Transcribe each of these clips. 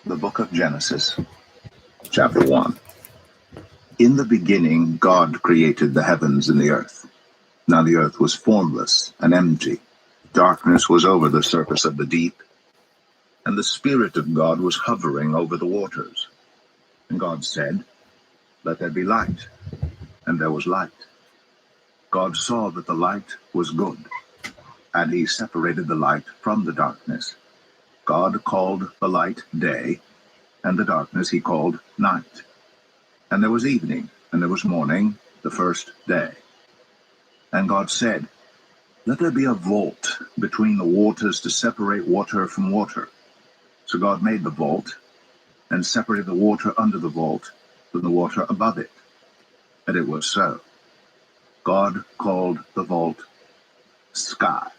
The Book of Genesis, Chapter 1. In the beginning God created the heavens and the earth. Now the earth was formless and empty. Darkness was over the surface of the deep, and the Spirit of God was hovering over the waters. And God said, "Let there be light." And there was light. God saw that the light was good, and he separated the light from the darkness. God called the light day, and the darkness he called night. And there was evening, and there was morning, the first day. And God said, "Let there be a vault between the waters to separate water from water." So God made the vault, and separated the water under the vault from the water above it. And it was so. God called the vault sky.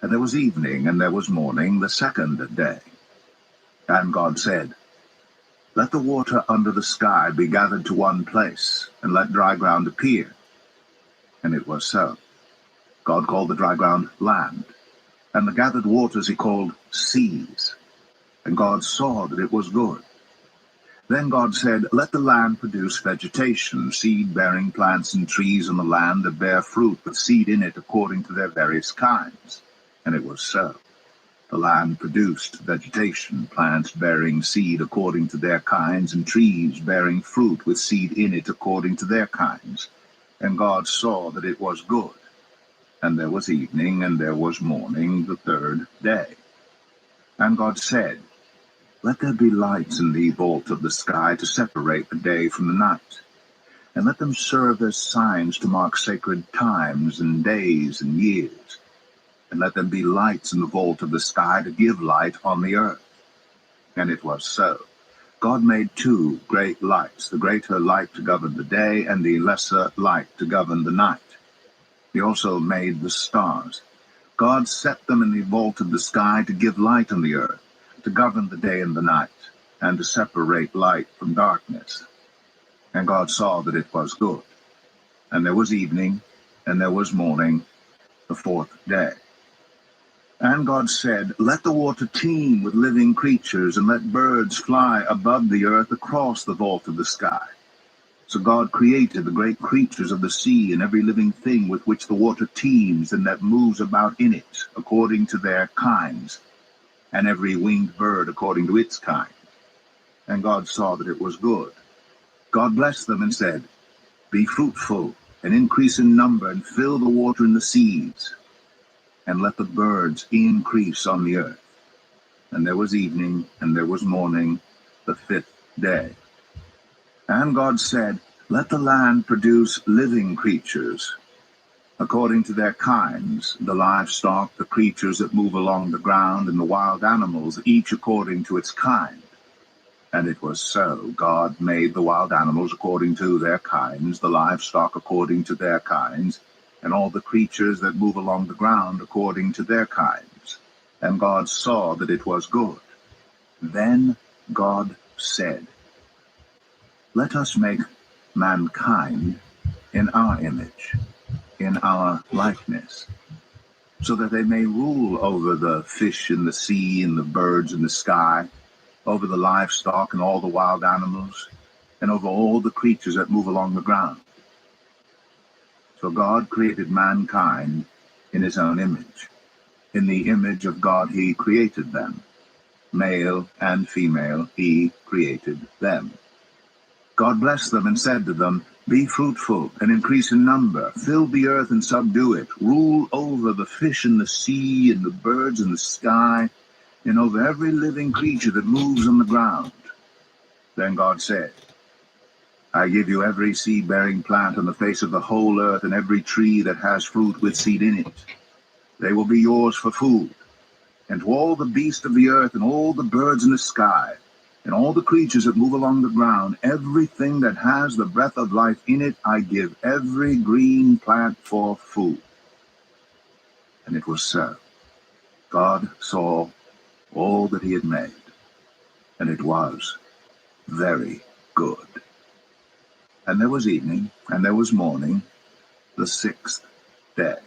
And there was evening, and there was morning, the second day. And God said, "Let the water under the sky be gathered to one place, and let dry ground appear." And it was so. God called the dry ground land, and the gathered waters he called seas. And God saw that it was good. Then God said, "Let the land produce vegetation, seed-bearing plants and trees on the land that bear fruit with seed in it according to their various kinds." And it was so. The land produced vegetation, plants bearing seed according to their kinds, and trees bearing fruit with seed in it according to their kinds. And God saw that it was good. And there was evening, and there was morning, the third day. And God said, "Let there be lights in the vault of the sky to separate the day from the night, and let them serve as signs to mark sacred times and days and years. And let them be lights in the vault of the sky to give light on the earth." And it was so. God made two great lights, the greater light to govern the day, and the lesser light to govern the night. He also made the stars. God set them in the vault of the sky to give light on the earth, to govern the day and the night, and to separate light from darkness. And God saw that it was good. And there was evening, and there was morning, the fourth day. And God said, "Let the water teem with living creatures, and let birds fly above the earth across the vault of the sky." So God created the great creatures of the sea and every living thing with which the water teems and that moves about in it, according to their kinds, and every winged bird according to its kind. And God saw that it was good. God blessed them and said, "Be fruitful, and increase in number, and fill the water in the seas, and let the birds increase on the earth." And there was evening, and there was morning, the fifth day. And God said, "Let the land produce living creatures, according to their kinds, the livestock, the creatures that move along the ground, and the wild animals, each according to its kind." And it was so. God made the wild animals according to their kinds, the livestock according to their kinds, and all the creatures that move along the ground according to their kinds. And God saw that it was good. Then God said, "Let us make mankind in our image, in our likeness, so that they may rule over the fish in the sea and the birds in the sky, over the livestock and all the wild animals, and over all the creatures that move along the ground." So God created mankind in his own image. In the image of God he created them. Male and female he created them. God blessed them and said to them, "Be fruitful and increase in number. Fill the earth and subdue it. Rule over the fish in the sea and the birds in the sky, and over every living creature that moves on the ground." Then God said, "I give you every seed-bearing plant on the face of the whole earth, and every tree that has fruit with seed in it. They will be yours for food. And to all the beasts of the earth, and all the birds in the sky, and all the creatures that move along the ground, everything that has the breath of life in it, I give every green plant for food." And it was so. God saw all that he had made, and it was very good. And there was evening, and there was morning, the sixth day.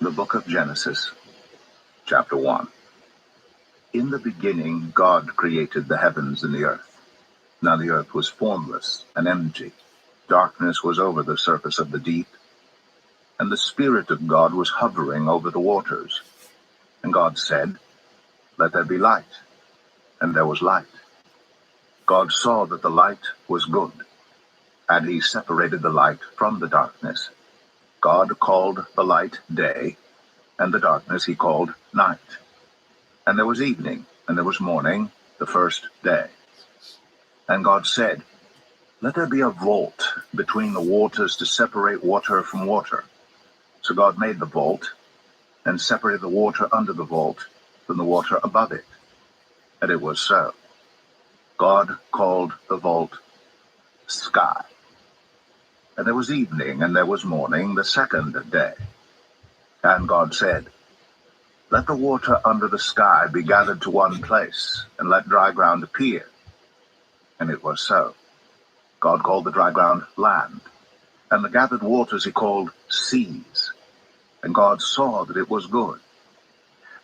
The book of Genesis, chapter 1. In the beginning, God created the heavens and the earth. Now the earth was formless and empty. Darkness was over the surface of the deep, and the Spirit of God was hovering over the waters. And God said, "Let there be light." And there was light. God saw that the light was good, and he separated the light from the darkness. God called the light day, and the darkness he called night. And there was evening, and there was morning, the first day. And God said, "Let there be a vault between the waters to separate water from water." So God made the vault, and separated the water under the vault from the water above it. And it was so. God called the vault sky. And there was evening, and there was morning, the second day. And God said, "Let the water under the sky be gathered to one place, and let dry ground appear." And it was so. God called the dry ground land, and the gathered waters he called seas. And God saw that it was good.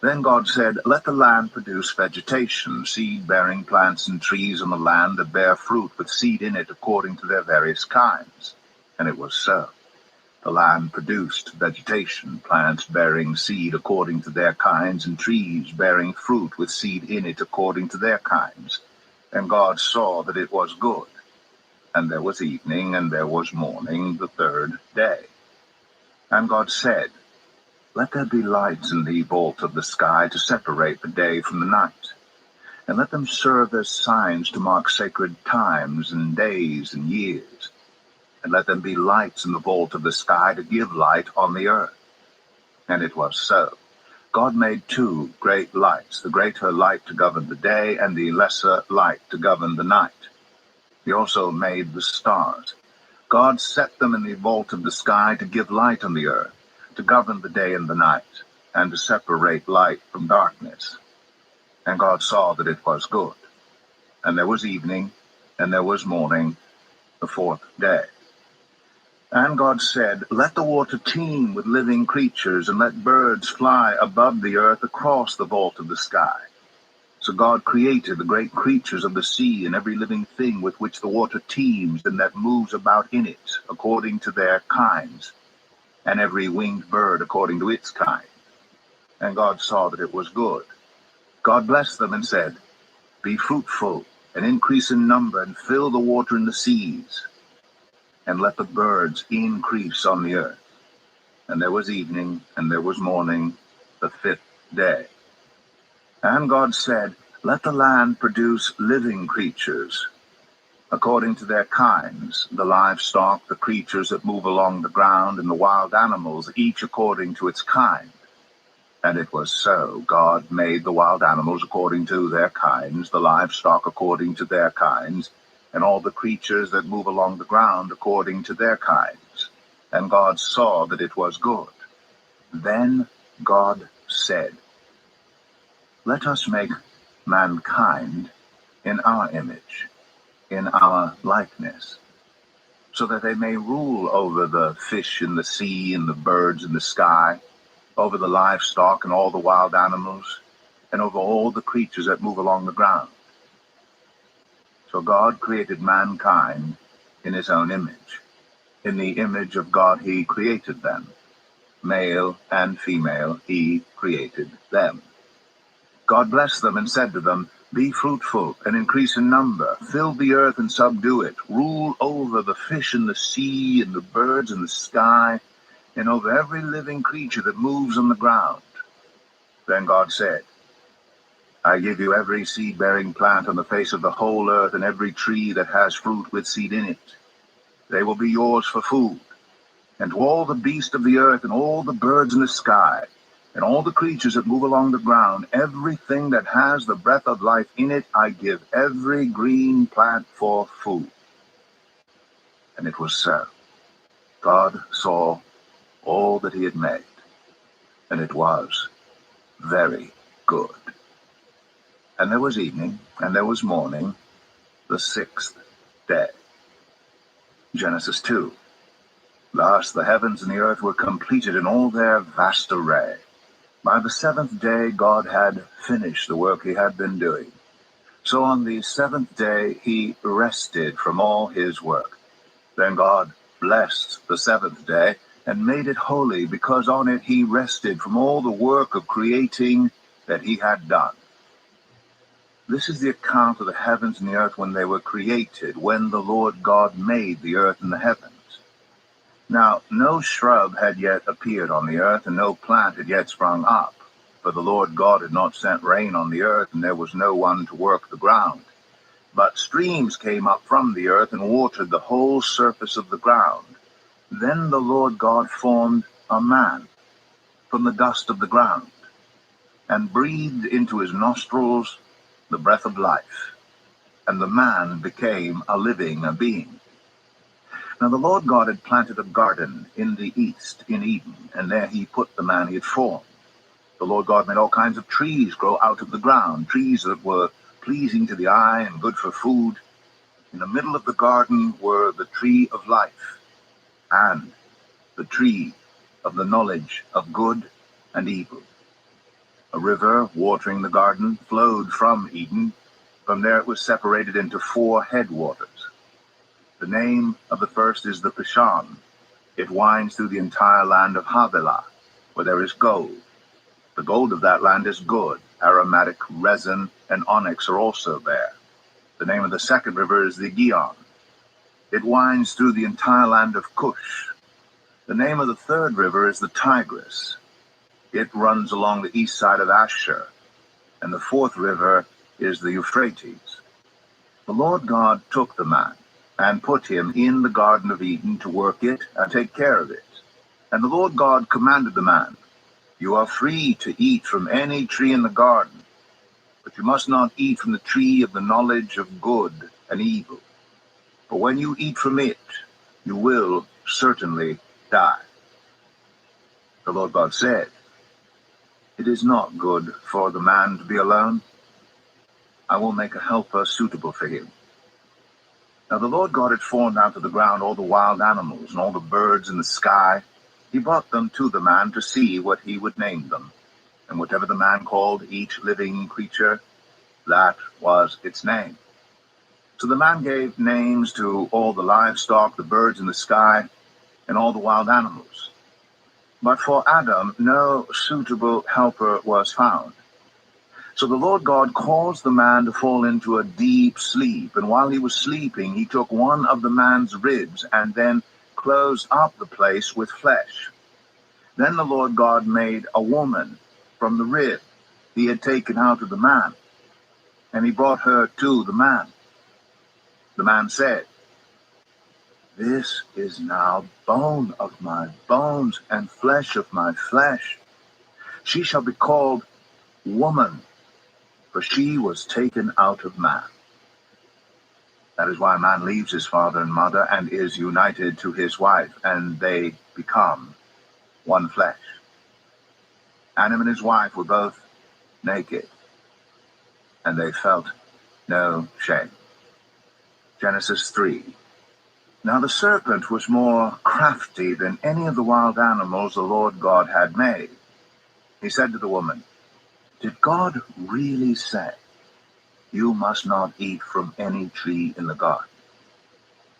Then God said, "Let the land produce vegetation, seed-bearing plants and trees on the land that bear fruit with seed in it according to their various kinds." And it was so. The land produced vegetation, plants bearing seed according to their kinds, and trees bearing fruit with seed in it according to their kinds. And God saw that it was good. And there was evening, and there was morning, the third day. And God said, "Let there be lights in the vault of the sky to separate the day from the night, and let them serve as signs to mark sacred times and days and years. And let them be lights in the vault of the sky to give light on the earth." And it was so. God made two great lights, the greater light to govern the day, and the lesser light to govern the night. He also made the stars. God set them in the vault of the sky to give light on the earth, to govern the day and the night, and to separate light from darkness. And God saw that it was good. And there was evening, and there was morning, the fourth day. And God said, "Let the water teem with living creatures, and let birds fly above the earth across the vault of the sky." So God created the great creatures of the sea, and every living thing with which the water teems and that moves about in it, according to their kinds, and every winged bird according to its kind. And God saw that it was good. God blessed them and said, "Be fruitful, and increase in number, and fill the water in the seas, and let the birds increase on the earth." And there was evening, and there was morning, the fifth day. And God said, "Let the land produce living creatures, according to their kinds, the livestock, the creatures that move along the ground, and the wild animals, each according to its kind." And it was so. God made the wild animals according to their kinds, the livestock according to their kinds, and all the creatures that move along the ground according to their kinds. And God saw that it was good. Then God said, "Let us make mankind in our image, in our likeness, so that they may rule over the fish in the sea and the birds in the sky, over the livestock and all the wild animals, and over all the creatures that move along the ground." So God created mankind in his own image. In the image of God he created them. Male and female he created them. God blessed them and said to them, "Be fruitful and increase in number. Fill the earth and subdue it. Rule over the fish in the sea and the birds in the sky, and over every living creature that moves on the ground." Then God said, "I give you every seed-bearing plant on the face of the whole earth, and every tree that has fruit with seed in it. They will be yours for food. And to all the beasts of the earth and all the birds in the sky, And all the creatures that move along the ground, everything that has the breath of life in it, I give every green plant for food. And it was so. God saw all that he had made, and it was very good. And there was evening, and there was morning, the sixth day. Genesis 2. Thus the heavens and the earth were completed in all their vast array. By the seventh day God had finished the work he had been doing. So on the seventh day he rested from all his work. Then God blessed the seventh day and made it holy, because on it he rested from all the work of creating that he had done. This is the account of the heavens and the earth when they were created, when the Lord God made the earth and the heavens. Now no shrub had yet appeared on the earth, and no plant had yet sprung up, for the Lord God had not sent rain on the earth, and there was no one to work the ground. But streams came up from the earth and watered the whole surface of the ground. Then the Lord God formed a man from the dust of the ground, and breathed into his nostrils the breath of life, and the man became a living being. Now the Lord God had planted a garden in the east, in Eden, and there he put the man he had formed. The Lord God made all kinds of trees grow out of the ground, trees that were pleasing to the eye and good for food. In the middle of the garden were the tree of life, and the tree of the knowledge of good and evil. A river watering the garden flowed from Eden. From there it was separated into 4 headwaters. The name of the first is the Pishon. It winds through the entire land of Havilah, where there is gold. The gold of that land is good. Aromatic resin and onyx are also there. The name of the second river is the Gihon. It winds through the entire land of Cush. The name of the third river is the Tigris. It runs along the east side of Asher. And the fourth river is the Euphrates. The Lord God took the man and put him in the Garden of Eden to work it and take care of it. And the Lord God commanded the man, "You are free to eat from any tree in the garden, but you must not eat from the tree of the knowledge of good and evil. For when you eat from it, you will certainly die." The Lord God said, "It is not good for the man to be alone. I will make a helper suitable for him." Now the Lord God had formed out of the ground all the wild animals and all the birds in the sky. He brought them to the man to see what he would name them. And whatever the man called each living creature, that was its name. So the man gave names to all the livestock, the birds in the sky, and all the wild animals. But for Adam no suitable helper was found. So the Lord God caused the man to fall into a deep sleep, and while he was sleeping, he took one of the man's ribs and then closed up the place with flesh. Then the Lord God made a woman from the rib he had taken out of the man, and he brought her to the man. The man said, "This is now bone of my bones and flesh of my flesh. She shall be called woman, for she was taken out of man." That is why a man leaves his father and mother and is united to his wife, and they become one flesh. Adam and his wife were both naked, and they felt no shame. Genesis 3. Now the serpent was more crafty than any of the wild animals the Lord God had made. He said to the woman, "Did God really say, 'You must not eat from any tree in the garden'?"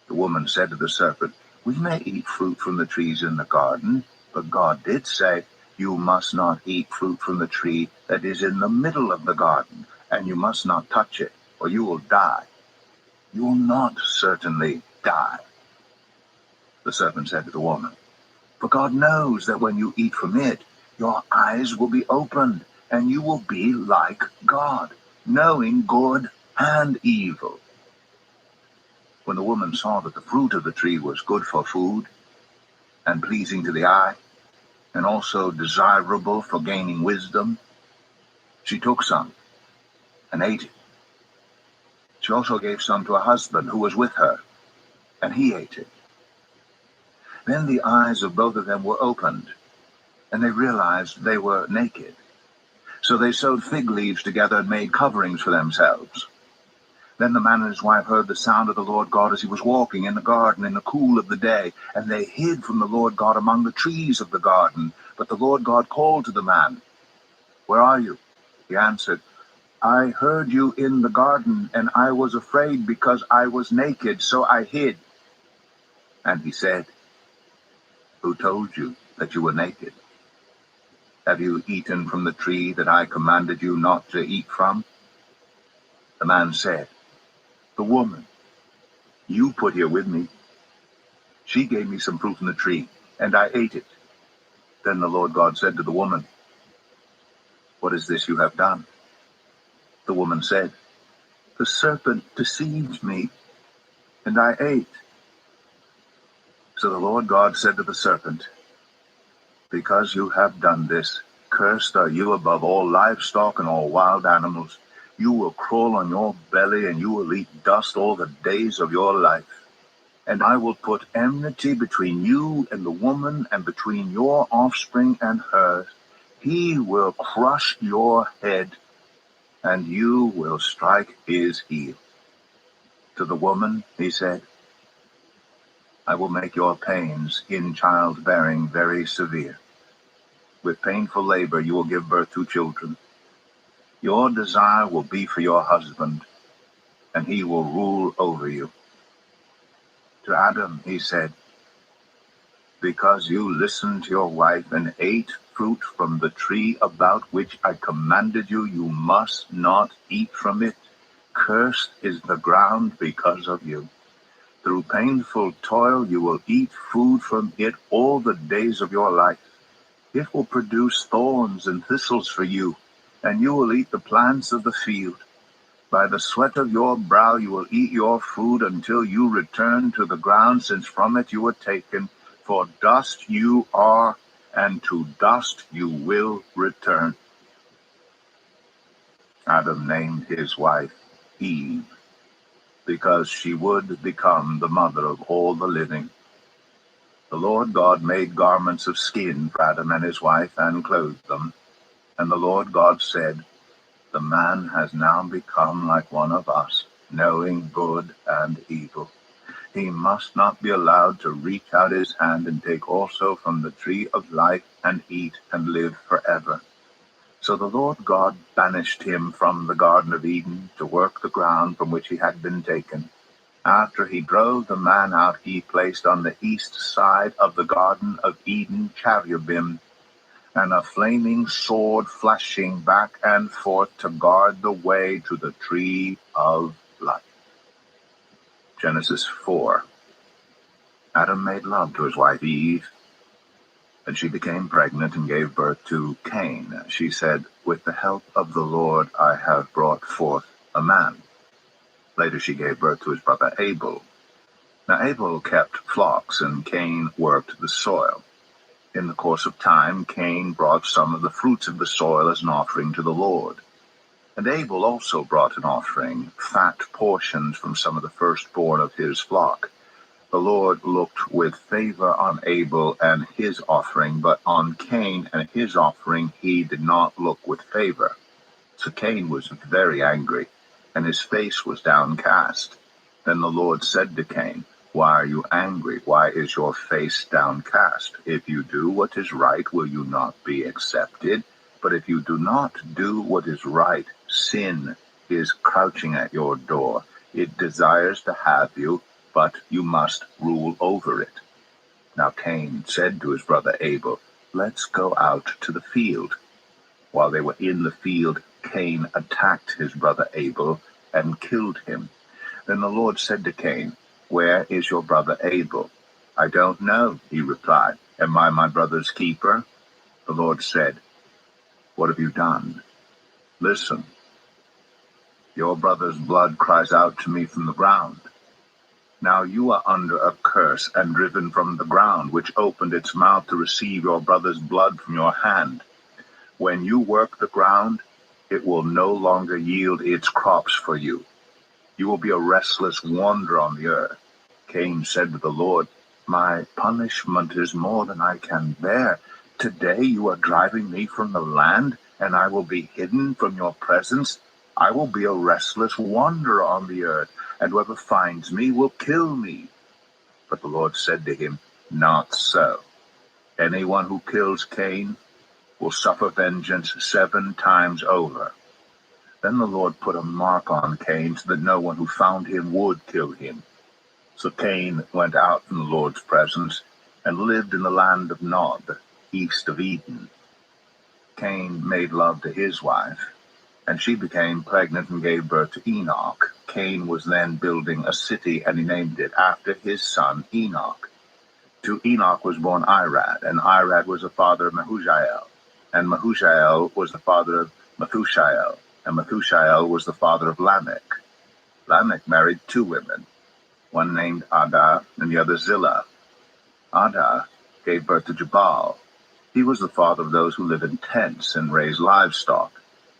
The woman said to the serpent, "We may eat fruit from the trees in the garden, but God did say, 'You must not eat fruit from the tree that is in the middle of the garden, and you must not touch it, or you will die.' You will not certainly die." The serpent said to the woman, "For God knows that when you eat from it, your eyes will be opened, and you will be like God, knowing good and evil." When the woman saw that the fruit of the tree was good for food and pleasing to the eye, and also desirable for gaining wisdom, she took some and ate it. She also gave some to a husband who was with her, and he ate it. Then the eyes of both of them were opened, and they realized they were naked. So they sewed fig leaves together and made coverings for themselves. Then the man and his wife heard the sound of the Lord God as he was walking in the garden in the cool of the day, and they hid from the Lord God among the trees of the garden. But the Lord God called to the man, "Where are you?" He answered, "I heard you in the garden, and I was afraid because I was naked, so I hid." And he said, "Who told you that you were naked? Have you eaten from the tree that I commanded you not to eat from?" The man said, "The woman you put here with me, she gave me some fruit from the tree, and I ate it." Then the Lord God said to the woman, "What is this you have done?" The woman said, "The serpent deceived me, and I ate." So the Lord God said to the serpent, "Because you have done this, cursed are you above all livestock and all wild animals. You will crawl on your belly, and you will eat dust all the days of your life. And I will put enmity between you and the woman, and between your offspring and hers. He will crush your head, and you will strike his heel." To the woman he said, "I will make your pains in childbearing very severe. With painful labor you will give birth to children. Your desire will be for your husband, and he will rule over you." To Adam he said, "Because you listened to your wife and ate fruit from the tree about which I commanded you, you must not eat from it. Cursed is the ground because of you. Through painful toil you will eat food from it all the days of your life. It will produce thorns and thistles for you, and you will eat the plants of the field. By the sweat of your brow you will eat your food until you return to the ground, since from it you were taken. For dust you are, and to dust you will return." Adam named his wife Eve, because she would become the mother of all the living. The Lord God made garments of skin for Adam and his wife, and clothed them. And the Lord God said, "The man has now become like one of us, knowing good and evil. He must not be allowed to reach out his hand and take also from the tree of life and eat and live forever." So the Lord God banished him from the Garden of Eden to work the ground from which he had been taken. After he drove the man out, he placed on the east side of the Garden of Eden cherubim and a flaming sword flashing back and forth to guard the way to the tree of life. Genesis 4. Adam made love to his wife Eve, and she became pregnant and gave birth to Cain. She said, "With the help of the Lord I have brought forth a man." Later she gave birth to his brother Abel. Now Abel kept flocks, and Cain worked the soil. In the course of time, Cain brought some of the fruits of the soil as an offering to the Lord. And Abel also brought an offering, fat portions from some of the firstborn of his flock. The Lord looked with favor on Abel and his offering, but on Cain and his offering he did not look with favor. So Cain was very angry, and his face was downcast. Then the Lord said to Cain, "Why are you angry? Why is your face downcast? If you do what is right, will you not be accepted? But if you do not do what is right, sin is crouching at your door. It desires to have you, but you must rule over it." Now Cain said to his brother Abel, "Let's go out to the field." While they were in the field, Cain attacked his brother Abel and killed him. Then the Lord said to Cain, "Where is your brother Abel?" "I don't know," he replied. "Am I my brother's keeper?" The Lord said, "What have you done? Listen, your brother's blood cries out to me from the ground. Now you are under a curse and driven from the ground, which opened its mouth to receive your brother's blood from your hand. When you work the ground, it will no longer yield its crops for you. You will be a restless wanderer on the earth. Cain said to the Lord, my punishment is more than I can bear. Today you are driving me from the land, and I will be hidden from your presence. I will be a restless wanderer on the earth, and whoever finds me will kill me. But the Lord said to him, not so. Anyone who kills Cain will suffer vengeance 7 times over. Then the Lord put a mark on Cain so that no one who found him would kill him. So Cain went out from the Lord's presence and lived in the land of Nod, east of Eden. Cain made love to his wife, and she became pregnant and gave birth to Enoch. Cain was then building a city, and he named it after his son Enoch. To Enoch was born Irad, and Irad was the father of Mehujael, and Mehujael was the father of Methushael, and Methushael was the father of Lamech. Lamech married 2 women, one named Adah and the other Zillah. Adah gave birth to Jabal. He was the father of those who live in tents and raise livestock.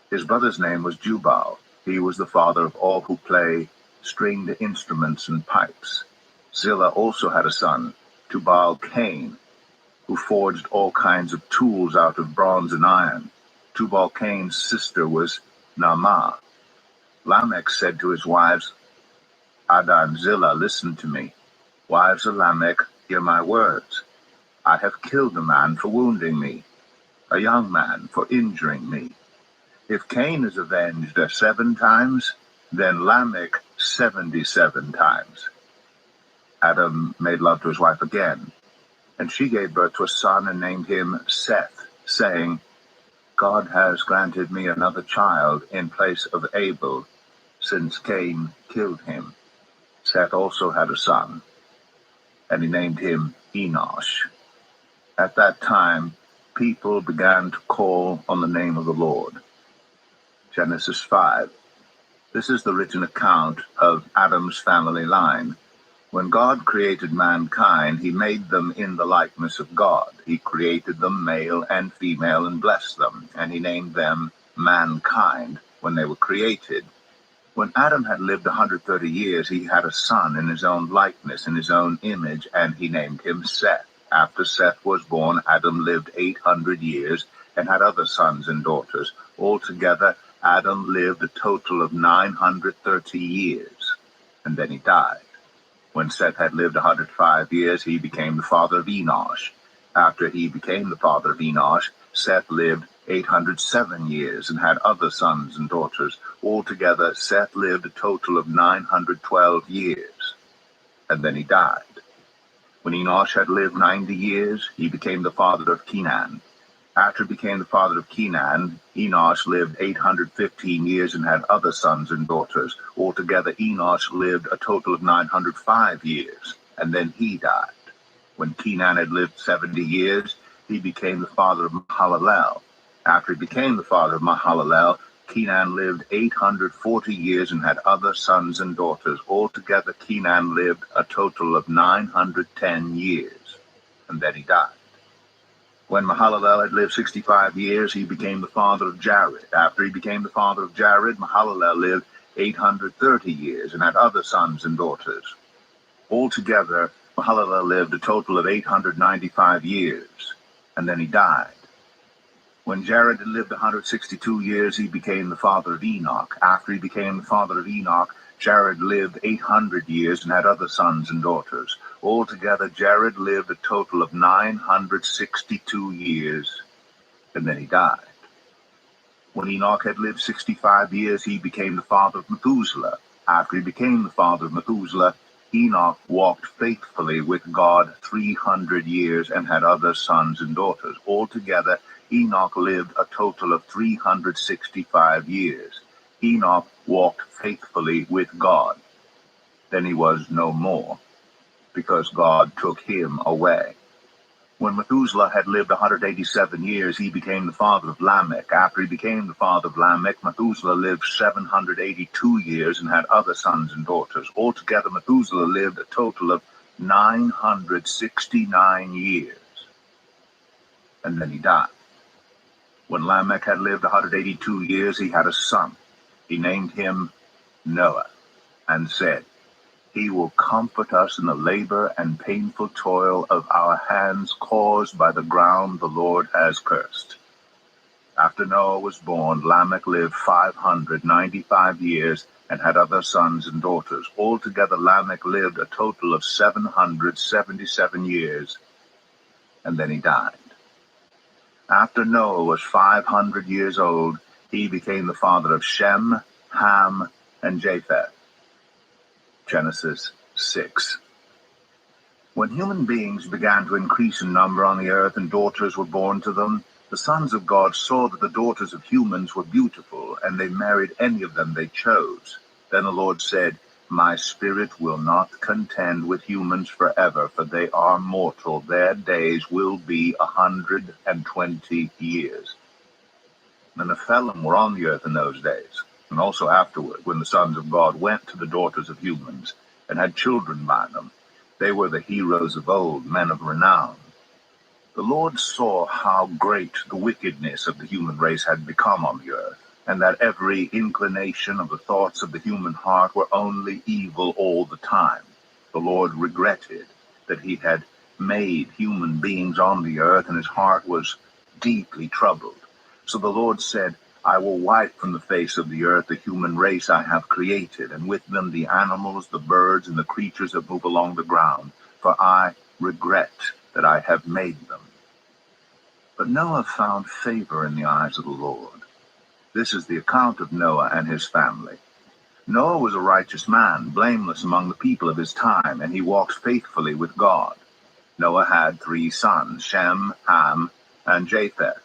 His brother's name was Jubal. He was the father of all who play stringed instruments and pipes. Zillah also had a son, Tubal-Cain, who forged all kinds of tools out of bronze and iron. Tubal-Cain's sister was Naamah. Lamech said to his wives, Adah and Zillah, listen to me. Wives of Lamech, hear my words. I have killed a man for wounding me, a young man for injuring me. If Cain is avenged 7 times, then Lamech 77 times. Adam made love to his wife again, and she gave birth to a son and named him Seth, saying, God has granted me another child in place of Abel, since Cain killed him. Seth also had a son, and he named him Enosh. At that time, people began to call on the name of the Lord. Genesis 5. This is the written account of Adam's family line. When God created mankind, he made them in the likeness of God. He created them male and female and blessed them, and he named them mankind when they were created. When Adam had lived 130 years, he had a son in his own likeness, in his own image, and he named him Seth. After Seth was born, Adam lived 800 years and had other sons and daughters. Altogether, Adam lived a total of 930 years, and then he died. When Seth had lived 105 years, he became the father of Enosh. After he became the father of Enosh, Seth lived 807 years and had other sons and daughters. Altogether, Seth lived a total of 912 years, and then he died. When Enosh had lived 90 years, he became the father of Kenan. After he became the father of Kenan, Enosh lived 815 years and had other sons and daughters. Altogether, Enosh lived a total of 905 years, and then he died. When Kenan had lived 70 years, he became the father of Mahalalel. After he became the father of Mahalalel, Kenan lived 840 years and had other sons and daughters. Altogether, Kenan lived a total of 910 years, and then he died. When Mahalalel had lived 65 years, he became the father of Jared. After he became the father of Jared, Mahalalel lived 830 years and had other sons and daughters. Altogether, Mahalalel lived a total of 895 years, and then he died. When Jared had lived 162 years, he became the father of Enoch. After he became the father of Enoch, Jared lived 800 years and had other sons and daughters. Altogether, Jared lived a total of 962 years, and then he died. When Enoch had lived 65 years, he became the father of Methuselah. After he became the father of Methuselah, Enoch walked faithfully with God 300 years and had other sons and daughters. Altogether, Enoch lived a total of 365 years. Enoch walked faithfully with God. Then he was no more, because God took him away. When Methuselah had lived 187 years, he became the father of Lamech. After he became the father of Lamech, Methuselah lived 782 years and had other sons and daughters. Altogether, Methuselah lived a total of 969 years, and then he died. When Lamech had lived 182 years, he had a son. He named him Noah, and said, "He will comfort us in the labor and painful toil of our hands caused by the ground the Lord has cursed." After Noah was born, Lamech lived 595 years and had other sons and daughters. Altogether, Lamech lived a total of 777 years, and then he died. After Noah was 500 years old, he became the father of Shem, Ham, and Japheth. Genesis 6. When human beings began to increase in number on the earth and daughters were born to them, the sons of God saw that the daughters of humans were beautiful, and they married any of them they chose. Then the Lord said, "My spirit will not contend with humans forever, for they are mortal. Their days will be 120 years. The Nephilim were on the earth in those days, and also afterward, when the sons of God went to the daughters of humans and had children by them. They were the heroes of old, men of renown. The Lord saw how great the wickedness of the human race had become on the earth, and that every inclination of the thoughts of the human heart were only evil all the time. The Lord regretted that he had made human beings on the earth, and his heart was deeply troubled. So the Lord said, "I will wipe from the face of the earth the human race I have created, and with them the animals, the birds, and the creatures that move along the ground, for I regret that I have made them." But Noah found favor in the eyes of the Lord. This is the account of Noah and his family. Noah was a righteous man, blameless among the people of his time, and he walked faithfully with God. Noah had 3 sons, Shem, Ham, and Japheth.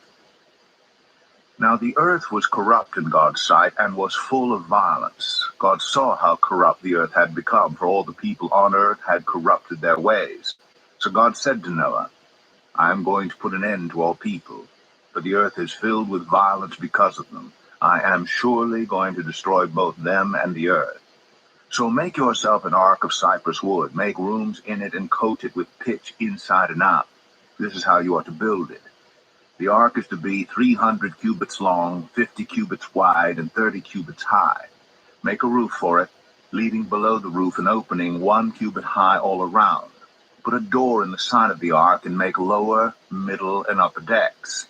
Now the earth was corrupt in God's sight and was full of violence. God saw how corrupt the earth had become, for all the people on earth had corrupted their ways. So God said to Noah, "I am going to put an end to all people, for the earth is filled with violence because of them. I am surely going to destroy both them and the earth. So make yourself an ark of cypress wood, make rooms in it and coat it with pitch inside and out. This is how you are to build it. The ark is to be 300 cubits long, 50 cubits wide, and 30 cubits high. Make a roof for it, leaving below the roof an opening 1 cubit high all around. Put a door in the side of the ark and make lower, middle, and upper decks.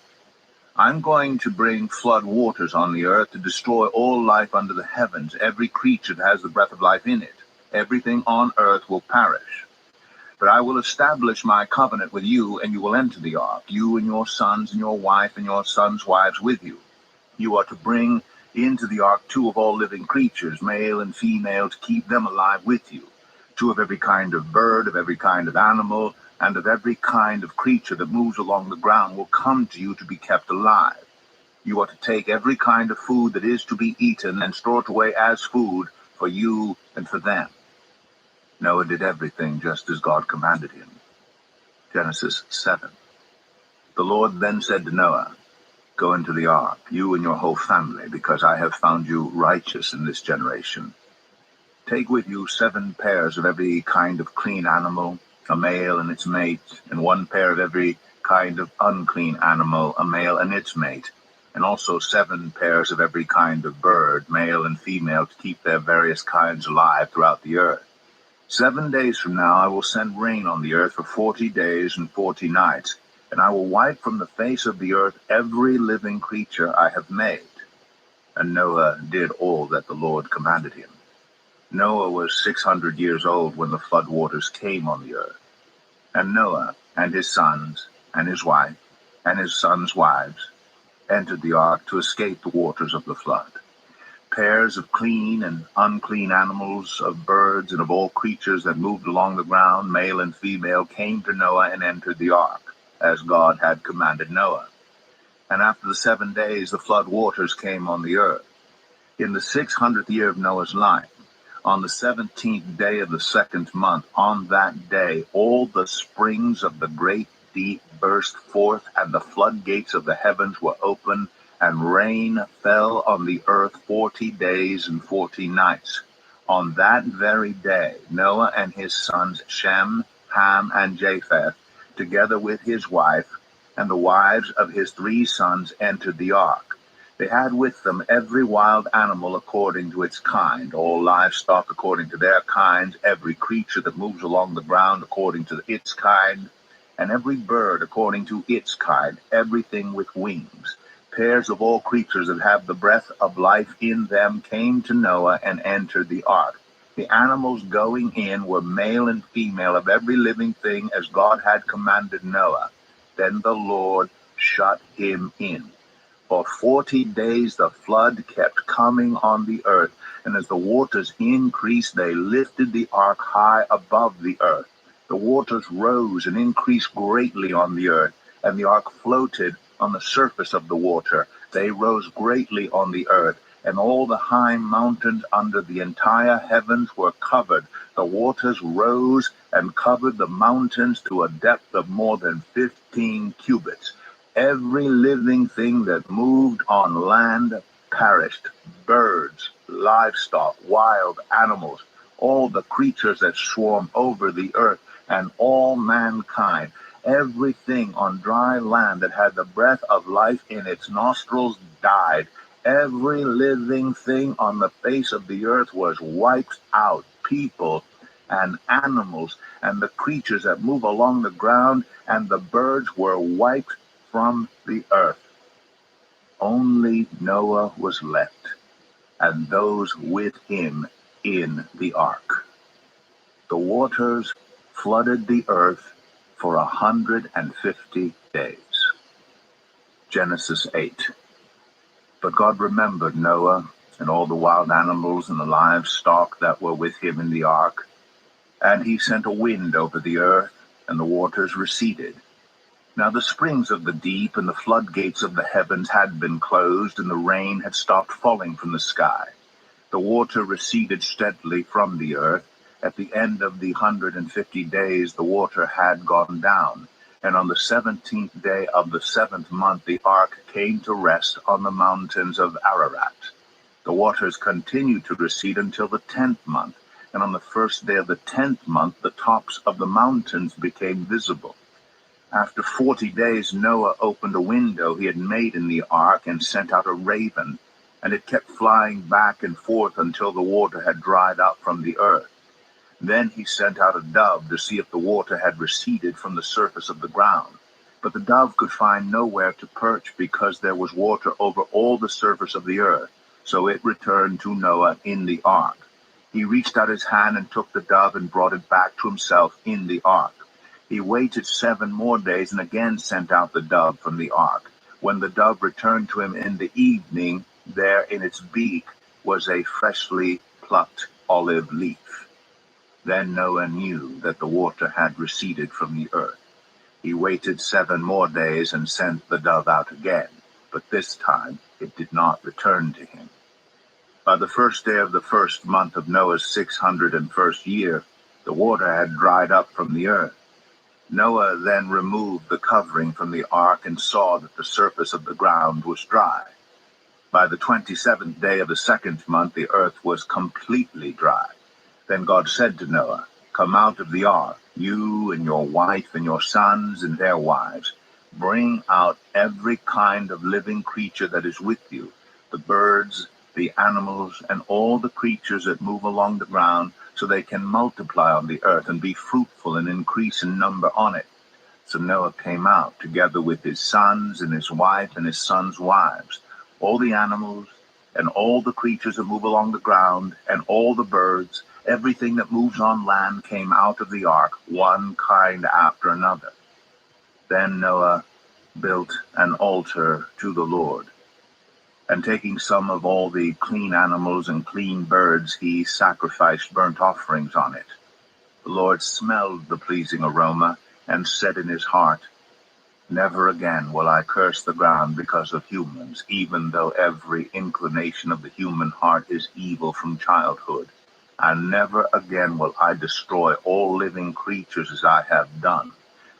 I'm going to bring flood waters on the earth to destroy all life under the heavens, every creature that has the breath of life in it. Everything on earth will perish. But I will establish my covenant with you, and you will enter the ark, you and your sons and your wife and your sons' wives with you. You are to bring into the ark 2 of all living creatures, male and female, to keep them alive with you. 2 of every kind of bird, of every kind of animal, and of every kind of creature that moves along the ground will come to you to be kept alive. You are to take every kind of food that is to be eaten and store it away as food for you and for them." Noah did everything just as God commanded him. Genesis 7. The Lord then said to Noah, "Go into the ark, you and your whole family, because I have found you righteous in this generation. Take with you 7 pairs of every kind of clean animal, a male and its mate, and 1 pair of every kind of unclean animal, a male and its mate, and also 7 pairs of every kind of bird, male and female, to keep their various kinds alive throughout the earth. 7 days from now I will send rain on the earth for 40 days and 40 nights, and I will wipe from the face of the earth every living creature I have made." And Noah did all that the Lord commanded him. Noah was 600 years old when the flood waters came on the earth. And Noah and his sons and his wife and his sons' wives entered the ark to escape the waters of the flood. Pairs of clean and unclean animals, of birds, and of all creatures that moved along the ground, male and female, came to Noah and entered the ark, as God had commanded Noah. And after the 7 days, the flood waters came on the earth. In the 600th year of Noah's life, on the 17th day of the 2nd month, on that day, all the springs of the great deep burst forth, and the floodgates of the heavens were opened, and rain fell on the earth 40 days and 40 nights. On that very day, Noah and his sons Shem, Ham, and Japheth, together with his wife and the wives of his 3 sons, entered the ark. They had with them every wild animal according to its kind, all livestock according to their kinds, every creature that moves along the ground according to its kind, and every bird according to its kind, everything with wings. Pairs of all creatures that have the breath of life in them came to Noah and entered the ark. The animals going in were male and female of every living thing as God had commanded Noah. Then the Lord shut him in. For 40 days the flood kept coming on the earth, and as the waters increased, they lifted the ark high above the earth. The waters rose and increased greatly on the earth, and the ark floated on the surface of the water. They rose greatly on the earth, and all the high mountains under the entire heavens were covered. The waters rose and covered the mountains to a depth of more than 15 cubits. Every living thing that moved on land perished: birds, livestock, wild animals, all the creatures that swarm over the earth, and all mankind. Everything on dry land that had the breath of life in its nostrils died. Every living thing on the face of the earth was wiped out: people and animals and the creatures that move along the ground, and the birds were wiped from the earth. Only Noah was left, and those with him in the ark. The waters flooded the earth for 150 days. Genesis 8. But God remembered Noah and all the wild animals and the livestock that were with him in the ark, and he sent a wind over the earth, and the waters receded. Now the springs of the deep and the floodgates of the heavens had been closed, and the rain had stopped falling from the sky. The water receded steadily from the earth. At the end of the 150 days, the water had gone down, and on the 17th day of the 7th month, the ark came to rest on the mountains of Ararat. The waters continued to recede until the 10th month, and on the first day of the 10th month, the tops of the mountains became visible. After 40 days, Noah opened a window he had made in the ark and sent out a raven, and it kept flying back and forth until the water had dried up from the earth. Then he sent out a dove to see if the water had receded from the surface of the ground. But the dove could find nowhere to perch because there was water over all the surface of the earth. So it returned to Noah in the ark. He reached out his hand and took the dove and brought it back to himself in the ark. He waited 7 more days and again sent out the dove from the ark. When the dove returned to him in the evening, there in its beak was a freshly plucked olive leaf. Then Noah knew that the water had receded from the earth. He waited 7 more days and sent the dove out again, but this time it did not return to him. By the first day of the 1st month of Noah's 601st year, the water had dried up from the earth. Noah then removed the covering from the ark and saw that the surface of the ground was dry. By the 27th day of the 2nd month, the earth was completely dry. Then God said to Noah, "Come out of the ark, you and your wife and your sons and their wives. Bring out every kind of living creature that is with you, the birds, the animals, and all the creatures that move along the ground, so they can multiply on the earth and be fruitful and increase in number on it." So Noah came out, together with his sons and his wife and his sons' wives. All the animals and all the creatures that move along the ground and all the birds, everything that moves on land came out of the ark, one kind after another. Then Noah built an altar to the Lord, and taking some of all the clean animals and clean birds, he sacrificed burnt offerings on it. The Lord smelled the pleasing aroma and said in his heart, "Never again will I curse the ground because of humans, even though every inclination of the human heart is evil from childhood. And never again will I destroy all living creatures as I have done.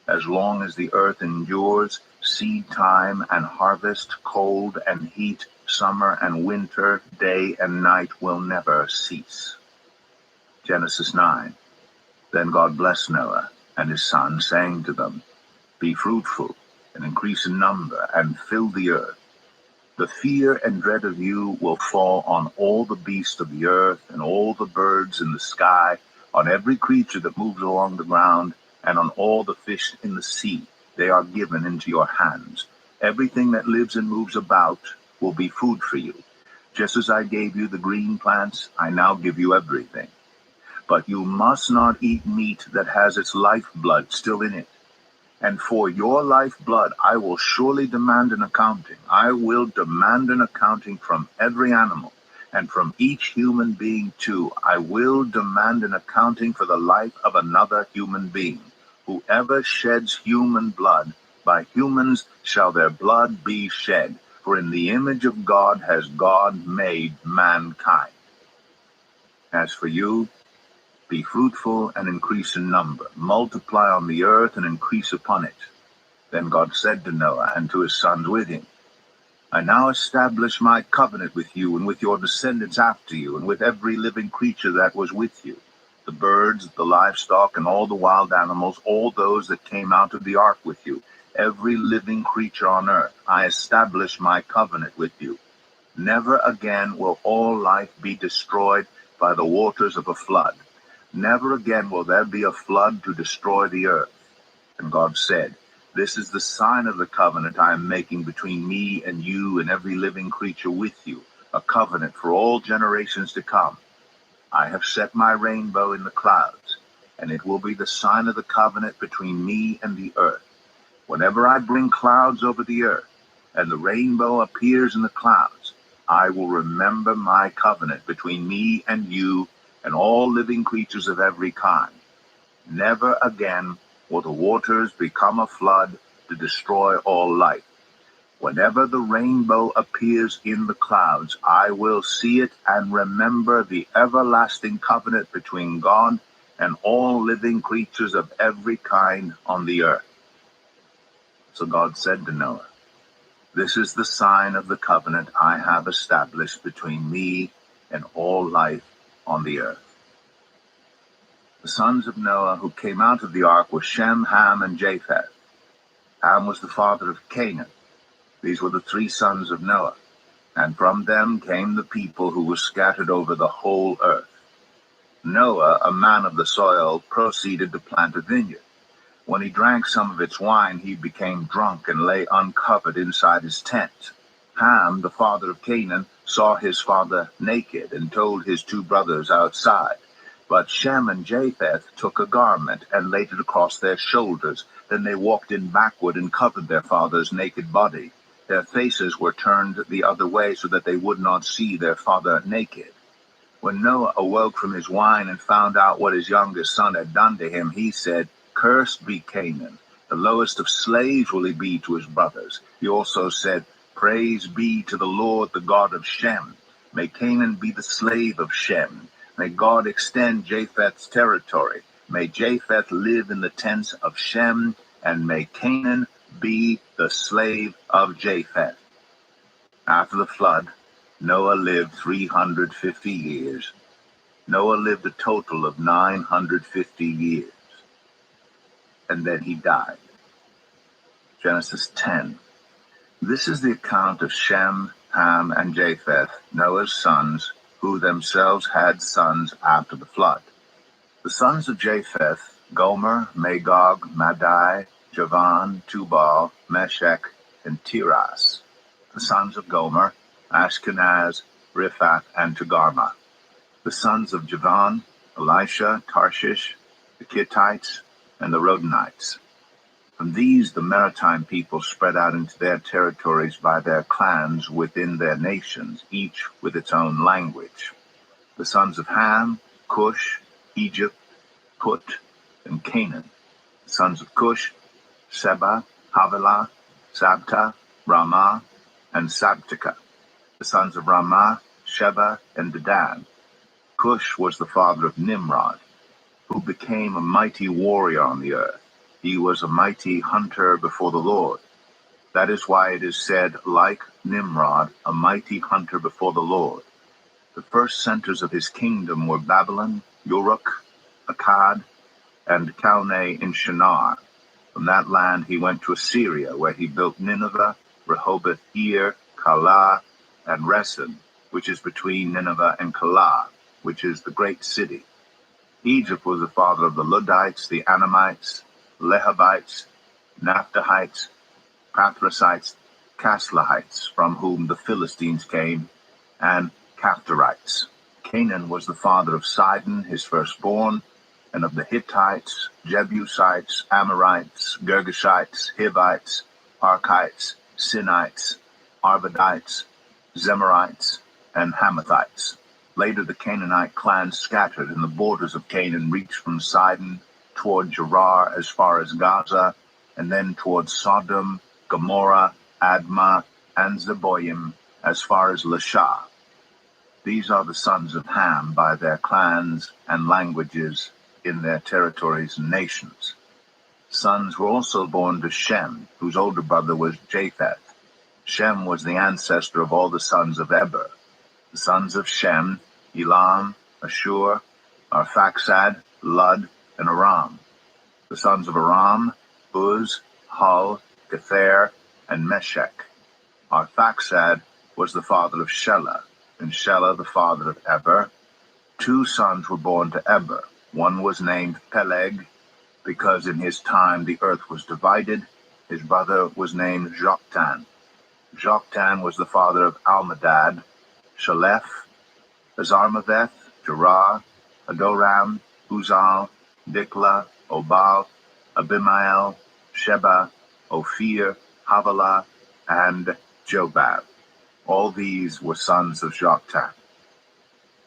As long as the earth endures, seed time and harvest, cold and heat, summer and winter, day and night will never cease. Genesis 9. Then God blessed Noah and his sons, saying to them, Be fruitful, and increase in number, and fill the earth. The fear and dread of you will fall on all the beasts of the earth, and all the birds in the sky, on every creature that moves along the ground, and on all the fish in the sea. They are given into your hands. Everything that lives and moves about will be food for you. Just as I gave you the green plants, I now give you everything. But you must not eat meat that has its lifeblood still in it. And for your lifeblood I will surely demand an accounting. I will demand an accounting from every animal, and from each human being too. I will demand an accounting for the life of another human being. Whoever sheds human blood, by humans shall their blood be shed. For in the image of God has God made mankind. As for you, be fruitful and increase in number. Multiply on the earth and increase upon it. Then God said to Noah and to his sons with him, I now establish my covenant with you and with your descendants after you, and with every living creature that was with you, the birds, the livestock, and all the wild animals, all those that came out of the ark with you, every living creature on earth. I establish my covenant with you. Never again will all life be destroyed by the waters of a flood. Never again will there be a flood to destroy the earth. And God said, This is the sign of the covenant I am making between me and you and every living creature with you, a covenant for all generations to come. I have set my rainbow in the clouds, and it will be the sign of the covenant between me and the earth. Whenever I bring clouds over the earth, and the rainbow appears in the clouds, I will remember my covenant between me and you and all living creatures of every kind. Never again will the waters become a flood to destroy all life. Whenever the rainbow appears in the clouds, I will see it and remember the everlasting covenant between God and all living creatures of every kind on the earth. So God said to Noah, This is the sign of the covenant I have established between me and all life on the earth. The sons of Noah who came out of the ark were Shem, Ham, and Japheth. Ham was the father of Canaan. These were the three sons of Noah, and from them came the people who were scattered over the whole earth. Noah, a man of the soil, proceeded to plant a vineyard. When he drank some of its wine, he became drunk and lay uncovered inside his tent. Ham, the father of Canaan, saw his father naked and told his two brothers outside. But Shem and Japheth took a garment and laid it across their shoulders. Then they walked in backward and covered their father's naked body. Their faces were turned the other way so that they would not see their father naked. When Noah awoke from his wine and found out what his youngest son had done to him, he said, Cursed be Canaan. The lowest of slaves will he be to his brothers. He also said, Praise be to the Lord, the God of Shem. May Canaan be the slave of Shem. May God extend Japheth's territory. May Japheth live in the tents of Shem, and may Canaan be the slave of Japheth. After the flood, Noah lived 350 years. Noah lived a total of 950 years. And then he died. Genesis 10. This is the account of Shem, Ham, and Japheth, Noah's sons, who themselves had sons after the flood. The sons of Japheth, Gomer, Magog, Madai, Javan, Tubal, Meshech, and Tiras. The sons of Gomer, Ashkenaz, Riphath, and Togarmah. The sons of Javan, Elisha, Tarshish, the Kittites, and the Rodanites. From these the maritime people spread out into their territories by their clans within their nations, each with its own language. The sons of Ham, Cush, Egypt, Put, and Canaan. The sons of Cush, Seba, Havilah, Sabta, Ramah, and Sabteka. The sons of Ramah, Sheba, and Dedan. Cush was the father of Nimrod, who became a mighty warrior on the earth. He was a mighty hunter before the Lord. That is why it is said, like Nimrod, a mighty hunter before the Lord. The first centers of his kingdom were Babylon, Uruk, Akkad, and Calneh in Shinar. From that land he went to Assyria, where he built Nineveh, Rehoboth-ir, Calah, and Resen, which is between Nineveh and Calah, which is the great city. Egypt was the father of the Ludites, the Anamites, Lehabites, Naphtuhites, Pathrusites, Caslahites, from whom the Philistines came, and Caphtorites. Canaan was the father of Sidon, his firstborn, and of the Hittites, Jebusites, Amorites, Girgashites, Hivites, Archites, Sinites, Arvadites, Zemarites, and Hamathites. Later the Canaanite clans scattered, and the borders of Canaan reached from Sidon toward Gerar as far as Gaza, and then toward Sodom, Gomorrah, Admah, and Zeboim as far as Lasha. These are the sons of Ham by their clans and languages in their territories and nations. Sons were also born to Shem, whose older brother was Japheth. Shem was the ancestor of all the sons of Eber. The sons of Shem, Elam, Ashur, Arphaxad, Lud, and Aram. The sons of Aram, Uz, Hul, Gether, and Meshech. Arphaxad was the father of Shelah, and Shelah the father of Eber. Two sons were born to Eber. One was named Peleg, because in his time the earth was divided. His brother was named Joktan. Joktan was the father of Almadad, Shalef, Azarmaveth, Jerah, Adoram, Uzal, Dikla, Obal, Abimael, Sheba, Ophir, Havilah, and Jobab. All these were sons of Joktan.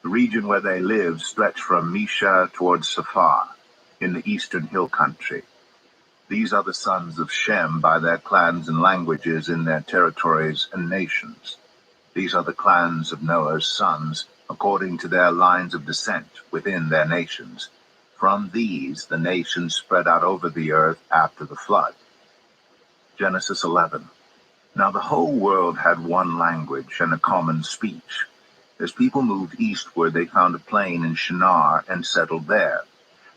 The region where they lived stretched from Mesha towards Saphar, in the eastern hill country. These are the sons of Shem by their clans and languages in their territories and nations. These are the clans of Noah's sons, according to their lines of descent within their nations. From these the nations spread out over the earth after the flood. Genesis 11. Now the whole world had one language and a common speech. As people moved eastward, they found a plain in Shinar and settled there.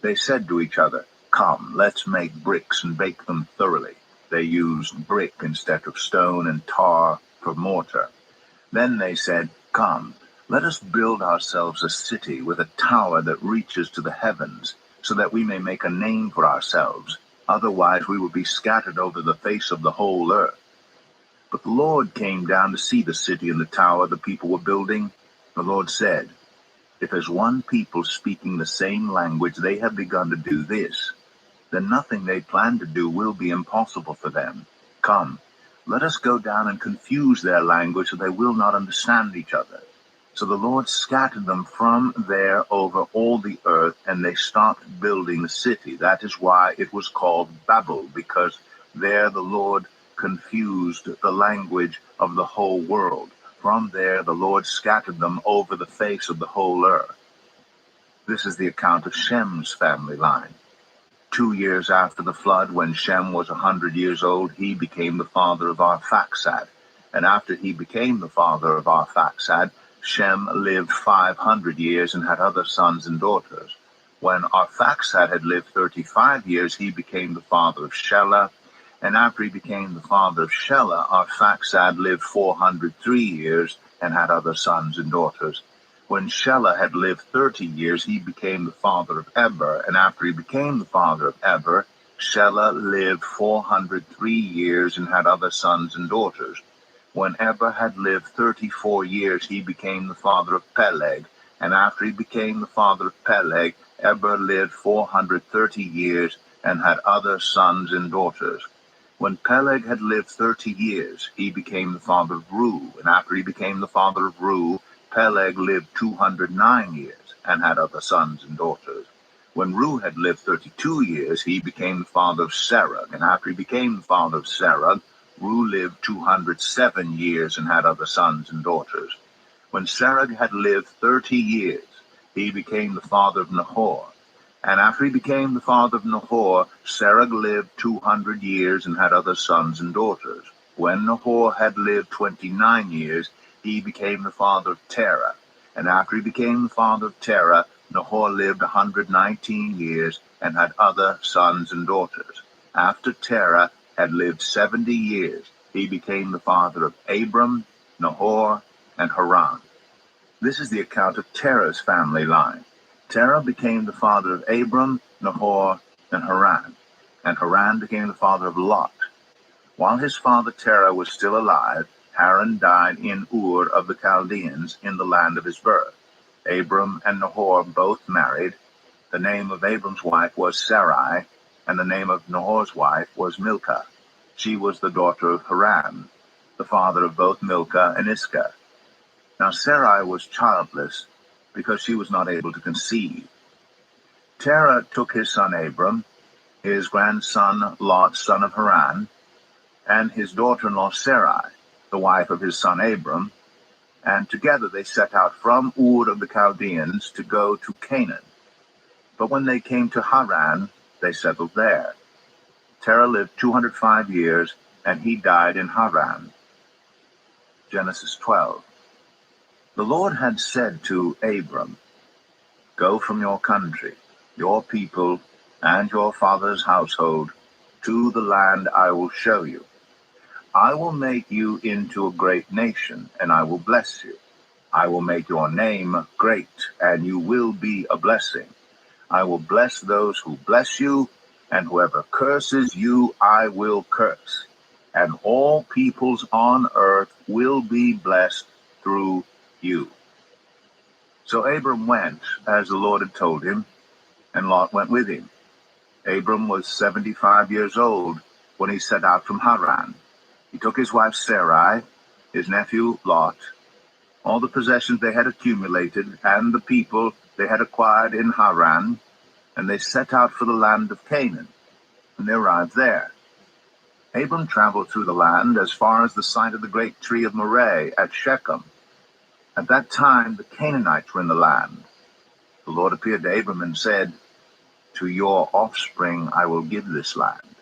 They said to each other, "Come, let's make bricks and bake them thoroughly." They used brick instead of stone and tar for mortar. Then they said, "Come, let us build ourselves a city with a tower that reaches to the heavens, so that we may make a name for ourselves. Otherwise we will be scattered over the face of the whole earth." But the Lord came down to see the city and the tower the people were building. The Lord said, "If as one people speaking the same language they have begun to do this, then nothing they plan to do will be impossible for them. Come, let us go down and confuse their language so they will not understand each other." So the Lord scattered them from there over all the earth, and they stopped building the city. That is why it was called Babel, because there the Lord confused the language of the whole world. From there the Lord scattered them over the face of the whole earth. This is the account of Shem's family line. 2 years after the flood, when Shem was 100 years old, he became the father of Arphaxad. And after he became the father of Arphaxad, Shem lived 500 years and had other sons and daughters. When Arphaxad had lived 35 years, he became the father of Shelah. And after he became the father of Shelah, Arphaxad lived 403 years and had other sons and daughters. When Shelah had lived 30 years, he became the father of Eber. And after he became the father of Eber, Shelah lived 403 years and had other sons and daughters. When Eber had lived 34 years, he became the father of Peleg. And after he became the father of Peleg, Eber lived 430 years and had other sons and daughters. When Peleg had lived 30 years, he became the father of Reu. And after he became the father of Reu, Peleg lived 209 years and had other sons and daughters. When Reu had lived 32 years, he became the father of Serug. And after he became the father of Serug, Reu lived 207 years and had other sons and daughters. When Serug had lived 30 years, he became the father of Nahor. And after he became the father of Nahor, Sarah lived 200 years and had other sons and daughters. When Nahor had lived 29 years, he became the father of Terah. And after he became the father of Terah, Nahor lived 119 years and had other sons and daughters. After Terah had lived 70 years, he became the father of Abram, Nahor, and Haran. This is the account of Terah's family line. Terah became the father of Abram, Nahor, and Haran became the father of Lot. While his father Terah was still alive, Haran died in Ur of the Chaldeans in the land of his birth. Abram and Nahor both married. The name of Abram's wife was Sarai, and the name of Nahor's wife was Milcah. She was the daughter of Haran, the father of both Milcah and Iscah. Now Sarai was childless because she was not able to conceive. Terah took his son Abram, his grandson Lot, son of Haran, and his daughter-in-law Sarai, the wife of his son Abram, and together they set out from Ur of the Chaldeans to go to Canaan. But when they came to Haran, they settled there. Terah lived 205 years, and he died in Haran. Genesis 12. The Lord had said to Abram, "Go from your country, your people, and your father's household, to the land I will show you. I will make you into a great nation, and I will bless you. I will make your name great, and you will be a blessing. I will bless those who bless you, and whoever curses you I will curse. And all peoples on earth will be blessed through you." So Abram went, as the Lord had told him, and Lot went with him. Abram was 75 years old when he set out from Haran. He took his wife Sarai, his nephew Lot, all the possessions they had accumulated, and the people they had acquired in Haran, and they set out for the land of Canaan, and they arrived there. Abram traveled through the land as far as the site of the great tree of Moreh at Shechem. At that time the Canaanites were in the land. The Lord appeared to Abram and said, "To your offspring I will give this land."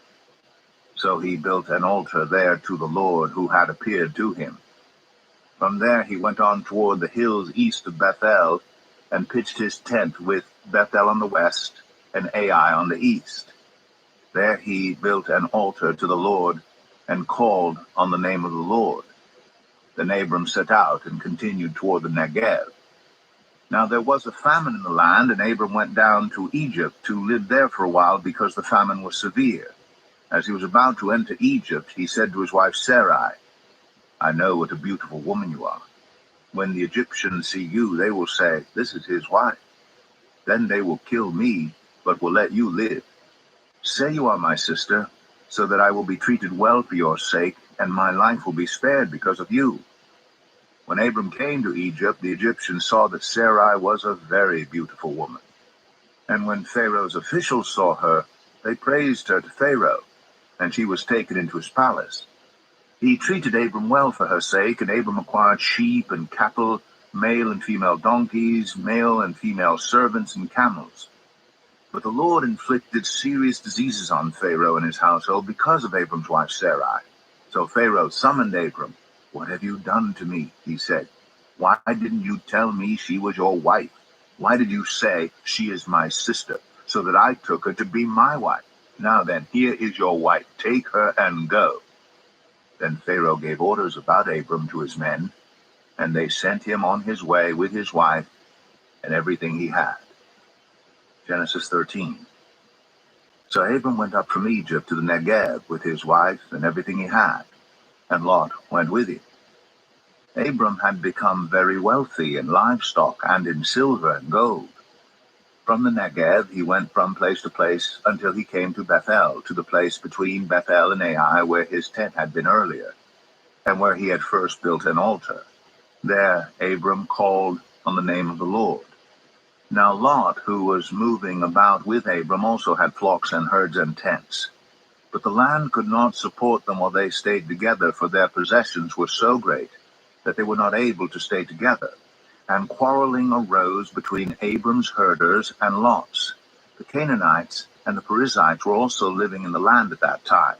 So he built an altar there to the Lord who had appeared to him. From there he went on toward the hills east of Bethel, and pitched his tent with Bethel on the west and Ai on the east. There he built an altar to the Lord, and called on the name of the Lord. Then Abram set out and continued toward the Negev. Now there was a famine in the land, and Abram went down to Egypt to live there for a while, because the famine was severe. As he was about to enter Egypt, he said to his wife Sarai, "I know what a beautiful woman you are. When the Egyptians see you, they will say, 'This is his wife.' Then they will kill me, but will let you live. Say you are my sister, so that I will be treated well for your sake, and my life will be spared because of you." When Abram came to Egypt, the Egyptians saw that Sarai was a very beautiful woman. And when Pharaoh's officials saw her, they praised her to Pharaoh, and she was taken into his palace. He treated Abram well for her sake, and Abram acquired sheep and cattle, male and female donkeys, male and female servants, and camels. But the Lord inflicted serious diseases on Pharaoh and his household because of Abram's wife Sarai. So Pharaoh summoned Abram. "What have you done to me?" he said. "Why didn't you tell me she was your wife? Why did you say, 'She is my sister,' so that I took her to be my wife? Now then, here is your wife. Take her and go." Then Pharaoh gave orders about Abram to his men, and they sent him on his way with his wife and everything he had. Genesis 13. So Abram went up from Egypt to the Negev with his wife and everything he had, and Lot went with him. Abram had become very wealthy in livestock and in silver and gold. From the Negev he went from place to place until he came to Bethel, to the place between Bethel and Ai where his tent had been earlier, and where he had first built an altar. There Abram called on the name of the Lord. Now Lot, who was moving about with Abram, also had flocks and herds and tents. But the land could not support them while they stayed together, for their possessions were so great that they were not able to stay together. And quarreling arose between Abram's herders and Lot's. The Canaanites and the Perizzites were also living in the land at that time.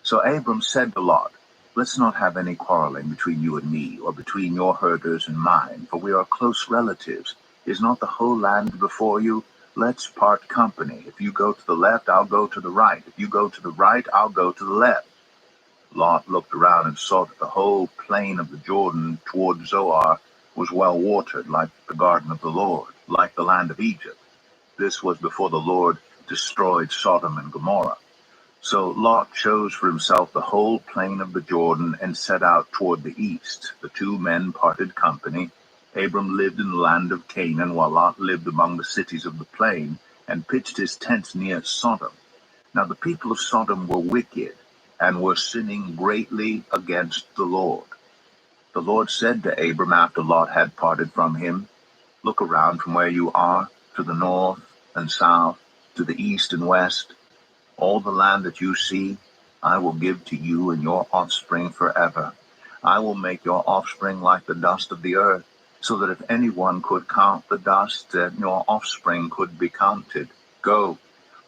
So Abram said to Lot, "Let's not have any quarreling between you and me, or between your herders and mine, for we are close relatives. Is not the whole land before you? Let's part company. If you go to the left, I'll go to the right. If you go to the right, I'll go to the left." Lot looked around and saw that the whole plain of the Jordan toward Zoar was well watered, like the garden of the Lord, like the land of Egypt. This was before the Lord destroyed Sodom and Gomorrah. So Lot chose for himself the whole plain of the Jordan and set out toward the east. The two men parted company. Abram lived in the land of Canaan, while Lot lived among the cities of the plain, and pitched his tents near Sodom. Now the people of Sodom were wicked, and were sinning greatly against the Lord. The Lord said to Abram after Lot had parted from him, "Look around from where you are, to the north and south, to the east and west. All the land that you see, I will give to you and your offspring forever. I will make your offspring like the dust of the earth, so that if anyone could count the dust, then your offspring could be counted. Go,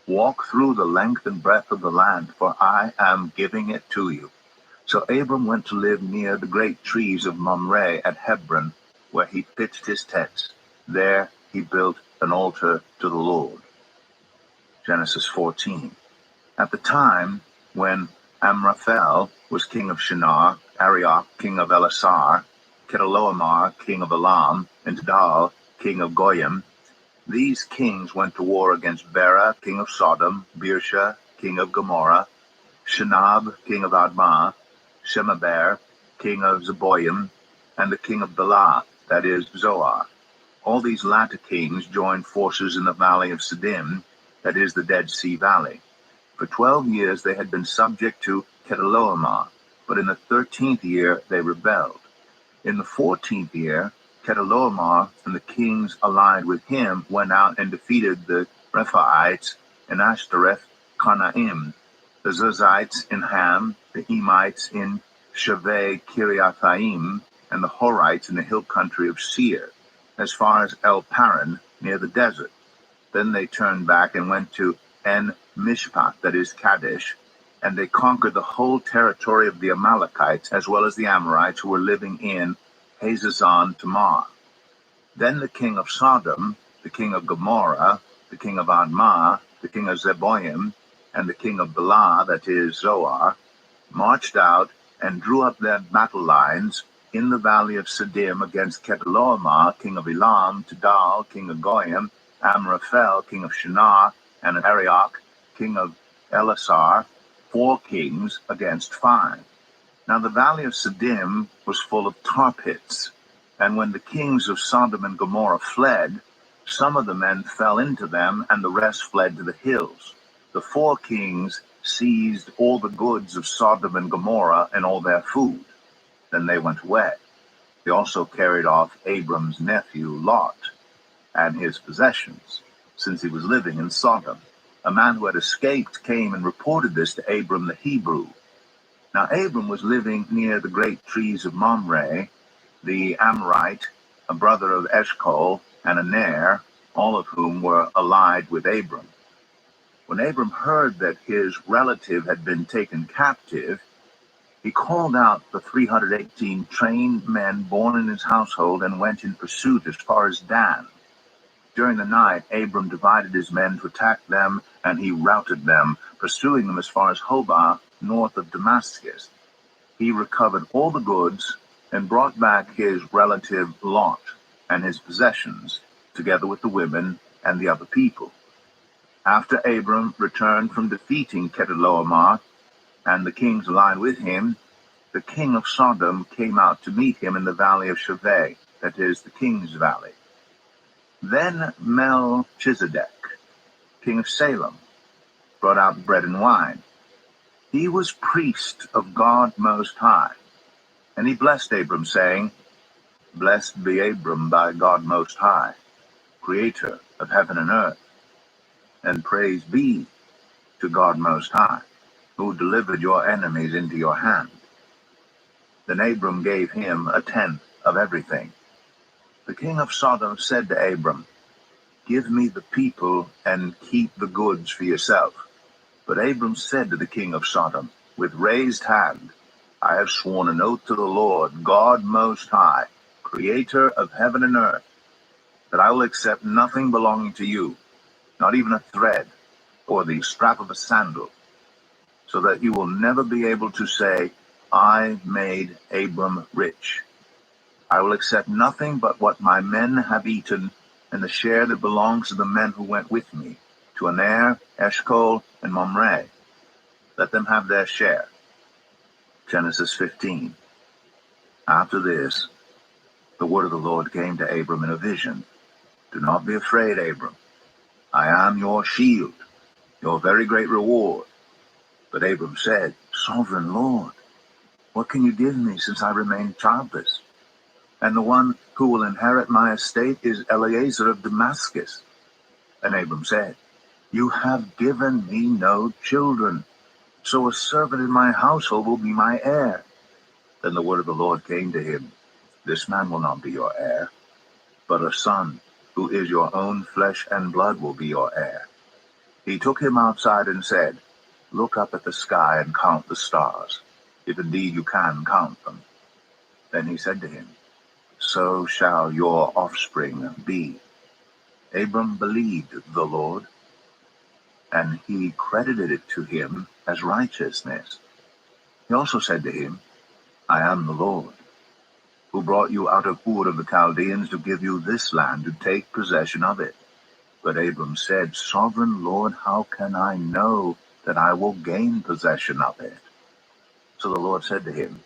walk through the length and breadth of the land, for I am giving it to you." So Abram went to live near the great trees of Mamre at Hebron, where he pitched his tents. There he built an altar to the Lord. Genesis 14. At the time when Amraphel was king of Shinar, Arioch king of Elasar, Chedorlaomer king of Elam, and Tidal king of Goyim, these kings went to war against Bera king of Sodom, Birsha king of Gomorrah, Shinab king of Admah, Shemaber king of Zeboim, and the king of Bela, that is, Zoar. All these latter kings joined forces in the valley of Siddim, that is, the Dead Sea Valley. For 12 years they had been subject to Chedorlaomer, but in the 13th year they rebelled. In the 14th year, Chedorlaomer and the kings allied with him went out and defeated the Rephaites in Ashtoreth Karnaim, the Zerzites in Ham, the Emites in Shaveh Kiriathaim, and the Horites in the hill country of Seir, as far as El Paran, near the desert. Then they turned back and went to En Mishpat, that is Kadesh, and they conquered the whole territory of the Amalekites, as well as the Amorites who were living in Hazazon Tamar. Then the king of Sodom, the king of Gomorrah, the king of Admah, the king of Zeboim, and the king of Bela, that is Zoar, marched out and drew up their battle lines in the valley of Siddim against Chedorlaomer, king of Elam, Tidal, king of Goyim, Amraphel, king of Shinar, and Arioch, king of Elasar, 4 kings against 5. Now the valley of Siddim was full of tar pits, and when the kings of Sodom and Gomorrah fled, some of the men fell into them, and the rest fled to the hills. The 4 kings seized all the goods of Sodom and Gomorrah and all their food. Then they went away. They also carried off Abram's nephew Lot and his possessions, since he was living in Sodom. A man who had escaped came and reported this to Abram the Hebrew. Now Abram was living near the great trees of Mamre, the Amorite, a brother of Eshcol, and Aner, all of whom were allied with Abram. When Abram heard that his relative had been taken captive, he called out the 318 trained men born in his household and went in pursuit as far as Dan. During the night, Abram divided his men to attack them, and he routed them, pursuing them as far as Hobah, north of Damascus. He recovered all the goods and brought back his relative Lot and his possessions, together with the women and the other people. After Abram returned from defeating Chedorlaomer and the kings allied with him, the king of Sodom came out to meet him in the valley of Shaveh, that is, the king's valley. Then Melchizedek, king of Salem, brought out bread and wine. He was priest of God Most High, and he blessed Abram, saying, "Blessed be Abram by God Most High, creator of heaven and earth, and praise be to God Most High, who delivered your enemies into your hand." Then Abram gave him 1/10 of everything. The king of Sodom said to Abram, Give me the people and keep the goods for yourself. But Abram said to the king of Sodom, with raised hand, I have sworn an oath to the Lord, God Most High, creator of heaven and earth, that I will accept nothing belonging to you, not even a thread or the strap of a sandal, so that you will never be able to say, I made Abram rich. I will accept nothing but what my men have eaten, and the share that belongs to the men who went with me, to Aner, Eshcol, and Mamre. Let them have their share. Genesis 15. After this, the word of the Lord came to Abram in a vision. Do not be afraid, Abram. I am your shield, your very great reward. But Abram said, Sovereign Lord, what can you give me since I remain childless? And the one who will inherit my estate is Eliezer of Damascus. And Abram said, You have given me no children, so a servant in my household will be my heir. Then the word of the Lord came to him, This man will not be your heir, but a son, who is your own flesh and blood, will be your heir. He took him outside and said, Look up at the sky and count the stars, if indeed you can count them. Then he said to him, So shall your offspring be. Abram believed the Lord, and he credited it to him as righteousness. He also said to him, I am the Lord, who brought you out of Ur of the Chaldeans to give you this land to take possession of it. But Abram said, Sovereign Lord, how can I know that I will gain possession of it? So the Lord said to him,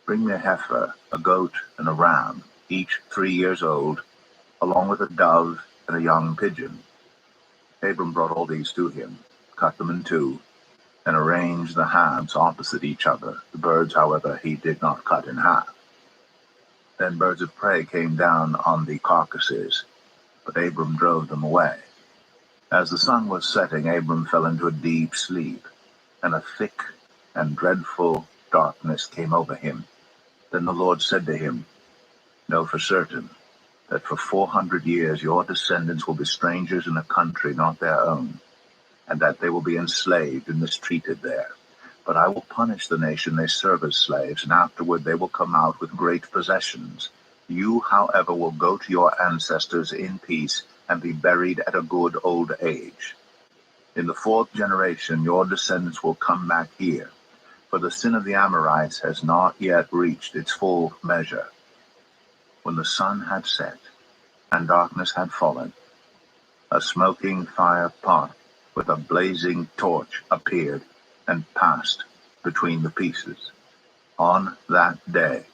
Bring me a heifer, a goat, and a ram, each 3 years old, along with a dove and a young pigeon. Abram brought all these to him, cut them in two, and arranged the halves opposite each other. The birds, however, he did not cut in half. Then birds of prey came down on the carcasses, but Abram drove them away. As the sun was setting, Abram fell into a deep sleep, and a thick and dreadful darkness came over him. Then the Lord said to him, Know for certain that for 400 years your descendants will be strangers in a country not their own, and that they will be enslaved and mistreated there. But I will punish the nation they serve as slaves, and afterward they will come out with great possessions. You, however, will go to your ancestors in peace and be buried at a good old age. In the 4th generation your descendants will come back here, for the sin of the Amorites has not yet reached its full measure. When the sun had set and darkness had fallen, a smoking fire pot with a blazing torch appeared and passed between the pieces. On that day,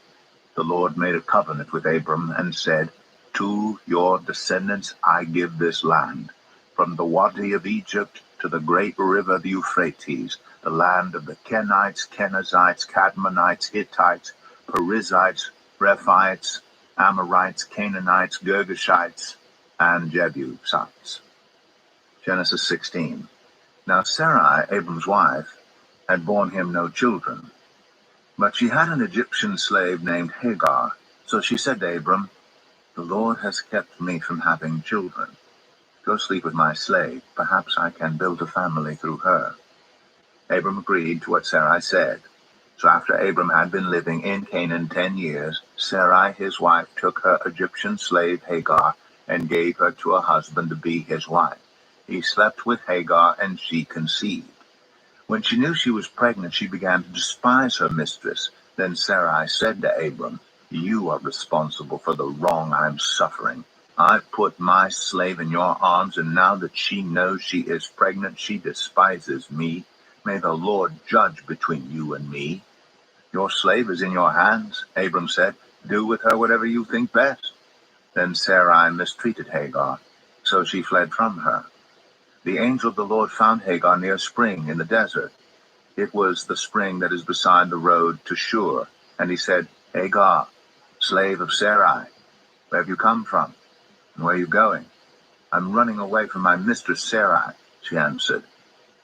the Lord made a covenant with Abram and said, To your descendants I give this land, from the Wadi of Egypt to the great river the Euphrates, the land of the Kenites, Kenizzites, Cadmonites, Hittites, Perizzites, Rephites, Amorites, Canaanites, Girgashites, and Jebusites. Genesis 16. Now Sarai, Abram's wife, had borne him no children, but she had an Egyptian slave named Hagar. So she said to Abram, The Lord has kept me from having children. Go sleep with my slave. Perhaps I can build a family through her. Abram agreed to what Sarai said. So after Abram had been living in Canaan 10 years, Sarai his wife took her Egyptian slave Hagar and gave her to a husband to be his wife. He slept with Hagar, and she conceived. When she knew she was pregnant, she began to despise her mistress. Then Sarai said to Abram, You are responsible for the wrong I am suffering. I put my slave in your arms, and now that she knows she is pregnant, she despises me. May the Lord judge between you and me. Your slave is in your hands, Abram said. Do with her whatever you think best. Then Sarai mistreated Hagar, so she fled from her. The angel of the Lord found Hagar near a spring in the desert. It was the spring that is beside the road to Shur. And he said, Hagar, slave of Sarai, where have you come from? And where are you going? I'm running away from my mistress Sarai, she answered.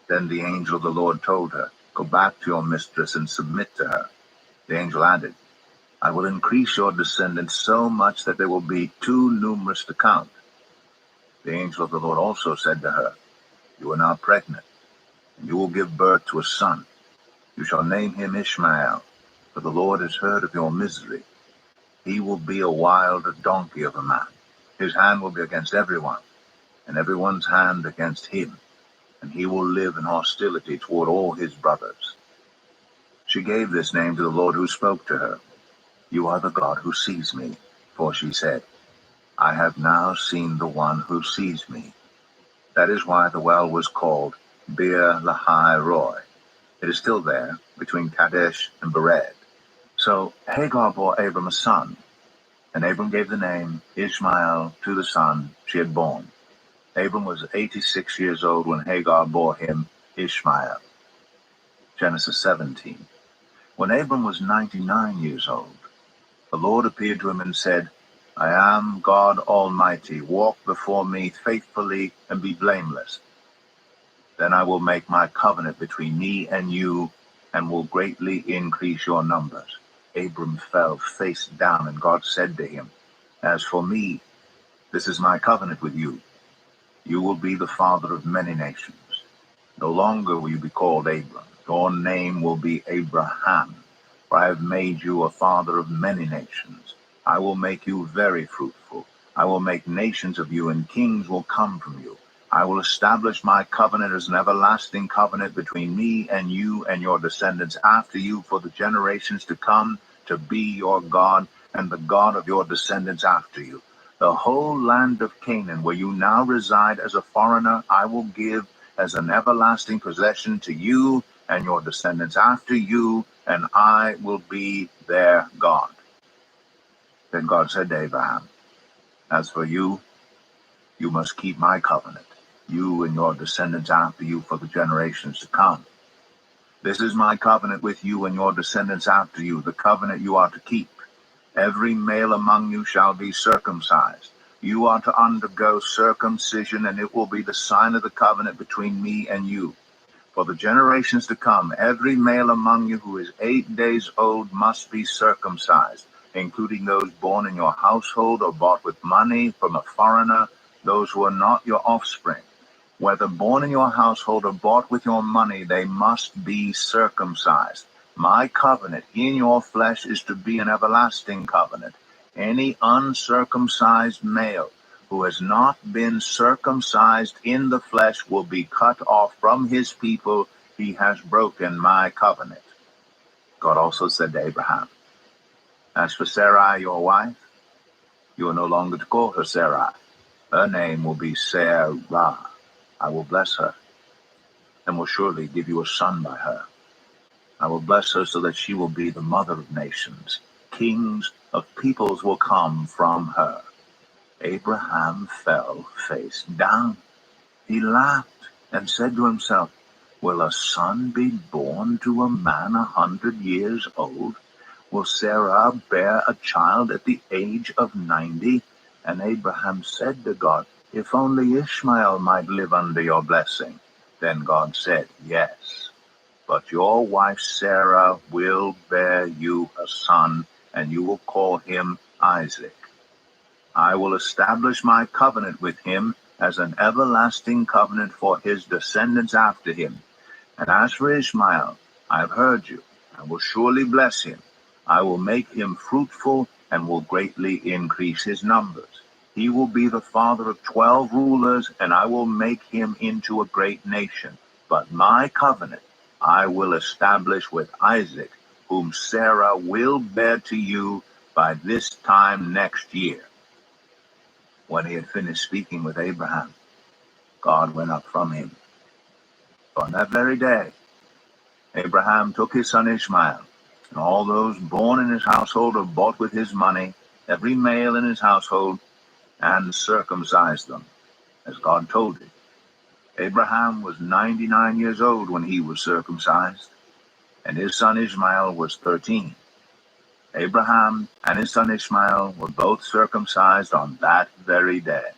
Then the angel of the Lord told her, Go back to your mistress and submit to her. The angel added, I will increase your descendants so much that they will be too numerous to count. The angel of the Lord also said to her, "You are now pregnant, and you will give birth to a son. You shall name him Ishmael, for the Lord has heard of your misery. He will be a wild donkey of a man. His hand will be against everyone, and everyone's hand against him, and he will live in hostility toward all his brothers." She gave this name to the Lord who spoke to her. "You are the God who sees me," for she said, "I have now seen the one who sees me." That is why the well was called Bir Lahai Roi. It is still there, between Kadesh and Bered. So Hagar bore Abram a son, and Abram gave the name Ishmael to the son she had born. Abram was 86 years old when Hagar bore him Ishmael. Genesis 17. When Abram was 99 years old, the Lord appeared to him and said, "I am God Almighty. Walk before me faithfully and be blameless. Then I will make my covenant between me and you, and will greatly increase your numbers." Abram fell face down, and God said to him, "As for me, this is my covenant with you. You will be the father of many nations. No longer will you be called Abram. Your name will be Abraham, for I have made you a father of many nations. I will make you very fruitful. I will make nations of you, and kings will come from you. I will establish my covenant as an everlasting covenant between me and you and your descendants after you for the generations to come, to be your God and the God of your descendants after you. The whole land of Canaan, where you now reside as a foreigner, I will give as an everlasting possession to you and your descendants after you, and I will be their God." Then God said to Abraham, "As for you, you must keep my covenant, you and your descendants after you for the generations to come. This is my covenant with you and your descendants after you, the covenant you are to keep. Every male among you shall be circumcised. You are to undergo circumcision, and it will be the sign of the covenant between me and you. For the generations to come, every male among you who is 8 days old must be circumcised, including those born in your household or bought with money from a foreigner, those who are not your offspring. Whether born in your household or bought with your money, they must be circumcised. My covenant in your flesh is to be an everlasting covenant. Any uncircumcised male who has not been circumcised in the flesh will be cut off from his people. He has broken my covenant." God also said to Abraham, "As for Sarai, your wife, you are no longer to call her Sarai. Her name will be Sarah. I will bless her, and will surely give you a son by her. I will bless her so that she will be the mother of nations. Kings of peoples will come from her." Abraham fell face down. He laughed and said to himself, "Will a son be born to a man 100 years old? Will Sarah bear a child at the age of 90? And Abraham said to God, "If only Ishmael might live under your blessing." Then God said, "Yes, but your wife Sarah will bear you a son, and you will call him Isaac. I will establish my covenant with him as an everlasting covenant for his descendants after him. And as for Ishmael, I have heard you. I will surely bless him. I will make him fruitful and will greatly increase his numbers. He will be the father of 12 rulers, and I will make him into a great nation. But my covenant I will establish with Isaac, whom Sarah will bear to you by this time next year." When he had finished speaking with Abraham, God went up from him. On that very day, Abraham took his son Ishmael, and all those born in his household or bought with his money, every male in his household, and circumcised them, as God told him. Abraham was 99 years old when he was circumcised, and his son Ishmael was 13. Abraham and his son Ishmael were both circumcised on that very day.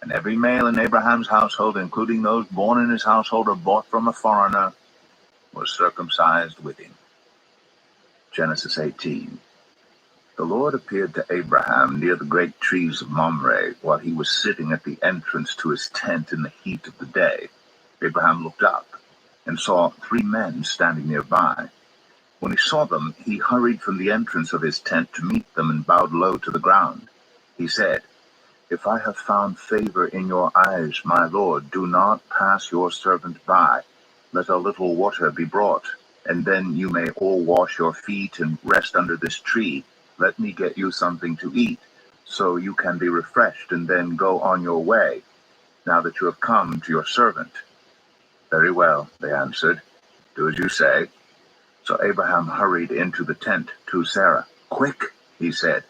And every male in Abraham's household, including those born in his household or bought from a foreigner, was circumcised with him. Genesis 18. The Lord appeared to Abraham near the great trees of Mamre while he was sitting at the entrance to his tent in the heat of the day. Abraham looked up and saw 3 men standing nearby. When he saw them, he hurried from the entrance of his tent to meet them and bowed low to the ground. He said, "If I have found favor in your eyes, my Lord, do not pass your servant by. Let a little water be brought, and then you may all wash your feet and rest under this tree. Let me get you something to eat, so you can be refreshed, and then go on your way, now that you have come to your servant." "Very well," they answered. "Do as you say." So Abraham hurried into the tent to Sarah. "Quick," he said,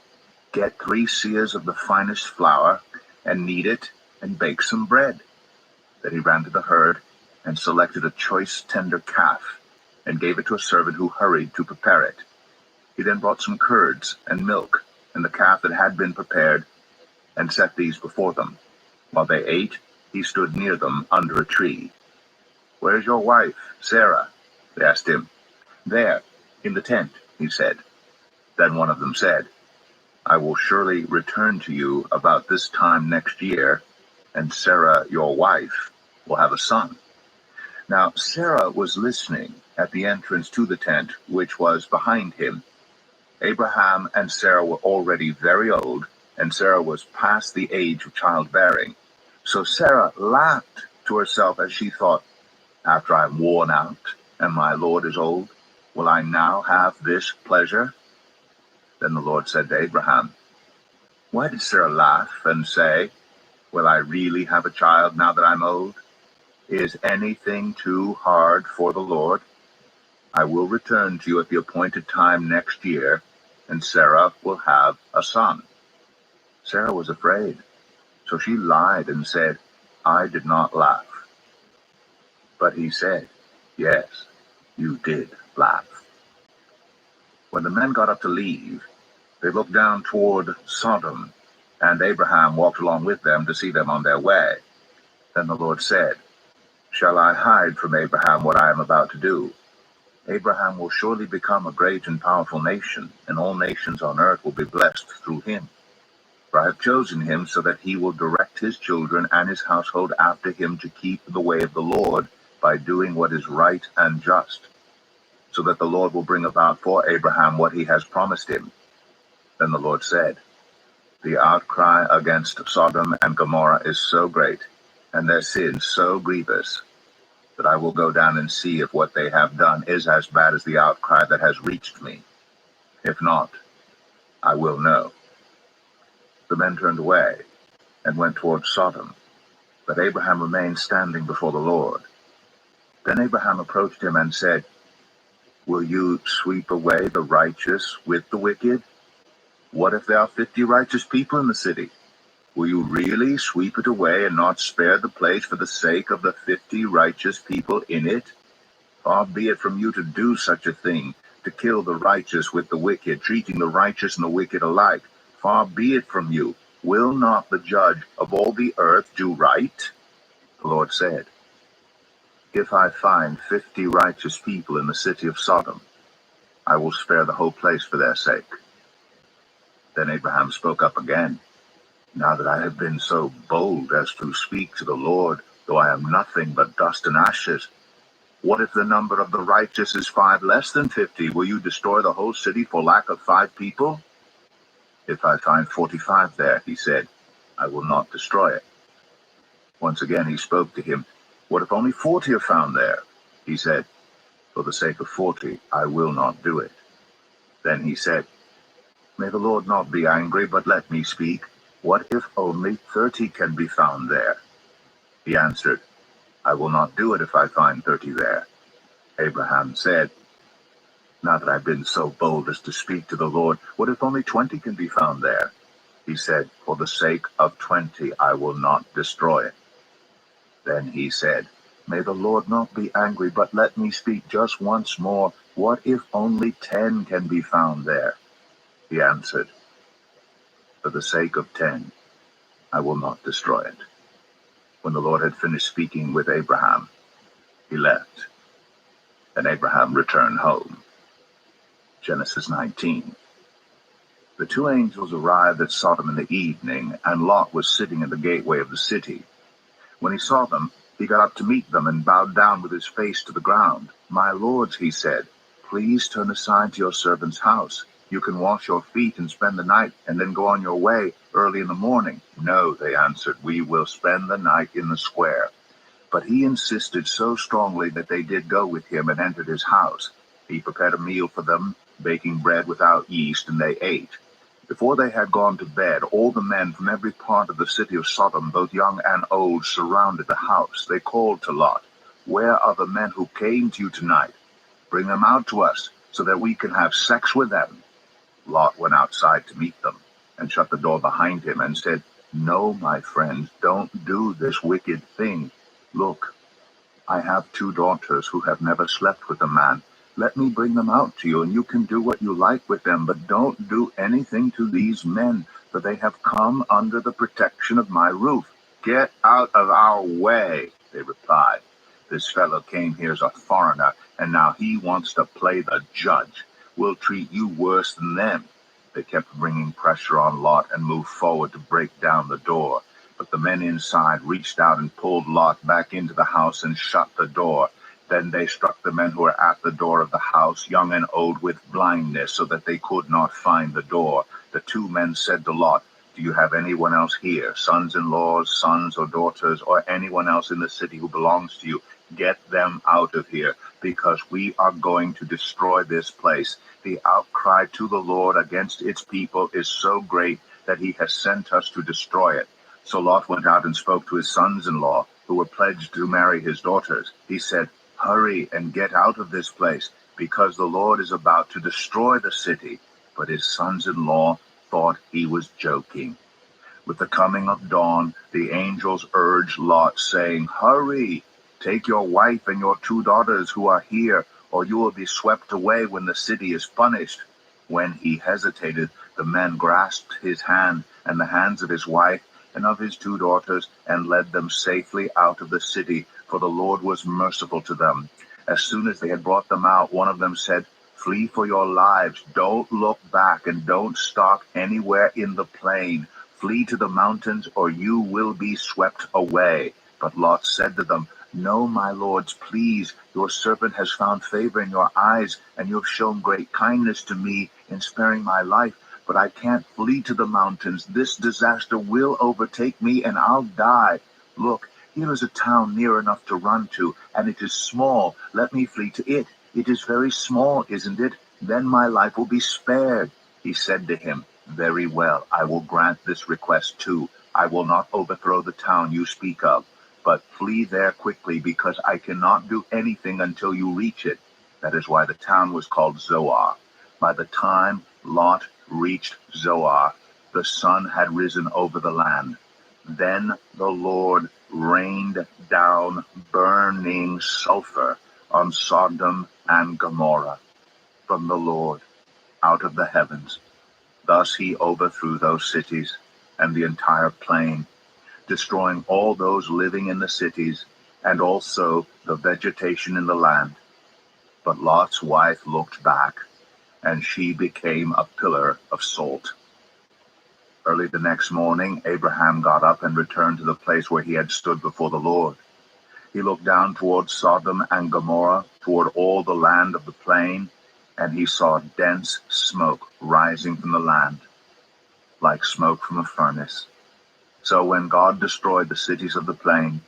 "get 3 seahs of the finest flour, and knead it, and bake some bread." Then he ran to the herd, and selected a choice tender calf, and gave it to a servant who hurried to prepare it. He then brought some curds and milk, and the calf that had been prepared, and set these before them. While they ate, he stood near them under a tree. "Where's your wife, Sarah?" they asked him. "There, in the tent," he said. Then one of them said, "I will surely return to you about this time next year, and Sarah, your wife, will have a son." Now Sarah was listening at the entrance to the tent, which was behind him. Abraham and Sarah were already very old, and Sarah was past the age of childbearing. So Sarah laughed to herself as she thought, "After I am worn out, and my Lord is old, will I now have this pleasure?" Then the Lord said to Abraham, "Why did Sarah laugh and say, 'Will I really have a child now that I'm old?' Is anything too hard for the Lord? I will return to you at the appointed time next year, and Sarah will have a son." Sarah was afraid, so she lied and said, "I did not laugh." But he said, "Yes, you did laugh." When the men got up to leave, they looked down toward Sodom, and Abraham walked along with them to see them on their way. Then the Lord said, "Shall I hide from Abraham what I am about to do? Abraham will surely become a great and powerful nation, and all nations on earth will be blessed through him. For I have chosen him so that he will direct his children and his household after him to keep the way of the Lord by doing what is right and just, so that the Lord will bring about for Abraham what he has promised him." Then the Lord said, "The outcry against Sodom and Gomorrah is so great, and their sin so grievous, that I will go down and see if what they have done is as bad as the outcry that has reached me. If not, I will know." The men turned away and went toward Sodom, but Abraham remained standing before the Lord. Then Abraham approached him and said, "Will you sweep away the righteous with the wicked? What if there are 50 righteous people in the city? Will you really sweep it away and not spare the place for the sake of the 50 righteous people in it? Far be it from you to do such a thing, to kill the righteous with the wicked, treating the righteous and the wicked alike. Far be it from you. Will not the judge of all the earth do right?" The Lord said, "If I find 50 righteous people in the city of Sodom, I will spare the whole place for their sake." Then Abraham spoke up again. "Now that I have been so bold as to speak to the Lord, though I am nothing but dust and ashes, what if the number of the righteous is 5 less than 50? Will you destroy the whole city for lack of 5 people? If I find 45 there," he said, "I will not destroy it." Once again he spoke to him. "What if only 40 are found there?" He said, "For the sake of 40, I will not do it." Then he said, "May the Lord not be angry, but let me speak. What if only 30 can be found there?" He answered, "I will not do it if I find 30 there." Abraham said, "Now that I've been so bold as to speak to the Lord, what if only 20 can be found there?" He said, "For the sake of 20, I will not destroy it." Then he said, "May the Lord not be angry, but let me speak just once more. What if only 10 can be found there?" He answered, "For the sake of 10, I will not destroy it." When the Lord had finished speaking with Abraham, he left, and Abraham returned home. Genesis 19. The two angels arrived at Sodom in the evening, and Lot was sitting in the gateway of the city. When he saw them, he got up to meet them and bowed down with his face to the ground. "My lords," he said, "please turn aside to your servant's house. You can wash your feet and spend the night, and then go on your way early in the morning." "No," they answered, "we will spend the night in the square." But he insisted so strongly that they did go with him and entered his house. He prepared a meal for them, baking bread without yeast, and they ate. Before they had gone to bed, all the men from every part of the city of Sodom, both young and old, surrounded the house. They called to Lot, "Where are the men who came to you tonight? Bring them out to us, so that we can have sex with them." Lot went outside to meet them, and shut the door behind him, and said, "No, my friends, don't do this wicked thing. Look, I have two daughters who have never slept with a man. Let me bring them out to you, and you can do what you like with them, but don't do anything to these men, for they have come under the protection of my roof." "Get out of our way," they replied. "This fellow came here as a foreigner, and now he wants to play the judge. We'll treat you worse than them." They kept bringing pressure on Lot and moved forward to break down the door. But the men inside reached out and pulled Lot back into the house and shut the door. Then they struck the men who were at the door of the house, young and old, with blindness, so that they could not find the door. The two men said to Lot, "Do you have anyone else here, sons-in-laws, sons or daughters, or anyone else in the city who belongs to you? Get them out of here, because we are going to destroy this place. The outcry to the Lord against its people is so great that he has sent us to destroy it." So Lot went out and spoke to his sons-in-law, who were pledged to marry his daughters. He said, "Hurry and get out of this place, because the Lord is about to destroy the city." But his sons-in-law thought he was joking. With the coming of dawn, the angels urged Lot, saying, "Hurry, take your wife and your two daughters who are here, or you will be swept away when the city is punished." When he hesitated, the men grasped his hand and the hands of his wife and of his two daughters, and led them safely out of the city, for the Lord was merciful to them. As soon as they had brought them out, one of them said, "Flee for your lives. Don't look back, and don't stop anywhere in the plain. Flee to the mountains, or you will be swept away." But Lot said to them, "No, my lords, please. Your servant has found favor in your eyes, and you have shown great kindness to me in sparing my life. But I can't flee to the mountains. This disaster will overtake me, and I'll die. Look, here is a town near enough to run to, and it is small. Let me flee to it. It is very small, isn't it? Then my life will be spared." He said to him, "Very well, I will grant this request too. I will not overthrow the town you speak of, but flee there quickly, because I cannot do anything until you reach it." That is why the town was called Zoar. By the time Lot reached Zoar, the sun had risen over the land. Then the Lord rained down burning sulfur on Sodom and Gomorrah from the Lord out of the heavens. Thus he overthrew those cities and the entire plain, destroying all those living in the cities and also the vegetation in the land. But Lot's wife looked back, and she became a pillar of salt. Early the next morning, Abraham got up and returned to the place where he had stood before the Lord. He looked down toward Sodom and Gomorrah, toward all the land of the plain, and he saw dense smoke rising from the land, like smoke from a furnace. So when God destroyed the cities of the plain,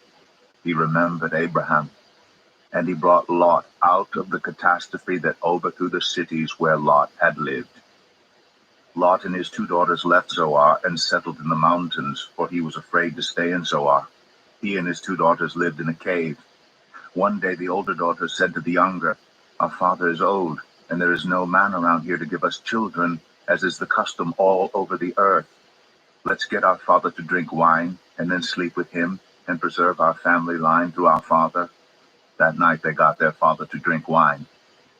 he remembered Abraham, and he brought Lot out of the catastrophe that overthrew the cities where Lot had lived. Lot and his two daughters left Zoar and settled in the mountains, for he was afraid to stay in Zoar. He and his two daughters lived in a cave. One day the older daughter said to the younger, "Our father is old, and there is no man around here to give us children, as is the custom all over the earth. Let's get our father to drink wine, and then sleep with him, and preserve our family line through our father." That night they got their father to drink wine,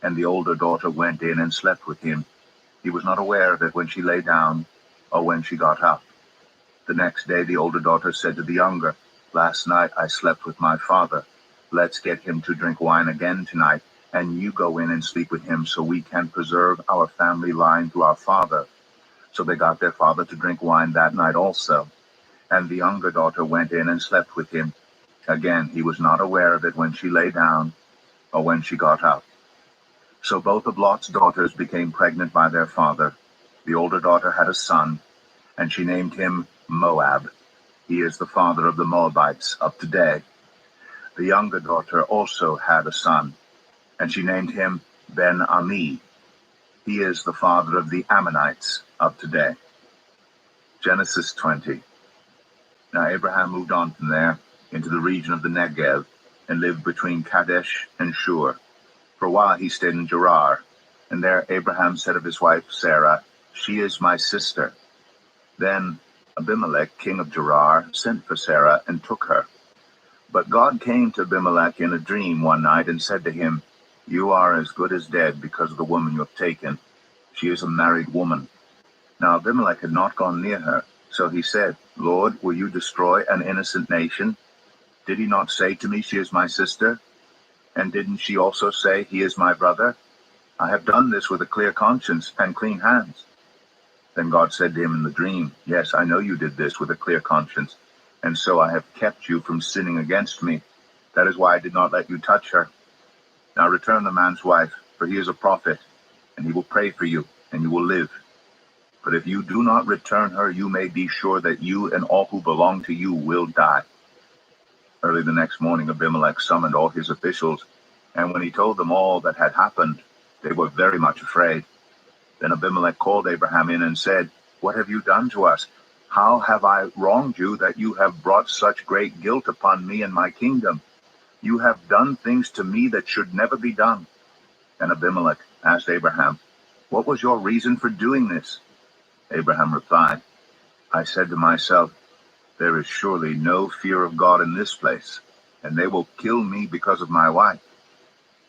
and the older daughter went in and slept with him. He was not aware of it when she lay down or when she got up. The next day the older daughter said to the younger, "Last night I slept with my father. Let's get him to drink wine again tonight, and you go in and sleep with him so we can preserve our family line through our father." So they got their father to drink wine that night also. And the younger daughter went in and slept with him. Again, he was not aware of it when she lay down or when she got up. So both of Lot's daughters became pregnant by their father. The older daughter had a son, and she named him Moab. He is the father of the Moabites up to today. The younger daughter also had a son, and she named him Ben-Ami. He is the father of the Ammonites up to today. Genesis 20. Now Abraham moved on from there into the region of the Negev and lived between Kadesh and Shur. For a while he stayed in Gerar, and there Abraham said of his wife Sarah, "She is my sister." Then Abimelech, king of Gerar, sent for Sarah and took her. But God came to Abimelech in a dream one night and said to him, "You are as good as dead because of the woman you have taken. She is a married woman." Now Abimelech had not gone near her, so he said, "Lord, will you destroy an innocent nation? Did he not say to me, 'She is my sister'? And didn't she also say, 'He is my brother'? I have done this with a clear conscience and clean hands." Then God said to him in the dream, "Yes, I know you did this with a clear conscience, and so I have kept you from sinning against me. That is why I did not let you touch her. Now return the man's wife, for he is a prophet, and he will pray for you, and you will live. But if you do not return her, you may be sure that you and all who belong to you will die." Early the next morning, Abimelech summoned all his officials, and when he told them all that had happened, they were very much afraid. Then Abimelech called Abraham in and said, "What have you done to us? How have I wronged you that you have brought such great guilt upon me and my kingdom? You have done things to me that should never be done." And Abimelech asked Abraham, "What was your reason for doing this?" Abraham replied, "I said to myself, 'There is surely no fear of God in this place, and they will kill me because of my wife.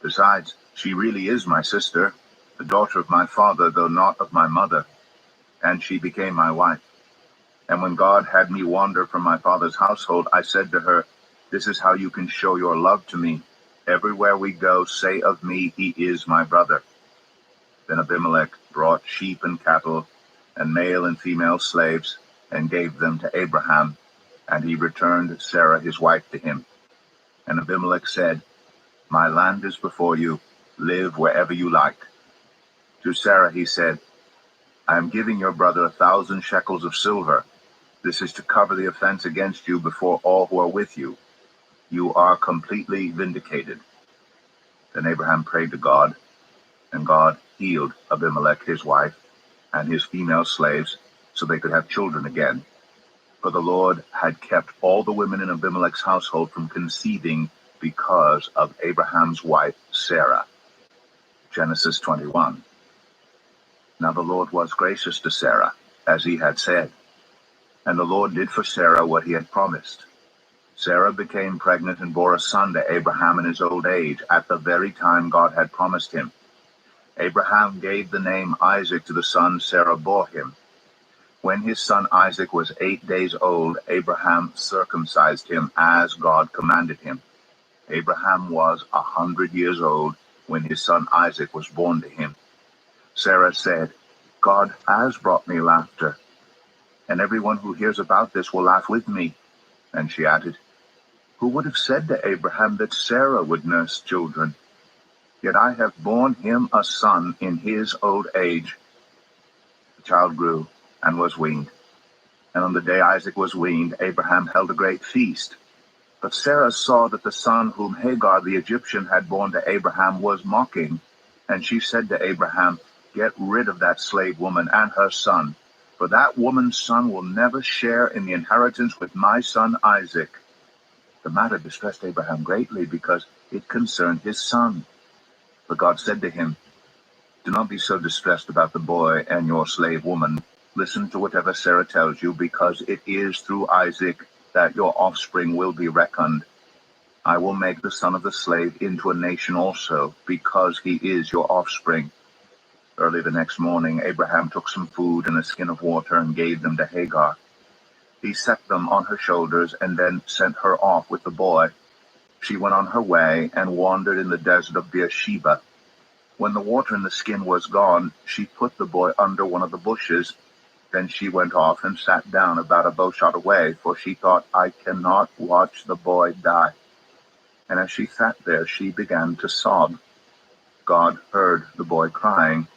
Besides, she really is my sister, the daughter of my father, though not of my mother, and she became my wife. And when God had me wander from my father's household, I said to her, This is how you can show your love to me. Everywhere we go, say of me, he is my brother.' Then Abimelech brought sheep and cattle, and male and female slaves, and gave them to Abraham, and he returned Sarah his wife to him. And Abimelech said, 'My land is before you. Live wherever you like.' To Sarah he said, 'I am giving your brother 1,000 shekels of silver. This is to cover the offense against you before all who are with you. You are completely vindicated.' Then Abraham prayed to God, and God healed Abimelech his wife and his female slaves, so they could have children again. For the Lord had kept all the women in Abimelech's household from conceiving because of Abraham's wife Sarah." Genesis 21. Now the Lord was gracious to Sarah, as he had said, and the Lord did for Sarah what he had promised. Sarah became pregnant and bore a son to Abraham in his old age, at the very time God had promised him. Abraham gave the name Isaac to the son Sarah bore him. When his son Isaac was 8 days old, Abraham circumcised him as God commanded him. Abraham was 100 years old when his son Isaac was born to him. Sarah said, "God has brought me laughter, and everyone who hears about this will laugh with me." And she added, "Who would have said to Abraham that Sarah would nurse children? Yet I have borne him a son in his old age." The child grew and was weaned. And on the day Isaac was weaned, Abraham held a great feast. But Sarah saw that the son whom Hagar the Egyptian had borne to Abraham was mocking. And she said to Abraham, "Get rid of that slave woman and her son, for that woman's son will never share in the inheritance with my son Isaac." The matter distressed Abraham greatly because it concerned his son. But God said to him, "Do not be so distressed about the boy and your slave woman. Listen to whatever Sarah tells you, because it is through Isaac that your offspring will be reckoned. I will make the son of the slave into a nation also, because he is your offspring." Early the next morning, Abraham took some food and a skin of water and gave them to Hagar. He set them on her shoulders and then sent her off with the boy. She went on her way and wandered in the desert of Beersheba. When the water in the skin was gone, she put the boy under one of the bushes, Then she went off and sat down about a bowshot away, for she thought, I cannot watch the boy die. And as she sat there, she began to sob. God heard the boy crying,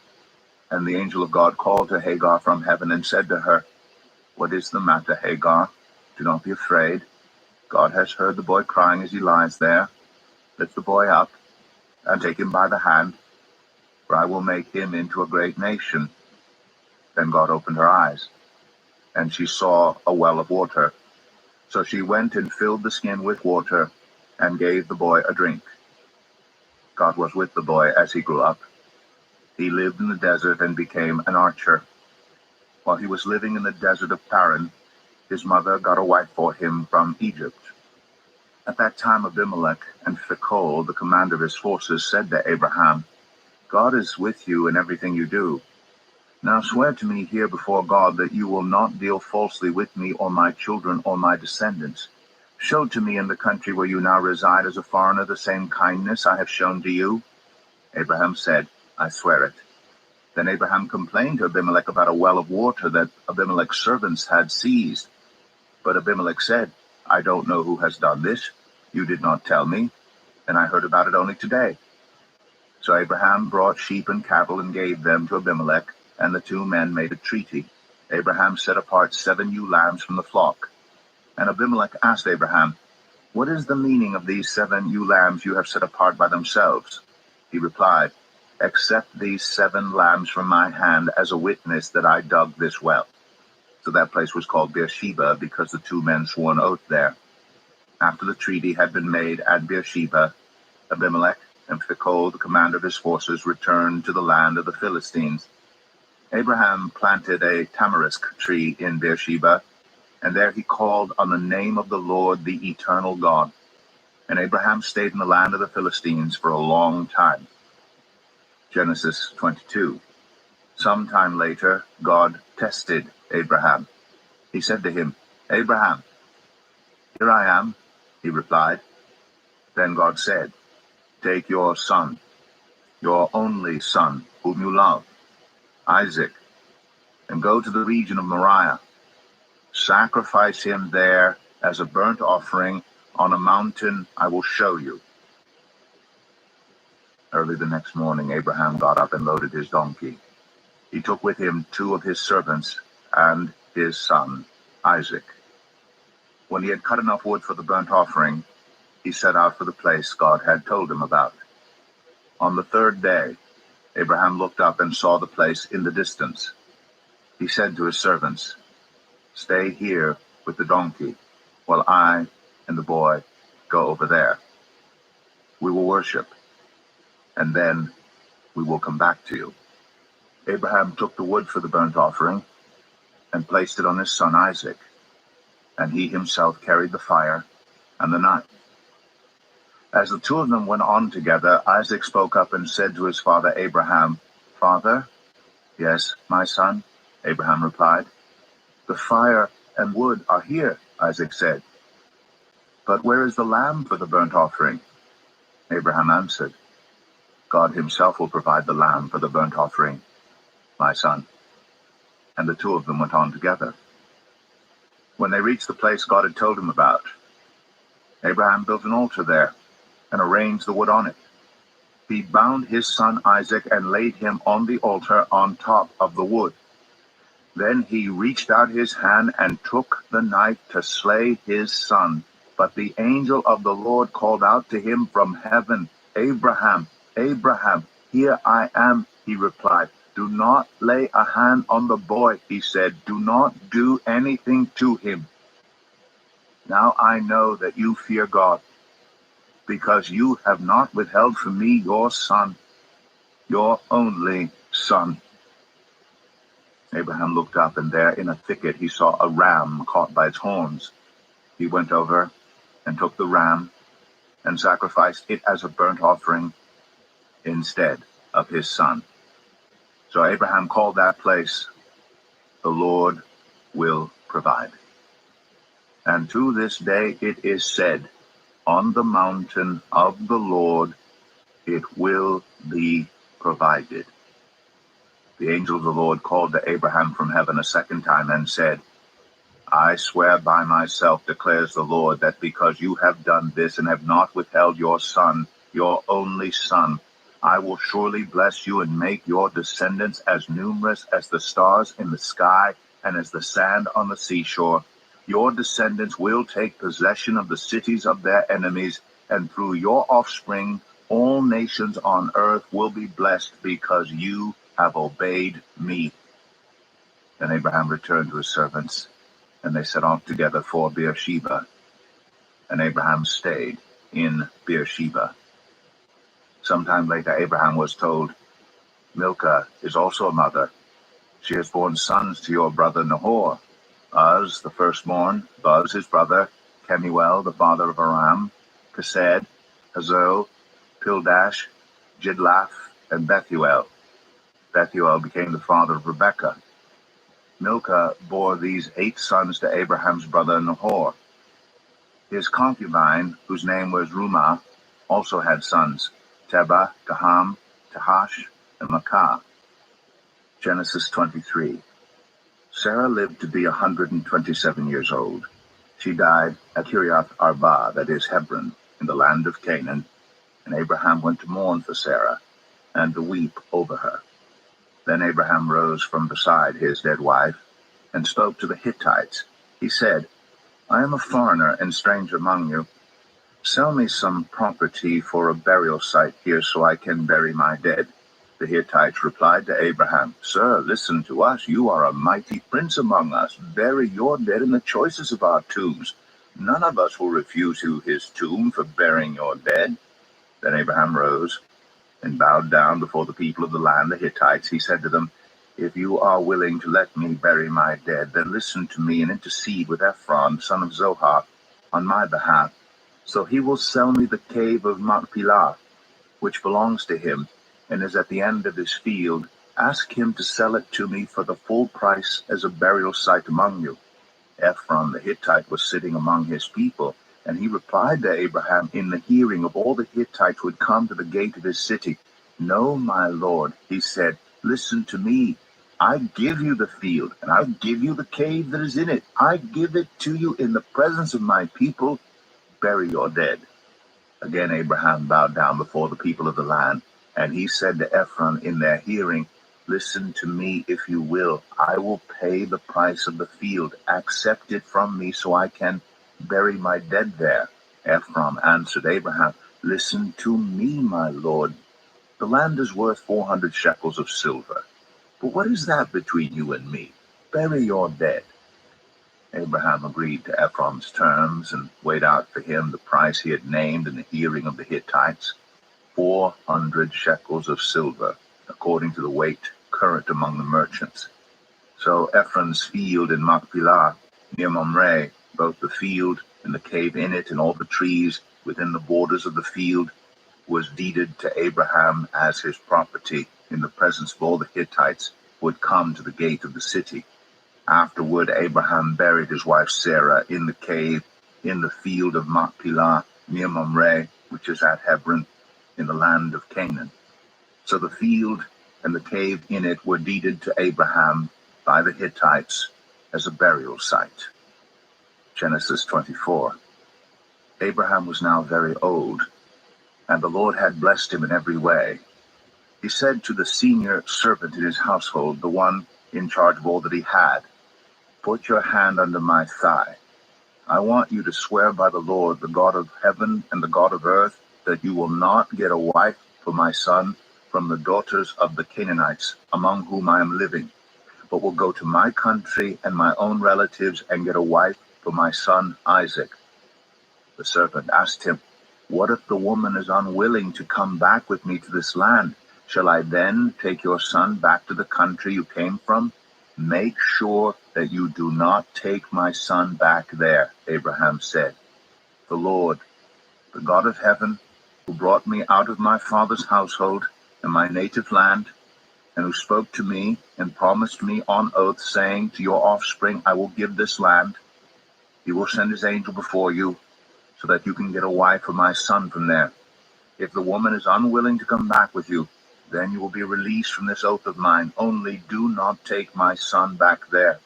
and the angel of God called to Hagar from heaven and said to her, What is the matter, Hagar? Do not be afraid. God has heard the boy crying as he lies there. Lift the boy up and take him by the hand, for I will make him into a great nation. Then God opened her eyes, and she saw a well of water. So she went and filled the skin with water and gave the boy a drink. God was with the boy as he grew up. He lived in the desert and became an archer. While he was living in the desert of Paran, his mother got a wife for him from Egypt. At that time Abimelech and Phicol, the commander of his forces, said to Abraham, God is with you in everything you do. Now swear to me here before God that you will not deal falsely with me or my children or my descendants. Show to me in the country where you now reside as a foreigner the same kindness I have shown to you. Abraham said, I swear it. Then Abraham complained to Abimelech about a well of water that Abimelech's servants had seized. But Abimelech said, I don't know who has done this. You did not tell me, and I heard about it only today. So Abraham brought sheep and cattle and gave them to Abimelech, and the two men made a treaty. Abraham set apart 7 ewe lambs from the flock. And Abimelech asked Abraham, What is the meaning of these 7 ewe lambs you have set apart by themselves? He replied, Accept these 7 lambs from my hand as a witness that I dug this well. So that place was called Beersheba, because the 2 men swore an oath there. After the treaty had been made at Beersheba, Abimelech and Phicol, the commander of his forces, returned to the land of the Philistines. Abraham planted a tamarisk tree in Beersheba, and there he called on the name of the Lord, the eternal God. And Abraham stayed in the land of the Philistines for a long time. Genesis 22. Sometime later, God tested Abraham. He said to him, Abraham. Here I am, he replied. Then God said, Take your son, your only son, whom you love, Isaac, and go to the region of Moriah. Sacrifice him there as a burnt offering on a mountain I will show you. Early the next morning, Abraham got up and loaded his donkey. He took with him 2 of his servants and his son, Isaac. When he had cut enough wood for the burnt offering, he set out for the place God had told him about. On the 3rd day, Abraham looked up and saw the place in the distance. He said to his servants, Stay here with the donkey, while I and the boy go over there. We will worship, and then we will come back to you. Abraham took the wood for the burnt offering and placed it on his son Isaac, and he himself carried the fire and the knife. As the 2 of them went on together, Isaac spoke up and said to his father Abraham, Father? Yes, my son, Abraham replied. The fire and wood are here, Isaac said. But where is the lamb for the burnt offering? Abraham answered, God himself will provide the lamb for the burnt offering, my son. And the 2 of them went on together. When they reached the place God had told him about, Abraham built an altar there and arranged the wood on it. He bound his son Isaac and laid him on the altar on top of the wood. Then he reached out his hand and took the knife to slay his son. But the angel of the Lord called out to him from heaven, Abraham, Abraham, here I am, he replied. Do not lay a hand on the boy, he said. Do not do anything to him. Now I know that you fear God, because you have not withheld from me your son, your only son. Abraham looked up, and there in a thicket he saw a ram caught by its horns. He went over and took the ram and sacrificed it as a burnt offering instead of his son. So Abraham called that place, The Lord Will Provide. And to this day it is said, On the mountain of the Lord it will be provided. The angel of the Lord called to Abraham from heaven a second time and said, I swear by myself, declares the Lord, that because you have done this and have not withheld your son, your only son, I will surely bless you and make your descendants as numerous as the stars in the sky and as the sand on the seashore. Your descendants will take possession of the cities of their enemies, and through your offspring all nations on earth will be blessed because you have obeyed me. Then Abraham returned to his servants, and they set off together for Beersheba. And Abraham stayed in Beersheba. Sometime later, Abraham was told, Milcah is also a mother. She has borne sons to your brother Nahor, Uz, the firstborn, Buz, his brother, Kemuel, the father of Aram, Kesed, Hazo, Pildash, Jidlaph, and Bethuel. Bethuel became the father of Rebekah. Milcah bore these 8 sons to Abraham's brother Nahor. His concubine, whose name was Rumah, also had sons, Teba, Gaham, Tahash, and Makkah. Genesis 23. Sarah lived to be 127 years old. She died at Kiriath Arba, that is Hebron, in the land of Canaan, and Abraham went to mourn for Sarah and to weep over her. Then Abraham rose from beside his dead wife and spoke to the Hittites. He said, I am a foreigner and stranger among you. Sell me some property for a burial site here so I can bury my dead. The Hittites replied to Abraham, Sir, listen to us. You are a mighty prince among us. Bury your dead in the choicest of our tombs. None of us will refuse you his tomb for burying your dead. Then Abraham rose and bowed down before the people of the land, the Hittites. He said to them, If you are willing to let me bury my dead, then listen to me and intercede with Ephron, son of Zohar, on my behalf. So he will sell me the cave of Machpelah, which belongs to him, and is at the end of his field. Ask him to sell it to me for the full price as a burial site among you. Ephron the Hittite was sitting among his people, and he replied to Abraham in the hearing of all the Hittites who had come to the gate of his city, No, my lord, he said, listen to me. I give you the field, and I give you the cave that is in it. I give it to you in the presence of my people. Bury your dead. Again Abraham bowed down before the people of the land, and he said to Ephron in their hearing, Listen to me if you will. I will pay the price of the field. Accept it from me so I can bury my dead there. Ephron answered Abraham, Listen to me, my lord. The land is worth 400 shekels of silver. But what is that between you and me? Bury your dead. Abraham agreed to Ephron's terms and weighed out for him the price he had named in the hearing of the Hittites, 400 shekels of silver, according to the weight current among the merchants. So Ephron's field in Machpelah, near Mamre, both the field and the cave in it and all the trees within the borders of the field, was deeded to Abraham as his property in the presence of all the Hittites who had come to the gate of the city. Afterward, Abraham buried his wife Sarah in the cave in the field of Machpelah near Mamre, which is at Hebron, in the land of Canaan. So the field and the cave in it were deeded to Abraham by the Hittites as a burial site. Genesis 24. Abraham was now very old, and the Lord had blessed him in every way. He said to the senior servant in his household, the one in charge of all that he had, Put your hand under my thigh. I want you to swear by the Lord, the God of heaven and the God of earth, that you will not get a wife for my son from the daughters of the Canaanites, among whom I am living, but will go to my country and my own relatives and get a wife for my son Isaac. The servant asked him, What if the woman is unwilling to come back with me to this land? Shall I then take your son back to the country you came from? Make sure that you do not take my son back there, Abraham said. The Lord, the God of heaven, who brought me out of my father's household and my native land, and who spoke to me and promised me on oath, saying, To your offspring I will give this land. He will send his angel before you, so that you can get a wife for my son from there. If the woman is unwilling to come back with you, Then you will be released from this oath of mine. Only do not take my son back there."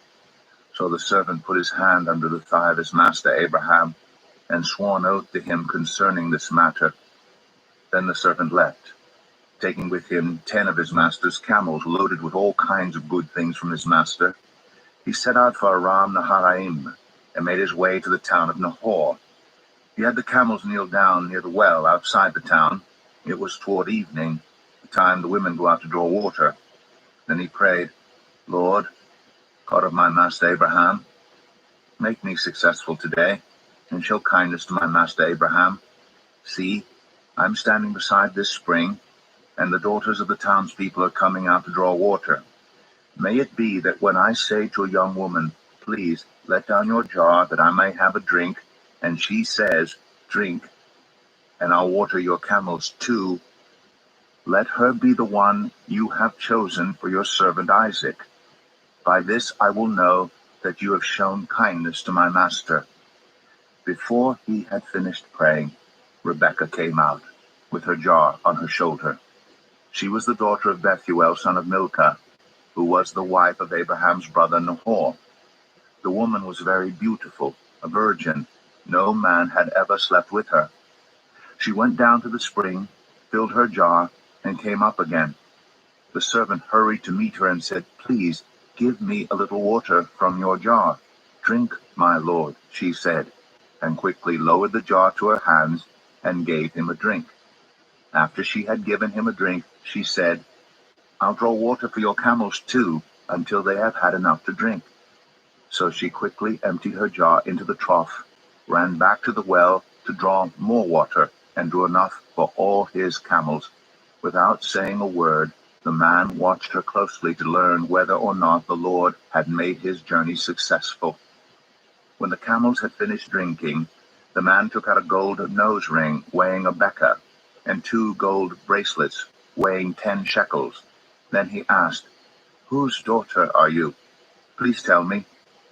So the servant put his hand under the thigh of his master Abraham, and swore an oath to him concerning this matter. Then the servant left, taking with him 10 of his master's camels loaded with all kinds of good things from his master. He set out for Aram Naharaim, and made his way to the town of Nahor. He had the camels kneel down near the well outside the town. It was toward evening, the time the women go out to draw water. Then he prayed, "Lord, God of my master Abraham, make me successful today, and show kindness to my master Abraham. See, I am standing beside this spring, and the daughters of the townspeople are coming out to draw water. May it be that when I say to a young woman, 'Please, let down your jar that I may have a drink,' and she says, 'Drink, and I'll water your camels too,' let her be the one you have chosen for your servant Isaac. By this I will know that you have shown kindness to my master." Before he had finished praying, Rebekah came out, with her jar on her shoulder. She was the daughter of Bethuel, son of Milcah, who was the wife of Abraham's brother Nahor. The woman was very beautiful, a virgin. No man had ever slept with her. She went down to the spring, filled her jar, and came up again. The servant hurried to meet her and said, "Please, give me a little water from your jar." "Drink, my lord," she said, and quickly lowered the jar to her hands and gave him a drink. After she had given him a drink, she said, "I'll draw water for your camels too, until they have had enough to drink." So she quickly emptied her jar into the trough, ran back to the well to draw more water, and drew enough for all his camels. Without saying a word, the man watched her closely to learn whether or not the Lord had made his journey successful. When the camels had finished drinking, the man took out a gold nose ring weighing a beka, and 2 gold bracelets weighing 10 shekels. Then he asked, "Whose daughter are you? Please tell me,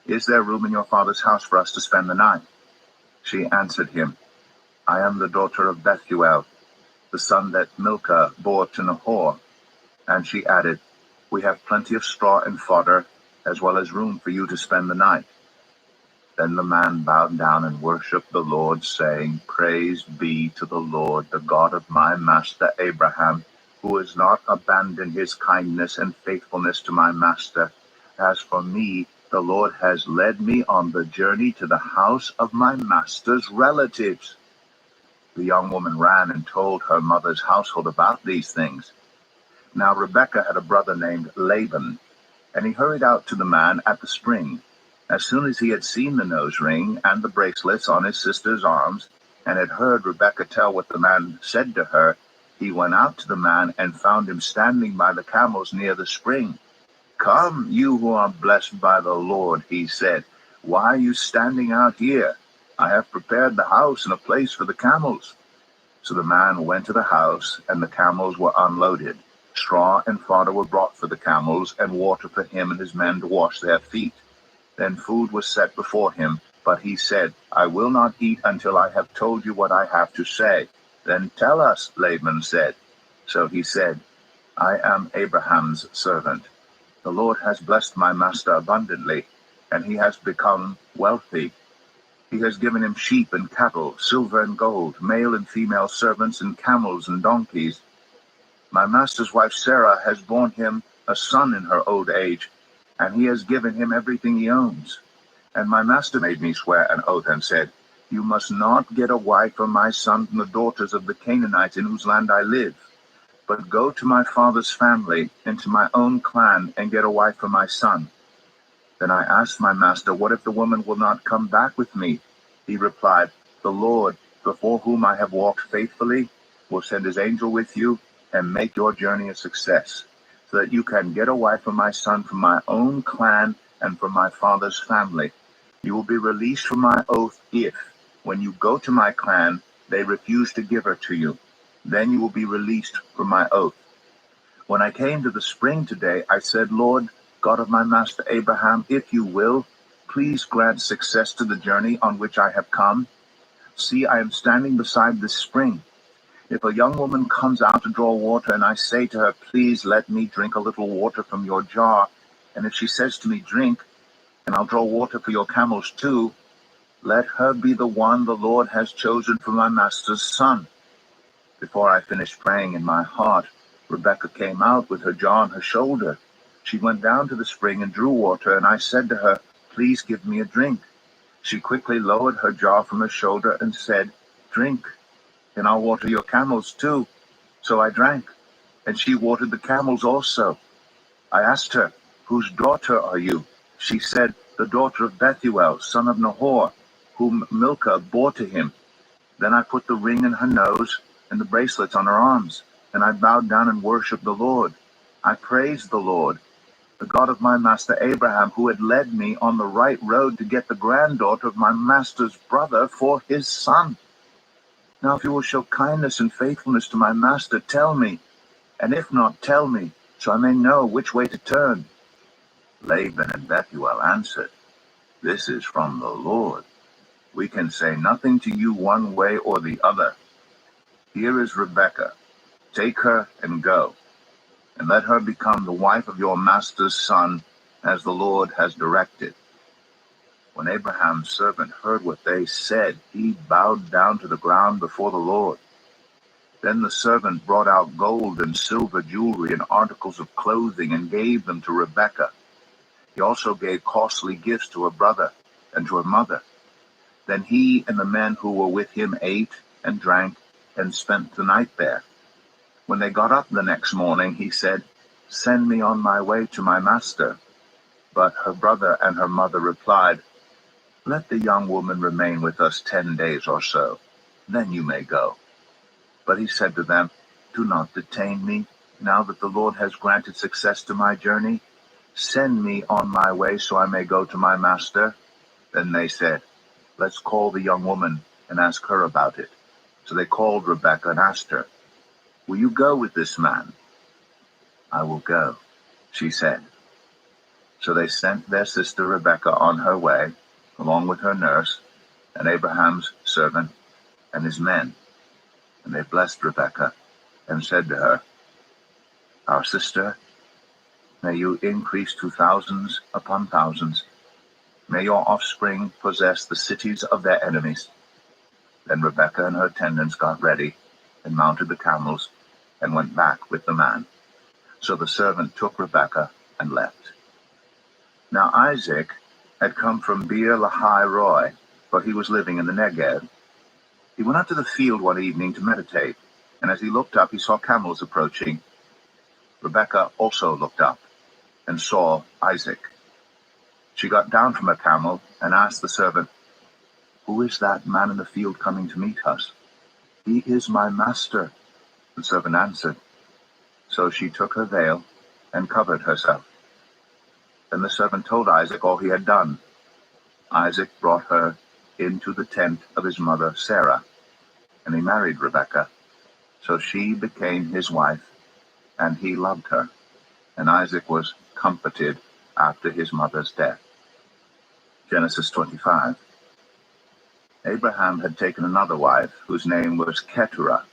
is there room in your father's house for us to spend the night?" She answered him, "I am the daughter of Bethuel, the son that Milcah bore to Nahor." And she added, "We have plenty of straw and fodder, as well as room for you to spend the night." Then the man bowed down and worshipped the Lord, saying, "Praise be to the Lord, the God of my master Abraham, who has not abandoned his kindness and faithfulness to my master. As for me, the Lord has led me on the journey to the house of my master's relatives." The young woman ran and told her mother's household about these things. Now Rebekah had a brother named Laban, and he hurried out to the man at the spring. As soon as he had seen the nose ring and the bracelets on his sister's arms, and had heard Rebekah tell what the man said to her, he went out to the man and found him standing by the camels near the spring. "Come, you who are blessed by the Lord," he said. "Why are you standing out here? I have prepared the house and a place for the camels." So the man went to the house, and the camels were unloaded. Straw and fodder were brought for the camels, and water for him and his men to wash their feet. Then food was set before him, but he said, "I will not eat until I have told you what I have to say." "Then tell us," Laban said. So he said, "I am Abraham's servant. The Lord has blessed my master abundantly, and he has become wealthy. He has given him sheep and cattle, silver and gold, male and female servants, and camels and donkeys. My master's wife Sarah has borne him a son in her old age, and he has given him everything he owns. And my master made me swear an oath and said, 'You must not get a wife for my son from the daughters of the Canaanites in whose land I live, but go to my father's family and to my own clan and get a wife for my son.' Then I asked my master, 'What if the woman will not come back with me?' He replied, 'The Lord, before whom I have walked faithfully, will send his angel with you and make your journey a success, so that you can get a wife for my son from my own clan and from my father's family. You will be released from my oath if, when you go to my clan, they refuse to give her to you. Then you will be released from my oath.' When I came to the spring today, I said, 'Lord, God of my master Abraham, if you will, please grant success to the journey on which I have come. See, I am standing beside this spring. If a young woman comes out to draw water, and I say to her, 'Please let me drink a little water from your jar,' and if she says to me, 'Drink, and I'll draw water for your camels too,' let her be the one the Lord has chosen for my master's son." Before I finished praying in my heart, Rebekah came out with her jar on her shoulder. She went down to the spring and drew water, and I said to her, "Please give me a drink." She quickly lowered her jar from her shoulder and said, "Drink, and I'll water your camels too." So I drank, and she watered the camels also. I asked her, "Whose daughter are you?" She said, "The daughter of Bethuel, son of Nahor, whom Milcah bore to him." Then I put the ring in her nose and the bracelets on her arms, and I bowed down and worshipped the Lord. I praised the Lord, the God of my master Abraham, who had led me on the right road to get the granddaughter of my master's brother for his son. Now if you will show kindness and faithfulness to my master, tell me, and if not, tell me, so I may know which way to turn." Laban and Bethuel answered, "This is from the Lord. We can say nothing to you one way or the other. Here is Rebekah. Take her and go, and let her become the wife of your master's son, as the Lord has directed." When Abraham's servant heard what they said, he bowed down to the ground before the Lord. Then the servant brought out gold and silver jewelry and articles of clothing and gave them to Rebekah. He also gave costly gifts to her brother and to her mother. Then he and the men who were with him ate and drank and spent the night there. When they got up the next morning, he said, "Send me on my way to my master." But her brother and her mother replied, "Let the young woman remain with us 10 days or so, then you may go." But he said to them, "Do not detain me, now that the Lord has granted success to my journey. Send me on my way so I may go to my master." Then they said, "Let's call the young woman and ask her about it." So they called Rebekah and asked her, "Will you go with this man?" "I will go," she said. So they sent their sister Rebekah on her way, along with her nurse, and Abraham's servant, and his men. And they blessed Rebekah and said to her, "Our sister, may you increase to thousands upon thousands. May your offspring possess the cities of their enemies." Then Rebekah and her attendants got ready and mounted the camels and went back with the man. So the servant took Rebekah and left. Now Isaac had come from Beer Lahai Roi, for he was living in the Negev. He went out to the field one evening to meditate, and as he looked up, he saw camels approaching. Rebekah also looked up and saw Isaac. She got down from her camel and asked the servant, "Who is that man in the field coming to meet us?" "He is my master," the servant answered. So she took her veil and covered herself. Then the servant told Isaac all he had done. Isaac brought her into the tent of his mother Sarah, and he married Rebekah. So she became his wife, and he loved her. And Isaac was comforted after his mother's death. Genesis 25. Abraham had taken another wife, whose name was Keturah.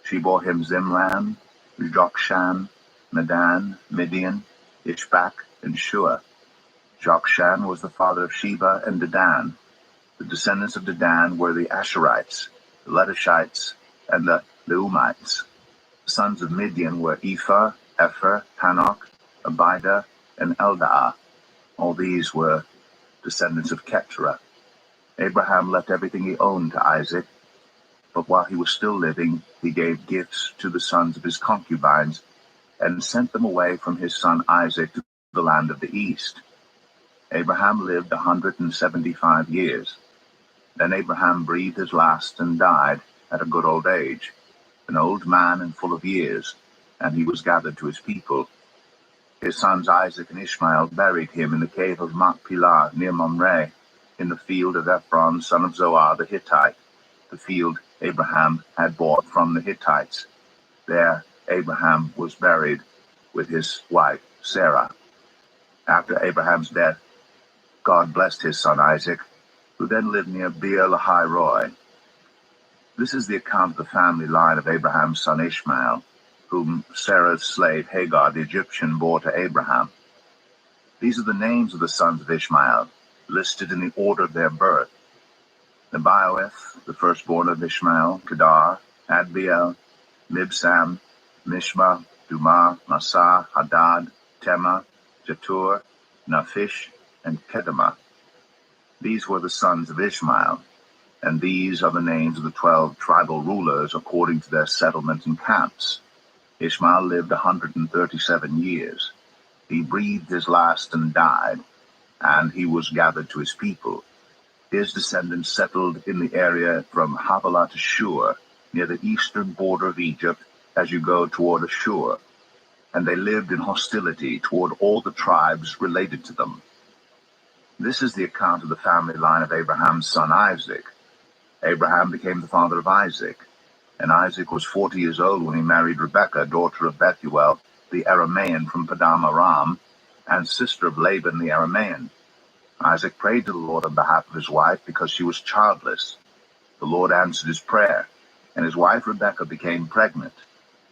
She bore him Zimran, Jokshan, Medan, Midian, Ishbak, and Shua. Jokshan was the father of Sheba and Dedan. The descendants of Dedan were the Asherites, the Letushites, and the Leumites. The sons of Midian were Ephah, Epher, Hanok, Abida, and Eldaah. All these were descendants of Keturah. Abraham left everything he owned to Isaac, but while he was still living, he gave gifts to the sons of his concubines and sent them away from his son Isaac to the land of the east. Abraham lived 175 years. Then Abraham breathed his last and died at a good old age, an old man and full of years, and he was gathered to his people. His sons Isaac and Ishmael buried him in the cave of Machpelah near Mamre, in the field of Ephron, son of Zoar the Hittite, the field Abraham had bought from the Hittites. There Abraham was buried with his wife Sarah. After Abraham's death, God blessed his son Isaac, who then lived near Beer Lahai Roi. This is the account of the family line of Abraham's son Ishmael, whom Sarah's slave Hagar the Egyptian bore to Abraham. These are the names of the sons of Ishmael, listed in the order of their birth. Nebaioth, the firstborn of Ishmael, Kedar, Adbeel, Mibsam, Mishma, Dumah, Massa, Hadad, Tema, Jetur, Naphish, and Kedemah. These were the sons of Ishmael, and these are the names of the 12 tribal rulers according to their settlements and camps. Ishmael lived 137 years. He breathed his last and died, and he was gathered to his people. His descendants settled in the area from Havilah to Shur, near the eastern border of Egypt, as you go toward Ashur, and they lived in hostility toward all the tribes related to them. This is the account of the family line of Abraham's son Isaac. Abraham became the father of Isaac, and Isaac was 40 years old when he married Rebekah, daughter of Bethuel, the Aramean from Paddan Aram, and sister of Laban the Aramean. Isaac prayed to the Lord on behalf of his wife because she was childless. The Lord answered his prayer, and his wife Rebekah became pregnant.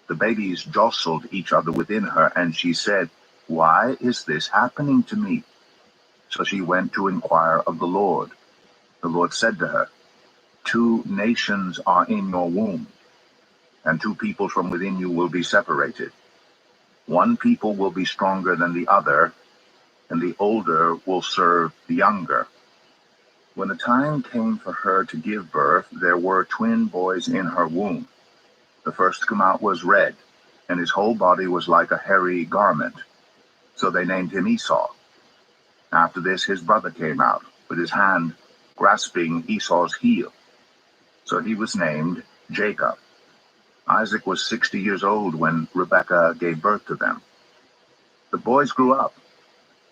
The babies jostled each other within her, and she said, "Why is this happening to me?" So she went to inquire of the Lord. The Lord said to her, "Two nations are in your womb, and two people from within you will be separated. One people will be stronger than the other, and the older will serve the younger." When the time came for her to give birth, there were twin boys in her womb. The first to come out was red, and his whole body was like a hairy garment. So they named him Esau. After this, his brother came out, with his hand grasping Esau's heel. So he was named Jacob. Isaac was 60 years old when Rebekah gave birth to them. The boys grew up,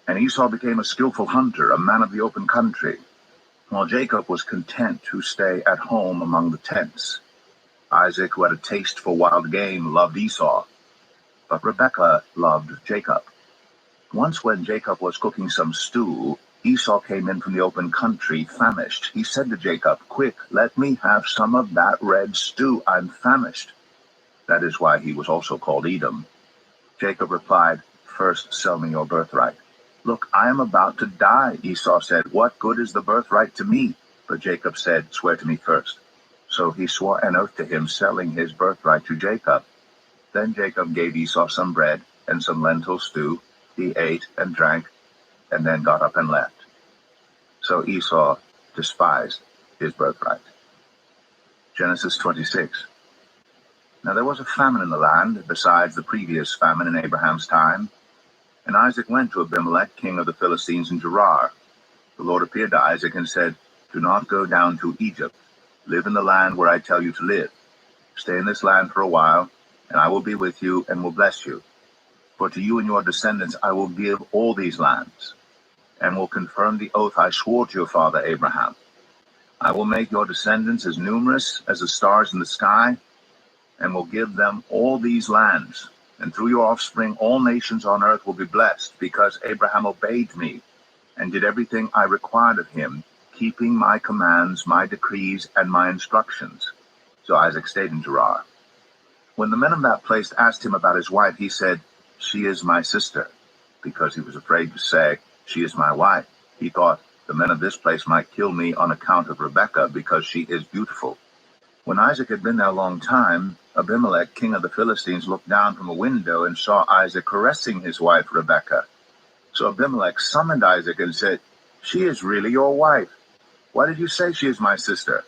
and Esau became a skillful hunter, a man of the open country, while Jacob was content to stay at home among the tents. Isaac, who had a taste for wild game, loved Esau, but Rebekah loved Jacob. Once when Jacob was cooking some stew, Esau came in from the open country, famished. He said to Jacob, "Quick, let me have some of that red stew. I'm famished." That is why he was also called Edom. Jacob replied, "First sell me your birthright." "Look, I am about to die," Esau said. "What good is the birthright to me?" But Jacob said, "Swear to me first." So he swore an oath to him, selling his birthright to Jacob. Then Jacob gave Esau some bread and some lentil stew. He ate and drank, and then got up and left. So Esau despised his birthright. Genesis 26. Now there was a famine in the land, besides the previous famine in Abraham's time. And Isaac went to Abimelech, king of the Philistines, in Gerar. The Lord appeared to Isaac and said, "Do not go down to Egypt. Live in the land where I tell you to live. Stay in this land for a while, and I will be with you and will bless you. For to you and your descendants I will give all these lands, and will confirm the oath I swore to your father Abraham. I will make your descendants as numerous as the stars in the sky, and will give them all these lands. And through your offspring all nations on earth will be blessed, because Abraham obeyed me and did everything I required of him, keeping my commands, my decrees, and my instructions." So Isaac stayed in Gerar. When the men of that place asked him about his wife, he said, "She is my sister," because he was afraid to say, "She is my wife." He thought, "The men of this place might kill me on account of Rebekah, because she is beautiful." When Isaac had been there a long time, Abimelech, king of the Philistines, looked down from a window and saw Isaac caressing his wife Rebekah. So Abimelech summoned Isaac and said, "She is really your wife. Why did you say she is my sister?"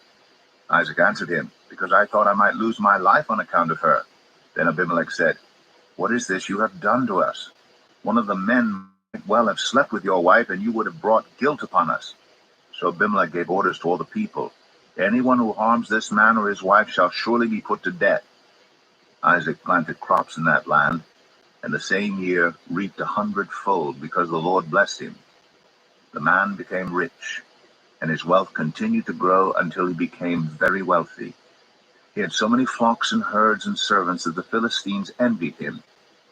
Isaac answered him, "Because I thought I might lose my life on account of her." Then Abimelech said, "What is this you have done to us? One of the men might well have slept with your wife, and you would have brought guilt upon us." So Abimelech gave orders to all the people, "Anyone who harms this man or his wife shall surely be put to death." Isaac planted crops in that land, and the same year reaped 100-fold, because the Lord blessed him. The man became rich, and his wealth continued to grow until he became very wealthy. He had so many flocks and herds and servants that the Philistines envied him.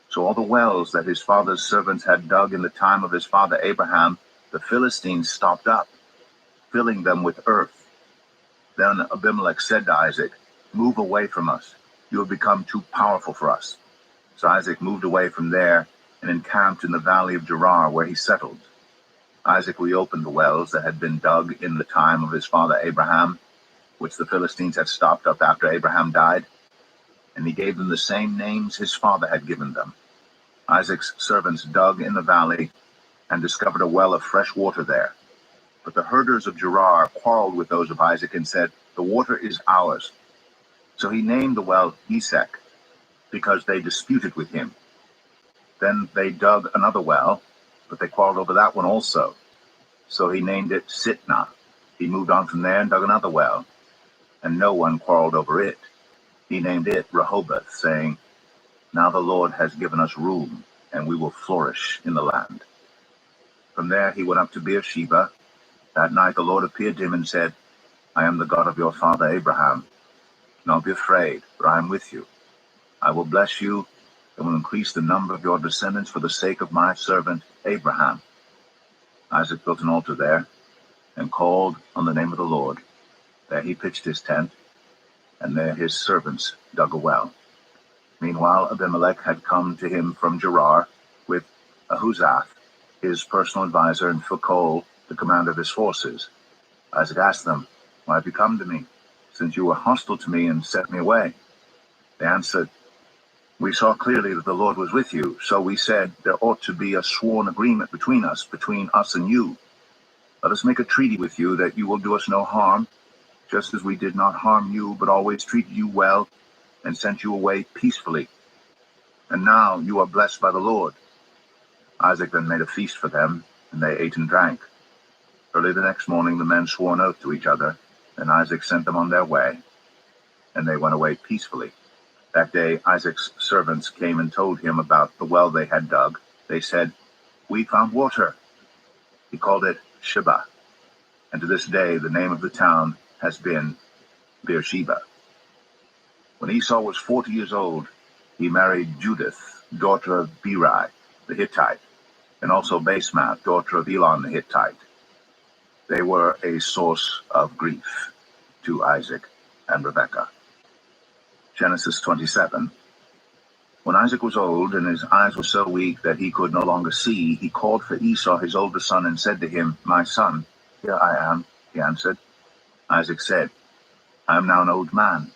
So all the wells that his father's servants had dug in the time of his father Abraham, the Philistines stopped up, filling them with earth. Then Abimelech said to Isaac, Move away from us. You have become too powerful for us." So Isaac moved away from there and encamped in the valley of Gerar, where he settled. Isaac reopened the wells that had been dug in the time of his father Abraham, which the Philistines had stopped up after Abraham died, and he gave them the same names his father had given them. Isaac's servants dug in the valley and discovered a well of fresh water there. But the herders of Gerar quarreled with those of Isaac and said, "The water is ours." So he named the well Esek, because they disputed with him. Then they dug another well, but they quarreled over that one also. So he named it Sitnah. He moved on from there and dug another well, and no one quarreled over it. He named it Rehoboth, saying, "Now the Lord has given us room, and we will flourish in the land." From there he went up to Beersheba. That night the Lord appeared to him and said, "I am the God of your father Abraham. Do not be afraid, for I am with you. I will bless you and will increase the number of your descendants for the sake of my servant Abraham." Isaac built an altar there and called on the name of the Lord. There he pitched his tent, and there his servants dug a well. Meanwhile Abimelech had come to him from Gerar with Ahuzath, his personal advisor, and Phicol, the commander of his forces. Isaac asked them, "Why have you come to me, since you were hostile to me and sent me away?" They answered, "We saw clearly that the Lord was with you, so we said there ought to be a sworn agreement between us and you. Let us make a treaty with you that you will do us no harm, just as we did not harm you, but always treated you well and sent you away peacefully. And now you are blessed by the Lord." Isaac then made a feast for them, and they ate and drank. Early the next morning the men swore an oath to each other, and Isaac sent them on their way, and they went away peacefully. That day Isaac's servants came and told him about the well they had dug. They said, "We found water." He called it Sheba, and to this day the name of the town has been Beersheba. When Esau was 40 years old, he married Judith, daughter of Beeri the Hittite, and also Basemath, daughter of Elon the Hittite. They were a source of grief to Isaac and Rebekah. Genesis 27. When Isaac was old and his eyes were so weak that he could no longer see, he called for Esau his older son and said to him, "My son." "Here I am," he answered. Isaac said, "I am now an old man,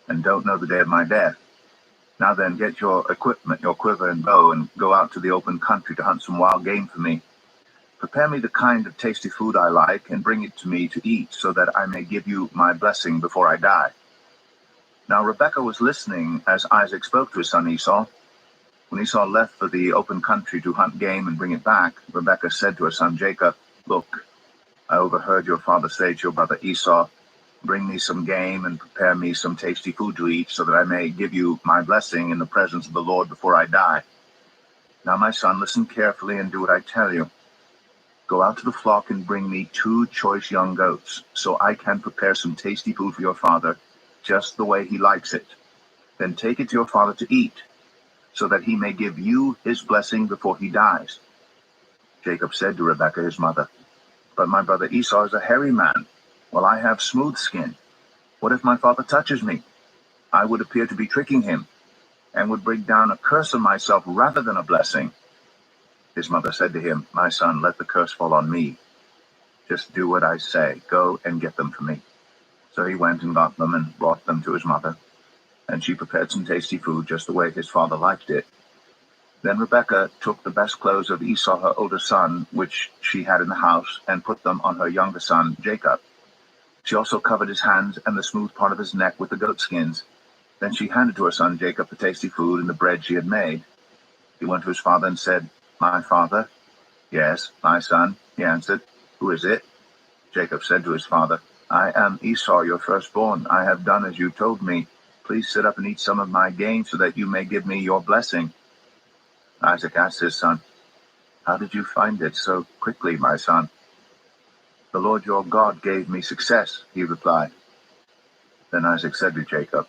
and don't know the day of my death. Now then, get your equipment, your quiver and bow, and go out to the open country to hunt some wild game for me. Prepare me the kind of tasty food I like, and bring it to me to eat, so that I may give you my blessing before I die." Now Rebekah was listening as Isaac spoke to his son Esau. When Esau left for the open country to hunt game and bring it back, Rebekah said to her son Jacob, "Look, I overheard your father say to your brother Esau, 'Bring me some game and prepare me some tasty food to eat, so that I may give you my blessing in the presence of the Lord before I die.' Now, my son, listen carefully and do what I tell you. Go out to the flock and bring me 2 choice young goats, so I can prepare some tasty food for your father, just the way he likes it. Then take it to your father to eat, so that he may give you his blessing before he dies." Jacob said to Rebekah his mother, "But my brother Esau is a hairy man, while I have smooth skin. What if my father touches me? I would appear to be tricking him, and would bring down a curse on myself rather than a blessing." His mother said to him, "My son, let the curse fall on me. Just do what I say. Go and get them for me." So he went and got them and brought them to his mother, and she prepared some tasty food just the way his father liked it. Then Rebekah took the best clothes of Esau, her older son, which she had in the house, and put them on her younger son, Jacob. She also covered his hands and the smooth part of his neck with the goat skins. Then she handed to her son Jacob the tasty food and the bread she had made. He went to his father and said, "My father?" "Yes, my son," he answered. "Who is it?" Jacob said to his father, "I am Esau, your firstborn. I have done as you told me. Please sit up and eat some of my game, so that you may give me your blessing." Isaac asked his son, "How did you find it so quickly, my son?" "The Lord your God gave me success," he replied. Then Isaac said to Jacob,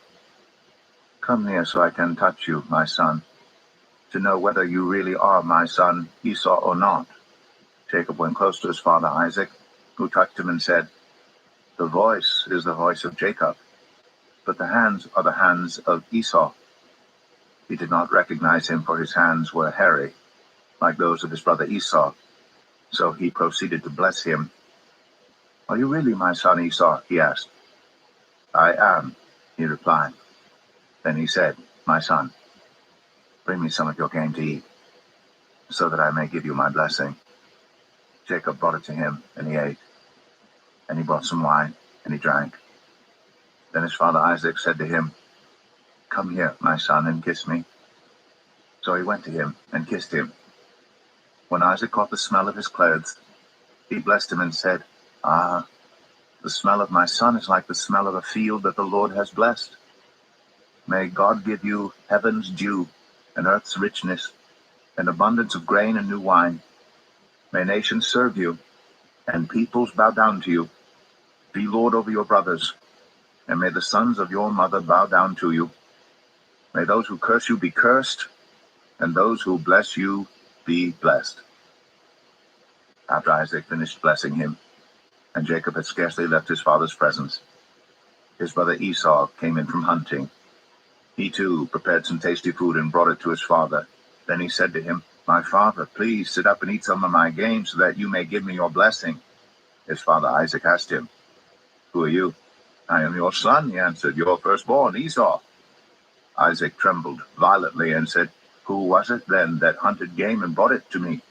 "Come near so I can touch you, my son, to know whether you really are my son Esau or not." Jacob went close to his father Isaac, who touched him and said, "The voice is the voice of Jacob, but the hands are the hands of Esau. He did not recognize him, for his hands were hairy, like those of his brother Esau. So he proceeded to bless him. "Are you really my son Esau?" he asked. "I am," he replied. Then he said, "My son, bring me some of your game to eat, so that I may give you my blessing." Jacob brought it to him, and he ate. And he brought some wine, and he drank. Then his father Isaac said to him, "Come here, my son, and kiss me." So he went to him and kissed him. When Isaac caught the smell of his clothes, he blessed him and said, "Ah, the smell of my son is like the smell of a field that the Lord has blessed. May God give you heaven's dew and earth's richness, and abundance of grain and new wine. May nations serve you, and peoples bow down to you. Be Lord over your brothers, and may the sons of your mother bow down to you. May those who curse you be cursed, and those who bless you be blessed." After Isaac finished blessing him, and Jacob had scarcely left his father's presence, his brother Esau came in from hunting. He too prepared some tasty food and brought it to his father. Then he said to him, "My father, please sit up and eat some of my game so that you may give me your blessing." His father Isaac asked him, "Who are you?" "I am your son," he answered, "your firstborn, Esau." Isaac trembled violently and said, "Who was it then that hunted game and brought it to me?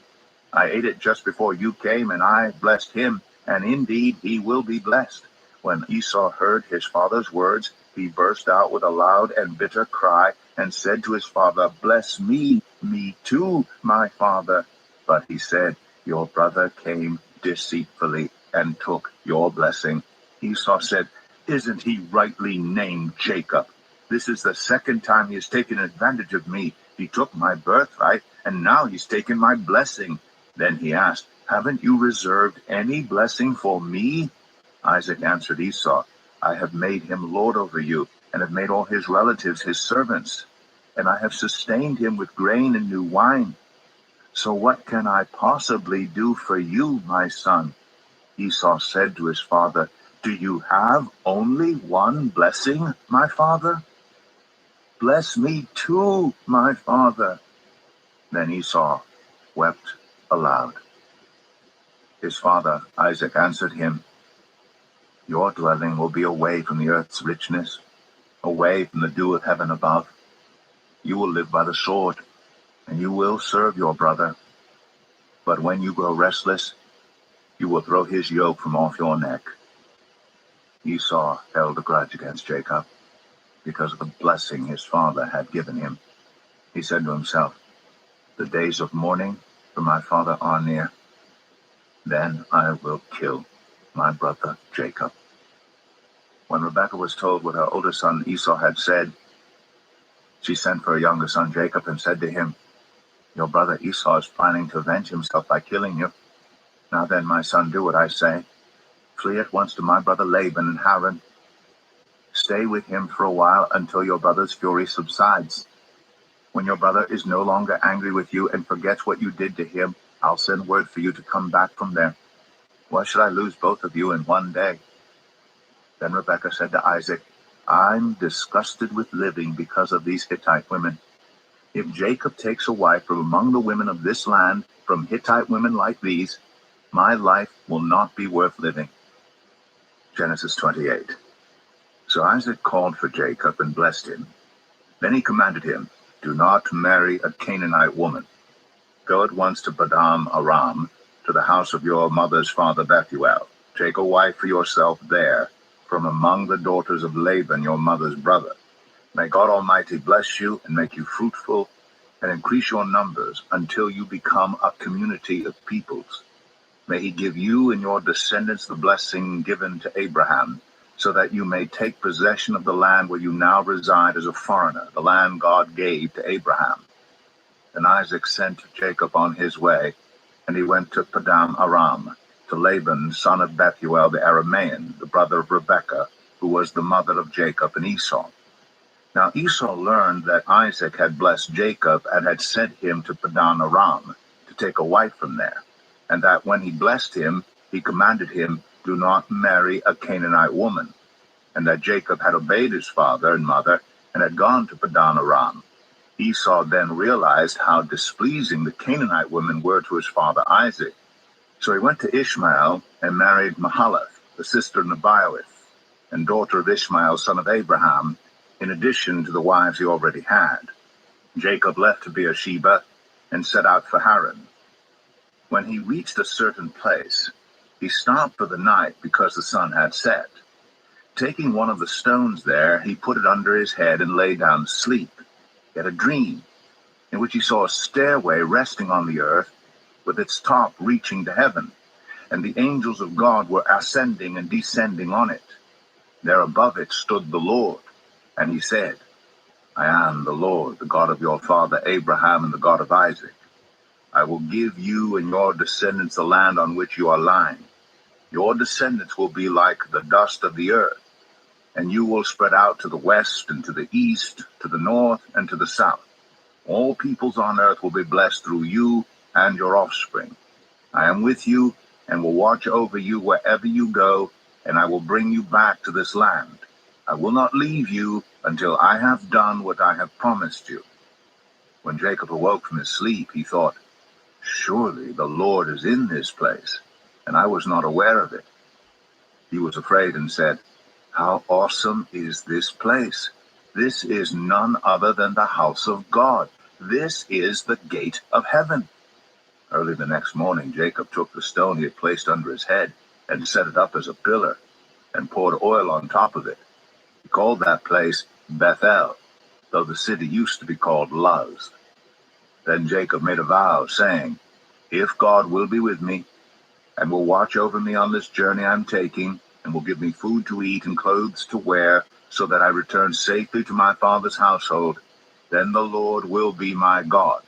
I ate it just before you came, and I blessed him, and indeed he will be blessed." When Esau heard his father's words, he burst out with a loud and bitter cry and said to his father, "Bless me, me too, my father." But he said, "Your brother came deceitfully and took your blessing." Esau said, "Isn't he rightly named Jacob? This is the second time he has taken advantage of me. He took my birthright, and now he's taken my blessing." Then he asked, "Haven't you reserved any blessing for me?" Isaac answered Esau, "I have made him lord over you, and have made all his relatives his servants, and I have sustained him with grain and new wine. So what can I possibly do for you, my son?" Esau said to his father, "Do you have only one blessing, my father? Bless me too, my father." Then Esau wept aloud. His father Isaac answered him, "Your dwelling will be away from the earth's richness, away from the dew of heaven above. You will live by the sword, and you will serve your brother. But when you grow restless, you will throw his yoke from off your neck." Esau held a grudge against Jacob because of the blessing his father had given him. He said to himself, "The days of mourning for my father are near. Then I will kill my brother Jacob." When Rebekah was told what her older son Esau had said, she sent for her younger son Jacob and said to him, "Your brother Esau is planning to avenge himself by killing you. Now then, my son, do what I say. Flee at once to my brother Laban in Haran. Stay with him for a while until your brother's fury subsides. When your brother is no longer angry with you and forgets what you did to him, I'll send word for you to come back from there. Why should I lose both of you in one day?" Then Rebekah said to Isaac, "I'm disgusted with living because of these Hittite women. If Jacob takes a wife from among the women of this land, from Hittite women like these, my life will not be worth living." Genesis 28. So Isaac called for Jacob and blessed him. Then he commanded him, "Do not marry a Canaanite woman. Go at once to Padan Aram, to the house of your mother's father Bethuel. Take a wife for yourself there, from among the daughters of Laban, your mother's brother. May God Almighty bless you and make you fruitful and increase your numbers until you become a community of peoples. May he give you and your descendants the blessing given to Abraham, so that you may take possession of the land where you now reside as a foreigner, the land God gave to Abraham." Then Isaac sent Jacob on his way, and he went to Padan Aram, to Laban, son of Bethuel the Aramean, the brother of Rebekah, who was the mother of Jacob and Esau. Now Esau learned that Isaac had blessed Jacob and had sent him to Padan Aram to take a wife from there, and that when he blessed him, he commanded him, "Do not marry a Canaanite woman." and that Jacob had obeyed his father and mother and had gone to Padan Aram. Esau then realized how displeasing the Canaanite women were to his father Isaac. So he went to Ishmael and married Mahalath, the sister of Nebaioth, and daughter of Ishmael, son of Abraham, in addition to the wives he already had. Jacob left Beersheba and set out for Haran. When he reached a certain place, he stopped for the night because the sun had set. Taking one of the stones there, he put it under his head and lay down to sleep. He had a dream in which he saw a stairway resting on the earth with its top reaching to heaven, and the angels of God were ascending and descending on it. There above it stood the Lord, and he said, I am the Lord, the God of your father Abraham and the God of Isaac. I will give you and your descendants the land on which you are lying. Your descendants will be like the dust of the earth, and you will spread out to the west and to the east, to the north and to the south. All peoples on earth will be blessed through you and your offspring. I am with you and will watch over you wherever you go, and I will bring you back to this land. I will not leave you until I have done what I have promised you. When Jacob awoke from his sleep, he thought, surely the Lord is in this place, and I was not aware of it. He was afraid and said, how awesome is this place! This is none other than the house of God. This is the gate of heaven. Early the next morning, Jacob took the stone he had placed under his head and set it up as a pillar and poured oil on top of it. He called that place Bethel, though the city used to be called Luz. Then Jacob made a vow, saying, if God will be with me and will watch over me on this journey I'm taking, and will give me food to eat and clothes to wear, so that I return safely to my father's household, then the Lord will be my God.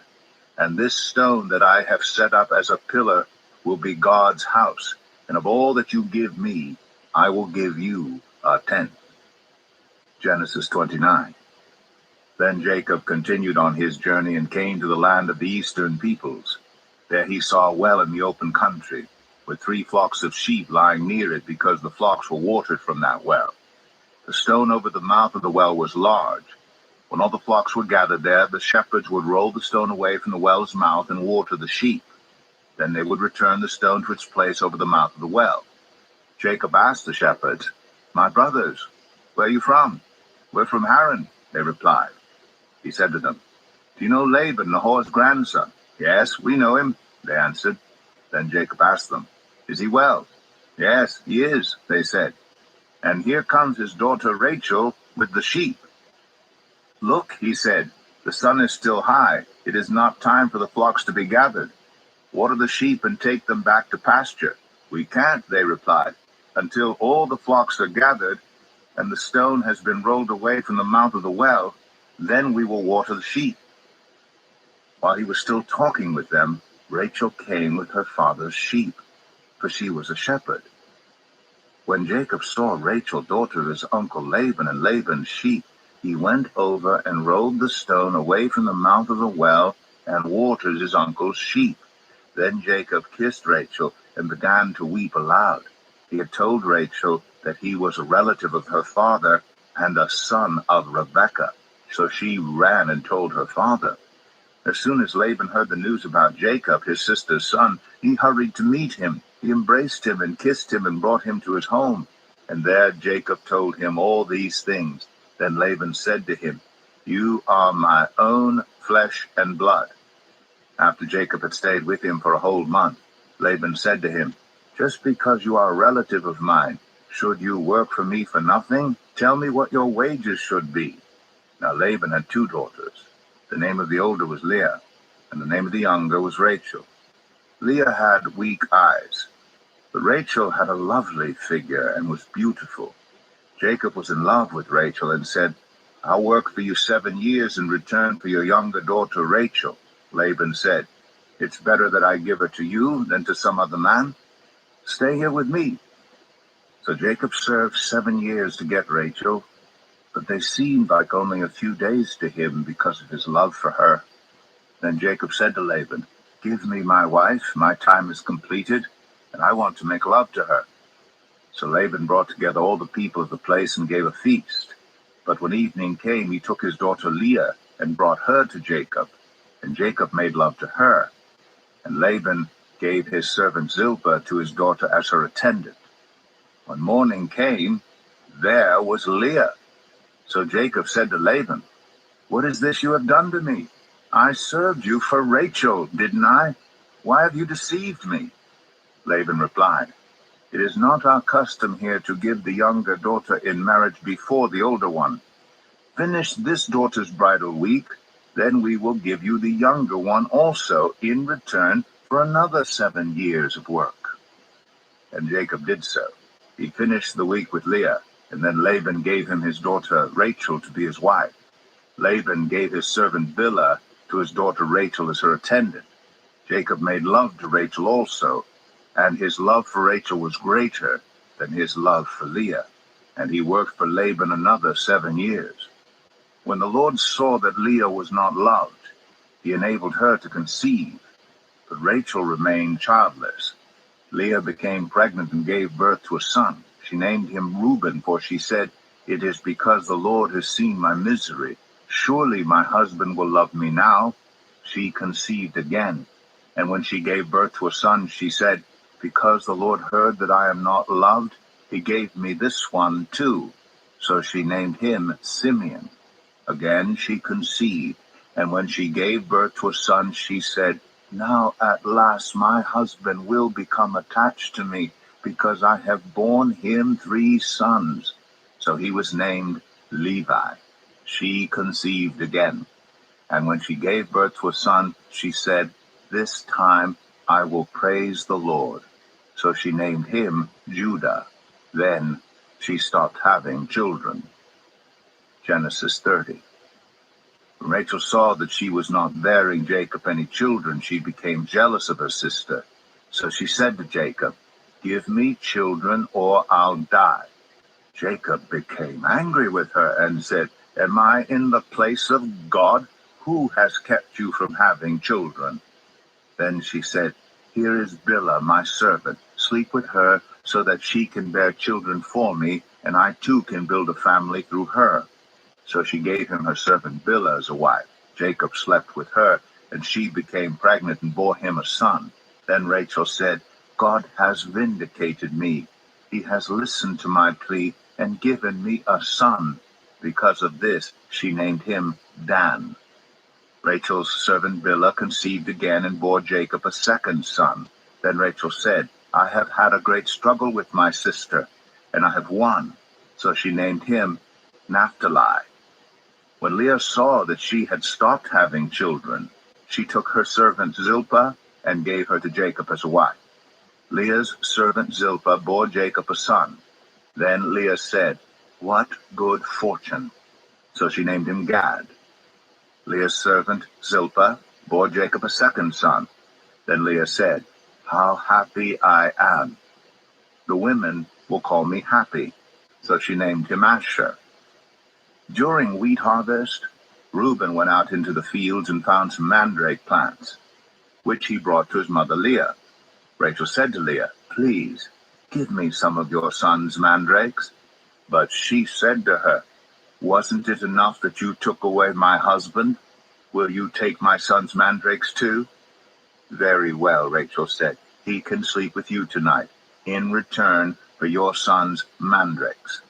And this stone that I have set up as a pillar will be God's house, and of all that you give me, I will give you a tenth. Genesis 29. Then Jacob continued on his journey and came to the land of the eastern peoples. There he saw a well in the open country, with 3 flocks of sheep lying near it, because the flocks were watered from that well. The stone over the mouth of the well was large. When all the flocks were gathered there, the shepherds would roll the stone away from the well's mouth and water the sheep. Then they would return the stone to its place over the mouth of the well. Jacob asked the shepherds, my brothers, where are you from? We're from Haran, they replied. He said to them, do you know Laban, Nahor's grandson? Yes, we know him, they answered. Then Jacob asked them, is he well? Yes, he is, they said. And here comes his daughter Rachel with the sheep. Look, he said, the sun is still high. It is not time for the flocks to be gathered. Water the sheep and take them back to pasture. We can't, they replied, until all the flocks are gathered and the stone has been rolled away from the mouth of the well. Then we will water the sheep. While he was still talking with them, Rachel came with her father's sheep, for she was a shepherd. When Jacob saw Rachel, daughter of his uncle Laban, and Laban's sheep, he went over and rolled the stone away from the mouth of the well and watered his uncle's sheep. Then Jacob kissed Rachel and began to weep aloud. He had told Rachel that he was a relative of her father and a son of Rebekah. So she ran and told her father. As soon as Laban heard the news about Jacob, his sister's son, he hurried to meet him. He embraced him and kissed him and brought him to his home. And there Jacob told him all these things. Then Laban said to him, you are my own flesh and blood. After Jacob had stayed with him for a whole month, Laban said to him, just because you are a relative of mine, should you work for me for nothing? Tell me what your wages should be. Now Laban had 2 daughters. The name of the older was Leah, and the name of the younger was Rachel. Leah had weak eyes, but Rachel had a lovely figure and was beautiful. Jacob was in love with Rachel and said, I'll work for you 7 years in return for your younger daughter Rachel. Laban said, it's better that I give her to you than to some other man. Stay here with me. So Jacob served 7 years to get Rachel, but they seemed like only a few days to him because of his love for her. Then Jacob said to Laban, give me my wife, my time is completed, and I want to make love to her. So Laban brought together all the people of the place and gave a feast. But when evening came, he took his daughter Leah and brought her to Jacob, and Jacob made love to her. And Laban gave his servant Zilpah to his daughter as her attendant. When morning came, there was Leah. So Jacob said to Laban, "What is this you have done to me? I served you for Rachel, didn't I? Why have you deceived me?" Laban replied, "It is not our custom here to give the younger daughter in marriage before the older one. Finish this daughter's bridal week, then we will give you the younger one also in return for another 7 years of work." And Jacob did so. He finished the week with Leah, and then Laban gave him his daughter Rachel to be his wife. Laban gave his servant Bilhah to his daughter Rachel as her attendant. Jacob made love to Rachel also, and his love for Rachel was greater than his love for Leah. And he worked for Laban another 7 years. When the Lord saw that Leah was not loved, he enabled her to conceive, but Rachel remained childless. Leah became pregnant and gave birth to a son. She named him Reuben, for she said, "It is because the Lord has seen my misery. Surely my husband will love me now." She conceived again, and when she gave birth to a son, she said, "Because the Lord heard that I am not loved, he gave me this one too." So she named him Simeon. Again she conceived, and when she gave birth to a son, she said, "Now at last my husband will become attached to me, because I have borne him 3 sons." So he was named Levi. She conceived again, and when she gave birth to a son, she said, "This time I will praise the Lord." So she named him Judah. Then she stopped having children. Genesis 30. When Rachel saw that she was not bearing Jacob any children, she became jealous of her sister. So she said to Jacob, "Give me children or I'll die." Jacob became angry with her and said, "Am I in the place of God? Who has kept you from having children?" Then she said, "Here is Bilhah, my servant. Sleep with her so that she can bear children for me, and I too can build a family through her." So she gave him her servant Bilhah as a wife. Jacob slept with her, and she became pregnant and bore him a son. Then Rachel said, "God has vindicated me. He has listened to my plea and given me a son." Because of this, she named him Dan. Rachel's servant Bilhah conceived again and bore Jacob a second son. Then Rachel said, "I have had a great struggle with my sister, and I have won." So she named him Naphtali. When Leah saw that she had stopped having children, she took her servant Zilpah and gave her to Jacob as a wife. Leah's servant Zilpah bore Jacob a son. Then Leah said, "What good fortune!" So she named him Gad. Leah's servant Zilpah bore Jacob a second son. Then Leah said, "How happy I am! The women will call me happy." So she named him Asher. During wheat harvest, Reuben went out into the fields and found some mandrake plants, which he brought to his mother Leah. Rachel said to Leah, "Please, give me some of your son's mandrakes." But she said to her, "Wasn't it enough that you took away my husband? Will you take my son's mandrakes too?" "Very well," Rachel said. "He can sleep with you tonight, in return for your son's mandrakes."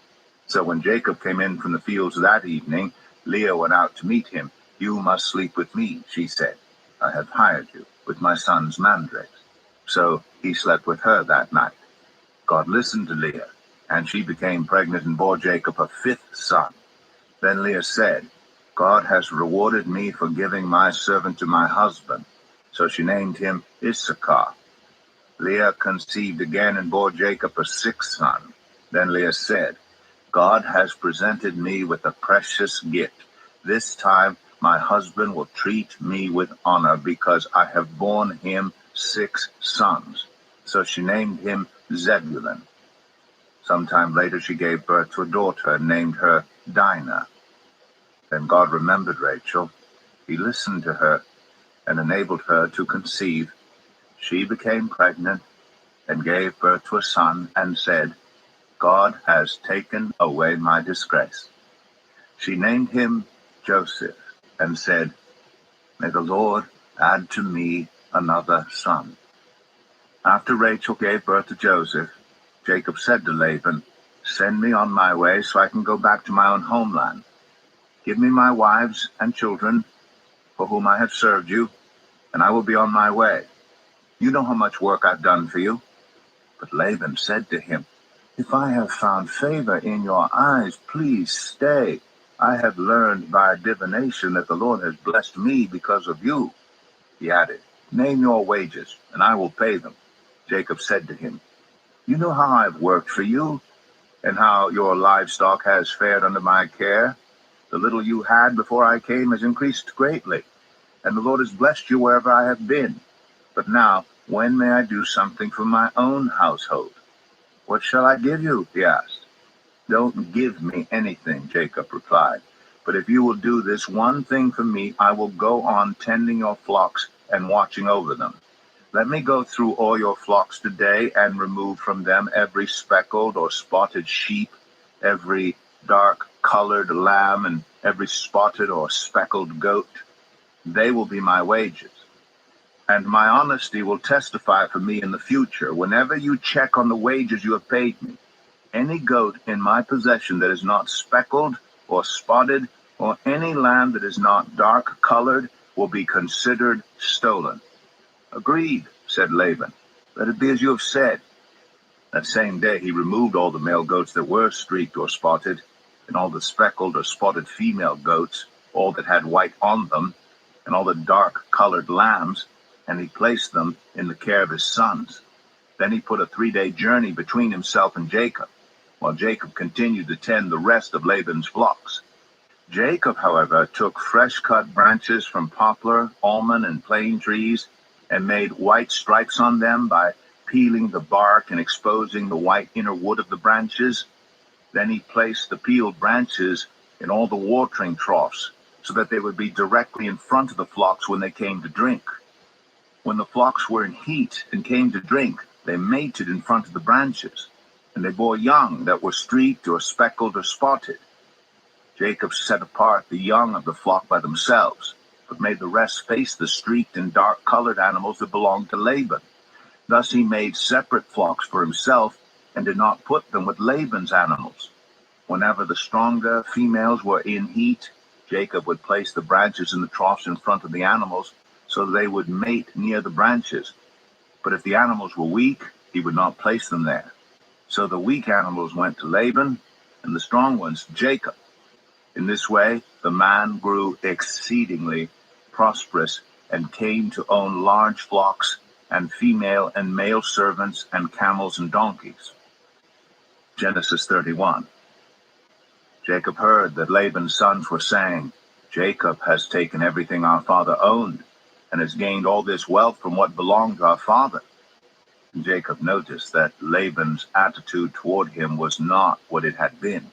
So when Jacob came in from the fields that evening, Leah went out to meet him. "You must sleep with me," she said. "I have hired you with my son's mandrakes." So he slept with her that night. God listened to Leah, and she became pregnant and bore Jacob a 5th son. Then Leah said, "God has rewarded me for giving my servant to my husband." So she named him Issachar. Leah conceived again and bore Jacob a 6th son. Then Leah said, "God has presented me with a precious gift. This time my husband will treat me with honor because I have borne him 6 sons." So she named him Zebulun. Sometime later she gave birth to a daughter and named her Dinah. Then God remembered Rachel. He listened to her and enabled her to conceive. She became pregnant and gave birth to a son and said, God has taken away my disgrace. She named him Joseph and said, May the Lord add to me another son. After Rachel gave birth to Joseph, Jacob said to Laban, Send me on my way so I can go back to my own homeland. Give me my wives and children, for whom I have served you, and I will be on my way. You know how much work I've done for you. But Laban said to him, If I have found favor in your eyes, please stay. I have learned by divination that the Lord has blessed me because of you. He added, Name your wages, and I will pay them. Jacob said to him, You know how I've worked for you, and how your livestock has fared under my care. The little you had before I came has increased greatly, and the Lord has blessed you wherever I have been. But now, when may I do something for my own household? What shall I give you? He asked. Don't give me anything, Jacob replied. But if you will do this one thing for me, I will go on tending your flocks and watching over them. Let me go through all your flocks today and remove from them every speckled or spotted sheep, every dark-colored lamb, and every spotted or speckled goat. They will be my wages. And my honesty will testify for me in the future. Whenever you check on the wages you have paid me, any goat in my possession that is not speckled or spotted, or any lamb that is not dark-colored, will be considered stolen. Agreed, said Laban. Let it be as you have said. That same day he removed all the male goats that were streaked or spotted, and all the speckled or spotted female goats, all that had white on them, and all the dark-colored lambs, and he placed them in the care of his sons. Then he put a 3-day journey between himself and Jacob, while Jacob continued to tend the rest of Laban's flocks. Jacob, however, took fresh-cut branches from poplar, almond, and plane trees, and made white stripes on them by peeling the bark and exposing the white inner wood of the branches. Then he placed the peeled branches in all the watering troughs, so that they would be directly in front of the flocks when they came to drink. When the flocks were in heat and came to drink, they mated in front of the branches, and they bore young that were streaked or speckled or spotted. Jacob set apart the young of the flock by themselves, but made the rest face the streaked and dark-colored animals that belonged to Laban. Thus he made separate flocks for himself, and did not put them with Laban's animals. Whenever the stronger females were in heat, Jacob would place the branches in the troughs in front of the animals, so they would mate near the branches. But if the animals were weak, he would not place them there. So the weak animals went to Laban, and the strong ones to Jacob. In this way, the man grew exceedingly prosperous and came to own large flocks and female and male servants and camels and donkeys. Genesis 31. Jacob heard that Laban's sons were saying, Jacob has taken everything our father owned, and has gained all this wealth from what belonged to our father. And Jacob noticed that Laban's attitude toward him was not what it had been.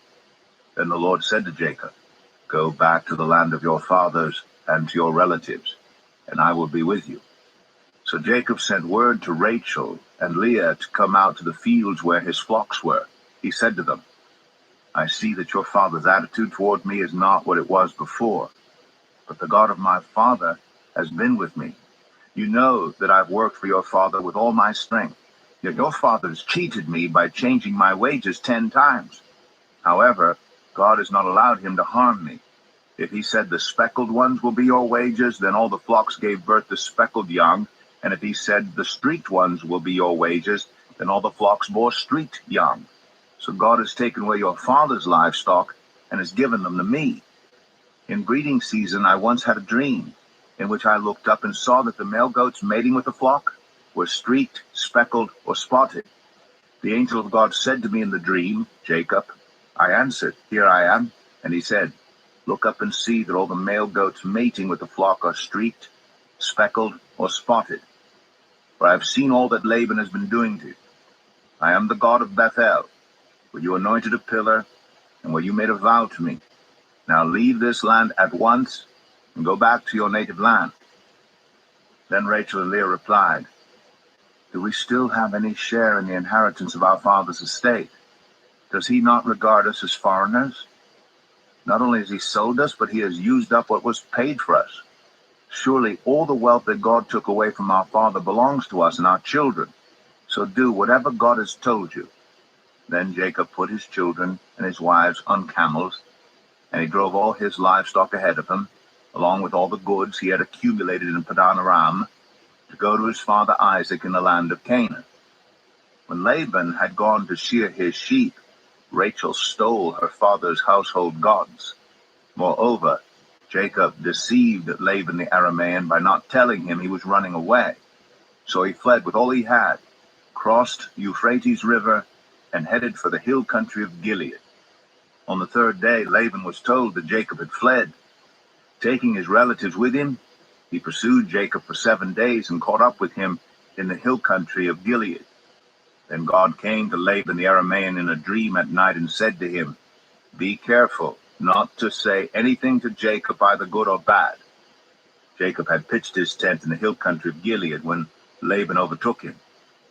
Then the Lord said to Jacob, Go back to the land of your fathers and to your relatives, and I will be with you. So Jacob sent word to Rachel and Leah to come out to the fields where his flocks were. He said to them, I see that your father's attitude toward me is not what it was before, but the God of my father has been with me. You know that I've worked for your father with all my strength, yet your father has cheated me by changing my wages 10 times. However, God has not allowed him to harm me. If he said the speckled ones will be your wages, then all the flocks gave birth to speckled young. And if he said the streaked ones will be your wages, then all the flocks bore streaked young. So God has taken away your father's livestock and has given them to me. In breeding season, I once had a dream in which I looked up and saw that the male goats mating with the flock were streaked, speckled, or spotted. The angel of God said to me in the dream, Jacob. I answered, Here I am. And he said, Look up and see that all the male goats mating with the flock are streaked, speckled, or spotted. For I have seen all that Laban has been doing to you. I am the God of Bethel, where you anointed a pillar, and where you made a vow to me. Now leave this land at once, and go back to your native land. Then Rachel and Leah replied, Do we still have any share in the inheritance of our father's estate? Does he not regard us as foreigners? Not only has he sold us, but he has used up what was paid for us. Surely all the wealth that God took away from our father belongs to us and our children. So do whatever God has told you." Then Jacob put his children and his wives on camels, and he drove all his livestock ahead of him, along with all the goods he had accumulated in Padan Aram, to go to his father Isaac in the land of Canaan. When Laban had gone to shear his sheep, Rachel stole her father's household gods. Moreover, Jacob deceived Laban the Aramean by not telling him he was running away. So he fled with all he had, crossed Euphrates River, and headed for the hill country of Gilead. On the third day, Laban was told that Jacob had fled. Taking his relatives with him, he pursued Jacob for 7 days and caught up with him in the hill country of Gilead. Then God came to Laban the Aramean in a dream at night and said to him, "Be careful not to say anything to Jacob, either good or bad." Jacob had pitched his tent in the hill country of Gilead when Laban overtook him,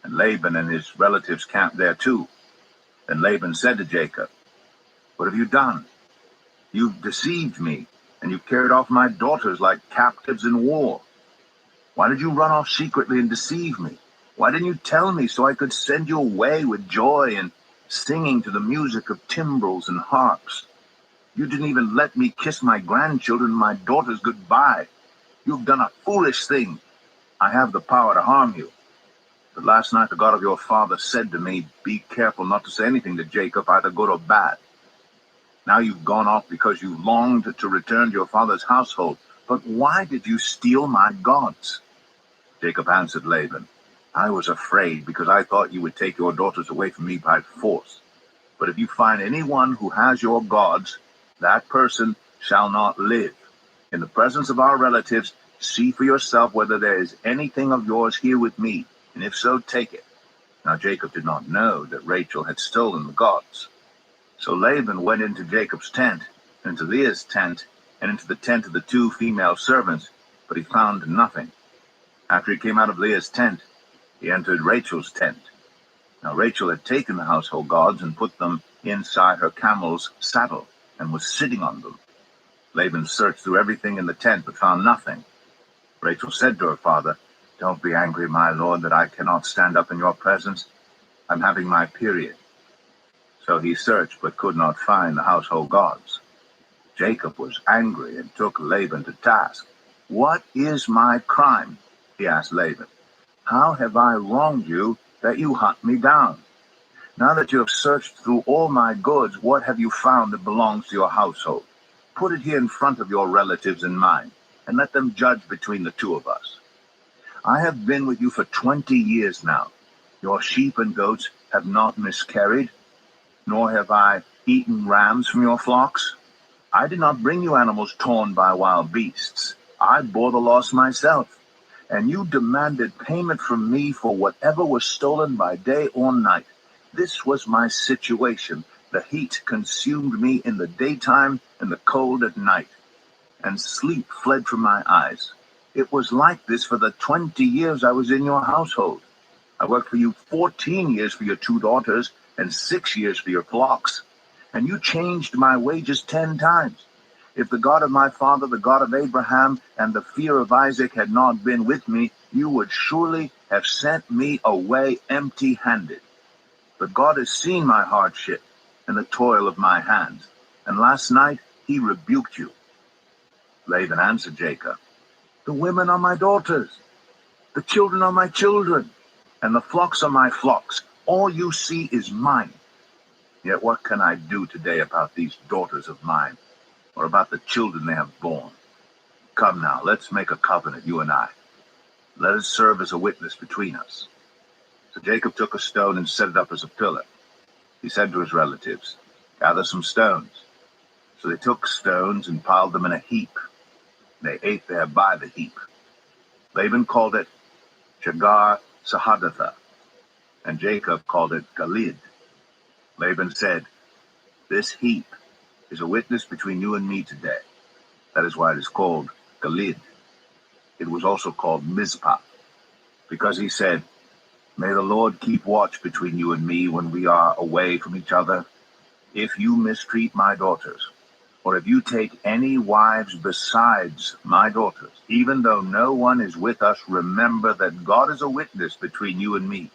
and Laban and his relatives camped there too. Then Laban said to Jacob, "What have you done? You've deceived me, and you've carried off my daughters like captives in war. Why did you run off secretly and deceive me? Why didn't you tell me so I could send you away with joy and singing to the music of timbrels and harps? You didn't even let me kiss my grandchildren and my daughters goodbye. You've done a foolish thing. I have the power to harm you. But last night the God of your father said to me, 'Be careful not to say anything to Jacob, either good or bad.' Now you've gone off because you longed to return to your father's household. But why did you steal my gods?" Jacob answered Laban, "I was afraid because I thought you would take your daughters away from me by force. But if you find anyone who has your gods, that person shall not live. In the presence of our relatives, see for yourself whether there is anything of yours here with me, and if so, take it." Now Jacob did not know that Rachel had stolen the gods. So Laban went into Jacob's tent, into Leah's tent, and into the tent of the 2 female servants, but he found nothing. After he came out of Leah's tent, he entered Rachel's tent. Now Rachel had taken the household gods and put them inside her camel's saddle, and was sitting on them. Laban searched through everything in the tent, but found nothing. Rachel said to her father, "Don't be angry, my lord, that I cannot stand up in your presence. I'm having my period." So he searched, but could not find the household gods. Jacob was angry and took Laban to task. "What is my crime?" he asked Laban. "How have I wronged you that you hunt me down? Now that you have searched through all my goods, what have you found that belongs to your household? Put it here in front of your relatives and mine, and let them judge between the 2 of us. I have been with you for 20 years now. Your sheep and goats have not miscarried, nor have I eaten rams from your flocks. I did not bring you animals torn by wild beasts. I bore the loss myself, and you demanded payment from me for whatever was stolen by day or night. This was my situation. The heat consumed me in the daytime and the cold at night, and sleep fled from my eyes. It was like this for the 20 years I was in your household. I worked for you 14 years for your 2 daughters and 6 years for your flocks, and you changed my wages 10 times. If the God of my father, the God of Abraham, and the fear of Isaac had not been with me, you would surely have sent me away empty-handed. But God has seen my hardship and the toil of my hands, and last night he rebuked you." Laban answered Jacob, "The women are my daughters, the children are my children, and the flocks are my flocks. All you see is mine. Yet what can I do today about these daughters of mine, or about the children they have borne? Come now, let's make a covenant, you and I. Let it serve as a witness between us." So Jacob took a stone and set it up as a pillar. He said to his relatives, "Gather some stones." So they took stones and piled them in a heap. They ate there by the heap. Laban called it Jagar Sahadatha, and Jacob called it Galid. Laban said, "This heap is a witness between you and me today." That is why it is called Galid. It was also called Mizpah, because he said, "May the Lord keep watch between you and me when we are away from each other, If you mistreat my daughters, or if you take any wives besides my daughters, even though no one is with us, remember that God is a witness between you and me."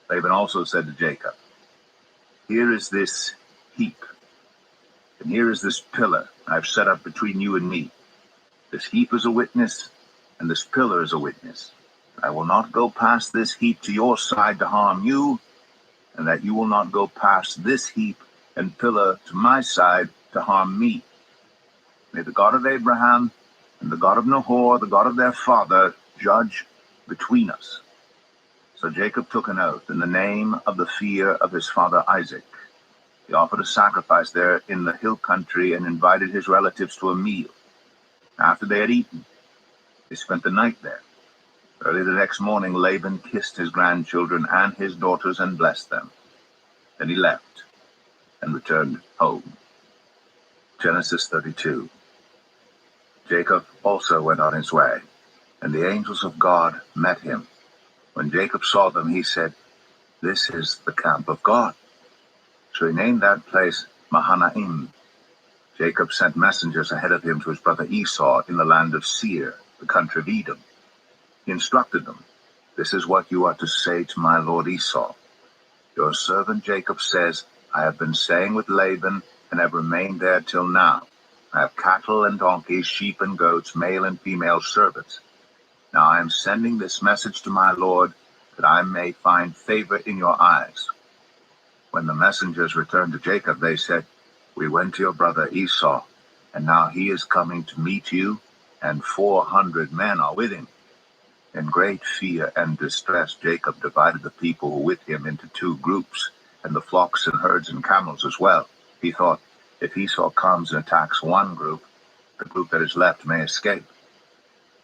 Laban also said to Jacob, "Here is this heap, and here is this pillar I've set up between you and me. This heap is a witness, and this pillar is a witness. I will not go past this heap to your side to harm you, and that you will not go past this heap and pillar to my side to harm me. May the God of Abraham and the God of Nahor, the God of their father, judge between us." So Jacob took an oath in the name of the fear of his father Isaac. He offered a sacrifice there in the hill country and invited his relatives to a meal. After they had eaten, they spent the night there. Early the next morning, Laban kissed his grandchildren and his daughters and blessed them. Then he left and returned home. Genesis 32. Jacob also went on his way, and the angels of God met him. When Jacob saw them, he said, "This is the camp of God." So he named that place Mahanaim. Jacob sent messengers ahead of him to his brother Esau in the land of Seir, the country of Edom. He instructed them, "This is what you are to say to my lord Esau. Your servant Jacob says, I have been staying with Laban and have remained there till now. I have cattle and donkeys, sheep and goats, male and female servants. Now I am sending this message to my lord, that I may find favor in your eyes." When the messengers returned to Jacob, they said, "We went to your brother Esau, and now he is coming to meet you, and 400 men are with him." In great fear and distress, Jacob divided the people with him into two groups, and the flocks and herds and camels as well. He thought, if Esau comes and attacks one group, the group that is left may escape.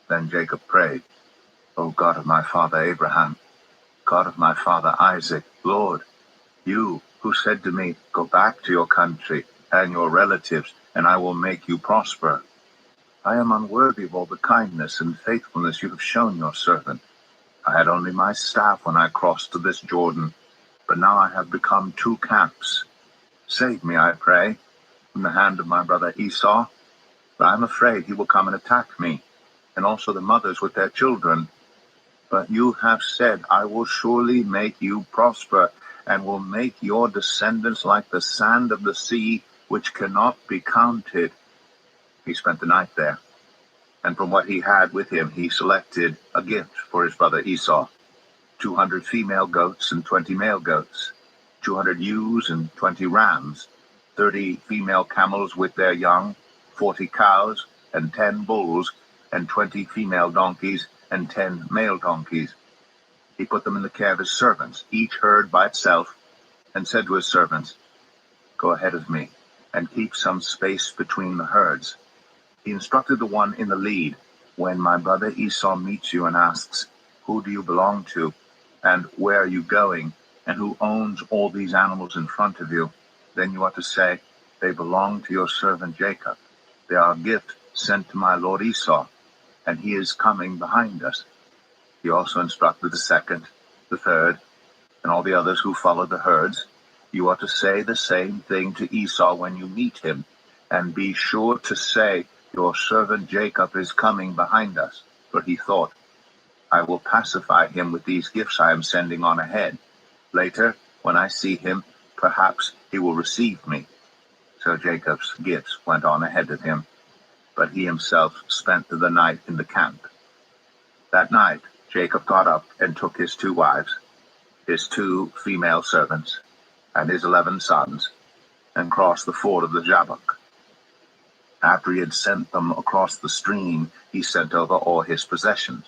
Then Jacob prayed, "O God of my father Abraham, God of my father Isaac, Lord, you who said to me, 'Go back to your country and your relatives, and I will make you prosper.' I am unworthy of all the kindness and faithfulness you have shown your servant. I had only my staff when I crossed to this Jordan, but now I have become two camps. Save me, I pray, from the hand of my brother Esau, for I am afraid he will come and attack me, and also the mothers with their children. But you have said, I will surely make you prosper, and will make your descendants like the sand of the sea, which cannot be counted." He spent the night there, and from what he had with him he selected a gift for his brother Esau: 200 female goats and 20 male goats, 200 ewes and 20 rams, 30 female camels with their young, 40 cows and 10 bulls, and 20 female donkeys and 10 male donkeys. He put them in the care of his servants, each herd by itself, and said to his servants, "Go ahead of me, and keep some space between the herds." He instructed the one in the lead, "When my brother Esau meets you and asks, 'Who do you belong to, and where are you going, and who owns all these animals in front of you?' then you are to say, 'They belong to your servant Jacob. They are a gift sent to my lord Esau, and he is coming behind us.'" He also instructed the second, the third, and all the others who followed the herds, "You are to say the same thing to Esau when you meet him, and be sure to say, 'Your servant Jacob is coming behind us.'" For he thought, "I will pacify him with these gifts I am sending on ahead. Later, when I see him, perhaps he will receive me." So Jacob's gifts went on ahead of him, but he himself spent the night in the camp. That night Jacob got up and took his 2 wives, his 2 female servants, and his 11 sons, and crossed the ford of the Jabbok. After he had sent them across the stream, he sent over all his possessions.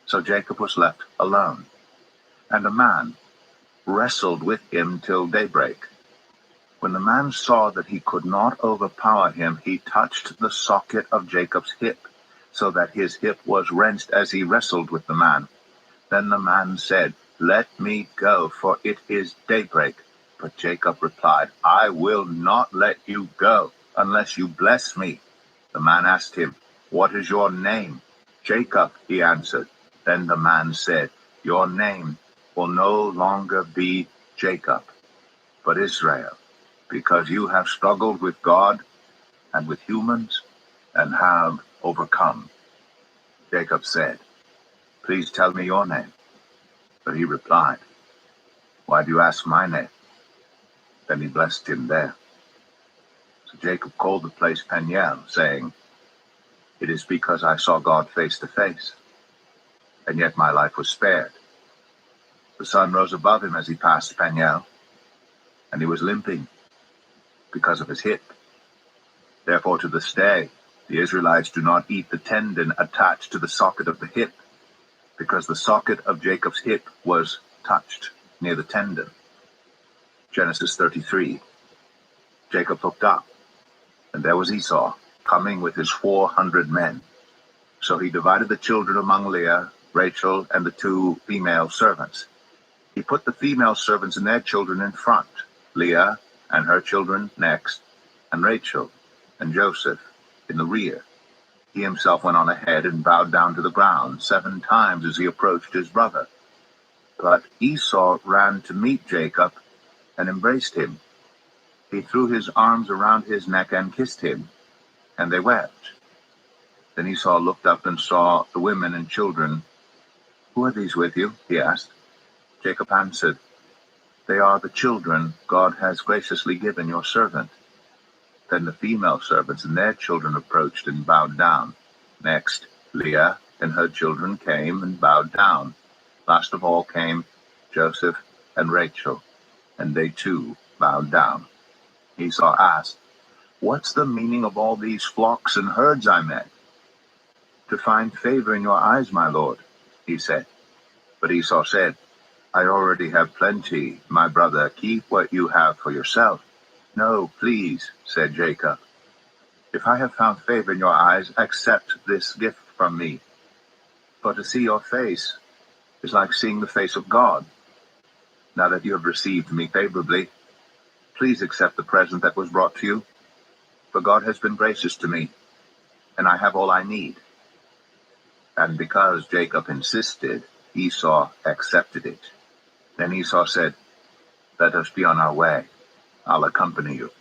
So Jacob was left alone, and a man wrestled with him till daybreak. When the man saw that he could not overpower him, he touched the socket of Jacob's hip, so that his hip was wrenched as he wrestled with the man. Then the man said, "Let me go, for it is daybreak." But Jacob replied, "I will not let you go unless you bless me." The man asked him, "What is your name?" "Jacob," he answered. Then the man said, "Your name will no longer be Jacob, but Israel, because you have struggled with God and with humans and have overcome." Jacob said, "Please tell me your name." But he replied, "Why do you ask my name?" Then he blessed him there. So Jacob called the place Peniel, saying, "It is because I saw God face to face, and yet my life was spared." The sun rose above him as he passed Peniel, and he was limping because of his hip. Therefore to this day the Israelites do not eat the tendon attached to the socket of the hip, because the socket of Jacob's hip was touched near the tendon. Genesis 33. Jacob looked up, and there was Esau coming with his 400 men. So he divided the children among Leah, Rachel, and the 2 female servants. He put the female servants and their children in front, Leah and her children next, and Rachel and Joseph in the rear. He himself went on ahead and bowed down to the ground 7 times as he approached his brother. But Esau ran to meet Jacob and embraced him. He threw his arms around his neck and kissed him, and they wept. Then Esau looked up and saw the women and children. "Who are these with you?" he asked. Jacob answered, "They are the children God has graciously given your servant." Then the female servants and their children approached and bowed down. Next, Leah and her children came and bowed down. Last of all came Joseph and Rachel, and they too bowed down. Esau asked, "What's the meaning of all these flocks and herds I met?" "To find favor in your eyes, my lord," he said. But Esau said, "I already have plenty, my brother. Keep what you have for yourself." "No, please," said Jacob. "If I have found favor in your eyes, accept this gift from me. For to see your face is like seeing the face of God. Now that you have received me favorably, please accept the present that was brought to you. For God has been gracious to me, and I have all I need." And because Jacob insisted, Esau accepted it. Then Esau said, "Let us be on our way. I'll accompany you."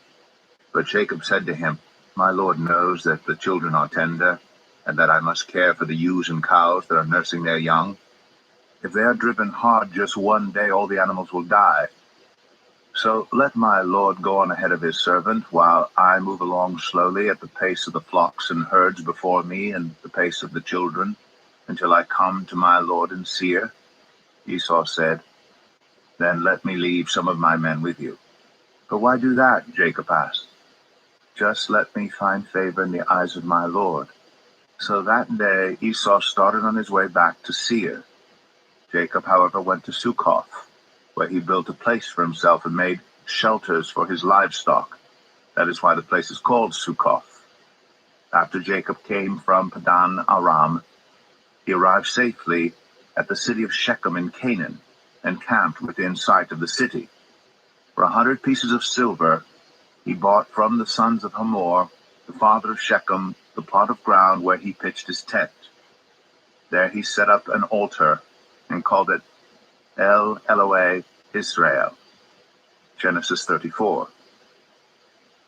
But Jacob said to him, "My lord knows that the children are tender, and that I must care for the ewes and cows that are nursing their young. If they are driven hard just one day, all the animals will die. So let my lord go on ahead of his servant, while I move along slowly at the pace of the flocks and herds before me and the pace of the children, until I come to my lord in Seir." Esau said, "Then let me leave some of my men with you." "But why do that?" Jacob asked. "Just let me find favor in the eyes of my lord." So that day Esau started on his way back to Seir. Jacob, however, went to Succoth, where he built a place for himself and made shelters for his livestock. That is why the place is called Succoth. After Jacob came from Padan Aram, he arrived safely at the city of Shechem in Canaan, and camped within sight of the city. For 100 pieces of silver he bought from the sons of Hamor, the father of Shechem, the plot of ground where he pitched his tent. There he set up an altar and called it El Elohe Israel. Genesis 34.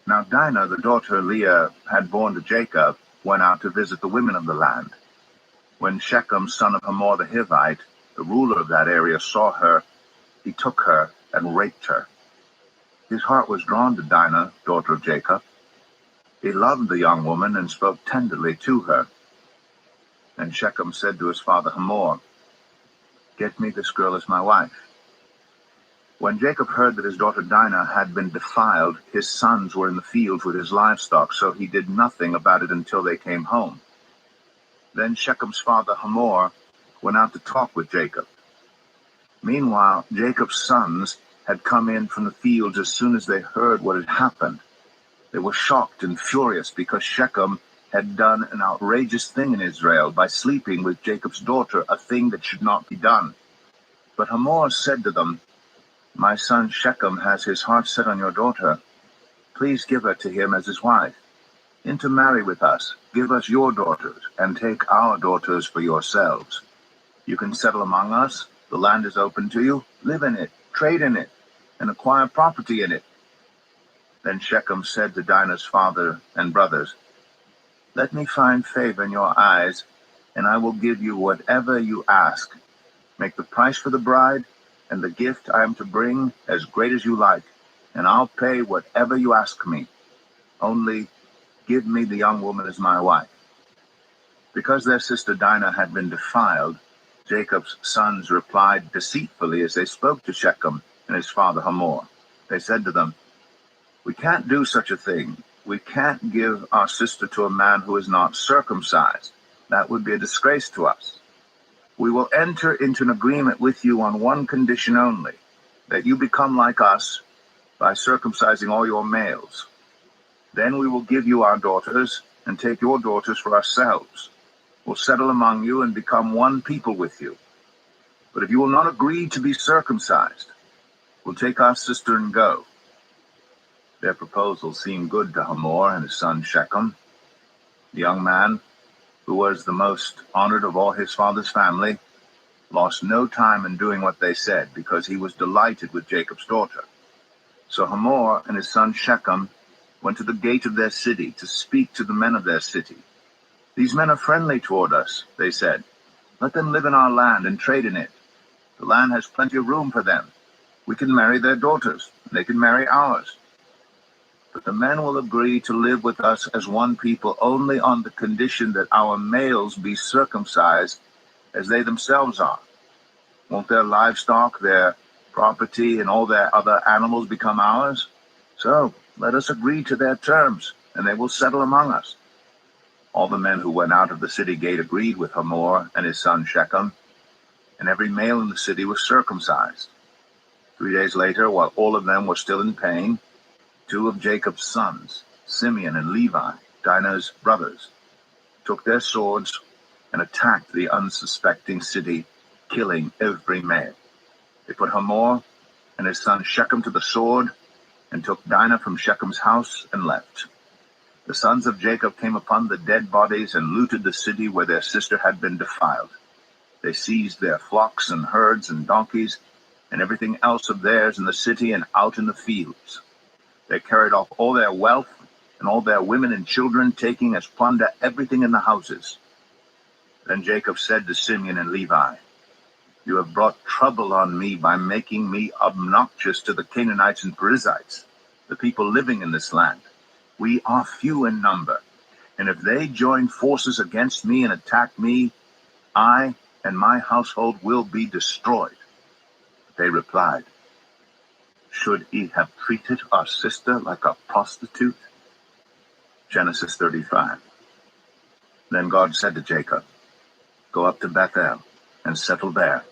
Now Dinah, the daughter Leah had borne to Jacob, went out to visit the women of the land. When Shechem, son of Hamor the Hivite, the ruler of that area, saw her, he took her and raped her. His heart was drawn to Dinah, daughter of Jacob. He loved the young woman and spoke tenderly to her. And Shechem said to his father Hamor, "Get me this girl as my wife." When Jacob heard that his daughter Dinah had been defiled, his sons were in the fields with his livestock, so he did nothing about it until they came home. Then Shechem's father Hamor went out to talk with Jacob. Meanwhile, Jacob's sons had come in from the fields as soon as they heard what had happened. They were shocked and furious because Shechem had done an outrageous thing in Israel by sleeping with Jacob's daughter, a thing that should not be done. But Hamor said to them, "My son Shechem has his heart set on your daughter. Please give her to him as his wife. Intermarry with us, give us your daughters, and take our daughters for yourselves. You can settle among us, the land is open to you, live in it, trade in it, and acquire property in it." Then Shechem said to Dinah's father and brothers, "Let me find favor in your eyes, and I will give you whatever you ask. Make the price for the bride and the gift I am to bring as great as you like, and I'll pay whatever you ask me. Only give me the young woman as my wife." Because their sister Dinah had been defiled, Jacob's sons replied deceitfully as they spoke to Shechem and his father Hamor. They said to them, "We can't do such a thing. We can't give our sister to a man who is not circumcised. That would be a disgrace to us. We will enter into an agreement with you on one condition only, that you become like us by circumcising all your males. Then we will give you our daughters and take your daughters for ourselves. We'll settle among you and become one people with you. But if you will not agree to be circumcised, we'll take our sister and go." Their proposal seemed good to Hamor and his son Shechem. The young man, who was the most honored of all his father's family, lost no time in doing what they said, because he was delighted with Jacob's daughter. So Hamor and his son Shechem went to the gate of their city to speak to the men of their city. "These men are friendly toward us," they said. "Let them live in our land and trade in it. The land has plenty of room for them. We can marry their daughters, and they can marry ours. But the men will agree to live with us as one people only on the condition that our males be circumcised as they themselves are. Won't their livestock, their property, and all their other animals become ours? So let us agree to their terms, and they will settle among us." All the men who went out of the city gate agreed with Hamor and his son Shechem, and every male in the city was circumcised. 3 days later, while all of them were still in pain, 2 of Jacob's sons, Simeon and Levi, Dinah's brothers, took their swords and attacked the unsuspecting city, killing every male. They put Hamor and his son Shechem to the sword and took Dinah from Shechem's house and left. The sons of Jacob came upon the dead bodies and looted the city where their sister had been defiled. They seized their flocks and herds and donkeys and everything else of theirs in the city and out in the fields. They carried off all their wealth and all their women and children, taking as plunder everything in the houses. Then Jacob said to Simeon and Levi, "You have brought trouble on me by making me obnoxious to the Canaanites and Perizzites, the people living in this land. We are few in number, and if they join forces against me and attack me, I and my household will be destroyed." They replied, "Should he have treated our sister like a prostitute?" Genesis 35. Then God said to Jacob, "Go up to Bethel and settle there,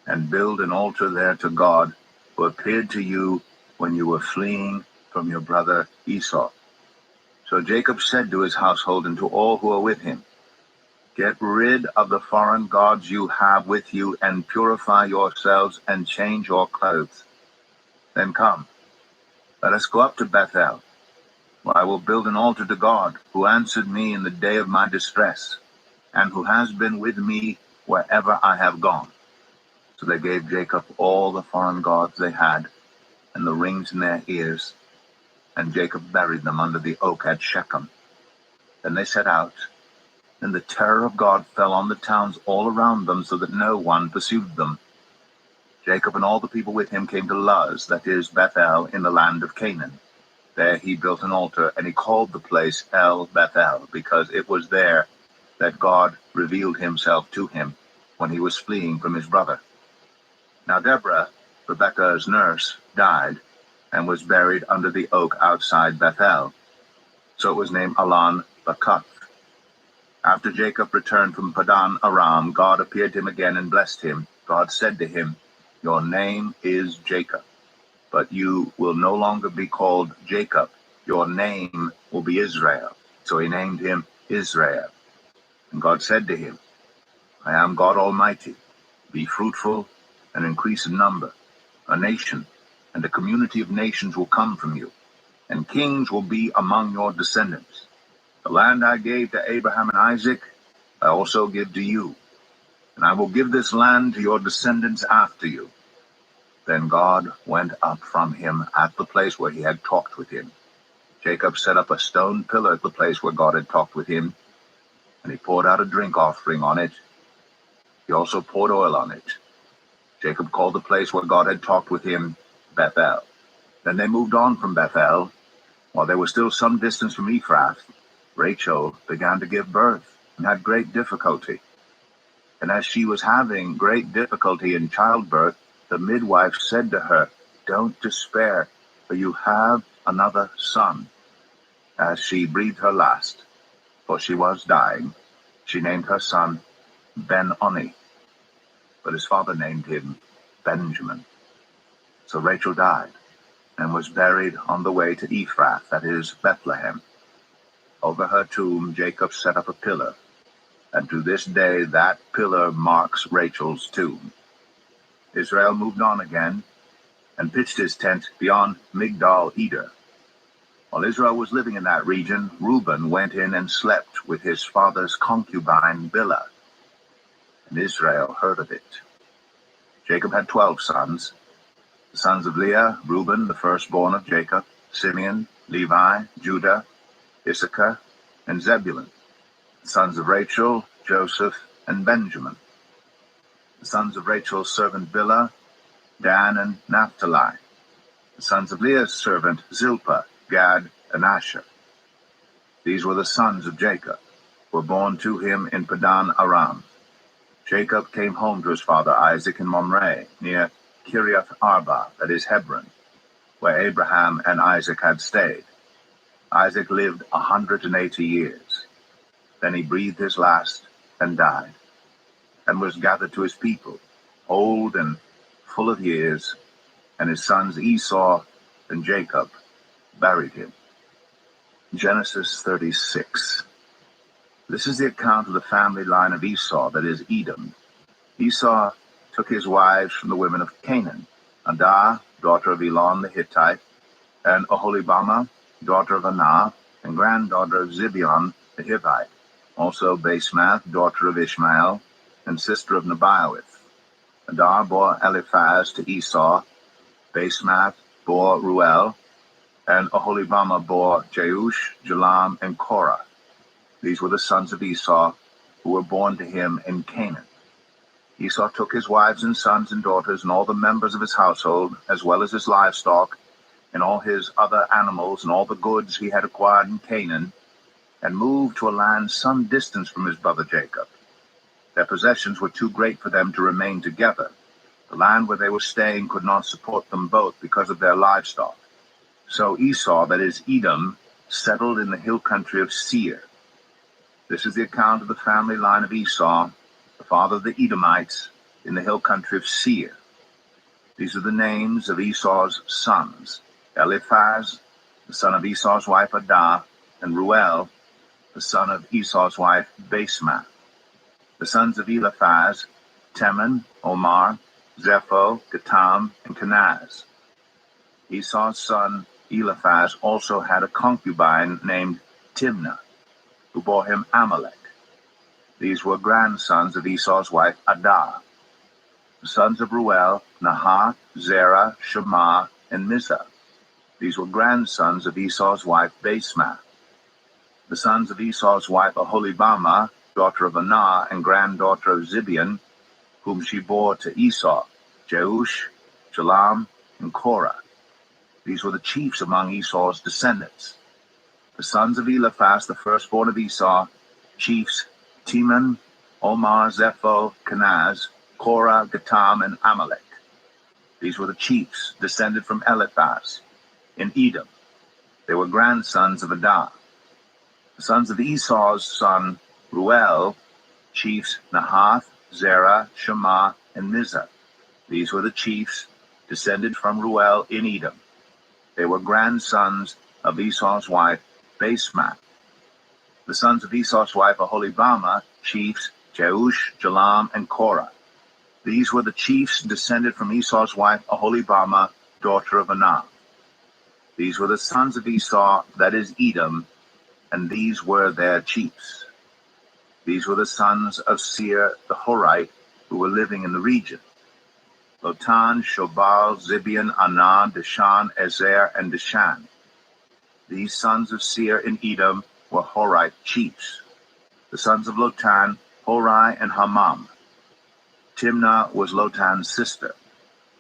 and build an altar there to God, who appeared to you when you were fleeing from your brother Esau." So Jacob said to his household and to all who are with him, "Get rid of the foreign gods you have with you, and purify yourselves and change your clothes. Then come, let us go up to Bethel, where I will build an altar to God, who answered me in the day of my distress, and who has been with me wherever I have gone." So they gave Jacob all the foreign gods they had, and the rings in their ears, and Jacob buried them under the oak at Shechem. Then they set out, and the terror of God fell on the towns all around them, so that no one pursued them. Jacob and all the people with him came to Luz, that is, Bethel, in the land of Canaan. There he built an altar, and he called the place El Bethel, because it was there that God revealed himself to him when he was fleeing from his brother. Now Deborah, Rebekah's nurse, died, and was buried under the oak outside Bethel. So it was named Alon Bakuth. After Jacob returned from Padan Aram, God appeared to him again and blessed him. God said to him, "Your name is Jacob, but you will no longer be called Jacob. Your name will be Israel." So he named him Israel. And God said to him, "I am God Almighty. Be fruitful and increase in number. A nation and a community of nations will come from you, and kings will be among your descendants. The land I gave to Abraham and Isaac, I also give to you, and I will give this land to your descendants after you." Then God went up from him at the place where he had talked with him, Jacob set up a stone pillar at the place where God had talked with him, and he poured out a drink offering on it. He also poured oil on it. Jacob called the place where God had talked with him Bethel. Then they moved on from Bethel. While they were still some distance from Ephrath, Rachel began to give birth and had great difficulty. And as she was having great difficulty in childbirth, the midwife said to her, "Don't despair, for you have another son." As she breathed her last, for she was dying, she named her son Ben-Oni, but his father named him Benjamin. So Rachel died and was buried on the way to Ephrath, that is, Bethlehem. Over her tomb Jacob set up a pillar, and to this day that pillar marks Rachel's tomb. Israel moved on again and pitched his tent beyond Migdal-Eder. While Israel was living in that region, Reuben went in and slept with his father's concubine Bilhah, and Israel heard of it. Jacob had 12 sons. The sons of Leah, Reuben, the firstborn of Jacob, Simeon, Levi, Judah, Issachar, and Zebulun. The sons of Rachel, Joseph, and Benjamin. The sons of Rachel's servant Bilhah, Dan, and Naphtali. The sons of Leah's servant Zilpah, Gad, and Asher. These were the sons of Jacob, who were born to him in Padan Aram. Jacob came home to his father Isaac in Mamre, near Kiriath Arba, that is Hebron, where Abraham and Isaac had stayed. Isaac lived 180 years. Then he breathed his last and died, and was gathered to his people, old and full of years, and his sons Esau and Jacob buried him. Genesis 36. This is the account of the family line of Esau, that is Edom. Esau took his wives from the women of Canaan, Adah, daughter of Elon the Hittite, and Oholibamah, daughter of Anah, and granddaughter of Zibeon the Hivite, also Basemath, daughter of Ishmael, and sister of Nebaioth. Adah bore Eliphaz to Esau, Basemath bore Ruel, and Oholibamah bore Jeush, Jalam, and Korah. These were the sons of Esau, who were born to him in Canaan. Esau took his wives and sons and daughters and all the members of his household, as well as his livestock, and all his other animals and all the goods he had acquired in Canaan, and moved to a land some distance from his brother Jacob. Their possessions were too great for them to remain together. The land where they were staying could not support them both because of their livestock. So Esau, that is Edom, settled in the hill country of Seir. This is the account of the family line of Esau, the father of the Edomites, in the hill country of Seir. These are the names of Esau's sons: Eliphaz, the son of Esau's wife Adah, and Ruel, the son of Esau's wife Basemath. The sons of Eliphaz: Teman, Omar, Zepho, Gatam, and Kenaz. Esau's son Eliphaz also had a concubine named Timnah, who bore him Amalek. These were grandsons of Esau's wife Adah. The sons of Ruel: Nahath, Zerah, Shema, and Mizah. These were grandsons of Esau's wife Basemath. The sons of Esau's wife Oholibamah, daughter of Anah and granddaughter of Zibeon, whom she bore to Esau: Jeush, Jalam, and Korah. These were the chiefs among Esau's descendants. The sons of Eliphaz, the firstborn of Esau, chiefs Teman, Omar, Zepho, Kenaz, Korah, Gatam, and Amalek. These were the chiefs descended from Eliphaz in Edom. They were grandsons of Adah. The sons of Esau's son Ruel, chiefs Nahath, Zerah, Shema, and Mizah. These were the chiefs descended from Ruel in Edom. They were grandsons of Esau's wife Basemath. The sons of Esau's wife Oholibamah, chiefs Jeush, Jalam, and Korah. These were the chiefs descended from Esau's wife Oholibamah, daughter of Anah. These were the sons of Esau, that is Edom, and these were their chiefs. These were the sons of Seir the Horite, who were living in the region: Lotan, Shobal, Zibeon, Anah, Dishan, Ezer, and Dishan. These sons of Seir in Edom were Horite chiefs. The sons of Lotan, Hori and Hamam. Timnah was Lotan's sister.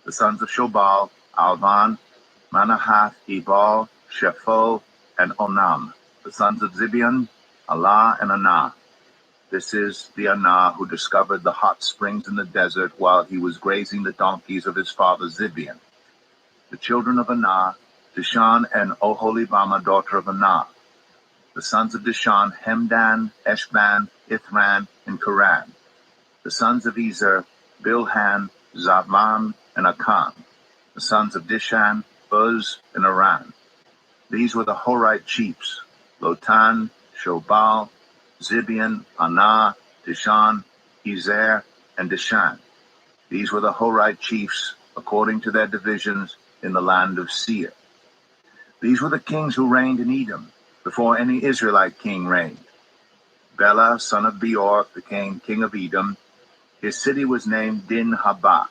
The sons of Shobal, Alvan, Manahath, Ebal, Shepho, and Onam. The sons of Zibeon, Allah and Anah. This is the Anah who discovered the hot springs in the desert while he was grazing the donkeys of his father Zibeon. The children of Anah, Dishan and Oholibamah, daughter of Anah. The sons of Dishan, Hemdan, Eshban, Ithran, and Karan. The sons of Ezer, Bilhan, Zavan, and Akan. The sons of Dishan, Buz, and Aran. These were the Horite chiefs, Lotan, Shobal, Zibeon, Anah, Dishan, Ezer, and Dishan. These were the Horite chiefs, according to their divisions, in the land of Seir. These were the kings who reigned in Edom, before any Israelite king reigned. Bela, son of Beor, became king of Edom. His city was named Din-Habah.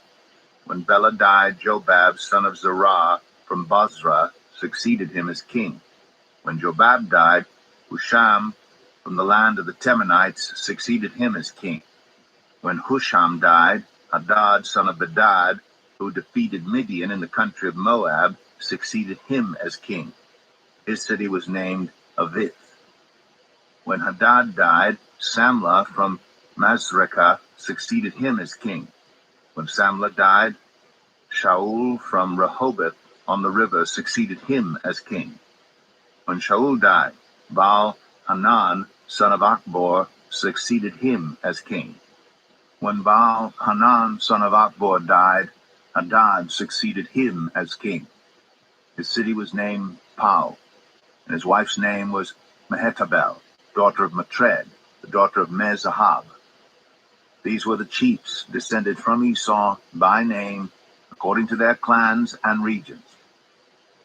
When Bela died, Jobab, son of Zerah, from Bozrah, succeeded him as king. When Jobab died, Husham, from the land of the Temanites, succeeded him as king. When Husham died, Hadad, son of Bedad, who defeated Midian in the country of Moab, succeeded him as king. His city was named Avith. When Hadad died, Samlah from Masrekah succeeded him as king. When Samlah died, Shaul from Rehoboth on the river succeeded him as king. When Shaul died, Baal-Hanan, son of Achbor, succeeded him as king. When Baal-Hanan, son of Achbor, died, Hadad succeeded him as king. His city was named Pau, and his wife's name was Mehetabel, daughter of Matred, the daughter of Mezahab. These were the chiefs descended from Esau by name, according to their clans and regions: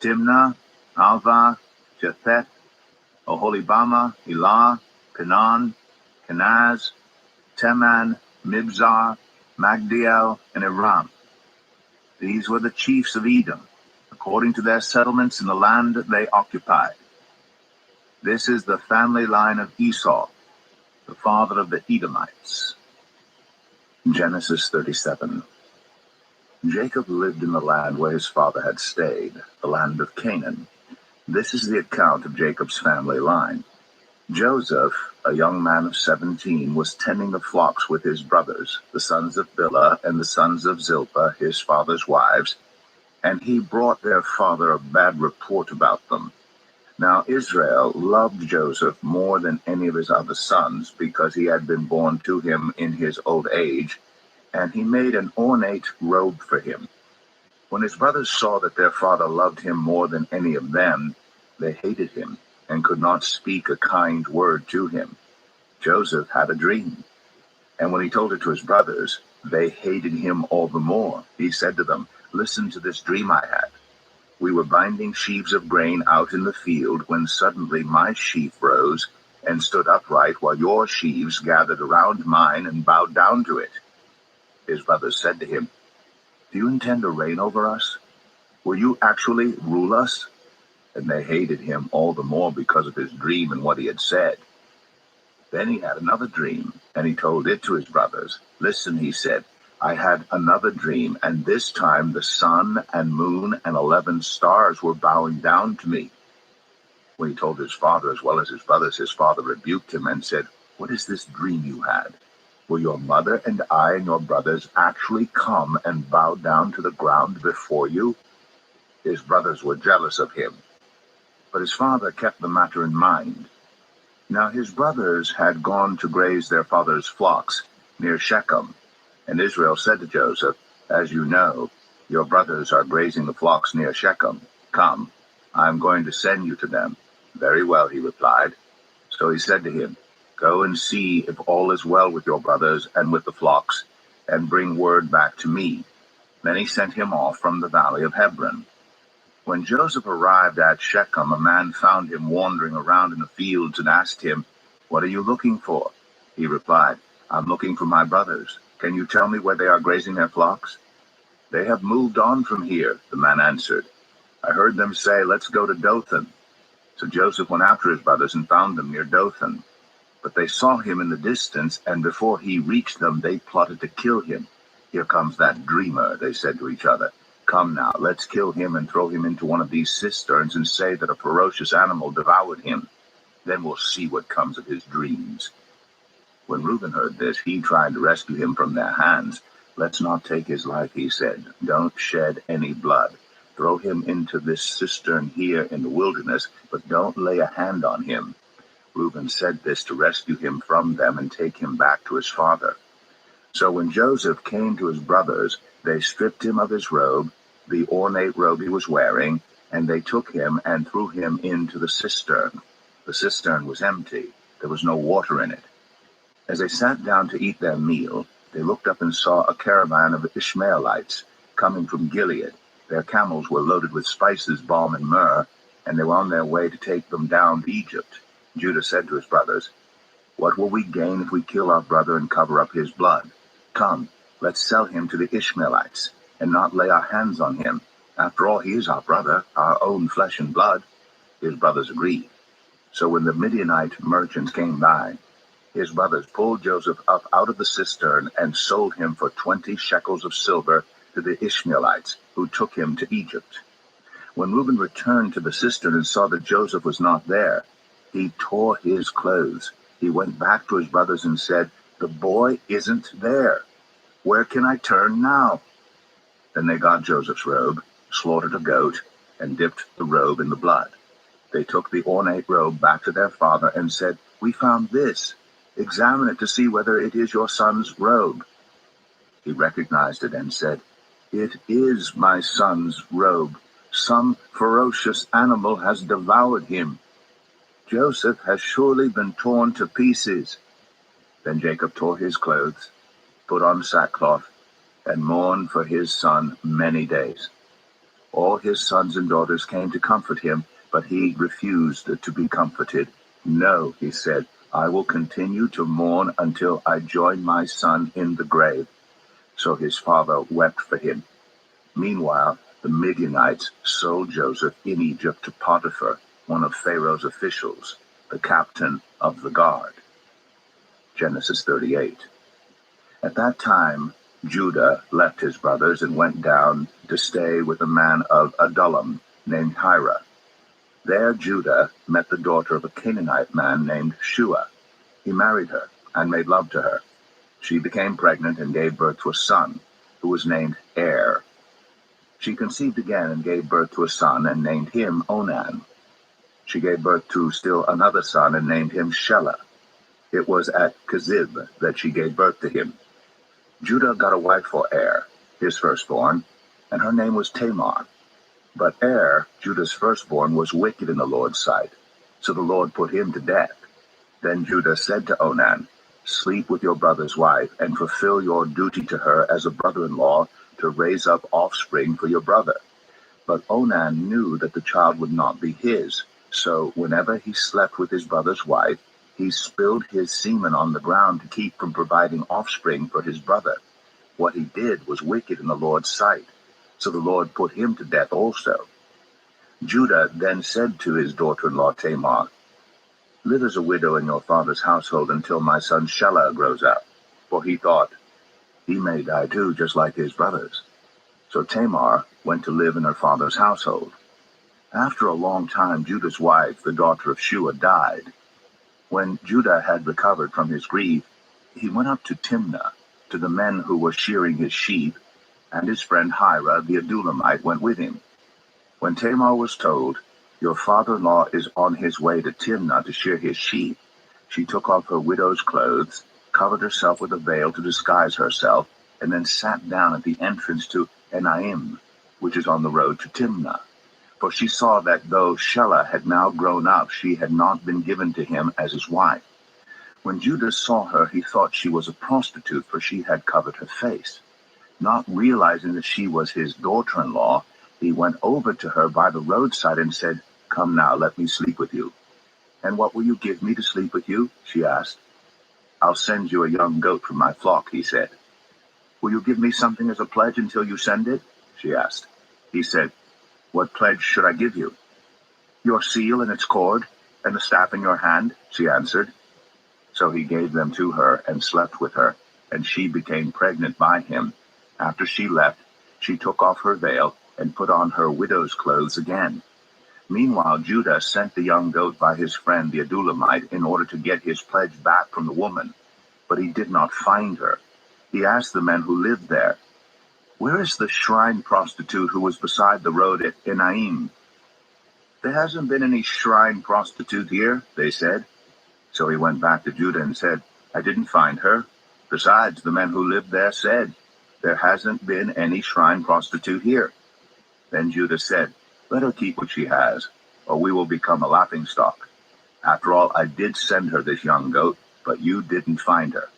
Timnah, Alvah, Jetheth, Oholibamah, Elah, Pinon, Kenaz, Teman, Mibzar, Magdiel, and Aram. These were the chiefs of Edom, according to their settlements in the land they occupied. This is the family line of Esau, the father of the Edomites. Genesis 37. Jacob lived in the land where his father had stayed, the land of Canaan. This is the account of Jacob's family line. Joseph, a young man of 17, was tending the flocks with his brothers, the sons of Bilhah and the sons of Zilpah, his father's wives, and he brought their father a bad report about them. Now Israel loved Joseph more than any of his other sons, because he had been born to him in his old age, and he made an ornate robe for him. When his brothers saw that their father loved him more than any of them, they hated him and could not speak a kind word to him. Joseph had a dream, and when he told it to his brothers, they hated him all the more. He said to them, "Listen to this dream I had. We were binding sheaves of grain out in the field when suddenly my sheaf rose and stood upright while your sheaves gathered around mine and bowed down to it." His brothers said to him, "Do you intend to reign over us? Will you actually rule us?" And they hated him all the more because of his dream and what he had said. Then he had another dream, and he told it to his brothers. "Listen," he said, "I had another dream, and this time the sun and moon and 11 stars were bowing down to me." When he told his father as well as his brothers, his father rebuked him and said, "What is this dream you had? Will your mother and I and your brothers actually come and bow down to the ground before you?" His brothers were jealous of him, but his father kept the matter in mind. Now his brothers had gone to graze their father's flocks near Shechem, and Israel said to Joseph, "As you know, your brothers are grazing the flocks near Shechem. Come, I am going to send you to them." "Very well," he replied. So he said to him, "Go and see if all is well with your brothers and with the flocks, and bring word back to me." Then he sent him off from the valley of Hebron. When Joseph arrived at Shechem, a man found him wandering around in the fields and asked him, "What are you looking for?" He replied, "I'm looking for my brothers. Can you tell me where they are grazing their flocks?" "They have moved on from here," the man answered. "I heard them say, 'Let's go to Dothan.'" So Joseph went after his brothers and found them near Dothan. But they saw him in the distance, and before he reached them, they plotted to kill him. "Here comes that dreamer," they said to each other. "Come now, let's kill him and throw him into one of these cisterns and say that a ferocious animal devoured him. Then we'll see what comes of his dreams." When Reuben heard this, he tried to rescue him from their hands. "Let's not take his life," he said. "Don't shed any blood. Throw him into this cistern here in the wilderness, but don't lay a hand on him." Reuben said this to rescue him from them and take him back to his father. So when Joseph came to his brothers, they stripped him of his robe, the ornate robe he was wearing, and they took him and threw him into the cistern. The cistern was empty. There was no water in it. As they sat down to eat their meal, they looked up and saw a caravan of Ishmaelites coming from Gilead. Their camels were loaded with spices, balm, and myrrh, and they were on their way to take them down to Egypt. Judah said to his brothers, "What will we gain if we kill our brother and cover up his blood? Come, let's sell him to the Ishmaelites and not lay our hands on him. After all, he is our brother, our own flesh and blood." His brothers agreed. So when the Midianite merchants came by, his brothers pulled Joseph up out of the cistern and sold him for 20 shekels of silver to the Ishmaelites, who took him to Egypt. When Reuben returned to the cistern and saw that Joseph was not there, he tore his clothes. He went back to his brothers and said, "The boy isn't there. Where can I turn now?" Then they got Joseph's robe, slaughtered a goat, and dipped the robe in the blood. They took the ornate robe back to their father and said, "We found this. Examine it to see whether it is your son's robe." He recognized it and said, "It is my son's robe. Some ferocious animal has devoured him. Joseph has surely been torn to pieces." Then Jacob tore his clothes, put on sackcloth, and mourned for his son many days. All his sons and daughters came to comfort him, but he refused to be comforted. "No," he said, "I will continue to mourn until I join my son in the grave." So his father wept for him. Meanwhile, the Midianites sold Joseph in Egypt to Potiphar, one of Pharaoh's officials, the captain of the guard. Genesis 38. At that time, Judah left his brothers and went down to stay with a man of Adullam named Hira. There Judah met the daughter of a Canaanite man named Shua. He married her and made love to her. She became pregnant and gave birth to a son, who was named Er. She conceived again and gave birth to a son and named him Onan. She gave birth to still another son and named him Shelah. It was at Kezib that she gave birth to him. Judah got a wife for Er, his firstborn, and her name was Tamar. But Er, Judah's firstborn, was wicked in the Lord's sight, so the Lord put him to death. Then Judah said to Onan, "Sleep with your brother's wife and fulfill your duty to her as a brother-in-law to raise up offspring for your brother." But Onan knew that the child would not be his, so whenever he slept with his brother's wife, he spilled his semen on the ground to keep from providing offspring for his brother. What he did was wicked in the Lord's sight, so the Lord put him to death also. Judah then said to his daughter-in-law Tamar, "Live as a widow in your father's household until my son Shelah grows up." For he thought, "He may die too, just like his brothers." So Tamar went to live in her father's household. After a long time, Judah's wife, the daughter of Shua, died. When Judah had recovered from his grief, he went up to Timnah, to the men who were shearing his sheep, and his friend Hira the Adullamite went with him. When Tamar was told, "Your father-in-law is on his way to Timnah to shear his sheep," she took off her widow's clothes, covered herself with a veil to disguise herself, and then sat down at the entrance to Enaim, which is on the road to Timnah. For she saw that though Shelah had now grown up, she had not been given to him as his wife. When Judah saw her, he thought she was a prostitute, for she had covered her face. Not realizing that she was his daughter-in-law, he went over to her by the roadside and said, "Come now, let me sleep with you." "And what will you give me to sleep with you?" she asked. "I'll send you a young goat from my flock," he said. "Will you give me something as a pledge until you send it?" she asked. He said, "What pledge should I give you?" Your seal and its cord, and the staff in your hand, she answered. So he gave them to her and slept with her, and she became pregnant by him. After she left, she took off her veil and put on her widow's clothes again. Meanwhile, Judah sent the young goat by his friend the Adullamite in order to get his pledge back from the woman, but he did not find her. He asked the men who lived there, "Where is the shrine prostitute who was beside the road at Enaim?" "There hasn't been any shrine prostitute here," they said. So he went back to Judah and said, "I didn't find her. Besides, the men who lived there said, 'There hasn't been any shrine prostitute here.'" Then Judah said, "Let her keep what she has, or we will become a laughingstock. After all, I did send her this young goat, but you didn't find her."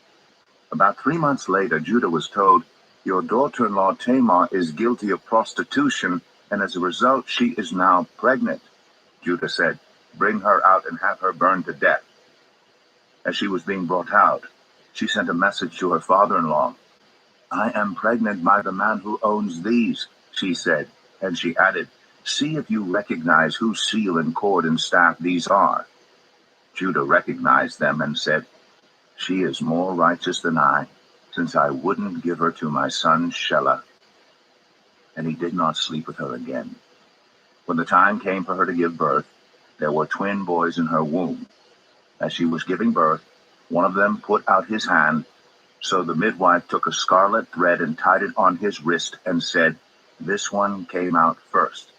About 3 months later, Judah was told, "Your daughter-in-law Tamar is guilty of prostitution, and as a result, she is now pregnant." Judah said, "Bring her out and have her burned to death." As she was being brought out, she sent a message to her father-in-law. "I am pregnant by the man who owns these," she said, and she added, "See if you recognize whose seal and cord and staff these are." Judah recognized them and said, "She is more righteous than I, since I wouldn't give her to my son Shelah." And he did not sleep with her again. When the time came for her to give birth, there were twin boys in her womb. As she was giving birth, one of them put out his hand, so the midwife took a scarlet thread and tied it on his wrist and said, "This one came out first."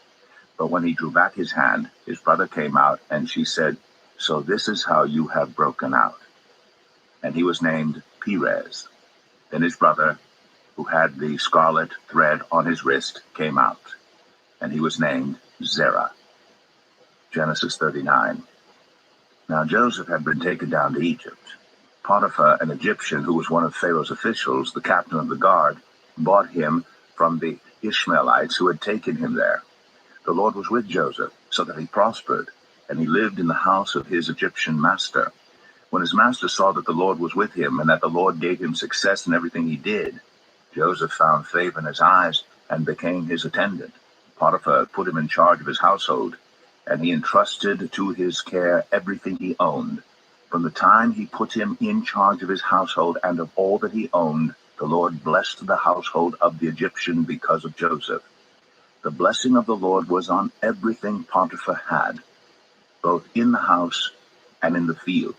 But when he drew back his hand, his brother came out, and she said, "So this is how you have broken out." And he was named Perez. Then his brother, who had the scarlet thread on his wrist, came out, and he was named Zerah. Genesis 39. Now Joseph had been taken down to Egypt. Potiphar, an Egyptian who was one of Pharaoh's officials, the captain of the guard, bought him from the Ishmaelites who had taken him there. The Lord was with Joseph, so that he prospered, and he lived in the house of his Egyptian master. When his master saw that the Lord was with him, and that the Lord gave him success in everything he did, Joseph found favor in his eyes and became his attendant. Potiphar put him in charge of his household, and he entrusted to his care everything he owned. From the time he put him in charge of his household and of all that he owned, the Lord blessed the household of the Egyptian because of Joseph. The blessing of the Lord was on everything Potiphar had, both in the house and in the field.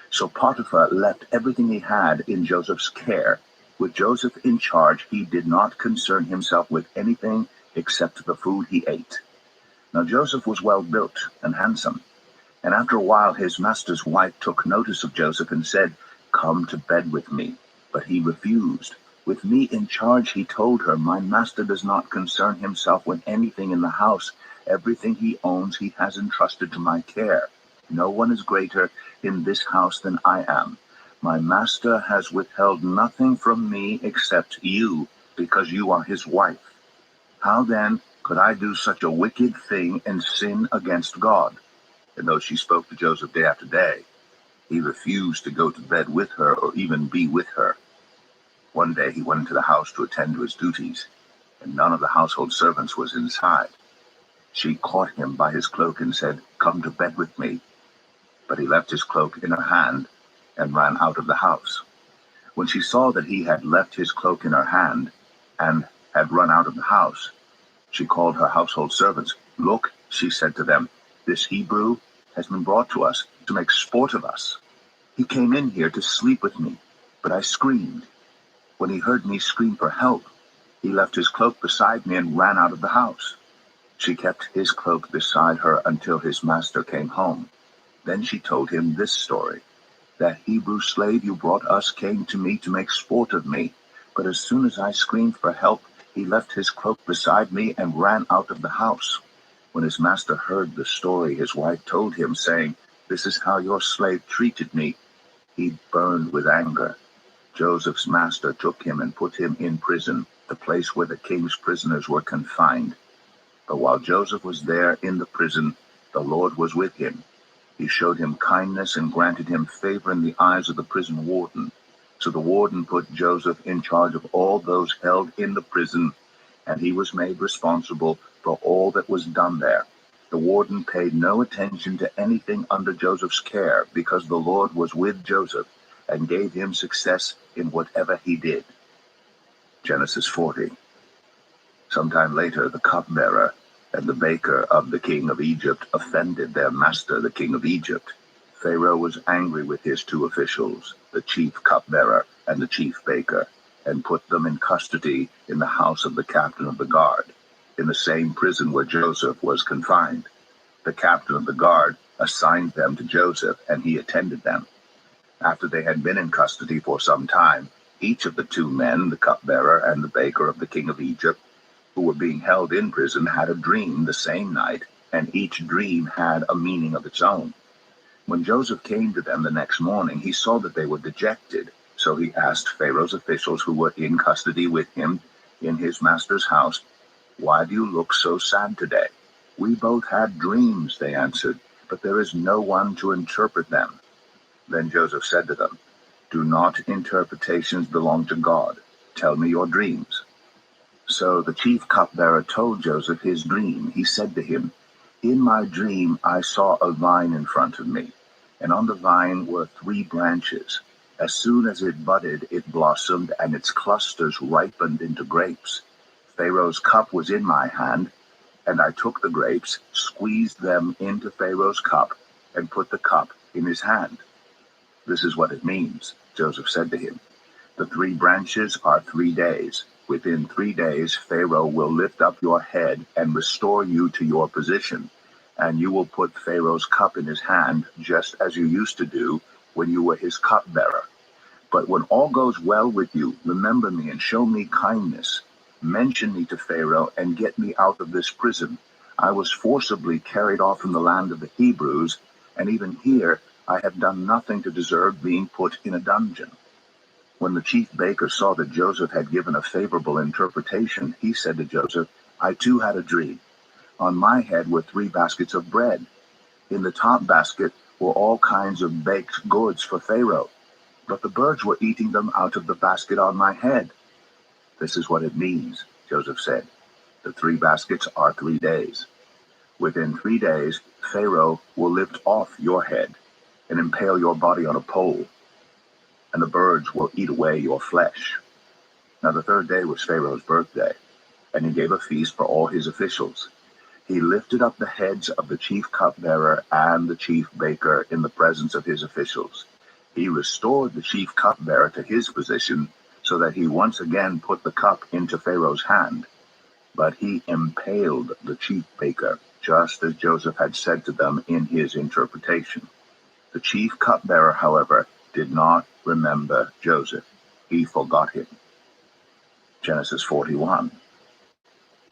So Potiphar left everything he had in Joseph's care. With Joseph in charge, he did not concern himself with anything except the food he ate. Now Joseph was well built and handsome, and after a while his master's wife took notice of Joseph and said, "Come to bed with me." But he refused. With me in charge, he told her, "My master does not concern himself with anything in the house. Everything he owns he has entrusted to my care. No one is greater in this house than I am. My master has withheld nothing from me except you, because you are his wife. How then could I do such a wicked thing and sin against God?" And though she spoke to Joseph day after day, he refused to go to bed with her or even be with her. One day he went into the house to attend to his duties, and none of the household servants was inside. She caught him by his cloak and said, "Come to bed with me." But he left his cloak in her hand and ran out of the house. When she saw that he had left his cloak in her hand and had run out of the house, she called her household servants. "Look," she said to them, "this Hebrew has been brought to us to make sport of us. He came in here to sleep with me, but I screamed. When he heard me scream for help, he left his cloak beside me and ran out of the house." She kept his cloak beside her until his master came home. Then she told him this story. "That Hebrew slave you brought us came to me to make sport of me, but as soon as I screamed for help, he left his cloak beside me and ran out of the house." When his master heard the story his wife told him, saying, "This is how your slave treated me," he burned with anger. Joseph's master took him and put him in prison, the place where the king's prisoners were confined. But while Joseph was there in the prison, the Lord was with him. He showed him kindness and granted him favor in the eyes of the prison warden. So the warden put Joseph in charge of all those held in the prison, and he was made responsible for all that was done there. The warden paid no attention to anything under Joseph's care because the Lord was with Joseph and gave him success in whatever he did. Genesis 40. Sometime later, the cupbearer and the baker of the king of Egypt offended their master, the king of Egypt. Pharaoh was angry with his two officials, the chief cupbearer and the chief baker, and put them in custody in the house of the captain of the guard, in the same prison where Joseph was confined. The captain of the guard assigned them to Joseph, and he attended them. After they had been in custody for some time, each of the two men, the cupbearer and the baker of the king of Egypt, who were being held in prison, had a dream the same night, and each dream had a meaning of its own. When Joseph came to them the next morning, he saw that they were dejected. So he asked Pharaoh's officials who were in custody with him in his master's house, "Why do you look so sad today?" "We both had dreams," they answered, "but there is no one to interpret them." Then Joseph said to them, "Do not interpretations belong to God? Tell me your dreams." So the chief cupbearer told Joseph his dream. He said to him, "In my dream I saw a vine in front of me, and on the vine were 3 branches. As soon as it budded, it blossomed, and its clusters ripened into grapes. Pharaoh's cup was in my hand, and I took the grapes, squeezed them into Pharaoh's cup, and put the cup in his hand." "This is what it means," Joseph said to him. "The 3 branches are 3 days. Within 3 days, Pharaoh will lift up your head and restore you to your position, and you will put Pharaoh's cup in his hand, just as you used to do when you were his cupbearer. But when all goes well with you, remember me and show me kindness. Mention me to Pharaoh and get me out of this prison. I was forcibly carried off from the land of the Hebrews, and even here I have done nothing to deserve being put in a dungeon." When the chief baker saw that Joseph had given a favorable interpretation, he said to Joseph, "I too had a dream. On my head were 3 baskets of bread. In the top basket were all kinds of baked goods for Pharaoh, but the birds were eating them out of the basket on my head." "This is what it means," Joseph said. "The 3 baskets are 3 days. Within 3 days, Pharaoh will lift off your head and impale your body on a pole, and the birds will eat away your flesh." Now the 3rd day was Pharaoh's birthday, and he gave a feast for all his officials. He lifted up the heads of the chief cupbearer and the chief baker in the presence of his officials. He restored the chief cupbearer to his position so that he once again put the cup into Pharaoh's hand. But he impaled the chief baker, just as Joseph had said to them in his interpretation. The chief cupbearer, however, did not remember Joseph. He forgot him. Genesis 41.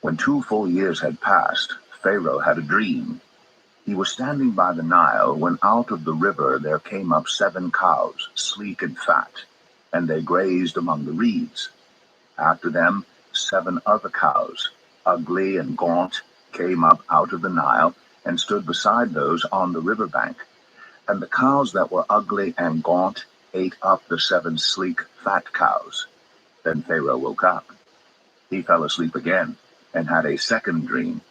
When 2 full years had passed, Pharaoh had a dream. He was standing by the Nile when out of the river there came up 7 cows, sleek and fat, and they grazed among the reeds. After them, 7 other cows, ugly and gaunt, came up out of the Nile and stood beside those on the river bank. And the cows that were ugly and gaunt ate up the 7 sleek, fat cows. Then Pharaoh woke up. He fell asleep again and had a second dream.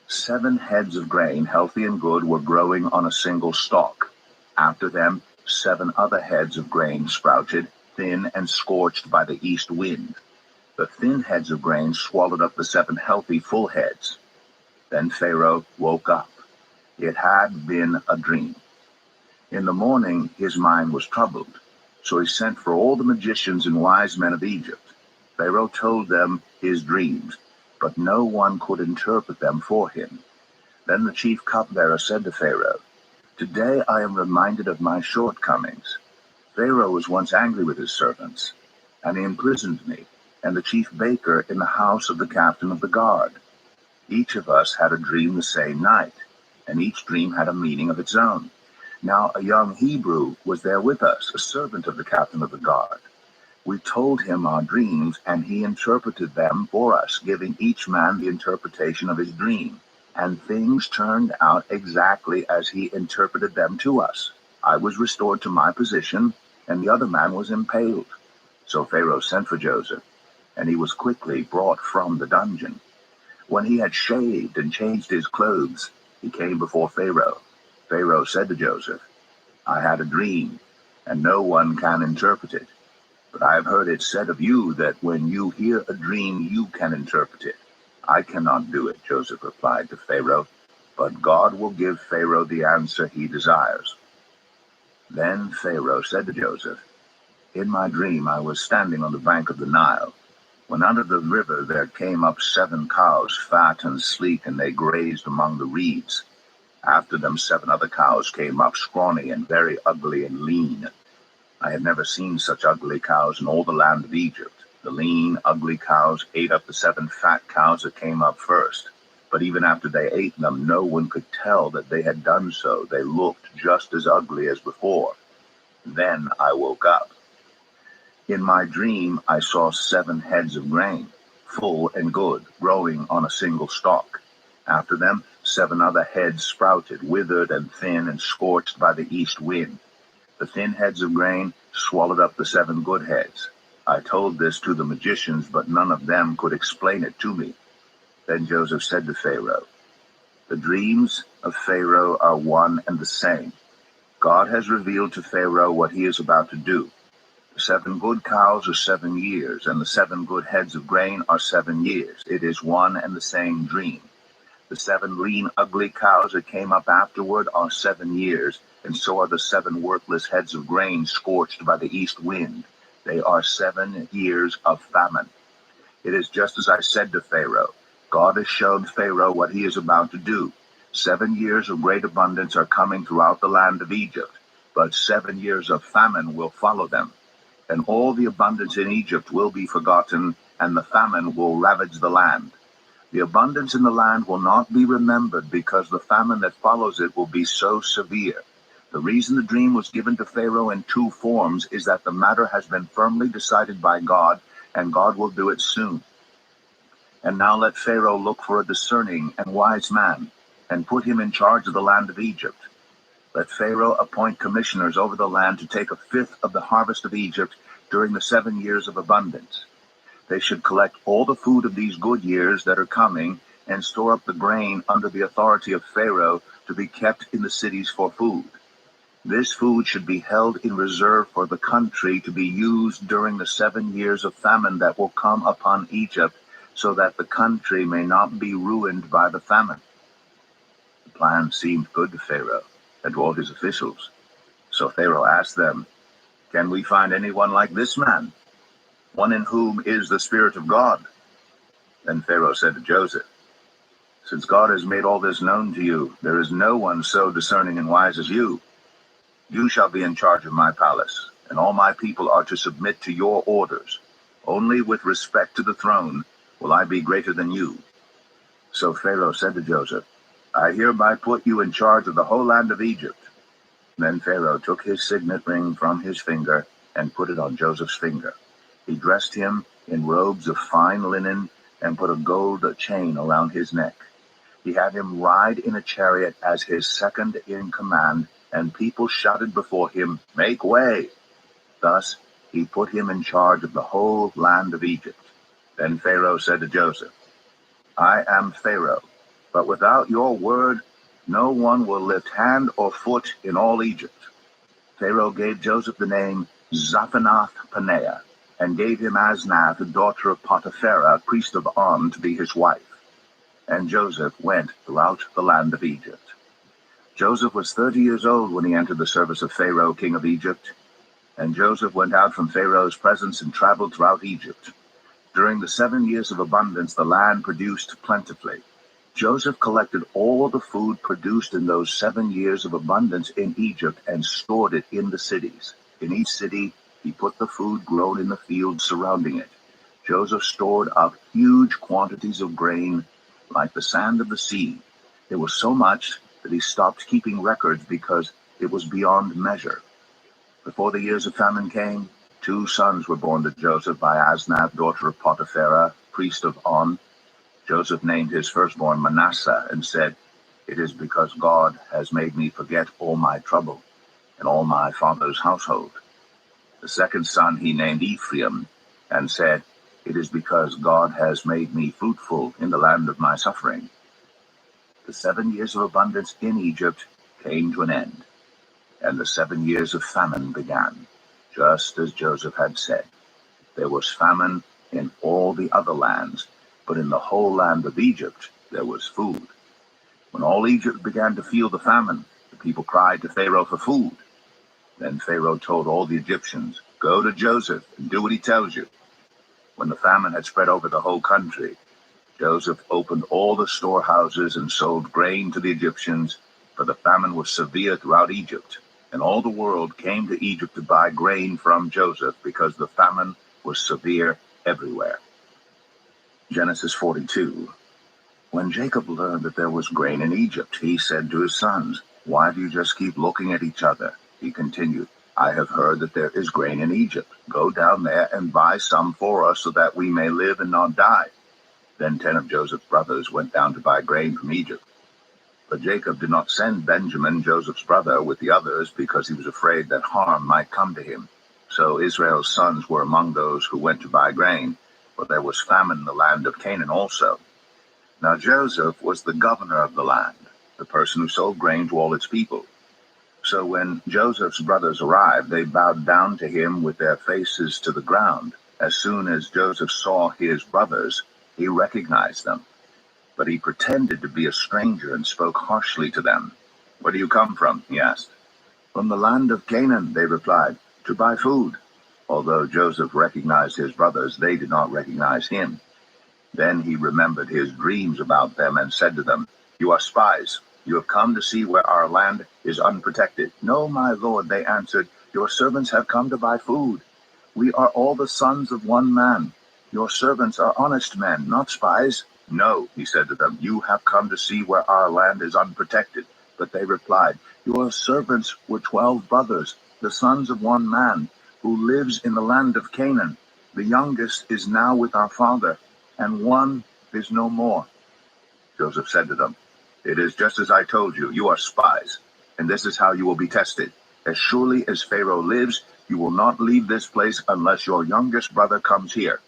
7 heads of grain, healthy and good, were growing on a single stalk. After them, 7 other heads of grain sprouted, thin and scorched by the east wind. The thin heads of grain swallowed up the 7 healthy, full heads. Then Pharaoh woke up. It had been a dream. In the morning his mind was troubled, so he sent for all the magicians and wise men of Egypt. Pharaoh told them his dreams, but no one could interpret them for him. Then the chief cupbearer said to Pharaoh, "Today I am reminded of my shortcomings. Pharaoh was once angry with his servants, and he imprisoned me and the chief baker in the house of the captain of the guard. Each of us had a dream the same night, and each dream had a meaning of its own. Now a young Hebrew was there with us, a servant of the captain of the guard. We told him our dreams, and he interpreted them for us, giving each man the interpretation of his dream. And things turned out exactly as he interpreted them to us. I was restored to my position, and the other man was impaled." So Pharaoh sent for Joseph, and he was quickly brought from the dungeon. When he had shaved and changed his clothes, He came before Pharaoh. Pharaoh said to Joseph, I had a dream, and no one can interpret it. But I have heard it said of you that when you hear a dream, you can interpret it. I cannot do it, Joseph replied to Pharaoh, but God will give Pharaoh the answer he desires. Then Pharaoh said to Joseph, In my dream I was standing on the bank of the Nile, when out of the river there came up 7 cows, fat and sleek, and they grazed among the reeds. After them 7 other cows came up, scrawny and very ugly and lean. I had never seen such ugly cows in all the land of Egypt. The lean, ugly cows ate up the 7 fat cows that came up first. But even after they ate them, no one could tell that they had done so. They looked just as ugly as before. Then I woke up. In my dream, I saw 7 heads of grain, full and good, growing on a single stalk. After them, 7 other heads sprouted, withered and thin and scorched by the east wind. The thin heads of grain swallowed up the 7 good heads. I told this to the magicians, but none of them could explain it to me. Then Joseph said to Pharaoh, The dreams of Pharaoh are one and the same. God has revealed to Pharaoh what he is about to do. The 7 good cows are 7 years, and the 7 good heads of grain are 7 years. It is one and the same dream. The 7 lean, ugly cows that came up afterward are 7 years, and so are the 7 worthless heads of grain scorched by the east wind. They are 7 years of famine. It is just as I said to Pharaoh. God has shown Pharaoh what he is about to do. 7 years of great abundance are coming throughout the land of Egypt, but 7 years of famine will follow them. And all the abundance in Egypt will be forgotten, and the famine will ravage the land. The abundance in the land will not be remembered, because the famine that follows it will be so severe. The reason the dream was given to Pharaoh in 2 forms is that the matter has been firmly decided by God, and God will do it soon. And now let Pharaoh look for a discerning and wise man, and put him in charge of the land of Egypt. Let Pharaoh appoint commissioners over the land to take 1/5 of the harvest of Egypt during the 7 years of abundance. They should collect all the food of these good years that are coming, and store up the grain under the authority of Pharaoh to be kept in the cities for food. This food should be held in reserve for the country to be used during the 7 years of famine that will come upon Egypt, so that the country may not be ruined by the famine. The plan seemed good to Pharaoh and to all his officials. So Pharaoh asked them, Can we find anyone like this man, one in whom is the Spirit of God? Then Pharaoh said to Joseph, Since God has made all this known to you, there is no one so discerning and wise as you. You shall be in charge of my palace, and all my people are to submit to your orders. Only with respect to the throne will I be greater than you. So Pharaoh said to Joseph, I hereby put you in charge of the whole land of Egypt. Then Pharaoh took his signet ring from his finger and put it on Joseph's finger. He dressed him in robes of fine linen and put a gold chain around his neck. He had him ride in a chariot as his second in command, and people shouted before him, Make way! Thus he put him in charge of the whole land of Egypt. Then Pharaoh said to Joseph, I am Pharaoh, but without your word, no one will lift hand or foot in all Egypt. Pharaoh gave Joseph the name Zaphanath-Paneah, and gave him Asnath, the daughter of Potipharah, priest of On, to be his wife. And Joseph went throughout the land of Egypt. Joseph was 30 years old when he entered the service of Pharaoh, king of Egypt. And Joseph went out from Pharaoh's presence and traveled throughout Egypt. During the 7 years of abundance, the land produced plentifully. Joseph collected all the food produced in those 7 years of abundance in Egypt and stored it in the cities. In each city, he put the food grown in the fields surrounding it. Joseph stored up huge quantities of grain, like the sand of the sea. It was so much that he stopped keeping records because it was beyond measure. Before the years of famine came, 2 sons were born to Joseph by Asnath, daughter of Potipharah, priest of On. Joseph named his firstborn Manasseh and said, It is because God has made me forget all my trouble and all my father's household. The second son he named Ephraim and said, It is because God has made me fruitful in the land of my suffering. The 7 years of abundance in Egypt came to an end, and the 7 years of famine began, just as Joseph had said. There was famine in all the other lands, but in the whole land of Egypt there was food. When all Egypt began to feel the famine, the people cried to Pharaoh for food. Then Pharaoh told all the Egyptians, "Go to Joseph and do what he tells you." When the famine had spread over the whole country, Joseph opened all the storehouses and sold grain to the Egyptians, for the famine was severe throughout Egypt, and all the world came to Egypt to buy grain from Joseph because the famine was severe everywhere. Genesis 42. When Jacob learned that there was grain in Egypt, he said to his sons, "Why do you just keep looking at each other?" He continued, "I have heard that there is grain in Egypt. Go down there and buy some for us so that we may live and not die." Then 10 of Joseph's brothers went down to buy grain from Egypt. But Jacob did not send Benjamin, Joseph's brother, with the others because he was afraid that harm might come to him. So Israel's sons were among those who went to buy grain, for there was famine in the land of Canaan also. Now Joseph was the governor of the land, the person who sold grain to all its people. So when Joseph's brothers arrived, they bowed down to him with their faces to the ground. As soon as Joseph saw his brothers, he recognized them. But he pretended to be a stranger and spoke harshly to them. "Where do you come from?" he asked. "From the land of Canaan," they replied, "to buy food." Although Joseph recognized his brothers, they did not recognize him. Then he remembered his dreams about them and said to them, "You are spies. You have come to see where our land is unprotected." "No, my lord," they answered, "your servants have come to buy food. We are all the sons of one man. Your servants are honest men, not spies." "No," he said to them, "you have come to see where our land is unprotected." But they replied, "Your servants were 12 brothers, the sons of one man, who lives in the land of Canaan. The youngest is now with our father, and one is no more." Joseph said to them, "It is just as I told you. You are spies, and this is how you will be tested. As surely as Pharaoh lives, you will not leave this place unless your youngest brother comes here.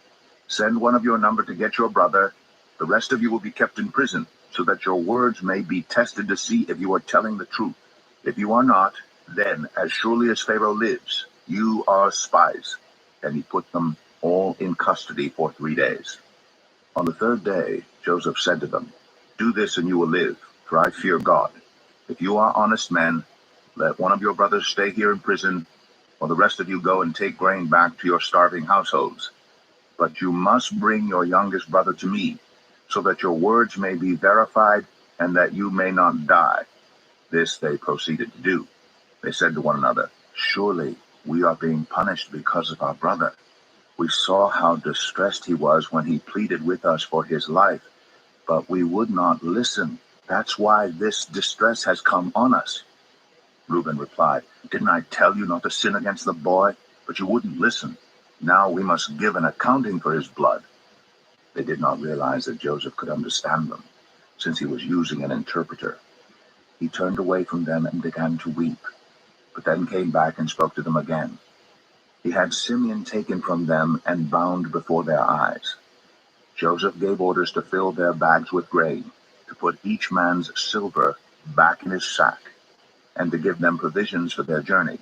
Send one of your number to get your brother. The rest of you will be kept in prison, so that your words may be tested to see if you are telling the truth. If you are not, then, as surely as Pharaoh lives, you are spies." And he put them all in custody for 3 days. On the third day, Joseph said to them, "Do this and you will live, for I fear God. If you are honest men, let one of your brothers stay here in prison, while the rest of you go and take grain back to your starving households. But you must bring your youngest brother to me, so that your words may be verified and that you may not die." This they proceeded to do. They said to one another, "Surely we are being punished because of our brother. We saw how distressed he was when he pleaded with us for his life, but we would not listen. That's why this distress has come on us." Reuben replied, "Didn't I tell you not to sin against the boy? But you wouldn't listen. Now we must give an accounting for his blood." They did not realize that Joseph could understand them, since he was using an interpreter. He turned away from them and began to weep, but then came back and spoke to them again. He had Simeon taken from them and bound before their eyes. Joseph gave orders to fill their bags with grain, to put each man's silver back in his sack, and to give them provisions for their journey.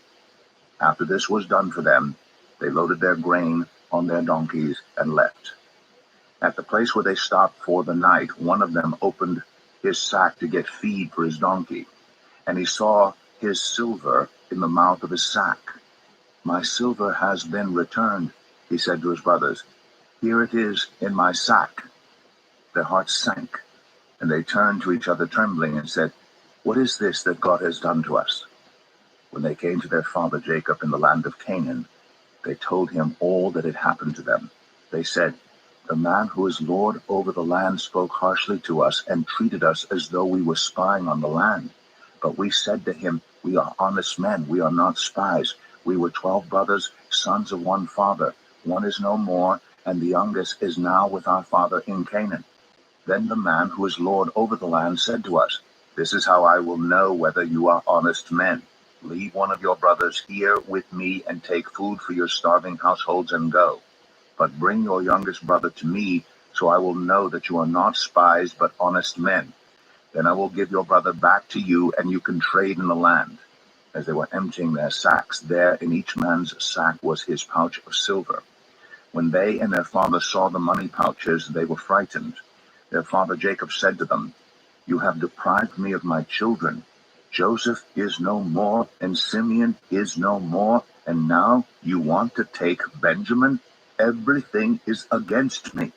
After this was done for them, they loaded their grain on their donkeys and left. At the place where they stopped for the night, one of them opened his sack to get feed for his donkey, and he saw his silver in the mouth of his sack. "My silver has been returned," he said to his brothers. "Here it is in my sack." Their hearts sank, and they turned to each other trembling and said, "What is this that God has done to us?" When they came to their father Jacob in the land of Canaan, they told him all that had happened to them. They said, "The man who is lord over the land spoke harshly to us and treated us as though we were spying on the land. But we said to him, 'We are honest men, we are not spies. We were 12 brothers, sons of one father. One is no more, and the youngest is now with our father in Canaan.' Then the man who is lord over the land said to us, 'This is how I will know whether you are honest men. Leave one of your brothers here with me and take food for your starving households and go. But bring your youngest brother to me, so I will know that you are not spies but honest men.' Then I will give your brother back to you, and you can trade in the land." As they were emptying their sacks, there in each man's sack was his pouch of silver. When they and their father saw the money pouches, they were frightened. Their father Jacob said to them, "You have deprived me of my children. Joseph is no more, and Simeon is no more, and now you want to take Benjamin? Everything is against me."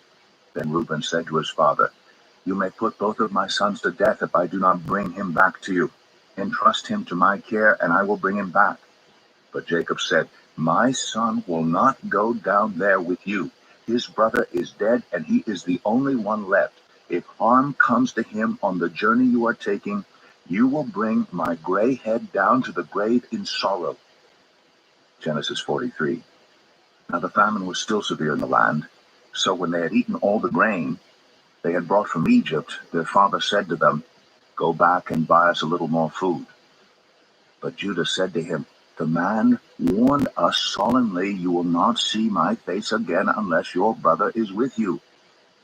Then Reuben said to his father, "You may put both of my sons to death if I do not bring him back to you. Entrust him to my care, and I will bring him back." But Jacob said, "My son will not go down there with you. His brother is dead, and he is the only one left. If harm comes to him on the journey you are taking, you will bring my gray head down to the grave in sorrow." Genesis 43. Now the famine was still severe in the land. So when they had eaten all the grain they had brought from Egypt, their father said to them, "Go back and buy us a little more food." But Judah said to him, "The man warned us solemnly, 'You will not see my face again unless your brother is with you.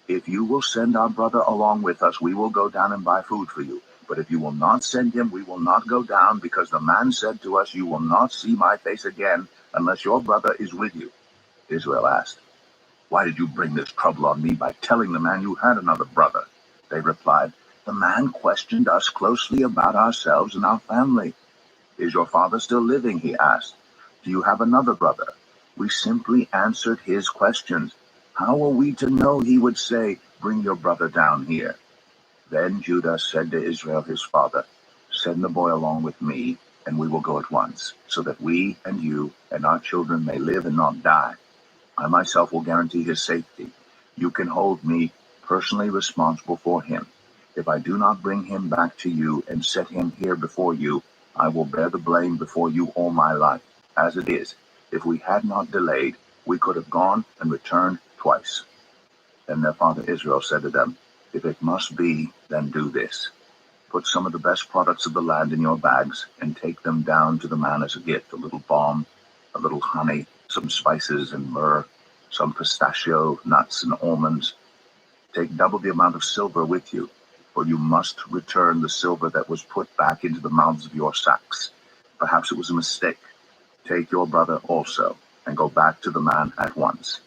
If you will send our brother along with us, we will go down and buy food for you. But if you will not send him, we will not go down, because the man said to us, 'You will not see my face again unless your brother is with you.'" Israel asked, "Why did you bring this trouble on me by telling the man you had another brother?" They replied, "The man questioned us closely about ourselves and our family. 'Is your father still living?' he asked. 'Do you have another brother?' We simply answered his questions. How were we to know he would say, 'Bring your brother down here'?" Then Judah said to Israel his father, "Send the boy along with me, and we will go at once, so that we and you and our children may live and not die. I myself will guarantee his safety. You can hold me personally responsible for him. If I do not bring him back to you and set him here before you, I will bear the blame before you all my life. As it is, if we had not delayed, we could have gone and returned twice." Then their father Israel said to them, "If it must be, then do this. Put some of the best products of the land in your bags and take them down to the man as a gift: a little balm, a little honey, some spices and myrrh, some pistachio nuts and almonds. Take double the amount of silver with you, for you must return the silver that was put back into the mouths of your sacks. Perhaps it was a mistake. Take your brother also, and go back to the man at once.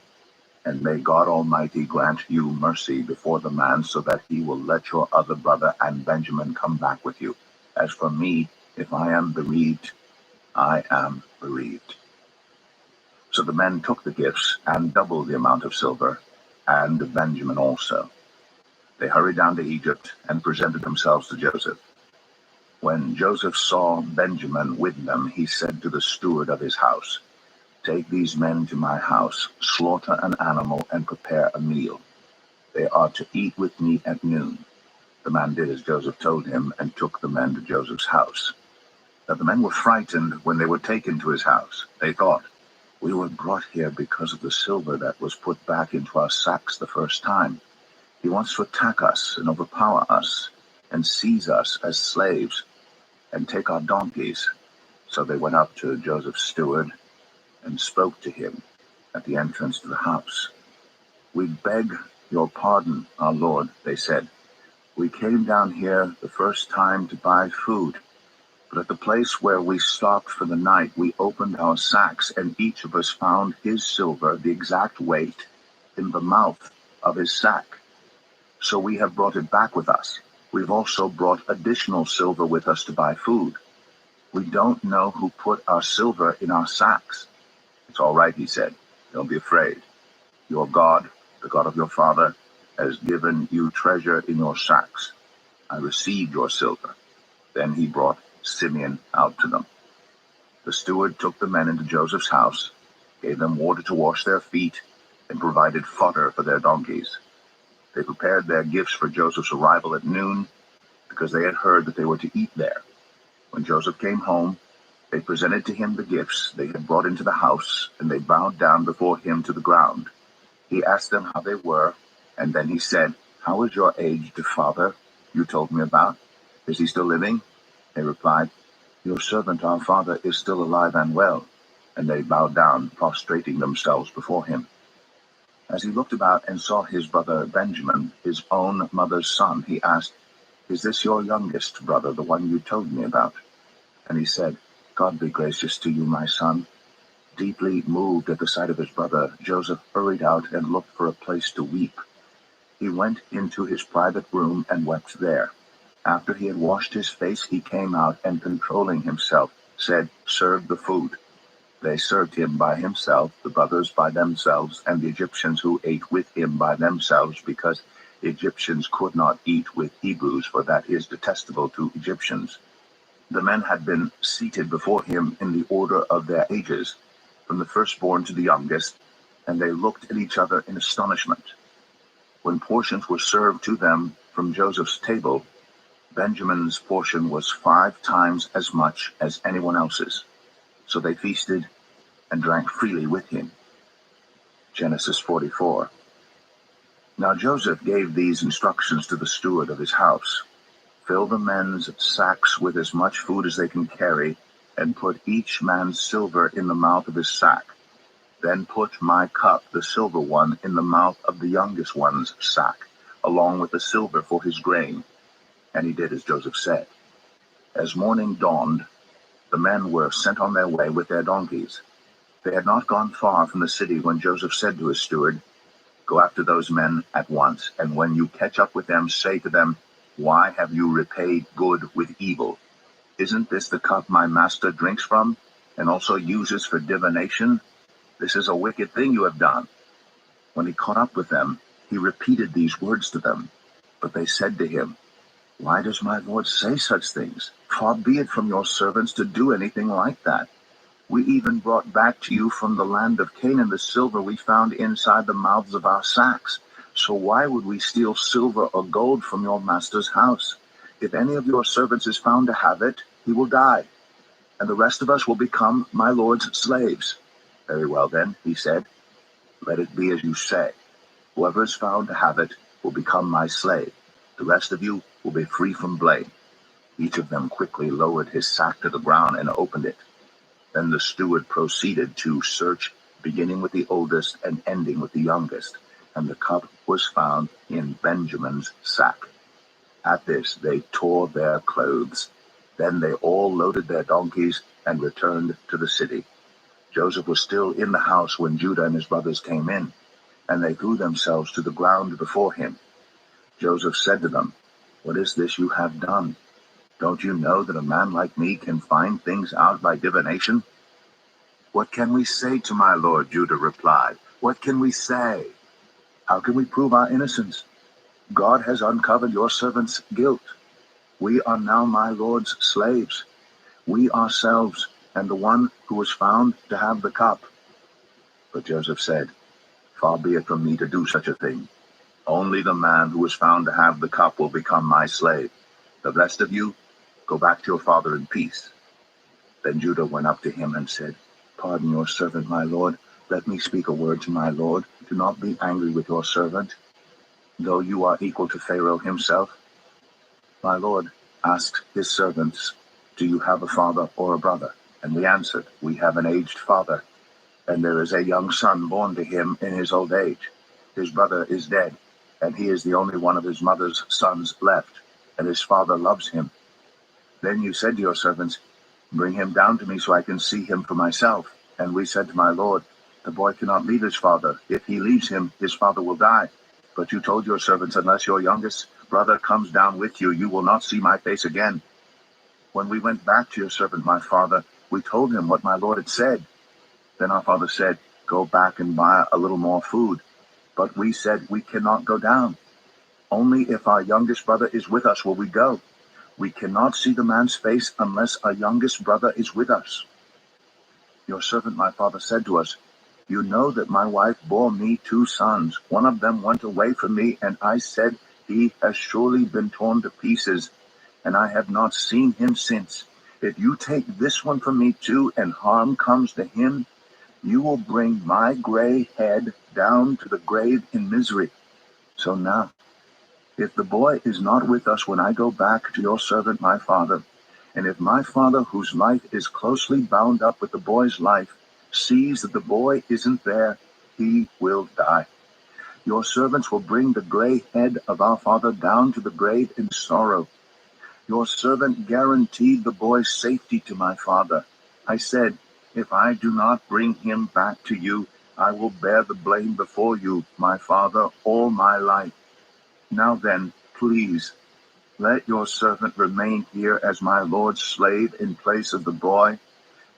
And may God Almighty grant you mercy before the man, so that he will let your other brother and Benjamin come back with you. As for me, if I am bereaved, I am bereaved." So the men took the gifts and double the amount of silver, and Benjamin also. They hurried down to Egypt and presented themselves to Joseph. When Joseph saw Benjamin with them, he said to the steward of his house, "Take these men to my house, slaughter an animal, and prepare a meal. They are to eat with me at noon." The man did as Joseph told him and took the men to Joseph's house. Now the men were frightened when they were taken to his house. They thought, "We were brought here because of the silver that was put back into our sacks the first time. He wants to attack us and overpower us and seize us as slaves and take our donkeys." So they went up to Joseph's steward and spoke to him at the entrance to the house. "We beg your pardon, our lord," they said. "We came down here the first time to buy food, but at the place where we stopped for the night, we opened our sacks, and each of us found his silver, the exact weight, in the mouth of his sack. So we have brought it back with us. We've also brought additional silver with us to buy food. We don't know who put our silver in our sacks." "It's all right," he said. "Don't be afraid. Your God, the God of your father, has given you treasure in your sacks. I received your silver." Then he brought Simeon out to them. The steward took the men into Joseph's house, gave them water to wash their feet, and provided fodder for their donkeys. They prepared their gifts for Joseph's arrival at noon, because they had heard that they were to eat there. When Joseph came home, they presented to him the gifts they had brought into the house, and they bowed down before him to the ground. He asked them how they were, and then he said, "How is your aged father you told me about? Is he still living?" They replied, "Your servant our father is still alive and well." And they bowed down, prostrating themselves before him. As he looked about and saw his brother Benjamin, his own mother's son, he asked, "Is this your youngest brother, the one you told me about?" And he said, "God be gracious to you, my son." Deeply moved at the sight of his brother, Joseph hurried out and looked for a place to weep. He went into his private room and wept there. After he had washed his face, he came out and, controlling himself, said, "Serve the food." They served him by himself, the brothers by themselves, and the Egyptians who ate with him by themselves, because Egyptians could not eat with Hebrews, for that is detestable to Egyptians. The men had been seated before him in the order of their ages, from the firstborn to the youngest, and they looked at each other in astonishment. When portions were served to them from Joseph's table, Benjamin's portion was 5 times as much as anyone else's. So they feasted and drank freely with him. Genesis 44. Now Joseph gave these instructions to the steward of his house: "Fill the men's sacks with as much food as they can carry, and put each man's silver in the mouth of his sack. Then put my cup, the silver one, in the mouth of the youngest one's sack, along with the silver for his grain." And he did as Joseph said. As morning dawned, the men were sent on their way with their donkeys. They had not gone far from the city when Joseph said to his steward, "Go after those men at once, and when you catch up with them, say to them, 'Why have you repaid good with evil? Isn't this the cup my master drinks from, and also uses for divination? This is a wicked thing you have done.'" When he caught up with them, he repeated these words to them. But they said to him, "Why does my lord say such things? Far be it from your servants to do anything like that. We even brought back to you from the land of Canaan the silver we found inside the mouths of our sacks. So why would we steal silver or gold from your master's house? If any of your servants is found to have it, he will die, and the rest of us will become my lord's slaves." "Very well then," he said, "let it be as you say. Whoever is found to have it will become my slave. The rest of you will be free from blame." Each of them quickly lowered his sack to the ground and opened it. Then the steward proceeded to search, beginning with the oldest and ending with the youngest, and the cup was found in Benjamin's sack. At this they tore their clothes. Then they all loaded their donkeys and returned to the city. Joseph was still in the house when Judah and his brothers came in, and they threw themselves to the ground before him. Joseph said to them, "What is this you have done? Don't you know that a man like me can find things out by divination?" "What can we say to my lord?" Judah replied. "What can we say? How can we prove our innocence? God has uncovered your servant's guilt. We are now my lord's slaves, we ourselves, and the one who was found to have the cup." But Joseph said, "Far be it from me to do such a thing. Only the man who was found to have the cup will become my slave. The rest of you, go back to your father in peace." Then Judah went up to him and said, "Pardon your servant, my lord. Let me speak a word to my lord. Do not be angry with your servant, though you are equal to Pharaoh himself." My lord asked his servants, "Do you have a father or a brother?" And we answered, "We have an aged father, and there is a young son born to him in his old age. His brother is dead, and he is the only one of his mother's sons left, and his father loves him. Then you said to your servants, 'Bring him down to me so I can see him for myself.' And we said to my lord, 'The boy cannot leave his father. If he leaves him, his father will die.' But you told your servants, 'Unless your youngest brother comes down with you, you will not see my face again.' When we went back to your servant my father, we told him what my lord had said. Then our father said, 'Go back and buy a little more food.' But we said, 'We cannot go down. Only if our youngest brother is with us will we go. We cannot see the man's face unless our youngest brother is with us.' Your servant my father said to us, 'You know that my wife bore me 2 sons. One of them went away from me, and I said, he has surely been torn to pieces, and I have not seen him since. If you take this one from me too, and harm comes to him, you will bring my gray head down to the grave in misery. So now, if the boy is not with us when I go back to your servant my father, and if my father, whose life is closely bound up with the boy's life, sees that the boy isn't there, he will die. Your servants will bring the gray head of our father down to the grave in sorrow, Your servant guaranteed the boy's safety to my father. I said, if I do not bring him back to you, I will bear the blame before you, my father, all my life. Now then, please, let your servant remain here as my lord's slave in place of the boy,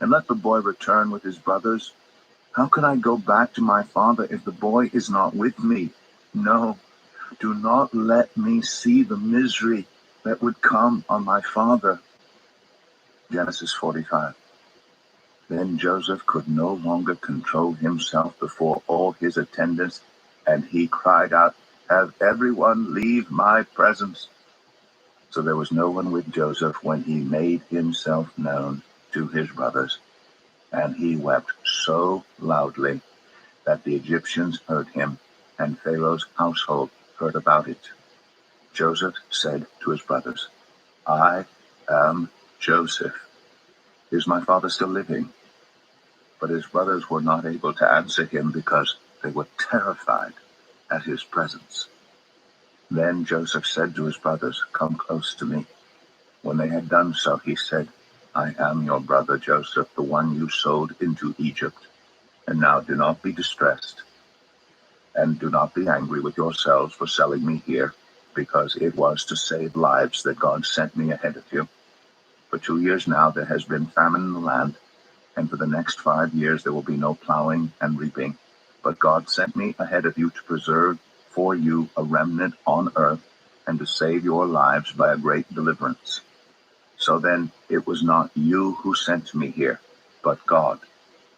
and let the boy return with his brothers. How can I go back to my father if the boy is not with me? No, do not let me see the misery that would come on my father. Genesis 45. Then Joseph could no longer control himself before all his attendants, and he cried out, have everyone leave my presence. So there was no one with Joseph when he made himself known to his brothers, and he wept so loudly that the Egyptians heard him, and Pharaoh's household heard about it. Joseph said to his brothers, I am Joseph. Is my father still living? But his brothers were not able to answer him because they were terrified at his presence. Then Joseph said to his brothers, come close to me. When they had done so, he said, I am your brother Joseph, the one you sold into Egypt. And now do not be distressed, and do not be angry with yourselves for selling me here, because it was to save lives that God sent me ahead of you. For 2 years now there has been famine in the land, and for the next 5 years there will be no plowing and reaping. But God sent me ahead of you to preserve for you a remnant on earth, and to save your lives by a great deliverance. So then it was not you who sent me here, but God.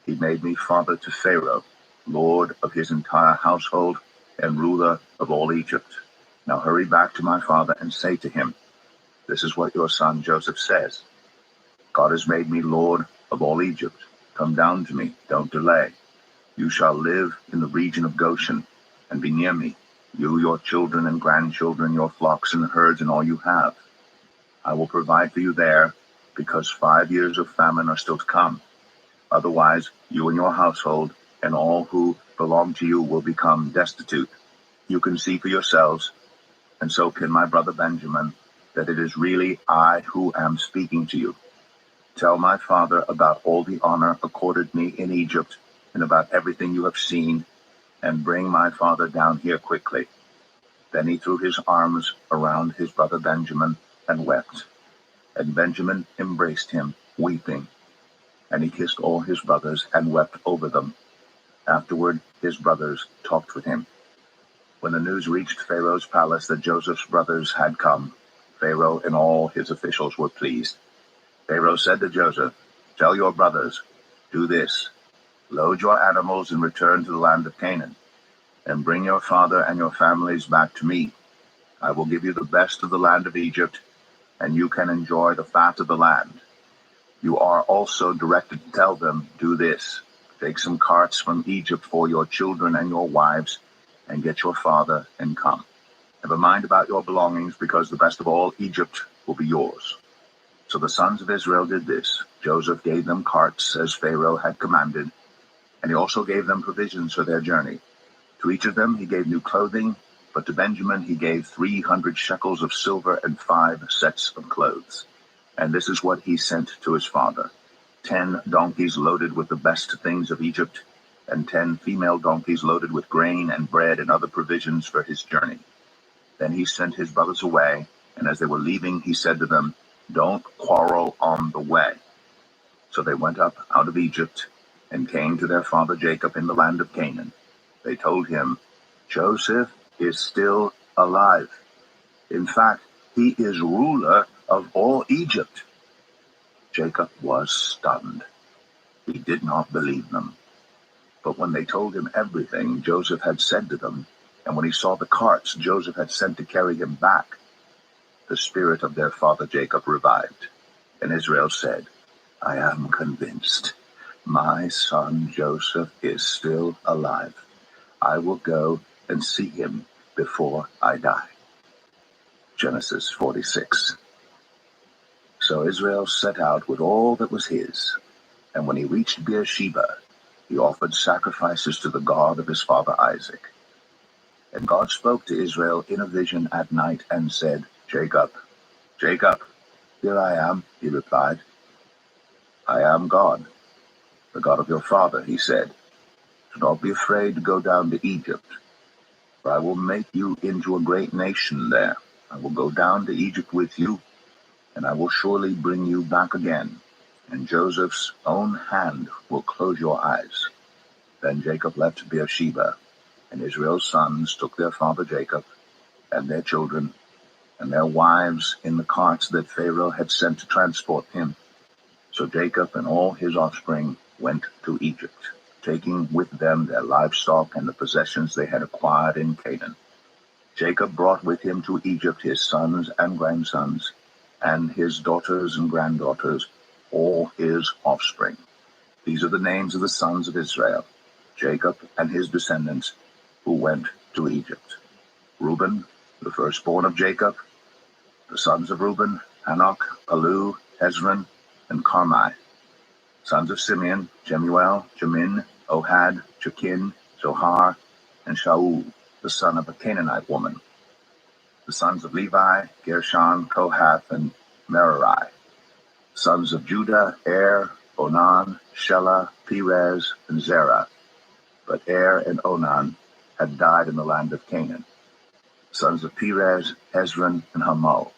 He made me father to Pharaoh, lord of his entire household, and ruler of all Egypt. Now hurry back to my father and say to him, this is what your son Joseph says. God has made me lord of all Egypt. Come down to me, don't delay. You shall live in the region of Goshen, and be near me, you, your children and grandchildren, your flocks and herds, and all you have. I will provide for you there, because 5 years of famine are still to come. Otherwise, you and your household and all who belong to you will become destitute. You can see for yourselves, and so can my brother Benjamin, that it is really I who am speaking to you. Tell my father about all the honor accorded me in Egypt, and about everything you have seen, and bring my father down here quickly. Then he threw his arms around his brother Benjamin and wept. And Benjamin embraced him, weeping. And he kissed all his brothers and wept over them. Afterward, his brothers talked with him. When the news reached Pharaoh's palace that Joseph's brothers had come, Pharaoh and all his officials were pleased. Pharaoh said to Joseph, tell your brothers, do this, load your animals and return to the land of Canaan, and bring your father and your families back to me. I will give you the best of the land of Egypt, and you can enjoy the fat of the land. You are also directed to tell them, do this, take some carts from Egypt for your children and your wives, and get your father and come. Have a mind about your belongings, because the best of all Egypt will be yours. So the sons of Israel did this. Joseph gave them carts as Pharaoh had commanded, and he also gave them provisions for their journey. To each of them he gave new clothing, but to Benjamin he gave 300 shekels of silver and 5 sets of clothes. And this is what he sent to his father: 10 donkeys loaded with the best things of Egypt, and 10 female donkeys loaded with grain and bread and other provisions for his journey. Then he sent his brothers away, and as they were leaving, he said to them, don't quarrel on the way. So they went up out of Egypt and came to their father Jacob in the land of Canaan. They told him, Joseph is still alive. In fact, he is ruler of all Egypt. Jacob was stunned. He did not believe them. But when they told him everything Joseph had said to them, and when he saw the carts Joseph had sent to carry him back, the spirit of their father Jacob revived. And Israel said, I am convinced my son Joseph is still alive. I will go and see him before I die. Genesis 46. So Israel set out with all that was his, and when he reached Beersheba, he offered sacrifices to the God of his father Isaac. And God spoke to Israel in a vision at night and said, Jacob, Jacob. Here I am, he replied. I am God, the God of your father, he said. Do not be afraid to go down to Egypt, for I will make you into a great nation there. I will go down to Egypt with you, and I will surely bring you back again, and Joseph's own hand will close your eyes. Then Jacob left Beersheba, and Israel's sons took their father Jacob, and their children, and their wives in the carts that Pharaoh had sent to transport him. So Jacob and all his offspring went to Egypt, taking with them their livestock and the possessions they had acquired in Canaan. Jacob brought with him to Egypt his sons and grandsons, and his daughters and granddaughters, all his offspring. These are the names of the sons of Israel, Jacob and his descendants, who went to Egypt. Reuben, the firstborn of Jacob. The sons of Reuben, Hanok, Palu, Hezron, and Carmi. Sons of Simeon, Jemuel, Jamin, Ohad, Jakin, Zohar, and Shaul, the son of a Canaanite woman. The sons of Levi, Gershon, Kohath, and Merari. Sons of Judah, Er, Onan, Shelah, Perez, and Zerah. But Er and Onan had died in the land of Canaan. Sons of Perez, Hezron, and Hamul.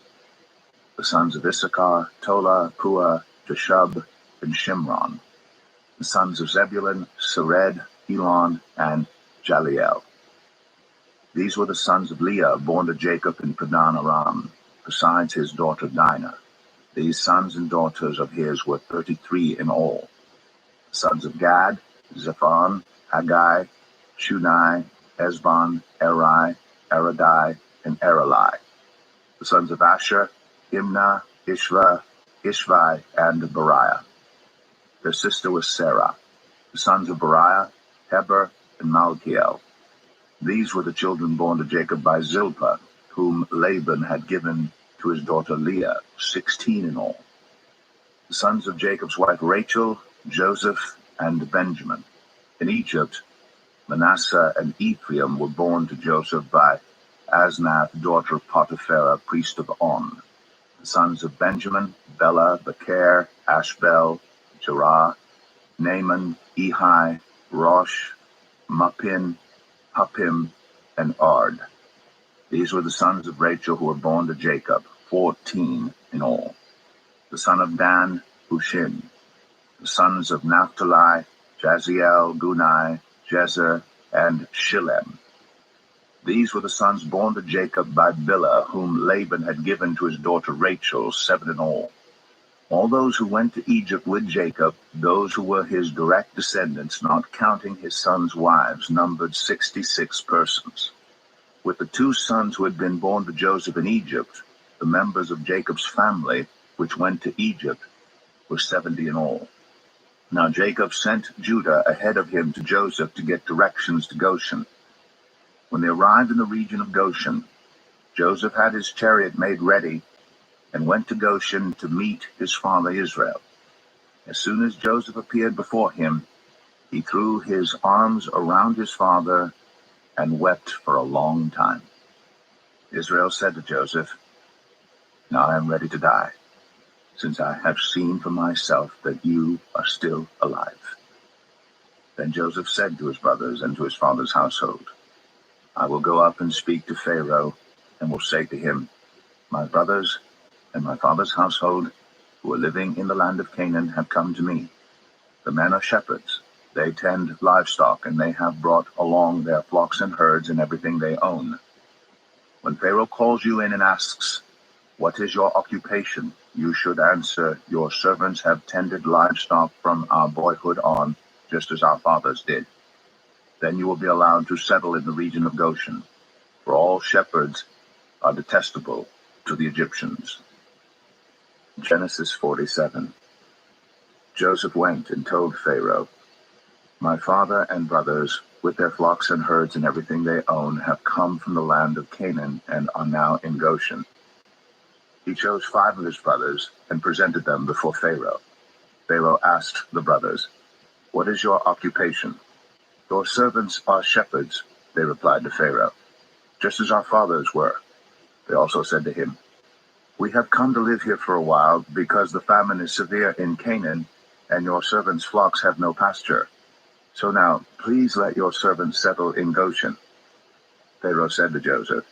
The sons of Issachar, Tola, Pua, Jeshub, and Shimron. The sons of Zebulun, Sered, Elon, and Jaliel. These were the sons of Leah, born to Jacob in Padan Aram, besides his daughter Dinah. These sons and daughters of his were 33 in all. The sons of Gad, Zephon, Haggai, Shunai, Esbon, Eri, Aradai, and Erelai. The sons of Asher, Imnah, Ishva, Ishvi, and Beriah. Their sister was Sarah. The sons of Beriah, Heber, and Malkiel. These were the children born to Jacob by Zilpah, whom Laban had given to his daughter Leah, 16 in all. The sons of Jacob's wife Rachel, Joseph, and Benjamin. In Egypt, Manasseh and Ephraim were born to Joseph by Asnath, daughter of Potipharah, priest of On. The sons of Benjamin, Bela, Becher, Ashbel, Jerah, Naaman, Ehi, Rosh, Muppim, Huppim, and Ard. These were the sons of Rachel who were born to Jacob, 14 in all. The son of Dan, Hushim. The sons of Naphtali, Jaziel, Gunai, Jezer, and Shillem. These were the sons born to Jacob by Bilhah, whom Laban had given to his daughter Rachel, 7 in all. All those who went to Egypt with Jacob, those who were his direct descendants, not counting his sons' wives, numbered 66 persons. With the 2 sons who had been born to Joseph in Egypt, the members of Jacob's family, which went to Egypt, were 70 in all. Now Jacob sent Judah ahead of him to Joseph to get directions to Goshen. When they arrived in the region of Goshen, Joseph had his chariot made ready and went to Goshen to meet his father Israel. As soon as Joseph appeared before him, he threw his arms around his father and wept for a long time. Israel said to Joseph, "Now I am ready to die, since I have seen for myself that you are still alive." Then Joseph said to his brothers and to his father's household, "I will go up and speak to Pharaoh, and will say to him, 'My brothers and my father's household, who are living in the land of Canaan, have come to me. The men are shepherds. They tend livestock, and they have brought along their flocks and herds and everything they own. When Pharaoh calls you in and asks, 'What is your occupation?' you should answer, 'Your servants have tended livestock from our boyhood on, just as our fathers did.' Then you will be allowed to settle in the region of Goshen, for all shepherds are detestable to the Egyptians." Genesis 47. Joseph went and told Pharaoh, "My father and brothers, with their flocks and herds and everything they own, have come from the land of Canaan and are now in Goshen." He chose 5 of his brothers and presented them before Pharaoh. Pharaoh asked the brothers, "What is your occupation?" "Your servants are shepherds," they replied to Pharaoh, "just as our fathers were." They also said to him, "We have come to live here for a while because the famine is severe in Canaan, and your servants' flocks have no pasture. So now, please let your servants settle in Goshen." Pharaoh said to Joseph,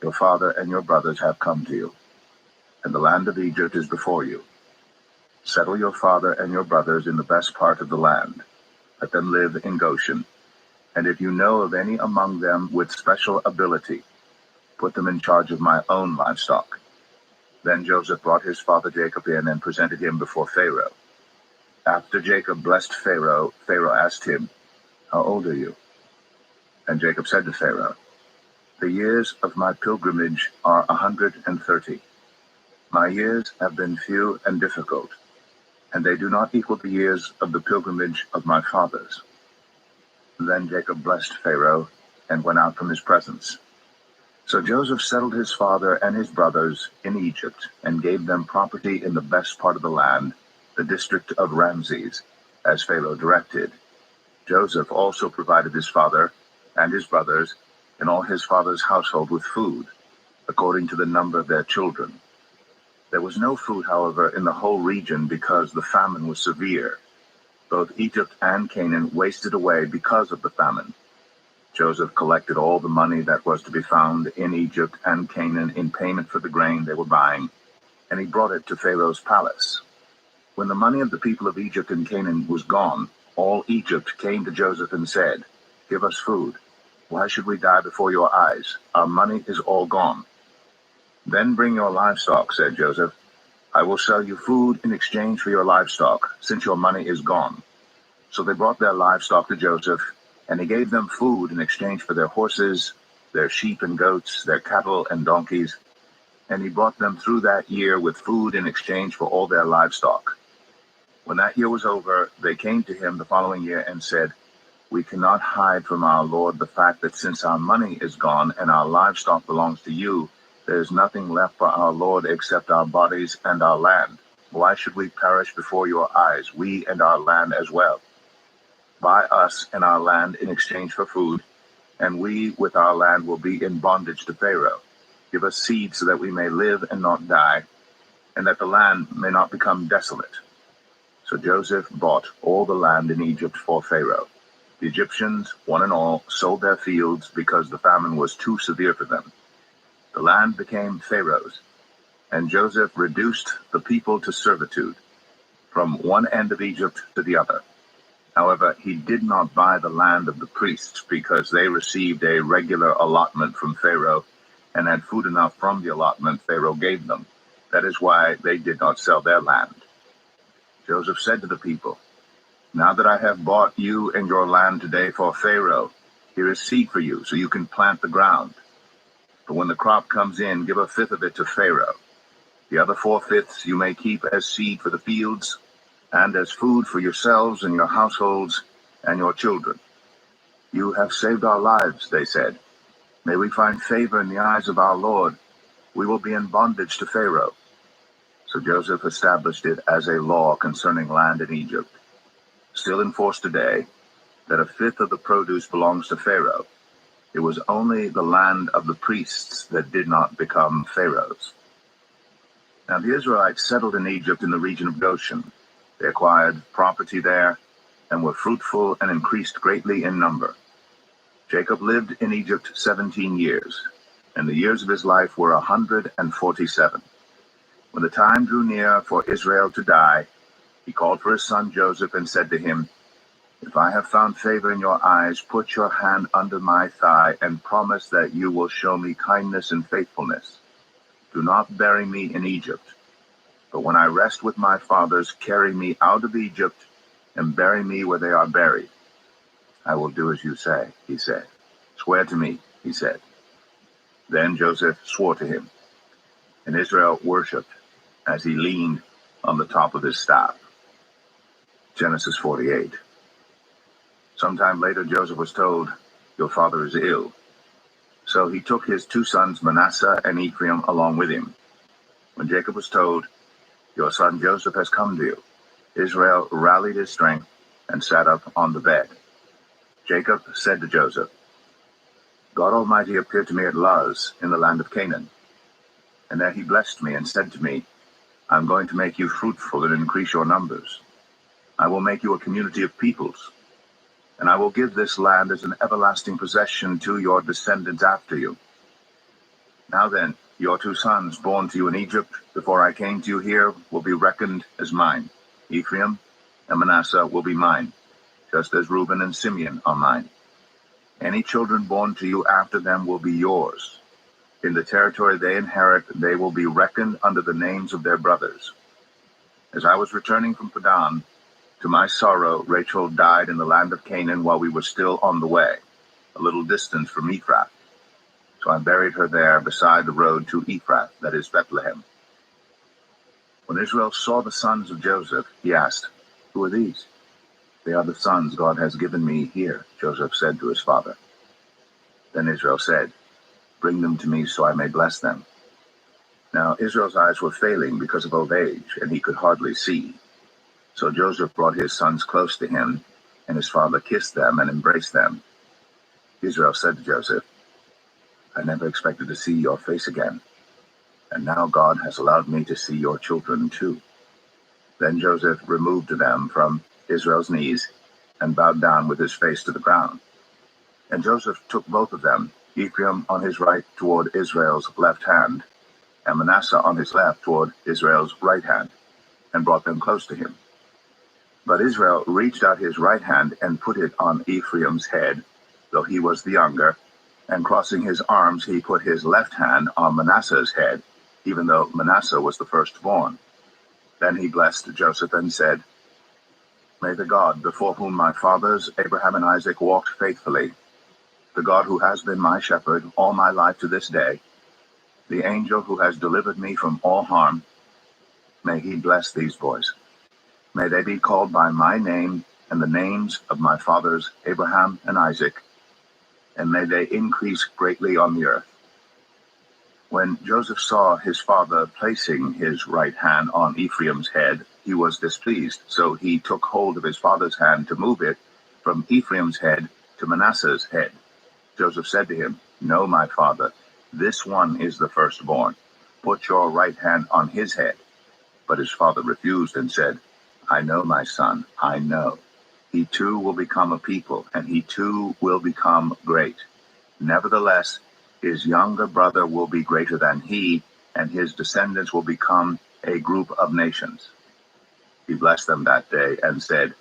"Your father and your brothers have come to you, and the land of Egypt is before you. Settle your father and your brothers in the best part of the land. Let them live in Goshen, and if you know of any among them with special ability, put them in charge of my own livestock." Then Joseph brought his father Jacob in and presented him before Pharaoh. After Jacob blessed Pharaoh, Pharaoh asked him, "How old are you?" And Jacob said to Pharaoh, "The years of my pilgrimage are 130. My years have been few and difficult, and they do not equal the years of the pilgrimage of my fathers." Then Jacob blessed Pharaoh and went out from his presence. So Joseph settled his father and his brothers in Egypt and gave them property in the best part of the land, the district of Ramses, as Pharaoh directed. Joseph also provided his father and his brothers and all his father's household with food, according to the number of their children. There was no food, however, in the whole region because the famine was severe. Both Egypt and Canaan wasted away because of the famine. Joseph collected all the money that was to be found in Egypt and Canaan in payment for the grain they were buying, and he brought it to Pharaoh's palace. When the money of the people of Egypt and Canaan was gone, all Egypt came to Joseph and said, "Give us food. Why should we die before your eyes? Our money is all gone." "Then bring your livestock," said Joseph. "I will sell you food in exchange for your livestock, since your money is gone." So they brought their livestock to Joseph, and he gave them food in exchange for their horses, their sheep and goats, their cattle and donkeys, and he brought them through that year with food in exchange for all their livestock. When that year was over, they came to him the following year and said, "We cannot hide from our Lord the fact that since our money is gone and our livestock belongs to you, there is nothing left for our Lord except our bodies and our land. Why should we perish before your eyes, we and our land as well? Buy us and our land in exchange for food, and we with our land will be in bondage to Pharaoh. Give us seed so that we may live and not die, and that the land may not become desolate." So Joseph bought all the land in Egypt for Pharaoh. The Egyptians, one and all, sold their fields because the famine was too severe for them. The land became Pharaoh's, and Joseph reduced the people to servitude, from one end of Egypt to the other. However, he did not buy the land of the priests because they received a regular allotment from Pharaoh and had food enough from the allotment Pharaoh gave them. That is why they did not sell their land. Joseph said to the people, "Now that I have bought you and your land today for Pharaoh, here is seed for you so you can plant the ground. But when the crop comes in, give a fifth of it to Pharaoh. The other 4/5 you may keep as seed for the fields, and as food for yourselves and your households and your children." "You have saved our lives," they said. "May we find favor in the eyes of our Lord. We will be in bondage to Pharaoh." So Joseph established it as a law concerning land in Egypt, still in force today, that a fifth of the produce belongs to Pharaoh. It was only the land of the priests that did not become Pharaoh's. Now the Israelites settled in Egypt in the region of Goshen. They acquired property there and were fruitful and increased greatly in number. Jacob lived in Egypt 17 years, and the years of his life were 147. When the time drew near for Israel to die, he called for his son Joseph and said to him, "If I have found favor in your eyes, put your hand under my thigh and promise that you will show me kindness and faithfulness. Do not bury me in Egypt, but when I rest with my fathers, carry me out of Egypt and bury me where they are buried." "I will do as you say," he said. "Swear to me," he said. Then Joseph swore to him, and Israel worshipped as he leaned on the top of his staff. Genesis 48. Sometime later, Joseph was told, "Your father is ill." So he took his 2 sons, Manasseh and Ephraim, along with him. When Jacob was told, "Your son Joseph has come to you," Israel rallied his strength and sat up on the bed. Jacob said to Joseph, "God Almighty appeared to me at Luz in the land of Canaan. And there he blessed me and said to me, I'm going to make you fruitful and increase your numbers. I will make you a community of peoples, and I will give this land as an everlasting possession to your descendants after you. Now then, your 2 sons born to you in Egypt before I came to you here will be reckoned as mine. Ephraim and Manasseh will be mine, just as Reuben and Simeon are mine. Any children born to you after them will be yours. In the territory they inherit, they will be reckoned under the names of their brothers. As I was returning from Padan, to my sorrow, Rachel died in the land of Canaan while we were still on the way, a little distance from Ephrath. So I buried her there beside the road to Ephrath, that is Bethlehem. When Israel saw the sons of Joseph, he asked, Who are these? They are the sons God has given me here, Joseph said to his father. Then Israel said, Bring them to me so I may bless them. Now Israel's eyes were failing because of old age, and he could hardly see. So Joseph brought his sons close to him, and his father kissed them and embraced them. Israel said to Joseph, I never expected to see your face again, and now God has allowed me to see your children too. Then Joseph removed them from Israel's knees and bowed down with his face to the ground. And Joseph took both of them, Ephraim on his right toward Israel's left hand, and Manasseh on his left toward Israel's right hand, and brought them close to him. But Israel reached out his right hand and put it on Ephraim's head, though he was the younger, and crossing his arms he put his left hand on Manasseh's head, even though Manasseh was the firstborn. Then he blessed Joseph and said, May the God before whom my fathers Abraham and Isaac walked faithfully, the God who has been my shepherd all my life to this day, the angel who has delivered me from all harm, may he bless these boys. May they be called by my name and the names of my fathers Abraham and Isaac, and may they increase greatly on the earth. When Joseph saw his father placing his right hand on Ephraim's head, he was displeased, so he took hold of his father's hand to move it from Ephraim's head to Manasseh's head. Joseph said to him, No, my father, this one is the firstborn. Put your right hand on his head. But his father refused and said, I know, my son, I know. He too will become a people, and he too will become great. Nevertheless, his younger brother will be greater than he, and his descendants will become a group of nations. He blessed them that day and said,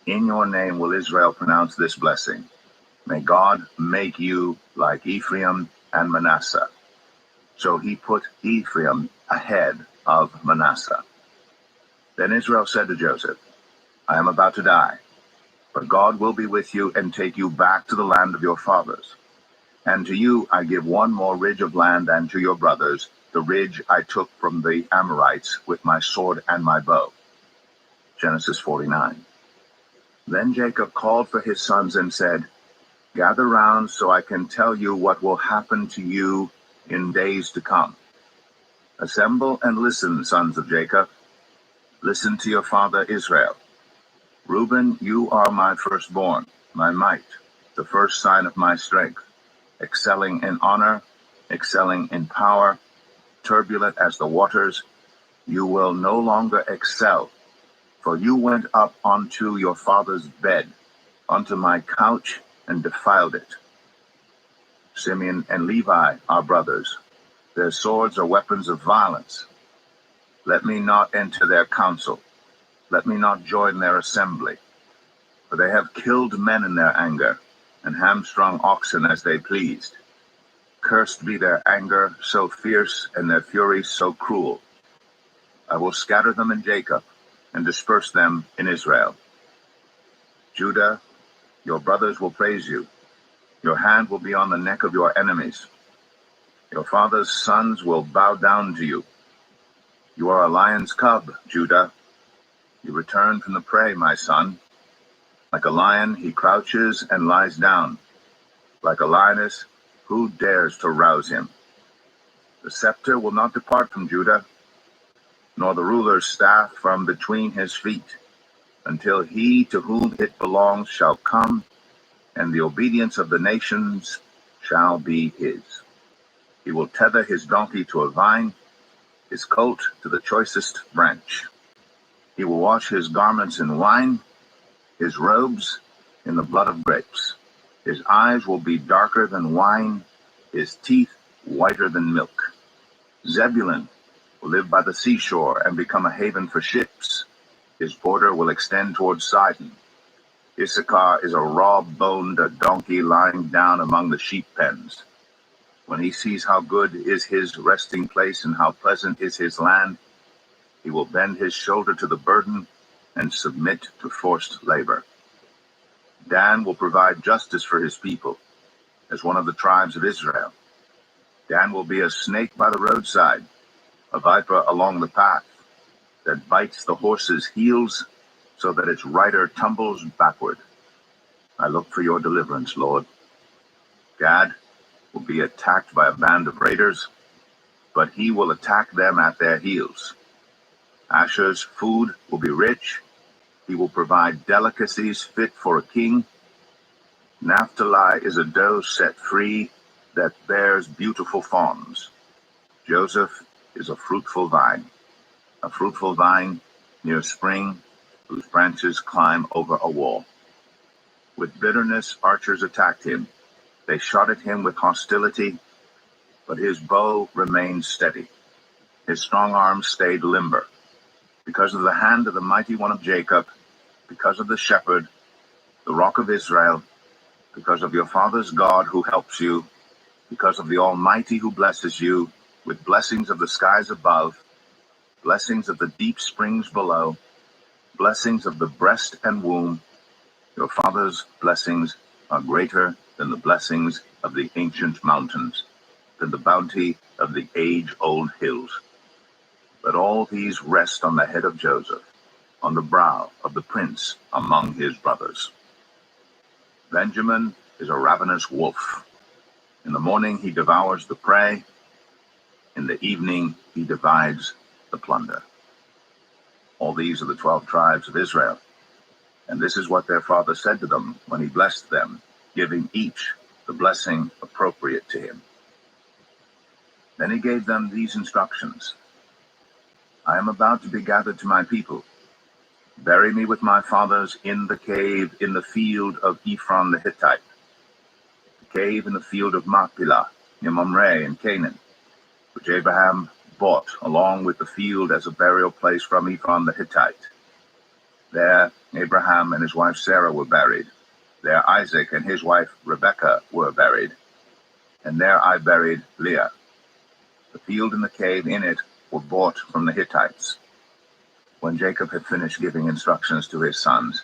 In your name will Israel pronounce this blessing. May God make you like Ephraim and Manasseh. So he put Ephraim ahead of Manasseh. Then Israel said to Joseph, I am about to die, but God will be with you and take you back to the land of your fathers. And to you I give one more ridge of land than to your brothers, the ridge I took from the Amorites with my sword and my bow. Genesis 49. Then Jacob called for his sons and said, Gather round so I can tell you what will happen to you in days to come. Assemble and listen, sons of Jacob. Listen to your father Israel. Reuben, you are my firstborn, my might, the first sign of my strength, excelling in honor, excelling in power, turbulent as the waters. You will no longer excel, for you went up onto your father's bed, onto my couch, and defiled it. Simeon and Levi are brothers. Their swords are weapons of violence. Let me not enter their council. Let me not join their assembly. For they have killed men in their anger, and hamstrung oxen as they pleased. Cursed be their anger so fierce, and their fury so cruel. I will scatter them in Jacob, and disperse them in Israel. Judah, your brothers will praise you. Your hand will be on the neck of your enemies. Your father's sons will bow down to you. You are a lion's cub, Judah. You return from the prey, my son. Like a lion, he crouches and lies down. Like a lioness, who dares to rouse him? The scepter will not depart from Judah, nor the ruler's staff from between his feet, until he to whom it belongs shall come, and the obedience of the nations shall be his. He will tether his donkey to a vine, his coat to the choicest branch. He will wash his garments in wine, his robes in the blood of grapes. His eyes will be darker than wine, his teeth whiter than milk. Zebulun will live by the seashore and become a haven for ships. His border will extend towards Sidon. Issachar is a raw-boned donkey lying down among the sheep pens. When he sees how good is his resting place and how pleasant is his land, he will bend his shoulder to the burden and submit to forced labor. Dan will provide justice for his people as one of the tribes of Israel. Dan will be a snake by the roadside, a viper along the path that bites the horse's heels so that its rider tumbles backward. I look for your deliverance, Lord. Gad will be attacked by a band of raiders, but he will attack them at their heels. Asher's food will be rich. He will provide delicacies fit for a king. Naphtali is a doe set free that bears beautiful fawns. Joseph is a fruitful vine near spring, whose branches climb over a wall. With bitterness archers attacked him. They shot at him with hostility, but his bow remained steady. His strong arm stayed limber. Because of the hand of the mighty one of Jacob, because of the shepherd, the rock of Israel, because of your father's God who helps you, because of the Almighty who blesses you with blessings of the skies above, blessings of the deep springs below, blessings of the breast and womb, your father's blessings are greater than the blessings of the ancient mountains, than the bounty of the age-old hills. Let all these rest on the head of Joseph, on the brow of the prince among his brothers. Benjamin is a ravenous wolf. In the morning he devours the prey. In the evening he divides the plunder. All these are the 12 tribes of Israel. And this is what their father said to them when he blessed them, giving each the blessing appropriate to him. Then he gave them these instructions. I am about to be gathered to my people. Bury me with my fathers in the cave in the field of Ephron the Hittite, the cave in the field of Machpelah, near Mamre in Canaan, which Abraham bought along with the field as a burial place from Ephron the Hittite. There Abraham and his wife Sarah were buried. There Isaac and his wife Rebekah were buried. And there I buried Leah. The field and the cave in it were bought from the Hittites. When Jacob had finished giving instructions to his sons,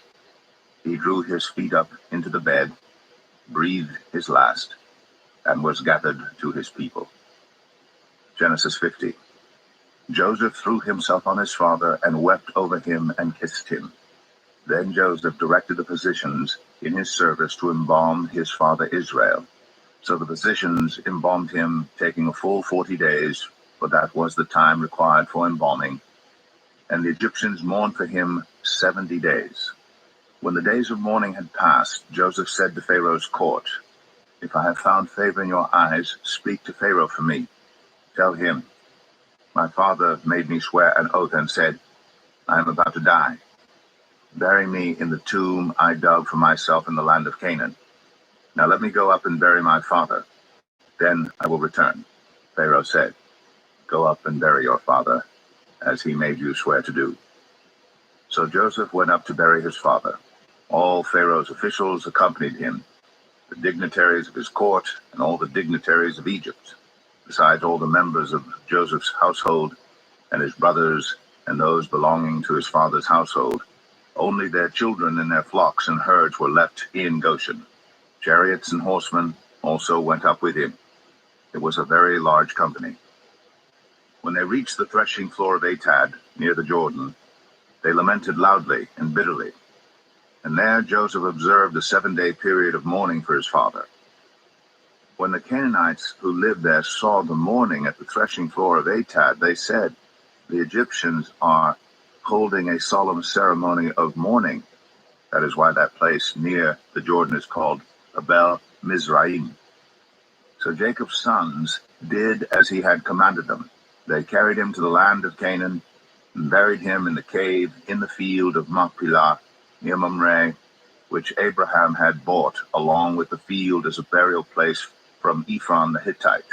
he drew his feet up into the bed, breathed his last, and was gathered to his people. Genesis 50. Joseph threw himself on his father and wept over him and kissed him. Then Joseph directed the physicians in his service to embalm his father Israel. So the physicians embalmed him, taking a full 40 days, for that was the time required for embalming. And the Egyptians mourned for him 70 days. When the days of mourning had passed, Joseph said to Pharaoh's court, If I have found favor in your eyes, speak to Pharaoh for me. Tell him, my father made me swear an oath and said, I am about to die. Bury me in the tomb I dug for myself in the land of Canaan. Now let me go up and bury my father. Then I will return. Pharaoh said, Go up and bury your father, as he made you swear to do. So Joseph went up to bury his father. All Pharaoh's officials accompanied him, the dignitaries of his court and all the dignitaries of Egypt, besides all the members of Joseph's household and his brothers and those belonging to his father's household. Only their children and their flocks and herds were left in Goshen. Chariots and horsemen also went up with him. It was a very large company. When they reached the threshing floor of Atad, near the Jordan, they lamented loudly and bitterly. And there Joseph observed a 7-day period of mourning for his father. When the Canaanites who lived there saw the mourning at the threshing floor of Atad, they said, The Egyptians are holding a solemn ceremony of mourning. That is why that place near the Jordan is called Abel Mizraim. So Jacob's sons did as he had commanded them. They carried him to the land of Canaan and buried him in the cave in the field of Machpelah near Mamre, which Abraham had bought along with the field as a burial place from Ephron the Hittite.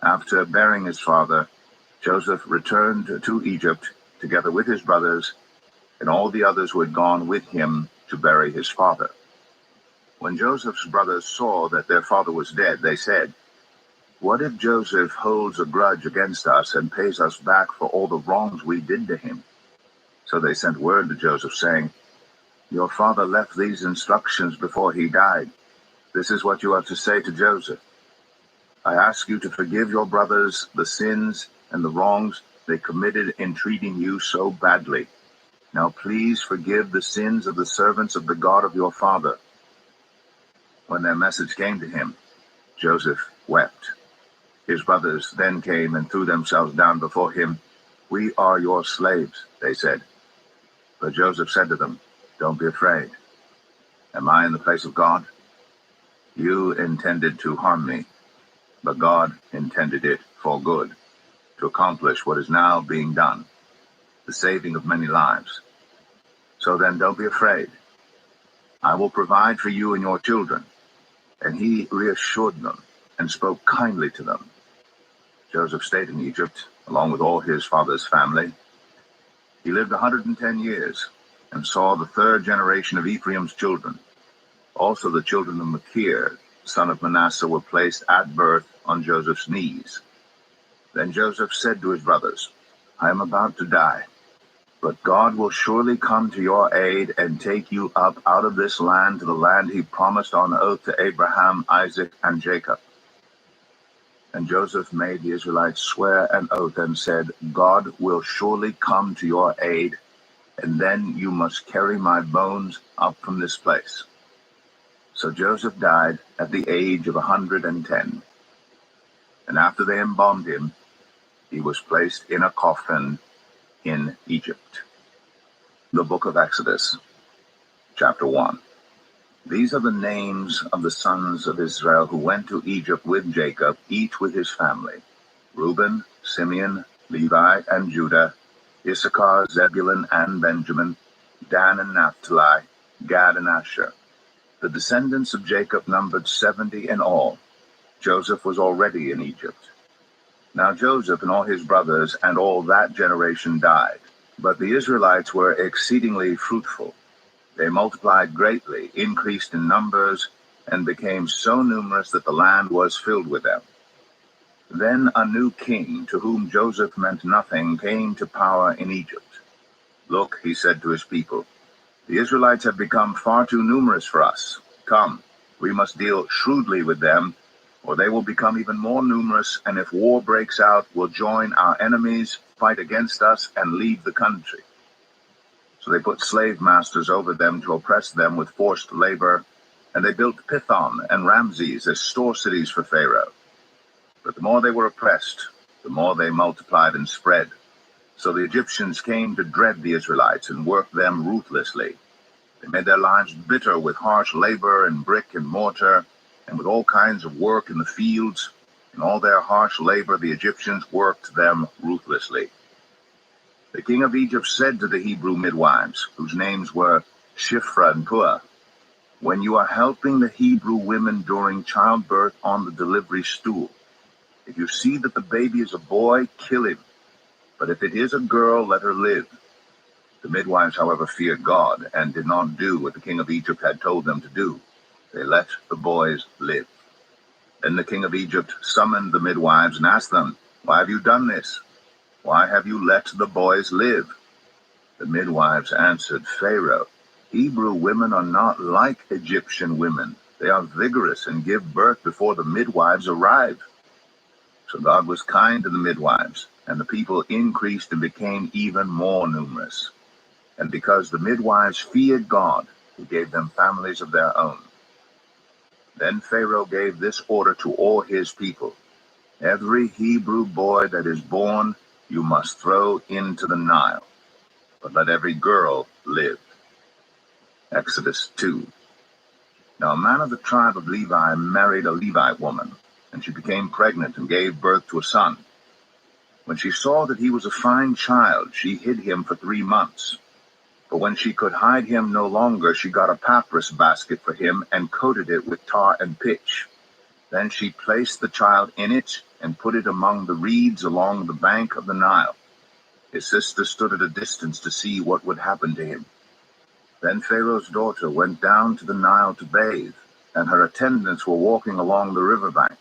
After burying his father, Joseph returned to Egypt together with his brothers and all the others who had gone with him to bury his father. When Joseph's brothers saw that their father was dead, they said, "What if Joseph holds a grudge against us and pays us back for all the wrongs we did to him?" So they sent word to Joseph, saying, "Your father left these instructions before he died. This is what you are to say to Joseph. I ask you to forgive your brothers the sins and the wrongs they committed in treating you so badly. Now please forgive the sins of the servants of the God of your father." When their message came to him, Joseph wept. His brothers then came and threw themselves down before him. "We are your slaves," they said. But Joseph said to them, "Don't be afraid. Am I in the place of God? You intended to harm me, but God intended it for good, to accomplish what is now being done, the saving of many lives. So then don't be afraid. I will provide for you and your children." And he reassured them and spoke kindly to them. Joseph stayed in Egypt, along with all his father's family. He lived 110 years and saw the third generation of Ephraim's children. Also the children of Machir, son of Manasseh, were placed at birth on Joseph's knees. Then Joseph said to his brothers, "I am about to die, but God will surely come to your aid and take you up out of this land to the land he promised on oath to Abraham, Isaac, and Jacob." And Joseph made the Israelites swear an oath and said, "God will surely come to your aid, and then you must carry my bones up from this place." So Joseph died at the age of 110. And after they embalmed him, he was placed in a coffin in Egypt. The Book of Exodus, Chapter 1. These are the names of the sons of Israel who went to Egypt with Jacob, each with his family: Reuben, Simeon, Levi, and Judah, Issachar, Zebulun, and Benjamin, Dan and Naphtali, Gad and Asher. The descendants of Jacob numbered 70 in all. Joseph was already in Egypt. Now Joseph and all his brothers and all that generation died, but the Israelites were exceedingly fruitful. They multiplied greatly, increased in numbers, and became so numerous that the land was filled with them. Then a new king, to whom Joseph meant nothing, came to power in Egypt. "Look," he said to his people, "the Israelites have become far too numerous for us. Come, we must deal shrewdly with them, or they will become even more numerous, and if war breaks out, will join our enemies, fight against us, and leave the country." So they put slave masters over them to oppress them with forced labor, and they built Pithom and Ramses as store cities for Pharaoh. But the more they were oppressed, the more they multiplied and spread. So the Egyptians came to dread the Israelites and worked them ruthlessly. They made their lives bitter with harsh labor and brick and mortar, and with all kinds of work in the fields. In all their harsh labor, the Egyptians worked them ruthlessly. The king of Egypt said to the Hebrew midwives, whose names were Shiphrah and Puah, "When you are helping the Hebrew women during childbirth on the delivery stool, if you see that the baby is a boy, kill him. But if it is a girl, let her live." The midwives, however, feared God and did not do what the king of Egypt had told them to do. They let the boys live. Then the king of Egypt summoned the midwives and asked them, "Why have you done this? Why have you let the boys live?" The midwives answered Pharaoh, "Hebrew women are not like Egyptian women. They are vigorous and give birth before the midwives arrive." So God was kind to the midwives, and the people increased and became even more numerous. And because the midwives feared God, he gave them families of their own. Then Pharaoh gave this order to all his people: "Every Hebrew boy that is born you must throw into the Nile, but let every girl live." Exodus 2. Now a man of the tribe of Levi married a Levite woman, and she became pregnant and gave birth to a son. When she saw that he was a fine child, she hid him for 3 months. But when she could hide him no longer, she got a papyrus basket for him and coated it with tar and pitch. Then she placed the child in it and put it among the reeds along the bank of the Nile. His sister stood at a distance to see what would happen to him. Then Pharaoh's daughter went down to the Nile to bathe, and her attendants were walking along the riverbank.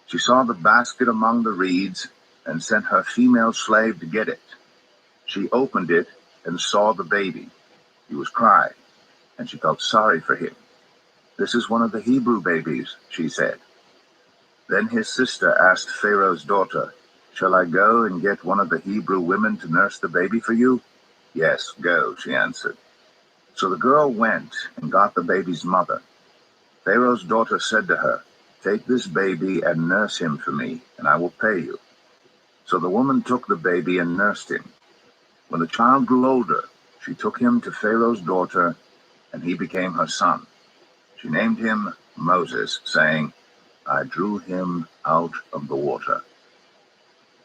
She saw the basket among the reeds and sent her female slave to get it. She opened it and saw the baby. He was crying, and she felt sorry for him. "This is one of the Hebrew babies," she said. Then his sister asked Pharaoh's daughter, "Shall I go and get one of the Hebrew women to nurse the baby for you?" "Yes, go," she answered. So the girl went and got the baby's mother. Pharaoh's daughter said to her, "Take this baby and nurse him for me, and I will pay you." So the woman took the baby and nursed him. When the child grew older, she took him to Pharaoh's daughter, and he became her son. She named him Moses, saying, "I drew him out of the water."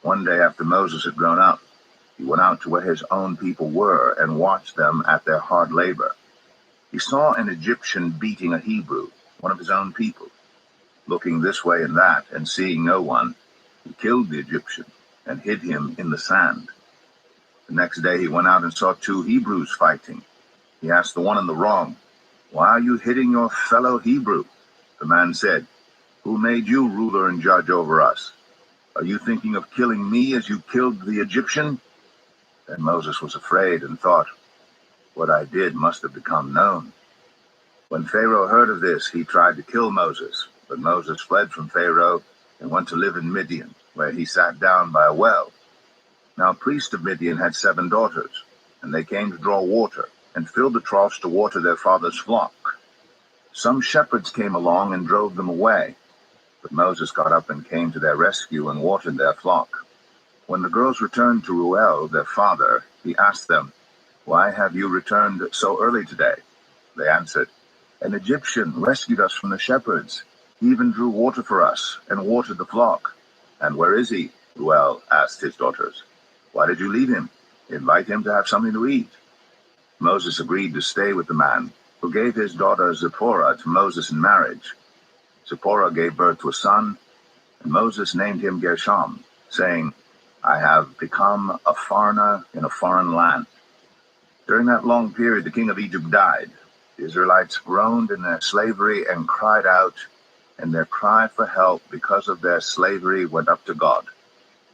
One day after Moses had grown up, he went out to where his own people were and watched them at their hard labor. He saw an Egyptian beating a Hebrew, one of his own people. Looking this way and that and seeing no one, he killed the Egyptian and hid him in the sand. The next day he went out and saw 2 Hebrews fighting. He asked the one in the wrong, "Why are you hitting your fellow Hebrew?" The man said, "Who made you ruler and judge over us? Are you thinking of killing me as you killed the Egyptian?" Then Moses was afraid and thought, "What I did must have become known." When Pharaoh heard of this, he tried to kill Moses, but Moses fled from Pharaoh and went to live in Midian, where he sat down by a well. Now a priest of Midian had 7 daughters, and they came to draw water and filled the troughs to water their father's flock. Some shepherds came along and drove them away, but Moses got up and came to their rescue and watered their flock. When the girls returned to Reuel, their father, he asked them, "Why have you returned so early today?" They answered, "An Egyptian rescued us from the shepherds. He even drew water for us and watered the flock." "And where is he?" Reuel asked his daughters. "Why did you leave him? Invite him to have something to eat." Moses agreed to stay with the man, who gave his daughter Zipporah to Moses in marriage. Zipporah gave birth to a son, and Moses named him Gershom, saying, "I have become a foreigner in a foreign land." During that long period, the king of Egypt died. The Israelites groaned in their slavery and cried out, and their cry for help because of their slavery went up to God.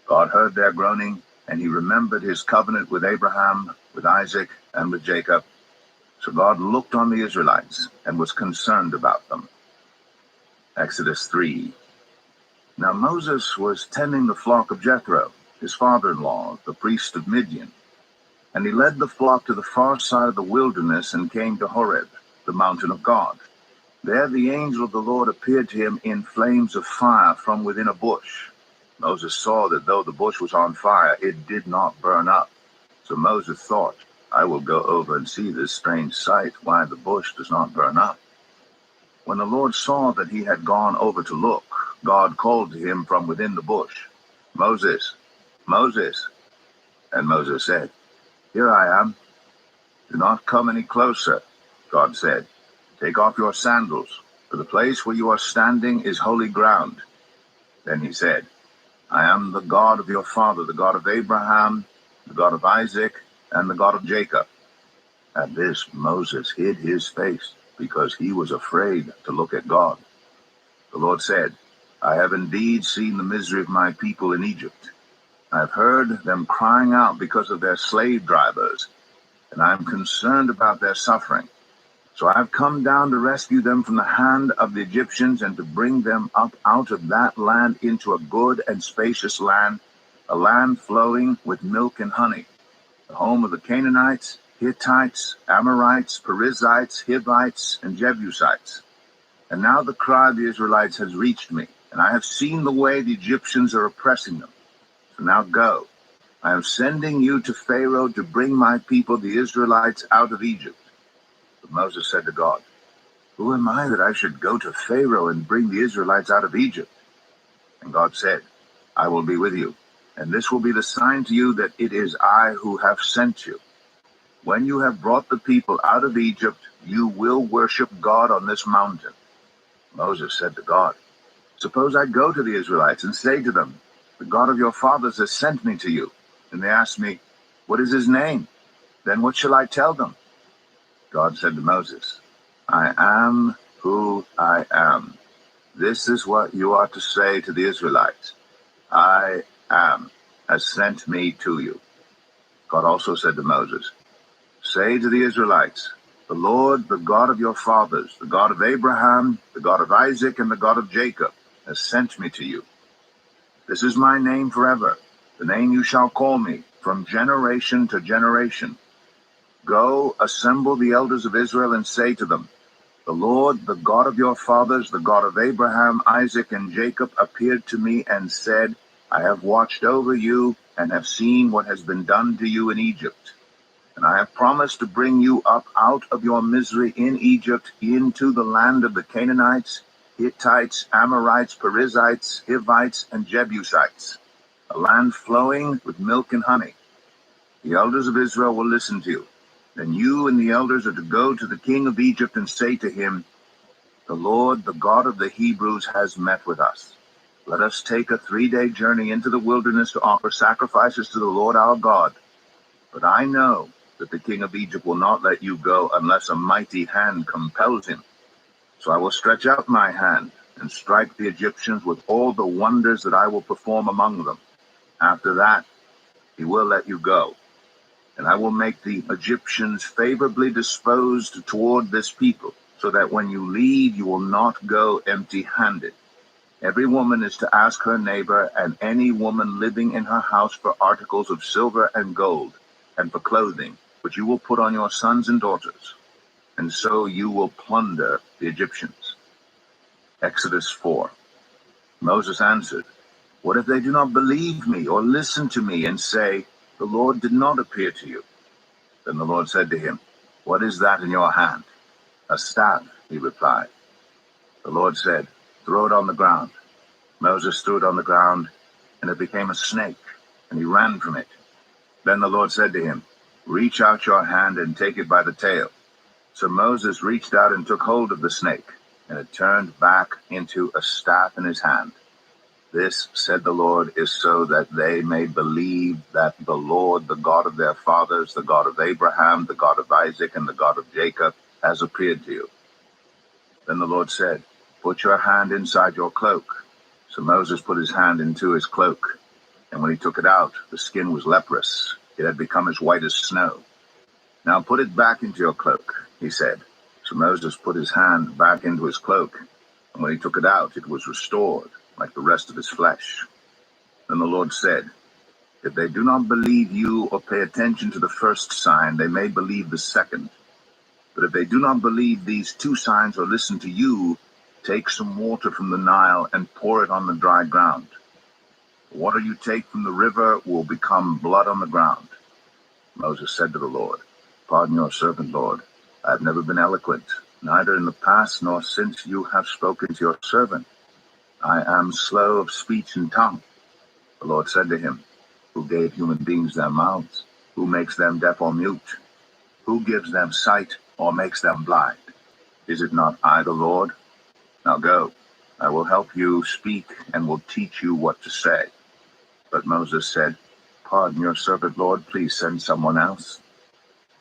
God heard their groaning, and he remembered his covenant with Abraham, with Isaac, and with Jacob. So God looked on the Israelites and was concerned about them. Exodus 3. Now Moses was tending the flock of Jethro, his father-in-law, the priest of Midian. And he led the flock to the far side of the wilderness and came to Horeb, the mountain of God. There the angel of the Lord appeared to him in flames of fire from within a bush. Moses saw that though the bush was on fire, it did not burn up. So Moses thought, "I will go over and see this strange sight, why the bush does not burn up." When the Lord saw that he had gone over to look, God called to him from within the bush, "Moses, Moses." And Moses said, "Here I am." "Do not come any closer," God said. "Take off your sandals, for the place where you are standing is holy ground." Then he said, "I am the God of your father, the God of Abraham, the God of Isaac, and the God of Jacob." At this Moses hid his face, because he was afraid to look at God. The Lord said, "I have indeed seen the misery of my people in Egypt. I have heard them crying out because of their slave drivers, and I am concerned about their suffering. So I have come down to rescue them from the hand of the Egyptians and to bring them up out of that land into a good and spacious land, a land flowing with milk and honey, the home of the Canaanites, Hittites, Amorites, Perizzites, Hivites, and Jebusites. And now the cry of the Israelites has reached me, and I have seen the way the Egyptians are oppressing them. So now go. I am sending you to Pharaoh to bring my people, the Israelites, out of Egypt." But Moses said to God, "Who am I that I should go to Pharaoh and bring the Israelites out of Egypt?" And God said, "I will be with you, And this will be the sign to you that it is I who have sent you. When you have brought the people out of Egypt, you will worship God on this mountain." Moses said to God, "Suppose I go to the Israelites and say to them, 'The God of your fathers has sent me to you.' And they ask me, 'What is his name?' Then what shall I tell them?" God said to Moses, "I am who I am. This is what you are to say to the Israelites. 'I am has sent me to you.'" God also said to Moses, "Say to the Israelites, 'The Lord, the God of your fathers, the God of Abraham, the God of Isaac, and the God of Jacob, has sent me to you. This is my name forever, the name you shall call me from generation to generation. Go, assemble the elders of Israel and say to them, "The Lord, the God of your fathers, the God of Abraham, Isaac, and Jacob, appeared to me and said, I have watched over you and have seen what has been done to you in Egypt. And I have promised to bring you up out of your misery in Egypt into the land of the Canaanites, Hittites, Amorites, Perizzites, Hivites, and Jebusites, a land flowing with milk and honey. The elders of Israel will listen to you. Then you and the elders are to go to the king of Egypt and say to him, 'The Lord, the God of the Hebrews, has met with us. Let us take a 3-day journey into the wilderness to offer sacrifices to the Lord our God. But I know that the king of Egypt will not let you go unless a mighty hand compels him. So I will stretch out my hand and strike the Egyptians with all the wonders that I will perform among them. After that, he will let you go. And I will make the Egyptians favorably disposed toward this people, so that when you leave, you will not go empty-handed. Every woman is to ask her neighbor and any woman living in her house for articles of silver and gold, and for clothing, which you will put on your sons and daughters. And so you will plunder the Egyptians." Exodus 4. Moses answered, "What if they do not believe me or listen to me and say, 'The Lord did not appear to you'?" Then the Lord said to him, "What is that in your hand?" "A staff," he replied. The Lord said, "Throw it on the ground." Moses threw it on the ground, and it became a snake, and he ran from it. Then the Lord said to him, "Reach out your hand and take it by the tail." So Moses reached out and took hold of the snake, and it turned back into a staff in his hand. "This," said the Lord, "is so that they may believe that the Lord, the God of their fathers, the God of Abraham, the God of Isaac, and the God of Jacob, has appeared to you." Then the Lord said, "Put your hand inside your cloak." So Moses put his hand into his cloak, and when he took it out, the skin was leprous. It had become as white as snow. "Now put it back into your cloak," he said. So Moses put his hand back into his cloak, and when he took it out, it was restored, like the rest of his flesh. Then the Lord said, "If they do not believe you or pay attention to the first sign, they may believe the second. But if they do not believe these 2 signs or listen to you, take some water from the Nile and pour it on the dry ground. The water you take from the river will become blood on the ground." Moses said to the Lord, "Pardon your servant, Lord. I have never been eloquent, neither in the past nor since you have spoken to your servant. I am slow of speech and tongue." The Lord said to him, "Who gave human beings their mouths? Who makes them deaf or mute? Who gives them sight or makes them blind? Is it not I, the Lord? Now go, I will help you speak and will teach you what to say." But Moses said, "Pardon your servant, Lord. Please send someone else."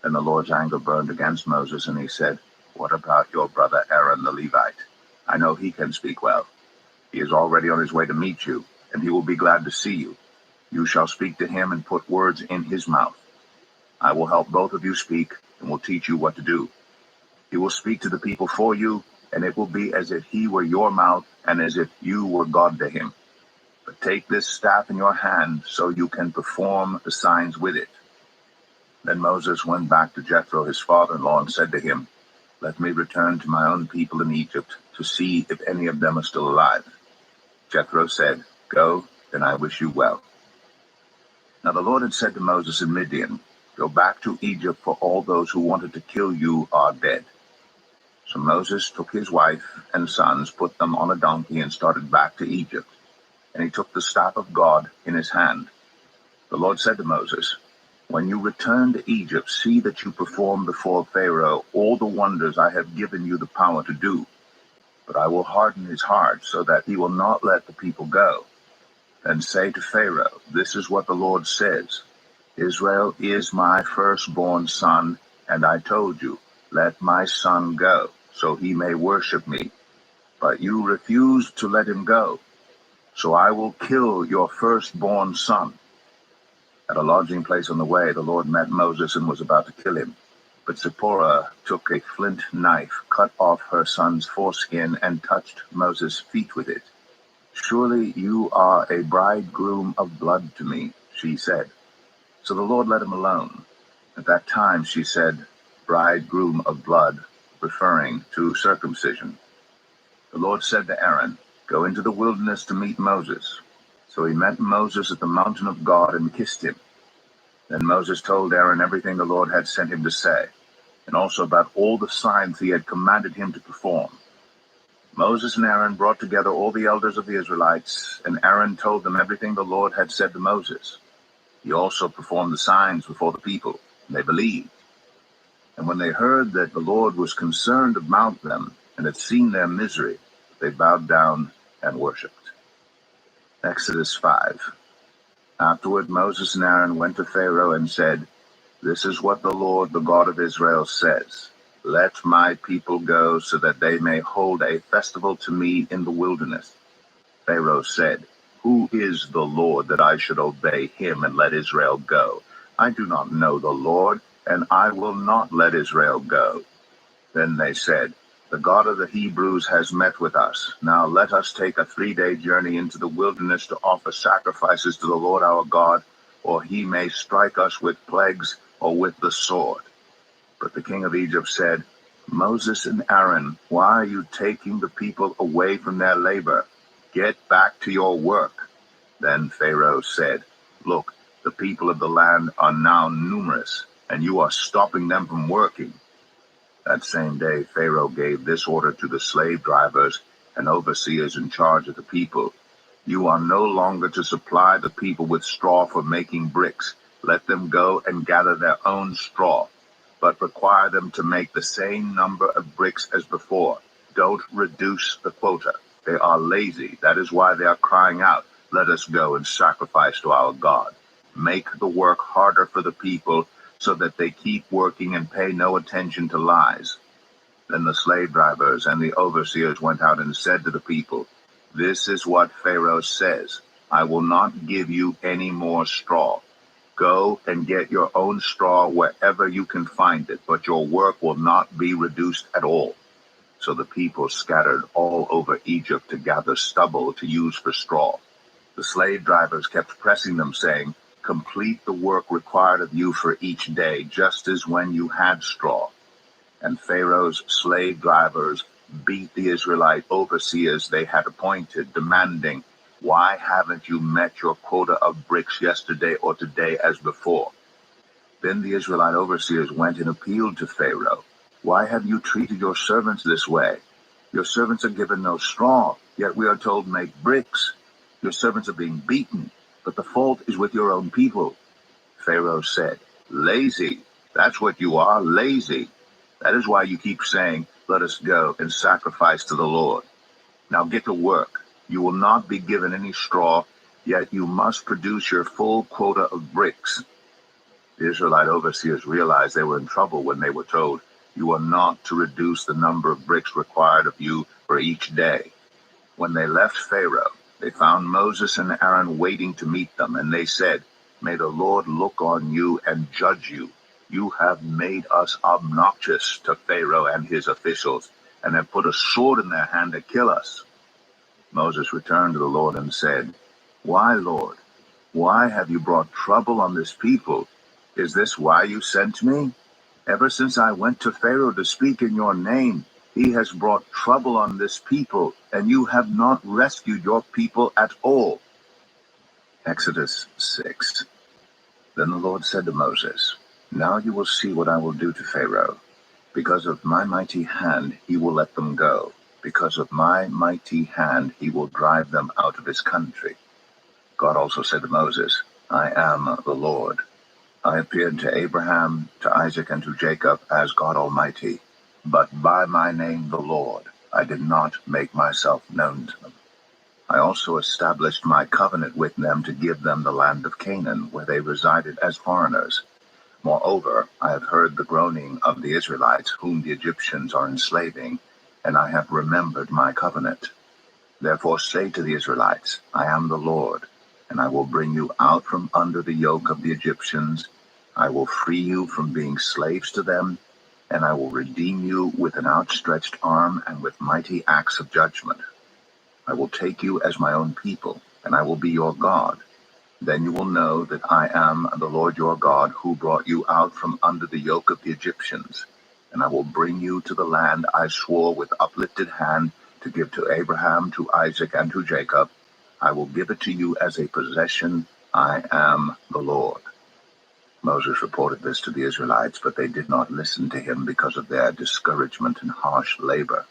Then the Lord's anger burned against Moses, and he said, "What about your brother Aaron the Levite? I know he can speak well. He is already on his way to meet you, and he will be glad to see you. You shall speak to him and put words in his mouth. I will help both of you speak and will teach you what to do. He will speak to the people for you, and it will be as if he were your mouth and as if you were God to him. But take this staff in your hand so you can perform the signs with it." Then Moses went back to Jethro, his father-in-law, and said to him, "Let me return to my own people in Egypt to see if any of them are still alive." Jethro said, "Go, then I wish you well." Now the Lord had said to Moses in Midian, "Go back to Egypt, for all those who wanted to kill you are dead." So Moses took his wife and sons, put them on a donkey, and started back to Egypt. And he took the staff of God in his hand. The Lord said to Moses, "When you return to Egypt, see that you perform before Pharaoh all the wonders I have given you the power to do. But I will harden his heart so that he will not let the people go. And say to Pharaoh, 'This is what the Lord says. Israel is my firstborn son, and I told you, let my son go, so he may worship me. But you refused to let him go. So I will kill your firstborn son.'" At a lodging place on the way, the Lord met Moses and was about to kill him. But Zipporah took a flint knife, cut off her son's foreskin, and touched Moses' feet with it. "Surely you are a bridegroom of blood to me," she said. So the Lord let him alone. At that time she said, "bridegroom of blood," referring to circumcision. The Lord said to Aaron, "Go into the wilderness to meet Moses." So he met Moses at the mountain of God and kissed him. Then Moses told Aaron everything the Lord had sent him to say, and also about all the signs he had commanded him to perform. Moses and Aaron brought together all the elders of the Israelites, and Aaron told them everything the Lord had said to Moses. He also performed the signs before the people, and they believed. And when they heard that the Lord was concerned about them and had seen their misery, they bowed down and worshipped. Exodus 5. Afterward Moses and Aaron went to Pharaoh and said, "This is what the Lord, the God of Israel, says. Let my people go so that they may hold a festival to me in the wilderness." Pharaoh said, "Who is the Lord that I should obey him and let Israel go? I do not know the Lord, and I will not let Israel go." Then they said, "The God of the Hebrews has met with us. Now let us take a 3-day journey into the wilderness to offer sacrifices to the Lord our God, or he may strike us with plagues or with the sword." But the king of Egypt said, "Moses and Aaron, why are you taking the people away from their labor? Get back to your work." Then Pharaoh said, "Look, the people of the land are now numerous, and you are stopping them from working." That same day Pharaoh gave this order to the slave drivers and overseers in charge of the people: "You are no longer to supply the people with straw for making bricks. Let them go and gather their own straw, but require them to make the same number of bricks as before. Don't reduce the quota. They are lazy. That is why they are crying out, 'Let us go and sacrifice to our God.' Make the work harder for the people so that they keep working and pay no attention to lies." Then the slave drivers and the overseers went out and said to the people, "This is what Pharaoh says: I will not give you any more straw. Go and get your own straw wherever you can find it, but your work will not be reduced at all." So the people scattered all over Egypt to gather stubble to use for straw. The slave drivers kept pressing them, saying, "Complete the work required of you for each day, just as when you had straw." And Pharaoh's slave drivers beat the Israelite overseers they had appointed, demanding, "Why haven't you met your quota of bricks yesterday or today as before?" Then the Israelite overseers went and appealed to Pharaoh, "Why have you treated your servants this way? Your servants are given no straw, yet we are told, 'Make bricks.' Your servants are being beaten, but the fault is with your own people." Pharaoh said, "Lazy. That's what you are, lazy. That is why you keep saying, 'Let us go and sacrifice to the Lord.' Now get to work. You will not be given any straw, yet you must produce your full quota of bricks." The Israelite overseers realized they were in trouble when they were told, "You are not to reduce the number of bricks required of you for each day." When they left Pharaoh, they found Moses and Aaron waiting to meet them, and they said, "May the Lord look on you and judge you. You have made us obnoxious to Pharaoh and his officials, and have put a sword in their hand to kill us." Moses returned to the Lord and said, "Why, Lord? Why have you brought trouble on this people? Is this why you sent me? Ever since I went to Pharaoh to speak in your name, he has brought trouble on this people, and you have not rescued your people at all." Exodus 6. Then the Lord said to Moses, "Now you will see what I will do to Pharaoh. Because of my mighty hand he will let them go. Because of my mighty hand he will drive them out of his country." God also said to Moses, I am the Lord. I appeared to Abraham, to Isaac, and to Jacob as God Almighty, but by my name the Lord I did not make myself known to them. I also established my covenant with them to give them the land of Canaan, where they resided as foreigners. Moreover, I have heard the groaning of the Israelites, whom the Egyptians are enslaving, and I have remembered my covenant. Therefore say to the Israelites, I am the Lord, and I will bring you out from under the yoke of the Egyptians. I will free you from being slaves to them, and I will redeem you with an outstretched arm and with mighty acts of judgment. I will take you as my own people, and I will be your God. Then you will know that I am the Lord your God, who brought you out from under the yoke of the Egyptians. And I will bring you to the land I swore with uplifted hand to give to Abraham, to Isaac, and to Jacob. I will give it to you as a possession. I am the Lord. Moses reported this to the Israelites, but they did not listen to him because of their discouragement and harsh labor.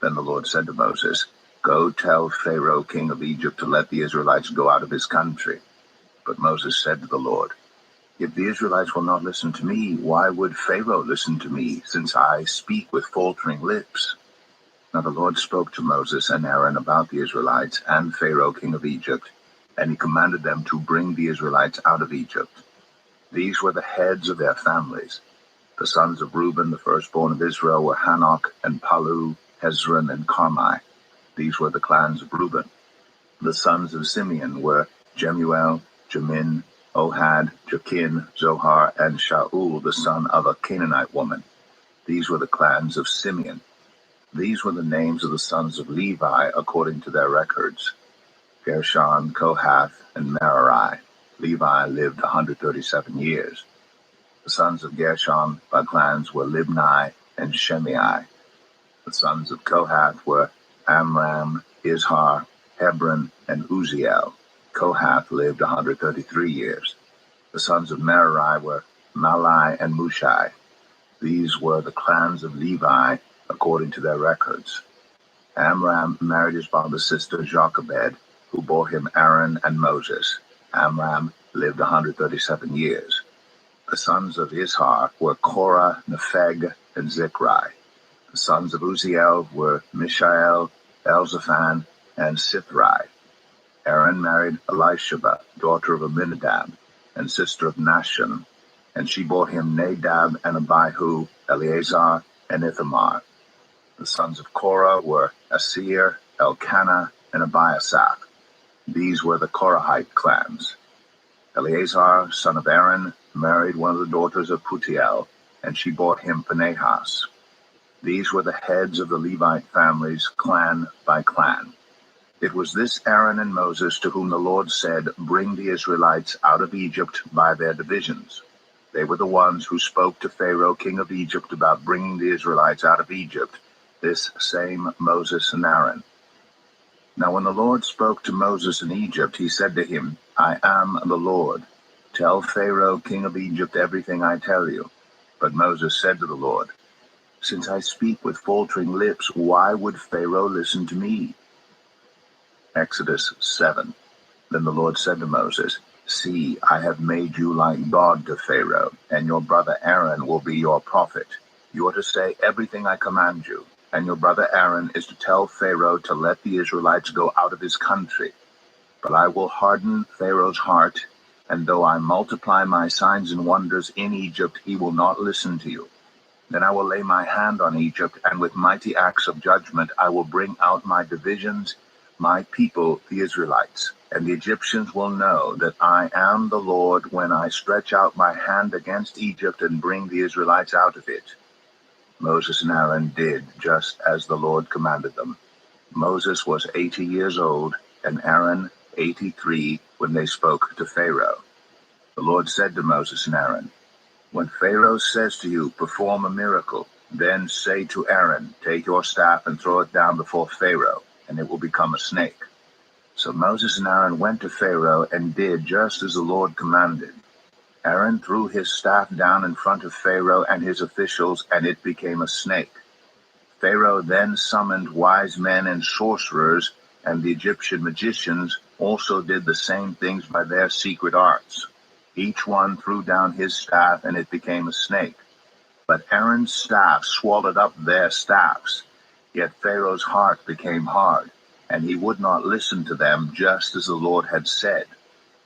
Then the Lord said to Moses, Go tell Pharaoh, king of Egypt, to let the Israelites go out of his country. But Moses said to the Lord, If the Israelites will not listen to me, why would Pharaoh listen to me, since I speak with faltering lips? Now the Lord spoke to Moses and Aaron about the Israelites and Pharaoh, king of Egypt, and he commanded them to bring the Israelites out of Egypt. These were the heads of their families. The sons of Reuben, the firstborn of Israel, were Hanok and Palu, Hezron and Carmi. These were the clans of Reuben. The sons of Simeon were Jemuel, Jamin, Ohad, Jakin, Zohar, and Shaul, the son of a Canaanite woman. These were the clans of Simeon. These were the names of the sons of Levi according to their records: Gershon, Kohath, and Merari. Levi lived 137 years. The sons of Gershon by clans were Libni and Shimei. The sons of Kohath were Amram, Izhar, Hebron, and Uziel. Kohath lived 133 years. The sons of Merari were Malai and Mushai. These were the clans of Levi according to their records. Amram married his father's sister Jochebed, who bore him Aaron and Moses. Amram lived 137 years. The sons of Izhar were Korah, Nepheg, and Zikri. The sons of Uziel were Mishael, Elzaphan, and Sithri. Aaron married Elisheba, daughter of Aminadab, and sister of Nashon, and she bore him Nadab and Abihu, Eleazar, and Ithamar. The sons of Korah were Asir, Elkanah, and Abiasaph. These were the Korahite clans. Eleazar, son of Aaron, married one of the daughters of Putiel, and she bore him Phinehas. These were the heads of the Levite families, clan by clan. It was this Aaron and Moses to whom the Lord said, Bring the Israelites out of Egypt by their divisions. They were the ones who spoke to Pharaoh, king of Egypt, about bringing the Israelites out of Egypt, this same Moses and Aaron. Now when the Lord spoke to Moses in Egypt, he said to him, I am the Lord. Tell Pharaoh, king of Egypt, everything I tell you. But Moses said to the Lord, Since I speak with faltering lips, why would Pharaoh listen to me? Exodus 7. Then the Lord said to Moses, See, I have made you like God to Pharaoh, and your brother Aaron will be your prophet. You are to say everything I command you, and your brother Aaron is to tell Pharaoh to let the Israelites go out of his country. But I will harden Pharaoh's heart, and though I multiply my signs and wonders in Egypt, he will not listen to you. Then I will lay my hand on Egypt, and with mighty acts of judgment I will bring out my divisions, my people, the Israelites. And the Egyptians will know that I am the Lord when I stretch out my hand against Egypt and bring the Israelites out of it. Moses and Aaron did just as the Lord commanded them. Moses was 80 years old, and Aaron 83 when they spoke to Pharaoh. The Lord said to Moses and Aaron, When Pharaoh says to you, Perform a miracle, then say to Aaron, Take your staff and throw it down before Pharaoh, and it will become a snake. So Moses and Aaron went to Pharaoh and did just as the Lord commanded. Aaron threw his staff down in front of Pharaoh and his officials, and it became a snake. Pharaoh then summoned wise men and sorcerers and the Egyptian magicians also did the same things by their secret arts. Each one threw down his staff, and it became a snake. But Aaron's staff swallowed up their staffs. Yet Pharaoh's heart became hard, and he would not listen to them, just as the Lord had said.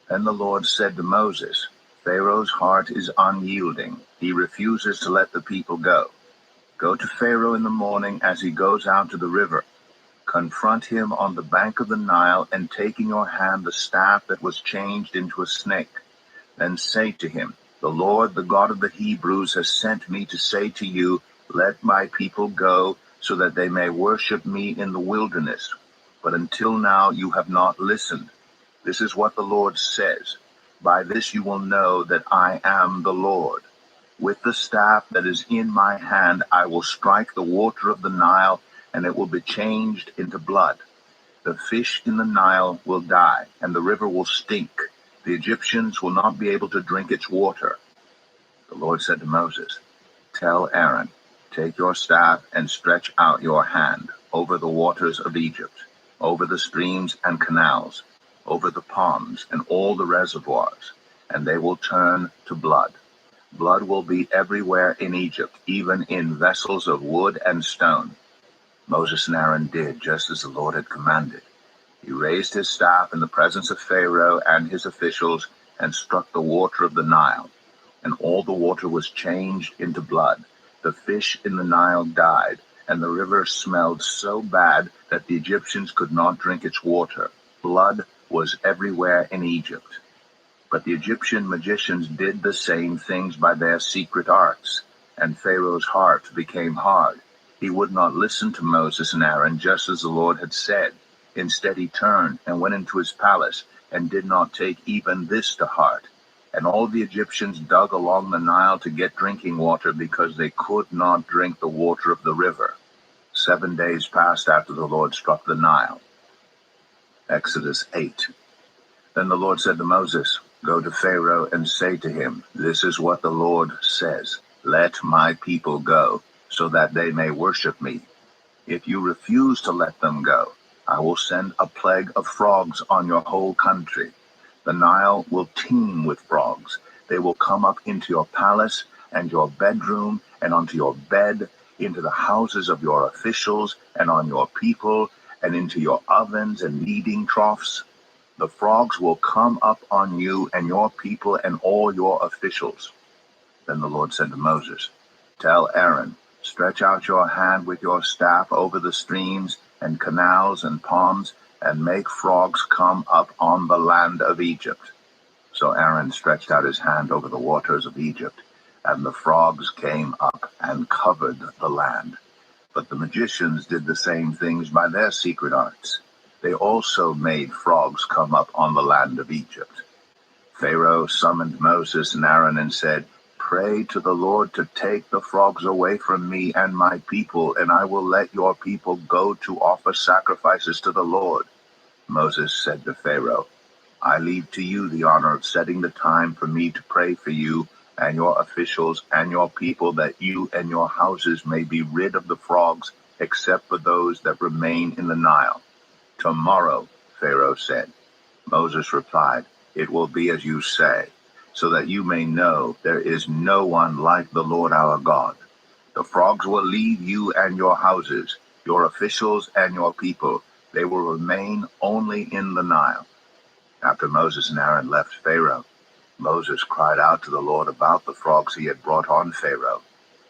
Then the Lord said to Moses, Pharaoh's heart is unyielding. He refuses to let the people go. Go to Pharaoh in the morning as he goes out to the river. Confront him on the bank of the Nile, and take in your hand the staff that was changed into a snake. Then say to him, The Lord, the God of the Hebrews, has sent me to say to you, Let my people go, so that they may worship me in the wilderness. But until now you have not listened. This is what the Lord says. By this you will know that I am the Lord. With the staff that is in my hand I will strike the water of the Nile, and it will be changed into blood. The fish in the Nile will die, and the river will stink. The Egyptians will not be able to drink its water. The Lord said to Moses, Tell Aaron, take your staff and stretch out your hand over the waters of Egypt, over the streams and canals, over the ponds and all the reservoirs, and they will turn to blood. Blood will be everywhere in Egypt, even in vessels of wood and stone. Moses and Aaron did just as the Lord had commanded. He raised his staff in the presence of Pharaoh and his officials and struck the water of the Nile, and all the water was changed into blood. The fish in the Nile died, and the river smelled so bad that the Egyptians could not drink its water. Blood was everywhere in Egypt. But the Egyptian magicians did the same things by their secret arts, and Pharaoh's heart became hard. He would not listen to Moses and Aaron, just as the Lord had said. Instead he turned and went into his palace, and did not take even this to heart. And all the Egyptians dug along the Nile to get drinking water, because they could not drink the water of the river. 7 days passed after the Lord struck the Nile. Exodus 8. Then the Lord said to Moses, Go to Pharaoh and say to him, This is what the Lord says, Let my people go, so that they may worship me. If you refuse to let them go, I will send a plague of frogs on your whole country. The Nile will teem with frogs. They will come up into your palace and your bedroom and onto your bed, into the houses of your officials and on your people, and into your ovens and kneading troughs. The frogs will come up on you and your people and all your officials. Then the Lord said to Moses, Tell Aaron, stretch out your hand with your staff over the streams and canals and ponds, and make frogs come up on the land of Egypt. So Aaron stretched out his hand over the waters of Egypt, and the frogs came up and covered the land. But the magicians did the same things by their secret arts. They also made frogs come up on the land of Egypt. Pharaoh summoned Moses and Aaron and said, Pray to the Lord to take the frogs away from me and my people, and I will let your people go to offer sacrifices to the Lord. Moses said to Pharaoh, I leave to you the honor of setting the time for me to pray for you and your officials and your people, that you and your houses may be rid of the frogs, except for those that remain in the Nile. Tomorrow, Pharaoh said. Moses replied, It will be as you say, so that you may know there is no one like the Lord our God. The frogs will leave you and your houses, your officials and your people. They will remain only in the Nile. After Moses and Aaron left Pharaoh, Moses cried out to the Lord about the frogs he had brought on Pharaoh.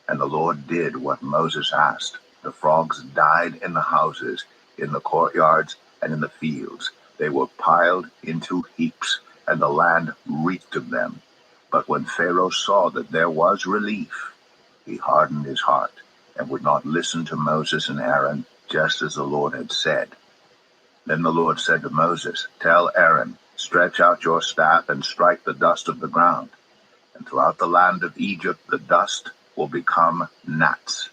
And the Lord did what Moses asked. The frogs died in the houses, in the courtyards, and in the fields. They were piled into heaps, and the land reeked of them. But when Pharaoh saw that there was relief, he hardened his heart and would not listen to Moses and Aaron, just as the Lord had said. Then the Lord said to Moses, Tell Aaron, stretch out your staff and strike the dust of the ground. And throughout the land of Egypt the dust will become gnats.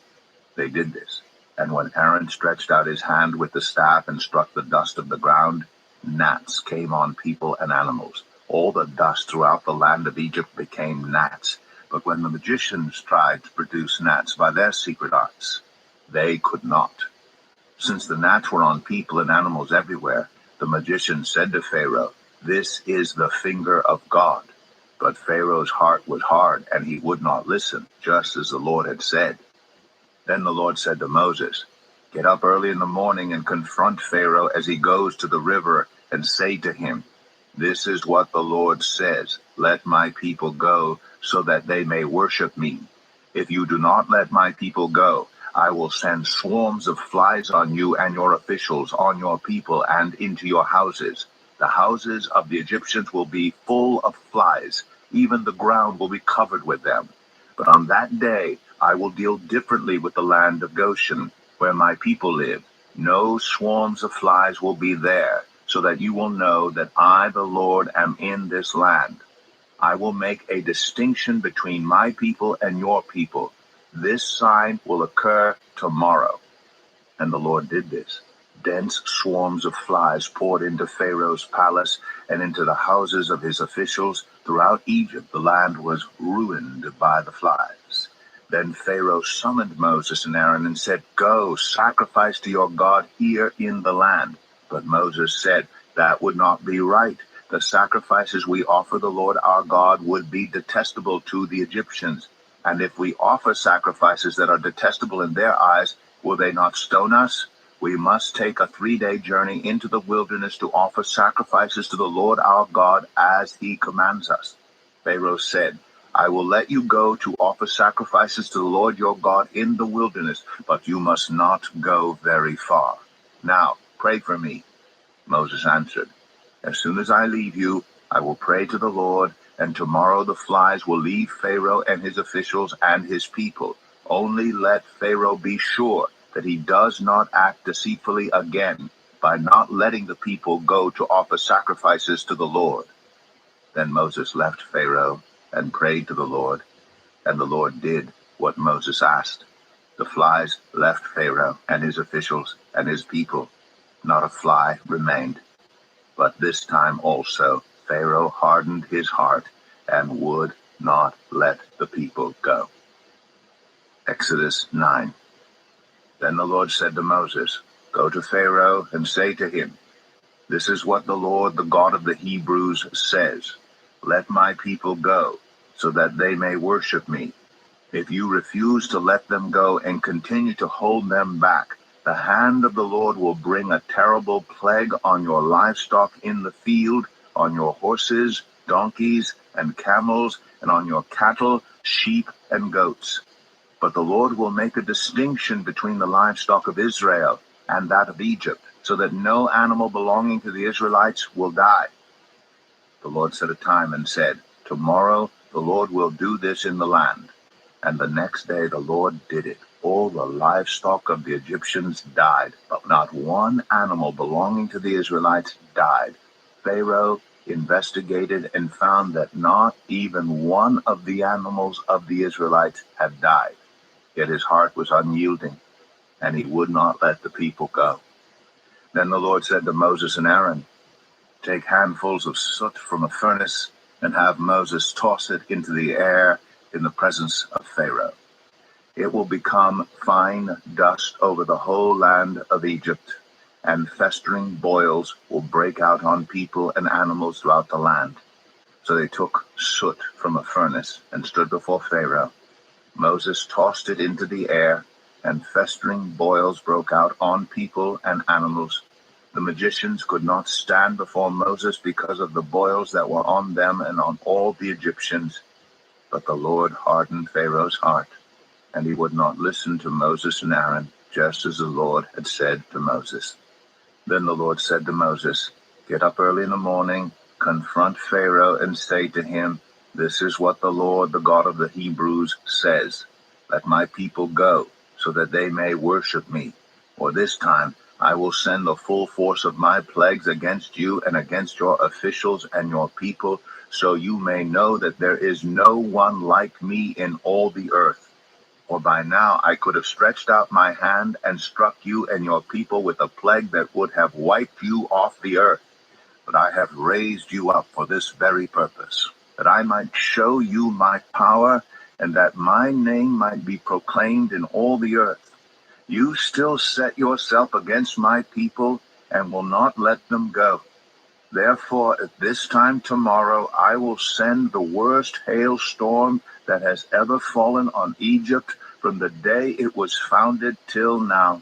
They did this. And when Aaron stretched out his hand with the staff and struck the dust of the ground, gnats came on people and animals. All the dust throughout the land of Egypt became gnats. But when the magicians tried to produce gnats by their secret arts, they could not. Since the gnats were on people and animals everywhere, The magician said to Pharaoh, "This is the finger of God." But Pharaoh's heart was hard, and he would not listen, just as the Lord had said. Then the Lord said to Moses, "Get up early in the morning and confront Pharaoh as he goes to the river, and say to him, 'This is what the Lord says, let my people go, so that they may worship me. If you do not let my people go, I will send swarms of flies on you and your officials, on your people, and into your houses. The houses of the Egyptians will be full of flies, even the ground will be covered with them. But on that day I will deal differently with the land of Goshen, where my people live. No swarms of flies will be there, so that you will know that I, the Lord, am in this land. I will make a distinction between my people and your people. This sign will occur tomorrow." And the Lord did this. Dense swarms of flies poured into Pharaoh's palace and into the houses of his officials. Throughout Egypt, the land was ruined by the flies. Then Pharaoh summoned Moses and Aaron and said, "Go, sacrifice to your God here in the land." But Moses said, "That would not be right. The sacrifices we offer the Lord our God would be detestable to the Egyptians. And if we offer sacrifices that are detestable in their eyes, will they not stone us? We must take a 3-day journey into the wilderness to offer sacrifices to the Lord our God as he commands us." Pharaoh said, "I will let you go to offer sacrifices to the Lord your God in the wilderness, but you must not go very far. Now, pray for me." Moses answered, "As soon as I leave you, I will pray to the Lord, and tomorrow the flies will leave Pharaoh and his officials and his people. Only let Pharaoh be sure that he does not act deceitfully again by not letting the people go to offer sacrifices to the Lord." Then Moses left Pharaoh and prayed to the Lord, and the Lord did what Moses asked. The flies left Pharaoh and his officials and his people. Not a fly remained. But this time also Pharaoh hardened his heart and would not let the people go. Exodus 9. Then the Lord said to Moses, "Go to Pharaoh and say to him, 'This is what the Lord, the God of the Hebrews, says. Let my people go, so that they may worship me. If you refuse to let them go and continue to hold them back, the hand of the Lord will bring a terrible plague on your livestock in the field, on your horses, donkeys, and camels, and on your cattle, sheep, and goats. But the Lord will make a distinction between the livestock of Israel and that of Egypt, so that no animal belonging to the Israelites will die.' The Lord set a time and said, 'Tomorrow the Lord will do this in the land.' And the next day the Lord did it. All the livestock of the Egyptians died, but not one animal belonging to the Israelites died. Pharaoh investigated and found that not even one of the animals of the Israelites had died. Yet his heart was unyielding, and he would not let the people go. Then the Lord said to Moses and Aaron, 'Take handfuls of soot from a furnace and have Moses toss it into the air in the presence of Pharaoh. It will become fine dust over the whole land of Egypt, and festering boils will break out on people and animals throughout the land.' So they took soot from a furnace and stood before Pharaoh. Moses tossed it into the air, and festering boils broke out on people and animals. The magicians could not stand before Moses because of the boils that were on them and on all the Egyptians. But the Lord hardened Pharaoh's heart, and he would not listen to Moses and Aaron, just as the Lord had said to Moses. Then the Lord said to Moses, "Get up early in the morning, confront Pharaoh, and say to him, 'This is what the Lord, the God of the Hebrews, says. Let my people go, so that they may worship me. For this time I will send the full force of my plagues against you and against your officials and your people, so you may know that there is no one like me in all the earth. For by now I could have stretched out my hand and struck you and your people with a plague that would have wiped you off the earth. But I have raised you up for this very purpose, that I might show you my power, and that my name might be proclaimed in all the earth. You still set yourself against my people and will not let them go. Therefore, at this time tomorrow, I will send the worst hailstorm that has ever fallen on Egypt from the day it was founded till now.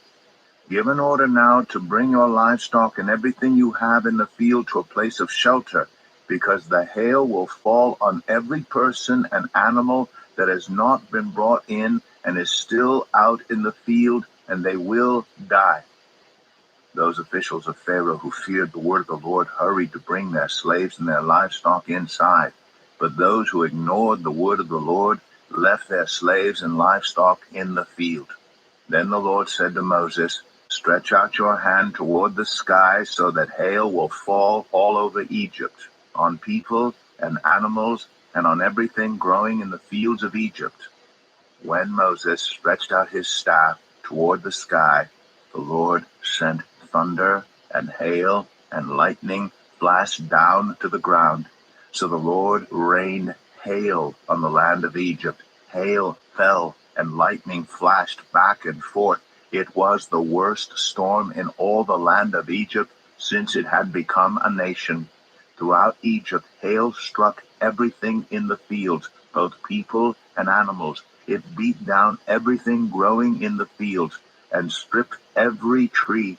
Give an order now to bring your livestock and everything you have in the field to a place of shelter, because the hail will fall on every person and animal that has not been brought in and is still out in the field, and they will die. Those officials of Pharaoh who feared the word of the Lord hurried to bring their slaves and their livestock inside. But those who ignored the word of the Lord left their slaves and livestock in the field. Then the Lord said to Moses, "Stretch out your hand toward the sky so that hail will fall all over Egypt, on people and animals, and on everything growing in the fields of Egypt." When Moses stretched out his staff toward the sky, the Lord sent thunder and hail and lightning flashed down to the ground. So the Lord rained hail on the land of Egypt. Hail fell and lightning flashed back and forth. It was the worst storm in all the land of Egypt since it had become a nation. Throughout Egypt, hail struck everything in the fields, both people and animals. It beat down everything growing in the fields and stripped every tree.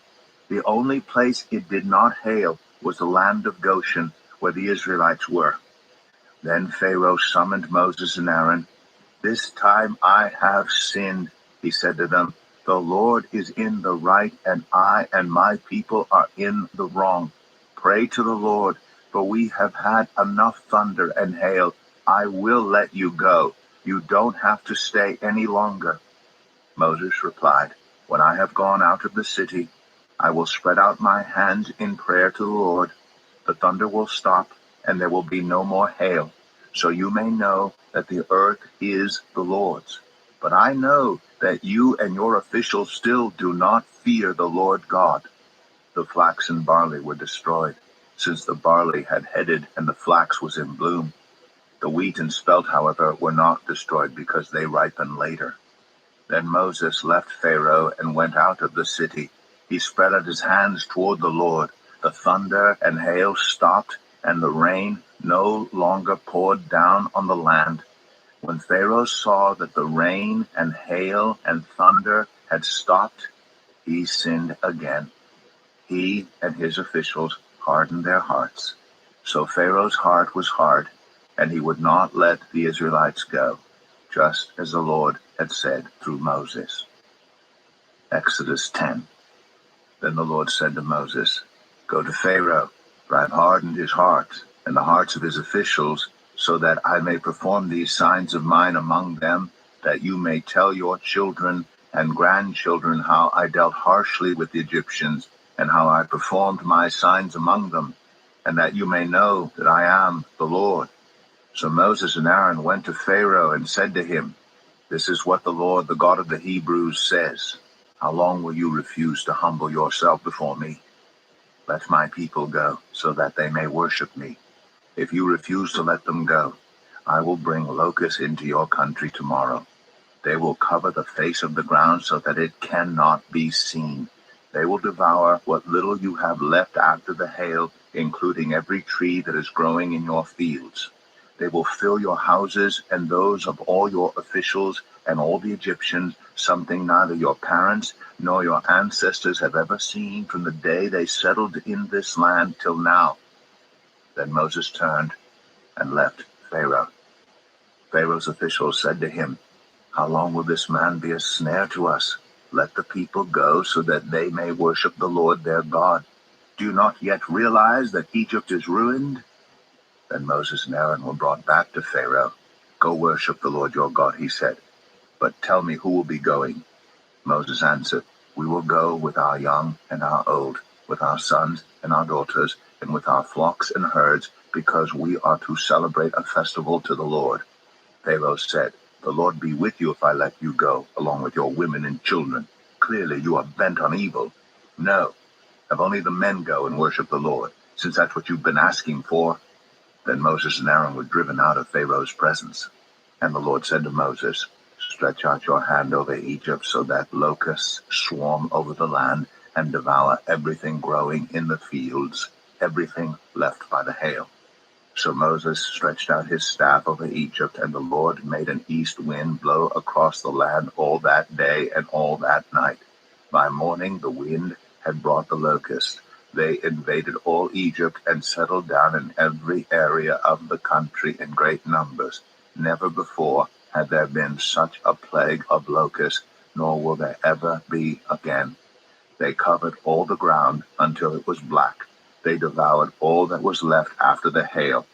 The only place it did not hail was the land of Goshen, where the Israelites were. Then Pharaoh summoned Moses and Aaron. "This time I have sinned," he said to them. "The Lord is in the right, and I and my people are in the wrong. Pray to the Lord, for we have had enough thunder and hail. I will let you go. You don't have to stay any longer." Moses replied, "When I have gone out of the city, I will spread out my hands in prayer to the Lord. The thunder will stop, and there will be no more hail, so you may know that the earth is the Lord's. But I know that you and your officials still do not fear the Lord God." The flax and barley were destroyed, since the barley had headed and the flax was in bloom. The wheat and spelt, however, were not destroyed because they ripened later. Then Moses left Pharaoh and went out of the city. He spread out his hands toward the Lord. The thunder and hail stopped, and the rain no longer poured down on the land. When Pharaoh saw that the rain and hail and thunder had stopped, he sinned again. He and his officials hardened their hearts. So Pharaoh's heart was hard, and he would not let the Israelites go, just as the Lord had said through Moses. Exodus 10. Then the Lord said to Moses, "Go to Pharaoh, for I have hardened his heart and the hearts of his officials, so that I may perform these signs of mine among them, that you may tell your children and grandchildren how I dealt harshly with the Egyptians, and how I performed my signs among them, and that you may know that I am the Lord." So Moses and Aaron went to Pharaoh and said to him, "This is what the Lord, the God of the Hebrews, says. How long will you refuse to humble yourself before me? Let my people go, so that they may worship me. If you refuse to let them go, I will bring locusts into your country tomorrow. They will cover the face of the ground so that it cannot be seen. They will devour what little you have left after the hail, including every tree that is growing in your fields. They will fill your houses and those of all your officials and all the Egyptians, something neither your parents nor your ancestors have ever seen from the day they settled in this land till now." Then Moses turned and left Pharaoh. Pharaoh's officials said to him, "How long will this man be a snare to us? Let the people go so that they may worship the Lord their God. Do you not yet realize that Egypt is ruined?" Then Moses and Aaron were brought back to Pharaoh. "Go worship the Lord your God," he said. "But tell me who will be going." Moses answered, "We will go with our young and our old, with our sons and our daughters, and with our flocks and herds, because we are to celebrate a festival to the Lord." Pharaoh said, "The Lord be with you if I let you go, along with your women and children. Clearly you are bent on evil. No, have only the men go and worship the Lord, since that's what you've been asking for." Then Moses and Aaron were driven out of Pharaoh's presence. And the Lord said to Moses, "Stretch out your hand over Egypt so that locusts swarm over the land, and devour everything growing in the fields, everything left by the hail. So Moses stretched out his staff over Egypt, and the Lord made an east wind blow across the land all that day and all that night. By morning the wind had brought the locusts. They invaded all Egypt and settled down in every area of the country in great numbers. Never before had there been such a plague of locusts, nor will there ever be again. They covered all the ground until it was black. They devoured all that was left after the hail,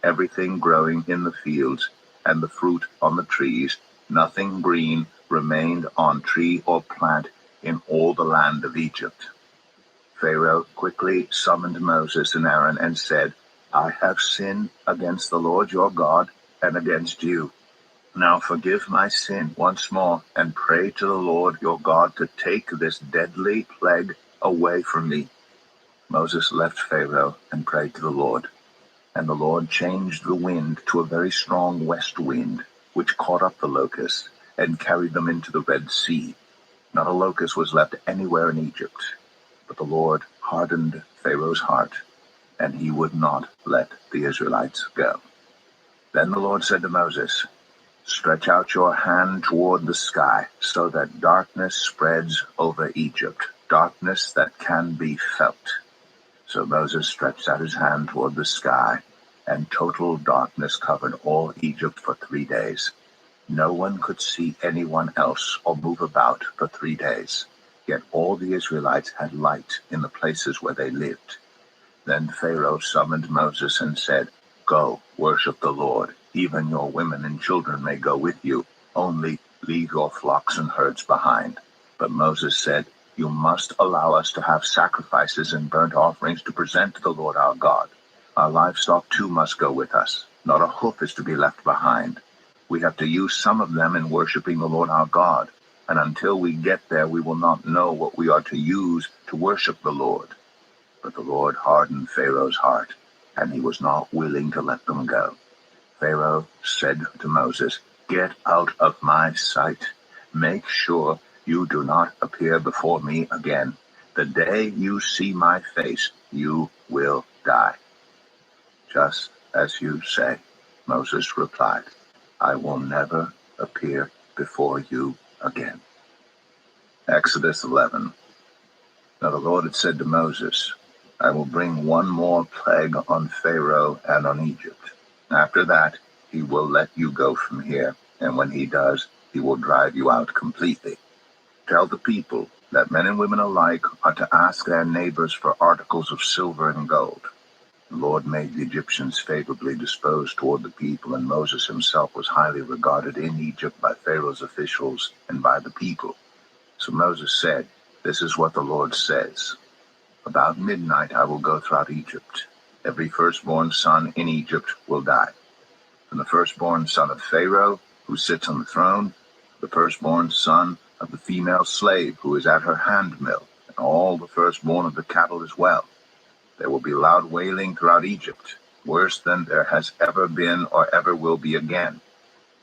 everything growing in the fields and the fruit on the trees. Nothing green remained on tree or plant in all the land of Egypt. Pharaoh quickly summoned Moses and Aaron and said, I have sinned against the Lord your God and against you. Now forgive my sin once more, and pray to the Lord your God to take this deadly plague away from me. Moses left Pharaoh and prayed to the Lord. And the Lord changed the wind to a very strong west wind, which caught up the locusts and carried them into the Red Sea. Not a locust was left anywhere in Egypt. But the Lord hardened Pharaoh's heart, and he would not let the Israelites go. Then the Lord said to Moses, Stretch out your hand toward the sky, so that darkness spreads over Egypt, darkness that can be felt. So Moses stretched out his hand toward the sky, and total darkness covered all Egypt for 3 days. No one could see anyone else or move about for 3 days. Yet all the Israelites had light in the places where they lived. Then Pharaoh summoned Moses and said, Go, worship the Lord. Even your women and children may go with you. Only leave your flocks and herds behind. But Moses said, You must allow us to have sacrifices and burnt offerings to present to the Lord our God. Our livestock too must go with us. Not a hoof is to be left behind. We have to use some of them in worshiping the Lord our God. And until we get there, we will not know what we are to use to worship the Lord. But the Lord hardened Pharaoh's heart, and he was not willing to let them go. Pharaoh said to Moses, Get out of my sight. Make sure you do not appear before me again. The day you see my face, you will die. Just as you say, Moses replied, I will never appear before you again. Exodus 11. Now the Lord had said to Moses, I will bring one more plague on Pharaoh and on Egypt. After that, he will let you go from here, and when he does, he will drive you out completely. Tell the people that men and women alike are to ask their neighbors for articles of silver and gold. The Lord made the Egyptians favorably disposed toward the people, and Moses himself was highly regarded in Egypt by Pharaoh's officials and by the people. So Moses said, This is what the Lord says. About midnight I will go throughout Egypt. Every firstborn son in Egypt will die. From the firstborn son of Pharaoh, who sits on the throne, the firstborn son of the female slave who is at her handmill, and all the firstborn of the cattle as well. There will be loud wailing throughout Egypt, worse than there has ever been or ever will be again.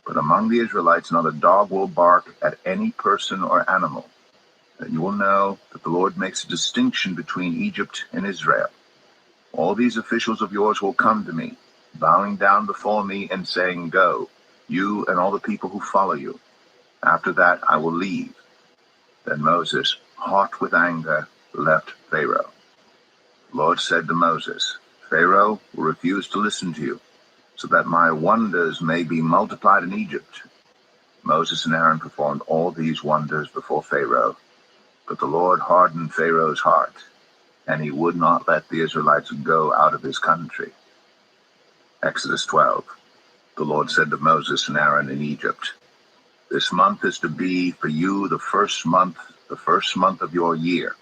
But among the Israelites not a dog will bark at any person or animal. Then you will know that the Lord makes a distinction between Egypt and Israel. All these officials of yours will come to me, bowing down before me and saying, Go, you and all the people who follow you. After that I will leave. Then Moses, hot with anger, left Pharaoh. The Lord said to Moses, Pharaoh will refuse to listen to you, so that my wonders may be multiplied in Egypt. Moses and Aaron performed all these wonders before Pharaoh. But the Lord hardened Pharaoh's heart, and he would not let the Israelites go out of his country. Exodus 12. The Lord said to Moses and Aaron in Egypt, This month is to be for you the first month of your year.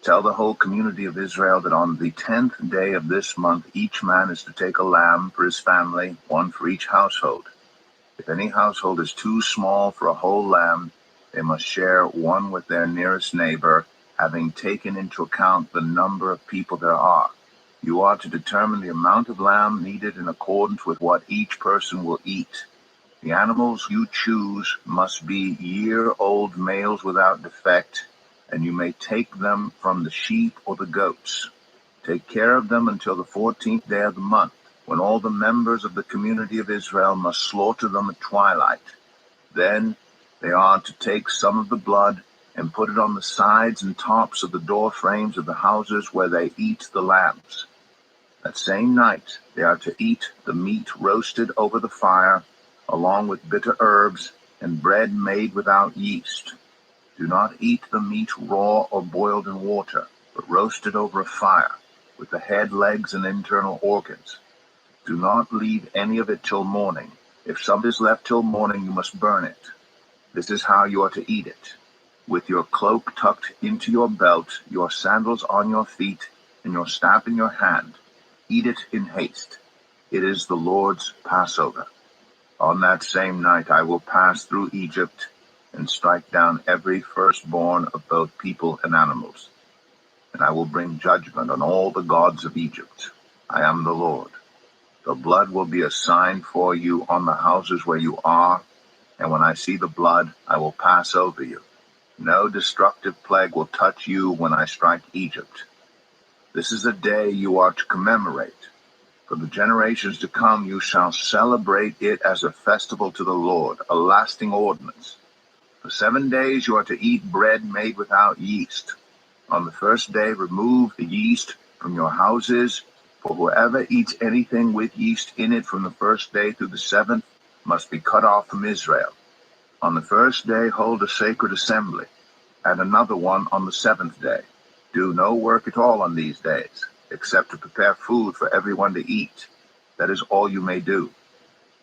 Tell the whole community of Israel that on the 10th day of this month, each man is to take a lamb for his family, one for each household. If any household is too small for a whole lamb, they must share one with their nearest neighbor, having taken into account the number of people there are. You are to determine the amount of lamb needed in accordance with what each person will eat. The animals you choose must be year-old males without defect, and you may take them from the sheep or the goats. Take care of them until the 14th day of the month, when all the members of the community of Israel must slaughter them at twilight. Then they are to take some of the blood and put it on the sides and tops of the door frames of the houses where they eat the lambs. That same night they are to eat the meat roasted over the fire, along with bitter herbs and bread made without yeast. Do not eat the meat raw or boiled in water, but roasted over a fire, with the head, legs, and internal organs. Do not leave any of it till morning. If some is left till morning, you must burn it. This is how you are to eat it: with your cloak tucked into your belt, your sandals on your feet, and your staff in your hand. Eat it in haste. It is the Lord's Passover. On that same night I will pass through Egypt and strike down every firstborn of both people and animals. And I will bring judgment on all the gods of Egypt. I am the Lord. The blood will be a sign for you on the houses where you are, and when I see the blood, I will pass over you. No destructive plague will touch you when I strike Egypt. This is a day you are to commemorate. For the generations to come you shall celebrate it as a festival to the Lord, a lasting ordinance. For 7 days you are to eat bread made without yeast. On the first day remove the yeast from your houses, for whoever eats anything with yeast in it from the first day through the 7th must be cut off from Israel. On the first day hold a sacred assembly, and another one on the 7th day. Do no work at all on these days, except to prepare food for everyone to eat. That is all you may do.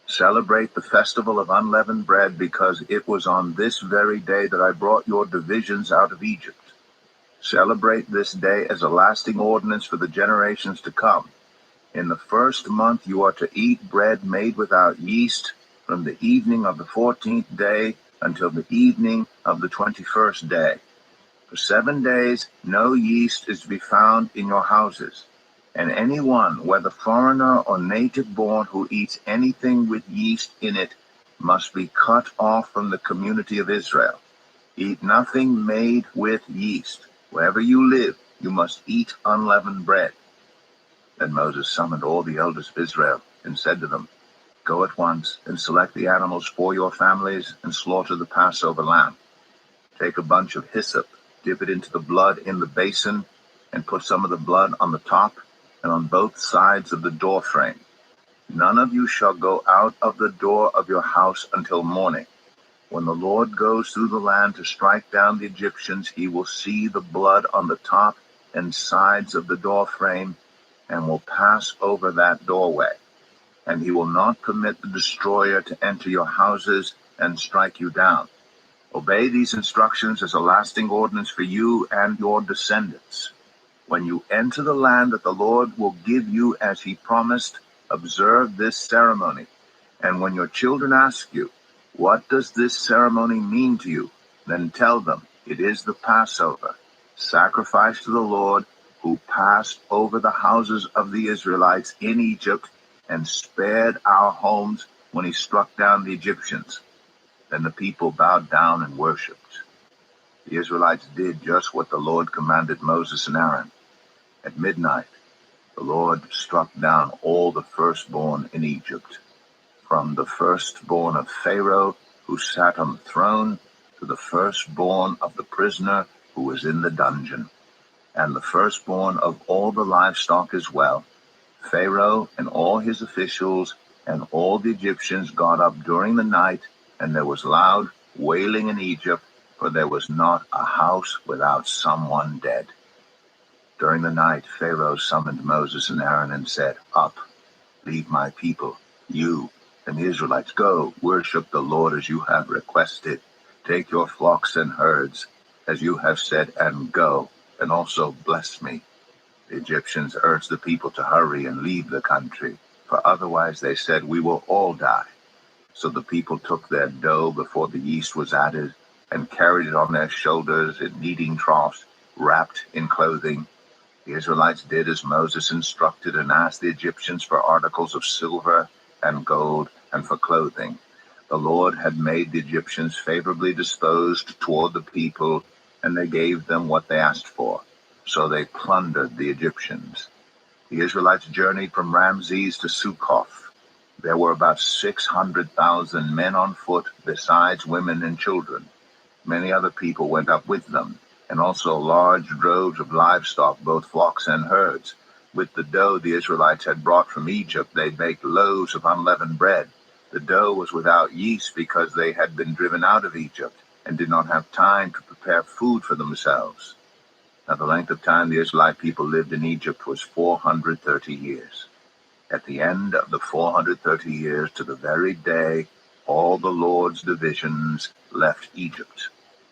Celebrate the festival of unleavened bread, because it was on this very day that I brought your divisions out of Egypt. Celebrate this day as a lasting ordinance for the generations to come. In the first month you are to eat bread made without yeast from the evening of the 14th day until the evening of the 21st day. For 7 days no yeast is to be found in your houses, and anyone, whether foreigner or native born, who eats anything with yeast in it must be cut off from the community of Israel. Eat nothing made with yeast. Wherever you live, you must eat unleavened bread. Then Moses summoned all the elders of Israel and said to them, Go at once and select the animals for your families and slaughter the Passover lamb. Take a bunch of hyssop, dip it into the blood in the basin, and put some of the blood on the top and on both sides of the door frame. None of you shall go out of the door of your house until morning. When the Lord goes through the land to strike down the Egyptians, he will see the blood on the top and sides of the door frame and will pass over that doorway. And he will not permit the destroyer to enter your houses and strike you down. Obey these instructions as a lasting ordinance for you and your descendants. When you enter the land that the Lord will give you as he promised, observe this ceremony. And when your children ask you, What does this ceremony mean to you? Then tell them, It is the Passover, sacrifice to the Lord, who passed over the houses of the Israelites in Egypt and spared our homes when he struck down the Egyptians. Then the people bowed down and worshipped. The Israelites did just what the Lord commanded Moses and Aaron. At midnight, the Lord struck down all the firstborn in Egypt, from the firstborn of Pharaoh, who sat on the throne, to the firstborn of the prisoner who was in the dungeon, and the firstborn of all the livestock as well. Pharaoh and all his officials and all the Egyptians got up during the night, and there was loud wailing in Egypt, for there was not a house without someone dead. During the night Pharaoh summoned Moses and Aaron and said, Up, leave my people, you and the Israelites. Go, worship the Lord as you have requested. Take your flocks and herds, as you have said, and go, and also bless me. The Egyptians urged the people to hurry and leave the country, for otherwise, they said, we will all die. So the people took their dough before the yeast was added, and carried it on their shoulders in kneading troughs, wrapped in clothing. The Israelites did as Moses instructed, and asked the Egyptians for articles of silver and gold and for clothing. The Lord had made the Egyptians favorably disposed toward the people, and they gave them what they asked for. So they plundered the Egyptians. The Israelites journeyed from Ramses to Succoth. There were about 600,000 men on foot, besides women and children. Many other people went up with them, and also large droves of livestock, both flocks and herds. With the dough the Israelites had brought from Egypt, they baked loaves of unleavened bread. The dough was without yeast because they had been driven out of Egypt and did not have time to prepare food for themselves. Now the length of time the Israelite people lived in Egypt was 430 years. At the end of the 430 years, to the very day, all the Lord's divisions left Egypt,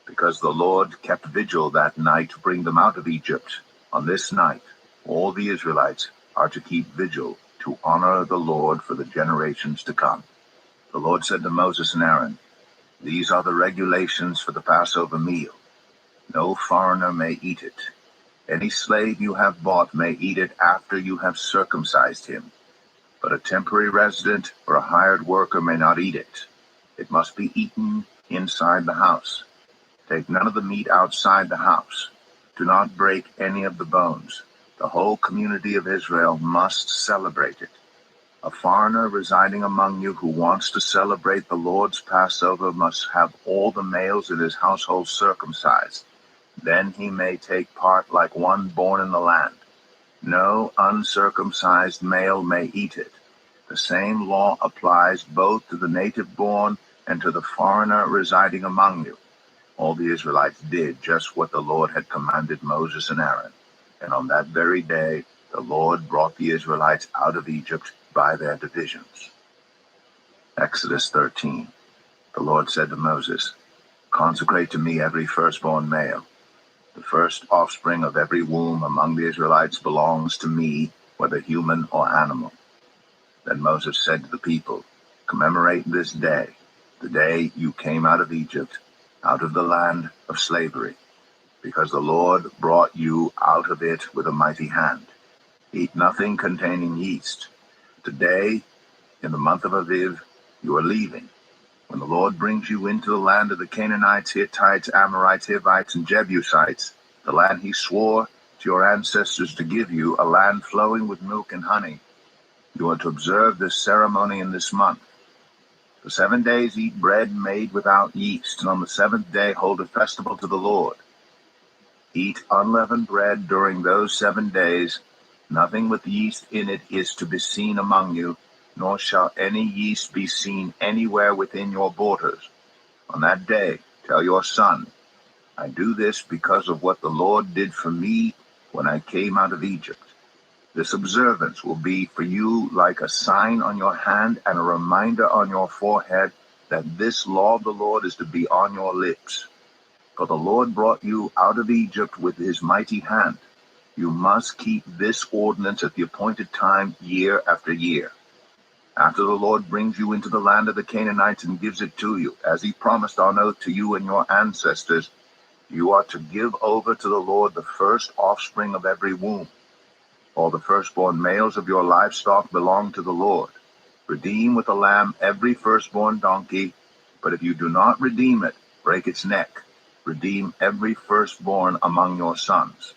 because the Lord kept vigil that night to bring them out of Egypt. On this night, all the Israelites are to keep vigil to honor the Lord for the generations to come. The Lord said to Moses and Aaron, "These are the regulations for the Passover meal. No foreigner may eat it. Any slave you have bought may eat it after you have circumcised him. But a temporary resident or a hired worker may not eat it. It must be eaten inside the house. Take none of the meat outside the house. Do not break any of the bones. The whole community of Israel must celebrate it. A foreigner residing among you who wants to celebrate the Lord's Passover must have all the males in his household circumcised. Then he may take part like one born in the land. No uncircumcised male may eat it. The same law applies both to the native born and to the foreigner residing among you." All the Israelites did just what the Lord had commanded Moses and Aaron. And on that very day, the Lord brought the Israelites out of Egypt by their divisions. Exodus 13. The Lord said to Moses, "Consecrate to me every firstborn male. The first offspring of every womb among the Israelites belongs to me, whether human or animal." Then Moses said to the people, "Commemorate this day, the day you came out of Egypt, out of the land of slavery, because the Lord brought you out of it with a mighty hand. Eat nothing containing yeast. Today, in the month of Aviv, you are leaving. When the Lord brings you into the land of the Canaanites, Hittites, Amorites, Hivites, and Jebusites, the land he swore to your ancestors to give you, a land flowing with milk and honey, you are to observe this ceremony in this month. For 7 days eat bread made without yeast, and on the 7th day hold a festival to the Lord. Eat unleavened bread during those 7 days. Nothing with yeast in it is to be seen among you, nor shall any yeast be seen anywhere within your borders. On that day, tell your son, I do this because of what the Lord did for me when I came out of Egypt. This observance will be for you like a sign on your hand and a reminder on your forehead that this law of the Lord is to be on your lips. For the Lord brought you out of Egypt with his mighty hand. You must keep this ordinance at the appointed time year after year. After the Lord brings you into the land of the Canaanites and gives it to you, as he promised on oath to you and your ancestors, you are to give over to the Lord the first offspring of every womb. All the firstborn males of your livestock belong to the Lord. Redeem with a lamb every firstborn donkey, but if you do not redeem it, break its neck. Redeem every firstborn among your sons.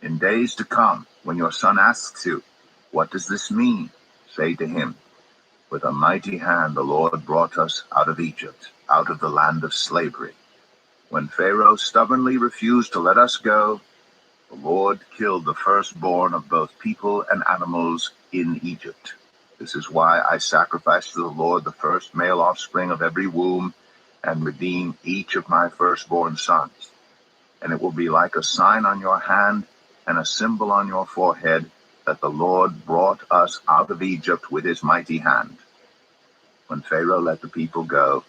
In days to come, when your son asks you, what does this mean? Say to him, with a mighty hand the Lord brought us out of Egypt, out of the land of slavery. When Pharaoh stubbornly refused to let us go, the Lord killed the firstborn of both people and animals in Egypt. This is why I sacrifice to the Lord the first male offspring of every womb and redeem each of my firstborn sons. And it will be like a sign on your hand and a symbol on your forehead that the Lord brought us out of Egypt with his mighty hand." When Pharaoh let the people go,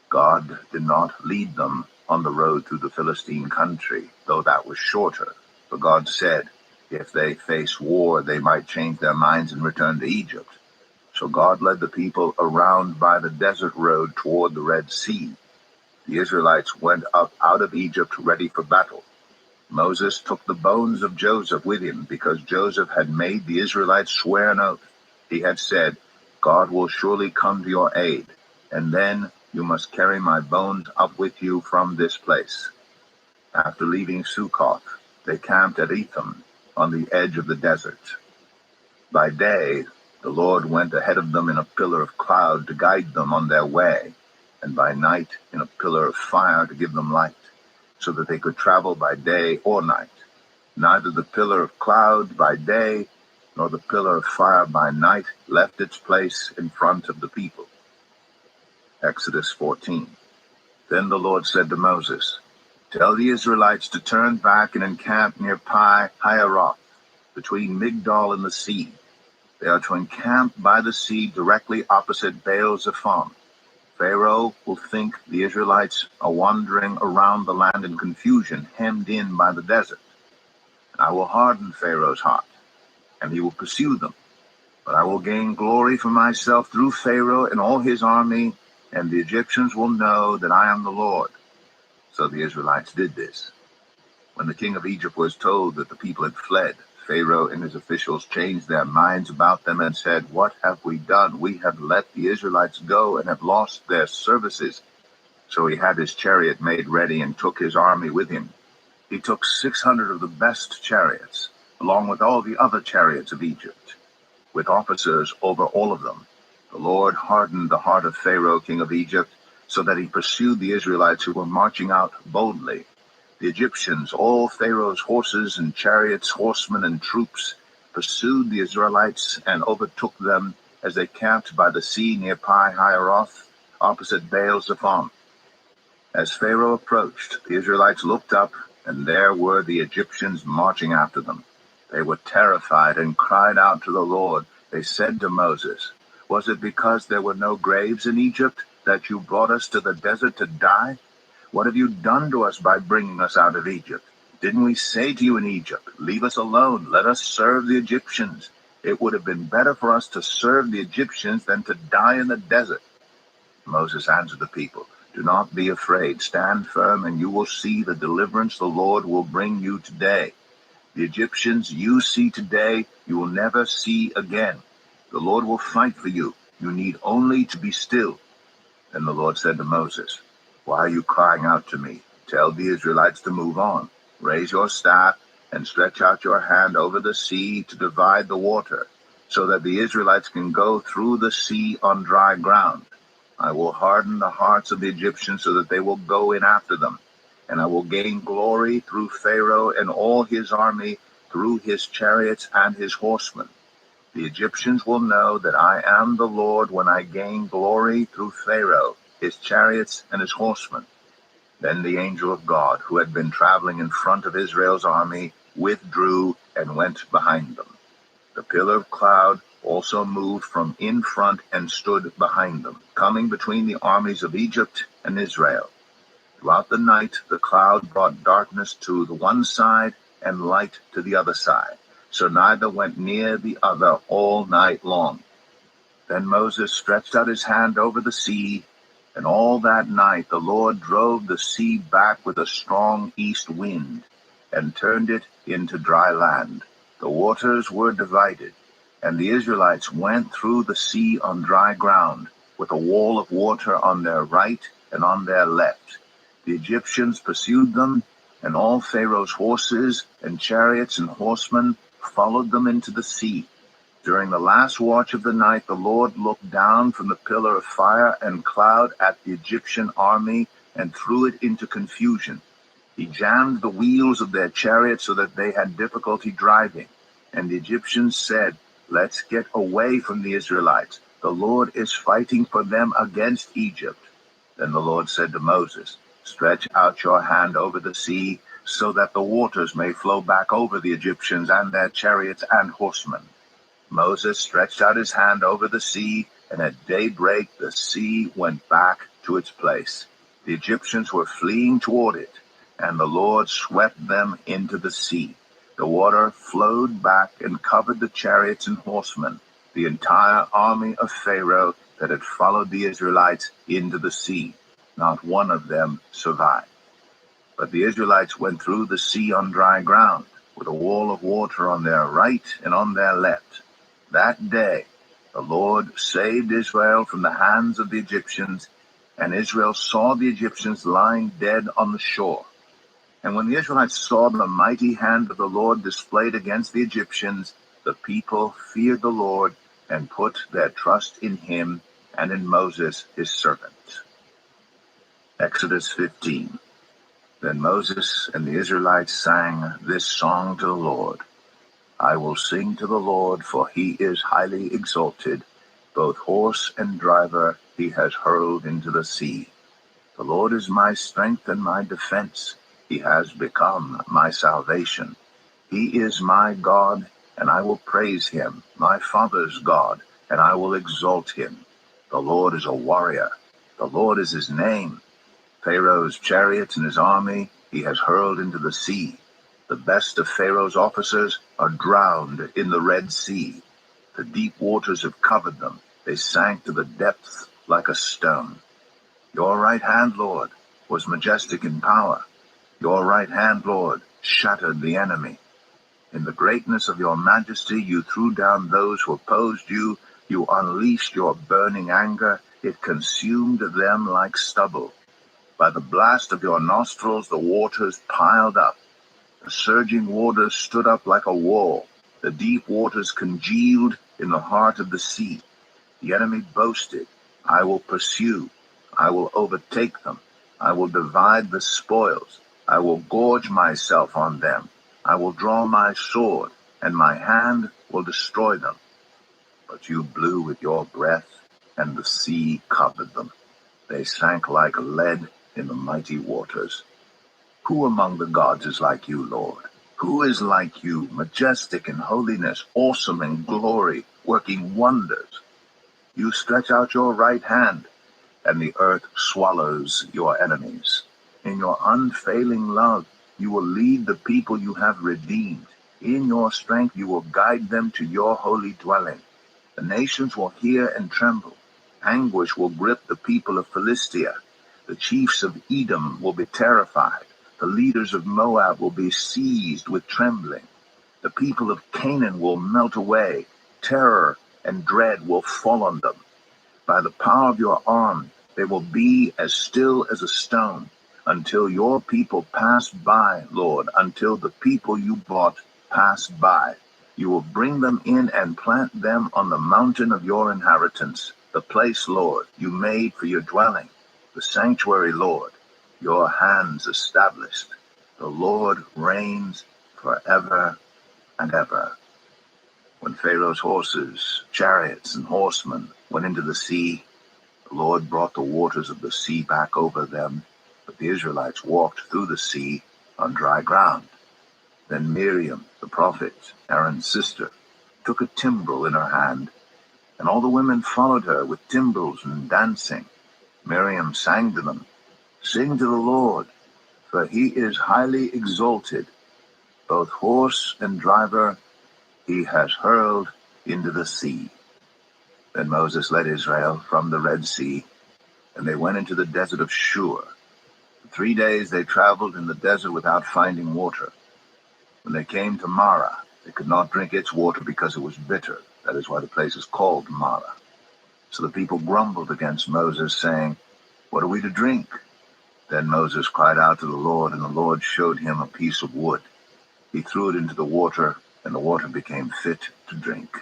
God did not lead them on the road through the Philistine country, though that was shorter. For God said, if they face war, they might change their minds and return to Egypt. So God led the people around by the desert road toward the Red Sea. The Israelites went up out of Egypt ready for battle. Moses took the bones of Joseph with him because Joseph had made the Israelites swear an oath. He had said, God will surely come to your aid, and then you must carry my bones up with you from this place. After leaving Succoth, they camped at Etham, on the edge of the desert. By day, the Lord went ahead of them in a pillar of cloud to guide them on their way, and by night in a pillar of fire to give them light, so that they could travel by day or night. Neither the pillar of cloud by day nor the pillar of fire by night left its place in front of the people. Exodus 14. Then the Lord said to Moses, "Tell the Israelites to turn back and encamp near Pi Hahiroth, between Migdol and the sea. They are to encamp by the sea directly opposite Baal-zephon. Pharaoh will think the Israelites are wandering around the land in confusion, hemmed in by the desert. I will harden Pharaoh's heart, and he will pursue them. But I will gain glory for myself through Pharaoh and all his army, and the Egyptians will know that I am the Lord." So the Israelites did this. When the king of Egypt was told that the people had fled, Pharaoh and his officials changed their minds about them and said, "What have we done? We have let the Israelites go and have lost their services." So he had his chariot made ready and took his army with him. He took 600 of the best chariots, along with all the other chariots of Egypt, with officers over all of them. The Lord hardened the heart of Pharaoh, king of Egypt, so that he pursued the Israelites who were marching out boldly. The Egyptians, all Pharaoh's horses and chariots, horsemen and troops, pursued the Israelites and overtook them as they camped by the sea near Pi Hahiroth, opposite Baal-zephon. As Pharaoh approached, the Israelites looked up, and there were the Egyptians marching after them. They were terrified and cried out to the Lord. They said to Moses, "Was it because there were no graves in Egypt that you brought us to the desert to die? What have you done to us by bringing us out of Egypt? Didn't we say to you in Egypt, 'Leave us alone, let us serve the Egyptians'? It would have been better for us to serve the Egyptians than to die in the desert." Moses answered the people, "Do not be afraid. Stand firm, and you will see the deliverance the Lord will bring you today. The Egyptians you see today, you will never see again. The Lord will fight for you. You need only to be still." Then the Lord said to Moses, "Why are you crying out to me? Tell the Israelites to move on. Raise your staff and stretch out your hand over the sea to divide the water, so that the Israelites can go through the sea on dry ground. I will harden the hearts of the Egyptians so that they will go in after them, and I will gain glory through Pharaoh and all his army, through his chariots and his horsemen. The Egyptians will know that I am the Lord when I gain glory through Pharaoh, his chariots, and his horsemen." Then the angel of God, who had been traveling in front of Israel's army, withdrew and went behind them. The pillar of cloud also moved from in front and stood behind them, coming between the armies of Egypt and Israel. Throughout the night, the cloud brought darkness to the one side and light to the other side, so neither went near the other all night long. Then Moses stretched out his hand over the sea, and all that night the Lord drove the sea back with a strong east wind, and turned it into dry land. The waters were divided, and the Israelites went through the sea on dry ground, with a wall of water on their right and on their left. The Egyptians pursued them, and all Pharaoh's horses and chariots and horsemen followed them into the sea. During the last watch of the night, the Lord looked down from the pillar of fire and cloud at the Egyptian army and threw it into confusion. He jammed the wheels of their chariots so that they had difficulty driving. And the Egyptians said, "Let's get away from the Israelites. The Lord is fighting for them against Egypt." Then the Lord said to Moses, "Stretch out your hand over the sea, so that the waters may flow back over the Egyptians and their chariots and horsemen." Moses stretched out his hand over the sea, and at daybreak the sea went back to its place. The Egyptians were fleeing toward it, and the Lord swept them into the sea. The water flowed back and covered the chariots and horsemen, the entire army of Pharaoh that had followed the Israelites into the sea. Not one of them survived. But the Israelites went through the sea on dry ground, with a wall of water on their right and on their left. That day the Lord saved Israel from the hands of the Egyptians, and Israel saw the Egyptians lying dead on the shore. And when the Israelites saw the mighty hand of the Lord displayed against the Egyptians, the people feared the Lord and put their trust in him and in Moses his servant. Exodus 15. Then Moses and the Israelites sang this song to the Lord. I will sing to the Lord, for he is highly exalted. Both horse and driver he has hurled into the sea. The Lord is my strength and my defense. He has become my salvation. He is my God, and I will praise him, my father's God, and I will exalt him. The Lord is a warrior. The Lord is his name. Pharaoh's chariots and his army he has hurled into the sea. The best of Pharaoh's officers are drowned in the Red Sea. The deep waters have covered them. They sank to the depths like a stone. Your right hand, Lord, was majestic in power. Your right hand, Lord, shattered the enemy. In the greatness of your majesty, you threw down those who opposed you. You unleashed your burning anger. It consumed them like stubble. By the blast of your nostrils, the waters piled up. The surging waters stood up like a wall. The deep waters congealed in the heart of the sea. The enemy boasted, I will pursue. I will overtake them. I will divide the spoils. I will gorge myself on them. I will draw my sword, and my hand will destroy them. But you blew with your breath, and the sea covered them. They sank like lead in the mighty waters. Who among the gods is like you, Lord? Who is like you, majestic in holiness, awesome in glory, working wonders? You stretch out your right hand, and the earth swallows your enemies. In your unfailing love, you will lead the people you have redeemed. In your strength, you will guide them to your holy dwelling. The nations will hear and tremble. Anguish will grip the people of Philistia. The chiefs of Edom will be terrified. The leaders of Moab will be seized with trembling. The people of Canaan will melt away. Terror and dread will fall on them. By the power of your arm, they will be as still as a stone until your people pass by, Lord, until the people you bought pass by. You will bring them in and plant them on the mountain of your inheritance, the place, Lord, you made for your dwelling, the sanctuary, Lord, your hands established. The Lord reigns forever and ever. When Pharaoh's horses, chariots, and horsemen went into the sea, the Lord brought the waters of the sea back over them, but the Israelites walked through the sea on dry ground. Then Miriam, the prophet, Aaron's sister, took a timbrel in her hand, and all the women followed her with timbrels and dancing. Miriam sang to them, Sing to the Lord, for he is highly exalted. Both horse and driver he has hurled into the sea. Then Moses led Israel from the Red Sea, and they went into the desert of Shur. For 3 days they traveled in the desert without finding water. When they came to Marah, they could not drink its water because it was bitter. That is why the place is called Marah. So the people grumbled against Moses, saying, What are we to drink? Then Moses cried out to the Lord, and the Lord showed him a piece of wood. He threw it into the water, and the water became fit to drink.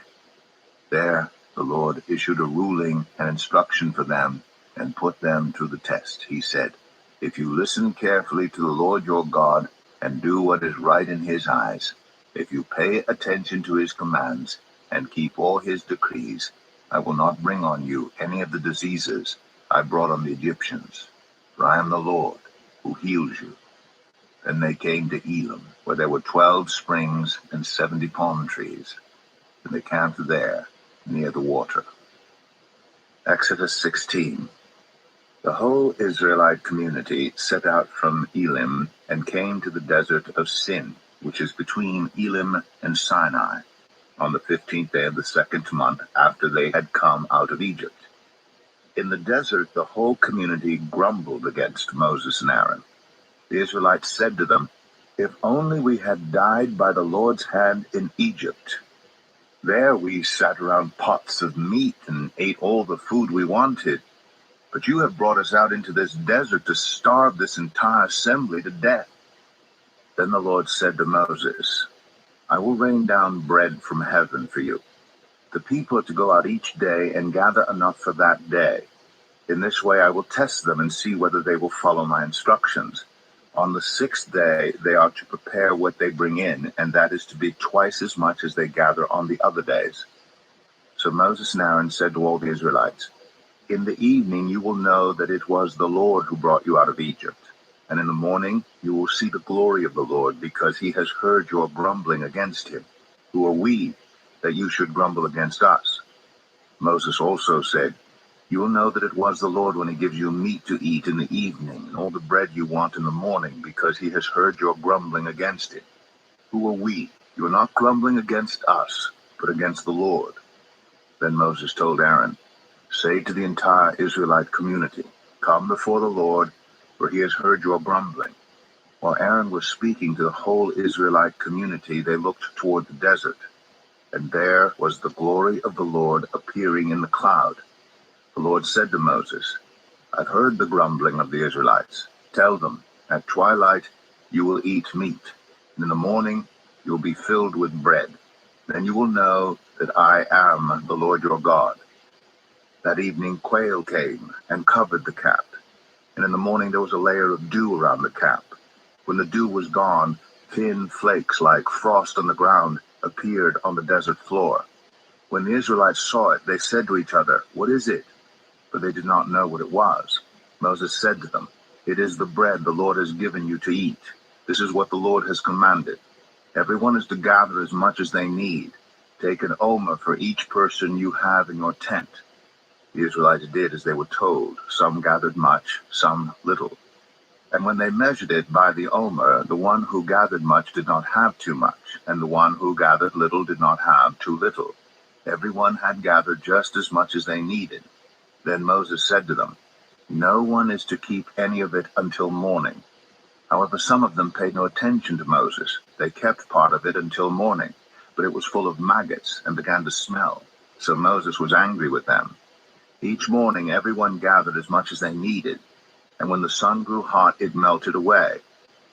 There the Lord issued a ruling and instruction for them and put them through the test. He said, If you listen carefully to the Lord your God and do what is right in his eyes, if you pay attention to his commands and keep all his decrees, I will not bring on you any of the diseases I brought on the Egyptians, for I am the Lord who heals you. Then they came to Elim, where there were 12 springs and 70 palm trees, and they camped there near the water. Exodus 16. The whole Israelite community set out from Elim and came to the desert of Sin, which is between Elim and Sinai, on the 15th day of the second month after they had come out of Egypt. In the desert, the whole community grumbled against Moses and Aaron. The Israelites said to them, If only we had died by the Lord's hand in Egypt. There we sat around pots of meat and ate all the food we wanted. But you have brought us out into this desert to starve this entire assembly to death. Then the Lord said to Moses, I will rain down bread from heaven for you. The people are to go out each day and gather enough for that day. In this way I will test them and see whether they will follow my instructions. On the sixth day they are to prepare what they bring in, and that is to be twice as much as they gather on the other days. So Moses and Aaron said to all the Israelites, In the evening you will know that it was the Lord who brought you out of Egypt. And in the morning you will see the glory of the Lord, because he has heard your grumbling against him. Who are we, that you should grumble against us? Moses also said, You will know that it was the Lord when he gives you meat to eat in the evening, and all the bread you want in the morning, because he has heard your grumbling against him. Who are we? You are not grumbling against us, but against the Lord. Then Moses told Aaron, Say to the entire Israelite community, Come before the Lord, for he has heard your grumbling. While Aaron was speaking to the whole Israelite community, they looked toward the desert, and there was the glory of the Lord appearing in the cloud. The Lord said to Moses, I've heard the grumbling of the Israelites. Tell them, at twilight you will eat meat, and in the morning you will be filled with bread. Then you will know that I am the Lord your God. That evening quail came and covered the camp, and in the morning there was a layer of dew around the camp. When the dew was gone, thin flakes like frost on the ground appeared on the desert floor. When the Israelites saw it, they said to each other, What is it? But they did not know what it was. Moses said to them, It is the bread the Lord has given you to eat. This is what the Lord has commanded. Everyone is to gather as much as they need. Take an omer for each person you have in your tent. The Israelites did as they were told. Some gathered much, some little. And when they measured it by the omer, the one who gathered much did not have too much, and the one who gathered little did not have too little. Everyone had gathered just as much as they needed. Then Moses said to them, No one is to keep any of it until morning. However, some of them paid no attention to Moses. They kept part of it until morning, but it was full of maggots and began to smell. So Moses was angry with them. Each morning everyone gathered as much as they needed, and when the sun grew hot, it melted away.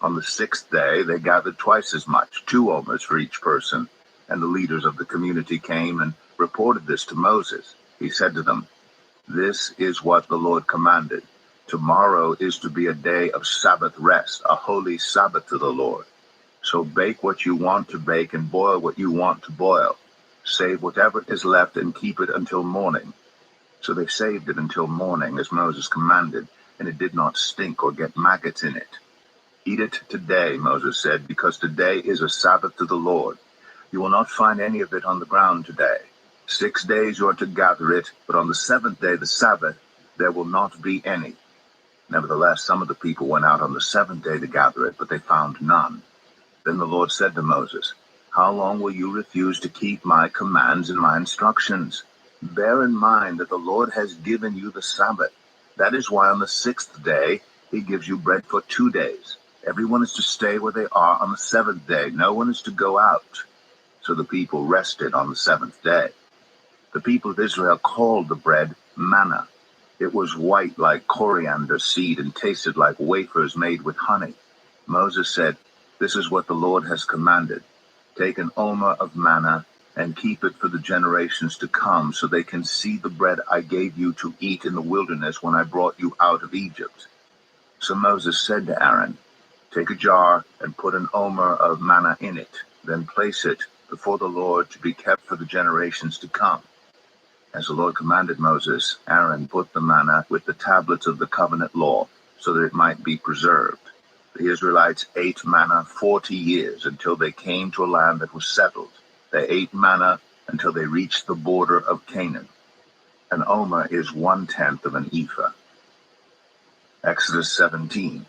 On the sixth day they gathered twice as much, 2 omers for each person, and the leaders of the community came and reported this to Moses. He said to them, This is what the Lord commanded. Tomorrow is to be a day of Sabbath rest, a holy Sabbath to the Lord. So bake what you want to bake and boil what you want to boil. Save whatever is left and keep it until morning. So they saved it until morning, as Moses commanded, and it did not stink or get maggots in it. Eat it today, Moses said, because today is a Sabbath to the Lord. You will not find any of it on the ground today. 6 days you are to gather it, but on the 7th day, the Sabbath, there will not be any. Nevertheless, some of the people went out on the 7th day to gather it, but they found none. Then the Lord said to Moses, How long will you refuse to keep my commands and my instructions? Bear in mind that the Lord has given you the Sabbath. That is why on the 6th day he gives you bread for 2 days. Everyone is to stay where they are on the 7th day. No one is to go out. So the people rested on the 7th day. The people of Israel called the bread manna. It was white like coriander seed and tasted like wafers made with honey. Moses said, This is what the Lord has commanded. Take an omer of manna and keep it for the generations to come, so they can see the bread I gave you to eat in the wilderness when I brought you out of Egypt. So Moses said to Aaron, Take a jar and put an omer of manna in it, then place it before the Lord to be kept for the generations to come. As the Lord commanded Moses, Aaron put the manna with the tablets of the covenant law, so that it might be preserved. The Israelites ate manna 40 years until they came to a land that was settled. They ate manna until they reached the border of Canaan. An omer is 1/10 of an ephah. Exodus 17.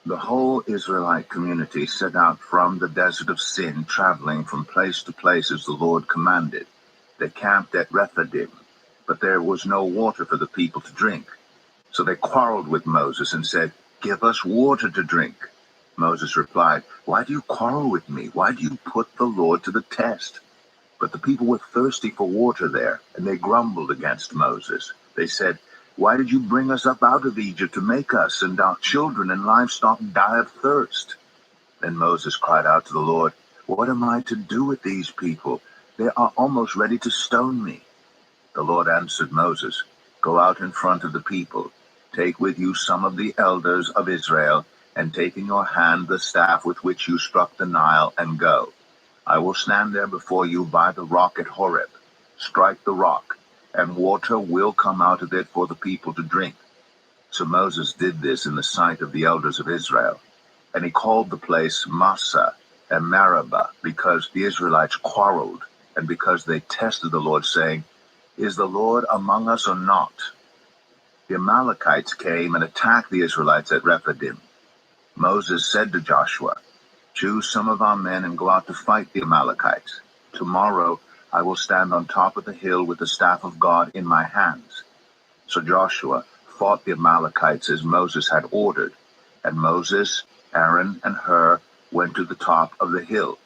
The whole Israelite community set out from the desert of Sin, traveling from place to place as the Lord commanded. They camped at Rephidim, but there was no water for the people to drink. So they quarreled with Moses and said, Give us water to drink. Moses replied, Why do you quarrel with me? Why do you put the Lord to the test? But the people were thirsty for water there, and they grumbled against Moses. They said, Why did you bring us up out of Egypt to make us and our children and livestock die of thirst? Then Moses cried out to the Lord, "What am I to do with these people? They are almost ready to stone me." The Lord answered Moses, "Go out in front of the people. Take with you some of the elders of Israel, and take in your hand the staff with which you struck the Nile, and go. I will stand there before you by the rock at Horeb. Strike the rock, and water will come out of it for the people to drink." So Moses did this in the sight of the elders of Israel. And he called the place Massah and Meribah, because the Israelites quarreled, and because they tested the Lord, saying, "Is the Lord among us or not?" The Amalekites came and attacked the Israelites at Rephidim. Moses said to Joshua, "Choose some of our men and go out to fight the Amalekites. Tomorrow I will stand on top of the hill with the staff of God in my hands." So Joshua fought the Amalekites as Moses had ordered, and Moses, Aaron, and Hur went to the top of the hill.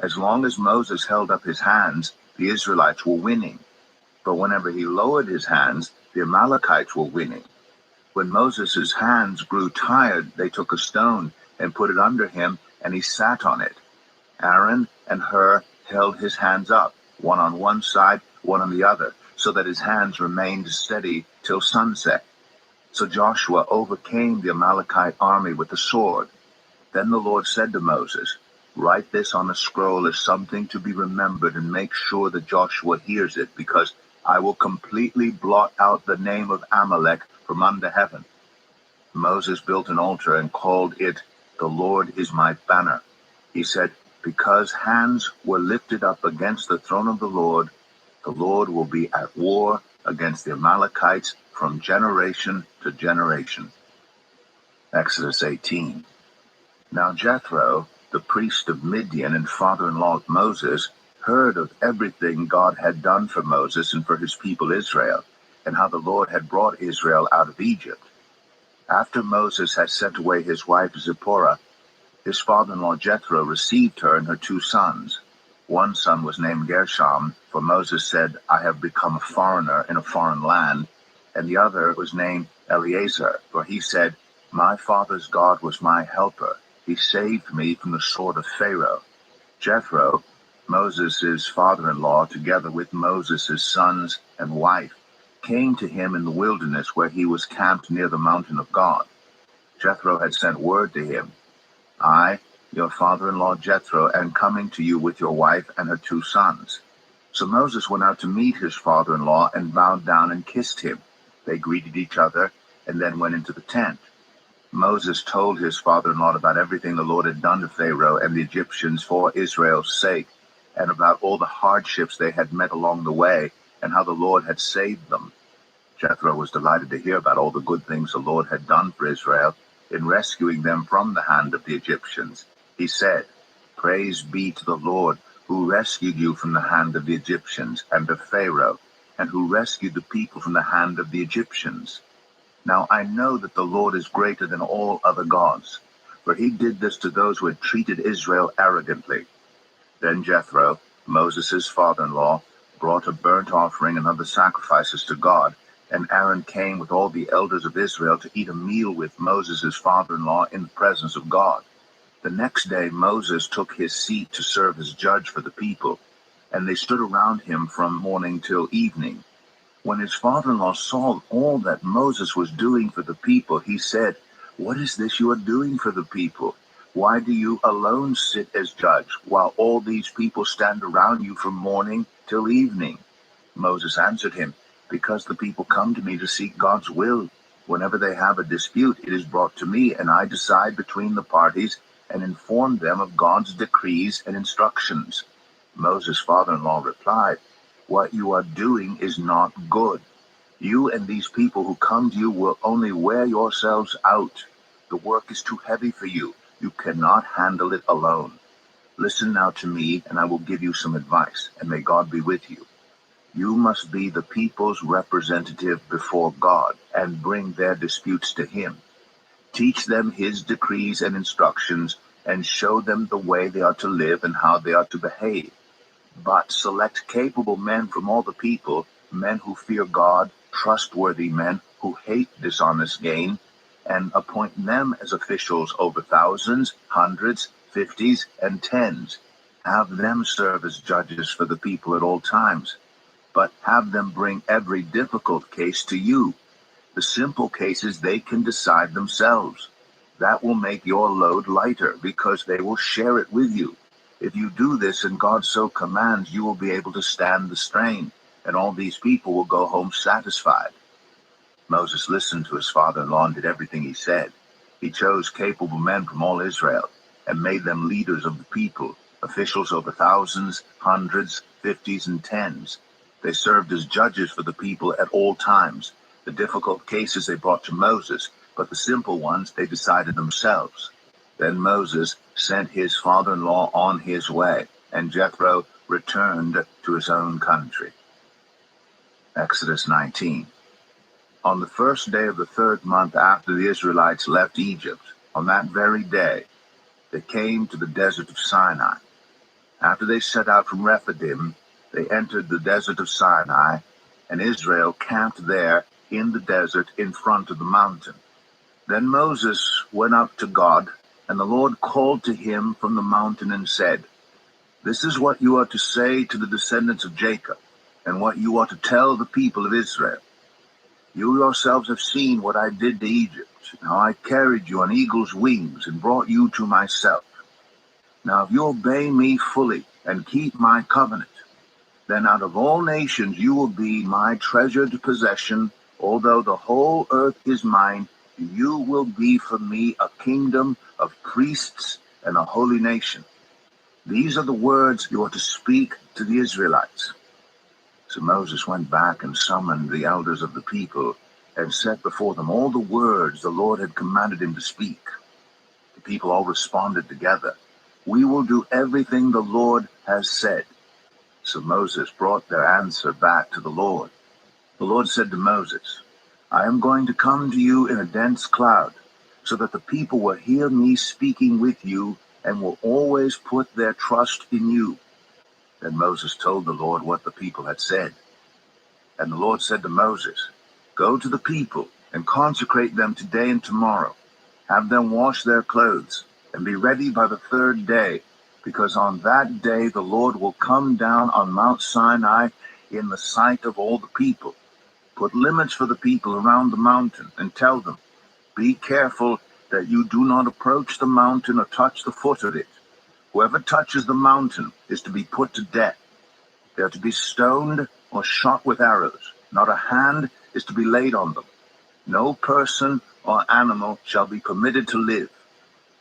As long as Moses held up his hands, the Israelites were winning. But whenever he lowered his hands, the Amalekites were winning. When Moses' hands grew tired, they took a stone and put it under him, and he sat on it. Aaron and Hur held his hands up, one on one side, one on the other, so that his hands remained steady till sunset. So Joshua overcame the Amalekite army with the sword. Then the Lord said to Moses, "Write this on a scroll as something to be remembered, and make sure that Joshua hears it, because I will completely blot out the name of Amalek from under heaven." Moses built an altar and called it, "The Lord is my banner." He said, "Because hands were lifted up against the throne of the Lord will be at war against the Amalekites from generation to generation." Exodus 18. Now Jethro, the priest of Midian and father-in-law of Moses, heard of everything God had done for Moses and for his people Israel, and how the Lord had brought Israel out of Egypt. After Moses had sent away his wife Zipporah, his father-in-law Jethro received her and her 2 sons. One son was named Gershom, for Moses said, "I have become a foreigner in a foreign land." And the other was named Eleazar, for he said, "My father's God was my helper. He saved me from the sword of Pharaoh." Jethro, Moses' father-in-law, together with Moses' sons and wife, came to him in the wilderness where he was camped near the mountain of God. Jethro had sent word to him, "I, your father-in-law Jethro, am coming to you with your wife and her 2 sons." So Moses went out to meet his father-in-law and bowed down and kissed him. They greeted each other and then went into the tent. Moses told his father-in-law about everything the Lord had done to Pharaoh and the Egyptians for Israel's sake, and about all the hardships they had met along the way, and how the Lord had saved them. Jethro was delighted to hear about all the good things the Lord had done for Israel in rescuing them from the hand of the Egyptians. He said, "Praise be to the Lord, who rescued you from the hand of the Egyptians and of Pharaoh, and who rescued the people from the hand of the Egyptians. Now I know that the Lord is greater than all other gods, for he did this to those who had treated Israel arrogantly." Then Jethro, Moses' father-in-law, brought a burnt offering and other sacrifices to God, and Aaron came with all the elders of Israel to eat a meal with Moses' father-in-law in the presence of God. The next day Moses took his seat to serve as judge for the people, and they stood around him from morning till evening. When his father-in-law saw all that Moses was doing for the people, he said, "What is this you are doing for the people? Why do you alone sit as judge, while all these people stand around you from morning till evening?" Moses answered him, "Because the people come to me to seek God's will. Whenever they have a dispute, it is brought to me, and I decide between the parties and inform them of God's decrees and instructions." Moses' father-in-law replied, "What you are doing is not good. You and these people who come to you will only wear yourselves out. The work is too heavy for you. You cannot handle it alone. Listen now to me, and I will give you some advice, and may God be with you. You must be the people's representative before God and bring their disputes to him. Teach them his decrees and instructions, and show them the way they are to live and how they are to behave. But select capable men from all the people, men who fear God, trustworthy men who hate dishonest gain, and appoint them as officials over thousands, hundreds, 50s, and 10s. Have them serve as judges for the people at all times, but have them bring every difficult case to you. The simple cases they can decide themselves. That will make your load lighter because they will share it with you. If you do this and God so commands, you will be able to stand the strain, and all these people will go home satisfied. Moses listened to his father-in-law and did everything he said. He chose capable men from all Israel and made them leaders of the people, officials over thousands, hundreds, 50s, and 10s. They served as judges for the people at all times. The difficult cases they brought to Moses, but the simple ones they decided themselves. Then Moses sent his father-in-law on his way, and Jethro returned to his own country. Exodus 19. On the first day of the third month after the Israelites left Egypt, on that very day, they came to the desert of Sinai. After they set out from Rephidim, they entered the desert of Sinai, and Israel camped there in the desert in front of the mountain. Then Moses went up to God, and the Lord called to him from the mountain and said, "This is what you are to say to the descendants of Jacob, and what you are to tell the people of Israel. You yourselves have seen what I did to Egypt, how I carried you on eagle's wings and brought you to myself. Now if you obey me fully and keep my covenant, then out of all nations you will be my treasured possession. Although the whole earth is mine, you will be for me a kingdom of priests and a holy nation. These are the words you are to speak to the Israelites." So Moses went back and summoned the elders of the people and set before them all the words the Lord had commanded him to speak. The people all responded together, "We will do everything the Lord has said." So Moses brought their answer back to the Lord. The Lord said to Moses, "I am going to come to you in a dense cloud, so that the people will hear me speaking with you and will always put their trust in you." Then Moses told the Lord what the people had said. And the Lord said to Moses, "Go to the people and consecrate them today and tomorrow. Have them wash their clothes and be ready by the third day, because on that day the Lord will come down on Mount Sinai in the sight of all the people. Put limits for the people around the mountain and tell them, 'Be careful that you do not approach the mountain or touch the foot of it. Whoever touches the mountain is to be put to death. They are to be stoned or shot with arrows. Not a hand is to be laid on them. No person or animal shall be permitted to live.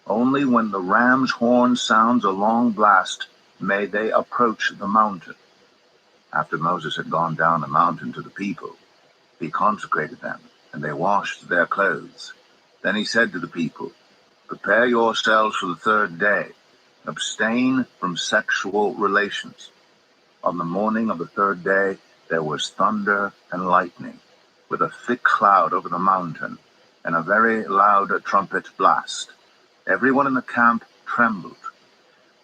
Only when the ram's horn sounds a long blast may they approach the mountain.'" After Moses had gone down the mountain to the people, he consecrated them, and they washed their clothes. Then he said to the people, "Prepare yourselves for the third day. Abstain from sexual relations." On the morning of the third day, there was thunder and lightning, with a thick cloud over the mountain, and a very loud trumpet blast. Everyone in the camp trembled.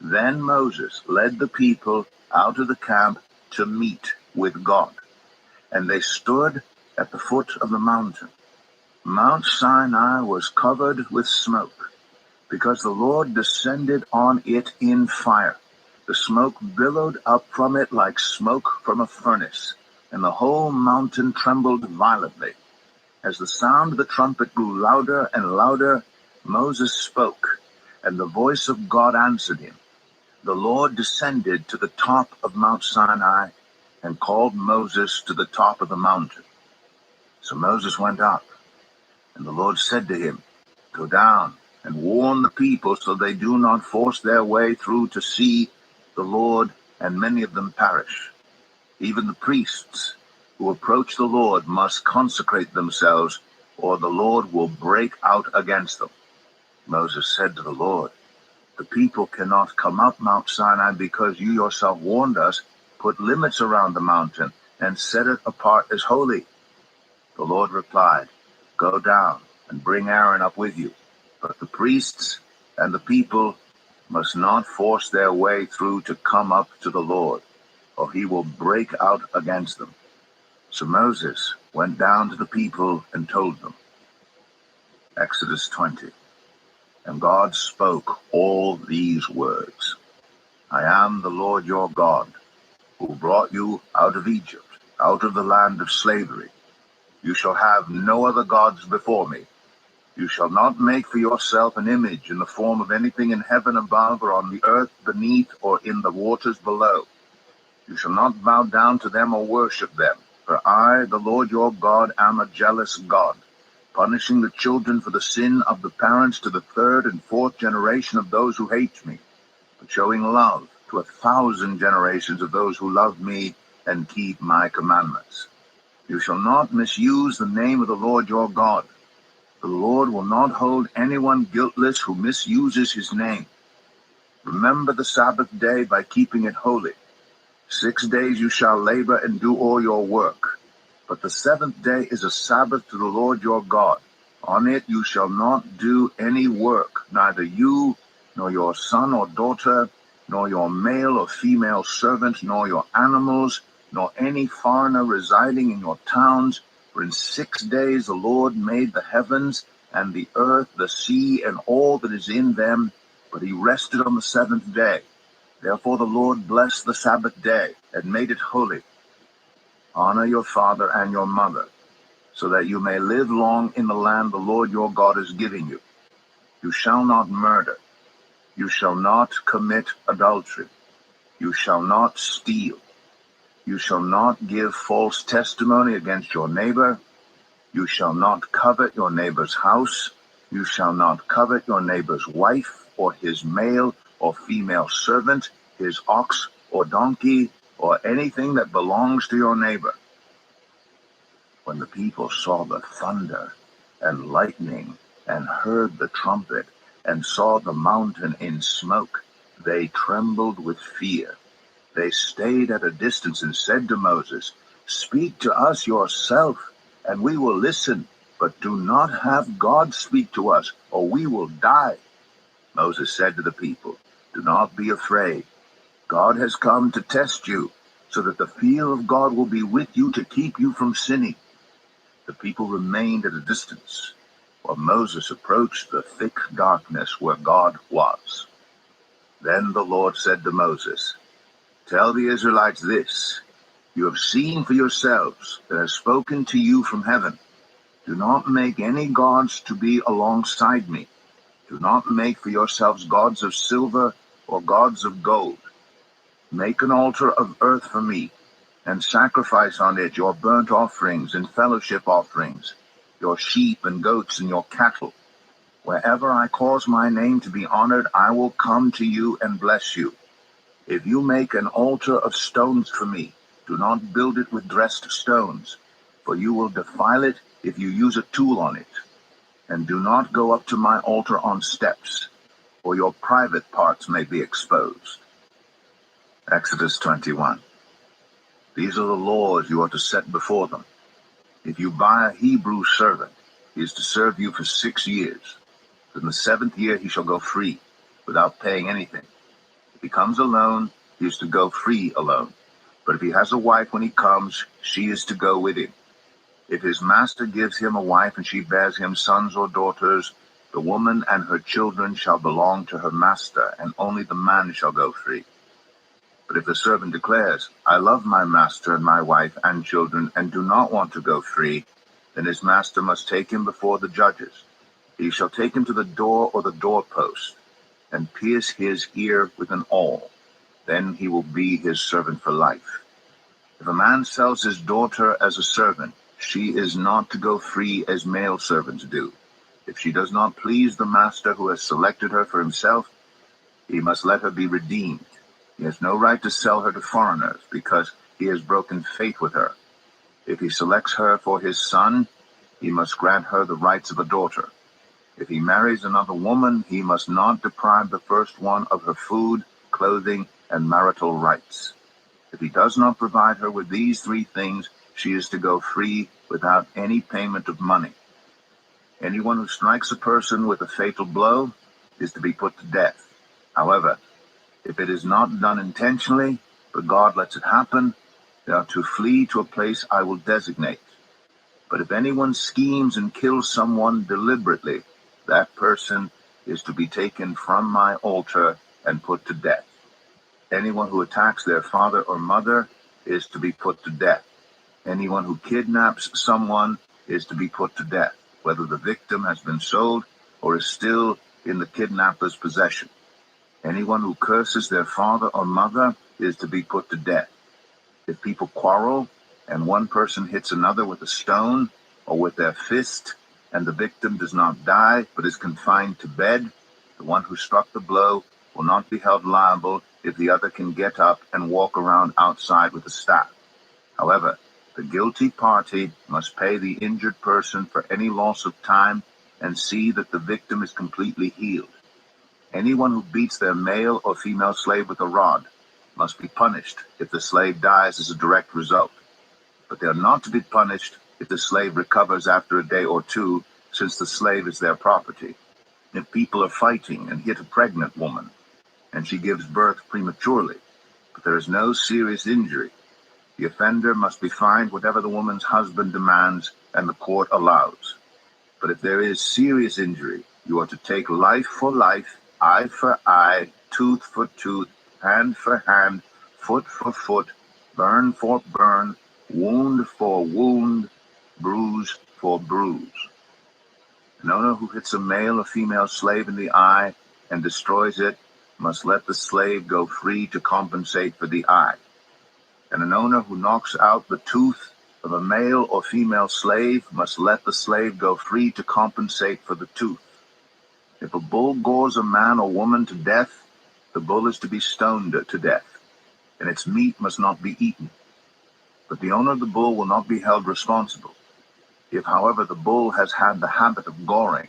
Then Moses led the people out of the camp to meet with God, and they stood at the foot of the mountain. Mount Sinai was covered with smoke, because the Lord descended on it in fire. The smoke billowed up from it like smoke from a furnace, and the whole mountain trembled violently. As the sound of the trumpet grew louder and louder, Moses spoke, and the voice of God answered him. The Lord descended to the top of Mount Sinai and called Moses to the top of the mountain. So Moses went up, and the Lord said to him, "Go down and warn the people so they do not force their way through to see the Lord, and many of them perish. Even the priests who approach the Lord must consecrate themselves, or the Lord will break out against them." Moses said to the Lord, "The people cannot come up Mount Sinai because you yourself warned us. Put limits around the mountain and set it apart as holy." The Lord replied, "Go down and bring Aaron up with you. But the priests and the people must not force their way through to come up to the Lord, or he will break out against them." So Moses went down to the people and told them. Exodus 20. And God spoke all these words. I am the Lord your God, who brought you out of Egypt, out of the land of slavery. You shall have no other gods before me. You shall not make for yourself an image in the form of anything in heaven above, or on the earth beneath, or in the waters below. You shall not bow down to them or worship them. For I, the Lord your God, am a jealous God, punishing the children for the sin of the parents to the third and fourth generation of those who hate me, but showing love to 1,000 generations of those who love me and keep my commandments. You shall not misuse the name of the Lord your God. The Lord will not hold anyone guiltless who misuses his name. Remember the Sabbath day by keeping it holy. 6 days you shall labor and do all your work. But the seventh day is a Sabbath to the Lord your God. On it you shall not do any work, neither you, nor your son or daughter, nor your male or female servant, nor your animals, nor any foreigner residing in your towns. For in 6 days the Lord made the heavens and the earth, the sea, and all that is in them, but he rested on the seventh day. Therefore the Lord blessed the Sabbath day and made it holy. Honor your father and your mother, so that you may live long in the land the Lord your God is giving you. You shall not murder. You shall not commit adultery. You shall not steal. You shall not give false testimony against your neighbor. You shall not covet your neighbor's house. You shall not covet your neighbor's wife, or his male or female servant, his ox or donkey, or anything that belongs to your neighbor. When the people saw the thunder and lightning, and heard the trumpet, and saw the mountain in smoke, they trembled with fear. They stayed at a distance and said to Moses, Speak to us yourself, and we will listen, but do not have God speak to us, or we will die. Moses said to the people, Do not be afraid. God has come to test you, so that the fear of God will be with you to keep you from sinning. The people remained at a distance, while Moses approached the thick darkness where God was. Then the Lord said to Moses, Tell the Israelites this, You have seen for yourselves that I have spoken to you from heaven. Do not make any gods to be alongside me. Do not make for yourselves gods of silver or gods of gold. Make an altar of earth for me, and sacrifice on it your burnt offerings and fellowship offerings, your sheep and goats and your cattle. Wherever I cause my name to be honored, I will come to you and bless you. If you make an altar of stones for me, do not build it with dressed stones, for you will defile it if you use a tool on it. And do not go up to my altar on steps, or your private parts may be exposed. Exodus 21. These are the laws you are to set before them. If you buy a Hebrew servant, he is to serve you for 6 years. In the 7th year he shall go free, without paying anything. If he comes alone, he is to go free alone. But if he has a wife when he comes, she is to go with him. If his master gives him a wife and she bears him sons or daughters, the woman and her children shall belong to her master, and only the man shall go free. But if the servant declares, I love my master and my wife and children, and do not want to go free, then his master must take him before the judges. He shall take him to the door or the doorpost, and pierce his ear with an awl. Then he will be his servant for life. If a man sells his daughter as a servant, she is not to go free as male servants do. If she does not please the master who has selected her for himself, he must let her be redeemed. He has no right to sell her to foreigners, because he has broken faith with her. If he selects her for his son, he must grant her the rights of a daughter. If he marries another woman, he must not deprive the first one of her food, clothing, and marital rights. If he does not provide her with these 3 things, she is to go free without any payment of money. Anyone who strikes a person with a fatal blow is to be put to death. However, if it is not done intentionally, but God lets it happen, they are to flee to a place I will designate. But if anyone schemes and kills someone deliberately, that person is to be taken from my altar and put to death. Anyone who attacks their father or mother is to be put to death. Anyone who kidnaps someone is to be put to death, whether the victim has been sold or is still in the kidnapper's possession. Anyone who curses their father or mother is to be put to death. If people quarrel and one person hits another with a stone or with their fist, and the victim does not die but is confined to bed, the one who struck the blow will not be held liable if the other can get up and walk around outside with a staff. However, the guilty party must pay the injured person for any loss of time and see that the victim is completely healed. Anyone who beats their male or female slave with a rod must be punished if the slave dies as a direct result. But they are not to be punished if the slave recovers after a day or two, since the slave is their property. If people are fighting and hit a pregnant woman, and she gives birth prematurely, but there is no serious injury, the offender must be fined whatever the woman's husband demands and the court allows. But if there is serious injury, you are to take life for life, eye for eye, tooth for tooth, hand for hand, foot for foot, burn for burn, wound for wound, bruise for bruise. An owner who hits a male or female slave in the eye and destroys it must let the slave go free to compensate for the eye. And an owner who knocks out the tooth of a male or female slave must let the slave go free to compensate for the tooth. If a bull gores a man or woman to death, the bull is to be stoned to death, and its meat must not be eaten. But the owner of the bull will not be held responsible. If, however, the bull has had the habit of goring,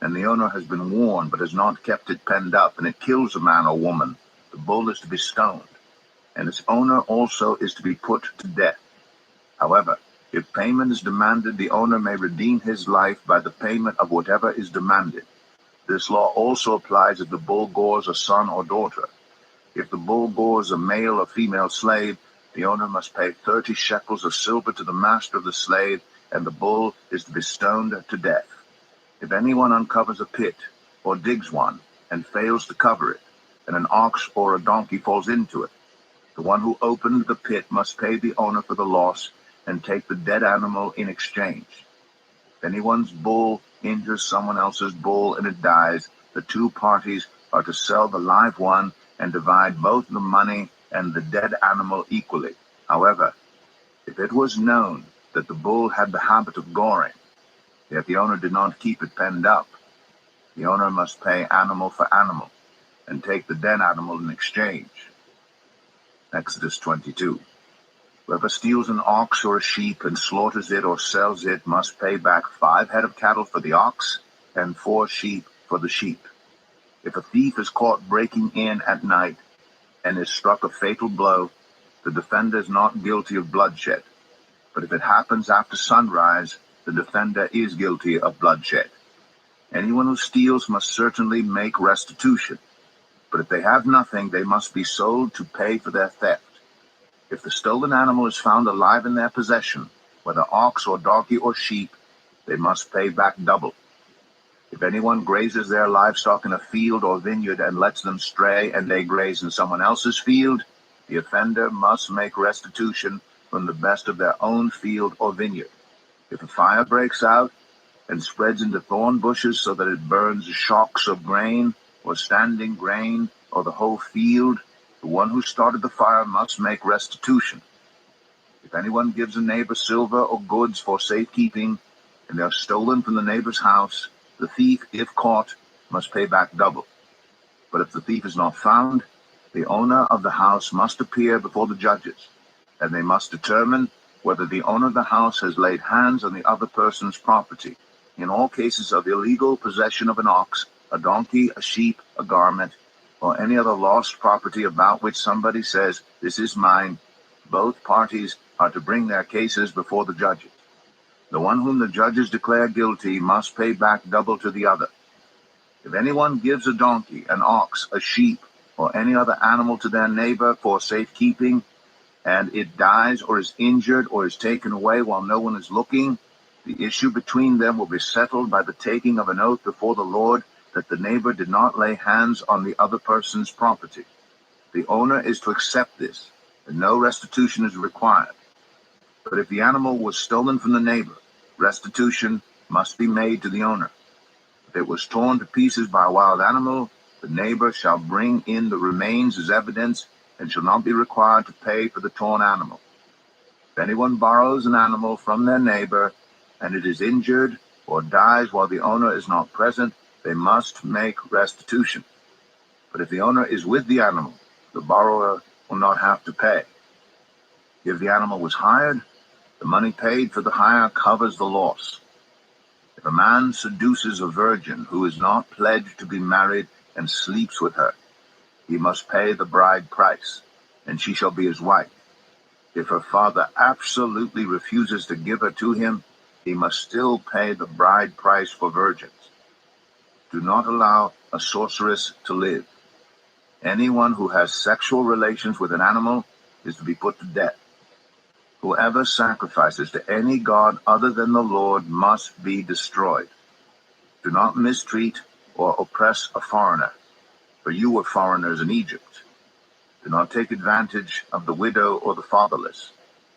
and the owner has been warned but has not kept it penned up, and it kills a man or woman, the bull is to be stoned, and its owner also is to be put to death. However, if payment is demanded, the owner may redeem his life by the payment of whatever is demanded. This law also applies if the bull gores a son or daughter. If the bull gores a male or female slave, the owner must pay 30 shekels of silver to the master of the slave, and the bull is to be stoned to death. If anyone uncovers a pit or digs one and fails to cover it, and an ox or a donkey falls into it, the one who opened the pit must pay the owner for the loss and take the dead animal in exchange. If anyone's bull injures someone else's bull and it dies, the two parties are to sell the live one and divide both the money and the dead animal equally. However, if it was known that the bull had the habit of goring, yet the owner did not keep it penned up, the owner must pay animal for animal and take the dead animal in exchange. Exodus 22. Whoever steals an ox or a sheep and slaughters it or sells it must pay back 5 head of cattle for the ox and 4 sheep for the sheep. If a thief is caught breaking in at night and is struck a fatal blow, the defender is not guilty of bloodshed. But if it happens after sunrise, the defender is guilty of bloodshed. Anyone who steals must certainly make restitution. But if they have nothing, they must be sold to pay for their theft. If the stolen animal is found alive in their possession, whether ox or donkey or sheep, they must pay back double. If anyone grazes their livestock in a field or vineyard and lets them stray and they graze in someone else's field, the offender must make restitution from the best of their own field or vineyard. If a fire breaks out and spreads into thorn bushes so that it burns shocks of grain or standing grain or the whole field, the one who started the fire must make restitution. If anyone gives a neighbor silver or goods for safekeeping, and they are stolen from the neighbor's house, the thief, if caught, must pay back double. But if the thief is not found, the owner of the house must appear before the judges, and they must determine whether the owner of the house has laid hands on the other person's property. In all cases of illegal possession of an ox, a donkey, a sheep, a garment, or any other lost property about which somebody says, "This is mine," both parties are to bring their cases before the judges. The one whom the judges declare guilty must pay back double to the other. If anyone gives a donkey, an ox, a sheep, or any other animal to their neighbor for safekeeping, and it dies or is injured or is taken away while no one is looking, the issue between them will be settled by the taking of an oath before the Lord, that the neighbor did not lay hands on the other person's property. The owner is to accept this, and no restitution is required. But if the animal was stolen from the neighbor, restitution must be made to the owner. If it was torn to pieces by a wild animal, the neighbor shall bring in the remains as evidence and shall not be required to pay for the torn animal. If anyone borrows an animal from their neighbor and it is injured or dies while the owner is not present, they must make restitution. But if the owner is with the animal, the borrower will not have to pay. If the animal was hired, the money paid for the hire covers the loss. If a man seduces a virgin who is not pledged to be married and sleeps with her, he must pay the bride price, and she shall be his wife. If her father absolutely refuses to give her to him, he must still pay the bride price for virgins. Do not allow a sorceress to live. Anyone who has sexual relations with an animal is to be put to death. Whoever sacrifices to any god other than the Lord must be destroyed. Do not mistreat or oppress a foreigner, for you were foreigners in Egypt. Do not take advantage of the widow or the fatherless.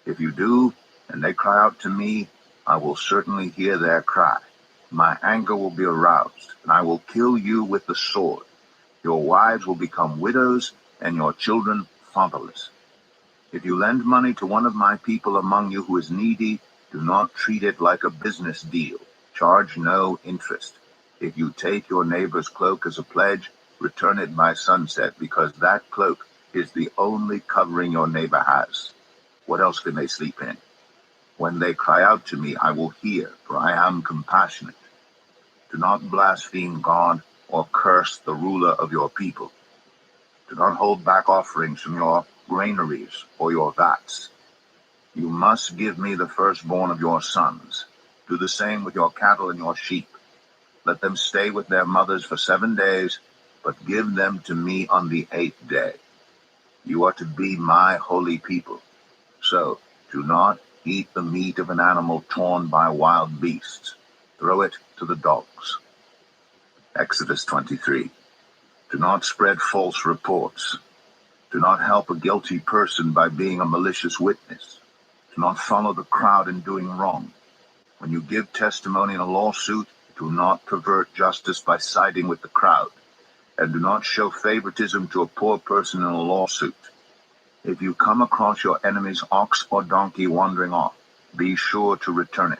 If you do, and they cry out to me, I will certainly hear their cry. My anger will be aroused, and I will kill you with the sword. Your wives will become widows, and your children fatherless. If you lend money to one of my people among you who is needy, do not treat it like a business deal. Charge no interest. If you take your neighbor's cloak as a pledge, return it by sunset, because that cloak is the only covering your neighbor has. What else can they sleep in? When they cry out to me, I will hear, for I am compassionate. Do not blaspheme God or curse the ruler of your people. Do not hold back offerings from your granaries or your vats. You must give me the firstborn of your sons. Do the same with your cattle and your sheep. Let them stay with their mothers for 7 days, but give them to me on the 8th day. You are to be my holy people. So do not eat the meat of an animal torn by wild beasts. Throw it to the dogs. Exodus 23. Do not spread false reports. Do not help a guilty person by being a malicious witness. Do not follow the crowd in doing wrong. When you give testimony in a lawsuit, do not pervert justice by siding with the crowd, and do not show favoritism to a poor person in a lawsuit. If you come across your enemy's ox or donkey wandering off, be sure to return it.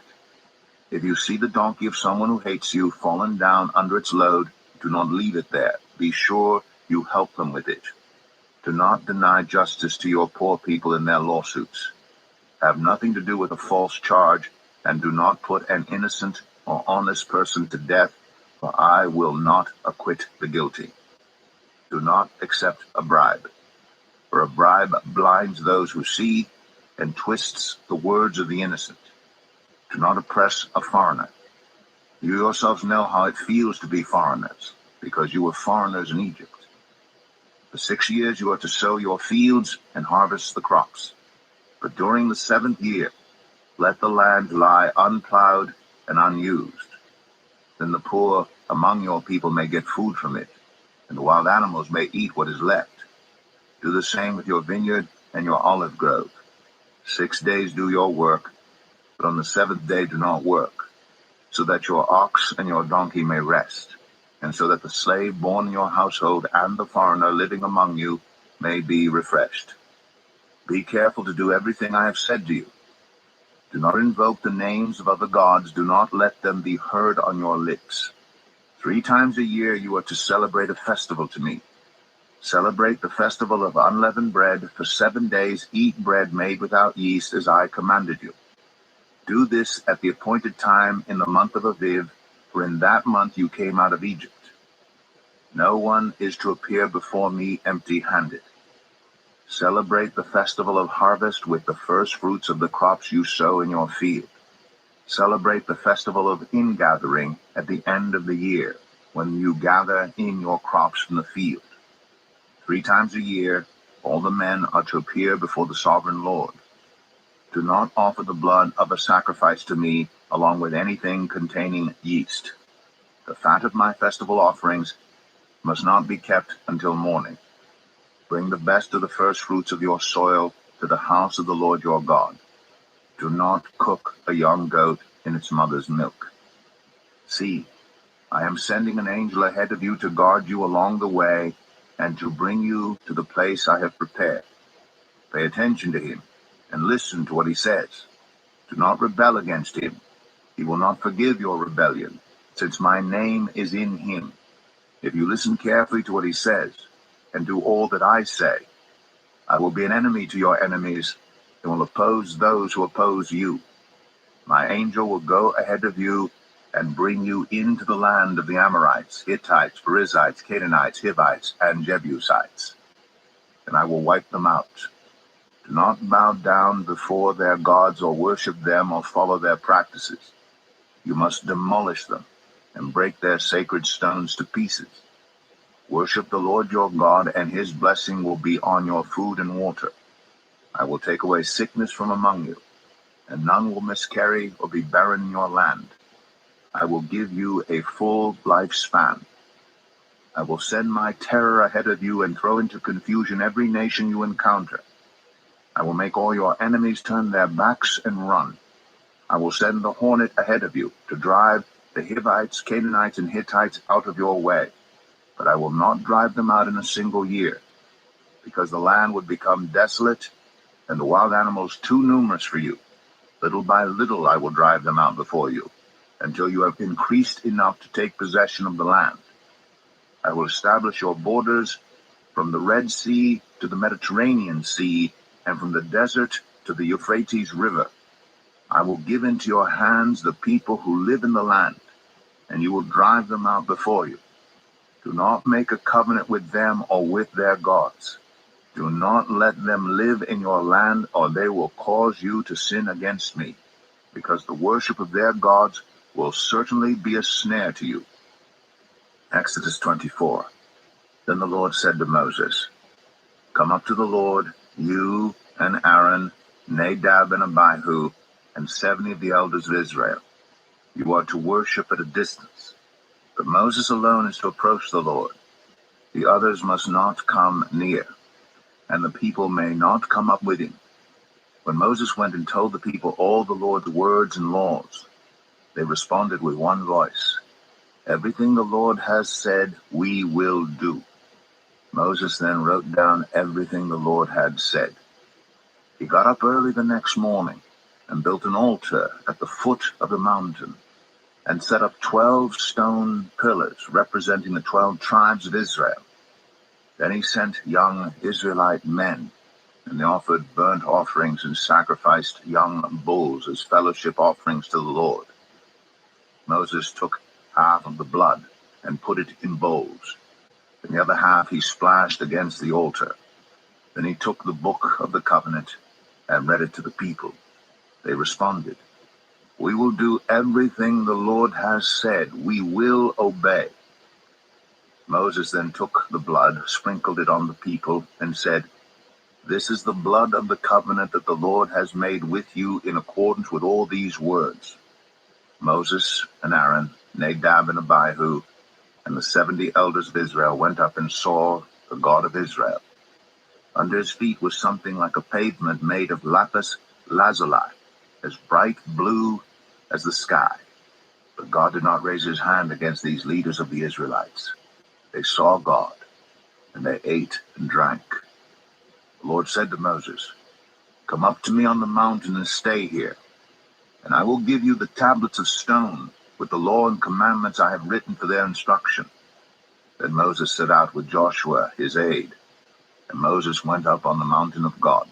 If you see the donkey of someone who hates you fallen down under its load, do not leave it there. Be sure you help them with it. Do not deny justice to your poor people in their lawsuits. Have nothing to do with a false charge, and do not put an innocent or honest person to death, for I will not acquit the guilty. Do not accept a bribe, for a bribe blinds those who see and twists the words of the innocent. Do not oppress a foreigner. You yourselves know how it feels to be foreigners, because you were foreigners in Egypt. For 6 years you are to sow your fields and harvest the crops. But during the 7th year, let the land lie unplowed and unused. Then the poor among your people may get food from it, and the wild animals may eat what is left. Do the same with your vineyard and your olive grove. 6 days do your work, but on the 7th day do not work, so that your ox and your donkey may rest, and so that the slave born in your household and the foreigner living among you may be refreshed. Be careful to do everything I have said to you. Do not invoke the names of other gods. Do not let them be heard on your lips. 3 times a year you are to celebrate a festival to me. Celebrate the festival of unleavened bread. For 7 days eat bread made without yeast, as I commanded you. Do this at the appointed time in the month of Aviv, for in that month you came out of Egypt. No one is to appear before me empty-handed. Celebrate the festival of harvest with the first fruits of the crops you sow in your field. Celebrate the festival of ingathering at the end of the year, when you gather in your crops from the field. 3 times a year, all the men are to appear before the sovereign Lord. Do not offer the blood of a sacrifice to me along with anything containing yeast. The fat of my festival offerings must not be kept until morning. Bring the best of the first fruits of your soil to the house of the Lord your God. Do not cook a young goat in its mother's milk. See, I am sending an angel ahead of you to guard you along the way and to bring you to the place I have prepared. Pay attention to him and listen to what he says. Do not rebel against him. He will not forgive your rebellion, since my name is in him. If you listen carefully to what he says and do all that I say, I will be an enemy to your enemies and will oppose those who oppose you. My angel will go ahead of you and bring you into the land of the Amorites, Hittites, Perizzites, Canaanites, Hivites, and Jebusites, and I will wipe them out. Do not bow down before their gods or worship them or follow their practices. You must demolish them and break their sacred stones to pieces. Worship the Lord your God, and his blessing will be on your food and water. I will take away sickness from among you, and none will miscarry or be barren in your land. I will give you a full lifespan. I will send my terror ahead of you and throw into confusion every nation you encounter. I will make all your enemies turn their backs and run. I will send the hornet ahead of you to drive the Hivites, Canaanites, and Hittites out of your way. But I will not drive them out in a single year, because the land would become desolate and the wild animals too numerous for you. Little by little I will drive them out before you, until you have increased enough to take possession of the land. I will establish your borders from the Red Sea to the Mediterranean Sea, and from the desert to the Euphrates River. I will give into your hands the people who live in the land, and you will drive them out before you. Do not make a covenant with them or with their gods. Do not let them live in your land, or they will cause you to sin against me, because the worship of their gods will certainly be a snare to you. Exodus 24. Then the Lord said to Moses, Come up to the Lord, you and Aaron, Nadab and Abihu, and 70 of the elders of Israel. You are to worship at a distance, but Moses alone is to approach the Lord. The others must not come near, and the people may not come up with him. When Moses went and told the people all the Lord's words and laws, they responded with one voice, Everything the Lord has said, we will do. Moses then wrote down everything the Lord had said. He got up early the next morning and built an altar at the foot of the mountain and set up 12 stone pillars representing the 12 tribes of Israel. Then he sent young Israelite men, and they offered burnt offerings and sacrificed young bulls as fellowship offerings to the Lord. Moses took half of the blood and put it in bowls, and the other half he splashed against the altar. Then he took the book of the covenant and read it to the people. They responded, We will do everything the Lord has said. We will obey. Moses then took the blood, sprinkled it on the people, and said, This is the blood of the covenant that the Lord has made with you in accordance with all these words. Moses and Aaron, Nadab and Abihu, and the 70 elders of Israel went up and saw the God of Israel. Under his feet was something like a pavement made of lapis lazuli, as bright blue as the sky. But God did not raise his hand against these leaders of the Israelites. They saw God, and they ate and drank. The Lord said to Moses, Come up to me on the mountain and stay here, and I will give you the tablets of stone with the law and commandments I have written for their instruction. Then Moses set out with Joshua, his aide, and Moses went up on the mountain of God.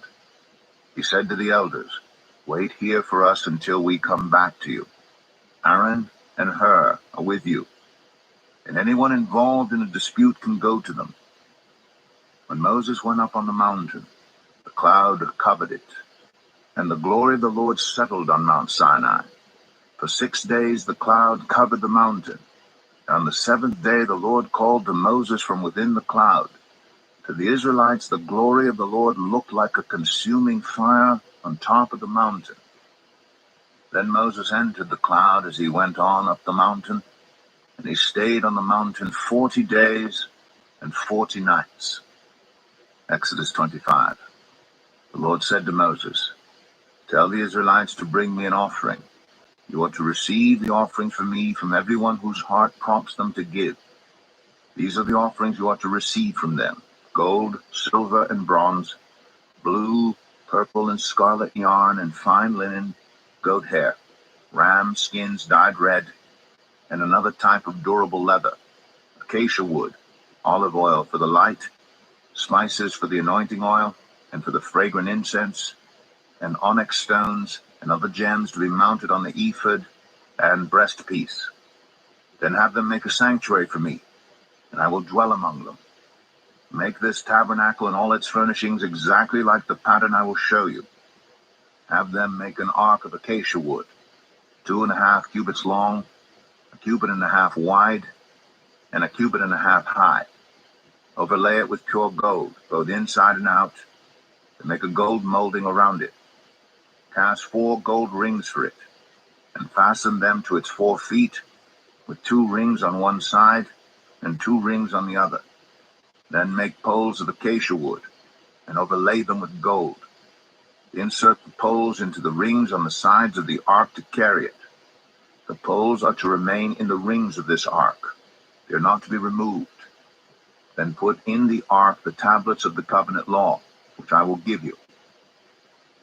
He said to the elders, Wait here for us until we come back to you. Aaron and Hur are with you, and anyone involved in a dispute can go to them. When Moses went up on the mountain, the cloud covered it, and the glory of the Lord settled on Mount Sinai. For 6 days the cloud covered the mountain, and on the 7th day the Lord called to Moses from within the cloud. To the Israelites the glory of the Lord looked like a consuming fire on top of the mountain. Then Moses entered the cloud as he went on up the mountain, And he stayed on the mountain 40 days and 40 nights. Exodus 25. The Lord said to Moses, "Tell the Israelites to bring me an offering. You are to receive the offering from me from everyone whose heart prompts them to give. These are the offerings you are to receive from them: gold, silver, and bronze, blue, purple, and scarlet yarn, and fine linen, goat hair, ram skins dyed red, and another type of durable leather, acacia wood, olive oil for the light, spices for the anointing oil, and for the fragrant incense, and onyx stones, and other gems to be mounted on the ephod and breastpiece. Then have them make a sanctuary for me, and I will dwell among them. Make this tabernacle and all its furnishings exactly like the pattern I will show you. Have them make an ark of acacia wood, 2.5 cubits long, 1.5 cubits wide, and 1.5 cubits high. Overlay it with pure gold, both inside and out, and make a gold molding around it. Cast 4 gold rings for it, and fasten them to its 4 feet, with 2 rings on one side and 2 rings on the other. Then make poles of acacia wood, and overlay them with gold. Insert the poles into the rings on the sides of the ark to carry it. The poles are to remain in the rings of this ark. They are not to be removed. Then put in the ark the tablets of the covenant law, which I will give you.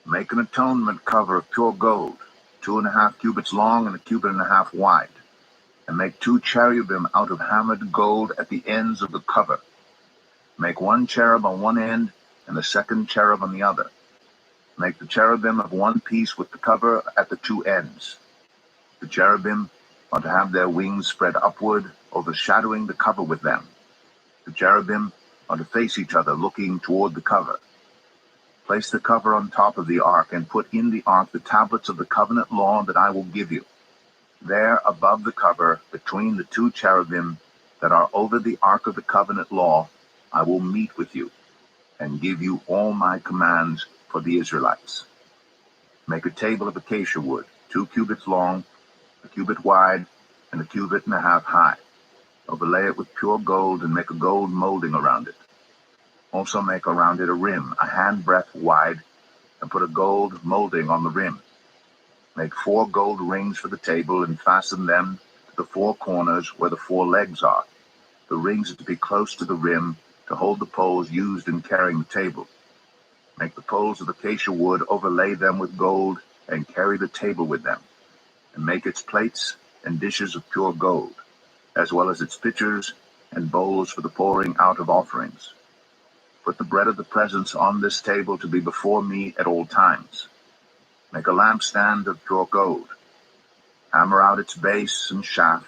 Make an atonement cover of pure gold, 2.5 cubits long and 1.5 cubits wide, and make 2 cherubim out of hammered gold at the ends of the cover. Make 1 cherub on one end and the second cherub on the other. Make the cherubim of one piece with the cover at the 2 ends. The cherubim are to have their wings spread upward, overshadowing the cover with them. The cherubim are to face each other, looking toward the cover. Place the cover on top of the ark, and put in the ark the tablets of the covenant law that I will give you. There, above the cover, between the 2 cherubim that are over the ark of the covenant law, I will meet with you, and give you all my commands for the Israelites. Make a table of acacia wood, 2 cubits long, 1 cubit wide, and 1.5 cubits high. Overlay it with pure gold, and make a gold molding around it. Also make around it a rim, a handbreadth wide, and put a gold molding on the rim. Make 4 gold rings for the table, and fasten them to the 4 corners where the 4 legs are. The rings are to be close to the rim to hold the poles used in carrying the table. Make the poles of acacia wood, overlay them with gold, and carry the table with them. And make its plates and dishes of pure gold, as well as its pitchers and bowls for the pouring out of offerings. Put the bread of the presence on this table to be before me at all times. Make a lampstand of pure gold. Hammer out its base and shaft,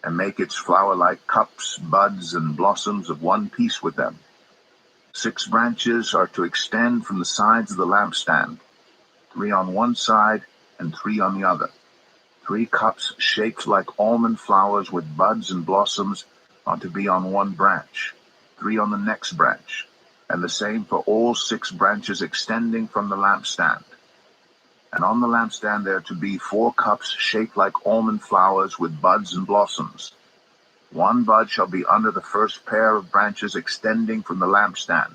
and make its flower-like cups, buds, and blossoms of one piece with them. 6 branches are to extend from the sides of the lampstand, 3 on one side and 3 on the other. 3 cups shaped like almond flowers with buds and blossoms are to be on one branch, 3 on the next branch, and the same for all 6 branches extending from the lampstand. And on the lampstand there are to be 4 cups shaped like almond flowers with buds and blossoms. 1 bud shall be under the first pair of branches extending from the lampstand,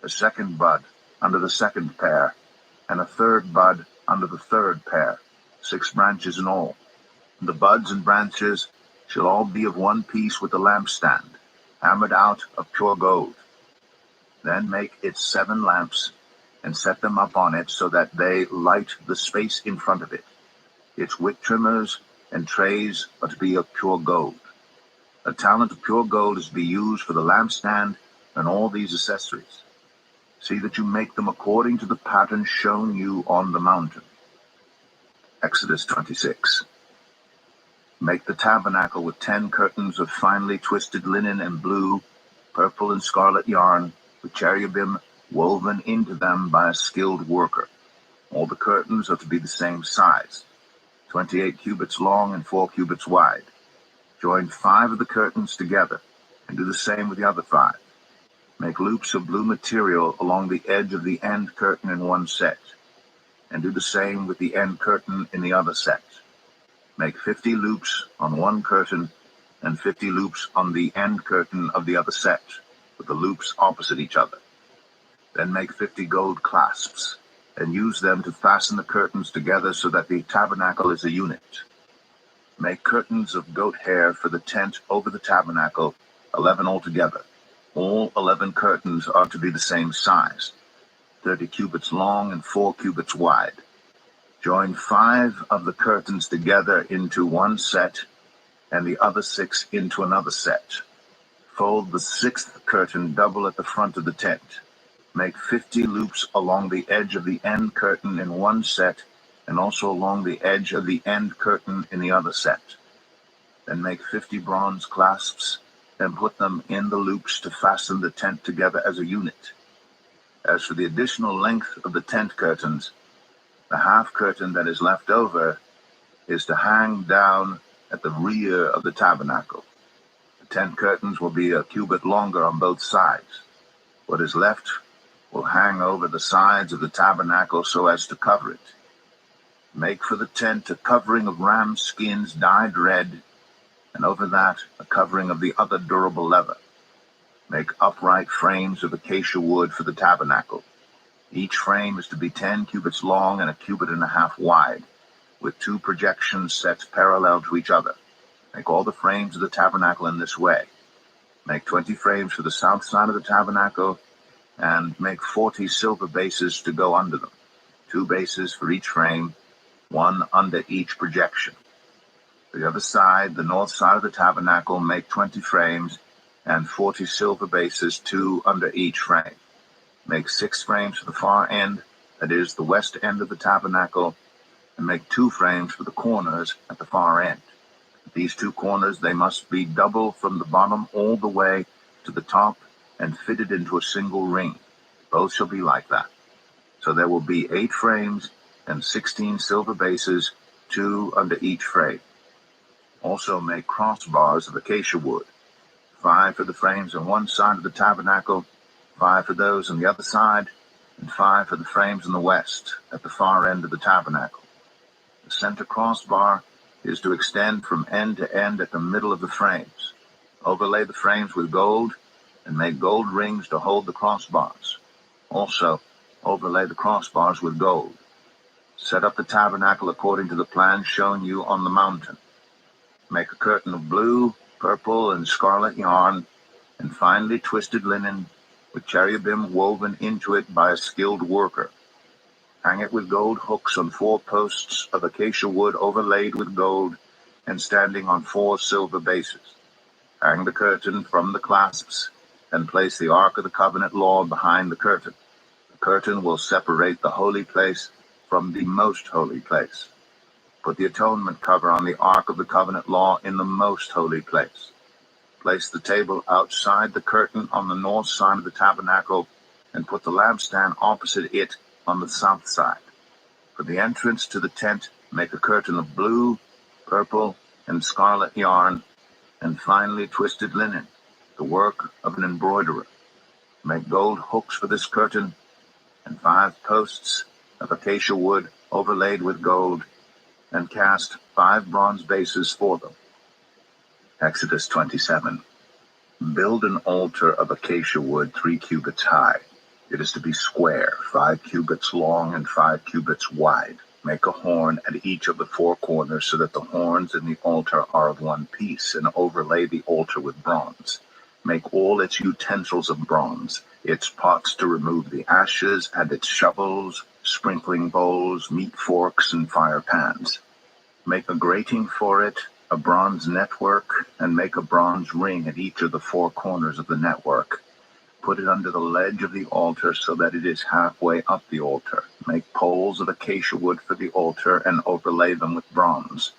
a 2nd bud under the 2nd pair, and a 3rd bud under the 3rd pair, 6 branches in all. The buds and branches shall all be of one piece with the lampstand, hammered out of pure gold. Then make its 7 lamps, and set them up on it so that they light the space in front of it. Its wick trimmers and trays are to be of pure gold. A talent of pure gold is to be used for the lampstand and all these accessories. See that you make them according to the pattern shown you on the mountain. Exodus 26. Make the tabernacle with 10 curtains of finely twisted linen and blue, purple, and scarlet yarn, with cherubim woven into them by a skilled worker. All the curtains are to be the same size, 28 cubits long and 4 cubits wide. Join 5 of the curtains together, and do the same with the other 5. Make loops of blue material along the edge of the end curtain in one set, and do the same with the end curtain in the other set. Make 50 loops on one curtain and 50 loops on the end curtain of the other set, with the loops opposite each other. Then make 50 gold clasps, and use them to fasten the curtains together so that the tabernacle is a unit. Make curtains of goat hair for the tent over the tabernacle, 11 altogether. All 11 curtains are to be the same size, 30 cubits long and 4 cubits wide. Join 5 of the curtains together into one set, and the other 6 into another set. Fold the 6th curtain double at the front of the tent. Make 50 loops along the edge of the end curtain in one set, and also along the edge of the end curtain in the other set. Then make 50 bronze clasps, and put them in the loops to fasten the tent together as a unit. As for the additional length of the tent curtains, the half curtain that is left over is to hang down at the rear of the tabernacle. The tent curtains will be a cubit longer on both sides. What is left will hang over the sides of the tabernacle so as to cover it. Make for the tent a covering of ram skins dyed red, and over that a covering of the other durable leather. Make upright frames of acacia wood for the tabernacle. Each frame is to be 10 cubits long and a cubit and a half wide, with 2 projection sets parallel to each other. Make all the frames of the tabernacle in this way. Make 20 frames for the south side of the tabernacle, and make 40 silver bases to go under them, 2 bases for each frame, 1 under each projection. For the other side, the north side of the tabernacle, make 20 frames and 40 silver bases, 2 under each frame. Make 6 frames for the far end, that is, the west end of the tabernacle, and make 2 frames for the corners at the far end. At these 2 corners, they must be double from the bottom all the way to the top and fitted into a single ring. Both shall be like that. So there will be 8 frames and 16 silver bases, 2 under each frame. Also make crossbars of acacia wood, 5 for the frames on one side of the tabernacle, 5 for those on the other side, and 5 for the frames on the west, at the far end of the tabernacle. The center crossbar is to extend from end to end at the middle of the frames. Overlay the frames with gold, and make gold rings to hold the crossbars. Also, overlay the crossbars with gold. Set up the tabernacle according to the plan shown you on the mountain. Make a curtain of blue, purple, and scarlet yarn, and finely twisted linen, with cherubim woven into it by a skilled worker. Hang it with gold hooks on 4 posts of acacia wood overlaid with gold, and standing on 4 silver bases. Hang the curtain from the clasps, and place the Ark of the Covenant law behind the curtain. The curtain will separate the holy place from the most holy place. Put the atonement cover on the Ark of the Covenant law in the most holy place. Place the table outside the curtain on the north side of the tabernacle, and put the lampstand opposite it on the south side. For the entrance to the tent, make a curtain of blue, purple, and scarlet yarn, and finely twisted linen, the work of an embroiderer. Make gold hooks for this curtain, and 5 posts of acacia wood overlaid with gold, and cast 5 bronze bases for them. Exodus 27. Build an altar of acacia wood 3 cubits high. It is to be square, 5 cubits long and 5 cubits wide. Make a horn at each of the 4 corners so that the horns in the altar are of one piece, and overlay the altar with bronze. Make all its utensils of bronze, its pots to remove the ashes, and its shovels, sprinkling bowls, meat forks, and fire pans. Make a grating for it, a bronze network, and make a bronze ring at each of the 4 corners of the network. Put it under the ledge of the altar so that it is halfway up the altar. Make poles of acacia wood for the altar and overlay them with bronze.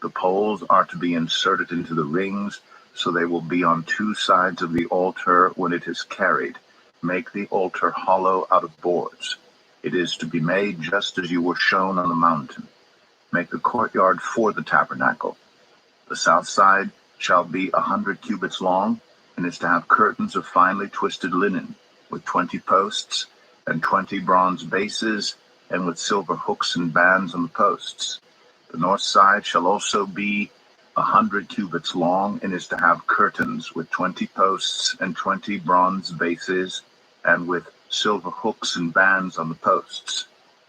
The poles are to be inserted into the rings, so they will be on 2 sides of the altar when it is carried. Make the altar hollow out of boards. It is to be made just as you were shown on the mountain. Make the courtyard for the tabernacle. The south side shall be 100 cubits long, and is to have curtains of finely twisted linen, with 20 posts and 20 bronze bases, and with silver hooks and bands on the posts. The north side shall also be 100 cubits long, and is to have curtains with 20 posts and 20 bronze bases, and with silver hooks and bands on the posts.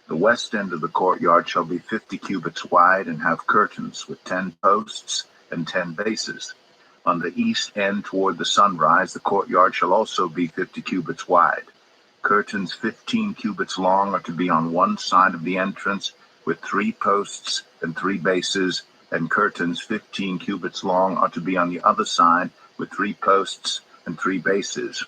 The west end of the courtyard shall be 50 cubits wide, and have curtains with 10 posts and 10 bases. On the east end toward the sunrise, the courtyard shall also be 50 cubits wide. Curtains 15 cubits long are to be on one side of the entrance, with 3 posts and 3 bases, and curtains 15 cubits long are to be on the other side, with 3 posts and 3 bases.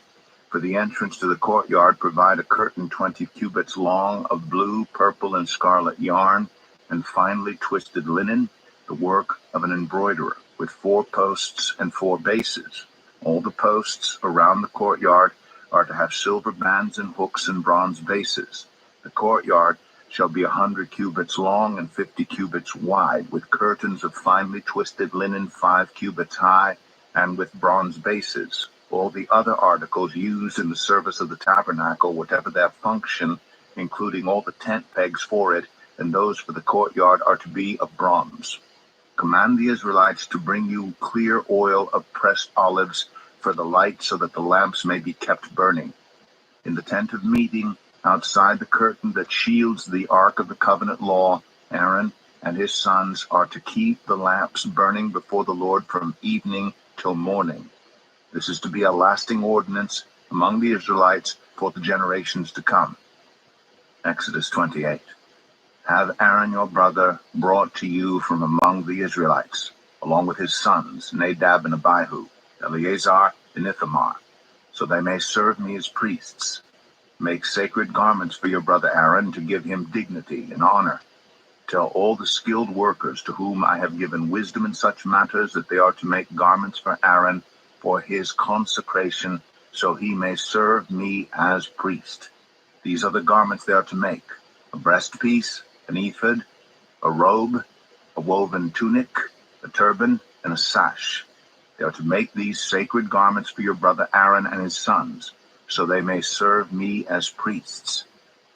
For the entrance to the courtyard, provide a curtain 20 cubits long of blue, purple, and scarlet yarn, and finely twisted linen, the work of an embroiderer, with 4 posts and 4 bases. All the posts around the courtyard are to have silver bands and hooks and bronze bases. The courtyard shall be 100 cubits long and 50 cubits wide, with curtains of finely twisted linen 5 cubits high, and with bronze bases. All the other articles used in the service of the tabernacle, whatever their function, including all the tent pegs for it, and those for the courtyard, are to be of bronze. Command the Israelites to bring you clear oil of pressed olives for the light, so that the lamps may be kept burning. In the tent of meeting, outside the curtain that shields the ark of the covenant law, Aaron and his sons are to keep the lamps burning before the Lord from evening till morning. This is to be a lasting ordinance among the Israelites for the generations to come. Exodus 28. Have Aaron your brother brought to you from among the Israelites, along with his sons, Nadab and Abihu, Eleazar and Ithamar, so they may serve me as priests. Make sacred garments for your brother Aaron, to give him dignity and honor. Tell all the skilled workers to whom I have given wisdom in such matters that they are to make garments for Aaron for his consecration, so he may serve me as priest. These are the garments they are to make: a breastpiece, an ephod, a robe, a woven tunic, a turban, and a sash. They are to make these sacred garments for your brother Aaron and his sons, so they may serve me as priests.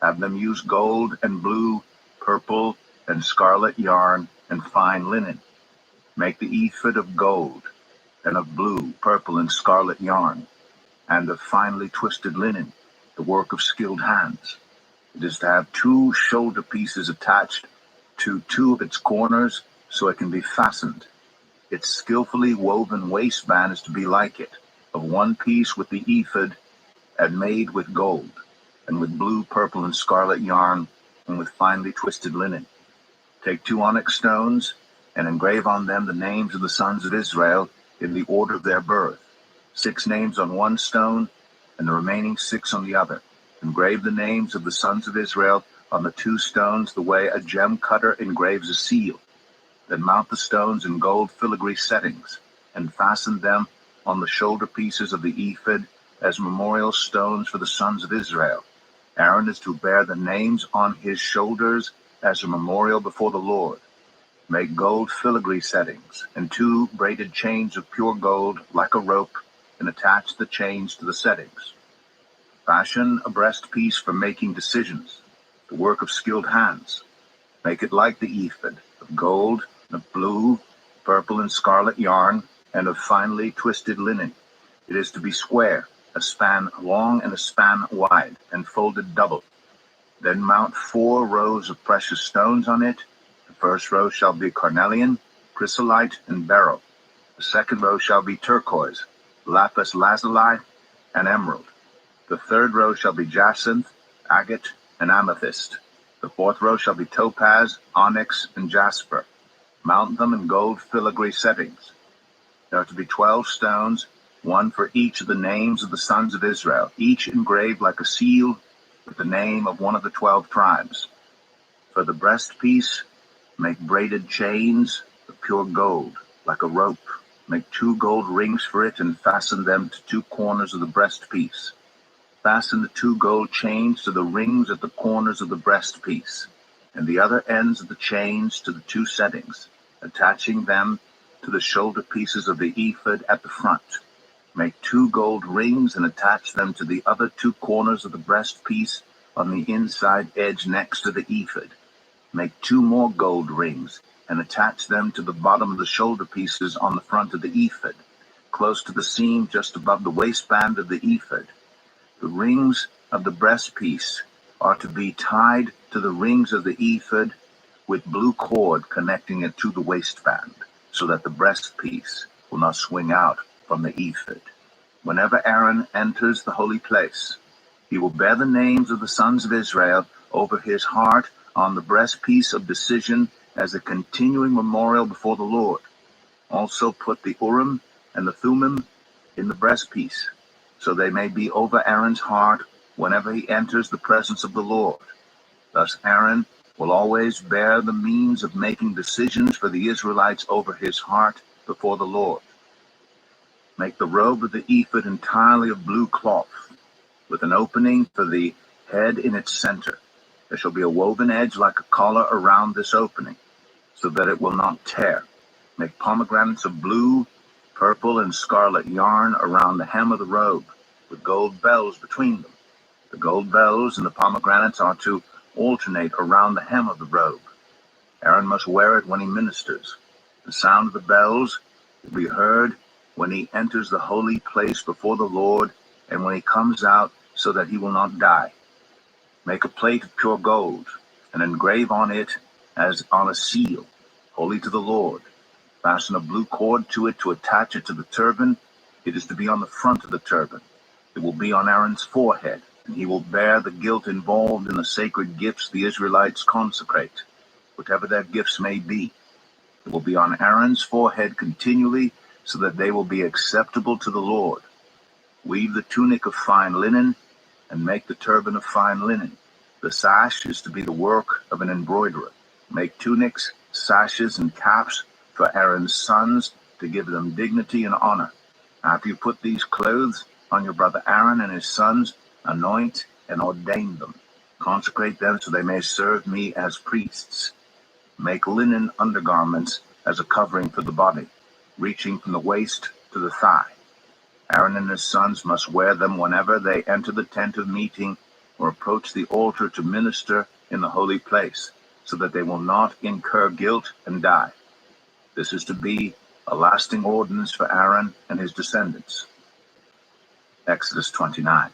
Have them use gold and blue, purple, and scarlet yarn and fine linen. Make the ephod of gold, and of blue, purple, and scarlet yarn, and of finely twisted linen, the work of skilled hands. It is to have 2 shoulder pieces attached to 2 of its corners, so it can be fastened. Its skillfully woven waistband is to be like it, of 1 piece with the ephod, and made with gold, and with blue, purple, and scarlet yarn, and with finely twisted linen. Take 2 onyx stones, and engrave on them the names of the sons of Israel in the order of their birth, 6 names on 1 stone, and the remaining 6 on the other. Engrave the names of the sons of Israel on the 2 stones, the way a gem cutter engraves a seal. Then mount the stones in gold filigree settings, and fasten them on the shoulder pieces of the ephod as memorial stones for the sons of Israel. Aaron is to bear the names on his shoulders as a memorial before the Lord. Make gold filigree settings and 2 braided chains of pure gold like a rope, and attach the chains to the settings. Fashion a breastpiece for making decisions, the work of skilled hands. Make it like the ephod, of gold, of blue, purple, and scarlet yarn, and of finely twisted linen. It is to be square, a span long and a span wide, and folded double. Then mount 4 rows of precious stones on it. The first row shall be carnelian, chrysolite, and beryl. The second row shall be turquoise, lapis lazuli, and emerald. The third row shall be jacinth, agate, and amethyst. The fourth row shall be topaz, onyx, and jasper. Mount them in gold filigree settings. There are to be 12 stones, 1 for each of the names of the sons of Israel, each engraved like a seal with the name of one of the 12 tribes. For the breastpiece, make braided chains of pure gold, like a rope. Make 2 gold rings for it, and fasten them to 2 corners of the breastpiece. Fasten the 2 gold chains to the rings at the corners of the breastpiece, and the other ends of the chains to the 2 settings, attaching them to the shoulder pieces of the ephod at the front. Make 2 gold rings and attach them to the other 2 corners of the breastpiece on the inside edge next to the ephod. Make 2 more gold rings, and attach them to the bottom of the shoulder pieces on the front of the ephod, close to the seam just above the waistband of the ephod. The rings of the breastpiece are to be tied to the rings of the ephod with blue cord connecting it to the waistband, so that the breastpiece will not swing out from the ephod. Whenever Aaron enters the holy place, he will bear the names of the sons of Israel over his heart on the breastpiece of decision as a continuing memorial before the Lord. Also put the Urim and the Thummim in the breastpiece, so they may be over Aaron's heart whenever he enters the presence of the Lord. Thus Aaron will always bear the means of making decisions for the Israelites over his heart before the Lord. Make the robe of the ephod entirely of blue cloth, with an opening for the head in its center. There shall be a woven edge like a collar around this opening, so that it will not tear. Make pomegranates of blue, purple, and scarlet yarn around the hem of the robe, with gold bells between them. The gold bells and the pomegranates are to alternate around the hem of the robe. Aaron must wear it when he ministers. The sound of the bells will be heard when he enters the holy place before the Lord and when he comes out, so that he will not die. Make a plate of pure gold and engrave on it as on a seal, holy to the Lord. Fasten a blue cord to it to attach it to the turban. It is to be on the front of the turban. It will be on Aaron's forehead, and he will bear the guilt involved in the sacred gifts the Israelites consecrate, whatever their gifts may be. It will be on Aaron's forehead continually, so that they will be acceptable to the Lord. Weave the tunic of fine linen, and make the turban of fine linen. The sash is to be the work of an embroiderer. Make tunics, sashes, and caps for Aaron's sons, to give them dignity and honor. After you put these clothes on your brother Aaron and his sons, anoint and ordain them. Consecrate them so they may serve me as priests. Make linen undergarments as a covering for the body, reaching from the waist to the thigh. Aaron and his sons must wear them whenever they enter the tent of meeting or approach the altar to minister in the holy place, so that they will not incur guilt and die. This is to be a lasting ordinance for Aaron and his descendants. Exodus 29.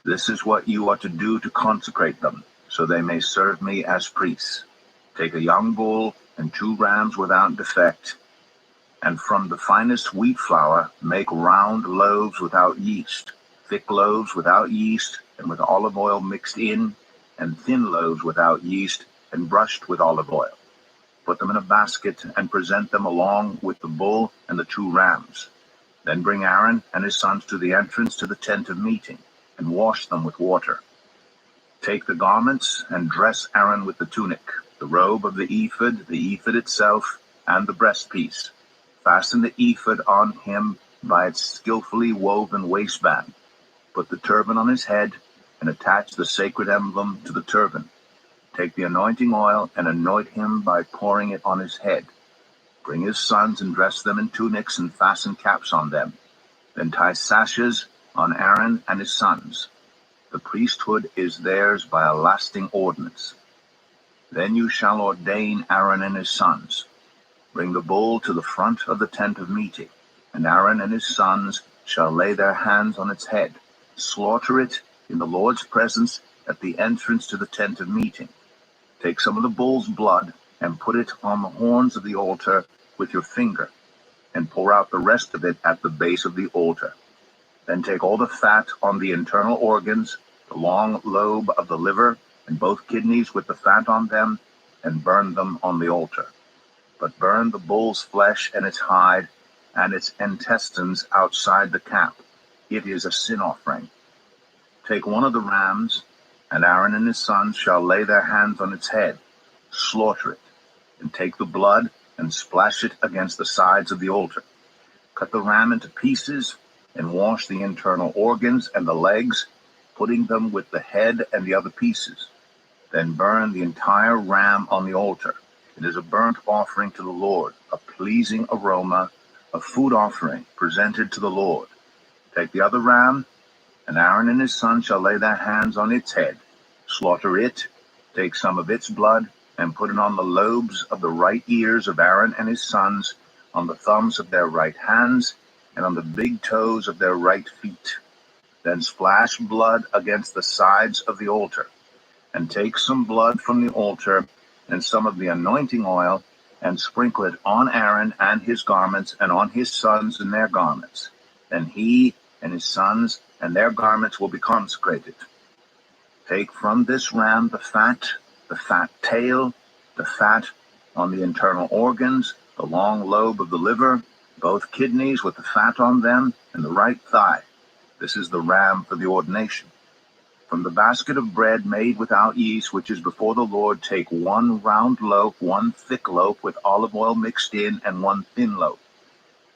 This is what you are to do to consecrate them, so they may serve me as priests. Take a young bull and 2 rams without defect, and from the finest wheat flour make round loaves without yeast, thick loaves without yeast and with olive oil mixed in, and thin loaves without yeast and brushed with olive oil. Put them in a basket and present them along with the bull and the 2 rams. Then bring Aaron and his sons to the entrance to the tent of meeting, and wash them with water. Take the garments and dress Aaron with the tunic, the robe of the ephod itself, and the breastpiece. Fasten the ephod on him by its skillfully woven waistband. Put the turban on his head, and attach the sacred emblem to the turban. Take the anointing oil and anoint him by pouring it on his head. Bring his sons and dress them in tunics and fasten caps on them. Then tie sashes on Aaron and his sons. The priesthood is theirs by a lasting ordinance. Then you shall ordain Aaron and his sons. Bring the bull to the front of the tent of meeting, and Aaron and his sons shall lay their hands on its head. Slaughter it in the Lord's presence at the entrance to the tent of meeting. Take some of the bull's blood and put it on the horns of the altar with your finger, and pour out the rest of it at the base of the altar. Then take all the fat on the internal organs, the long lobe of the liver, and both kidneys with the fat on them, and burn them on the altar. But burn the bull's flesh and its hide and its intestines outside the camp. It is a sin offering. Take one of the rams, and Aaron and his sons shall lay their hands on its head. Slaughter it, and take the blood and splash it against the sides of the altar. Cut the ram into pieces, and wash the internal organs and the legs, putting them with the head and the other pieces. Then burn the entire ram on the altar. It is a burnt offering to the Lord, a pleasing aroma, a food offering presented to the Lord. Take the other ram, and Aaron and his sons shall lay their hands on its head. Slaughter it, take some of its blood, and put it on the lobes of the right ears of Aaron and his sons, on the thumbs of their right hands, and on the big toes of their right feet. Then splash blood against the sides of the altar, and take some blood from the altar and some of the anointing oil, and sprinkle it on Aaron and his garments, and on his sons and their garments. Then he and his sons and their garments will be consecrated. Take from this ram the fat tail, the fat on the internal organs, the long lobe of the liver, both kidneys with the fat on them, and the right thigh. This is the ram for the ordination. From the basket of bread made without yeast, which is before the Lord, take 1 round loaf, 1 thick loaf with olive oil mixed in, and 1 thin loaf.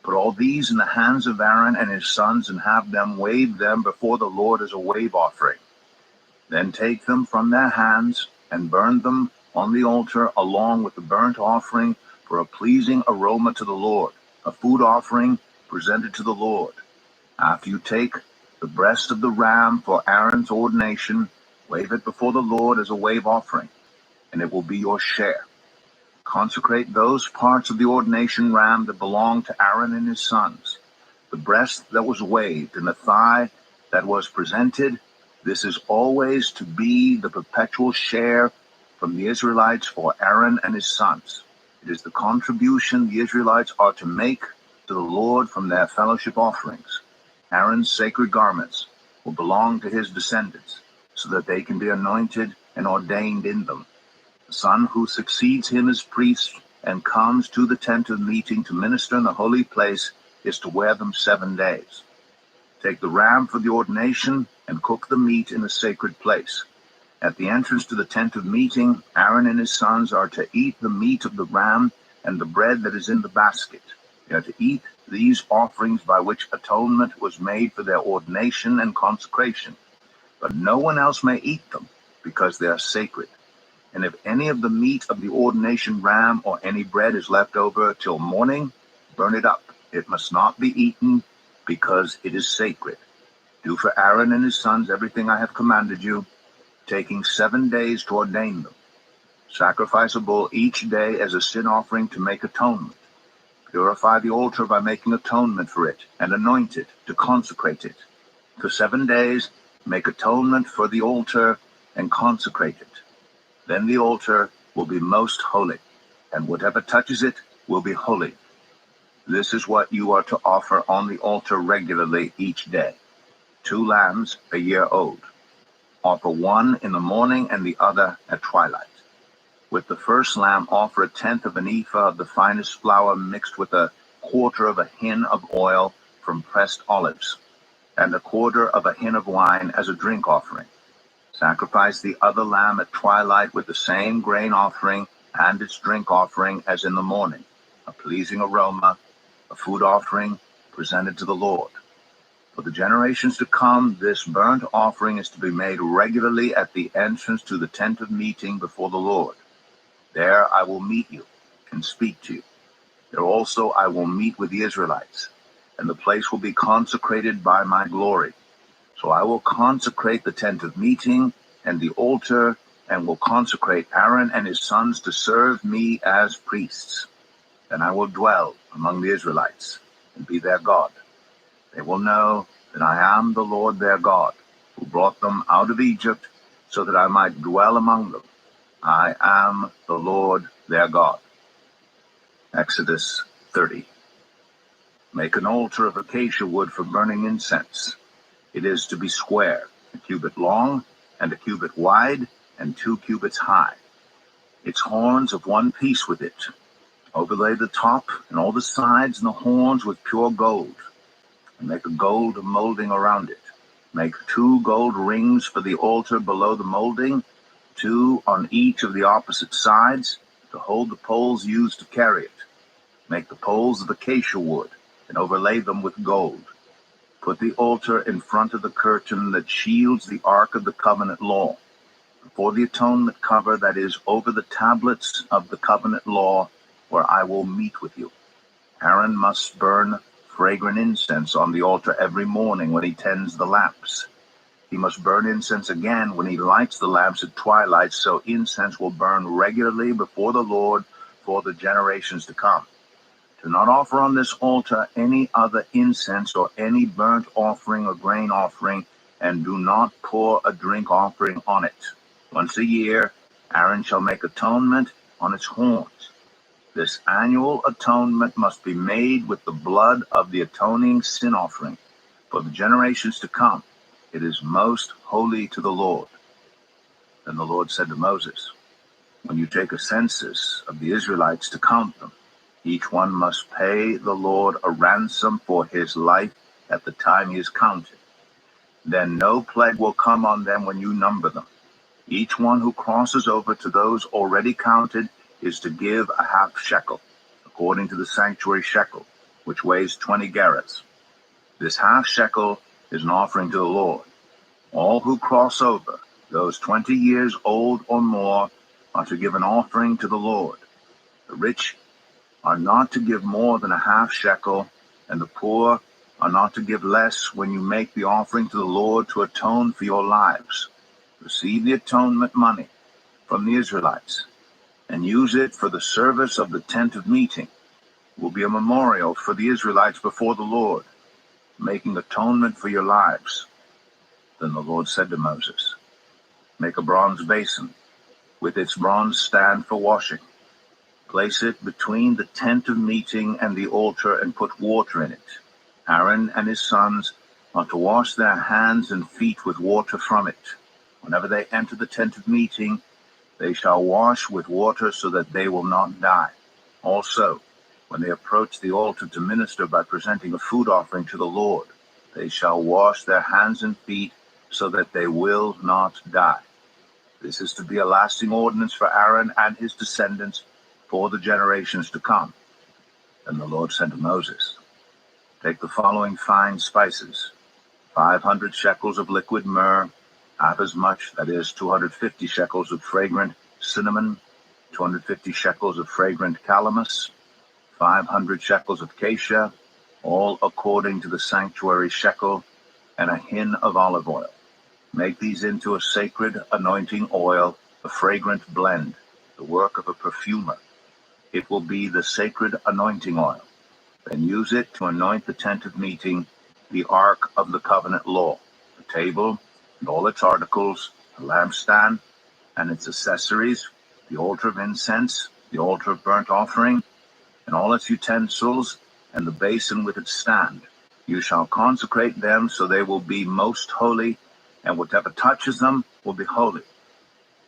Put all these in the hands of Aaron and his sons, and have them wave them before the Lord as a wave offering. Then take them from their hands and burn them on the altar along with the burnt offering for a pleasing aroma to the Lord, a food offering presented to the Lord. After you take the breast of the ram for Aaron's ordination, wave it before the Lord as a wave offering, and it will be your share. Consecrate those parts of the ordination ram that belong to Aaron and his sons, the breast that was waved and the thigh that was presented. This is always to be the perpetual share from the Israelites for Aaron and his sons. It is the contribution the Israelites are to make to the Lord from their fellowship offerings. Aaron's sacred garments will belong to his descendants, so that they can be anointed and ordained in them. The son who succeeds him as priest and comes to the tent of meeting to minister in the holy place is to wear them 7 days. Take the ram for the ordination and cook the meat in a sacred place. At the entrance to the tent of meeting, Aaron and his sons are to eat the meat of the ram and the bread that is in the basket. They are to eat these offerings by which atonement was made for their ordination and consecration. But no one else may eat them, because they are sacred. And if any of the meat of the ordination ram or any bread is left over till morning, burn it up. It must not be eaten, because it is sacred. Do for Aaron and his sons everything I have commanded you, taking 7 days to ordain them. Sacrifice a bull each day as a sin offering to make atonement. Purify the altar by making atonement for it, and anoint it to consecrate it. For 7 days, make atonement for the altar and consecrate it. Then the altar will be most holy, and whatever touches it will be holy. This is what you are to offer on the altar regularly each day: 2 lambs a year old. Offer one in the morning and the other at twilight. With the first lamb, offer 1/10 of an ephah of the finest flour mixed with 1/4 of a hin of oil from pressed olives, and 1/4 of a hin of wine as a drink offering. Sacrifice the other lamb at twilight with the same grain offering and its drink offering as in the morning, a pleasing aroma, a food offering presented to the Lord. For the generations to come, this burnt offering is to be made regularly at the entrance to the tent of meeting before the Lord. There I will meet you and speak to you. There also I will meet with the Israelites, and the place will be consecrated by my glory. So I will consecrate the tent of meeting and the altar, and will consecrate Aaron and his sons to serve me as priests. Then I will dwell among the Israelites and be their God. They will know that I am the Lord their God, who brought them out of Egypt so that I might dwell among them. I am the Lord their God. Exodus 30. Make an altar of acacia wood for burning incense. It is to be square, 1 cubit long, and 1 cubit wide, and 2 cubits high. Its horns of one piece with it. Overlay the top and all the sides and the horns with pure gold, and make a gold molding around it. Make 2 gold rings for the altar below the molding, 2 on each of the opposite sides, to hold the poles used to carry it. Make the poles of acacia wood, and overlay them with gold. Put the altar in front of the curtain that shields the ark of the covenant law, before the atonement cover that is over the tablets of the covenant law, where I will meet with you. Aaron must burn fragrant incense on the altar every morning when he tends the lamps. He must burn incense again when he lights the lamps at twilight, so incense will burn regularly before the Lord for the generations to come. Do not offer on this altar any other incense or any burnt offering or grain offering, and do not pour a drink offering on it. Once a year, Aaron shall make atonement on its horns. This annual atonement must be made with the blood of the atoning sin offering for the generations to come. It is most holy to the Lord. Then the Lord said to Moses, when you take a census of the Israelites to count them, each one must pay the Lord a ransom for his life at the time he is counted. Then no plague will come on them when you number them. Each one who crosses over to those already counted is to give a half shekel, according to the sanctuary shekel, which weighs 20 gerahs. This half shekel is an offering to the Lord. All who cross over, those 20 years old or more, are to give an offering to the Lord. The rich are not to give more than a half shekel, and the poor are not to give less when you make the offering to the Lord to atone for your lives. Receive the atonement money from the Israelites and use it for the service of the tent of meeting. It will be a memorial for the Israelites before the Lord, making atonement for your lives. Then the Lord said to Moses, make a bronze basin with its bronze stand for washing. Place it between the tent of meeting and the altar and put water in it. Aaron and his sons are to wash their hands and feet with water from it. Whenever they enter the tent of meeting, they shall wash with water so that they will not die. Also, when they approach the altar to minister by presenting a food offering to the Lord, they shall wash their hands and feet so that they will not die. This is to be a lasting ordinance for Aaron and his descendants for the generations to come. Then the Lord said to Moses, take the following fine spices, 500 shekels of liquid myrrh, half as much, that is, 250 shekels of fragrant cinnamon, 250 shekels of fragrant calamus, 500 shekels of cassia, all according to the sanctuary shekel, and a hin of olive oil. Make these into a sacred anointing oil, a fragrant blend, the work of a perfumer. It will be the sacred anointing oil. Then use it to anoint the tent of meeting, the ark of the covenant law, the table and all its articles, the lampstand and its accessories, the altar of incense, the altar of burnt offering, and all its utensils, and the basin with its stand. You shall consecrate them so they will be most holy, and whatever touches them will be holy.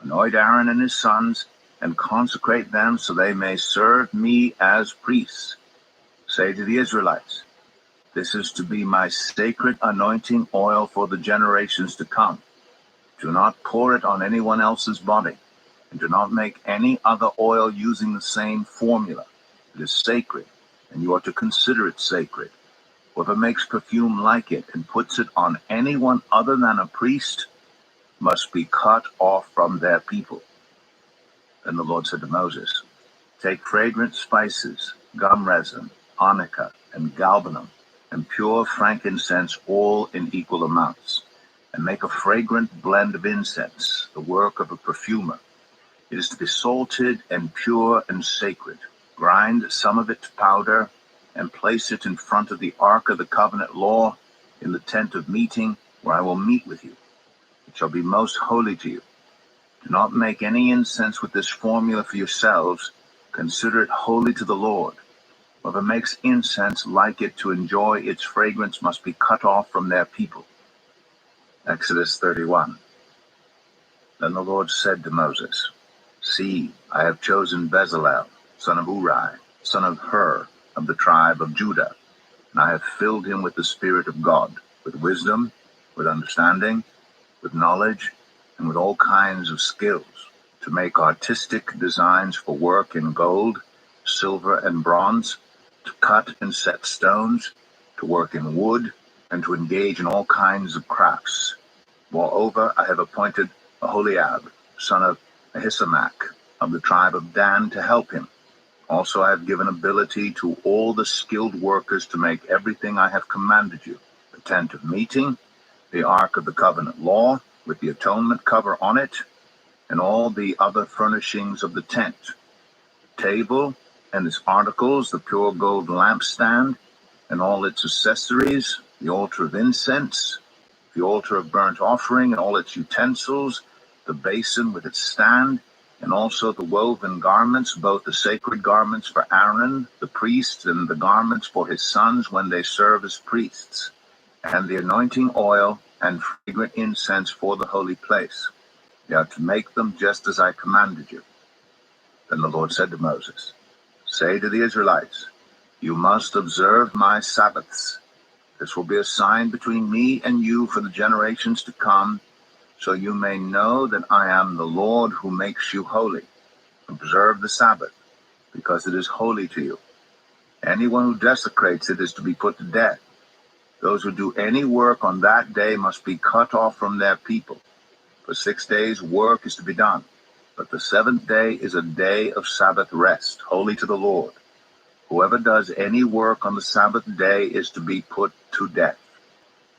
Anoint Aaron and his sons, and consecrate them so they may serve me as priests. Say to the Israelites, this is to be my sacred anointing oil for the generations to come. Do not pour it on anyone else's body, and do not make any other oil using the same formula. It is sacred, and you are to consider it sacred. Whoever makes perfume like it and puts it on anyone other than a priest must be cut off from their people. Then the Lord said to Moses, take fragrant spices, gum resin, onycha, and galbanum, and pure frankincense, all in equal amounts, and make a fragrant blend of incense, the work of a perfumer. It is to be salted and pure and sacred. Grind some of it to powder, and place it in front of the ark of the covenant law in the tent of meeting, where I will meet with you. It shall be most holy to you. Do not make any incense with this formula for yourselves. Consider it holy to the Lord. Whoever makes incense like it to enjoy its fragrance must be cut off from their people. Exodus 31. Then the Lord said to Moses, see, I have chosen Bezalel, son of Uri, son of Hur, of the tribe of Judah, and I have filled him with the Spirit of God, with wisdom, with understanding, with knowledge, and with all kinds of skills, to make artistic designs for work in gold, silver, and bronze, to cut and set stones, to work in wood, and to engage in all kinds of crafts. Moreover, I have appointed Aholiab, son of Ahisamach, of the tribe of Dan, to help him. Also I have given ability to all the skilled workers to make everything I have commanded you, the tent of meeting, the Ark of the Covenant law, with the atonement cover on it, and all the other furnishings of the tent, table and its articles, the pure gold lampstand, and all its accessories, the altar of incense, the altar of burnt offering and all its utensils, the basin with its stand, and also the woven garments, both the sacred garments for Aaron, the priest, and the garments for his sons when they serve as priests, and the anointing oil and fragrant incense for the holy place. You are to make them just as I commanded you. Then the Lord said to Moses, say to the Israelites, you must observe my Sabbaths. This will be a sign between me and you for the generations to come, so you may know that I am the Lord who makes you holy. Observe the Sabbath, because it is holy to you. Anyone who desecrates it is to be put to death. Those who do any work on that day must be cut off from their people. For 6 days work is to be done, but the seventh day is a day of Sabbath rest, holy to the Lord. Whoever does any work on the Sabbath day is to be put to death.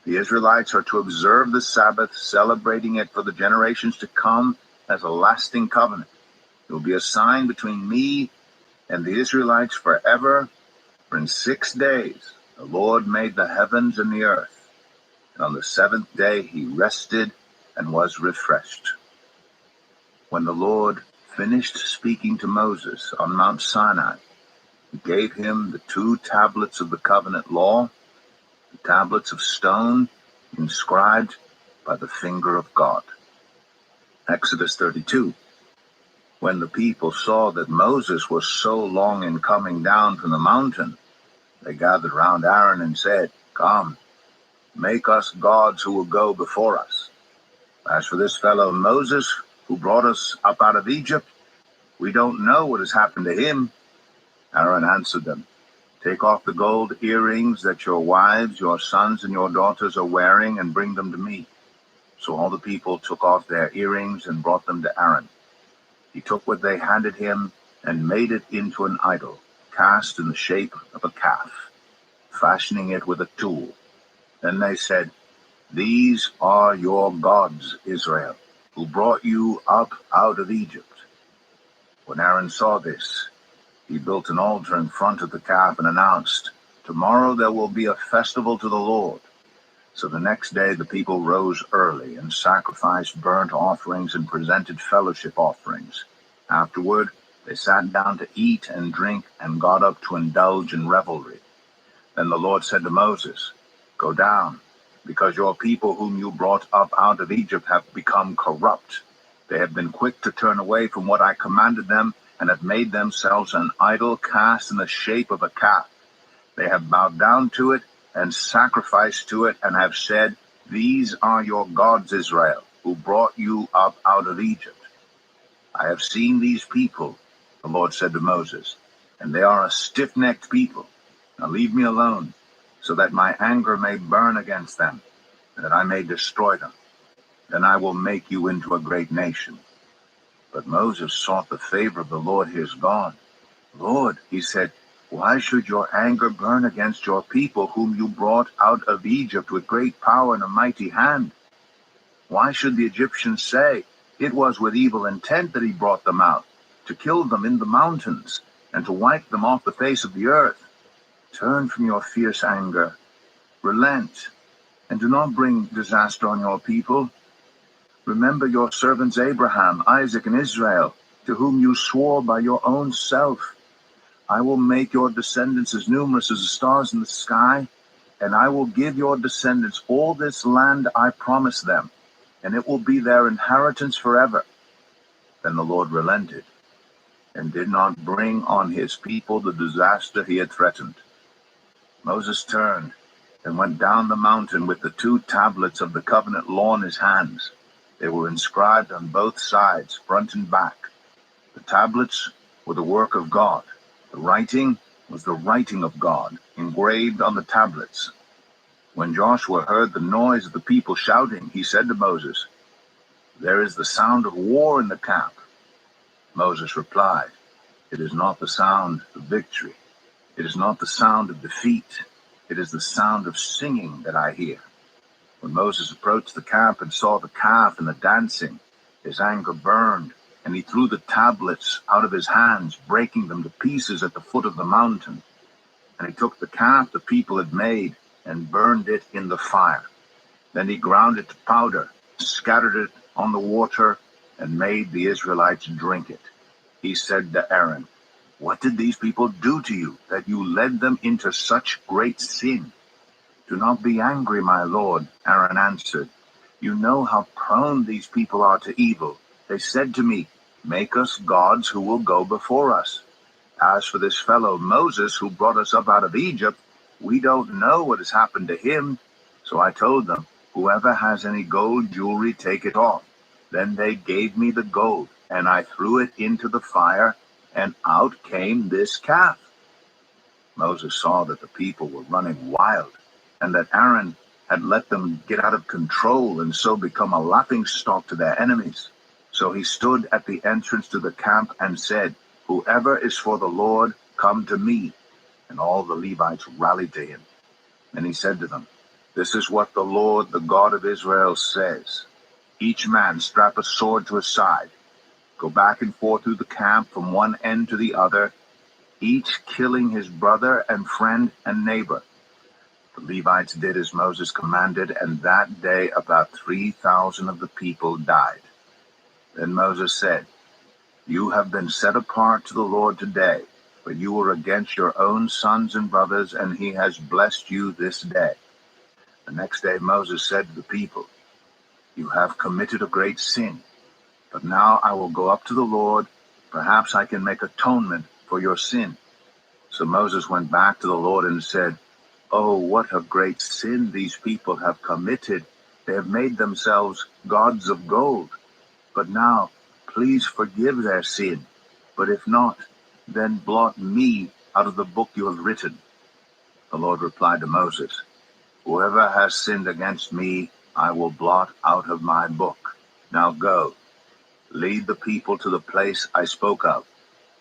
The Israelites are to observe the Sabbath, celebrating it for the generations to come as a lasting covenant. It will be a sign between me and the Israelites forever. For in 6 days the Lord made the heavens and the earth, and on the seventh day he rested and was refreshed. When the Lord finished speaking to Moses on Mount Sinai, he gave him the 2 tablets of the covenant law, the tablets of stone inscribed by the finger of God. Exodus 32. When the people saw that Moses was so long in coming down from the mountain, they gathered round Aaron and said, come, make us gods who will go before us. As for this fellow Moses, who brought us up out of Egypt, we don't know what has happened to him. Aaron answered them, take off the gold earrings that your wives, your sons, and your daughters are wearing, and bring them to me. So all the people took off their earrings and brought them to Aaron. He took what they handed him and made it into an idol, cast in the shape of a calf, fashioning it with a tool. Then they said, these are your gods, Israel, who brought you up out of Egypt. When Aaron saw this, he built an altar in front of the calf and announced, tomorrow there will be a festival to the Lord. So the next day the people rose early and sacrificed burnt offerings and presented fellowship offerings. Afterward, they sat down to eat and drink and got up to indulge in revelry. Then the Lord said to Moses, go down, because your people whom you brought up out of Egypt have become corrupt. They have been quick to turn away from what I commanded them and have made themselves an idol cast in the shape of a calf. They have bowed down to it and sacrificed to it and have said, these are your gods, Israel, who brought you up out of Egypt. I have seen these people, the Lord said to Moses, and they are a stiff-necked people. Now leave me alone, so that my anger may burn against them, and that I may destroy them. Then I will make you into a great nation. But Moses sought the favor of the Lord his God. Lord, he said, why should your anger burn against your people whom you brought out of Egypt with great power and a mighty hand? Why should the Egyptians say, it was with evil intent that he brought them out, to kill them in the mountains, and to wipe them off the face of the earth? Turn from your fierce anger, relent, and do not bring disaster on your people. Remember your servants Abraham, Isaac, and Israel, to whom you swore by your own self. I will make your descendants as numerous as the stars in the sky, and I will give your descendants all this land I promised them, and it will be their inheritance forever. Then the Lord relented, and did not bring on his people the disaster he had threatened. Moses turned and went down the mountain with the 2 tablets of the covenant law in his hands. They were inscribed on both sides, front and back. The tablets were the work of God. The writing was the writing of God, engraved on the tablets. When Joshua heard the noise of the people shouting, he said to Moses, there is the sound of war in the camp. Moses replied, it is not the sound of victory. It is not the sound of defeat. It is the sound of singing that I hear. When Moses approached the camp and saw the calf and the dancing, his anger burned, and he threw the tablets out of his hands, breaking them to pieces at the foot of the mountain. And he took the calf the people had made and burned it in the fire. Then he ground it to powder, scattered it on the water, and made the Israelites drink it. He said to Aaron, "What did these people do to you, that you led them into such great sin?" "Do not be angry, my lord," Aaron answered. "You know how prone these people are to evil. They said to me, 'Make us gods who will go before us.' As for this fellow Moses, who brought us up out of Egypt, we don't know what has happened to him." So I told them, "Whoever has any gold jewelry, take it off." Then they gave me the gold, and I threw it into the fire, and out came this calf. Moses saw that the people were running wild, and that Aaron had let them get out of control and so become a laughingstock to their enemies. So he stood at the entrance to the camp and said, "Whoever is for the Lord, come to me." And all the Levites rallied to him. And he said to them, "This is what the Lord, the God of Israel, says. Each man strap a sword to his side. Go back and forth through the camp from one end to the other, each killing his brother and friend and neighbor." The Levites did as Moses commanded, and that day about 3,000 of the people died. Then Moses said, "You have been set apart to the Lord today, but you were against your own sons and brothers, and he has blessed you this day." The next day Moses said to the people, "You have committed a great sin, but now I will go up to the Lord. Perhaps I can make atonement for your sin." So Moses went back to the Lord and said, "Oh, what a great sin these people have committed. They have made themselves gods of gold. But now, please forgive their sin. But if not, then blot me out of the book you have written." The Lord replied to Moses, "Whoever has sinned against me, I will blot out of my book. Now go, lead the people to the place I spoke of,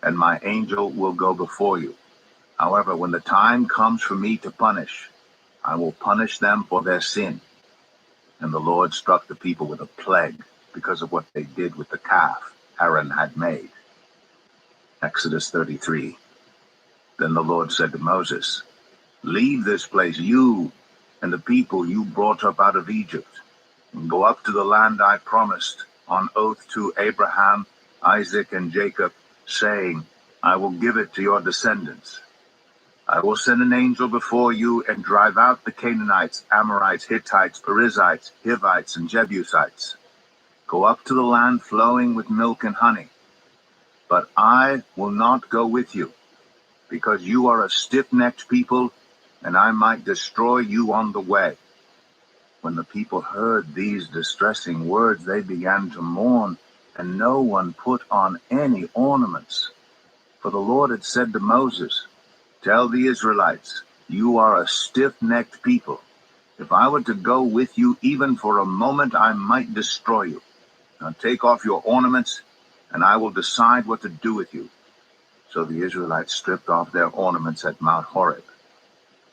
and my angel will go before you. However, when the time comes for me to punish, I will punish them for their sin." And the Lord struck the people with a plague because of what they did with the calf Aaron had made. Exodus 33. Then the Lord said to Moses, "Leave this place, you and the people you brought up out of Egypt, and go up to the land I promised on oath to Abraham, Isaac, and Jacob, saying, 'I will give it to your descendants.' I will send an angel before you and drive out the Canaanites, Amorites, Hittites, Perizzites, Hivites, and Jebusites. Go up to the land flowing with milk and honey. But I will not go with you, because you are a stiff-necked people, and I might destroy you on the way." When the people heard these distressing words, they began to mourn, and no one put on any ornaments. For the Lord had said to Moses, "Tell the Israelites, you are a stiff-necked people. If I were to go with you even for a moment, I might destroy you. Now take off your ornaments, and I will decide what to do with you." So the Israelites stripped off their ornaments at Mount Horeb.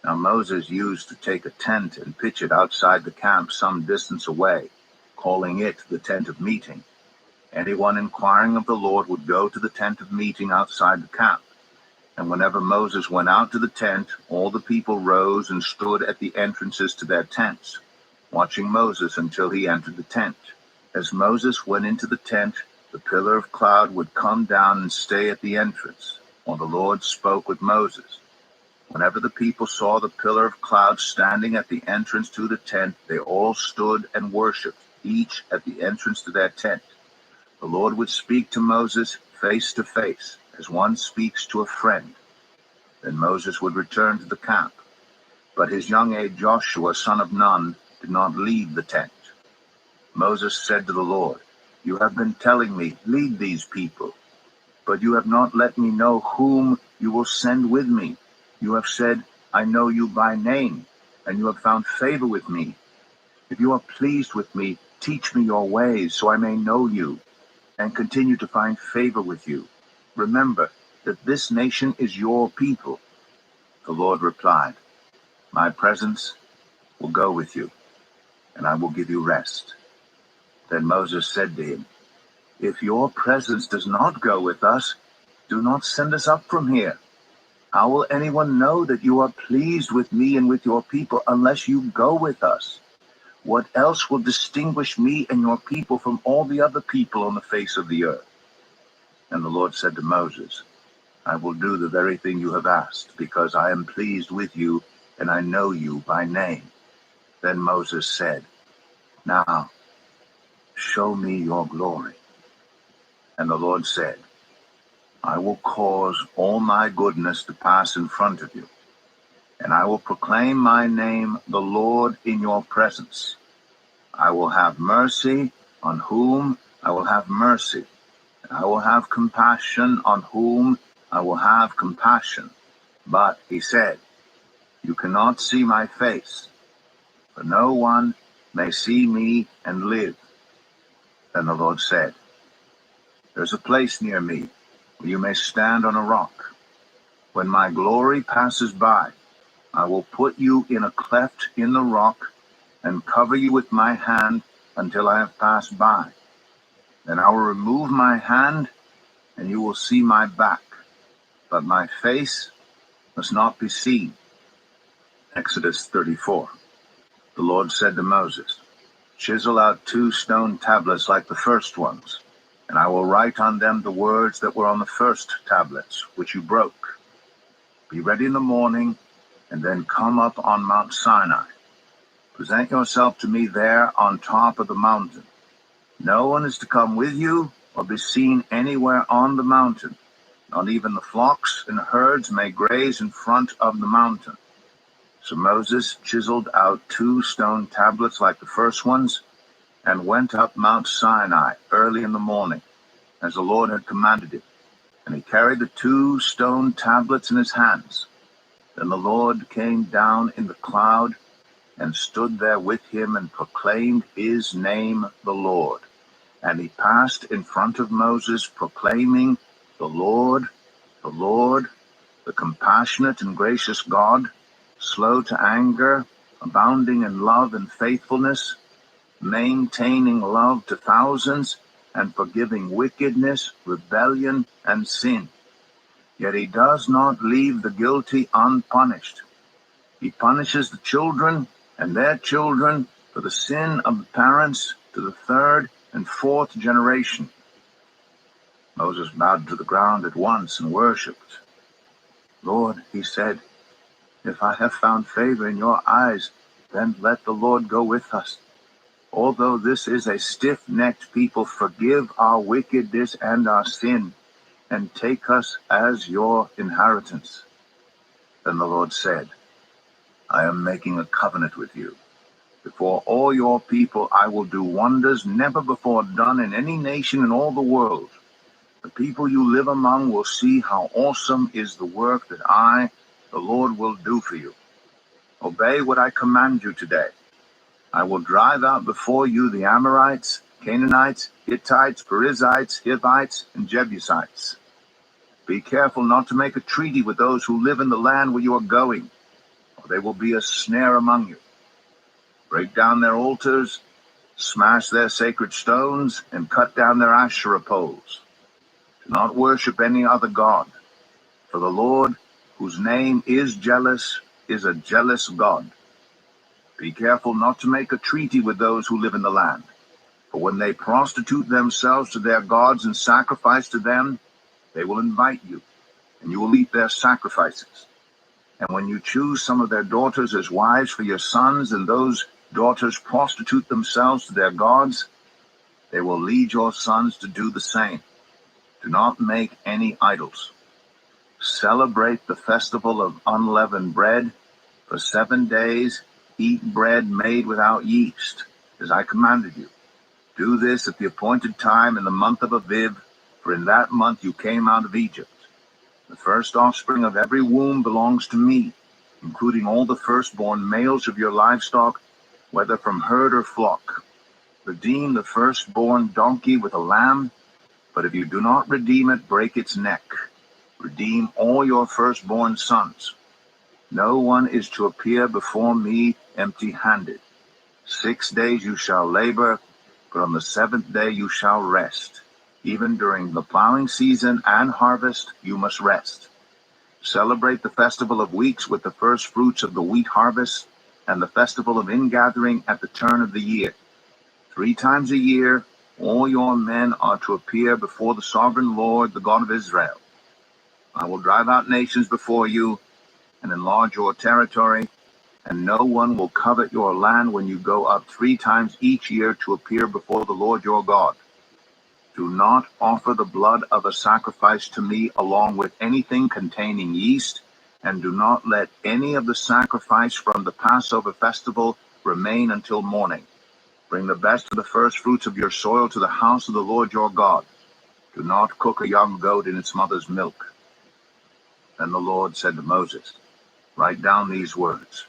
Now Moses used to take a tent and pitch it outside the camp some distance away, calling it the tent of meeting. Anyone inquiring of the Lord would go to the tent of meeting outside the camp. And whenever Moses went out to the tent, all the people rose and stood at the entrances to their tents, watching Moses until he entered the tent. As Moses went into the tent, the pillar of cloud would come down and stay at the entrance, while the Lord spoke with Moses. Whenever the people saw the pillar of cloud standing at the entrance to the tent, they all stood and worshipped, each at the entrance to their tent. The Lord would speak to Moses face to face, as one speaks to a friend. Then Moses would return to the camp. But his young aide Joshua, son of Nun, did not leave the tent. Moses said to the Lord, "You have been telling me, 'Lead these people,' but you have not let me know whom you will send with me. You have said, 'I know you by name,' and you have found favor with me. If you are pleased with me, teach me your ways so I may know you and continue to find favor with you. Remember that this nation is your people." The Lord replied, "My presence will go with you, and I will give you rest." Then Moses said to him, "If your presence does not go with us, do not send us up from here. How will anyone know that you are pleased with me and with your people unless you go with us? What else will distinguish me and your people from all the other people on the face of the earth?" And the Lord said to Moses, "I will do the very thing you have asked, because I am pleased with you, and I know you by name." Then Moses said, "Now show me your glory." And the Lord said, "I will cause all my goodness to pass in front of you, and I will proclaim my name, the Lord, in your presence. I will have mercy on whom I will have mercy, and I will have compassion on whom I will have compassion." But he said, "You cannot see my face, for no one may see me and live." Then the Lord said, "There's a place near me where you may stand on a rock. When my glory passes by, I will put you in a cleft in the rock and cover you with my hand until I have passed by. Then I will remove my hand, and you will see my back, but my face must not be seen." Exodus 34. The Lord said to Moses, "Chisel out 2 stone tablets like the first ones, and I will write on them the words that were on the first tablets, which you broke. Be ready in the morning, and then come up on Mount Sinai. Present yourself to me there on top of the mountain. No one is to come with you or be seen anywhere on the mountain. Not even the flocks and herds may graze in front of the mountain." So Moses chiseled out 2 stone tablets like the first ones, and went up Mount Sinai early in the morning, as the Lord had commanded him. And he carried the 2 stone tablets in his hands. Then the Lord came down in the cloud, and stood there with him, and proclaimed his name, the Lord. And he passed in front of Moses, proclaiming, the Lord, the compassionate and gracious God, slow to anger, abounding in love and faithfulness, maintaining love to thousands, and forgiving wickedness, rebellion, and sin. Yet he does not leave the guilty unpunished. He punishes the children and their children for the sin of the parents to the 3rd and 4th generation." Moses bowed to the ground at once and worshipped. "Lord," he said, "if I have found favor in your eyes, then let the Lord go with us. Although this is a stiff-necked people, forgive our wickedness and our sin, and take us as your inheritance." Then the Lord said, "I am making a covenant with you. Before all your people I will do wonders never before done in any nation in all the world. The people you live among will see how awesome is the work that I, the Lord, will do for you. Obey what I command you today. I will drive out before you the Amorites, Canaanites, Hittites, Perizzites, Hivites, and Jebusites. Be careful not to make a treaty with those who live in the land where you are going, or they will be a snare among you. Break down their altars, smash their sacred stones, and cut down their Asherah poles. Do not worship any other god, for the Lord, whose name is jealous, is a jealous God. Be careful not to make a treaty with those who live in the land, for when they prostitute themselves to their gods and sacrifice to them, they will invite you, and you will eat their sacrifices. And when you choose some of their daughters as wives for your sons, and those daughters prostitute themselves to their gods, they will lead your sons to do the same. Do not make any idols. Celebrate the festival of unleavened bread. For 7 days, eat bread made without yeast, as I commanded you. Do this at the appointed time in the month of Aviv, for in that month you came out of Egypt. The first offspring of every womb belongs to me, including all the firstborn males of your livestock, whether from herd or flock. Redeem the firstborn donkey with a lamb, but if you do not redeem it, break its neck. Redeem all your firstborn sons. No one is to appear before me empty-handed. 6 days you shall labor, but on the seventh day you shall rest. Even during the plowing season and harvest you must rest. Celebrate the festival of weeks with the first fruits of the wheat harvest, and the festival of ingathering at the turn of the year. 3 times a year all your men are to appear before the sovereign Lord, the God of Israel. I will drive out nations before you and enlarge your territory, and no one will covet your land when you go up 3 times each year to appear before the Lord your God. Do not offer the blood of a sacrifice to me along with anything containing yeast, and do not let any of the sacrifice from the Passover festival remain until morning. Bring the best of the first fruits of your soil to the house of the Lord your God. Do not cook a young goat in its mother's milk. Then the Lord said to Moses, Write down these words,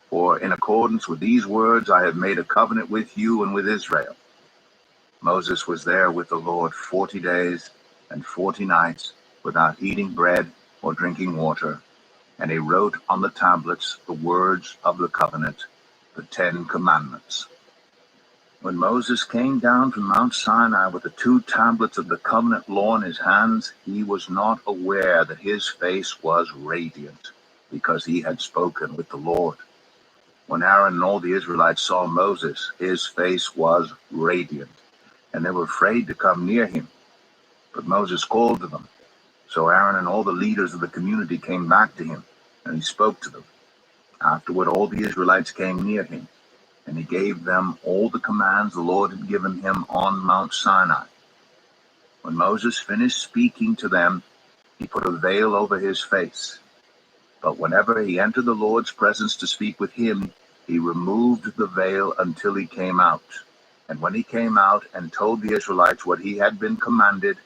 for in accordance with these words I have made a covenant with you and with Israel. Moses was there with the Lord 40 days and 40 nights without eating bread or drinking water, and he wrote on the tablets the words of the covenant, the 10 Commandments. When Moses came down from Mount Sinai with the 2 tablets of the covenant law in his hands, he was not aware that his face was radiant, because he had spoken with the Lord. When Aaron and all the Israelites saw Moses, his face was radiant, and they were afraid to come near him. But Moses called to them. So Aaron and all the leaders of the community came back to him, and he spoke to them. Afterward all the Israelites came near him, and he gave them all the commands the Lord had given him on Mount Sinai. When Moses finished speaking to them, he put a veil over his face. But whenever he entered the Lord's presence to speak with him, he removed the veil until he came out. And when he came out and told the Israelites what he had been commanded,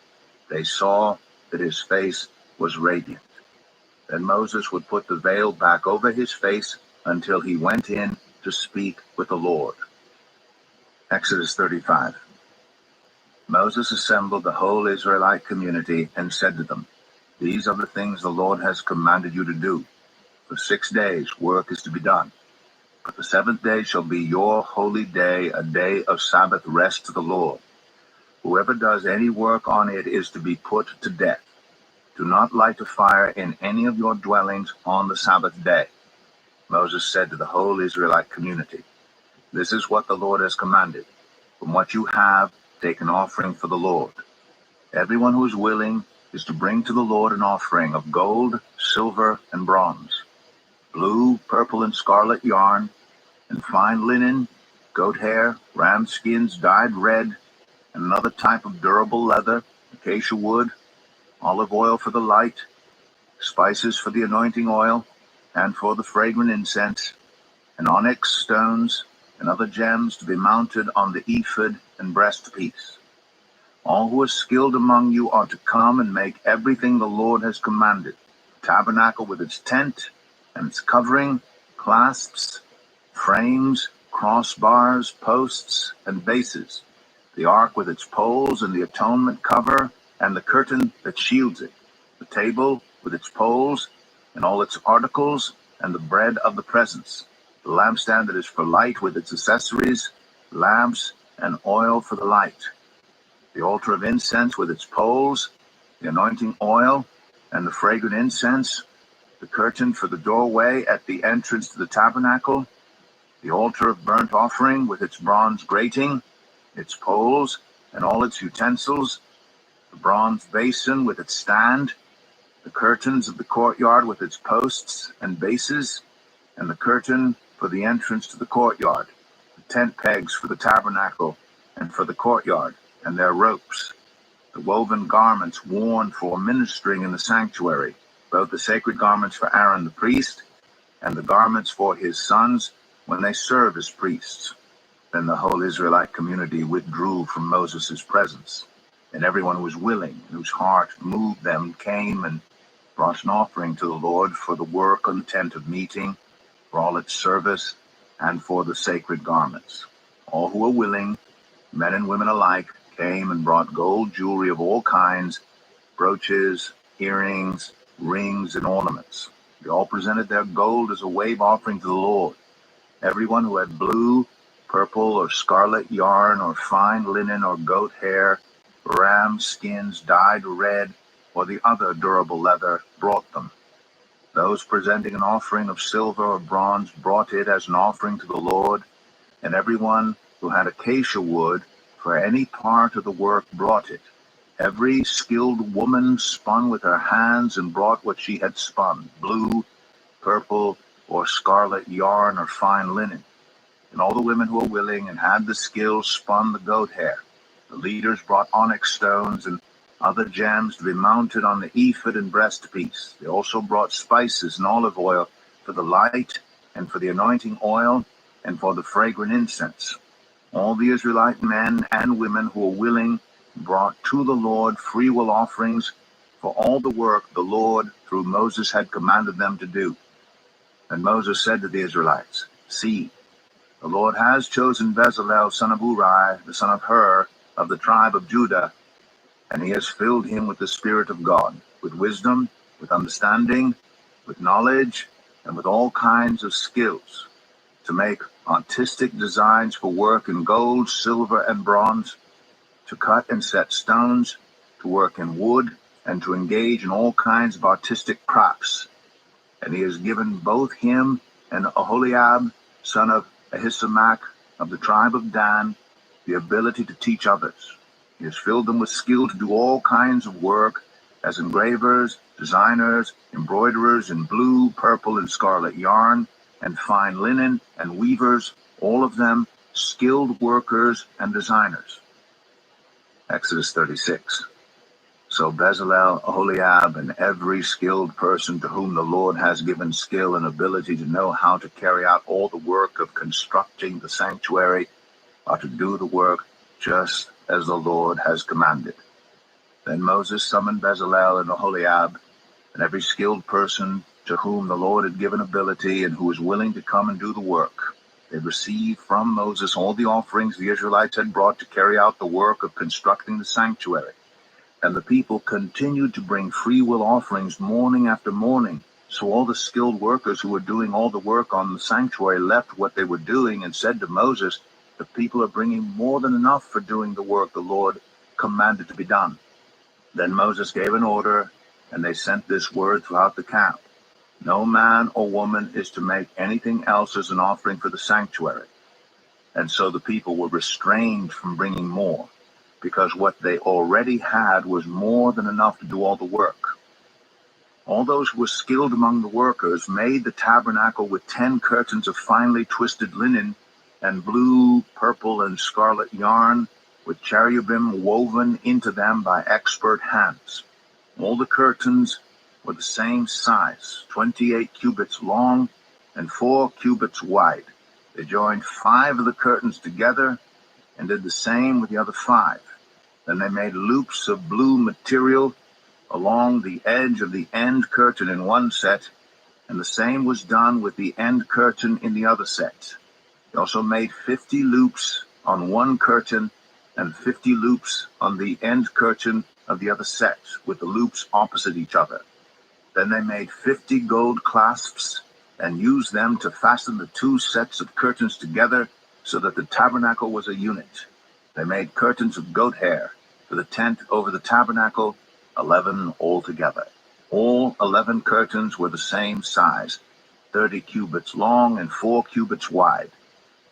they saw that his face was radiant. Then Moses would put the veil back over his face until he went in to speak with the Lord. Exodus 35. Moses assembled the whole Israelite community and said to them, These are the things the Lord has commanded you to do. For 6 days work is to be done. But the seventh day shall be your holy day, a day of Sabbath rest to the Lord. Whoever does any work on it is to be put to death. Do not light a fire in any of your dwellings on the Sabbath day. Moses said to the whole Israelite community, This is what the Lord has commanded. From what you have, take an offering for the Lord. Everyone who is willing is to bring to the Lord an offering of gold, silver, and bronze, blue, purple, and scarlet yarn, and fine linen, goat hair, ram skins dyed red, and another type of durable leather, acacia wood, olive oil for the light, spices for the anointing oil, and for the fragrant incense, and onyx stones, and other gems to be mounted on the ephod and breastpiece. All who are skilled among you are to come and make everything the Lord has commanded: the tabernacle with its tent and its covering, clasps, frames, crossbars, posts, and bases, the ark with its poles and the atonement cover and the curtain that shields it, the table with its poles and all its articles, and the bread of the presence, the lampstand that is for light with its accessories, lamps, and oil for the light, the altar of incense with its poles, the anointing oil, and the fragrant incense, the curtain for the doorway at the entrance to the tabernacle, the altar of burnt offering with its bronze grating, its poles, and all its utensils, the bronze basin with its stand, the curtains of the courtyard with its posts and bases, and the curtain for the entrance to the courtyard, the tent pegs for the tabernacle and for the courtyard, and their ropes, the woven garments worn for ministering in the sanctuary, both the sacred garments for Aaron the priest and the garments for his sons when they serve as priests. Then the whole Israelite community withdrew from Moses' presence, and everyone who was willing, whose heart moved them, came and brought an offering to the Lord for the work on the tent of meeting, for all its service, and for the sacred garments. All who were willing, men and women alike, came and brought gold jewelry of all kinds, brooches, earrings, rings, and ornaments. They all presented their gold as a wave offering to the Lord. Everyone who had blue, purple or scarlet yarn or fine linen or goat hair, ram skins dyed red, or the other durable leather, brought them. Those presenting an offering of silver or bronze brought it as an offering to the Lord, and everyone who had acacia wood for any part of the work brought it. Every skilled woman spun with her hands and brought what she had spun, blue, purple, or scarlet yarn or fine linen. And all the women who were willing and had the skill spun the goat hair. The leaders brought onyx stones and other gems to be mounted on the ephod and breastpiece. They also brought spices and olive oil for the light and for the anointing oil and for the fragrant incense. All the Israelite men and women who were willing brought to the Lord freewill offerings for all the work the Lord through Moses had commanded them to do. And Moses said to the Israelites, "See, the Lord has chosen Bezalel, son of Uri, the son of Hur, of the tribe of Judah, and he has filled him with the Spirit of God, with wisdom, with understanding, with knowledge, and with all kinds of skills, to make artistic designs for work in gold, silver, and bronze, to cut and set stones, to work in wood, and to engage in all kinds of artistic crafts. And he has given both him and Aholiab, son of Ahisamach, of the tribe of Dan, the ability to teach others. He has filled them with skill to do all kinds of work, as engravers, designers, embroiderers in blue, purple, and scarlet yarn, and fine linen, and weavers, all of them skilled workers and designers." Exodus 36. So Bezalel, Aholiab, and every skilled person to whom the Lord has given skill and ability to know how to carry out all the work of constructing the sanctuary are to do the work just as the Lord has commanded. Then Moses summoned Bezalel and Aholiab, and every skilled person to whom the Lord had given ability and who was willing to come and do the work. They received from Moses all the offerings the Israelites had brought to carry out the work of constructing the sanctuary. And the people continued to bring freewill offerings morning after morning. So all the skilled workers who were doing all the work on the sanctuary left what they were doing and said to Moses, "The people are bringing more than enough for doing the work the Lord commanded to be done." Then Moses gave an order, and they sent this word throughout the camp: "No man or woman is to make anything else as an offering for the sanctuary." And so the people were restrained from bringing more, because what they already had was more than enough to do all the work. All those who were skilled among the workers made the tabernacle with 10 curtains of finely twisted linen and blue, purple, and scarlet yarn, with cherubim woven into them by expert hands. All the curtains were the same size, 28 cubits long and 4 cubits wide. They joined 5 of the curtains together and did the same with the other 5. Then they made loops of blue material along the edge of the end curtain in one set, and the same was done with the end curtain in the other set. They also made 50 loops on one curtain and 50 loops on the end curtain of the other set, with the loops opposite each other. Then they made 50 gold clasps and used them to fasten the 2 sets of curtains together so that the tabernacle was a unit. They made curtains of goat hair for the tent over the tabernacle, 11 altogether. All 11 curtains were the same size, 30 cubits long and 4 cubits wide.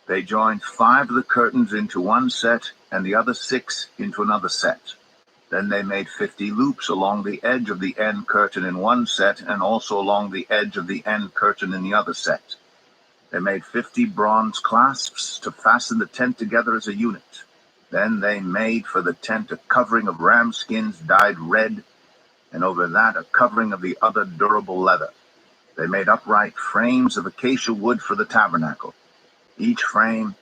They joined 5 of the curtains into one set and the other 6 into another set. Then they made 50 loops along the edge of the end curtain in one set and also along the edge of the end curtain in the other set. They made 50 bronze clasps to fasten the tent together as a unit. Then they made for the tent a covering of ram skins dyed red, and over that a covering of the other durable leather. They made upright frames of acacia wood for the tabernacle. Each frame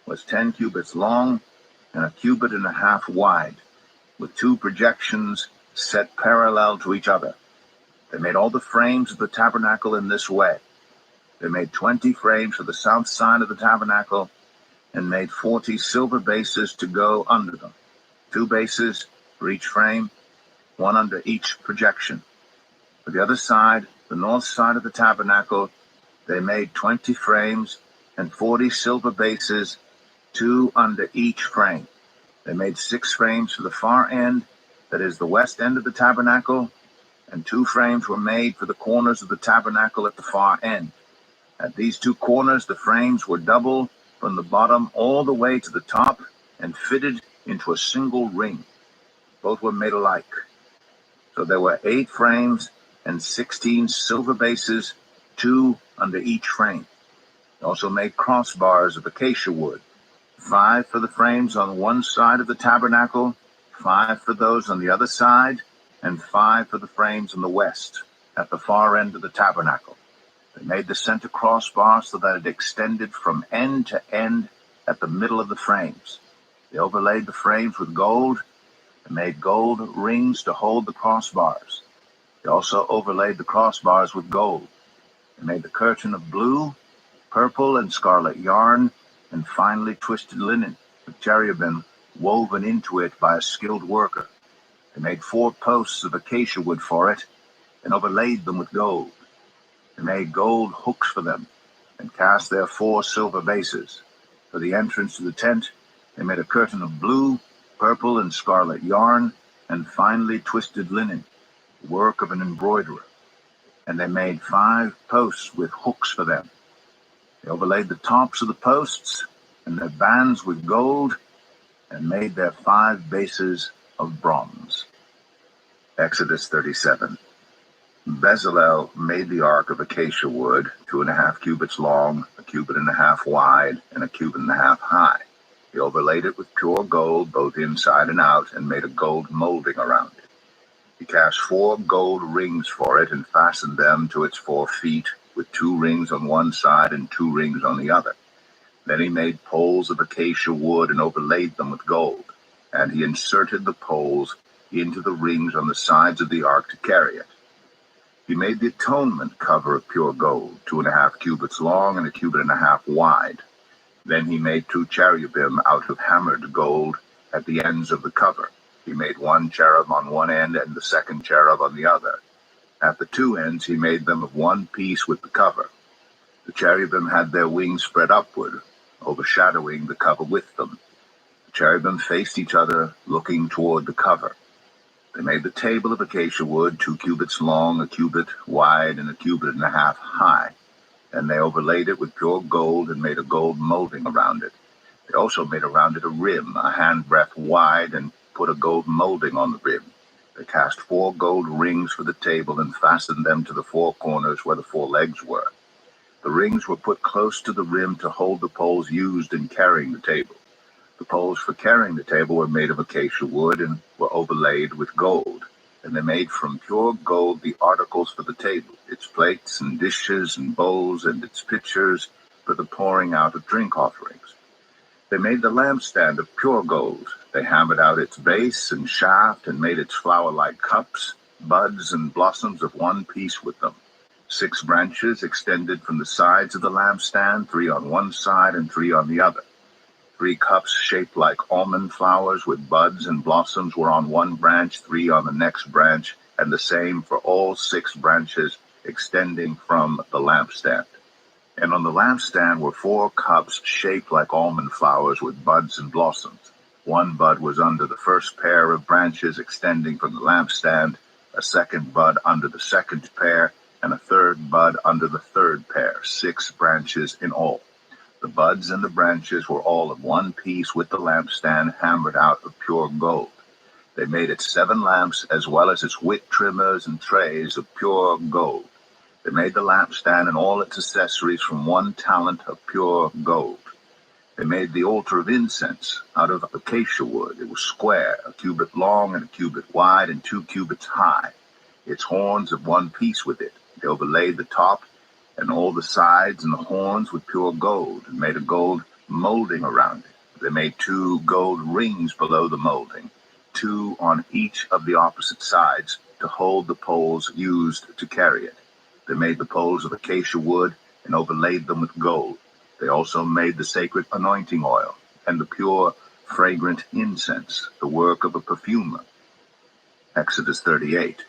was 10 cubits long and a cubit and a half wide, with 2 projections set parallel to each other. They made all the frames of the tabernacle in this way. They made 20 frames for the south side of the tabernacle and made 40 silver bases to go under them, 2 bases for each frame, 1 under each projection. For the other side, the north side of the tabernacle, they made 20 frames and 40 silver bases 2 under each frame. They made 6 frames for the far end, that is the west end of the tabernacle, and 2 frames were made for the corners of the tabernacle at the far end. At these 2 corners, the frames were double from the bottom all the way to the top and fitted into a single ring. Both were made alike. So there were 8 frames and 16 silver bases, 2 under each frame. They also made crossbars of acacia wood, 5 for the frames on one side of the tabernacle, 5 for those on the other side, and 5 for the frames on the west, at the far end of the tabernacle. They made the center crossbar so that it extended from end to end at the middle of the frames. They overlaid the frames with gold and made gold rings to hold the crossbars. They also overlaid the crossbars with gold. They made the curtain of blue, purple, and scarlet yarn, and finely twisted linen, with cherubim woven into it by a skilled worker. They made 4 posts of acacia wood for it, and overlaid them with gold. They made gold hooks for them, and cast their 4 silver bases. For the entrance to the tent, they made a curtain of blue, purple, and scarlet yarn, and finely twisted linen, the work of an embroiderer. And they made 5 posts with hooks for them. They overlaid the tops of the posts and their bands with gold, and made their 5 bases of bronze. Exodus 37. Bezalel made the ark of acacia wood, 2.5 cubits long, 1.5 cubits wide, and 1.5 cubits high. He overlaid it with pure gold, both inside and out, and made a gold molding around it. He cast 4 gold rings for it and fastened them to its 4 feet, with 2 rings on one side and 2 rings on the other. Then he made poles of acacia wood and overlaid them with gold. And he inserted the poles into the rings on the sides of the ark to carry it. He made the atonement cover of pure gold, 2.5 cubits long and 1.5 cubits wide. Then he made 2 cherubim out of hammered gold at the ends of the cover. He made 1 cherub on one end and the second cherub on the other. At the 2 ends he made them of one piece with the cover. The cherubim had their wings spread upward, overshadowing the cover with them. The cherubim faced each other, looking toward the cover. They made the table of acacia wood, 2 cubits long, 1 cubit wide, and 1.5 cubits high. And they overlaid it with pure gold and made a gold molding around it. They also made around it a rim, a handbreadth wide, and put a gold molding on the rim. They cast 4 gold rings for the table and fastened them to the 4 corners where the 4 legs were. The rings were put close to the rim to hold the poles used in carrying the table. The poles for carrying the table were made of acacia wood and were overlaid with gold. And they made from pure gold the articles for the table, its plates and dishes and bowls and its pitchers for the pouring out of drink offerings. They made the lampstand of pure gold. They hammered out its base and shaft and made its flower-like cups, buds, and blossoms of one piece with them. 6 branches extended from the sides of the lampstand, 3 on one side and 3 on the other. 3 cups shaped like almond flowers with buds and blossoms were on one branch, 3 on the next branch, and the same for all 6 branches extending from the lampstand. And on the lampstand were 4 cups shaped like almond flowers with buds and blossoms. 1 bud was under the first pair of branches extending from the lampstand, a 2nd bud under the 2nd pair, and a 3rd bud under the 3rd pair, 6 branches in all. The buds and the branches were all of one piece with the lampstand hammered out of pure gold. They made it 7 lamps as well as its wick trimmers and trays of pure gold. They made the lampstand and all its accessories from 1 talent of pure gold. They made the altar of incense out of acacia wood. It was square, 1 cubit long and 1 cubit wide and 2 cubits high. Its horns of one piece with it. They overlaid the top and all the sides and the horns with pure gold, and made a gold molding around it. They made 2 gold rings below the molding, 2 on each of the opposite sides, to hold the poles used to carry it. They made the poles of acacia wood and overlaid them with gold. They also made the sacred anointing oil and the pure, fragrant incense, the work of a perfumer. Exodus 38.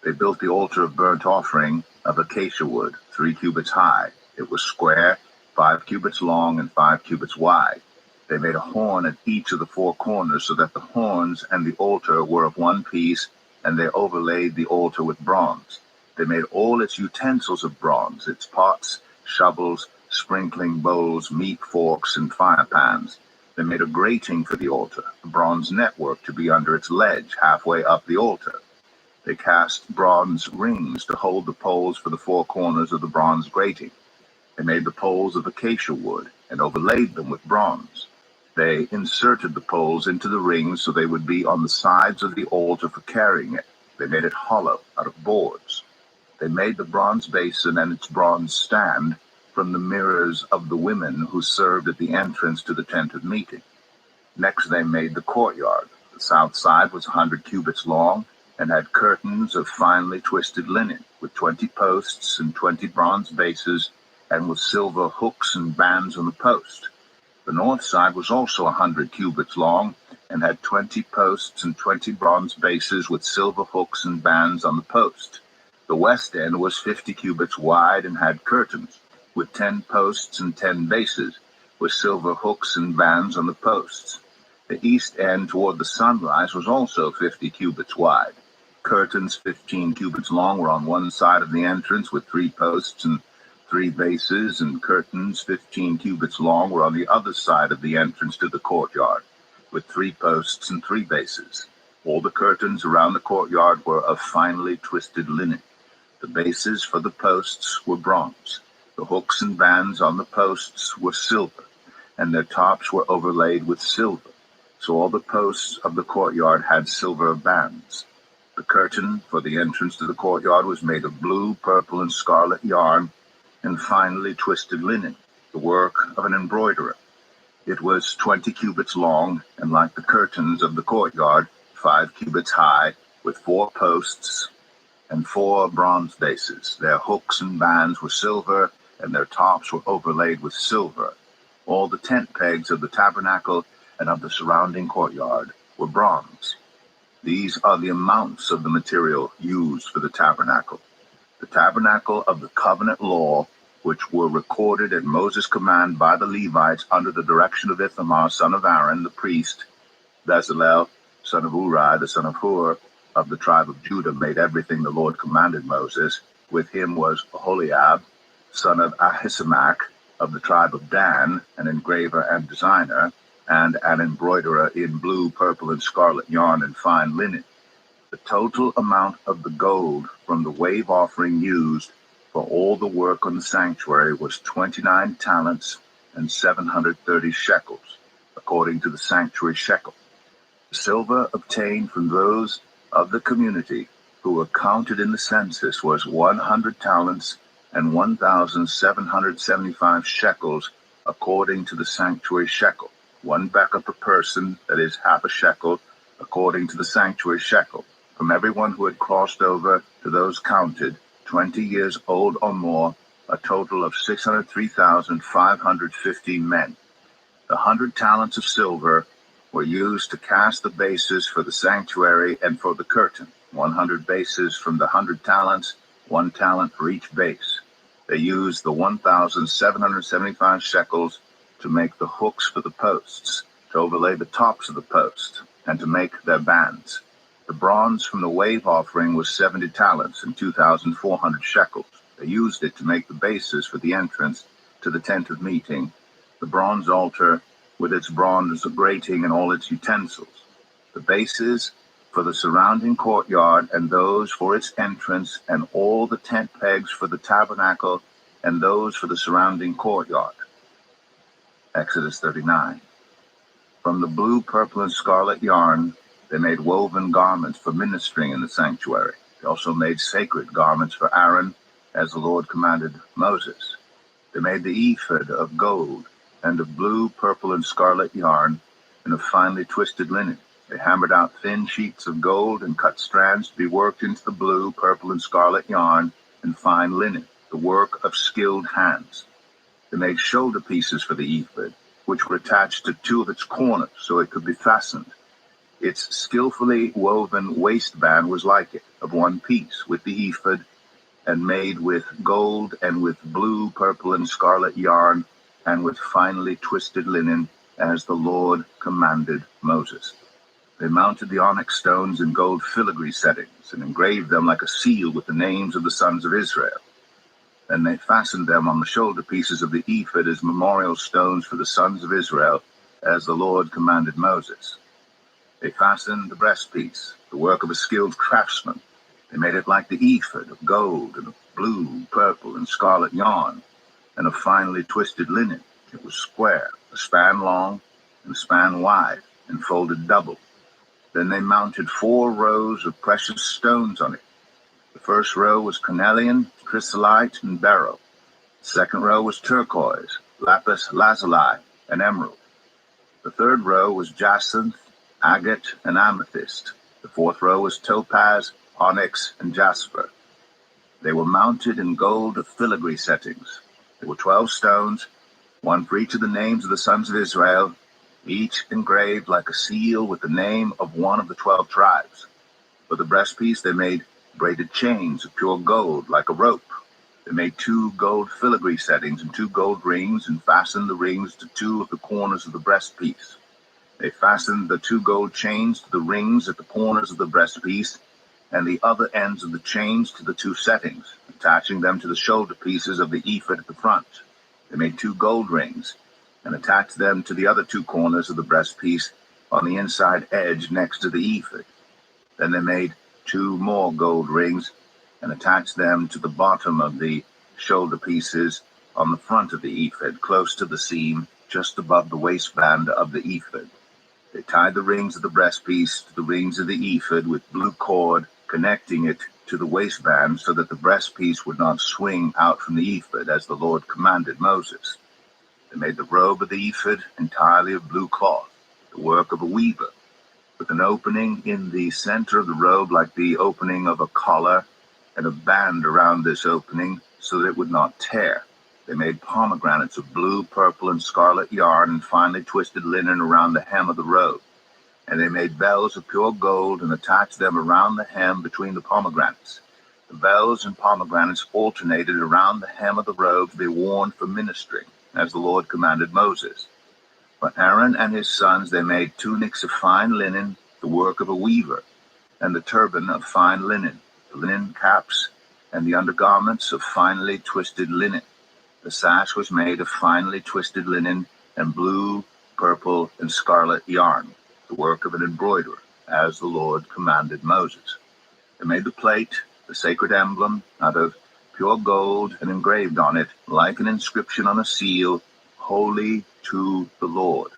They built the altar of burnt offering of acacia wood, 3 cubits high. It was square, 5 cubits long, and 5 cubits wide. They made a horn at each of the four corners so that the horns and the altar were of one piece, and they overlaid the altar with bronze. They made all its utensils of bronze, its pots, shovels, sprinkling bowls, meat forks, and fire pans. They made a grating for the altar, a bronze network to be under its ledge halfway up the altar. They cast bronze rings to hold the poles for the four corners of the bronze grating. They made the poles of acacia wood and overlaid them with bronze. They inserted the poles into the rings so they would be on the sides of the altar for carrying it. They made it hollow out of boards. They made the bronze basin and its bronze stand from the mirrors of the women who served at the entrance to the tent of meeting. Next they made the courtyard. The south side was 100 cubits long and had curtains of finely twisted linen, with 20 posts and 20 bronze bases, and with silver hooks and bands on the post. The north side was also 100 cubits long, and had 20 posts and 20 bronze bases with silver hooks and bands on the post. The west end was 50 cubits wide and had curtains, with 10 posts and 10 bases, with silver hooks and bands on the posts. The east end toward the sunrise was also 50 cubits wide. Curtains 15 cubits long were on one side of the entrance with 3 posts and 3 bases, and curtains 15 cubits long were on the other side of the entrance to the courtyard, with 3 posts and 3 bases. All the curtains around the courtyard were of finely twisted linen. The bases for the posts were bronze. The hooks and bands on the posts were silver, and their tops were overlaid with silver. So all the posts of the courtyard had silver bands. The curtain for the entrance to the courtyard was made of blue, purple, and scarlet yarn and finely twisted linen, the work of an embroiderer. It was 20 cubits long, and like the curtains of the courtyard, 5 cubits high, with 4 posts and 4 bronze bases. Their hooks and bands were silver, and their tops were overlaid with silver. All the tent pegs of the tabernacle and of the surrounding courtyard were bronze. These are the amounts of the material used for the tabernacle. The tabernacle of the covenant law, which were recorded at Moses' command by the Levites under the direction of Ithamar, son of Aaron, the priest. Bezalel, son of Uri, the son of Hur, of the tribe of Judah, made everything the Lord commanded Moses. With him was Aholiab, son of Ahisamach, of the tribe of Dan, an engraver and designer, and an embroiderer in blue, purple, and scarlet yarn and fine linen. The total amount of the gold from the wave offering used for all the work on the sanctuary was 29 talents and 730 shekels, according to the sanctuary shekel. The silver obtained from those of the community who were counted in the census was 100 talents and 1,775 shekels, according to the sanctuary shekel. 1 becca per person, that is half a shekel, according to the sanctuary shekel. From everyone who had crossed over to those counted, 20 years old or more, a total of 603,550 men. The 100 talents of silver were used to cast the bases for the sanctuary and for the curtain. 100 bases from the 100 talents, 1 talent for each base. They used the 1,775 shekels to make the hooks for the posts, to overlay the tops of the posts, and to make their bands. The bronze from the wave offering was 70 talents and 2,400 shekels. They used it to make the bases for the entrance to the tent of meeting, the bronze altar with its bronze grating and all its utensils, the bases for the surrounding courtyard and those for its entrance, and all the tent pegs for the tabernacle and those for the surrounding courtyard. Exodus 39. From the blue, purple, and scarlet yarn, they made woven garments for ministering in the sanctuary. They also made sacred garments for Aaron, as the Lord commanded Moses. They made the ephod of gold, and of blue, purple, and scarlet yarn, and of finely twisted linen. They hammered out thin sheets of gold and cut strands to be worked into the blue, purple, and scarlet yarn and fine linen, the work of skilled hands. They made shoulder pieces for the ephod, which were attached to 2 of its corners so it could be fastened. Its skillfully woven waistband was like it, of 1 piece, with the ephod, and made with gold and with blue, purple, and scarlet yarn, and with finely twisted linen, as the Lord commanded Moses. They mounted the onyx stones in gold filigree settings and engraved them like a seal with the names of the sons of Israel. Then they fastened them on the shoulder pieces of the ephod as memorial stones for the sons of Israel, as the Lord commanded Moses. They fastened the breastpiece, the work of a skilled craftsman. They made it like the ephod, of gold and of blue, purple, and scarlet yarn, and of finely twisted linen. It was square, a span long and a span wide, and folded double. Then they mounted 4 rows of precious stones on it. The first row was cornelian, chrysolite, and beryl. The second row was turquoise, lapis lazuli, and emerald. The third row was jacinth, agate, and amethyst. The fourth row was topaz, onyx, and jasper. They were mounted in gold of filigree settings. There were 12 stones, one for each of the names of the sons of Israel, each engraved like a seal with the name of one of the 12 tribes. For the breastpiece they made braided chains of pure gold, like a rope. They made 2 gold filigree settings and 2 gold rings, and fastened the rings to 2 of the corners of the breastpiece. They fastened the 2 gold chains to the rings at the corners of the breastpiece, and the other ends of the chains to the 2 settings, attaching them to the shoulder pieces of the ephod at the front. They made 2 gold rings, and attached them to the other 2 corners of the breastpiece on the inside edge next to the ephod. Then they made 2 more gold rings, and attached them to the bottom of the shoulder pieces on the front of the ephod, close to the seam, just above the waistband of the ephod. They tied the rings of the breastpiece to the rings of the ephod with blue cord, connecting it to the waistband so that the breastpiece would not swing out from the ephod, as the Lord commanded Moses. They made the robe of the ephod entirely of blue cloth, the work of a weaver, with an opening in the center of the robe like the opening of a collar, and a band around this opening so that it would not tear. They made pomegranates of blue, purple, and scarlet yarn, and finely twisted linen around the hem of the robe. And they made bells of pure gold, and attached them around the hem between the pomegranates. The bells and pomegranates alternated around the hem of the robe to be worn for ministering, as the Lord commanded Moses. For Aaron and his sons they made tunics of fine linen, the work of a weaver, and the turban of fine linen, the linen caps, and the undergarments of finely twisted linen. The sash was made of finely twisted linen and blue, purple, and scarlet yarn, the work of an embroiderer, as the Lord commanded Moses. They made the plate, the sacred emblem, out of pure gold, and engraved on it, like an inscription on a seal, "Holy to the Lord."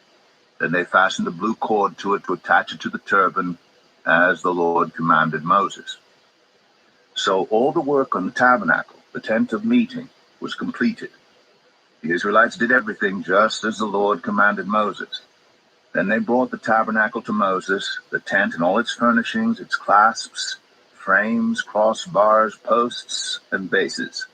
Then they fastened a blue cord to it to attach it to the turban, as the Lord commanded Moses. So all the work on the tabernacle, the tent of meeting, was completed. The Israelites did everything just as the Lord commanded Moses. Then they brought the tabernacle to Moses, the tent and all its furnishings, its clasps, frames, crossbars, posts, and bases,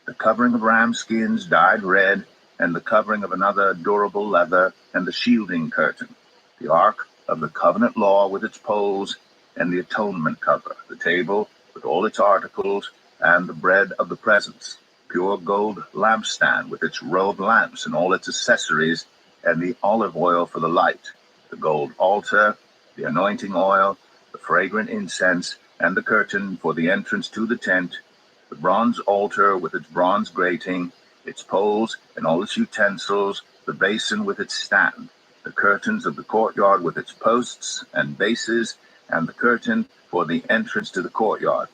the covering of ram skins dyed red, and the covering of another durable leather, and the shielding curtain, the ark of the covenant law with its poles, and the atonement cover, the table with all its articles, and the bread of the presence, pure gold lampstand with its row of lamps and all its accessories, and the olive oil for the light, the gold altar, the anointing oil, the fragrant incense, and the curtain for the entrance to the tent, the bronze altar with its bronze grating, its poles and all its utensils, the basin with its stand, the curtains of the courtyard with its posts and bases, and the curtain for the entrance to the courtyard,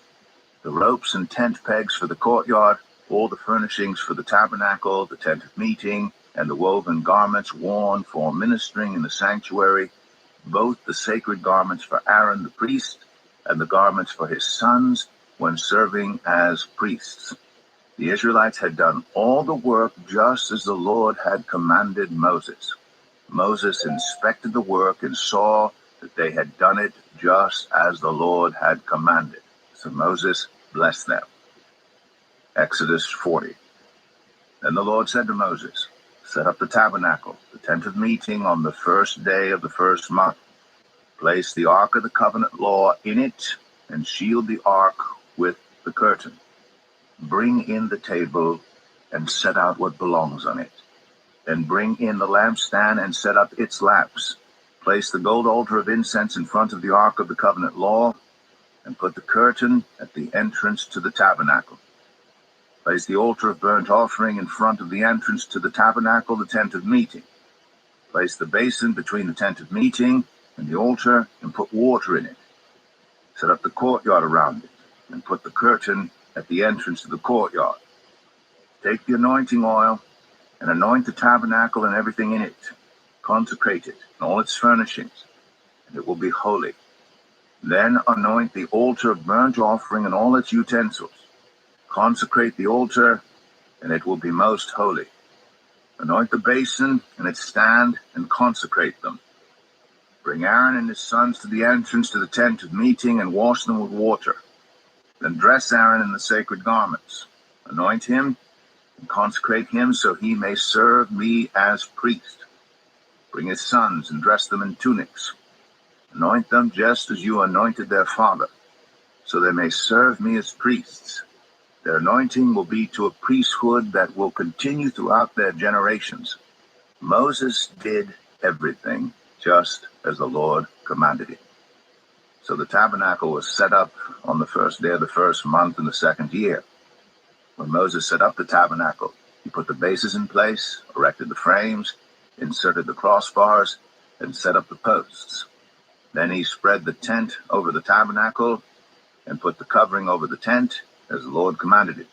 the ropes and tent pegs for the courtyard, all the furnishings for the tabernacle, the tent of meeting, and the woven garments worn for ministering in the sanctuary, both the sacred garments for Aaron the priest and the garments for his sons when serving as priests. The Israelites had done all the work just as the Lord had commanded Moses. Moses inspected the work and saw that they had done it just as the Lord had commanded. So Moses blessed them. Exodus 40. Then the Lord said to Moses, "Set up the tabernacle, the tent of meeting, on the first day of the first month. Place the ark of the covenant law in it, and shield the ark with the curtain. Bring in the table, and set out what belongs on it. Then bring in the lampstand and set up its lamps. Place the gold altar of incense in front of the ark of the covenant law, and put the curtain at the entrance to the tabernacle. Place the altar of burnt offering in front of the entrance to the tabernacle, the tent of meeting. Place the basin between the tent of meeting and the altar, and put water in it. Set up the courtyard around it, and put the curtain at the entrance to the courtyard. Take the anointing oil, and anoint the tabernacle and everything in it. Consecrate it and all its furnishings, and it will be holy. Then anoint the altar of burnt offering and all its utensils. Consecrate the altar, and it will be most holy. Anoint the basin and its stand, and consecrate them. Bring Aaron and his sons to the entrance to the tent of meeting, and wash them with water. Then dress Aaron in the sacred garments. Anoint him, and consecrate him, so he may serve me as priest. Bring his sons, and dress them in tunics. Anoint them just as you anointed their father, so they may serve me as priests. Their anointing will be to a priesthood that will continue throughout their generations. Moses did everything just as the Lord commanded him. So the tabernacle was set up on the first day of the first month in the second year. When Moses set up the tabernacle, he put the bases in place, erected the frames, inserted the crossbars, and set up the posts. Then he spread the tent over the tabernacle and put the covering over the tent as the Lord commanded him.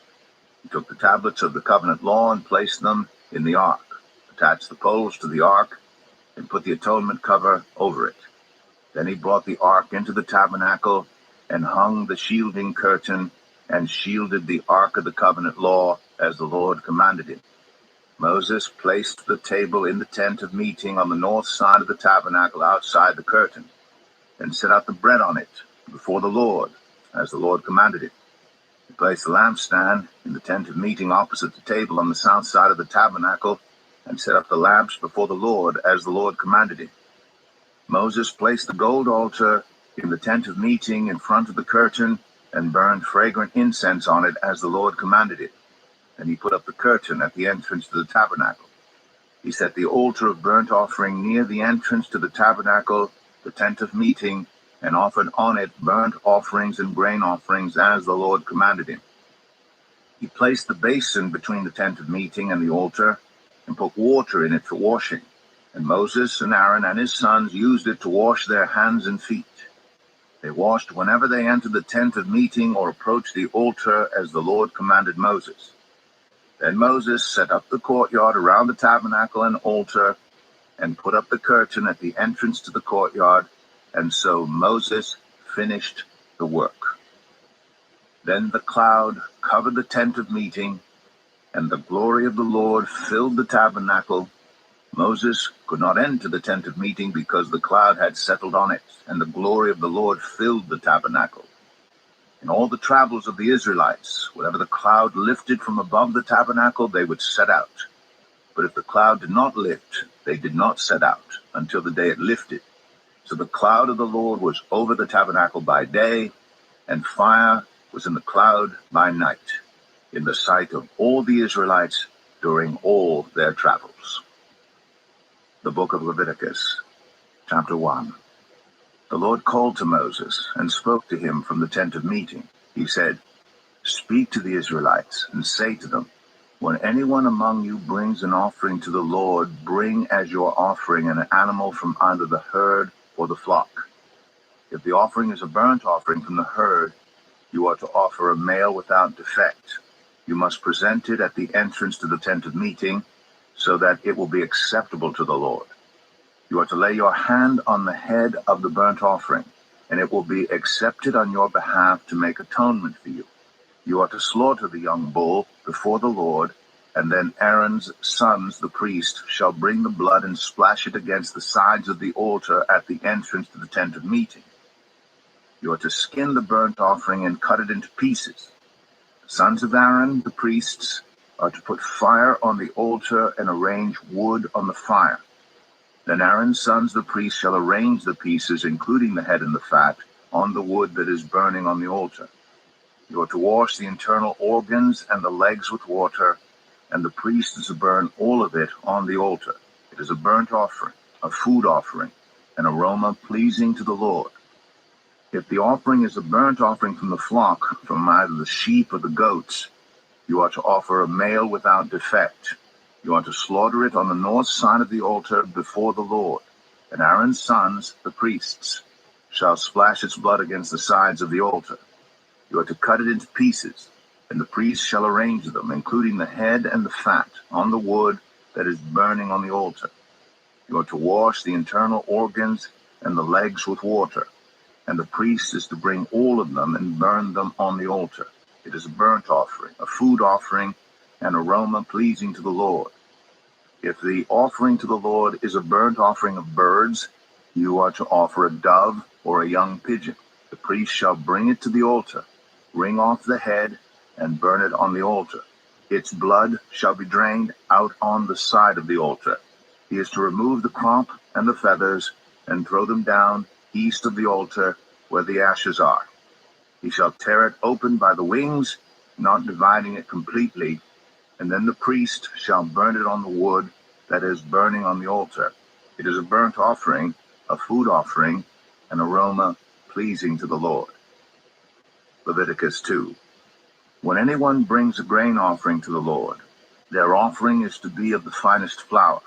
He took the tablets of the covenant law and placed them in the ark, attached the poles to the ark, and put the atonement cover over it. Then he brought the ark into the tabernacle and hung the shielding curtain and shielded the ark of the covenant law as the Lord commanded him. Moses placed the table in the tent of meeting on the north side of the tabernacle outside the curtain, and set out the bread on it before the Lord, as the Lord commanded him. He placed the lampstand in the tent of meeting opposite the table on the south side of the tabernacle, and set up the lamps before the Lord, as the Lord commanded him. Moses placed the gold altar in the tent of meeting in front of the curtain, and burned fragrant incense on it, as the Lord commanded him. And he put up the curtain at the entrance to the tabernacle. He set the altar of burnt offering near the entrance to the tabernacle, the tent of meeting, and offered on it burnt offerings and grain offerings, as the Lord commanded him. He placed the basin between the tent of meeting and the altar, and put water in it for washing. And Moses and Aaron and his sons used it to wash their hands and feet. They washed whenever they entered the tent of meeting or approached the altar, as the Lord commanded Moses. Then Moses set up the courtyard around the tabernacle and altar, and put up the curtain at the entrance to the courtyard, and so Moses finished the work. Then the cloud covered the tent of meeting, and the glory of the Lord filled the tabernacle. Moses could not enter the tent of meeting because the cloud had settled on it, and the glory of the Lord filled the tabernacle. In all the travels of the Israelites, whenever the cloud lifted from above the tabernacle, they would set out. But if the cloud did not lift, they did not set out until the day it lifted. So the cloud of the Lord was over the tabernacle by day, and fire was in the cloud by night, in the sight of all the Israelites during all their travels. The book of Leviticus, chapter 1. The Lord called to Moses and spoke to him from the tent of meeting. He said, "Speak to the Israelites and say to them, when anyone among you brings an offering to the Lord, bring as your offering an animal from either the herd or the flock. If the offering is a burnt offering from the herd, you are to offer a male without defect. You must present it at the entrance to the tent of meeting, so that it will be acceptable to the Lord. You are to lay your hand on the head of the burnt offering, and it will be accepted on your behalf to make atonement for you. You are to slaughter the young bull before the Lord, and then Aaron's sons, the priest, shall bring the blood and splash it against the sides of the altar at the entrance to the tent of meeting. You are to skin the burnt offering and cut it into pieces. The sons of Aaron, the priests, are to put fire on the altar and arrange wood on the fire. Then Aaron's sons, the priests, shall arrange the pieces, including the head and the fat, on the wood that is burning on the altar. You are to wash the internal organs and the legs with water, and the priest is to burn all of it on the altar. It is a burnt offering, a food offering, an aroma pleasing to the Lord. If the offering is a burnt offering from the flock, from either the sheep or the goats, you are to offer a male without defect. You are to slaughter it on the north side of the altar before the Lord, and Aaron's sons, the priests, shall splash its blood against the sides of the altar. You are to cut it into pieces, and the priest shall arrange them, including the head and the fat, on the wood that is burning on the altar. You are to wash the internal organs and the legs with water, and the priest is to bring all of them and burn them on the altar. It is a burnt offering, a food offering, an aroma pleasing to the Lord. If the offering to the Lord is a burnt offering of birds, you are to offer a dove or a young pigeon. The priest shall bring it to the altar, wring off the head, and burn it on the altar. Its blood shall be drained out on the side of the altar. He is to remove the crop and the feathers, and throw them down east of the altar where the ashes are. He shall tear it open by the wings, not dividing it completely, and then the priest shall burn it on the wood that is burning on the altar. It is a burnt offering, a food offering, an aroma pleasing to the Lord. Leviticus 2. When anyone brings a grain offering to the Lord, their offering is to be of the finest flour.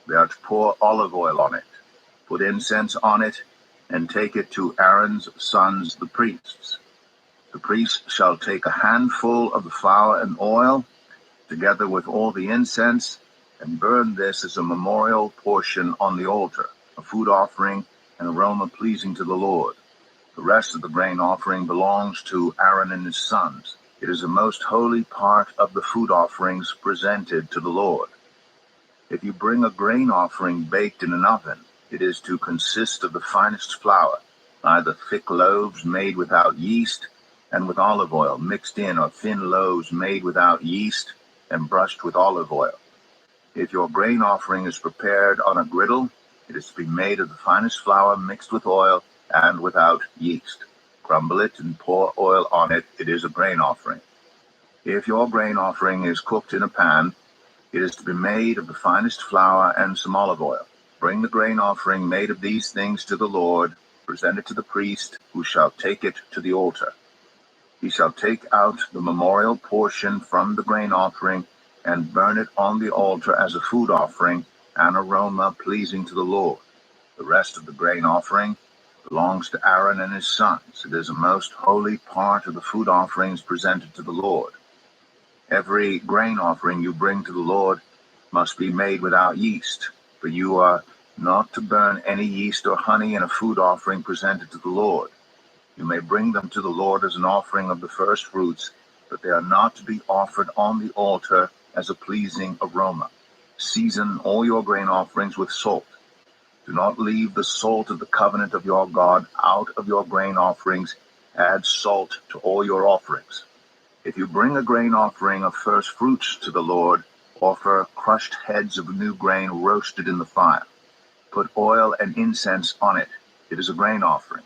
They are to pour olive oil on it, put incense on it, and take it to Aaron's sons, the priests. The priest shall take a handful of the flour and oil, together with all the incense, and burn this as a memorial portion on the altar, a food offering, an aroma pleasing to the Lord. The rest of the grain offering belongs to Aaron and his sons. It is a most holy part of the food offerings presented to the Lord. If you bring a grain offering baked in an oven, it is to consist of the finest flour, either thick loaves made without yeast and with olive oil mixed in, or thin loaves made without yeast and brushed with olive oil. If your grain offering is prepared on a griddle, it is to be made of the finest flour mixed with oil and without yeast. Crumble it and pour oil on it. It is a grain offering. If your grain offering is cooked in a pan, it is to be made of the finest flour and some olive oil. Bring the grain offering made of these things to the Lord, present it to the priest, who shall take it to the altar. He shall take out the memorial portion from the grain offering and burn it on the altar as a food offering, an aroma pleasing to the Lord. The rest of the grain offering belongs to Aaron and his sons. It is a most holy part of the food offerings presented to the Lord. Every grain offering you bring to the Lord must be made without yeast, for you are not to burn any yeast or honey in a food offering presented to the Lord. You may bring them to the Lord as an offering of the first fruits, but they are not to be offered on the altar as a pleasing aroma. Season all your grain offerings with salt. Do not leave the salt of the covenant of your God out of your grain offerings. Add salt to all your offerings. If you bring a grain offering of first fruits to the Lord, offer crushed heads of new grain roasted in the fire. Put oil and incense on it. It is a grain offering.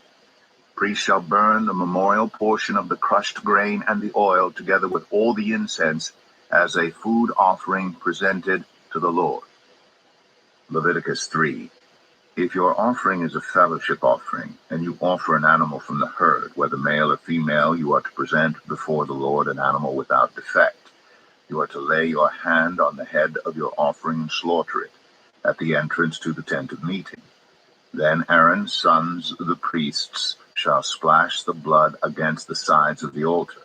Priest shall burn the memorial portion of the crushed grain and the oil, together with all the incense, as a food offering presented to the Lord. Leviticus 3. If your offering is a fellowship offering, and you offer an animal from the herd, whether male or female, you are to present before the Lord an animal without defect. You are to lay your hand on the head of your offering and slaughter it at the entrance to the tent of meeting. Then Aaron's sons, the priests, shall splash the blood against the sides of the altar.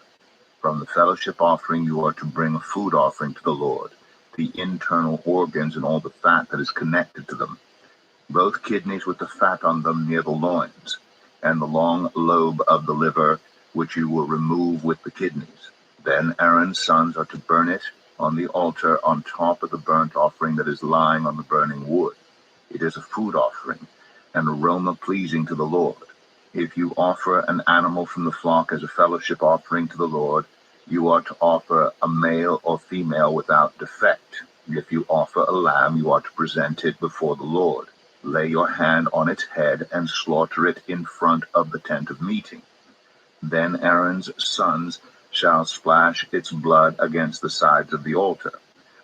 From the fellowship offering you are to bring a food offering to the Lord, the internal organs and all the fat that is connected to them, both kidneys with the fat on them near the loins, and the long lobe of the liver, which you will remove with the kidneys. Then Aaron's sons are to burn it on the altar on top of the burnt offering that is lying on the burning wood. It is a food offering, an aroma pleasing to the Lord. If you offer an animal from the flock as a fellowship offering to the Lord, you are to offer a male or female without defect. If you offer a lamb, you are to present it before the Lord. Lay your hand on its head and slaughter it in front of the tent of meeting. Then Aaron's sons shall splash its blood against the sides of the altar.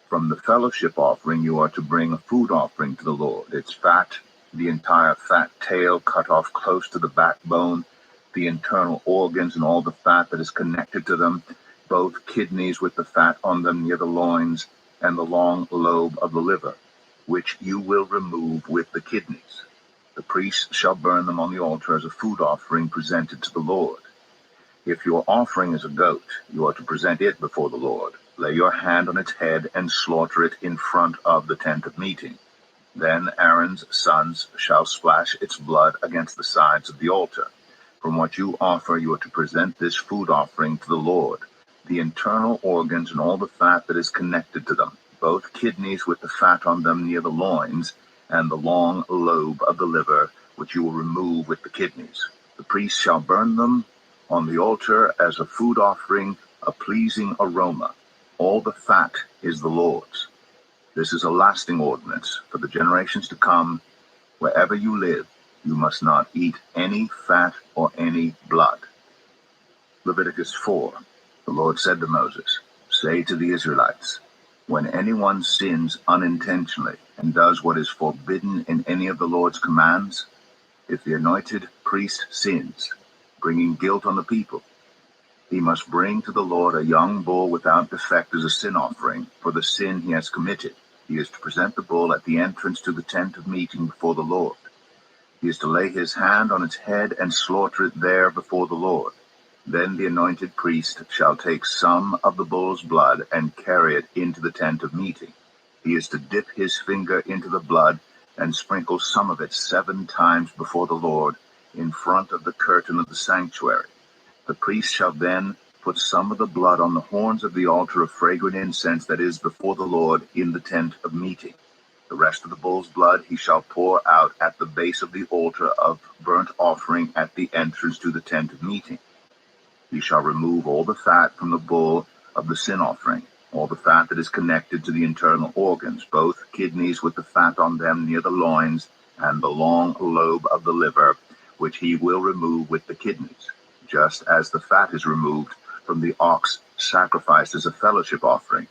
From the fellowship offering you are to bring a food offering to the Lord, its fat, the entire fat tail cut off close to the backbone, the internal organs and all the fat that is connected to them, both kidneys with the fat on them near the loins, and the long lobe of the liver, which you will remove with the kidneys. The priest shall burn them on the altar as a food offering presented to the Lord. If your offering is a goat, you are to present it before the Lord. Lay your hand on its head and slaughter it in front of the tent of meeting. Then Aaron's sons shall splash its blood against the sides of the altar. From what you offer, you are to present this food offering to the Lord, the internal organs and all the fat that is connected to them, both kidneys with the fat on them near the loins, and the long lobe of the liver, which you will remove with the kidneys. The priest shall burn them on the altar as a food offering, a pleasing aroma. All the fat is the Lord's. This is a lasting ordinance for the generations to come. Wherever you live, you must not eat any fat or any blood. Leviticus 4. The Lord said to Moses, "Say to the Israelites, when anyone sins unintentionally and does what is forbidden in any of the Lord's commands, if the anointed priest sins, bringing guilt on the people, he must bring to the Lord a young bull without defect as a sin offering for the sin he has committed. He is to present the bull at the entrance to the tent of meeting before the Lord. He is to lay his hand on its head and slaughter it there before the Lord. Then the anointed priest shall take some of the bull's blood and carry it into the tent of meeting. He is to dip his finger into the blood and sprinkle some of it 7 times before the Lord in front of the curtain of the sanctuary. The priest shall then put some of the blood on the horns of the altar of fragrant incense that is before the Lord in the tent of meeting. The rest of the bull's blood he shall pour out at the base of the altar of burnt offering at the entrance to the tent of meeting. He shall remove all the fat from the bull of the sin offering, all the fat that is connected to the internal organs, both kidneys with the fat on them near the loins, and the long lobe of the liver, which he will remove with the kidneys, just as the fat is removed from the ox sacrificed as a fellowship offering.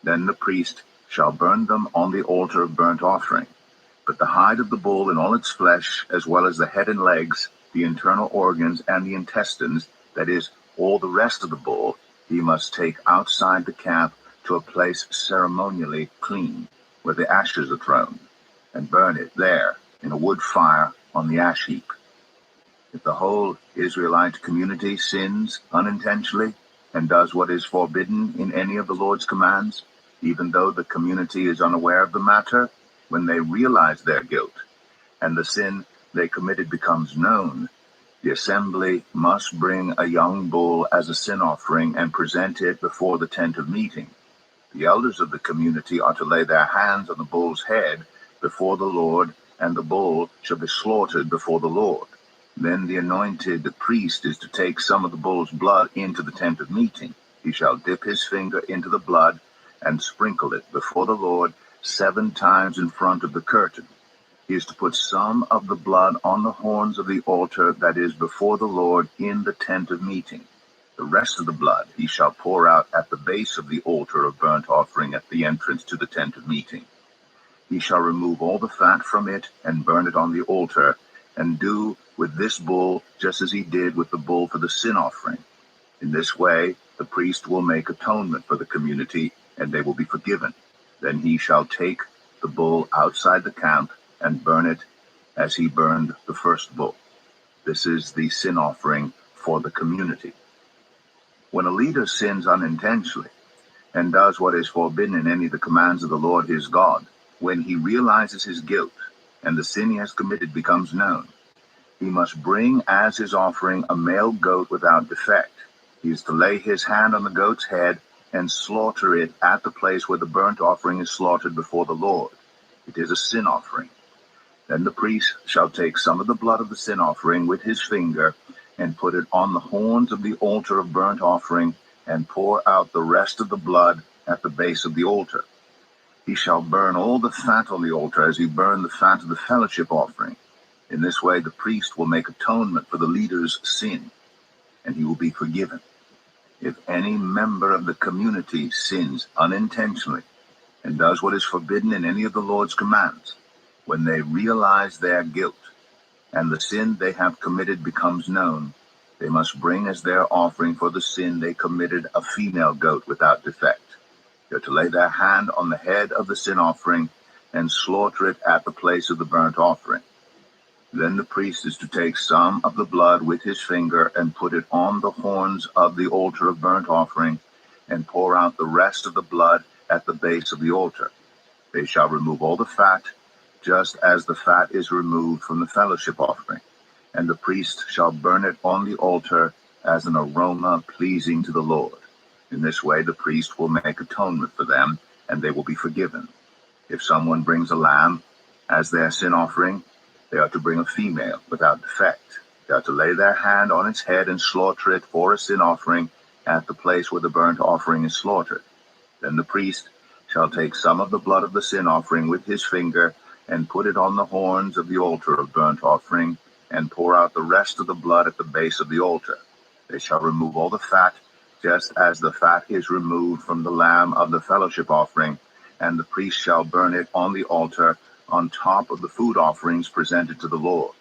Then the priest shall burn them on the altar of burnt offering. But the hide of the bull and all its flesh, as well as the head and legs, the internal organs, and the intestines, that is, all the rest of the bull, he must take outside the camp to a place ceremonially clean, where the ashes are thrown, and burn it there in a wood fire on the ash heap. If the whole Israelite community sins unintentionally and does what is forbidden in any of the Lord's commands, even though the community is unaware of the matter, when they realize their guilt and the sin they committed becomes known, the assembly must bring a young bull as a sin offering and present it before the tent of meeting. The elders of the community are to lay their hands on the bull's head before the Lord, and the bull shall be slaughtered before the Lord. Then the anointed priest is to take some of the bull's blood into the tent of meeting. He shall dip his finger into the blood and sprinkle it before the Lord 7 times in front of the curtain. He is to put some of the blood on the horns of the altar that is before the Lord in the tent of meeting. The rest of the blood he shall pour out at the base of the altar of burnt offering at the entrance to the tent of meeting. He shall remove all the fat from it and burn it on the altar, and do with this bull just as he did with the bull for the sin offering. In this way, the priest will make atonement for the community, and they will be forgiven. Then he shall take the bull outside the camp and burn it as he burned the first bull. This is the sin offering for the community. When a leader sins unintentionally and does what is forbidden in any of the commands of the Lord his God, when he realizes his guilt and the sin he has committed becomes known, he must bring as his offering a male goat without defect. He is to lay his hand on the goat's head and slaughter it at the place where the burnt offering is slaughtered before the Lord. It is a sin offering. Then the priest shall take some of the blood of the sin offering with his finger and put it on the horns of the altar of burnt offering and pour out the rest of the blood at the base of the altar. He shall burn all the fat on the altar as he burned the fat of the fellowship offering. In this way the priest will make atonement for the leader's sin, and he will be forgiven. If any member of the community sins unintentionally and does what is forbidden in any of the Lord's commands, when they realize their guilt, and the sin they have committed becomes known, they must bring as their offering for the sin they committed a female goat without defect. They are to lay their hand on the head of the sin offering and slaughter it at the place of the burnt offering. Then the priest is to take some of the blood with his finger and put it on the horns of the altar of burnt offering, and pour out the rest of the blood at the base of the altar. They shall remove all the fat, just as the fat is removed from the fellowship offering, and the priest shall burn it on the altar as an aroma pleasing to the Lord. In this way the priest will make atonement for them, and they will be forgiven. If someone brings a lamb as their sin offering, they are to bring a female without defect. They are to lay their hand on its head and slaughter it for a sin offering at the place where the burnt offering is slaughtered. Then the priest shall take some of the blood of the sin offering with his finger and put it on the horns of the altar of burnt offering, and pour out the rest of the blood at the base of the altar. They shall remove all the fat, just as the fat is removed from the lamb of the fellowship offering, and the priest shall burn it on the altar on top of the food offerings presented to the Lord.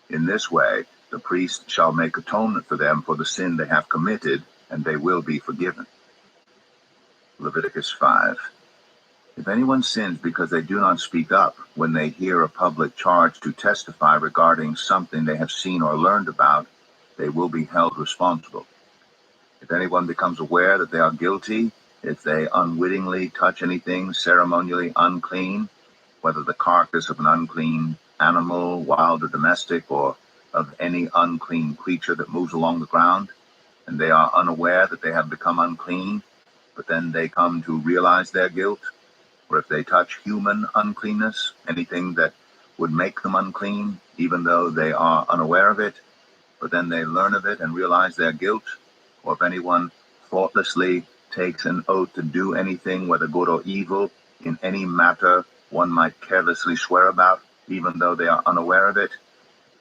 In this way the priest shall make atonement for them for the sin they have committed, and they will be forgiven. Leviticus 5. If anyone sins because they do not speak up when they hear a public charge to testify regarding something they have seen or learned about, they will be held responsible. If anyone becomes aware that they are guilty, if they unwittingly touch anything ceremonially unclean, whether the carcass of an unclean animal, wild or domestic, or of any unclean creature that moves along the ground, and they are unaware that they have become unclean, but then they come to realize their guilt, or if they touch human uncleanness, anything that would make them unclean, even though they are unaware of it, but then they learn of it and realize their guilt, or if anyone thoughtlessly takes an oath to do anything, whether good or evil, in any matter one might carelessly swear about, even though they are unaware of it,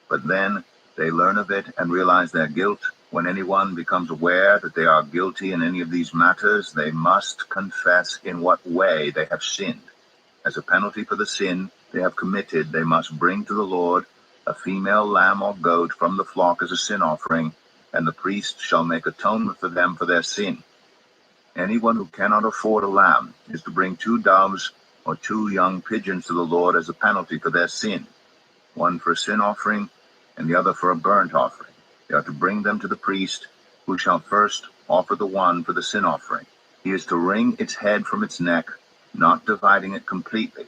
but then they learn of it and realize their guilt. When anyone becomes aware that they are guilty in any of these matters, they must confess in what way they have sinned. As a penalty for the sin they have committed, they must bring to the Lord a female lamb or goat from the flock as a sin offering, and the priest shall make atonement for them for their sin. Anyone who cannot afford a lamb is to bring 2 doves or 2 young pigeons to the Lord as a penalty for their sin, one for a sin offering and the other for a burnt offering. They are to bring them to the priest, who shall first offer the one for the sin offering. He is to wring its head from its neck, not dividing it completely,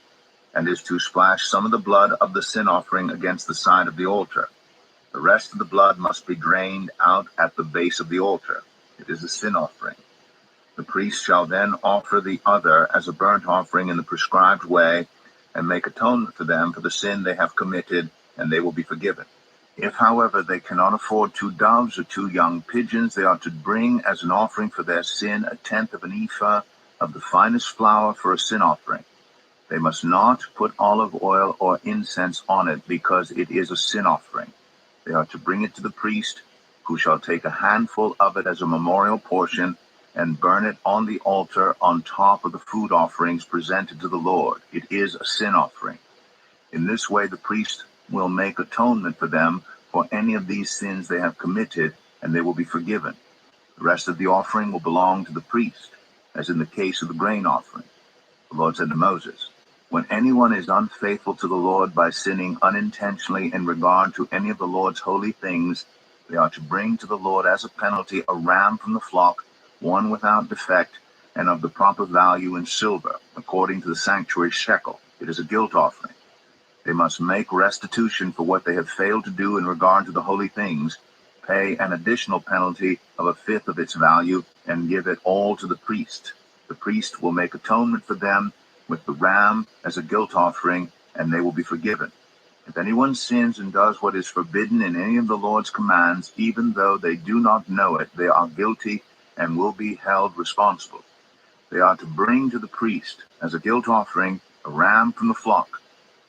and is to splash some of the blood of the sin offering against the side of the altar. The rest of the blood must be drained out at the base of the altar. It is a sin offering. The priest shall then offer the other as a burnt offering in the prescribed way, and make atonement for them for the sin they have committed, and they will be forgiven. If, however, they cannot afford 2 doves or 2 young pigeons, they are to bring as an offering for their sin 1/10 of an ephah of the finest flour for a sin offering. They must not put olive oil or incense on it, because it is a sin offering. They are to bring it to the priest, who shall take a handful of it as a memorial portion and burn it on the altar on top of the food offerings presented to the Lord. It is a sin offering. In this way the priest will make atonement for them for any of these sins they have committed, and they will be forgiven. The rest of the offering will belong to the priest, as in the case of the grain offering. The Lord said to Moses, "When anyone is unfaithful to the Lord by sinning unintentionally in regard to any of the Lord's holy things, they are to bring to the Lord as a penalty a ram from the flock, one without defect, and of the proper value in silver, according to the sanctuary shekel. It is a guilt offering. They must make restitution for what they have failed to do in regard to the holy things, pay an additional penalty of 1/5 of its value, and give it all to the priest. The priest will make atonement for them with the ram as a guilt offering, and they will be forgiven. If anyone sins and does what is forbidden in any of the Lord's commands, even though they do not know it, they are guilty and will be held responsible. They are to bring to the priest as a guilt offering a ram from the flock,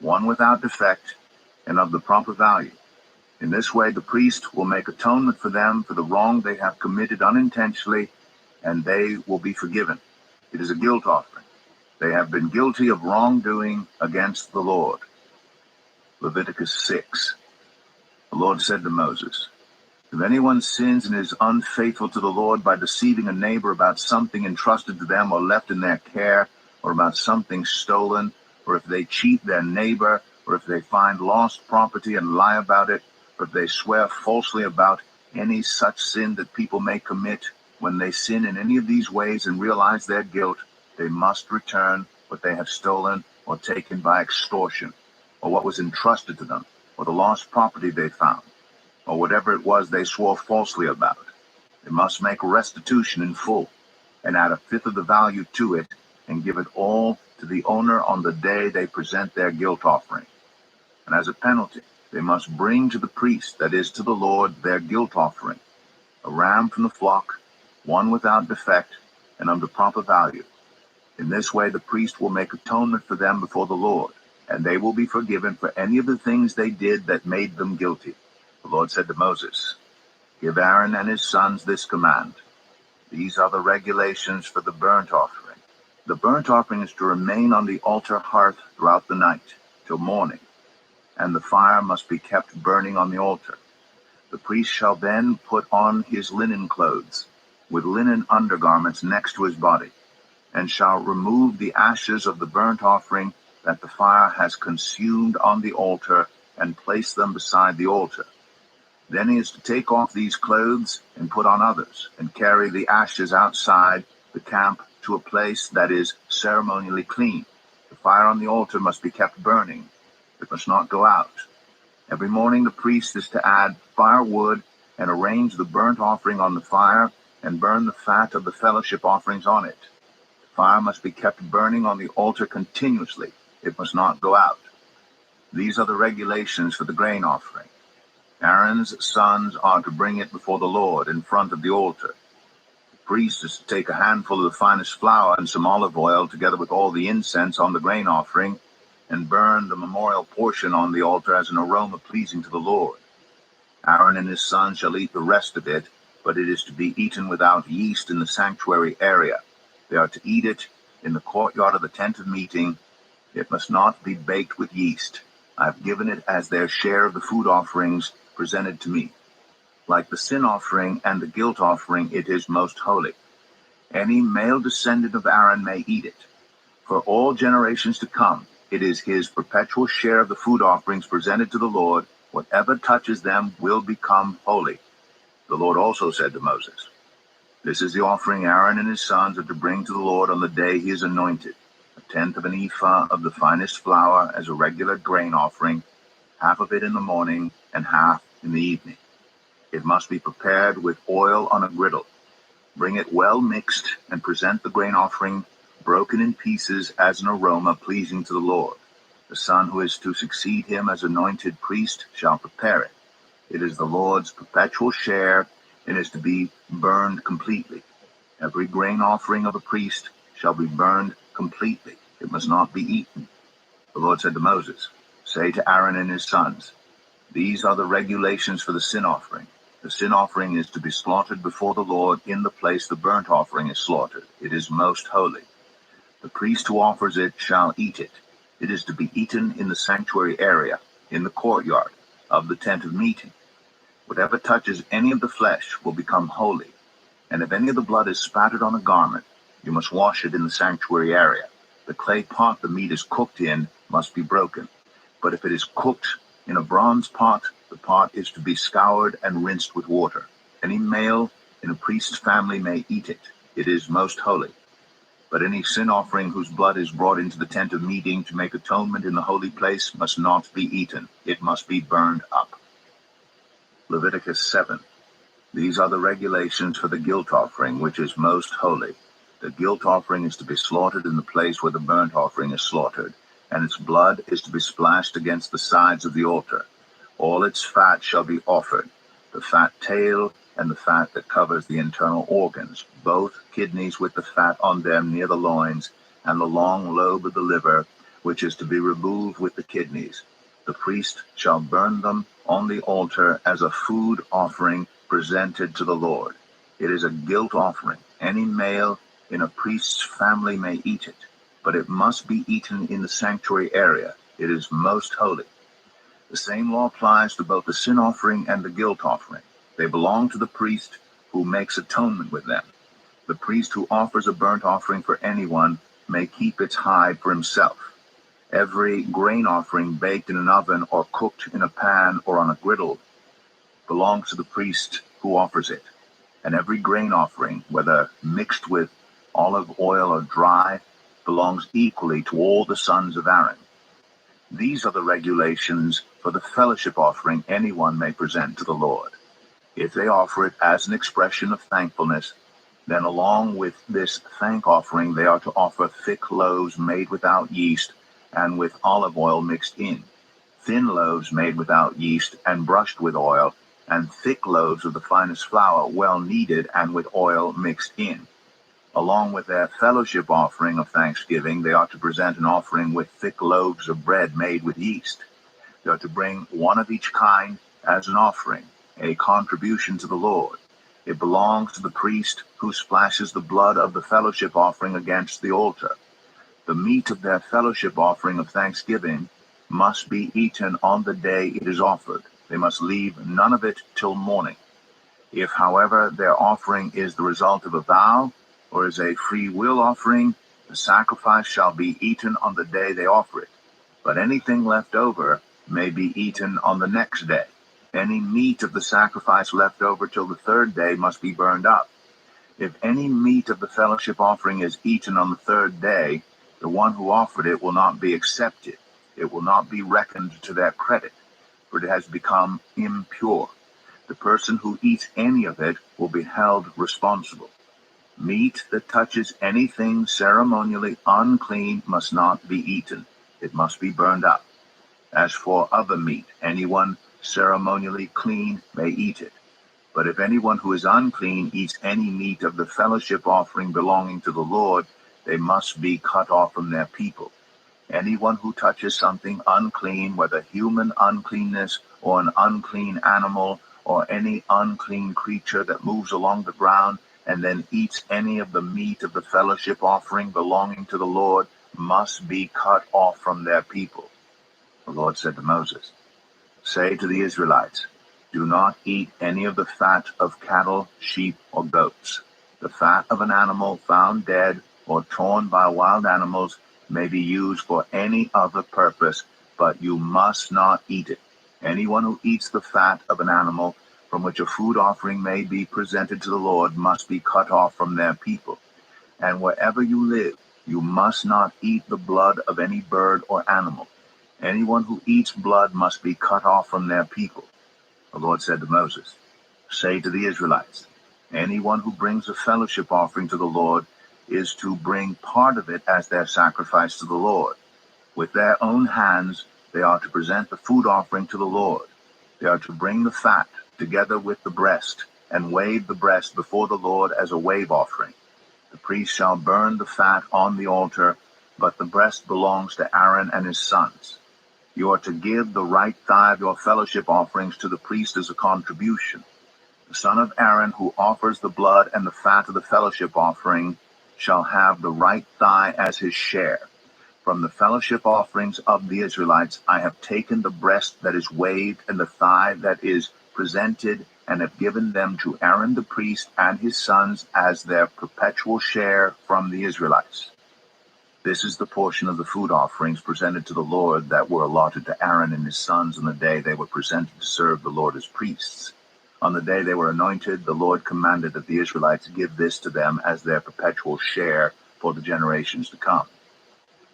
one without defect and of the proper value. In this way the priest will make atonement for them for the wrong they have committed unintentionally, and they will be forgiven. It is a guilt offering. They have been guilty of wrongdoing against the Lord. Leviticus 6. The Lord said to Moses, if anyone sins and is unfaithful to the Lord by deceiving a neighbor about something entrusted to them or left in their care, or about something stolen, or if they cheat their neighbor, or if they find lost property and lie about it, or if they swear falsely about any such sin that people may commit, when they sin in any of these ways and realize their guilt, they must return what they have stolen or taken by extortion, or what was entrusted to them, or the lost property they found, or whatever it was they swore falsely about. They must make restitution in full, and add a fifth of the value to it, and give it all to the owner on the day they present their guilt offering. And as a penalty, they must bring to the priest, that is, to the Lord, their guilt offering, a ram from the flock, one without defect, and of the proper value. In this way the priest will make atonement for them before the Lord, and they will be forgiven for any of the things they did that made them guilty. The Lord said to Moses, give Aaron and his sons this command. These are the regulations for the burnt offering. The burnt offering is to remain on the altar hearth throughout the night, till morning, and the fire must be kept burning on the altar. The priest shall then put on his linen clothes, with linen undergarments next to his body, and shall remove the ashes of the burnt offering that the fire has consumed on the altar, and place them beside the altar. Then he is to take off these clothes and put on others, and carry the ashes outside the camp to a place that is ceremonially clean. The fire on the altar must be kept burning. It must not go out. Every morning the priest is to add firewood and arrange the burnt offering on the fire, and burn the fat of the fellowship offerings on it. The fire must be kept burning on the altar continuously. It must not go out. These are the regulations for the grain offering. Aaron's sons are to bring it before the Lord in front of the altar. The priest is to take a handful of the finest flour and some olive oil, together with all the incense on the grain offering, and burn the memorial portion on the altar as an aroma pleasing to the Lord. Aaron and his sons shall eat the rest of it, but it is to be eaten without yeast in the sanctuary area. They are to eat it in the courtyard of the tent of meeting. It must not be baked with yeast. I have given it as their share of the food offerings presented to me. Like the sin offering and the guilt offering, it is most holy. Any male descendant of Aaron may eat it. For all generations to come, it is his perpetual share of the food offerings presented to the Lord. Whatever touches them will become holy. The Lord also said to Moses, this is the offering Aaron and his sons are to bring to the Lord on the day he is anointed: a tenth of an ephah of the finest flour as a regular grain offering, half of it in the morning and half in the evening. It must be prepared with oil on a griddle. Bring it well mixed, and present the grain offering broken in pieces as an aroma pleasing to the Lord. The son who is to succeed him as anointed priest shall prepare it. It is the Lord's perpetual share, and is to be burned completely. Every grain offering of a priest shall be burned completely. It must not be eaten. The Lord said to Moses, say to Aaron and his sons, these are the regulations for the sin offering. The sin offering is to be slaughtered before the Lord in the place the burnt offering is slaughtered. It is most holy. The priest who offers it shall eat it. It is to be eaten in the sanctuary area, in the courtyard of the tent of meeting. Whatever touches any of the flesh will become holy. And if any of the blood is spattered on a garment, you must wash it in the sanctuary area. The clay pot the meat is cooked in must be broken. But if it is cooked in a bronze pot, the pot is to be scoured and rinsed with water. Any male in a priest's family may eat it. It is most holy. But any sin offering whose blood is brought into the tent of meeting to make atonement in the holy place must not be eaten. It must be burned up. Leviticus 7. These are the regulations for the guilt offering, which is most holy. The guilt offering is to be slaughtered in the place where the burnt offering is slaughtered, and its blood is to be splashed against the sides of the altar. All its fat shall be offered, the fat tail and the fat that covers the internal organs, both kidneys with the fat on them near the loins, and the long lobe of the liver, which is to be removed with the kidneys. The priest shall burn them on the altar as a food offering presented to the Lord. It is a guilt offering. Any male in a priest's family may eat it. but it must be eaten in the sanctuary area. It is most holy. The same law applies to both the sin offering and the guilt offering. They belong to the priest who makes atonement with them. The priest who offers a burnt offering for anyone may keep its hide for himself. Every grain offering baked in an oven or cooked in a pan or on a griddle belongs to the priest who offers it. And every grain offering, whether mixed with olive oil or dry, belongs equally to all the sons of Aaron. These are the regulations for the fellowship offering anyone may present to the Lord. If they offer it as an expression of thankfulness, then along with this thank offering they are to offer thick loaves made without yeast and with olive oil mixed in, thin loaves made without yeast and brushed with oil, and thick loaves of the finest flour, well kneaded and with oil mixed in. Along with their fellowship offering of thanksgiving, they are to present an offering with thick loaves of bread made with yeast. They are to bring one of each kind as an offering, a contribution to the Lord. It belongs to the priest who splashes the blood of the fellowship offering against the altar. The meat of their fellowship offering of thanksgiving must be eaten on the day it is offered. They must leave none of it till morning. If, however, their offering is the result of a vow or is a free will offering, the sacrifice shall be eaten on the day they offer it. But anything left over may be eaten on the next day. Any meat of the sacrifice left over till the third day must be burned up. If any meat of the fellowship offering is eaten on the third day, the one who offered it will not be accepted. It will not be reckoned to their credit, for it has become impure. The person who eats any of it will be held responsible. Meat that touches anything ceremonially unclean must not be eaten. It must be burned up. As for other meat, anyone ceremonially clean may eat it. But if anyone who is unclean eats any meat of the fellowship offering belonging to the Lord, they must be cut off from their people. Anyone who touches something unclean, whether human uncleanness or an unclean animal or any unclean creature that moves along the ground, and then eats any of the meat of the fellowship offering belonging to the Lord, must be cut off from their people. The Lord said to Moses, "Say to the Israelites, do not eat any of the fat of cattle, sheep, or goats. The fat of an animal found dead or torn by wild animals may be used for any other purpose, but you must not eat it. Anyone who eats the fat of an animal from which a food offering may be presented to the Lord must be cut off from their people. And wherever you live, you must not eat the blood of any bird or animal. Anyone who eats blood must be cut off from their people." The Lord said to Moses, "Say to the Israelites, anyone who brings a fellowship offering to the Lord is to bring part of it as their sacrifice to the Lord. With their own hands they are to present the food offering to the Lord. They are to bring the fat together with the breast and wave the breast before the Lord as a wave offering. The priest shall burn the fat on the altar, but the breast belongs to Aaron and his sons. You are to give the right thigh of your fellowship offerings to the priest as a contribution. The son of Aaron who offers the blood and the fat of the fellowship offering shall have the right thigh as his share. From the fellowship offerings of the Israelites I have taken the breast that is waved and the thigh that is presented, and have given them to Aaron the priest and his sons as their perpetual share from the Israelites. This is the portion of the food offerings presented to the Lord that were allotted to Aaron and his sons on the day they were presented to serve the Lord as priests. On the day they were anointed, the Lord commanded that the Israelites give this to them as their perpetual share for the generations to come.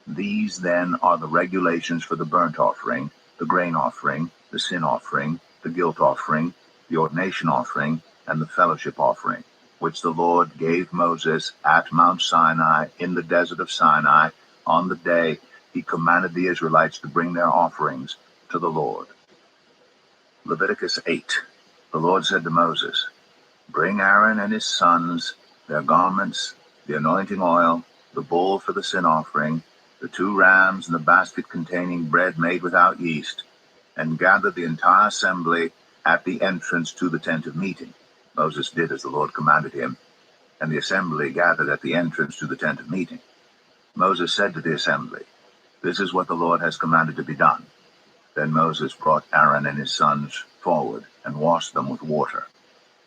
These, then, are the regulations for the burnt offering, the grain offering, the sin offering, the guilt offering, the ordination offering, and the fellowship offering, which the Lord gave Moses at Mount Sinai in the desert of Sinai on the day he commanded the Israelites to bring their offerings to the Lord. Leviticus 8. The Lord said to Moses, "Bring Aaron and his sons, their garments, the anointing oil, the bull for the sin offering, the 2 rams, and the basket containing bread made without yeast, and gather the entire assembly at the entrance to the tent of meeting." Moses did as the Lord commanded him, and the assembly gathered at the entrance to the tent of meeting. Moses said to the assembly, "This is what the Lord has commanded to be done." Then Moses brought Aaron and his sons forward and washed them with water.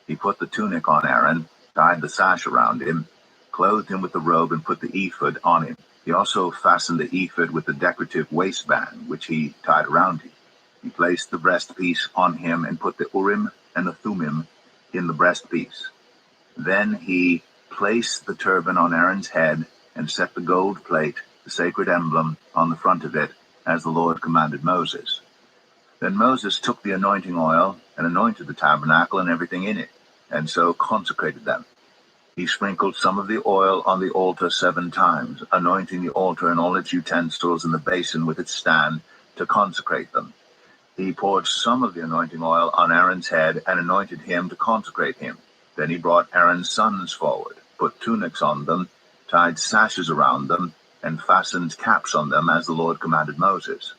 He put the tunic on Aaron, tied the sash around him, clothed him with the robe, and put the ephod on him. He also fastened the ephod with the decorative waistband, which he tied around him. He placed the breastpiece on him and put the Urim and the Thummim in the breastpiece. Then he placed the turban on Aaron's head and set the gold plate, the sacred emblem, on the front of it, as the Lord commanded Moses. Then Moses took the anointing oil and anointed the tabernacle and everything in it, and so consecrated them. He sprinkled some of the oil on the altar 7 times, anointing the altar and all its utensils and the basin with its stand to consecrate them. He poured some of the anointing oil on Aaron's head and anointed him to consecrate him. Then he brought Aaron's sons forward, put tunics on them, tied sashes around them, and fastened caps on them as the Lord commanded Moses.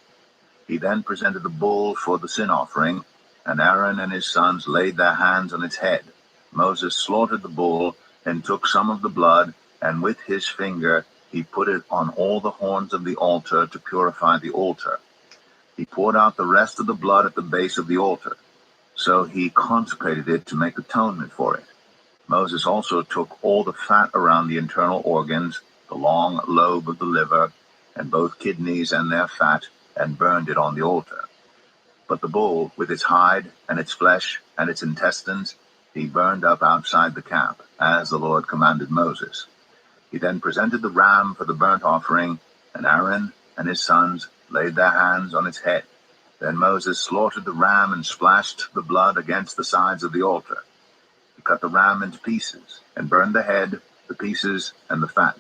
He then presented the bull for the sin offering, and Aaron and his sons laid their hands on its head. Moses slaughtered the bull and took some of the blood, and with his finger he put it on all the horns of the altar to purify the altar. He poured out the rest of the blood at the base of the altar. So he consecrated it to make atonement for it. Moses also took all the fat around the internal organs, the long lobe of the liver, and both kidneys and their fat, and burned it on the altar. But the bull, with its hide and its flesh and its intestines, he burned up outside the camp, as the Lord commanded Moses. He then presented the ram for the burnt offering, and Aaron and his sons laid their hands on its head. Then Moses slaughtered the ram and splashed the blood against the sides of the altar. He cut the ram into pieces and burned the head, the pieces, and the fat.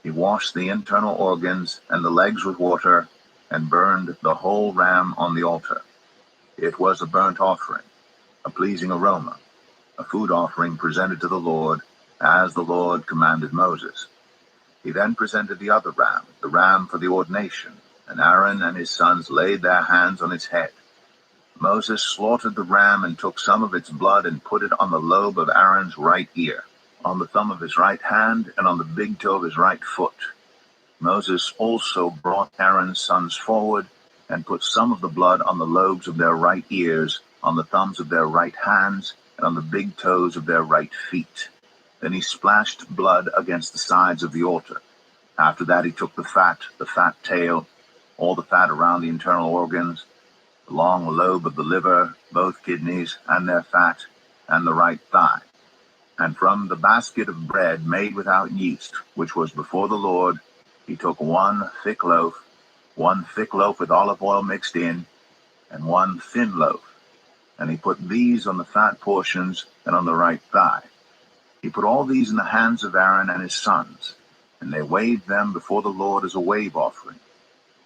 He washed the internal organs and the legs with water and burned the whole ram on the altar. It was a burnt offering, a pleasing aroma, a food offering presented to the Lord, as the Lord commanded Moses. He then presented the other ram, the ram for the ordination, and Aaron and his sons laid their hands on its head. Moses slaughtered the ram and took some of its blood and put it on the lobe of Aaron's right ear, on the thumb of his right hand, and on the big toe of his right foot. Moses also brought Aaron's sons forward and put some of the blood on the lobes of their right ears, on the thumbs of their right hands, and on the big toes of their right feet. Then he splashed blood against the sides of the altar. After that he took the fat tail, all the fat around the internal organs, the long lobe of the liver, both kidneys and their fat, and the right thigh. And from the basket of bread made without yeast, which was before the Lord, he took one thick loaf with olive oil mixed in, and one thin loaf. And he put these on the fat portions and on the right thigh. He put all these in the hands of Aaron and his sons, and they waved them before the Lord as a wave offering.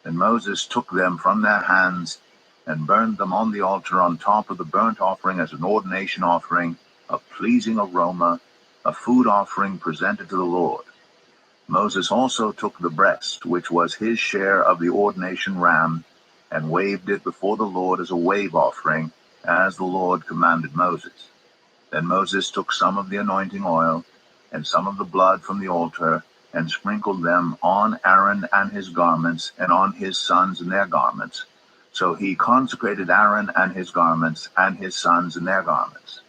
Then Moses took them from their hands and burned them on the altar on top of the burnt offering as an ordination offering, a pleasing aroma, a food offering presented to the Lord. Moses also took the breast, which was his share of the ordination ram, and waved it before the Lord as a wave offering, as the Lord commanded Moses. Then Moses took some of the anointing oil and some of the blood from the altar, and sprinkled them on Aaron and his garments, and on his sons and their garments. So he consecrated Aaron and his garments, and his sons and their garments.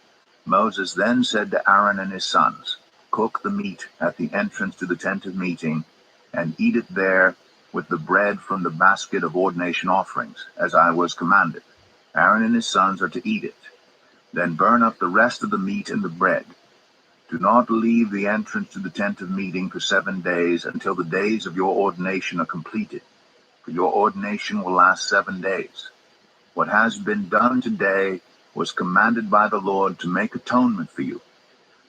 Moses then said to Aaron and his sons, "Cook the meat at the entrance to the tent of meeting, and eat it there with the bread from the basket of ordination offerings, as I was commanded. Aaron and his sons are to eat it. Then burn up the rest of the meat and the bread. Do not leave the entrance to the tent of meeting for 7 days until the days of your ordination are completed, for your ordination will last 7 days. What has been done today was commanded by the Lord to make atonement for you.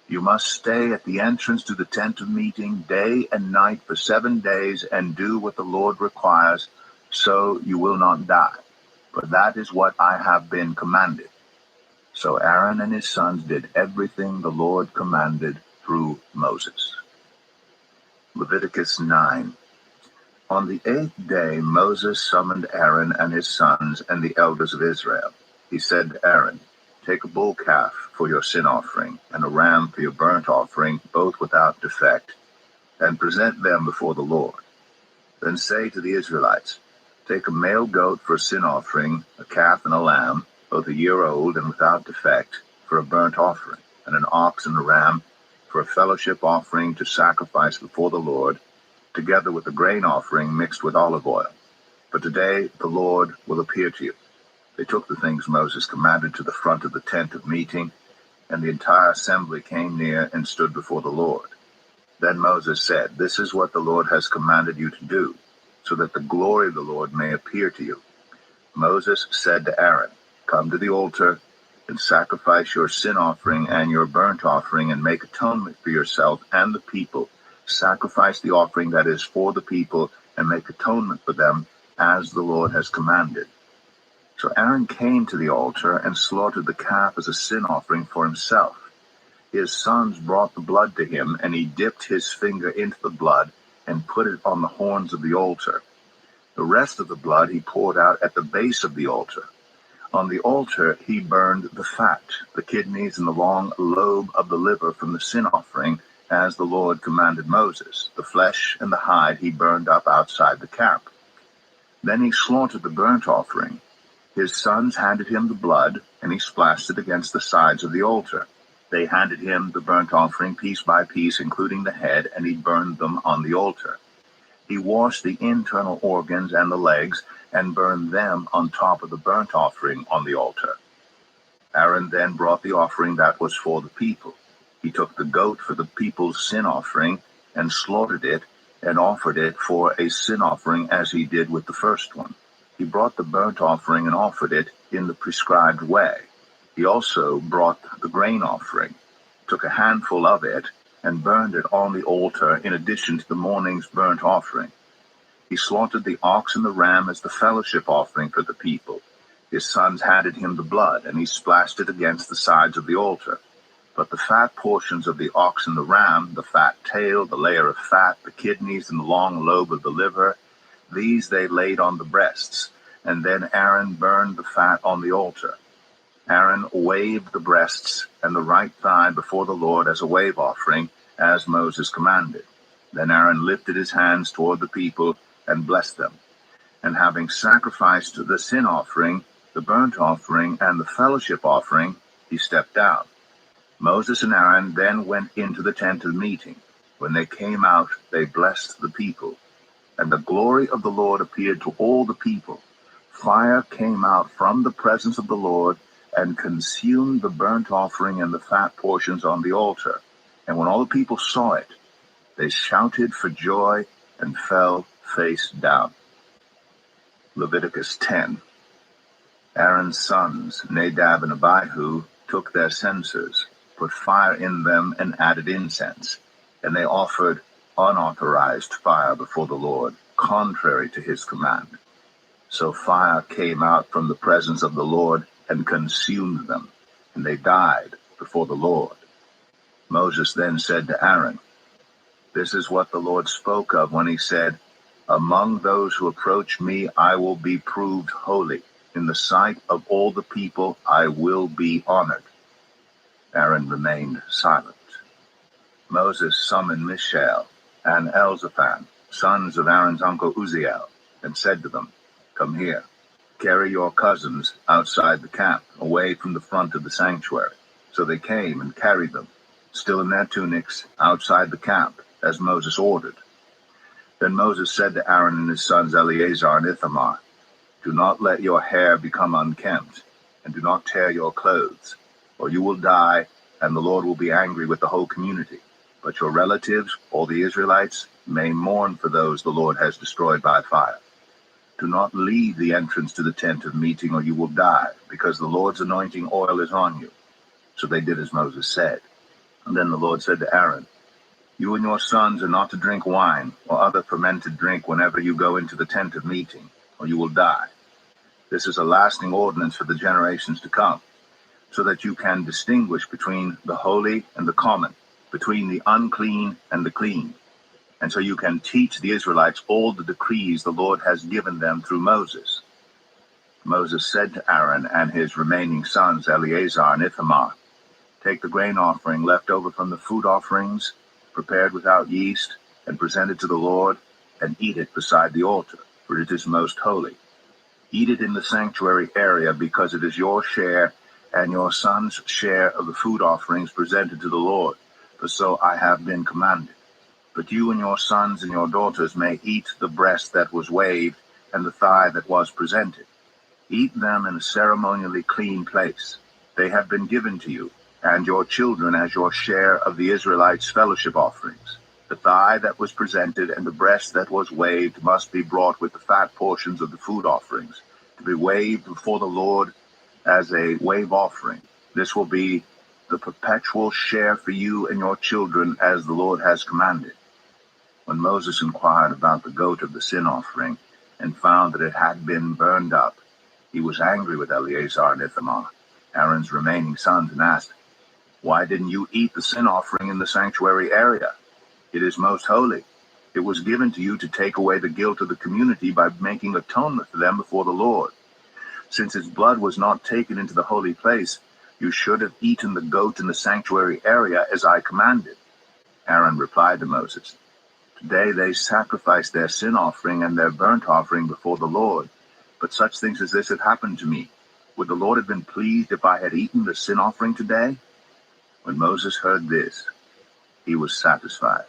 You must stay at the entrance to the tent of meeting day and night for 7 days and do what the Lord requires, so you will not die. For that is what I have been commanded." So Aaron and his sons did everything the Lord commanded through Moses. Leviticus 9. On the 8th day Moses summoned Aaron and his sons and the elders of Israel. He said to Aaron, "Take a bull calf for your sin offering, and a ram for your burnt offering, both without defect. and present them before the Lord. Then say to the Israelites, take a male goat for a sin offering, a calf and a lamb, both a year old and without defect, for a burnt offering, and an ox and a ram for a fellowship offering to sacrifice before the Lord, together with a grain offering mixed with olive oil. For today the Lord will appear to you. They took the things Moses commanded to the front of the tent of meeting, and the entire assembly came near and stood before the Lord. Then Moses said, this is what the Lord has commanded you to do, so that the glory of the Lord may appear to you. Moses said to Aaron, come to the altar and sacrifice your sin offering and your burnt offering and make atonement for yourself and the people. Sacrifice the offering that is for the people and make atonement for them as the Lord has commanded. So Aaron came to the altar and slaughtered the calf as a sin offering for himself. His sons brought the blood to him, and he dipped his finger into the blood and put it on the horns of the altar. The rest of the blood he poured out at the base of the altar. On the altar he burned the fat, the kidneys, and the long lobe of the liver from the sin offering, as the Lord commanded Moses. The flesh and the hide he burned up outside the camp. Then he slaughtered the burnt offering. His sons handed him the blood, and he splashed it against the sides of the altar. They handed him the burnt offering piece by piece, including the head, and he burned them on the altar. He washed the internal organs and the legs and burned them on top of the burnt offering on the altar. Aaron then brought the offering that was for the people. He took the goat for the people's sin offering and slaughtered it and offered it for a sin offering as he did with the first one. He brought the burnt offering and offered it in the prescribed way. He also brought the grain offering, took a handful of it, and burned it on the altar in addition to the morning's burnt offering. He slaughtered the ox and the ram as the fellowship offering for the people. His sons handed him the blood, and he splashed it against the sides of the altar. But the fat portions of the ox and the ram, the fat tail, the layer of fat, the kidneys, and the long lobe of the liver, these they laid on the breasts, and then Aaron burned the fat on the altar. Aaron waved the breasts and the right thigh before the Lord as a wave offering, as Moses commanded. Then Aaron lifted his hands toward the people and blessed them. And having sacrificed the sin offering, the burnt offering, and the fellowship offering, he stepped down. Moses and Aaron then went into the tent of meeting. When they came out, they blessed the people. And the glory of the Lord appeared to all the people. Fire came out from the presence of the Lord and consumed the burnt offering and the fat portions on the altar. And when all the people saw it, they shouted for joy and fell face down. Leviticus 10. Aaron's sons, Nadab and Abihu, took their censers, put fire in them, and added incense. And they offered unauthorized fire before the Lord, contrary to his command. So fire came out from the presence of the Lord and consumed them, and they died before the Lord. Moses then said to Aaron, this is what the Lord spoke of when he said, among those who approach me I will be proved holy. In the sight of all the people I will be honored. Aaron remained silent. Moses summoned Mishael and Elzaphan, sons of Aaron's uncle Uzziel, and said to them, come here. Carry your cousins outside the camp, away from the front of the sanctuary. So they came and carried them, still in their tunics, outside the camp, as Moses ordered. Then Moses said to Aaron and his sons Eleazar and Ithamar, do not let your hair become unkempt, and do not tear your clothes, or you will die, and the Lord will be angry with the whole community. But your relatives, all the Israelites, may mourn for those the Lord has destroyed by fire. Do not leave the entrance to the tent of meeting, or you will die, because the Lord's anointing oil is on you. So they did as Moses said. And then the Lord said to Aaron, you and your sons are not to drink wine or other fermented drink whenever you go into the tent of meeting, or you will die. This is a lasting ordinance for the generations to come, so that you can distinguish between the holy and the common, between the unclean and the clean. And so you can teach the Israelites all the decrees the Lord has given them through Moses. Moses said to Aaron and his remaining sons, Eleazar and Ithamar, take the grain offering left over from the food offerings, prepared without yeast, and present it to the Lord, and eat it beside the altar, for it is most holy. Eat it in the sanctuary area, because it is your share and your son's share of the food offerings presented to the Lord, for so I have been commanded. But you and your sons and your daughters may eat the breast that was waved and the thigh that was presented. Eat them in a ceremonially clean place. They have been given to you, and your children as your share of the Israelites' fellowship offerings. The thigh that was presented and the breast that was waved must be brought with the fat portions of the food offerings, to be waved before the Lord as a wave offering. This will be the perpetual share for you and your children, as the Lord has commanded. When Moses inquired about the goat of the sin offering and found that it had been burned up, he was angry with Eleazar and Ithamar, Aaron's remaining sons, and asked, "Why didn't you eat the sin offering in the sanctuary area? It is most holy. It was given to you to take away the guilt of the community by making atonement for them before the Lord. Since its blood was not taken into the holy place, you should have eaten the goat in the sanctuary area as I commanded." Aaron replied to Moses, "Today they sacrificed their sin offering and their burnt offering before the Lord, but such things as this have happened to me. Would the Lord have been pleased if I had eaten the sin offering today?" When Moses heard this, he was satisfied.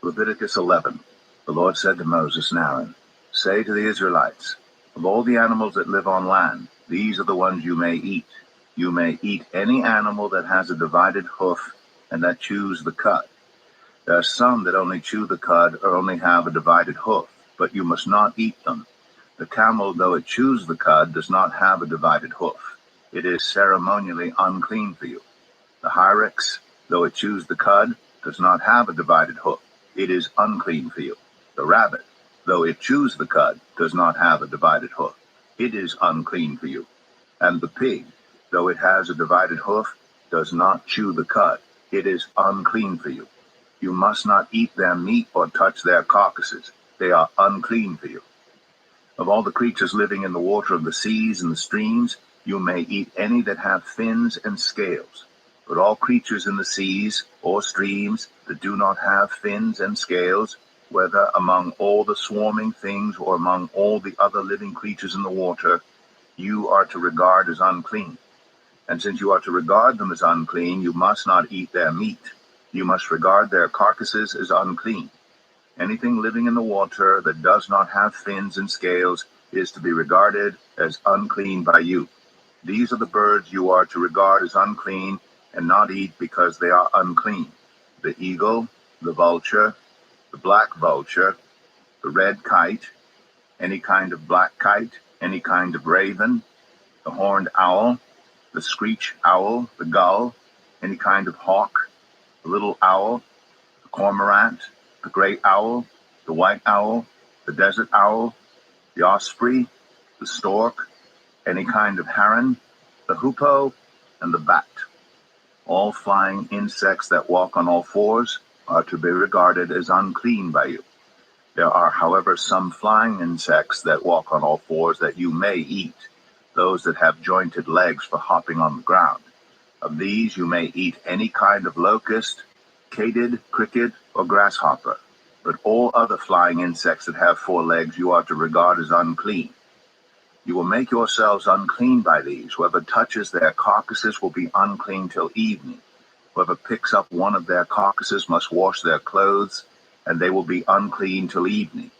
Leviticus 11. The Lord said to Moses and Aaron, "Say to the Israelites, of all the animals that live on land, these are the ones you may eat. You may eat any animal that has a divided hoof and that chews the cud. There are some that only chew the cud or only have a divided hoof, but you must not eat them. The camel, though it chews the cud, does not have a divided hoof. It is ceremonially unclean for you. The hyrax, though it chews the cud, does not have a divided hoof. It is unclean for you. The rabbit, though it chews the cud, does not have a divided hoof. It is unclean for you. And the pig, though it has a divided hoof, does not chew the cud. It is unclean for you. You must not eat their meat or touch their carcasses. They are unclean for you. Of all the creatures living in the water of the seas and the streams, you may eat any that have fins and scales. But all creatures in the seas or streams that do not have fins and scales, whether among all the swarming things or among all the other living creatures in the water, you are to regard as unclean. And since you are to regard them as unclean, you must not eat their meat. You must regard their carcasses as unclean. Anything living in the water that does not have fins and scales is to be regarded as unclean by you. These are the birds you are to regard as unclean and not eat because they are unclean: the eagle, the vulture, the black vulture, the red kite, any kind of black kite, any kind of raven, the horned owl, the screech owl, the gull, any kind of hawk, the little owl, the cormorant, the great owl, the white owl, the desert owl, the osprey, the stork, any kind of heron, the hoopoe, and the bat. All flying insects that walk on all fours are to be regarded as unclean by you. There are, however, some flying insects that walk on all fours that you may eat, those that have jointed legs for hopping on the ground. Of these you may eat any kind of locust, katyd, cricket, or grasshopper. But all other flying insects that have 4 legs you are to regard as unclean. You will make yourselves unclean by these. Whoever touches their carcasses will be unclean till evening. Whoever picks up one of their carcasses must wash their clothes, and they will be unclean till evening.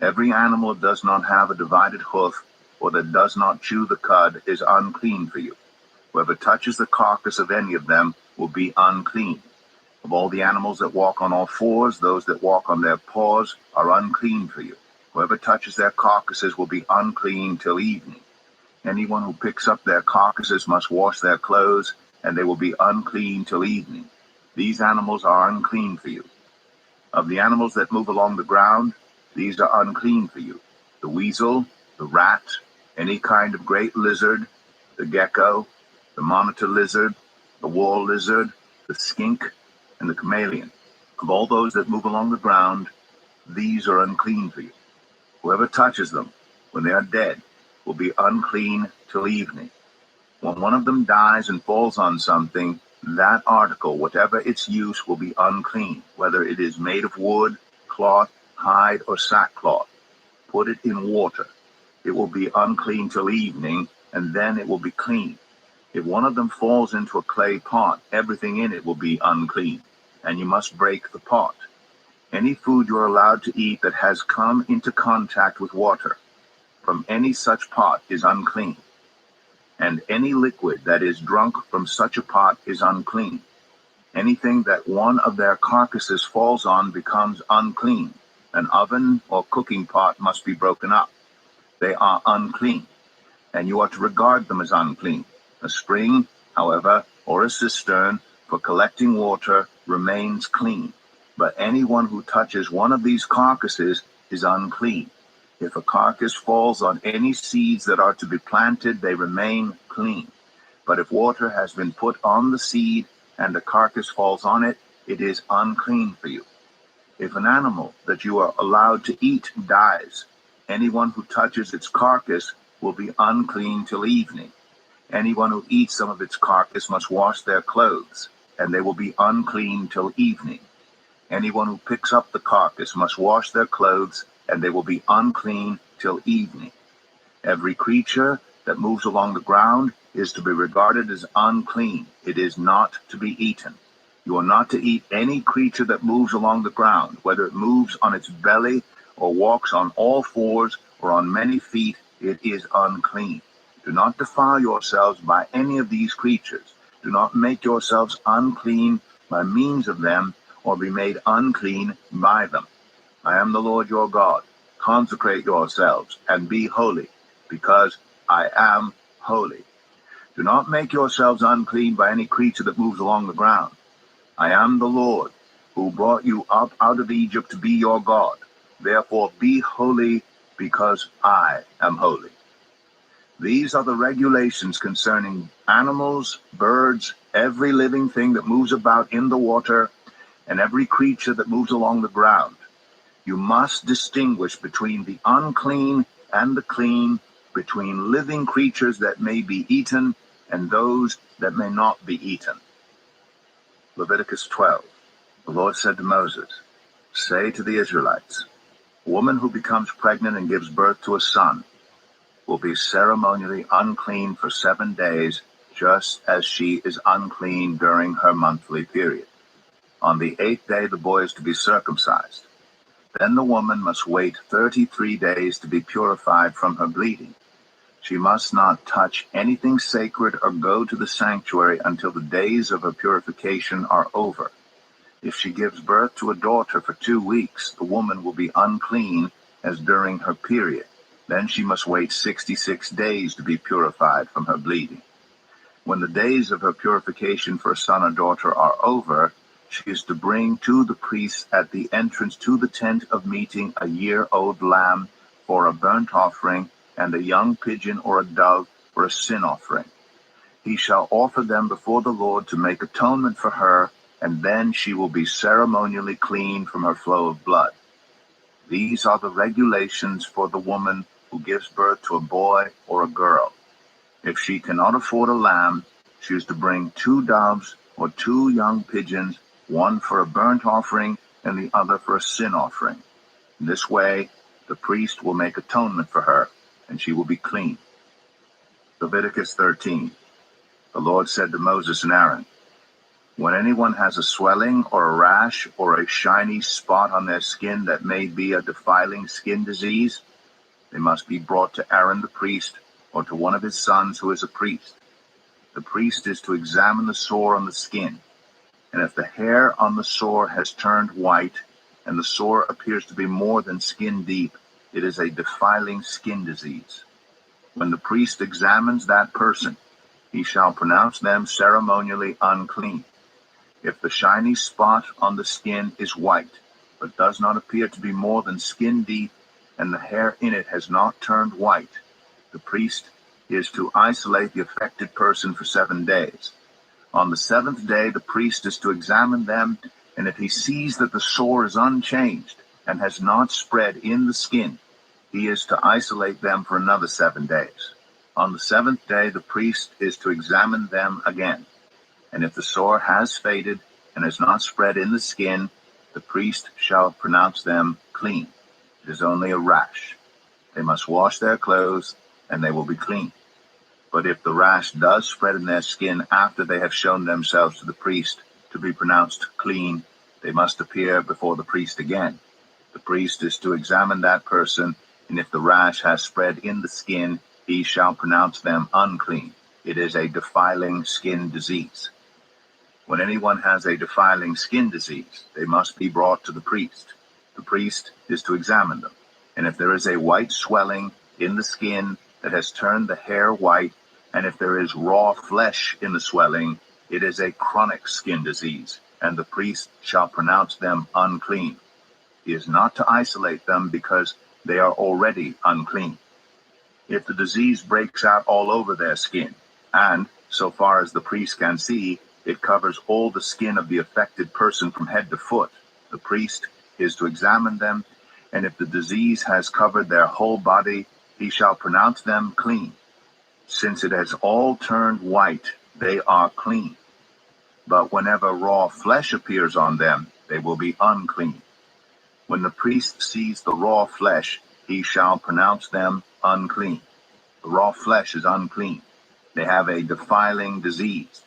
Every animal that does not have a divided hoof, or that does not chew the cud, is unclean for you. Whoever touches the carcass of any of them will be unclean. Of all the animals that walk on all fours, those that walk on their paws are unclean for you. Whoever touches their carcasses will be unclean till evening. Anyone who picks up their carcasses must wash their clothes, and they will be unclean till evening. These animals are unclean for you. Of the animals that move along the ground, these are unclean for you: the weasel, the rat, any kind of great lizard, the gecko, the monitor lizard, the wall lizard, the skink, and the chameleon. Of all those that move along the ground, these are unclean for you. Whoever touches them when they are dead will be unclean till evening. When one of them dies and falls on something, That article, whatever its use, will be unclean, whether it is made of wood, cloth, hide, or sackcloth. Put it in water. It will be unclean till evening, and then it will be clean. If one of them falls into a clay pot, everything in it will be unclean, and you must break the pot. Any food you are allowed to eat that has come into contact with water from any such pot is unclean, and any liquid that is drunk from such a pot is unclean. Anything that one of their carcasses falls on becomes unclean. An oven or cooking pot must be broken up. They are unclean, and you are to regard them as unclean. A spring, however, or a cistern for collecting water remains clean, but anyone who touches one of these carcasses is unclean. If a carcass falls on any seeds that are to be planted, they remain clean. But if water has been put on the seed and the carcass falls on it, it is unclean for you. If an animal that you are allowed to eat dies, anyone who touches its carcass will be unclean till evening. Anyone who eats some of its carcass must wash their clothes, and they will be unclean till evening. Anyone who picks up the carcass must wash their clothes, and they will be unclean till evening. Every creature that moves along the ground is to be regarded as unclean. It is not to be eaten. You are not to eat any creature that moves along the ground, whether it moves on its belly or walks on all fours or on many feet, it is unclean. Do not defile yourselves by any of these creatures. Do not make yourselves unclean by means of them, or be made unclean by them. I am the Lord your God. Consecrate yourselves and be holy, because I am holy. Do not make yourselves unclean by any creature that moves along the ground. I am the Lord, who brought you up out of Egypt to be your God. Therefore be holy, because I am holy. These are the regulations concerning animals, birds, every living thing that moves about in the water, and every creature that moves along the ground. You must distinguish between the unclean and the clean, between living creatures that may be eaten and those that may not be eaten. Leviticus 12. The Lord said to Moses, say to the Israelites, a woman who becomes pregnant and gives birth to a son will be ceremonially unclean for 7 days, just as she is unclean during her monthly period. On the 8th day the boy is to be circumcised. Then the woman must wait 33 days to be purified from her bleeding. She must not touch anything sacred or go to the sanctuary until the days of her purification are over. If she gives birth to a daughter for 2 weeks, the woman will be unclean as during her period. Then she must wait 66 days to be purified from her bleeding. When the days of her purification for a son or daughter are over, she is to bring to the priest at the entrance to the tent of meeting a year-old lamb for a burnt offering, and a young pigeon or a dove for a sin offering. He shall offer them before the Lord to make atonement for her, and then she will be ceremonially clean from her flow of blood. These are the regulations for the woman who gives birth to a boy or a girl. If she cannot afford a lamb, she is to bring 2 doves or 2 young pigeons, one for a burnt offering and the other for a sin offering. In this way, the priest will make atonement for her, and she will be clean. Leviticus 13. The Lord said to Moses and Aaron, when anyone has a swelling or a rash or a shiny spot on their skin that may be a defiling skin disease, they must be brought to Aaron the priest or to one of his sons who is a priest. The priest is to examine the sore on the skin, and if the hair on the sore has turned white and the sore appears to be more than skin deep, it is a defiling skin disease. When the priest examines that person, he shall pronounce them ceremonially unclean. If the shiny spot on the skin is white, but does not appear to be more than skin deep, and the hair in it has not turned white, the priest is to isolate the affected person for 7 days. On the 7th day, the priest is to examine them, and if he sees that the sore is unchanged and has not spread in the skin, he is to isolate them for another 7 days. On the 7th day, the priest is to examine them again. And if the sore has faded and has not spread in the skin, the priest shall pronounce them clean. It is only a rash. They must wash their clothes, and they will be clean. But if the rash does spread in their skin after they have shown themselves to the priest to be pronounced clean, they must appear before the priest again. The priest is to examine that person, and if the rash has spread in the skin, he shall pronounce them unclean. It is a defiling skin disease. When anyone has a defiling skin disease, they must be brought to the priest. The priest is to examine them, and if there is a white swelling in the skin that has turned the hair white, and if there is raw flesh in the swelling, it is a chronic skin disease, and the priest shall pronounce them unclean. He is not to isolate them because they are already unclean. If the disease breaks out all over their skin, and, so far as the priest can see, it covers all the skin of the affected person from head to foot, the priest is to examine them, and if the disease has covered their whole body, he shall pronounce them clean. Since it has all turned white, they are clean. But whenever raw flesh appears on them, they will be unclean. When the priest sees the raw flesh, he shall pronounce them unclean. The raw flesh is unclean. They have a defiling disease.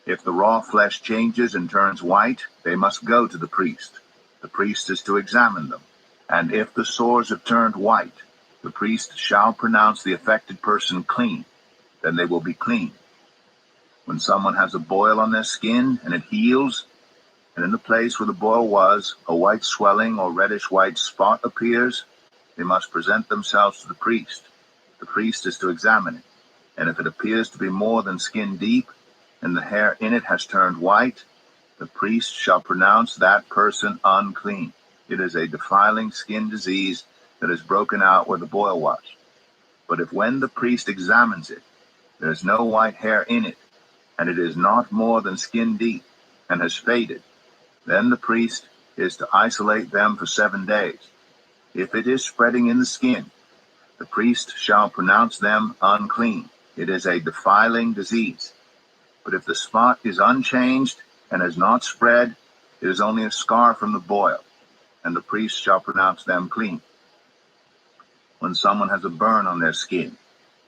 If the raw flesh changes and turns white, they must go to the priest. The priest is to examine them. And if the sores have turned white, the priest shall pronounce the affected person clean. Then they will be clean. When someone has a boil on their skin and it heals, and in the place where the boil was, a white swelling or reddish white spot appears, they must present themselves to the priest. The priest is to examine it, and if it appears to be more than skin deep, and the hair in it has turned white, the priest shall pronounce that person unclean. It is a defiling skin disease that has broken out where the boil was. But if when the priest examines it, there is no white hair in it, and it is not more than skin deep, and has faded, then the priest is to isolate them for 7 days. If it is spreading in the skin, the priest shall pronounce them unclean. It is a defiling disease. But if the spot is unchanged and has not spread, it is only a scar from the boil, and the priest shall pronounce them clean. When someone has a burn on their skin,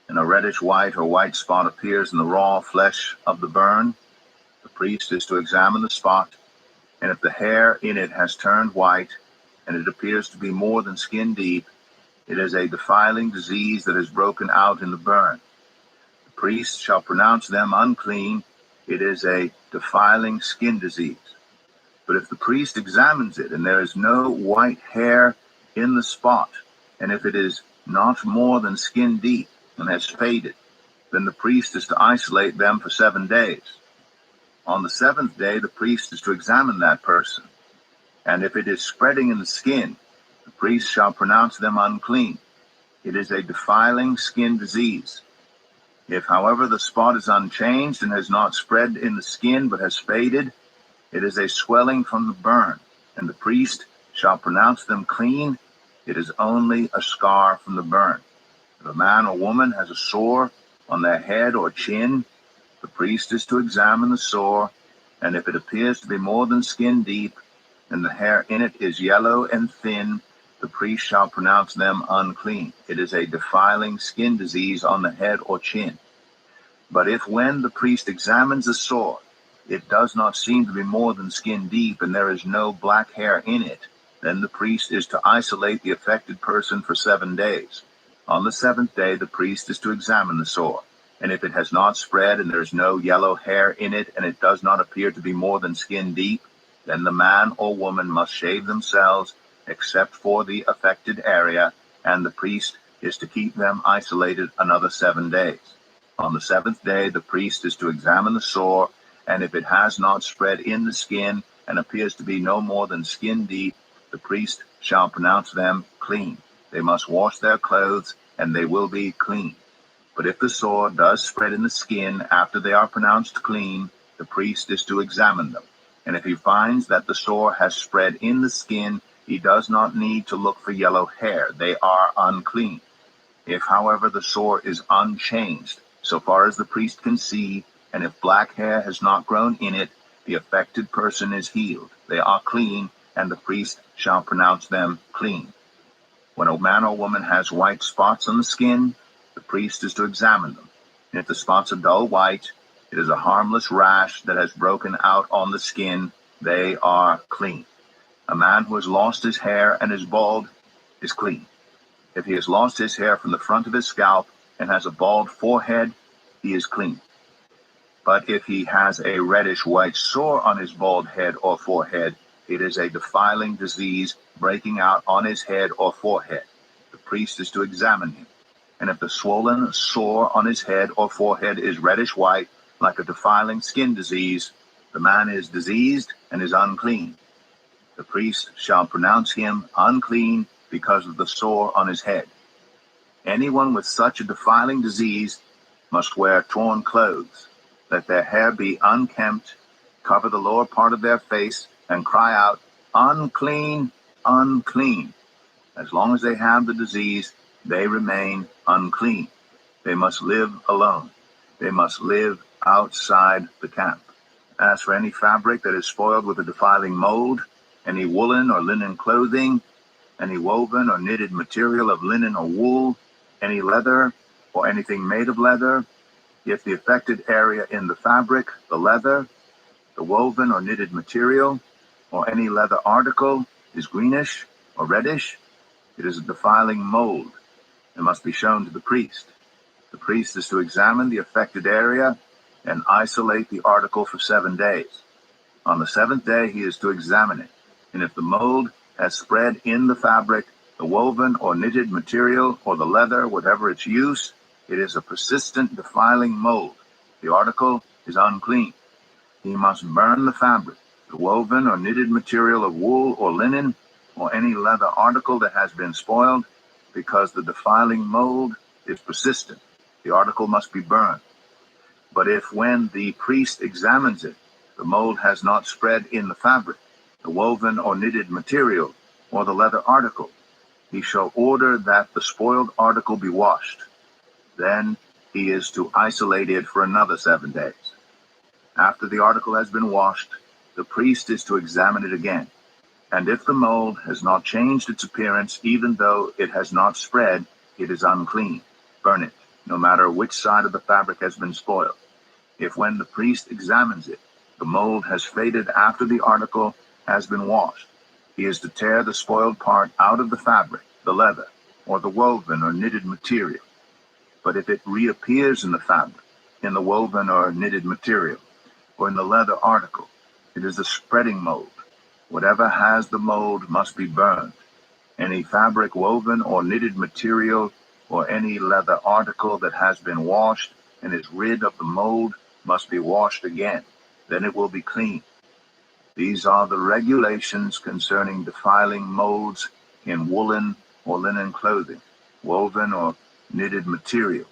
and a reddish white or white spot appears in the raw flesh of the burn, the priest is to examine the spot, and if the hair in it has turned white, and it appears to be more than skin deep, it is a defiling disease that has broken out in the burn. The priest shall pronounce them unclean. It is a defiling skin disease. But if the priest examines it, and there is no white hair in the spot, and if it is not more than skin deep and has faded, then the priest is to isolate them for 7 days. On the 7th day, the priest is to examine that person, and if it is spreading in the skin, the priest shall pronounce them unclean. It is a defiling skin disease. If, however, the spot is unchanged and has not spread in the skin but has faded, it is a swelling from the burn, and the priest shall pronounce them clean. It is only a scar from the burn. If a man or woman has a sore on their head or chin, the priest is to examine the sore, and if it appears to be more than skin deep, and the hair in it is yellow and thin, the priest shall pronounce them unclean. It is a defiling skin disease on the head or chin. But if when the priest examines the sore, it does not seem to be more than skin deep, and there is no black hair in it, then the priest is to isolate the affected person for 7 days. On the 7th day, the priest is to examine the sore, and if it has not spread and there is no yellow hair in it, and it does not appear to be more than skin deep, then the man or woman must shave themselves, except for the affected area, and the priest is to keep them isolated another 7 days. On the 7th day, the priest is to examine the sore, and if it has not spread in the skin and appears to be no more than skin deep, the priest shall pronounce them clean. They must wash their clothes, and they will be clean. But if the sore does spread in the skin after they are pronounced clean, the priest is to examine them. And if he finds that the sore has spread in the skin, he does not need to look for yellow hair. They are unclean. If, however, the sore is unchanged, so far as the priest can see, And if black hair has not grown in it, the affected person is healed. They are clean, and the priest shall pronounce them clean. When a man or woman has white spots on the skin, the priest is to examine them. And if the spots are dull white, it is a harmless rash that has broken out on the skin. They are clean. A man who has lost his hair and is bald is clean. If he has lost his hair from the front of his scalp and has a bald forehead, he is clean. But if he has a reddish-white sore on his bald head or forehead, it is a defiling disease breaking out on his head or forehead. The priest is to examine him. And if the swollen sore on his head or forehead is reddish-white, like a defiling skin disease, the man is diseased and is unclean. The priest shall pronounce him unclean because of the sore on his head. Anyone with such a defiling disease must wear torn clothes. Let their hair be unkempt, cover the lower part of their face, and cry out, "Unclean, unclean." As long as they have the disease, they remain unclean. They must live alone. They must live outside the camp. As for any fabric that is spoiled with a defiling mold, any woolen or linen clothing, any woven or knitted material of linen or wool, any leather or anything made of leather, if the affected area in the fabric, the leather, the woven or knitted material, or any leather article is greenish or reddish, it is a defiling mold and must be shown to the priest. The priest is to examine the affected area and isolate the article for 7 days. On the 7th day he is to examine it, and if the mold has spread in the fabric, the woven or knitted material, or the leather, whatever its use, it is a persistent defiling mold. The article is unclean. He must burn the fabric, the woven or knitted material of wool or linen, or any leather article that has been spoiled, because the defiling mold is persistent. The article must be burned. But if when the priest examines it, the mold has not spread in the fabric, the woven or knitted material, or the leather article, he shall order that the spoiled article be washed. Then he is to isolate it for another 7 days. After the article has been washed, the priest is to examine it again. And if the mold has not changed its appearance, even though it has not spread, it is unclean. Burn it, no matter which side of the fabric has been spoiled. If when the priest examines it, the mold has faded after the article has been washed, he is to tear the spoiled part out of the fabric, the leather, or the woven or knitted material. But if it reappears in the fabric, in the woven or knitted material, or in the leather article, it is a spreading mold. Whatever has the mold must be burned. Any fabric, woven, or knitted material, or any leather article that has been washed and is rid of the mold must be washed again. Then it will be clean. These are the regulations concerning defiling molds in woolen or linen clothing, woven or knitted material,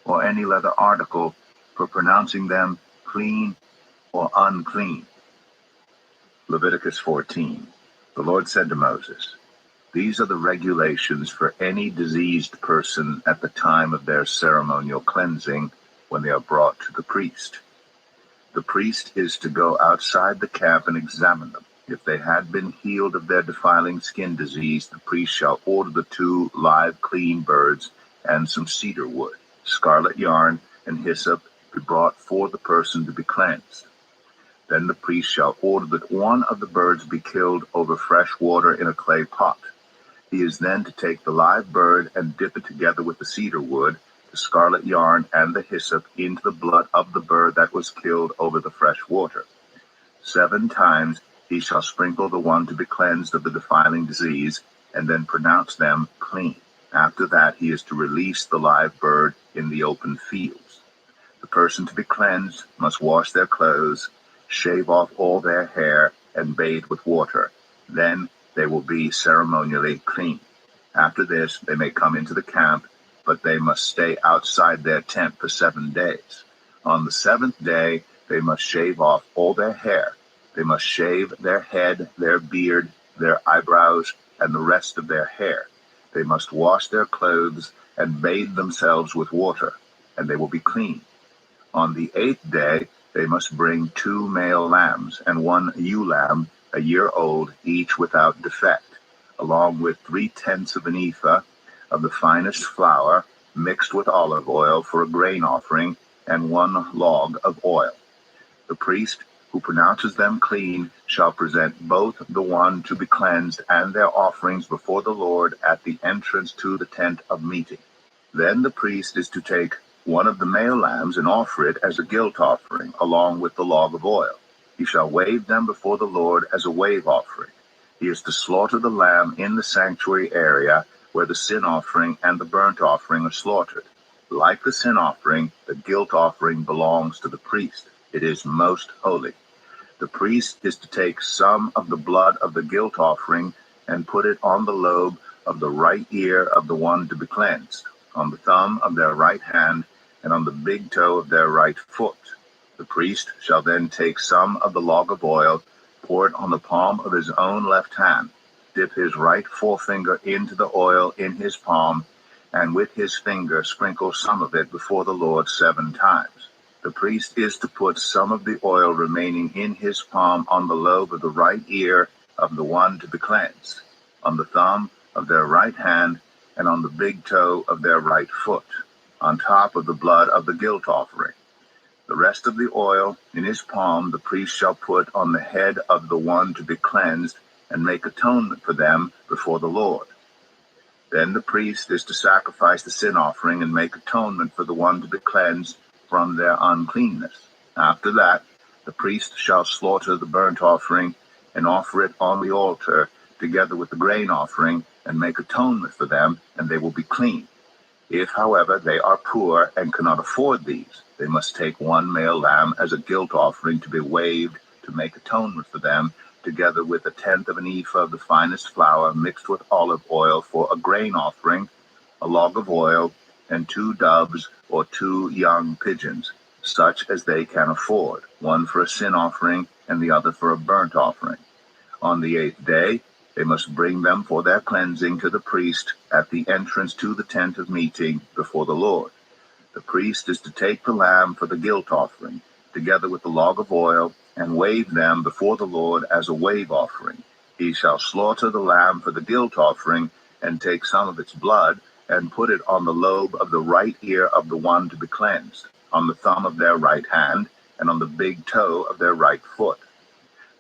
or any leather article, for pronouncing them clean or unclean. Leviticus 14. The Lord said to Moses, "These are the regulations for any diseased person at the time of their ceremonial cleansing when they are brought to the priest. The priest is to go outside the camp and examine them. If they had been healed of their defiling skin disease, the priest shall order the 2 live clean birds and some cedar wood, scarlet yarn, and hyssop be brought for the person to be cleansed. Then the priest shall order that one of the birds be killed over fresh water in a clay pot. He is then to take the live bird and dip it together with the cedar wood, the scarlet yarn, and the hyssop into the blood of the bird that was killed over the fresh water. 7 times he shall sprinkle the one to be cleansed of the defiling disease, and then pronounce them clean. After that he is to release the live bird in the open fields. The person to be cleansed must wash their clothes, shave off all their hair, and bathe with water. Then they will be ceremonially clean. After this they may come into the camp, but they must stay outside their tent for 7 days. On the 7th day they must shave off all their hair. They must shave their head, their beard, their eyebrows, and the rest of their hair. They must wash their clothes and bathe themselves with water, and they will be clean. On the 8th day they must bring 2 male lambs and 1 ewe lamb, a year old, each without defect, along with 3/10 of an ephah of the finest flour mixed with olive oil for a grain offering, and 1 log of oil. The priest who pronounces them clean shall present both the one to be cleansed and their offerings before the Lord at the entrance to the tent of meeting. Then the priest is to take 1 of the male lambs and offer it as a guilt offering, along with the log of oil. He shall wave them before the Lord as a wave offering. He is to slaughter the lamb in the sanctuary area where the sin offering and the burnt offering are slaughtered. Like the sin offering, the guilt offering belongs to the priest. It is most holy. The priest is to take some of the blood of the guilt offering and put it on the lobe of the right ear of the one to be cleansed, on the thumb of their right hand, and on the big toe of their right foot. The priest shall then take some of the log of oil, pour it on the palm of his own left hand, dip his right forefinger into the oil in his palm, and with his finger sprinkle some of it before the Lord 7 times. The priest is to put some of the oil remaining in his palm on the lobe of the right ear of the one to be cleansed, on the thumb of their right hand, and on the big toe of their right foot, on top of the blood of the guilt offering. The rest of the oil in his palm the priest shall put on the head of the one to be cleansed and make atonement for them before the Lord. Then the priest is to sacrifice the sin offering and make atonement for the one to be cleansed from their uncleanness. After that, the priest shall slaughter the burnt offering and offer it on the altar together with the grain offering and make atonement for them, and they will be clean. If, however, they are poor and cannot afford these, they must take 1 male lamb as a guilt offering to be waved to make atonement for them, together with 1/10 of an ephah of the finest flour mixed with olive oil for a grain offering, a log of oil, and 2 doves or 2 young pigeons, such as they can afford, 1 for a sin offering and the other for a burnt offering. On the 8th day, they must bring them for their cleansing to the priest at the entrance to the tent of meeting before the Lord. The priest is to take the lamb for the guilt offering, together with the log of oil, and wave them before the Lord as a wave offering. He shall slaughter the lamb for the guilt offering, and take some of its blood, and put it on the lobe of the right ear of the one to be cleansed, on the thumb of their right hand, and on the big toe of their right foot.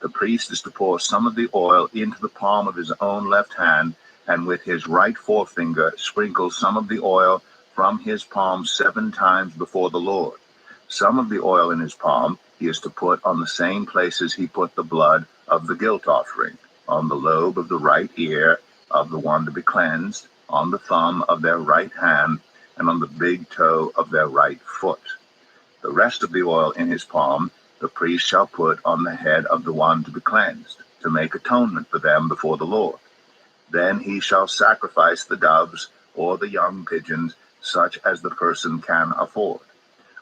The priest is to pour some of the oil into the palm of his own left hand, and with his right forefinger sprinkle some of the oil from his palm 7 times before the Lord. Some of the oil in his palm he is to put on the same places he put the blood of the guilt offering, on the lobe of the right ear of the one to be cleansed, on the thumb of their right hand, and on the big toe of their right foot. The rest of the oil in his palm the priest shall put on the head of the one to be cleansed, to make atonement for them before the Lord. Then he shall sacrifice the doves or the young pigeons, such as the person can afford,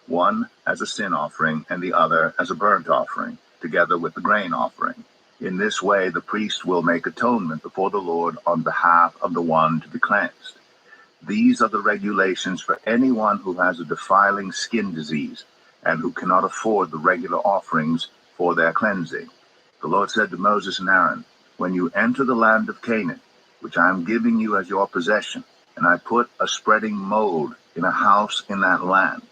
1 as a sin offering and the other as a burnt offering, together with the grain offering. In this way the priest will make atonement before the Lord on behalf of the one to be cleansed. These are the regulations for anyone who has a defiling skin disease and who cannot afford the regular offerings for their cleansing. The Lord said to Moses and Aaron, "When you enter the land of Canaan, which I am giving you as your possession, and I put a spreading mold in a house in that land,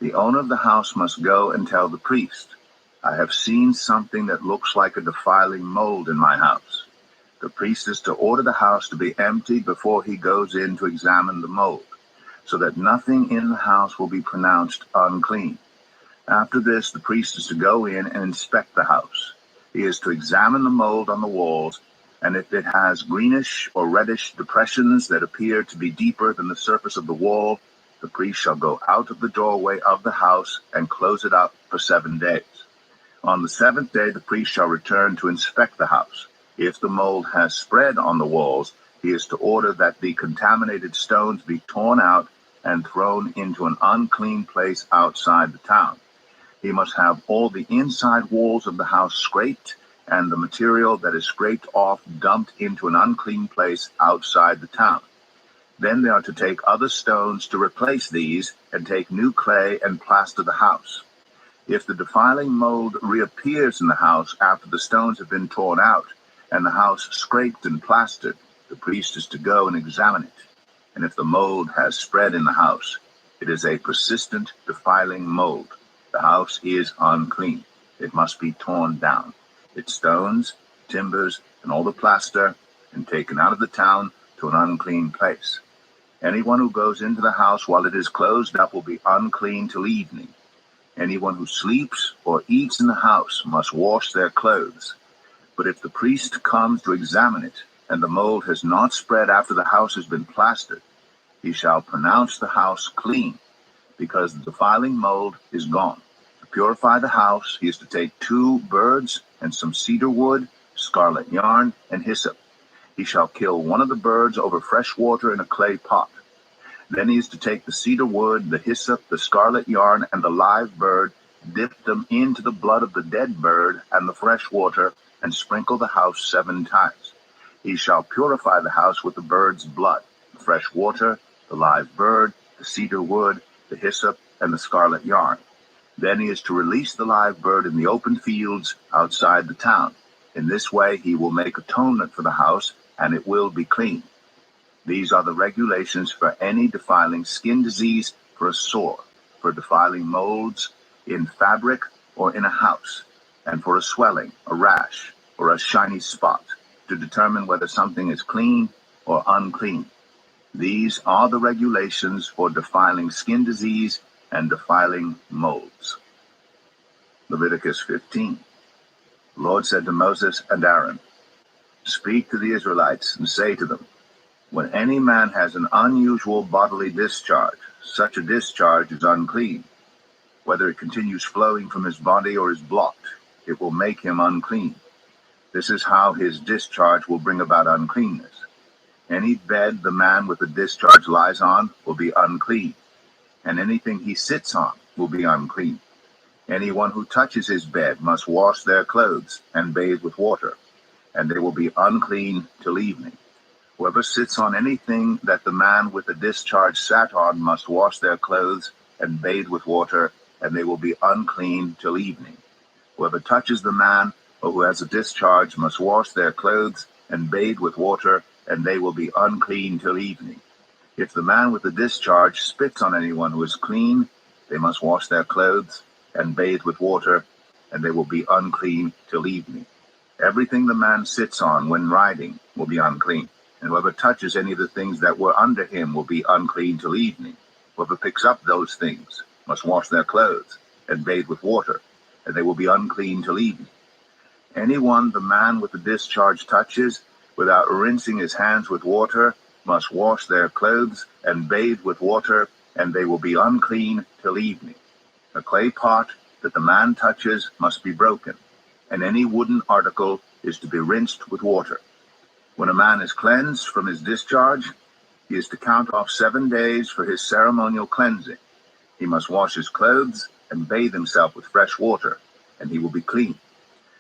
the owner of the house must go and tell the priest, 'I have seen something that looks like a defiling mold in my house.' The priest is to order the house to be emptied before he goes in to examine the mold, so that nothing in the house will be pronounced unclean. After this, the priest is to go in and inspect the house. He is to examine the mold on the walls, and if it has greenish or reddish depressions that appear to be deeper than the surface of the wall, the priest shall go out of the doorway of the house and close it up for 7 days. On the 7th day, the priest shall return to inspect the house. If the mold has spread on the walls, he is to order that the contaminated stones be torn out and thrown into an unclean place outside the town. He must have all the inside walls of the house scraped, and the material that is scraped off dumped into an unclean place outside the town. Then they are to take other stones to replace these, and take new clay and plaster the house. If the defiling mold reappears in the house after the stones have been torn out, and the house scraped and plastered, the priest is to go and examine it. And if the mold has spread in the house, it is a persistent, defiling mold. The house is unclean. It must be torn down, its stones, timbers, and all the plaster, and taken out of the town to an unclean place. Anyone who goes into the house while it is closed up will be unclean till evening. Anyone who sleeps or eats in the house must wash their clothes. But if the priest comes to examine it, and the mold has not spread after the house has been plastered, he shall pronounce the house clean, because the defiling mold is gone. To purify the house, he is to take 2 birds and some cedar wood, scarlet yarn, and hyssop. He shall kill one of the birds over fresh water in a clay pot. Then he is to take the cedar wood, the hyssop, the scarlet yarn, and the live bird, dip them into the blood of the dead bird and the fresh water, and sprinkle the house 7 times. He shall purify the house with the bird's blood, the fresh water, the live bird, the cedar wood, the hyssop, and the scarlet yarn. Then he is to release the live bird in the open fields outside the town. In this way he will make atonement for the house, and it will be clean. These are the regulations for any defiling skin disease, for a sore, for defiling molds in fabric or in a house, and for a swelling, a rash, or a shiny spot, to determine whether something is clean or unclean. These are the regulations for defiling skin disease and defiling molds. Leviticus 15. The Lord said to Moses and Aaron, "Speak to the Israelites and say to them, when any man has an unusual bodily discharge, such a discharge is unclean. Whether it continues flowing from his body or is blocked, it will make him unclean. This is how his discharge will bring about uncleanness. Any bed the man with the discharge lies on will be unclean, and anything he sits on will be unclean. Anyone who touches his bed must wash their clothes and bathe with water, and they will be unclean till evening. Whoever sits on anything that the man with the discharge sat on must wash their clothes and bathe with water, and they will be unclean till evening. Whoever touches the man or who has a discharge must wash their clothes and bathe with water, and they will be unclean till evening. If the man with the discharge spits on anyone who is clean, they must wash their clothes and bathe with water, and they will be unclean till evening. Everything the man sits on when riding will be unclean, and whoever touches any of the things that were under him will be unclean till evening. Whoever picks up those things must wash their clothes and bathe with water, and they will be unclean till evening. Anyone the man with the discharge touches, without rinsing his hands with water, must wash their clothes and bathe with water, and they will be unclean till evening. A clay pot that the man touches must be broken, and any wooden article is to be rinsed with water. When a man is cleansed from his discharge, he is to count off 7 days for his ceremonial cleansing. He must wash his clothes and bathe himself with fresh water, and he will be clean.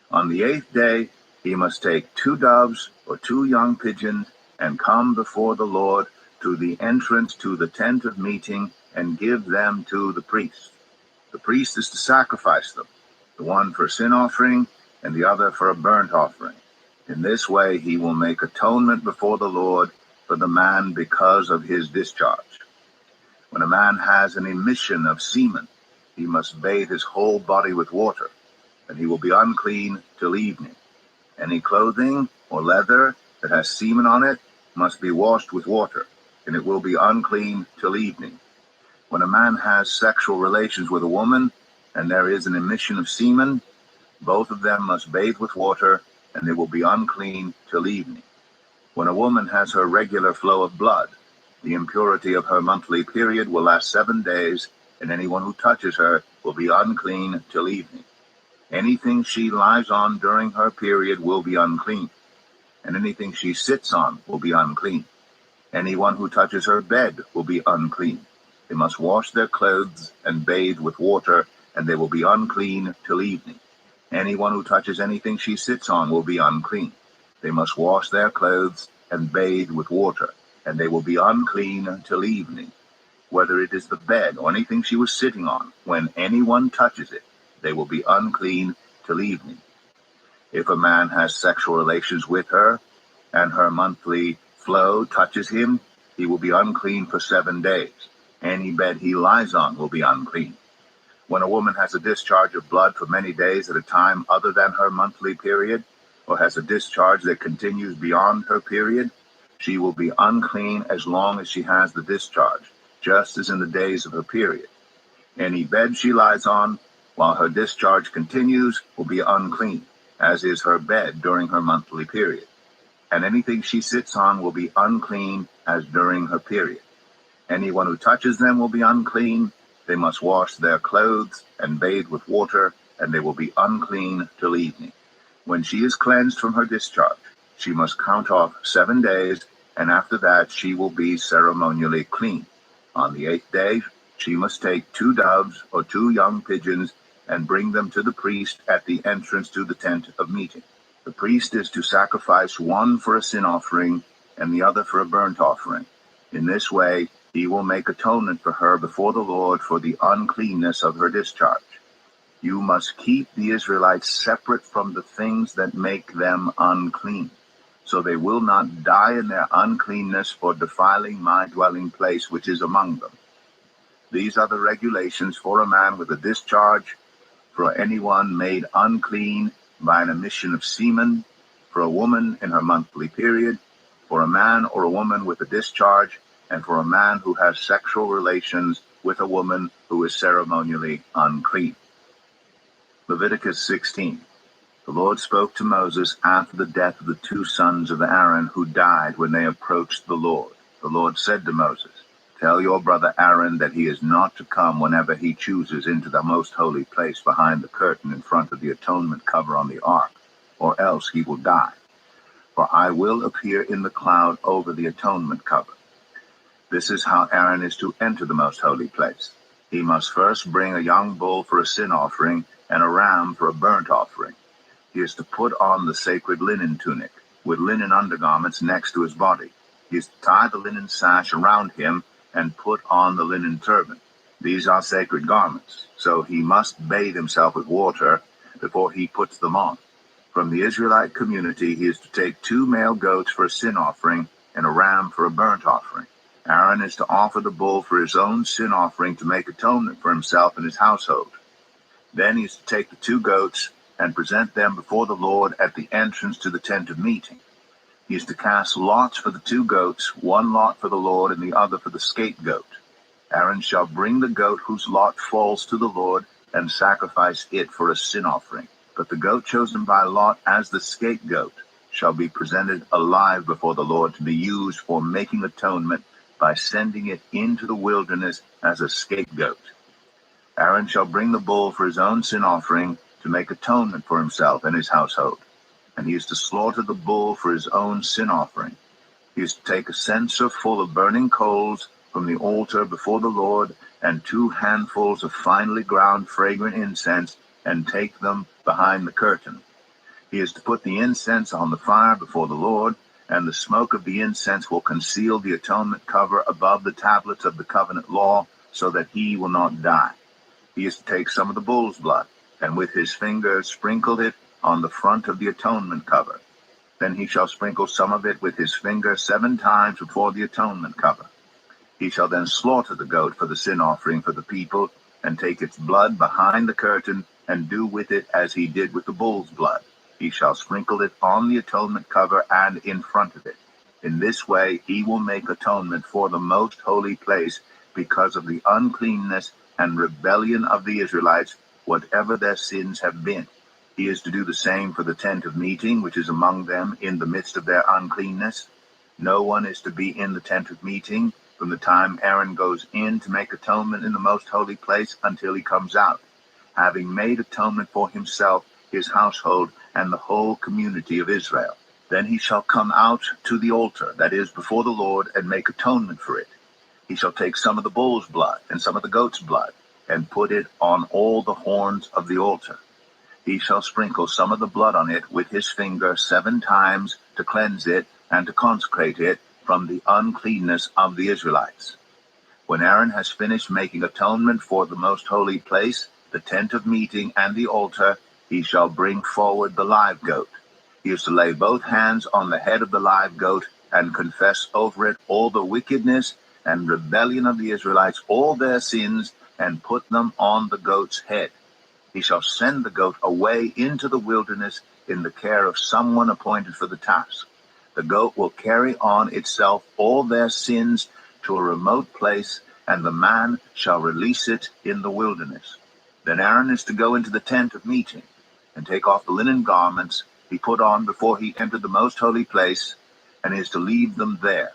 On the 8th day, he must take 2 doves or 2 young pigeons and come before the Lord to the entrance to the tent of meeting and give them to the priest. The priest is to sacrifice them, the one for a sin offering and the other for a burnt offering. In this way he will make atonement before the Lord for the man because of his discharge. When a man has an emission of semen, he must bathe his whole body with water, and he will be unclean till evening. Any clothing or leather that has semen on it must be washed with water, and it will be unclean till evening. When a man has sexual relations with a woman, and there is an emission of semen, both of them must bathe with water, and they will be unclean till evening. When a woman has her regular flow of blood, the impurity of her monthly period will last 7 days, and anyone who touches her will be unclean till evening. Anything she lies on during her period will be unclean, and anything she sits on will be unclean. Anyone who touches her bed will be unclean. They must wash their clothes and bathe with water, and they will be unclean till evening. Anyone who touches anything she sits on will be unclean. They must wash their clothes and bathe with water, and they will be unclean until evening. Whether it is the bed or anything she was sitting on, when anyone touches it, they will be unclean till evening. If a man has sexual relations with her, and her monthly flow touches him, he will be unclean for 7 days. Any bed he lies on will be unclean. When a woman has a discharge of blood for many days at a time other than her monthly period, or has a discharge that continues beyond her period, she will be unclean as long as she has the discharge, just as in the days of her period. Any bed she lies on while her discharge continues will be unclean, as is her bed during her monthly period. And anything she sits on will be unclean as during her period. Anyone who touches them will be unclean. They must wash their clothes and bathe with water, and they will be unclean till evening. When she is cleansed from her discharge, she must count off 7 days, and after that she will be ceremonially clean. On the 8th day, she must take 2 doves or 2 young pigeons and bring them to the priest at the entrance to the tent of meeting. The priest is to sacrifice one for a sin offering and the other for a burnt offering. In this way, he will make atonement for her before the Lord for the uncleanness of her discharge. You must keep the Israelites separate from the things that make them unclean, so they will not die in their uncleanness for defiling my dwelling place which is among them. These are the regulations for a man with a discharge, for anyone made unclean by an emission of semen, for a woman in her monthly period, for a man or a woman with a discharge, and for a man who has sexual relations with a woman who is ceremonially unclean. Leviticus 16. The Lord spoke to Moses after the death of the 2 sons of Aaron who died when they approached the Lord. The Lord said to Moses, "Tell your brother Aaron that he is not to come whenever he chooses into the most holy place behind the curtain in front of the atonement cover on the ark, or else he will die. For I will appear in the cloud over the atonement cover." This is how Aaron is to enter the most holy place. He must first bring a young bull for a sin offering and a ram for a burnt offering. He is to put on the sacred linen tunic, with linen undergarments next to his body. He is to tie the linen sash around him and put on the linen turban. These are sacred garments, so he must bathe himself with water before he puts them on. From the Israelite community, he is to take 2 male goats for a sin offering and a ram for a burnt offering. Aaron is to offer the bull for his own sin offering to make atonement for himself and his household. Then he is to take the 2 goats and present them before the Lord at the entrance to the tent of meeting. He is to cast lots for the 2 goats, 1 lot for the Lord and the other for the scapegoat. Aaron shall bring the goat whose lot falls to the Lord and sacrifice it for a sin offering. But the goat chosen by lot as the scapegoat shall be presented alive before the Lord to be used for making atonement by sending it into the wilderness as a scapegoat. Aaron shall bring the bull for his own sin offering to make atonement for himself and his household. And he is to slaughter the bull for his own sin offering. He is to take a censer full of burning coals from the altar before the Lord, and 2 handfuls of finely ground fragrant incense, and take them behind the curtain. He is to put the incense on the fire before the Lord, and the smoke of the incense will conceal the atonement cover above the tablets of the covenant law, so that he will not die. He is to take some of the bull's blood, and with his finger sprinkle it on the front of the atonement cover. Then he shall sprinkle some of it with his finger 7 times before the atonement cover. He shall then slaughter the goat for the sin offering for the people, and take its blood behind the curtain, and do with it as he did with the bull's blood. He shall sprinkle it on the atonement cover and in front of it. In this way he will make atonement for the most holy place because of the uncleanness and rebellion of the Israelites, whatever their sins have been. He is to do the same for the tent of meeting, which is among them in the midst of their uncleanness. No one is to be in the tent of meeting from the time Aaron goes in to make atonement in the most holy place until he comes out, having made atonement for himself, his household, and the whole community of Israel. Then he shall come out to the altar, that is, before the Lord, and make atonement for it. He shall take some of the bull's blood and some of the goat's blood, and put it on all the horns of the altar. He shall sprinkle some of the blood on it with his finger 7 times to cleanse it and to consecrate it, from the uncleanness of the Israelites. When Aaron has finished making atonement for the most holy place, the tent of meeting, and the altar, he shall bring forward the live goat. He is to lay both hands on the head of the live goat and confess over it all the wickedness and rebellion of the Israelites, all their sins, and put them on the goat's head. He shall send the goat away into the wilderness in the care of someone appointed for the task. The goat will carry on itself all their sins to a remote place, and the man shall release it in the wilderness. Then Aaron is to go into the tent of meeting, and take off the linen garments he put on before he entered the most holy place, and is to leave them there.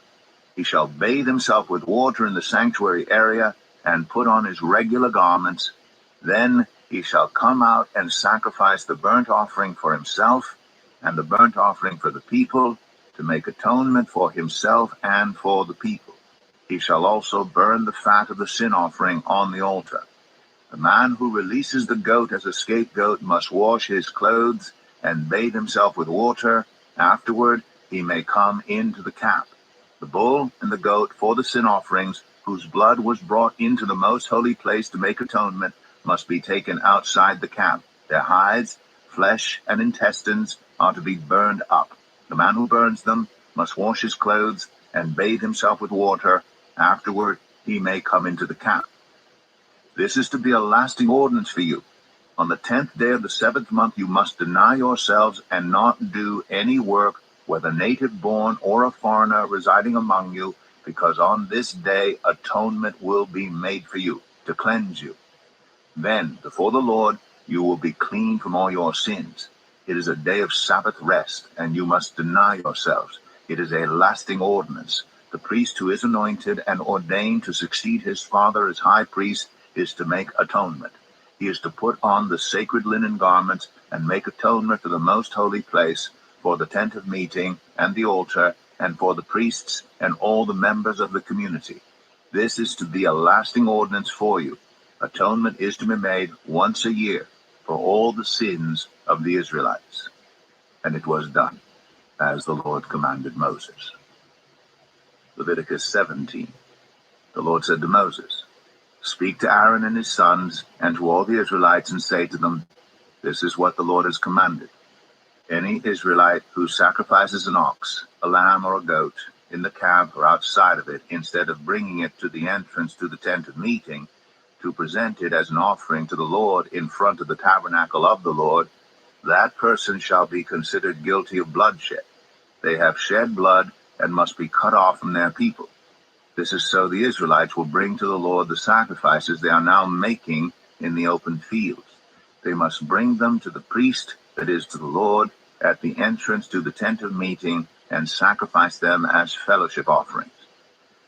He shall bathe himself with water in the sanctuary area, and put on his regular garments. Then he shall come out and sacrifice the burnt offering for himself, and the burnt offering for the people, to make atonement for himself and for the people. He shall also burn the fat of the sin offering on the altar. The man who releases the goat as a scapegoat must wash his clothes and bathe himself with water. Afterward, he may come into the camp. The bull and the goat for the sin offerings, whose blood was brought into the most holy place to make atonement, must be taken outside the camp. Their hides, flesh, and intestines are to be burned up. The man who burns them must wash his clothes and bathe himself with water. Afterward, he may come into the camp. This is to be a lasting ordinance for you. On the 10th day of the 7th month you must deny yourselves and not do any work, whether native born or a foreigner residing among you, because on this day atonement will be made for you, to cleanse you. Then, before the Lord, you will be clean from all your sins. It is a day of Sabbath rest, and you must deny yourselves. It is a lasting ordinance. The priest who is anointed and ordained to succeed his father as high priest is to make atonement. He is to put on the sacred linen garments and make atonement for the most holy place, for the tent of meeting and the altar, and for the priests and all the members of the community. This is to be a lasting ordinance for you. Atonement is to be made once a year for all the sins of the Israelites. And it was done, as the Lord commanded Moses. Leviticus 17. The Lord said to Moses, "Speak to Aaron and his sons, and to all the Israelites, and say to them, this is what the Lord has commanded. Any Israelite who sacrifices an ox, a lamb, or a goat in the camp or outside of it, instead of bringing it to the entrance to the tent of meeting, to present it as an offering to the Lord in front of the tabernacle of the Lord, that person shall be considered guilty of bloodshed. They have shed blood and must be cut off from their people. This is so the Israelites will bring to the Lord the sacrifices they are now making in the open fields. They must bring them to the priest, that is, to the Lord, at the entrance to the tent of meeting, and sacrifice them as fellowship offerings.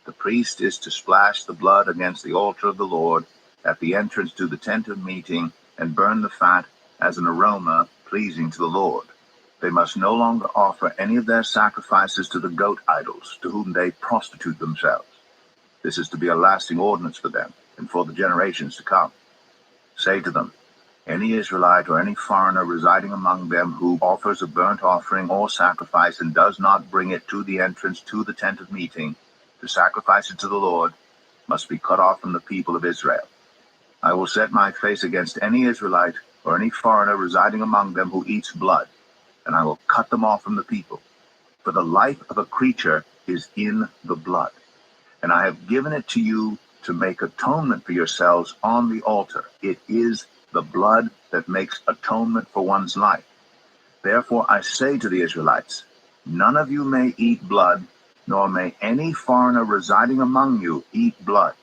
The priest is to splash the blood against the altar of the Lord at the entrance to the tent of meeting, and burn the fat as an aroma pleasing to the Lord. They must no longer offer any of their sacrifices to the goat idols, to whom they prostitute themselves. This is to be a lasting ordinance for them and for the generations to come. Say to them, any Israelite or any foreigner residing among them who offers a burnt offering or sacrifice and does not bring it to the entrance to the tent of meeting to sacrifice it to the Lord must be cut off from the people of Israel. I will set my face against any Israelite or any foreigner residing among them who eats blood, and I will cut them off from the people. For the life of a creature is in the blood, and I have given it to you to make atonement for yourselves on the altar. It is the blood that makes atonement for one's life. Therefore I say to the Israelites, none of you may eat blood, nor may any foreigner residing among you eat blood.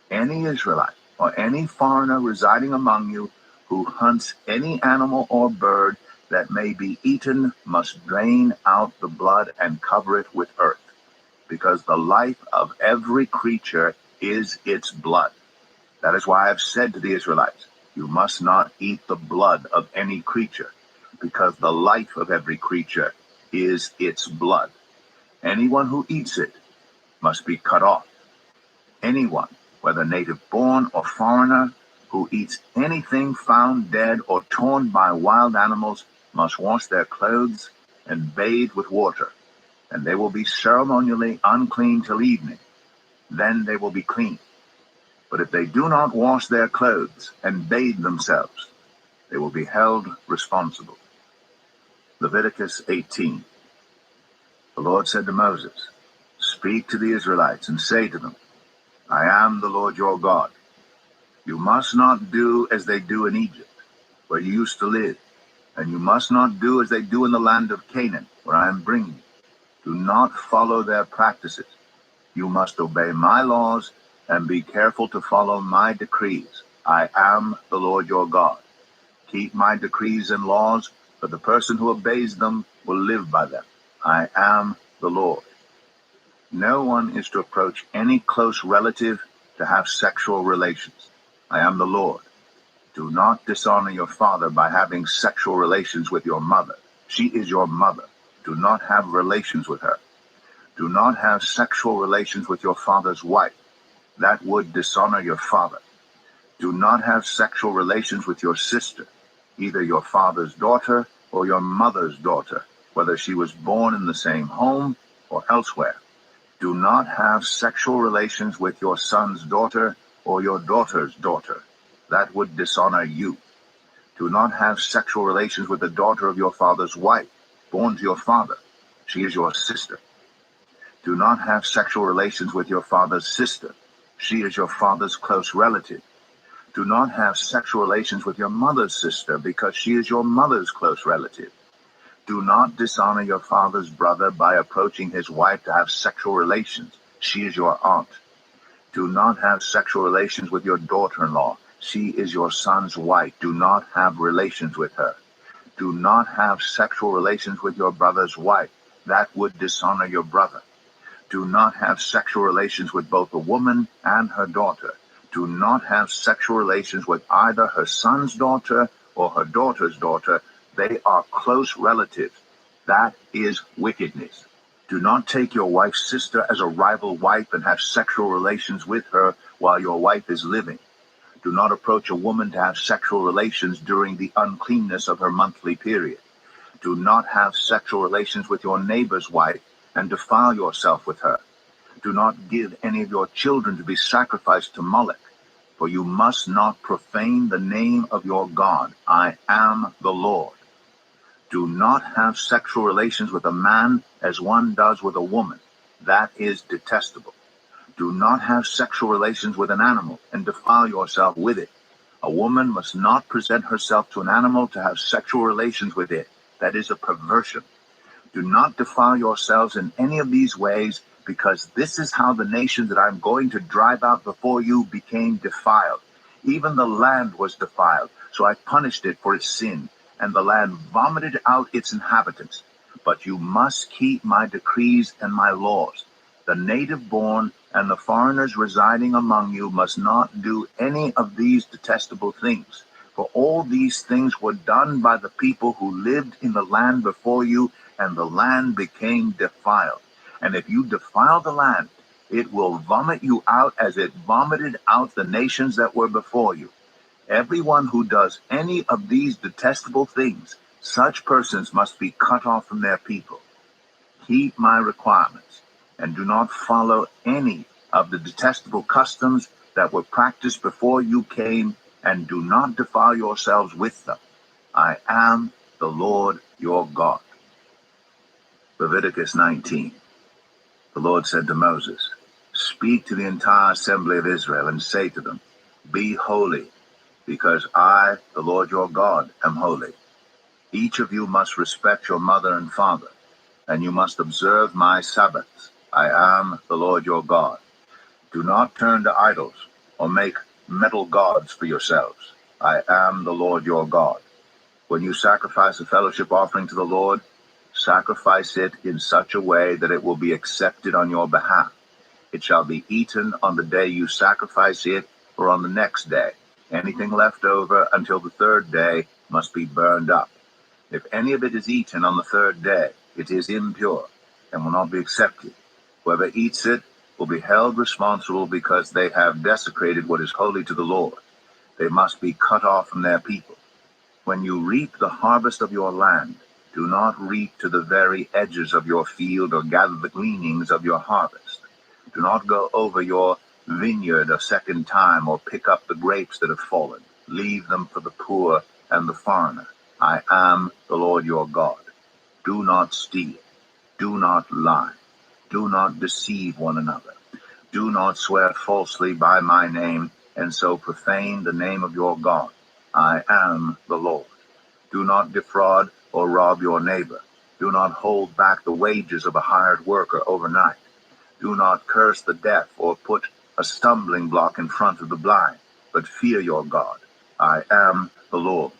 Any Israelite or any foreigner residing among you who hunts any animal or bird that may be eaten must drain out the blood and cover it with earth, because the life of every creature is its blood. That is why I have said to the Israelites, you must not eat the blood of any creature, because the life of every creature is its blood. Anyone who eats it must be cut off. Anyone, whether native born or foreigner, who eats anything found dead or torn by wild animals must wash their clothes and bathe with water. and they will be ceremonially unclean till evening. Then they will be clean. But if they do not wash their clothes and bathe themselves, they will be held responsible. Leviticus 18. The Lord said to Moses, "Speak to the Israelites and say to them, I am the Lord your God. You must not do as they do in Egypt, where you used to live, and you must not do as they do in the land of Canaan, where I am bringing you. Do not follow their practices. You must obey my laws and be careful to follow my decrees. I am the Lord your God. Keep my decrees and laws, for the person who obeys them will live by them. I am the Lord. No one is to approach any close relative to have sexual relations. I am the Lord. Do not dishonor your father by having sexual relations with your mother. She is your mother. Do not have relations with her. Do not have sexual relations with your father's wife. That would dishonor your father. Do not have sexual relations with your sister, either your father's daughter or your mother's daughter, whether she was born in the same home or elsewhere. Do not have sexual relations with your son's daughter or your daughter's daughter. That would dishonor you. Do not have sexual relations with the daughter of your father's wife, born to your father. She is your sister. Do not have sexual relations with your father's sister. She is your father's close relative. Do not have sexual relations with your mother's sister, because she is your mother's close relative. Do not dishonor your father's brother by approaching his wife to have sexual relations. She is your aunt. Do not have sexual relations with your daughter-in-law. She is your son's wife. Do not have relations with her. Do not have sexual relations with your brother's wife. That would dishonor your brother. Do not have sexual relations with both the woman and her daughter. Do not have sexual relations with either her son's daughter or her daughter's daughter. They are close relatives. That is wickedness. Do not take your wife's sister as a rival wife and have sexual relations with her while your wife is living. Do not approach a woman to have sexual relations during the uncleanness of her monthly period. Do not have sexual relations with your neighbor's wife and defile yourself with her. Do not give any of your children to be sacrificed to Moloch, for you must not profane the name of your God. I am the Lord. Do not have sexual relations with a man as one does with a woman. That is detestable. Do not have sexual relations with an animal and defile yourself with it. A woman must not present herself to an animal to have sexual relations with it. That is a perversion. Do not defile yourselves in any of these ways, because this is how the nations that I'm going to drive out before you became defiled. Even the land was defiled, so I punished it for its sin, and the land vomited out its inhabitants. But you must keep my decrees and my laws. The native-born and the foreigners residing among you must not do any of these detestable things. For all these things were done by the people who lived in the land before you, and the land became defiled. And if you defile the land, it will vomit you out as it vomited out the nations that were before you. Everyone who does any of these detestable things, such persons must be cut off from their people. Keep my requirements, and do not follow any of the detestable customs that were practiced before you came, and do not defile yourselves with them. I am the Lord your God. Leviticus 19. The Lord said to Moses, "Speak to the entire assembly of Israel and say to them, Be holy, because I, the Lord your God, am holy. Each of you must respect your mother and father, and you must observe my Sabbaths. I am the Lord your God. Do not turn to idols or make metal gods for yourselves. I am the Lord your God. When you sacrifice a fellowship offering to the Lord, sacrifice it in such a way that it will be accepted on your behalf. It shall be eaten on the day you sacrifice it or on the next day. Anything left over until the third day must be burned up. If any of it is eaten on the third day, it is impure and will not be accepted. Whoever eats it will be held responsible because they have desecrated what is holy to the Lord. They must be cut off from their people. When you reap the harvest of your land, Do not reap to the very edges of your field or gather the gleanings of your harvest. Do not go over your vineyard a second time or pick up the grapes that have fallen. Leave them for the poor and the foreigner. I am the Lord your God. Do not steal. Do not lie. Do not deceive one another. Do not swear falsely by my name and so profane the name of your God. I am the Lord. Do not defraud or rob your neighbor. Do not hold back the wages of a hired worker overnight. Do not curse the deaf or put a stumbling block in front of the blind, but fear your God. I am the Lord.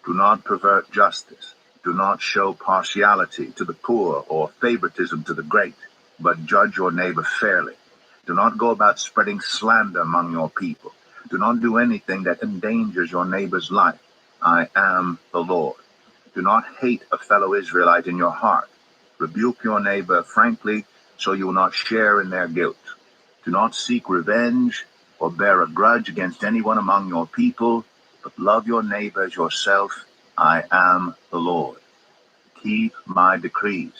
Do not pervert justice. Do not show partiality to the poor or favoritism to the great, but judge your neighbor fairly. Do not go about spreading slander among your people. Do not do anything that endangers your neighbor's life. I am the Lord. Do not hate a fellow Israelite in your heart. Rebuke your neighbor frankly, so you will not share in their guilt. Do not seek revenge or bear a grudge against anyone among your people, but love your neighbor as yourself. I am the Lord. Keep my decrees.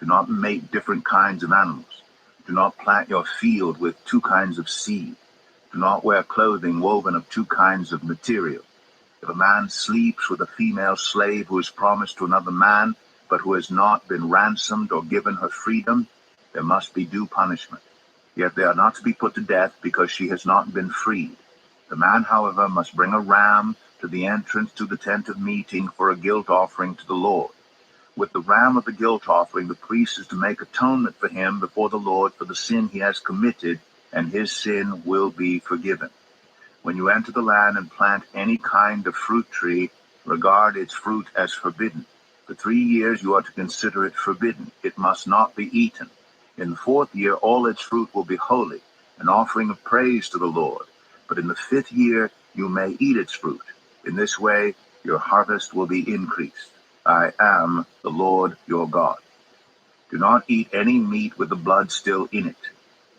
Do not make different kinds of animals. Do not plant your field with two kinds of seed. Do not wear clothing woven of two kinds of material. If a man sleeps with a female slave who is promised to another man, but who has not been ransomed or given her freedom, there must be due punishment. Yet they are not to be put to death because she has not been freed. The man, however, must bring a ram to the entrance to the tent of meeting for a guilt offering to the Lord. With the ram of the guilt offering, the priest is to make atonement for him before the Lord for the sin he has committed, and his sin will be forgiven. When you enter the land and plant any kind of fruit tree, regard its fruit as forbidden. For 3 years you are to consider it forbidden. It must not be eaten. In the 4th year all its fruit will be holy, an offering of praise to the Lord. But in the 5th year you may eat its fruit. In this way your harvest will be increased. I am the Lord your God. Do not eat any meat with the blood still in it.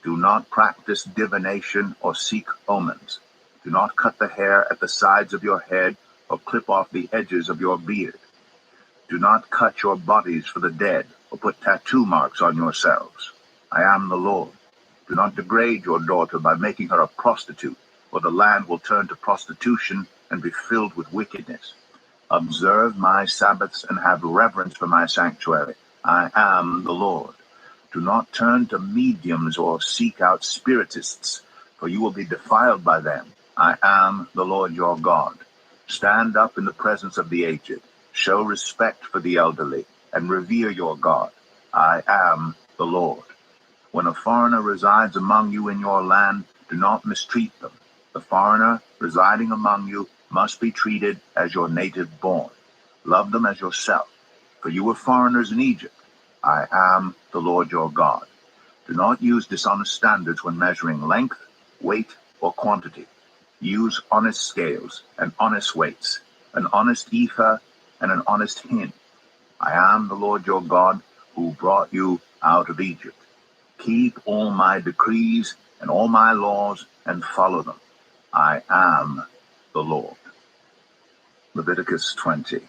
Do not practice divination or seek omens. Do not cut the hair at the sides of your head or clip off the edges of your beard. Do not cut your bodies for the dead or put tattoo marks on yourselves. I am the Lord. Do not degrade your daughter by making her a prostitute, or the land will turn to prostitution and be filled with wickedness. Observe my Sabbaths and have reverence for my sanctuary. I am the Lord. Do not turn to mediums or seek out spiritists, for you will be defiled by them. I am the Lord your God. Stand up in the presence of the aged. Show respect for the elderly, and revere your God. I am the Lord. When a foreigner resides among you in your land, do not mistreat them. The foreigner residing among you must be treated as your native born. Love them as yourself, for you were foreigners in Egypt. I am the Lord your God. Do not use dishonest standards when measuring length, weight, or quantity. Use honest scales and honest weights, an honest ephah and an honest hin. I am the Lord your God who brought you out of Egypt. Keep all my decrees and all my laws and follow them. I am the Lord. Leviticus 20.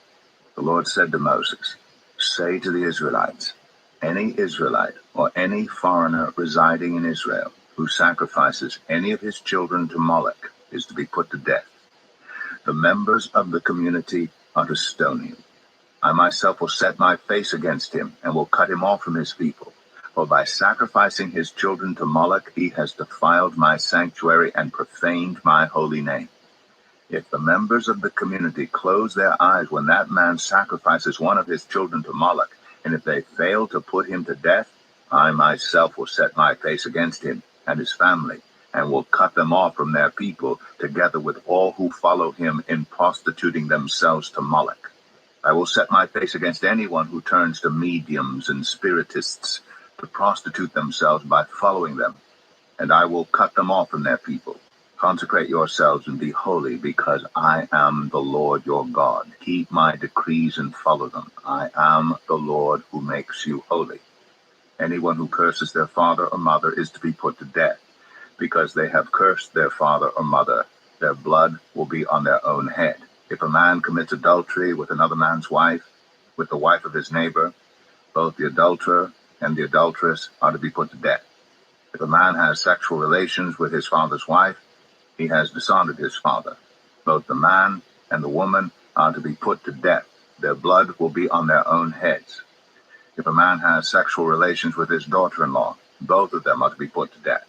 The Lord said to Moses, say to the Israelites, any Israelite or any foreigner residing in Israel who sacrifices any of his children to Moloch is to be put to death. The members of the community are to stone him. I myself will set my face against him and will cut him off from his people. For by sacrificing his children to Moloch, he has defiled my sanctuary and profaned my holy name. If the members of the community close their eyes when that man sacrifices one of his children to Moloch, and if they fail to put him to death, I myself will set my face against him and his family, and will cut them off from their people, together with all who follow him in prostituting themselves to Moloch. I will set my face against anyone who turns to mediums and spiritists to prostitute themselves by following them, and I will cut them off from their people. Consecrate yourselves and be holy, because I am the Lord your God. Keep my decrees and follow them. I am the Lord who makes you holy. Anyone who curses their father or mother is to be put to death. Because they have cursed their father or mother, their blood will be on their own head. If a man commits adultery with another man's wife, with the wife of his neighbor, both the adulterer and the adulteress are to be put to death. If a man has sexual relations with his father's wife, he has dishonored his father. Both the man and the woman are to be put to death. Their blood will be on their own heads. If a man has sexual relations with his daughter-in-law, both of them are to be put to death.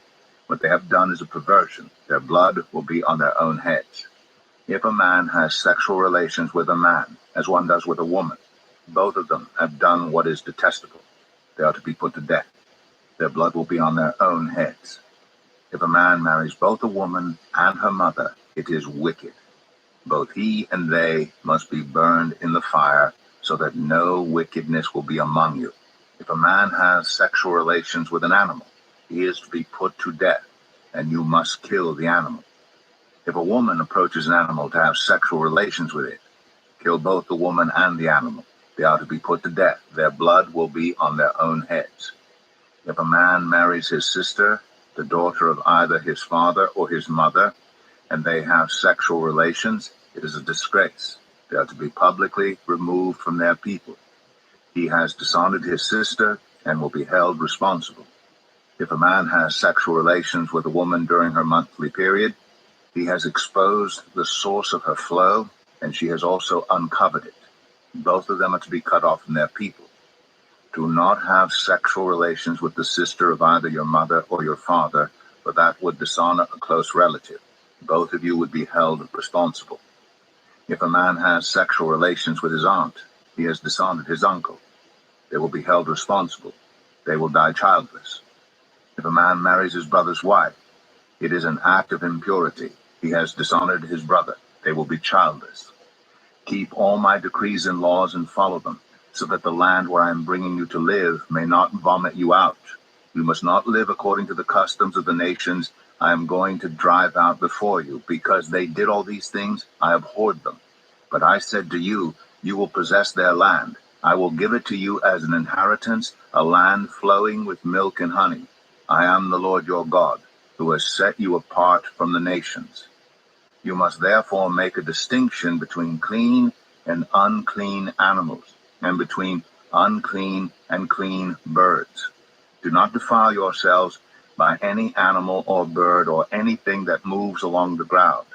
What they have done is a perversion. Their blood will be on their own heads. If a man has sexual relations with a man, as one does with a woman, both of them have done what is detestable. They are to be put to death. Their blood will be on their own heads. If a man marries both a woman and her mother, it is wicked. Both he and they must be burned in the fire, so that no wickedness will be among you. If a man has sexual relations with an animal, he is to be put to death, and you must kill the animal. If a woman approaches an animal to have sexual relations with it, kill both the woman and the animal. They are to be put to death. Their blood will be on their own heads. If a man marries his sister, the daughter of either his father or his mother, and they have sexual relations, it is a disgrace. They are to be publicly removed from their people. He has dishonored his sister and will be held responsible. If a man has sexual relations with a woman during her monthly period, he has exposed the source of her flow, and she has also uncovered it. Both of them are to be cut off from their people. Do not have sexual relations with the sister of either your mother or your father, for that would dishonor a close relative. Both of you would be held responsible. If a man has sexual relations with his aunt, he has dishonored his uncle. They will be held responsible. They will die childless. If a man marries his brother's wife, it is an act of impurity. He has dishonored his brother. They will be childless. Keep all my decrees and laws and follow them, so that the land where I am bringing you to live may not vomit you out. You must not live according to the customs of the nations I am going to drive out before you. Because they did all these things, I abhorred them. But I said to you, you will possess their land. I will give it to you as an inheritance, a land flowing with milk and honey. I am the Lord your God, who has set you apart from the nations. You must therefore make a distinction between clean and unclean animals, and between unclean and clean birds. Do not defile yourselves by any animal or bird or anything that moves along the ground,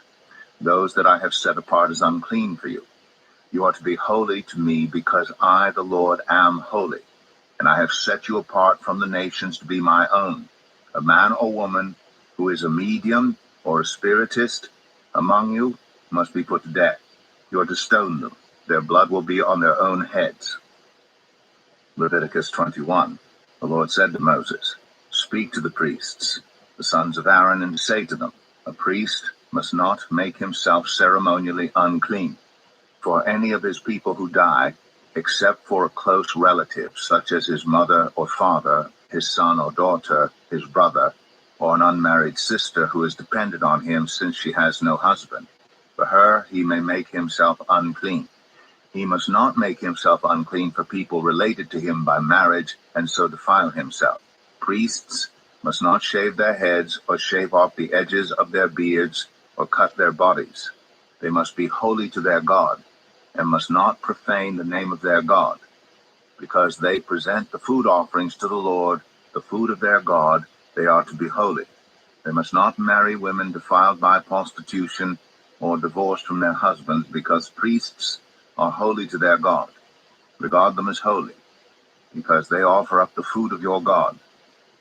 those that I have set apart as unclean for you. You are to be holy to me, because I, the Lord, am holy, and I have set you apart from the nations to be my own. A man or woman who is a medium or a spiritist among you must be put to death. You are to stone them. Their blood will be on their own heads. Leviticus 21. The Lord said to Moses, Speak to the priests, the sons of Aaron, and say to them, A priest must not make himself ceremonially unclean for any of his people who die, except for a close relative, such as his mother or father, his son or daughter, his brother, or an unmarried sister who is dependent on him since she has no husband. For her he may make himself unclean. He must not make himself unclean for people related to him by marriage, and so defile himself. Priests must not shave their heads, or shave off the edges of their beards, or cut their bodies. They must be holy to their God, and must not profane the name of their God, because they present the food offerings to the Lord, the food of their God. They are to be holy. They must not marry women defiled by prostitution or divorced from their husbands, because priests are holy to their God. Regard them as holy, because they offer up the food of your God.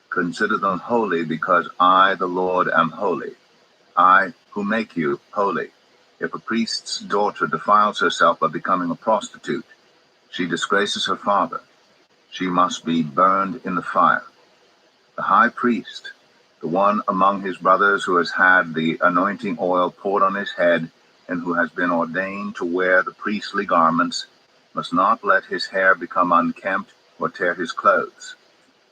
Consider them holy, because I, the Lord, am holy. I, who make you holy. If a priest's daughter defiles herself by becoming a prostitute, she disgraces her father. She must be burned in the fire. The high priest, the one among his brothers who has had the anointing oil poured on his head and who has been ordained to wear the priestly garments, must not let his hair become unkempt or tear his clothes.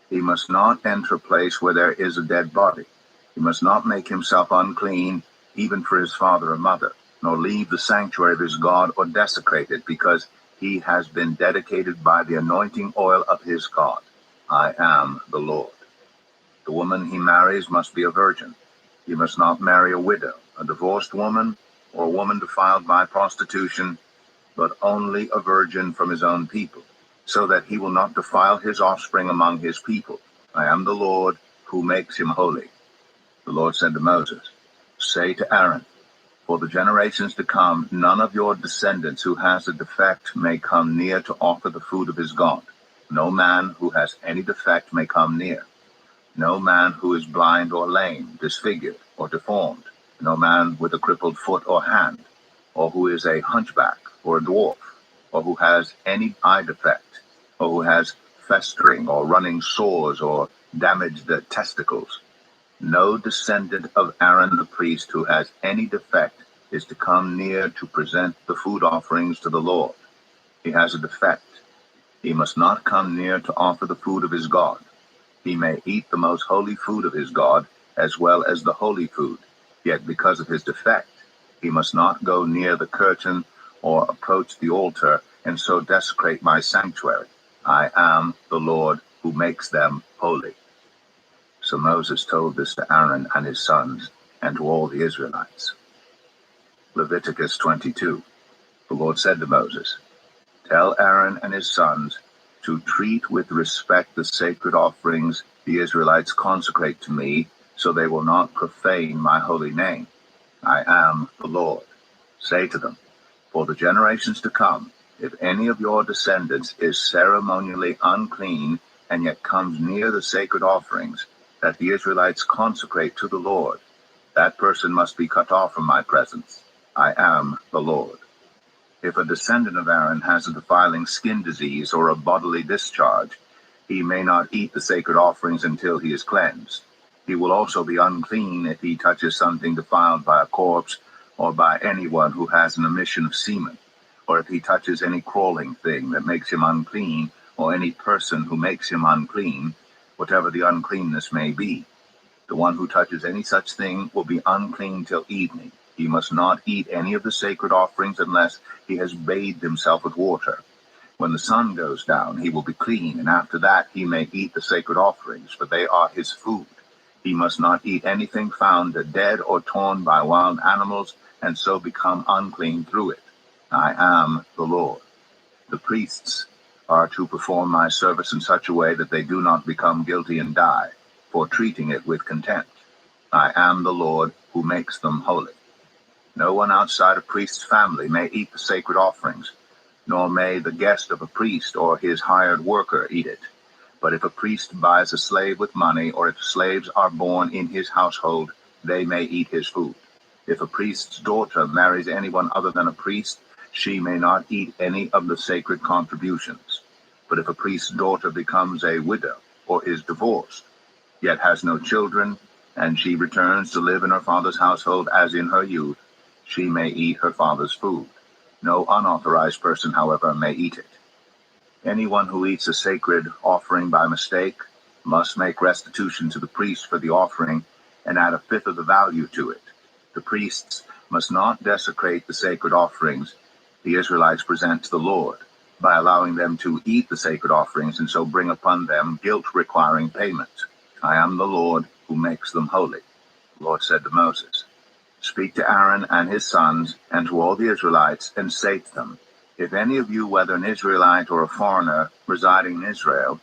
He must not enter a place where there is a dead body. He must not make himself unclean, even for his father or mother, nor leave the sanctuary of his God or desecrate it, because he has been dedicated by the anointing oil of his God. I am the Lord. The woman he marries must be a virgin. He must not marry a widow, a divorced woman, or a woman defiled by prostitution, but only a virgin from his own people, so that he will not defile his offspring among his people. I am the Lord who makes him holy. The Lord said to Moses, say to Aaron, for the generations to come, none of your descendants who has a defect may come near to offer the food of his God. No man who has any defect may come near. No man who is blind or lame, disfigured or deformed. No man with a crippled foot or hand, or who is a hunchback or a dwarf, or who has any eye defect, or who has festering or running sores or damaged testicles. No descendant of Aaron the priest who has any defect is to come near to present the food offerings to the Lord. He has a defect. He must not come near to offer the food of his God. He may eat the most holy food of his God, as well as the holy food. Yet because of his defect, he must not go near the curtain or approach the altar and so desecrate my sanctuary. I am the Lord who makes them holy. So Moses told this to Aaron and his sons and to all the Israelites. Leviticus 22. The Lord said to Moses, tell Aaron and his sons to treat with respect the sacred offerings the Israelites consecrate to me, so they will not profane my holy name. I am the Lord. Say to them, for the generations to come, if any of your descendants is ceremonially unclean and yet comes near the sacred offerings that the Israelites consecrate to the Lord, that person must be cut off from my presence. I am the Lord. If a descendant of Aaron has a defiling skin disease or a bodily discharge, he may not eat the sacred offerings until he is cleansed. He will also be unclean if he touches something defiled by a corpse or by anyone who has an emission of semen, or if he touches any crawling thing that makes him unclean, or any person who makes him unclean, whatever the uncleanness may be. The one who touches any such thing will be unclean till evening. He must not eat any of the sacred offerings unless he has bathed himself with water. When the sun goes down, he will be clean, and after that he may eat the sacred offerings, for they are his food. He must not eat anything found dead or torn by wild animals, and so become unclean through it. I am the Lord. The priests are to perform my service in such a way that they do not become guilty and die, for treating it with contempt. I am the Lord who makes them holy. No one outside a priest's family may eat the sacred offerings, nor may the guest of a priest or his hired worker eat it. But if a priest buys a slave with money, or if slaves are born in his household, they may eat his food. If a priest's daughter marries anyone other than a priest, she may not eat any of the sacred contributions. But if a priest's daughter becomes a widow or is divorced, yet has no children, and she returns to live in her father's household as in her youth, she may eat her father's food. No unauthorized person, however, may eat it. Anyone who eats a sacred offering by mistake must make restitution to the priest for the offering and add a fifth of the value to it. The priests must not desecrate the sacred offerings the Israelites present to the Lord by allowing them to eat the sacred offerings and so bring upon them guilt requiring payment. I am the Lord who makes them holy. The Lord said to Moses, speak to Aaron and his sons and to all the Israelites and say to them, if any of you, whether an Israelite or a foreigner residing in Israel,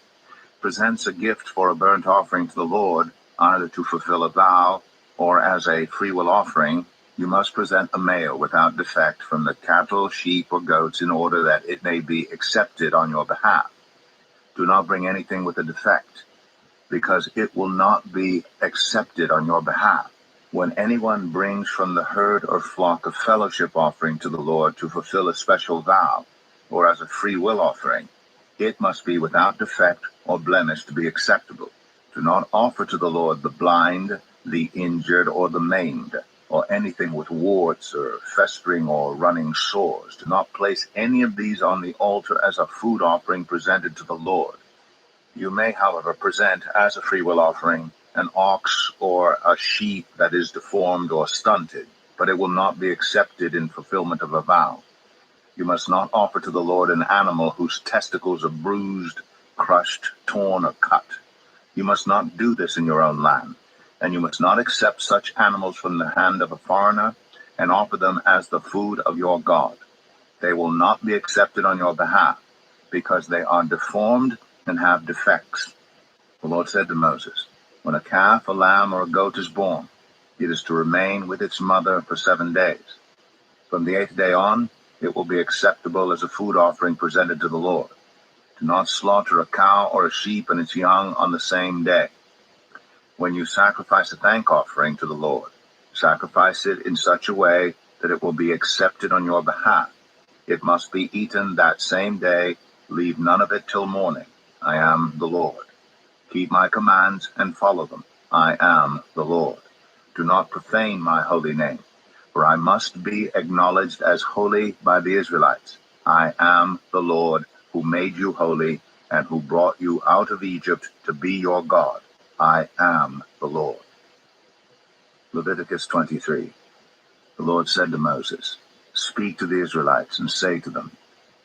presents a gift for a burnt offering to the Lord, either to fulfill a vow or as a freewill offering, you must present a male without defect from the cattle, sheep, or goats in order that it may be accepted on your behalf. Do not bring anything with a defect, because it will not be accepted on your behalf. When anyone brings from the herd or flock a fellowship offering to the Lord to fulfill a special vow, or as a free will offering, it must be without defect or blemish to be acceptable. Do not offer to the Lord the blind, the injured, or the maimed, or anything with warts or festering or running sores. Do not place any of these on the altar as a food offering presented to the Lord. You may, however, present as a freewill offering an ox or a sheep that is deformed or stunted, but it will not be accepted in fulfillment of a vow. You must not offer to the Lord an animal whose testicles are bruised, crushed, torn, or cut. You must not do this in your own land, and you must not accept such animals from the hand of a foreigner and offer them as the food of your God. They will not be accepted on your behalf, because they are deformed and have defects. The Lord said to Moses, when a calf, a lamb, or a goat is born, it is to remain with its mother for 7 days. From the 8th day on, it will be acceptable as a food offering presented to the Lord. Do not slaughter a cow or a sheep and its young on the same day. When you sacrifice a thank offering to the Lord, sacrifice it in such a way that it will be accepted on your behalf. It must be eaten that same day. Leave none of it till morning. I am the Lord. Keep my commands and follow them. I am the Lord. Do not profane my holy name, for I must be acknowledged as holy by the Israelites. I am the Lord, who made you holy and who brought you out of Egypt to be your God. I am the Lord. Leviticus 23. The Lord said to Moses, speak to the Israelites and say to them,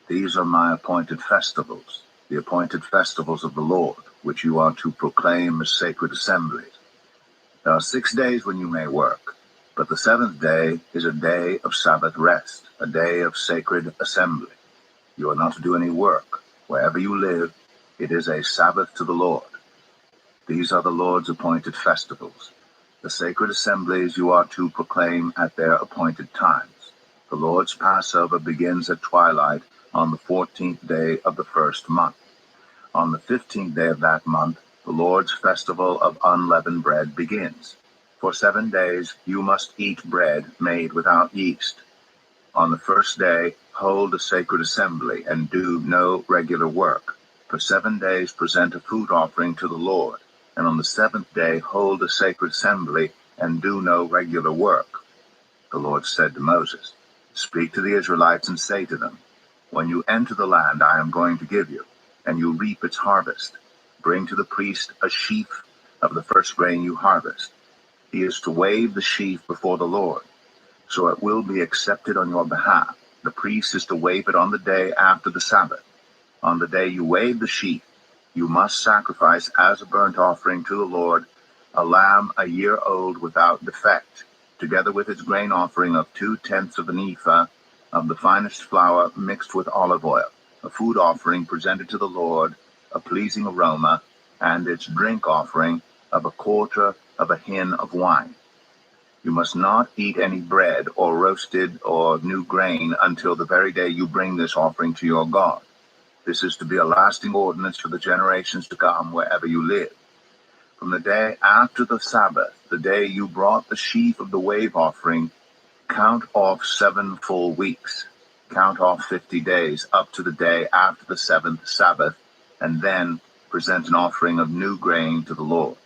these are my appointed festivals, the appointed festivals of the Lord, which you are to proclaim as sacred assemblies. There are 6 days when you may work, but the 7th day is a day of Sabbath rest, a day of sacred assembly. You are not to do any work. Wherever you live, it is a Sabbath to the Lord. These are the Lord's appointed festivals, the sacred assemblies you are to proclaim at their appointed times. The Lord's Passover begins at twilight on the 14th day of the first month. On the 15th day of that month, the Lord's festival of unleavened bread begins. For 7 days you must eat bread made without yeast. On the first day, hold a sacred assembly and do no regular work. For 7 days present a food offering to the Lord, and on the 7th day hold a sacred assembly and do no regular work. The Lord said to Moses, speak to the Israelites and say to them, when you enter the land I am going to give you, and you reap its harvest, bring to the priest a sheaf of the first grain you harvest. He is to wave the sheaf before the Lord, so it will be accepted on your behalf. The priest is to wave it on the day after the Sabbath. On the day you wave the sheaf, you must sacrifice as a burnt offering to the Lord a lamb a year old without defect, together with its grain offering of 2/10 of an ephah of the finest flour mixed with olive oil, a food offering presented to the Lord, a pleasing aroma, and its drink offering of 1/4 of a hin of wine. You must not eat any bread or roasted or new grain until the very day you bring this offering to your God. This is to be a lasting ordinance for the generations to come wherever you live. From the day after the Sabbath, the day you brought the sheaf of the wave offering, count off 7 full weeks. Count off 50 days up to the day after the 7th Sabbath, and then present an offering of new grain to the Lord.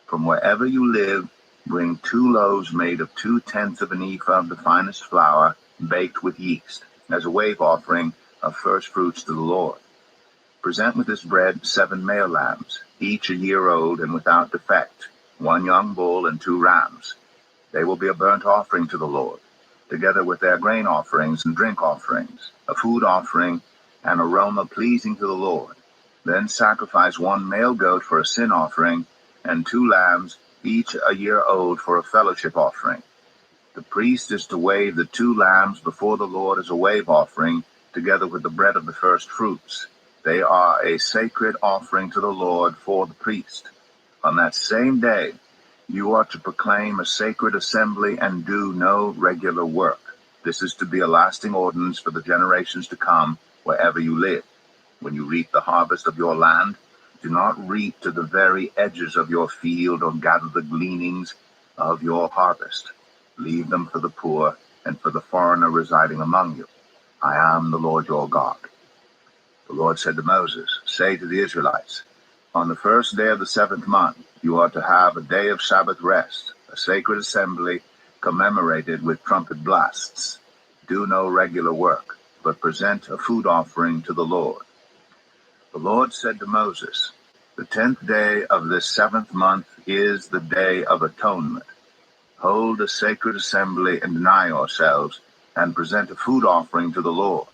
From wherever you live, bring 2 loaves made of 2/10 of an ephah of the finest flour, baked with yeast, as a wave offering of first fruits to the Lord. Present with this bread 7 male lambs, each a year old and without defect, 1 young bull and 2 rams. They will be a burnt offering to the Lord, together with their grain offerings and drink offerings, a food offering, an aroma pleasing to the Lord. Then sacrifice 1 male goat for a sin offering, and 2 lambs, each a year old, for a fellowship offering. The priest is to wave the 2 lambs before the Lord as a wave offering, together with the bread of the first fruits. They are a sacred offering to the Lord for the priest. On that same day, you are to proclaim a sacred assembly and do no regular work. This is to be a lasting ordinance for the generations to come wherever you live. When you reap the harvest of your land, do not reap to the very edges of your field or gather the gleanings of your harvest. Leave them for the poor and for the foreigner residing among you. I am the Lord your God. The Lord said to Moses, say to the Israelites, on the first day of the 7th month, you are to have a day of Sabbath rest, a sacred assembly commemorated with trumpet blasts. Do no regular work, but present a food offering to the Lord. The Lord said to Moses, the 10th day of this 7th month is the Day of Atonement. Hold a sacred assembly and deny yourselves, and present a food offering to the Lord.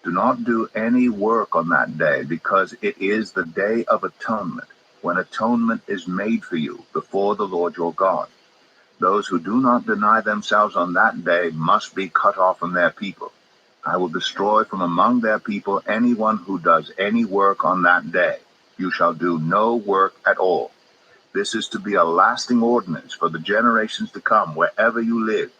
Do not do any work on that day, because it is the Day of Atonement, when atonement is made for you before the Lord your God. Those who do not deny themselves on that day must be cut off from their people. I will destroy from among their people anyone who does any work on that day. You shall do no work at all. This is to be a lasting ordinance for the generations to come wherever you live.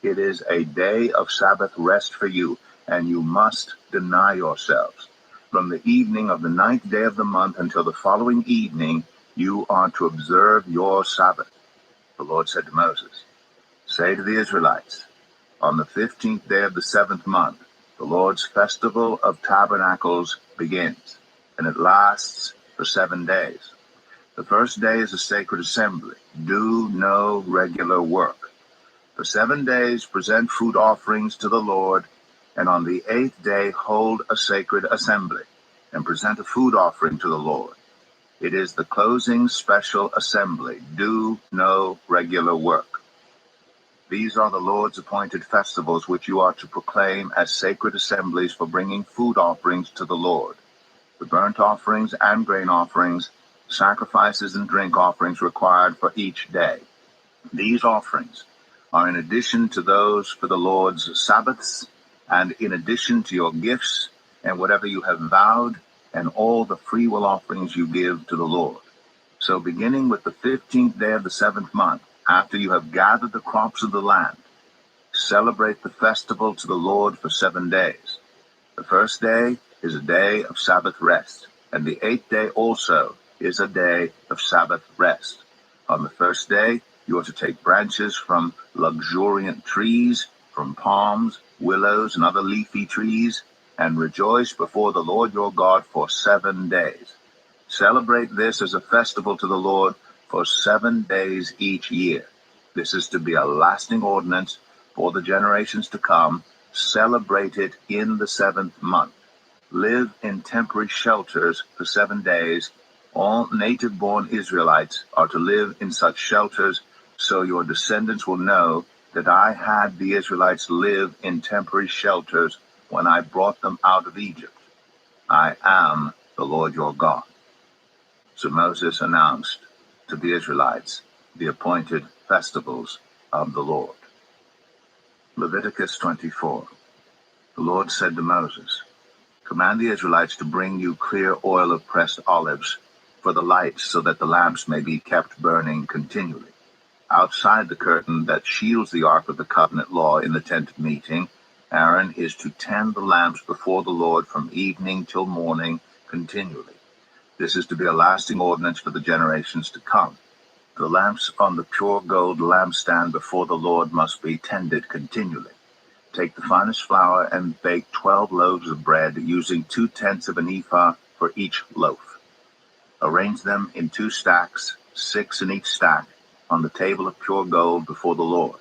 It is a day of Sabbath rest for you, and you must deny yourselves. From the evening of the 9th day of the month until the following evening, you are to observe your Sabbath. The Lord said to Moses, say to the Israelites, on the 15th day of the 7th month, the Lord's festival of tabernacles begins, and it lasts for 7 days. The first day is a sacred assembly. Do no regular work. For 7 days present food offerings to the Lord, and on the 8th day hold a sacred assembly, and present a food offering to the Lord. It is the closing special assembly. Do no regular work. These are the Lord's appointed festivals which you are to proclaim as sacred assemblies for bringing food offerings to the Lord. The burnt offerings and grain offerings, sacrifices and drink offerings required for each day. These offerings are in addition to those for the Lord's Sabbaths, and in addition to your gifts and whatever you have vowed, and all the freewill offerings you give to the Lord. So beginning with the 15th day of the 7th month, after you have gathered the crops of the land, celebrate the festival to the Lord for 7 days. The first day is a day of Sabbath rest, and the 8th day also is a day of Sabbath rest. On the first day, you are to take branches from luxuriant trees, from palms, willows, and other leafy trees, and rejoice before the Lord your God for 7 days. Celebrate this as a festival to the Lord for 7 days each year. This is to be a lasting ordinance for the generations to come. Celebrate it in the 7th month. Live in temporary shelters for 7 days. All native-born Israelites are to live in such shelters, so your descendants will know that I had the Israelites live in temporary shelters when I brought them out of Egypt. I am the Lord your God. So Moses announced to the Israelites the appointed festivals of the Lord. Leviticus 24. The Lord said to Moses, command the Israelites to bring you clear oil of pressed olives for the lights, so that the lamps may be kept burning continually. Outside the curtain that shields the ark of the covenant law in the tent of meeting, Aaron is to tend the lamps before the Lord from evening till morning continually. This is to be a lasting ordinance for the generations to come. The lamps on the pure gold lampstand before the Lord must be tended continually. Take the finest flour and bake 12 loaves of bread, using 2/10 of an ephah for each loaf. Arrange them in 2 stacks, 6 in each stack, on the table of pure gold before the Lord.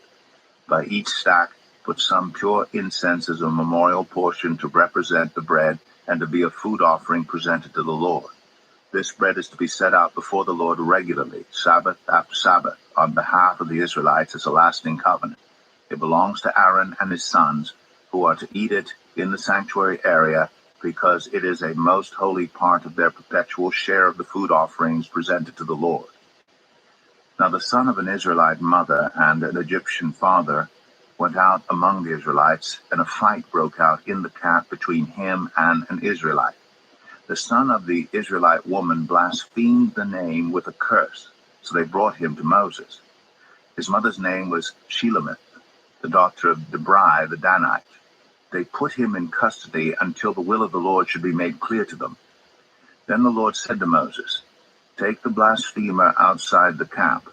By each stack, put some pure incense as a memorial portion to represent the bread and to be a food offering presented to the Lord. This bread is to be set out before the Lord regularly, Sabbath after Sabbath, on behalf of the Israelites as a lasting covenant. It belongs to Aaron and his sons, who are to eat it in the sanctuary area, because it is a most holy part of their perpetual share of the food offerings presented to the Lord. Now the son of an Israelite mother and an Egyptian father went out among the Israelites, and a fight broke out in the camp between him and an Israelite. The son of the Israelite woman blasphemed the name with a curse, so they brought him to Moses. His mother's name was Shelemith, the daughter of Debrai the Danite. They put him in custody until the will of the Lord should be made clear to them. Then the Lord said to Moses, take the blasphemer outside the camp.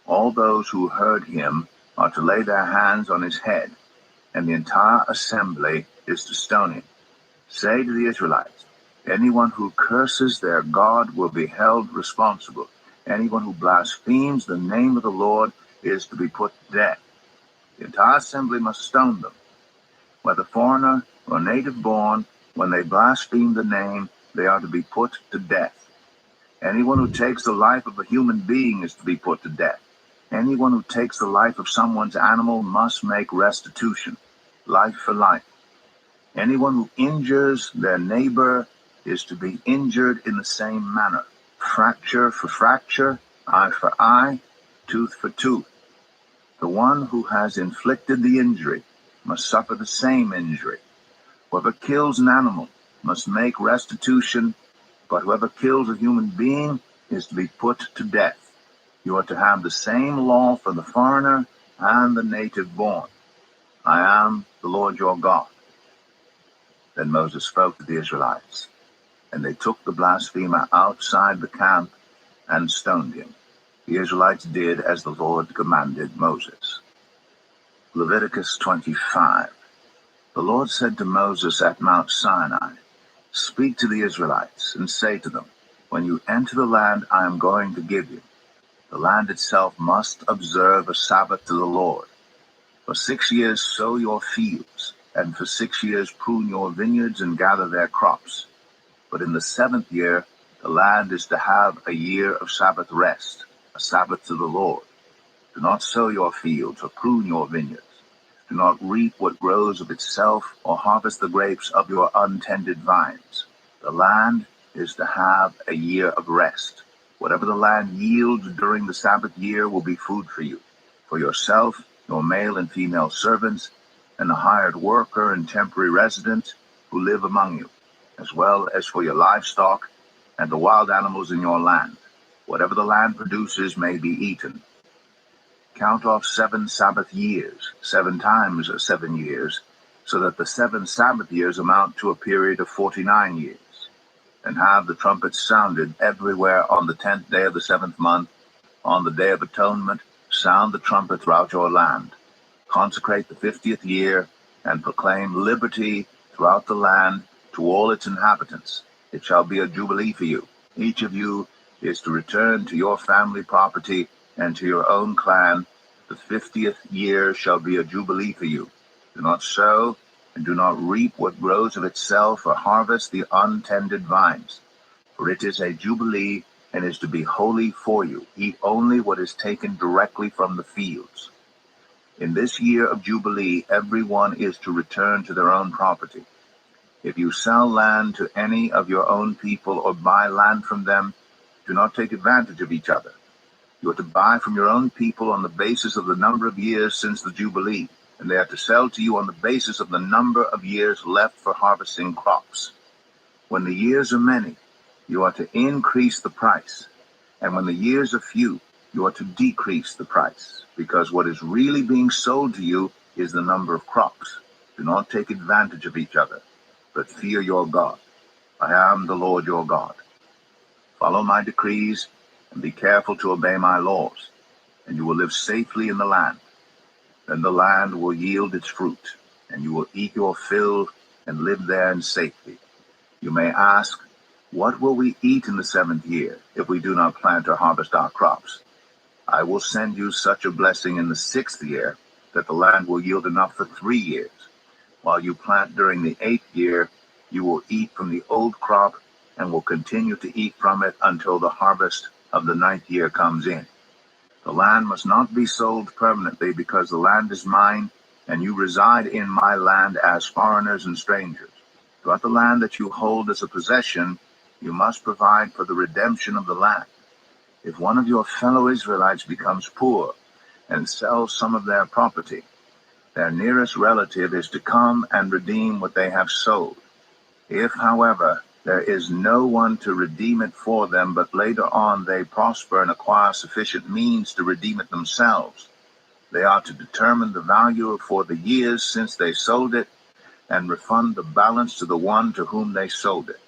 All those who heard him are to lay their hands on his head, and the entire assembly is to stone him. Say to the Israelites, anyone who curses their God will be held responsible. Anyone who blasphemes the name of the Lord is to be put to death. The entire assembly must stone them. Whether foreigner or native born, when they blaspheme the name, they are to be put to death. Anyone who takes the life of a human being is to be put to death. Anyone who takes the life of someone's animal must make restitution, life for life. Anyone who injures their neighbor is to be injured in the same manner. Fracture for fracture, eye for eye, tooth for tooth. The one who has inflicted the injury must suffer the same injury. Whoever kills an animal must make restitution, but whoever kills a human being is to be put to death. You are to have the same law for the foreigner and the native born. I am the Lord your God." Then Moses spoke to the Israelites, and they took the blasphemer outside the camp and stoned him. The Israelites did as the Lord commanded Moses. Leviticus 25. The Lord said to Moses at Mount Sinai, "Speak to the Israelites and say to them, when you enter the land I am going to give you, the land itself must observe a Sabbath to the Lord. For 6 years sow your fields, and for 6 years prune your vineyards and gather their crops. But in the 7th year, the land is to have a year of Sabbath rest, a Sabbath to the Lord. Do not sow your fields or prune your vineyards. Do not reap what grows of itself or harvest the grapes of your untended vines. The land is to have a year of rest. Whatever the land yields during the Sabbath year will be food for you, for yourself, your male and female servants, and the hired worker and temporary resident who live among you, as well as for your livestock and the wild animals in your land. Whatever the land produces may be eaten. Count off 7 Sabbath years, 7 times 7 years, so that the 7 Sabbath years amount to a period of 49 years. And have the trumpets sounded everywhere on the 10th day of the 7th month. On the Day of Atonement, sound the trumpet throughout your land. Consecrate the 50th year, and proclaim liberty throughout the land to all its inhabitants. It shall be a jubilee for you. Each of you is to return to your family property and to your own clan. The 50th year shall be a jubilee for you. Do not sow, and do not reap what grows of itself, or harvest the untended vines. For it is a jubilee, and is to be holy for you. Eat only what is taken directly from the fields. In this year of jubilee, everyone is to return to their own property. If you sell land to any of your own people or buy land from them, do not take advantage of each other. You are to buy from your own people on the basis of the number of years since the Jubilee, and they are to sell to you on the basis of the number of years left for harvesting crops. When the years are many, you are to increase the price, and when the years are few, you are to decrease the price, because what is really being sold to you is the number of crops. Do not take advantage of each other, but fear your God. I am the Lord your God. Follow my decrees and be careful to obey my laws, and you will live safely in the land. Then the land will yield its fruit, and you will eat your fill and live there in safety. You may ask, what will we eat in the 7th year if we do not plant or harvest our crops? I will send you such a blessing in the 6th year that the land will yield enough for 3 years. While you plant during the 8th year, you will eat from the old crop and will continue to eat from it until the harvest of the 9th year comes in. The land must not be sold permanently, because the land is mine, and you reside in my land as foreigners and strangers. Throughout the land that you hold as a possession, you must provide for the redemption of the land. If one of your fellow Israelites becomes poor and sells some of their property, their nearest relative is to come and redeem what they have sold. If, however, there is no one to redeem it for them, but later on they prosper and acquire sufficient means to redeem it themselves, they are to determine the value for the years since they sold it and refund the balance to the one to whom they sold it.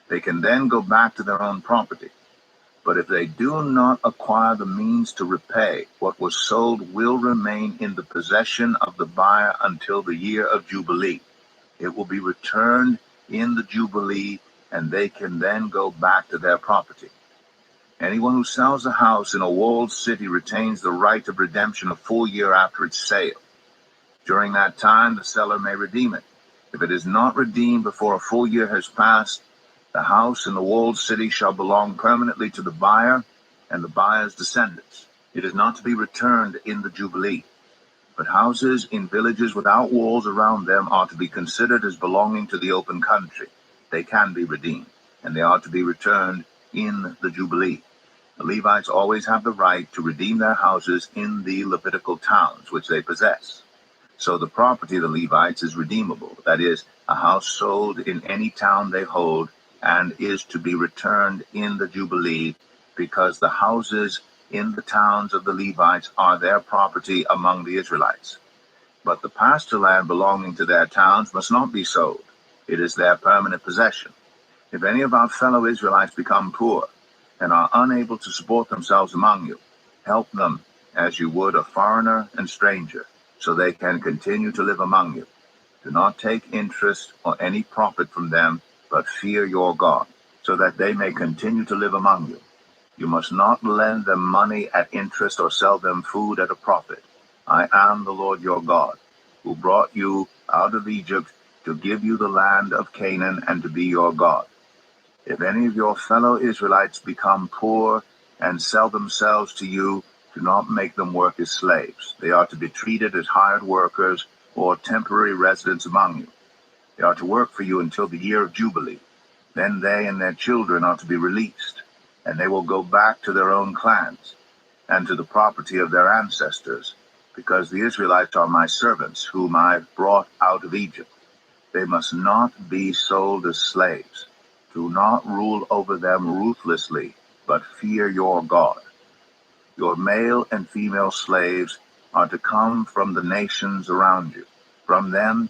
They can then go back to their own property. But if they do not acquire the means to repay, what was sold will remain in the possession of the buyer until the year of Jubilee. It will be returned in the Jubilee, and they can then go back to their property. Anyone who sells a house in a walled city retains the right of redemption a full year after its sale. During that time, the seller may redeem it. If it is not redeemed before a full year has passed, the house in the walled city shall belong permanently to the buyer and the buyer's descendants. It is not to be returned in the Jubilee. But houses in villages without walls around them are to be considered as belonging to the open country. They can be redeemed, and they are to be returned in the Jubilee. The Levites always have the right to redeem their houses in the Levitical towns which they possess. So the property of the Levites is redeemable, that is, a house sold in any town they hold, and is to be returned in the Jubilee, because the houses in the towns of the Levites are their property among the Israelites. But the pasture land belonging to their towns must not be sold. It is their permanent possession. If any of our fellow Israelites become poor and are unable to support themselves among you, help them as you would a foreigner and stranger, so they can continue to live among you. Do not take interest or any profit from them, but fear your God, so that they may continue to live among you. You must not lend them money at interest or sell them food at a profit. I am the Lord your God, who brought you out of Egypt to give you the land of Canaan and to be your God. If any of your fellow Israelites become poor and sell themselves to you, do not make them work as slaves. They are to be treated as hired workers or temporary residents among you. They are to work for you until the year of Jubilee. Then they and their children are to be released, and they will go back to their own clans and to the property of their ancestors, because the Israelites are my servants, whom I brought out of Egypt. They must not be sold as slaves. Do not rule over them ruthlessly, but fear your God. Your male and female slaves are to come from the nations around you. From them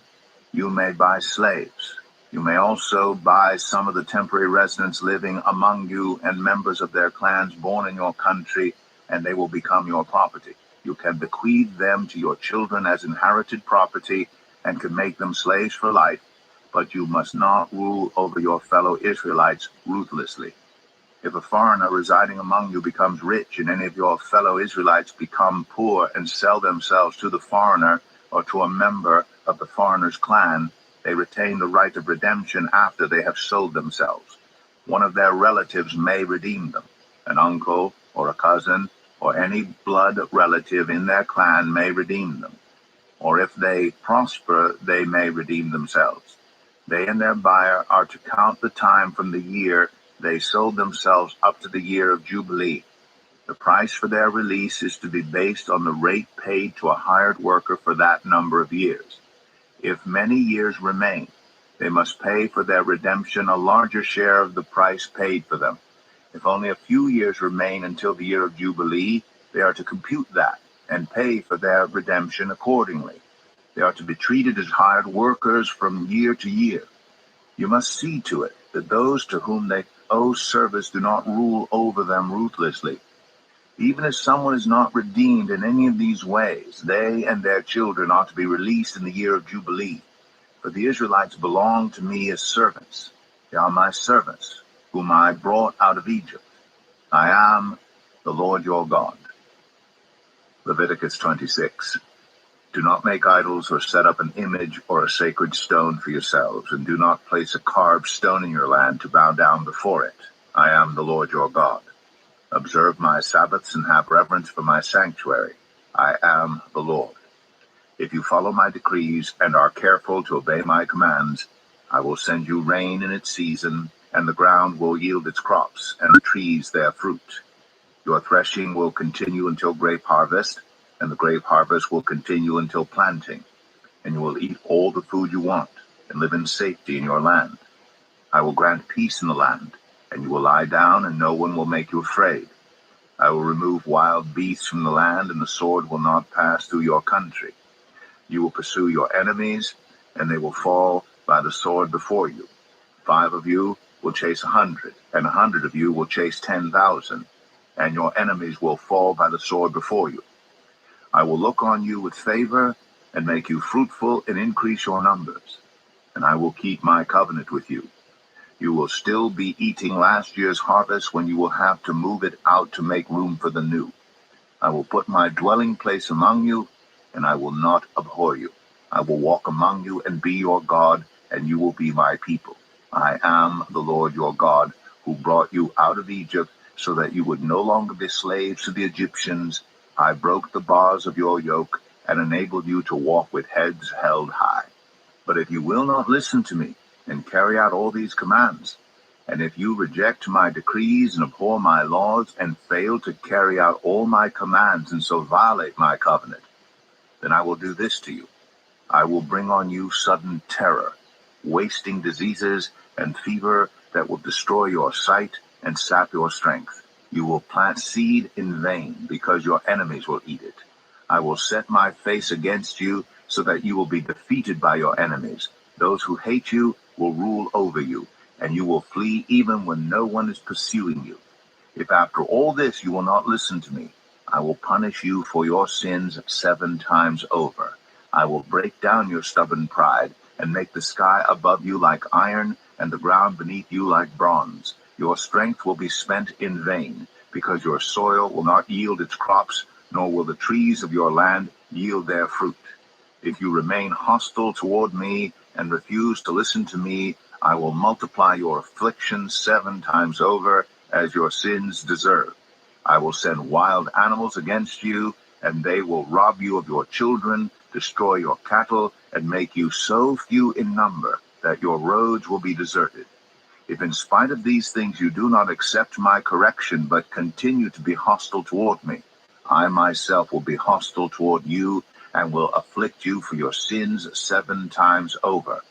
you may buy slaves. You may also buy some of the temporary residents living among you and members of their clans born in your country, and they will become your property. You can bequeath them to your children as inherited property and can make them slaves for life, but you must not rule over your fellow Israelites ruthlessly. If a foreigner residing among you becomes rich and any of your fellow Israelites become poor and sell themselves to the foreigner or to a member of the foreigner's clan, they retain the right of redemption after they have sold themselves. One of their relatives may redeem them. An uncle or a cousin or any blood relative in their clan may redeem them. Or if they prosper, they may redeem themselves. They and their buyer are to count the time from the year they sold themselves up to the year of Jubilee. The price for their release is to be based on the rate paid to a hired worker for that number of years. If many years remain, they must pay for their redemption a larger share of the price paid for them. If only a few years remain until the year of Jubilee, they are to compute that and pay for their redemption accordingly. They are to be treated as hired workers from year to year. You must see to it that those to whom they owe service do not rule over them ruthlessly. Even if someone is not redeemed in any of these ways, they and their children are to be released in the year of Jubilee. For the Israelites belong to me as servants. They are my servants, whom I brought out of Egypt. I am the Lord your God. Leviticus 26. Do not make idols or set up an image or a sacred stone for yourselves, and do not place a carved stone in your land to bow down before it. I am the Lord your God. Observe my Sabbaths and have reverence for my sanctuary. I am the Lord. If you follow my decrees and are careful to obey my commands, I will send you rain in its season, and the ground will yield its crops, and the trees their fruit. Your threshing will continue until grape harvest, and the grape harvest will continue until planting, and you will eat all the food you want, and live in safety in your land. I will grant peace in the land, and you will lie down, and no one will make you afraid. I will remove wild beasts from the land, and the sword will not pass through your country. You will pursue your enemies, and they will fall by the sword before you. 5 of you will chase 100, and 100 of you will chase 10,000, and your enemies will fall by the sword before you. I will look on you with favor and make you fruitful and increase your numbers, and I will keep my covenant with you. You will still be eating last year's harvest when you will have to move it out to make room for the new. I will put my dwelling place among you, and I will not abhor you. I will walk among you and be your God, and you will be my people. I am the Lord your God, who brought you out of Egypt so that you would no longer be slaves to the Egyptians. I broke the bars of your yoke and enabled you to walk with heads held high. But if you will not listen to me and carry out all these commands, and if you reject my decrees and abhor my laws and fail to carry out all my commands and so violate my covenant, then I will do this to you. I will bring on you sudden terror, wasting diseases and fever that will destroy your sight and sap your strength. You will plant seed in vain because your enemies will eat it. I will set my face against you so that you will be defeated by your enemies. Those who hate you will rule over you, and you will flee even when no one is pursuing you. If after all this you will not listen to me, I will punish you for your sins 7 times over. I will break down your stubborn pride and make the sky above you like iron and the ground beneath you like bronze. Your strength will be spent in vain, because your soil will not yield its crops, nor will the trees of your land yield their fruit. If you remain hostile toward me and refuse to listen to me, I will multiply your afflictions 7 times over, as your sins deserve. I will send wild animals against you, and they will rob you of your children, destroy your cattle, and make you so few in number that your roads will be deserted. If in spite of these things you do not accept my correction, but continue to be hostile toward me, I myself will be hostile toward you and will afflict you for your sins 7 times over.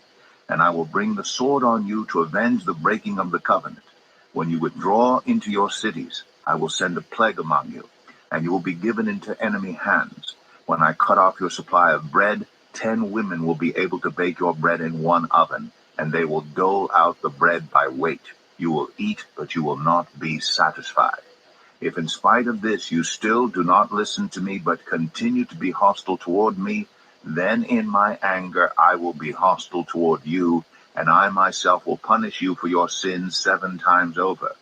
And I will bring the sword on you to avenge the breaking of the covenant. When you withdraw into your cities, I will send a plague among you, and you will be given into enemy hands. When I cut off your supply of bread, 10 women will be able to bake your bread in one oven, and they will dole out the bread by weight. You will eat, but you will not be satisfied. If in spite of this you still do not listen to me, but continue to be hostile toward me, then in my anger I will be hostile toward you, and I myself will punish you for your sins 7 times over.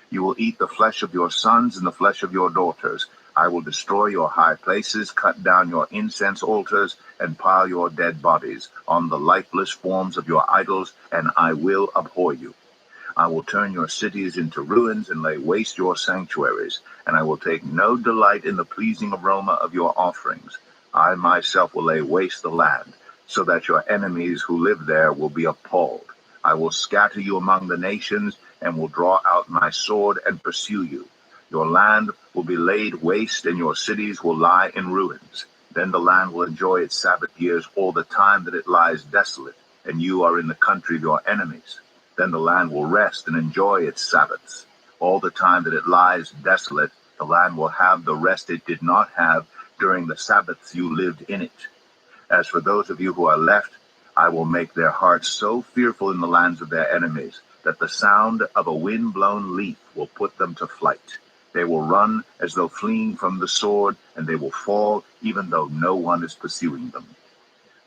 You will eat the flesh of your sons and the flesh of your daughters. I will destroy your high places, cut down your incense altars, and pile your dead bodies on the lifeless forms of your idols, and I will abhor you. I will turn your cities into ruins and lay waste your sanctuaries, and I will take no delight in the pleasing aroma of your offerings. I myself will lay waste the land, so that your enemies who live there will be appalled. I will scatter you among the nations, and will draw out my sword and pursue you. Your land will be laid waste, and your cities will lie in ruins. Then the land will enjoy its Sabbath years all the time that it lies desolate, and you are in the country of your enemies. Then the land will rest and enjoy its Sabbaths. All the time that it lies desolate, the land will have the rest it did not have during the Sabbaths you lived in it. As for those of you who are left, I will make their hearts so fearful in the lands of their enemies that the sound of a wind-blown leaf will put them to flight. They will run as though fleeing from the sword, and they will fall even though no one is pursuing them.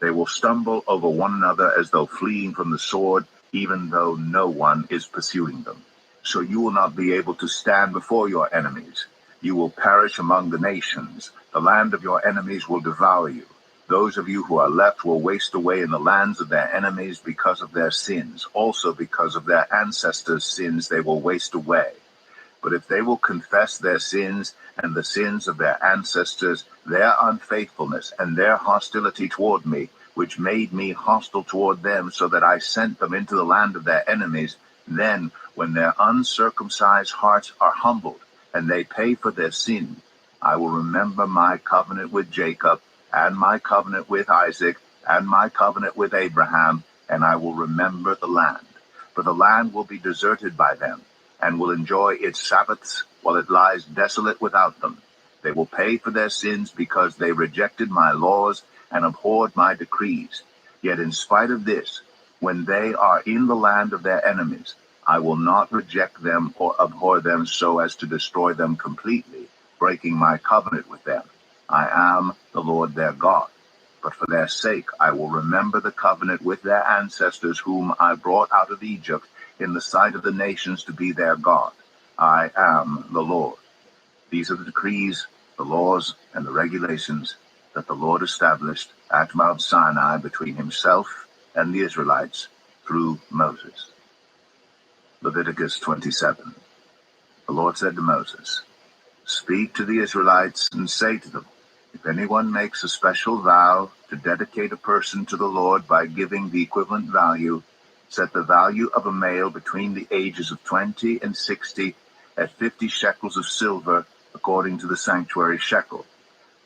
They will stumble over one another as though fleeing from the sword, even though no one is pursuing them. So you will not be able to stand before your enemies. You will perish among the nations. The land of your enemies will devour you. Those of you who are left will waste away in the lands of their enemies because of their sins. Also because of their ancestors' sins they will waste away. But if they will confess their sins and the sins of their ancestors, their unfaithfulness and their hostility toward me, which made me hostile toward them so that I sent them into the land of their enemies, then when their uncircumcised hearts are humbled and they pay for their sin, I will remember my covenant with Jacob and my covenant with Isaac and my covenant with Abraham, and I will remember the land. For the land will be deserted by them, and will enjoy its Sabbaths while it lies desolate without them. They will pay for their sins because they rejected my laws and abhorred my decrees. Yet in spite of this, when they are in the land of their enemies, I will not reject them or abhor them so as to destroy them completely, breaking my covenant with them. I am the Lord their God. But for their sake I will remember the covenant with their ancestors whom I brought out of Egypt in the sight of the nations to be their God. I am the Lord. These are the decrees, the laws, and the regulations that the Lord established at Mount Sinai between himself and the Israelites through Moses. Leviticus 27. The Lord said to Moses, "Speak to the Israelites and say to them, if anyone makes a special vow to dedicate a person to the Lord by giving the equivalent value, set the value of a male between the ages of 20 and 60 at 50 shekels of silver according to the sanctuary shekel.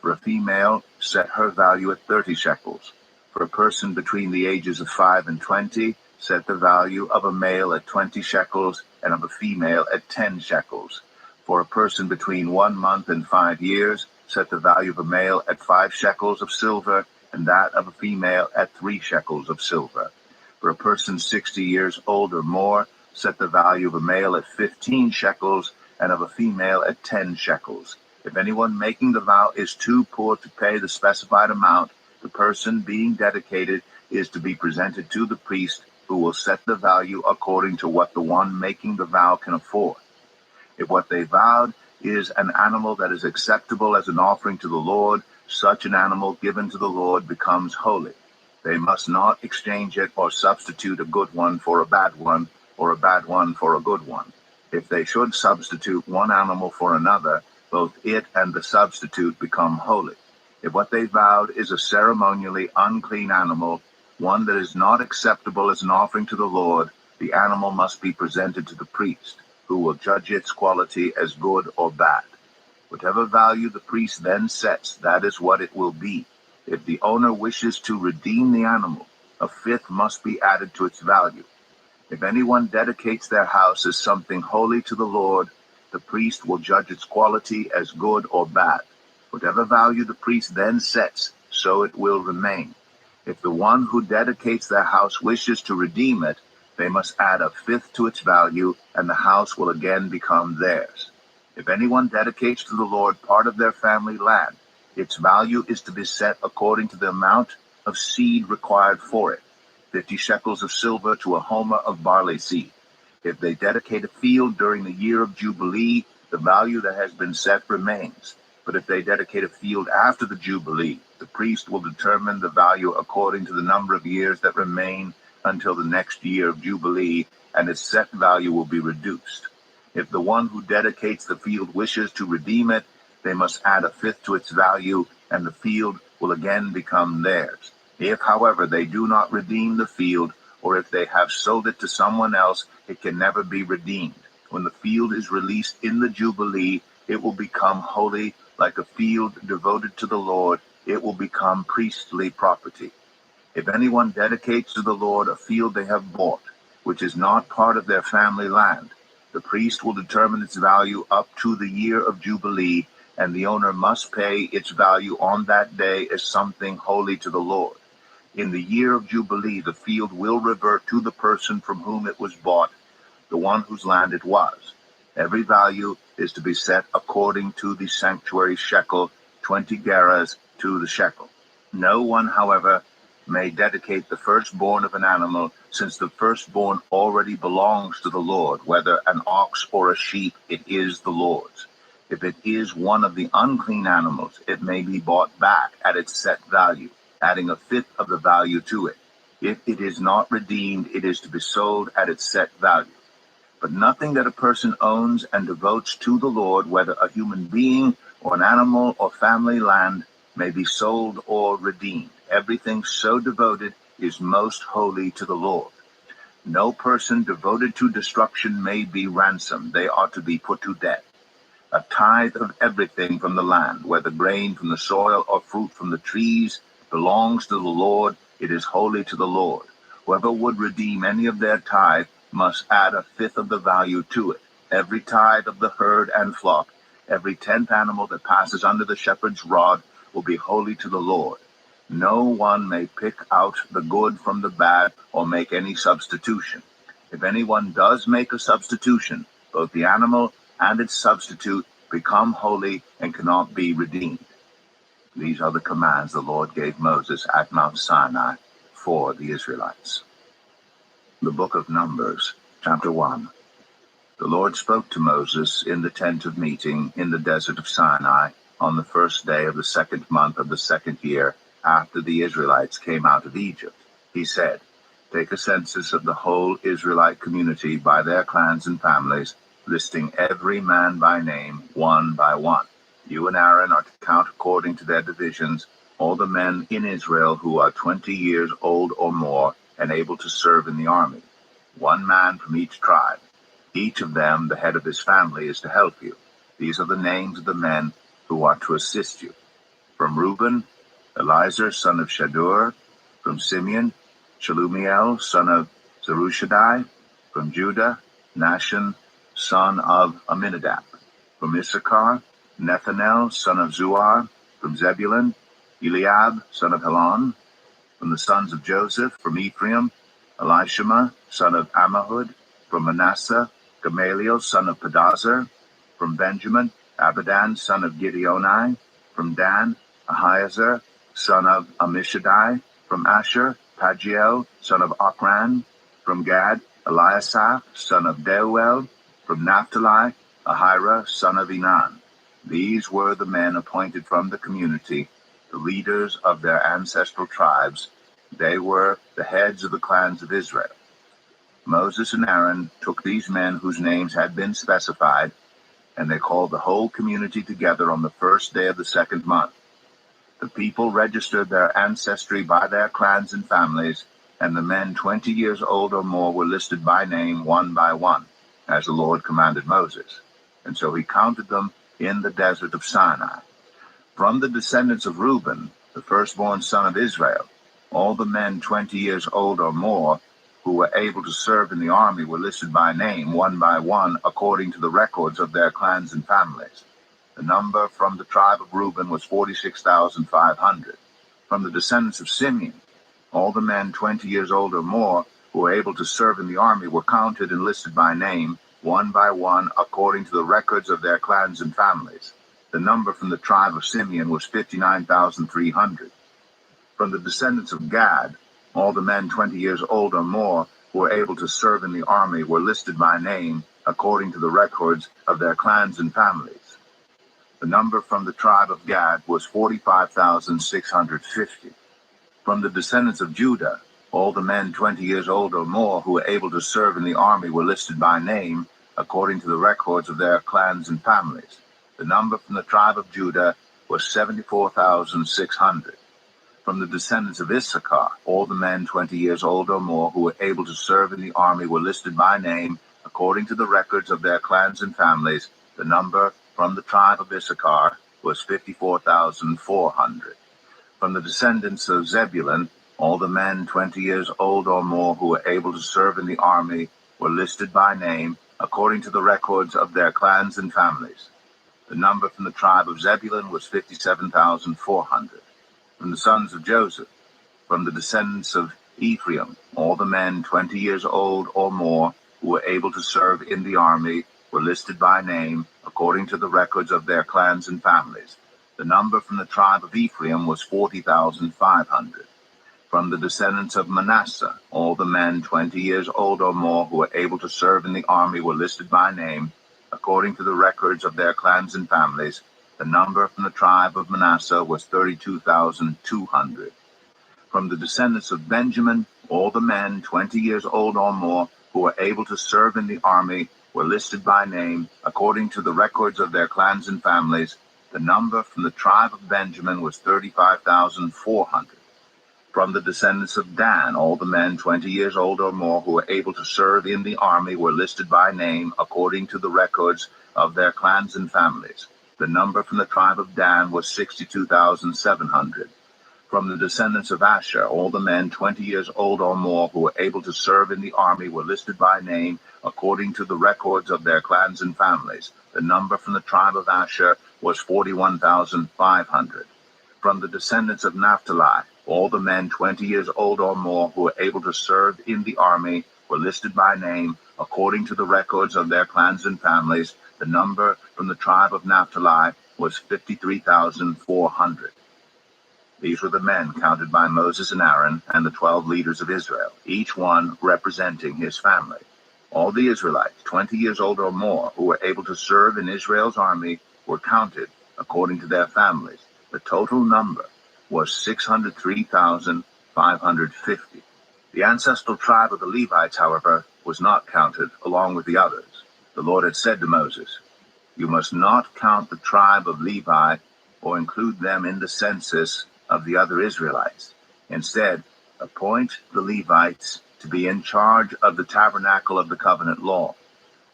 For a female, set her value at 30 shekels. For a person between the ages of 5 and 20, set the value of a male at 20 shekels and of a female at 10 shekels. For a person between 1 month and 5 years, set the value of a male at 5 shekels of silver and that of a female at 3 shekels of silver. For a person 60 years old or more, set the value of a male at 15 shekels and of a female at 10 shekels. If anyone making the vow is too poor to pay the specified amount, the person being dedicated is to be presented to the priest, who will set the value according to what the one making the vow can afford. If what they vowed is an animal that is acceptable as an offering to the Lord, such an animal given to the Lord becomes holy. They must not exchange it or substitute a good one for a bad one, or a bad one for a good one. If they should substitute one animal for another, both it and the substitute become holy. If what they vowed is a ceremonially unclean animal, one that is not acceptable as an offering to the Lord, the animal must be presented to the priest, who will judge its quality as good or bad. Whatever value the priest then sets, that is what it will be. If the owner wishes to redeem the animal, a fifth must be added to its value. If anyone dedicates their house as something holy to the Lord, the priest will judge its quality as good or bad. Whatever value the priest then sets, so it will remain. If the one who dedicates their house wishes to redeem it, they must add a fifth to its value, and the house will again become theirs. If anyone dedicates to the Lord part of their family land, its value is to be set according to the amount of seed required for it, 50 shekels of silver to a homer of barley seed. If they dedicate a field during the year of Jubilee, the value that has been set remains. But if they dedicate a field after the Jubilee, the priest will determine the value according to the number of years that remain until the next year of Jubilee, and its set value will be reduced. If the one who dedicates the field wishes to redeem it, they must add a fifth to its value, and the field will again become theirs. If, however, they do not redeem the field, or if they have sold it to someone else, it can never be redeemed. When the field is released in the Jubilee, it will become holy, like a field devoted to the Lord. It will become priestly property. If anyone dedicates to the Lord a field they have bought, which is not part of their family land, the priest will determine its value up to the year of Jubilee, and the owner must pay its value on that day as something holy to the Lord. In the year of Jubilee, the field will revert to the person from whom it was bought, the one whose land it was. Every value is to be set according to the sanctuary shekel, 20 gerahs to the shekel. No one, however, may dedicate the firstborn of an animal, since the firstborn already belongs to the Lord. Whether an ox or a sheep, it is the Lord's. If it is one of the unclean animals, it may be bought back at its set value, adding a fifth of the value to it. If it is not redeemed, it is to be sold at its set value. But nothing that a person owns and devotes to the Lord, whether a human being or an animal or family land, may be sold or redeemed. Everything so devoted is most holy to the Lord. No person devoted to destruction may be ransomed. They are to be put to death. A tithe of everything from the land, whether grain from the soil or fruit from the trees, belongs to the Lord. It is holy to the Lord. Whoever would redeem any of their tithe must add a fifth of the value to it. Every tithe of the herd and flock, every 10th animal that passes under the shepherd's rod, will be holy to the Lord. No one may pick out the good from the bad or make any substitution. If anyone does make a substitution, both the animal and its substitute become holy and cannot be redeemed. These are the commands the Lord gave Moses at Mount Sinai for the Israelites. The Book of Numbers, chapter 1. The Lord spoke to Moses in the tent of meeting in the desert of Sinai on the first day of the 2nd month of the 2nd year after the Israelites came out of Egypt. He said, "Take a census of the whole Israelite community by their clans and families, listing every man by name, one by one. You and Aaron are to count according to their divisions all the men in Israel who are 20 years old or more and able to serve in the army, one man from each tribe. Each of them, the head of his family, is to help you. These are the names of the men who are to assist you. From Reuben, Eliezer son of Shadur. From Simeon, Shelumiel, son of Zerushadai. From Judah, Nashon, son of Amminadab. From Issachar, Nethanel, son of Zuar. From Zebulun, Eliab, son of Helon. From the sons of Joseph, from Ephraim, Elishama, son of Ammihud. From Manasseh, Gamaliel, son of Pedazur. From Benjamin, Abidan, son of Gideoni. From Dan, Ahiezer, son of Ammishaddai. From Asher, Pagiel, son of Ochran. From Gad, Eliasaph, son of Deuel. From Naphtali, Ahira, son of Enan. These were the men appointed from the community, the leaders of their ancestral tribes. They were the heads of the clans of Israel. Moses and Aaron took these men whose names had been specified, and they called the whole community together on the first day of the second month. The people registered their ancestry by their clans and families, and the men 20 years old or more were listed by name one by one, as the Lord commanded Moses. And so he counted them in the desert of Sinai. From the descendants of Reuben, the firstborn son of Israel, all the men 20 years old or more who were able to serve in the army were listed by name one by one according to the records of their clans and families. The number from the tribe of Reuben was 46,500. From the descendants of Simeon, all the men 20 years old or more who were able to serve in the army were counted and listed by name, one by one, according to the records of their clans and families. The number from the tribe of Simeon was 59,300. From the descendants of Gad, all the men 20 years old or more who were able to serve in the army were listed by name, according to the records of their clans and families. The number from the tribe of Gad was 45,650. From the descendants of Judah, all the men 20 years old or more who were able to serve in the army were listed by name, according to the records of their clans and families. The number from the tribe of Judah was 74,600. From the descendants of Issachar, all the men 20 years old or more who were able to serve in the army were listed by name, according to the records of their clans and families. The number from the tribe of Issachar was 54,400. From the descendants of Zebulun, all the men 20 years old or more who were able to serve in the army were listed by name, according to the records of their clans and families. The number from the tribe of Zebulun was 57,400. From the sons of Joseph, from the descendants of Ephraim, all the men 20 years old or more who were able to serve in the army were listed by name, according to the records of their clans and families. The number from the tribe of Ephraim was 40,500. From the descendants of Manasseh, all the men 20 years old or more who were able to serve in the army were listed by name, according to the records of their clans and families. The number from the tribe of Manasseh was 32,200. From the descendants of Benjamin, all the men 20 years old or more who were able to serve in the army were listed by name, according to the records of their clans and families. The number from the tribe of Benjamin was 35,400. From the descendants of Dan, all the men 20 years old or more who were able to serve in the army were listed by name, according to the records of their clans and families. The number from the tribe of Dan was 62,700. From the descendants of Asher, all the men 20 years old or more who were able to serve in the army were listed by name, according to the records of their clans and families. The number from the tribe of Asher was 41,500. From the descendants of Naphtali, all the men 20 years old or more who were able to serve in the army were listed by name, according to the records of their clans and families. The number from the tribe of Naphtali was 53,400. These were the men counted by Moses and Aaron and the 12 leaders of Israel, each one representing his family. All the Israelites, 20 years old or more, who were able to serve in Israel's army were counted according to their families. The total number was 603,550. The ancestral tribe of the Levites, however, was not counted along with the others. The Lord had said to Moses, "You must not count the tribe of Levi or include them in the census of the other Israelites. Instead, appoint the Levites to be in charge of the tabernacle of the covenant law,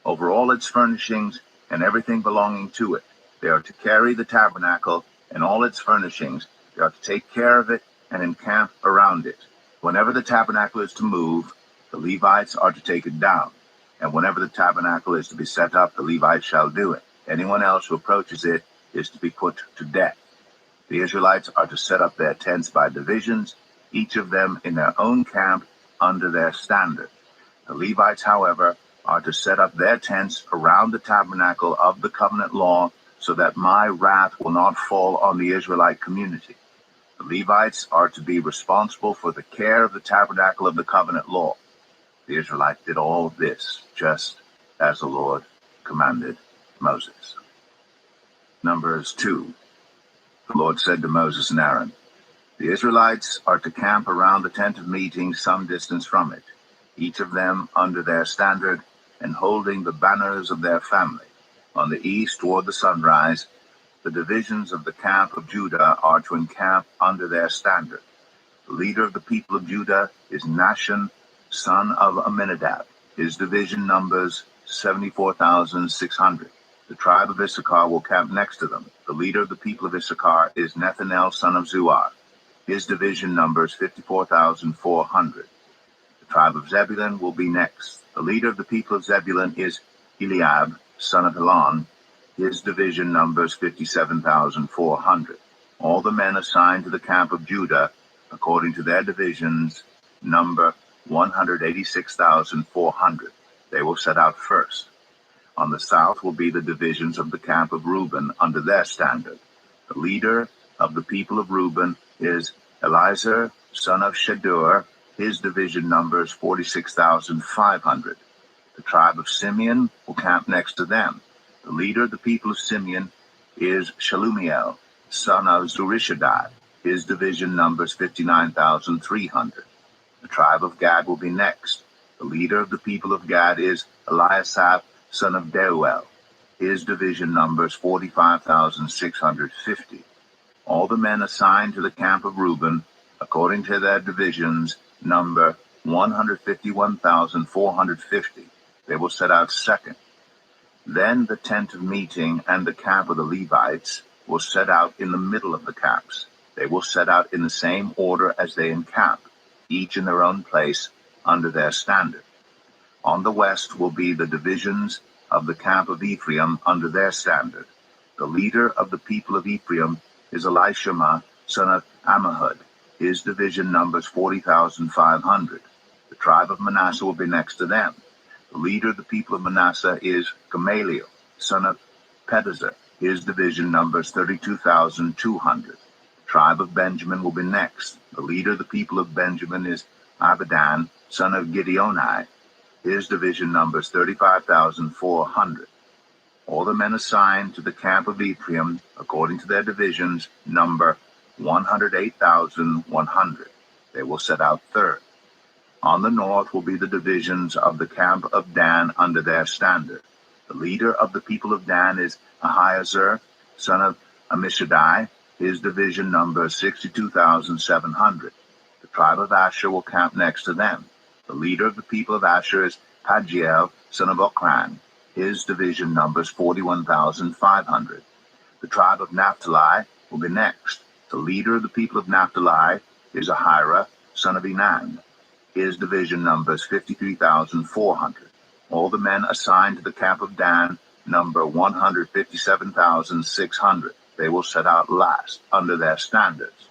over all its furnishings and everything belonging to it. They are to carry the tabernacle and all its furnishings. They are to take care of it and encamp around it. Whenever the tabernacle is to move, the Levites are to take it down. And whenever the tabernacle is to be set up, the Levites shall do it. Anyone else who approaches it is to be put to death. The Israelites are to set up their tents by divisions, each of them in their own camp under their standard. The Levites, however, are to set up their tents around the tabernacle of the covenant law, so that my wrath will not fall on the Israelite community. The Levites are to be responsible for the care of the tabernacle of the covenant law. The Israelites did all of this just as the Lord commanded Moses. Numbers 2. The Lord said to Moses and Aaron, the Israelites are to camp around the tent of meeting some distance from it, each of them under their standard and holding the banners of their family. On the east toward the sunrise, the divisions of the camp of Judah are to encamp under their standard. The leader of the people of Judah is Nahshon, son of Amminadab. His division numbers 74,600. The tribe of Issachar will camp next to them. The leader of the people of Issachar is Nethanel, son of Zuar. His division numbers 54,400. The tribe of Zebulun will be next. The leader of the people of Zebulun is Eliab, son of Helon. His division numbers 57,400. All the men assigned to the camp of Judah, according to their divisions, number 186,400. They will set out first. On the south will be the divisions of the camp of Reuben under their standard. The leader of the people of Reuben is Eliezer, son of Shedur. His division numbers 46,500. The tribe of Simeon will camp next to them. The leader of the people of Simeon is Shelumiel, son of Zurishaddai. His division numbers 59,300. The tribe of Gad will be next. The leader of the people of Gad is Eliasaph, son of Deuel. His division numbers 45,650. All the men assigned to the camp of Reuben, according to their divisions, number 151,450. They will set out second. Then the tent of meeting and the camp of the Levites will set out in the middle of the camps. They will set out in the same order as they encamp, each in their own place under their standard. On the west will be the divisions of the camp of Ephraim under their standard. The leader of the people of Ephraim is Elishama, son of Ammihud. His division numbers 40,500. The tribe of Manasseh will be next to them. The leader of the people of Manasseh is Gamaliel, son of Pedazur. His division numbers 32,200. The tribe of Benjamin will be next. The leader of the people of Benjamin is Abidan, son of Gideoni. His division numbers 35,400. All the men assigned to the camp of Ephraim, according to their divisions, number 108,100. They will set out third. On the north will be the divisions of the camp of Dan under their standard. The leader of the people of Dan is Ahiezer, son of Ammishaddai. His division numbers 62,700. The tribe of Asher will camp next to them. The leader of the people of Asher is Pagiel, son of Okran. His division numbers 41,500. The tribe of Naphtali will be next. The leader of the people of Naphtali is Ahira, son of Enan. His division numbers 53,400. All the men assigned to the camp of Dan number 157,600. They will set out last under their standards.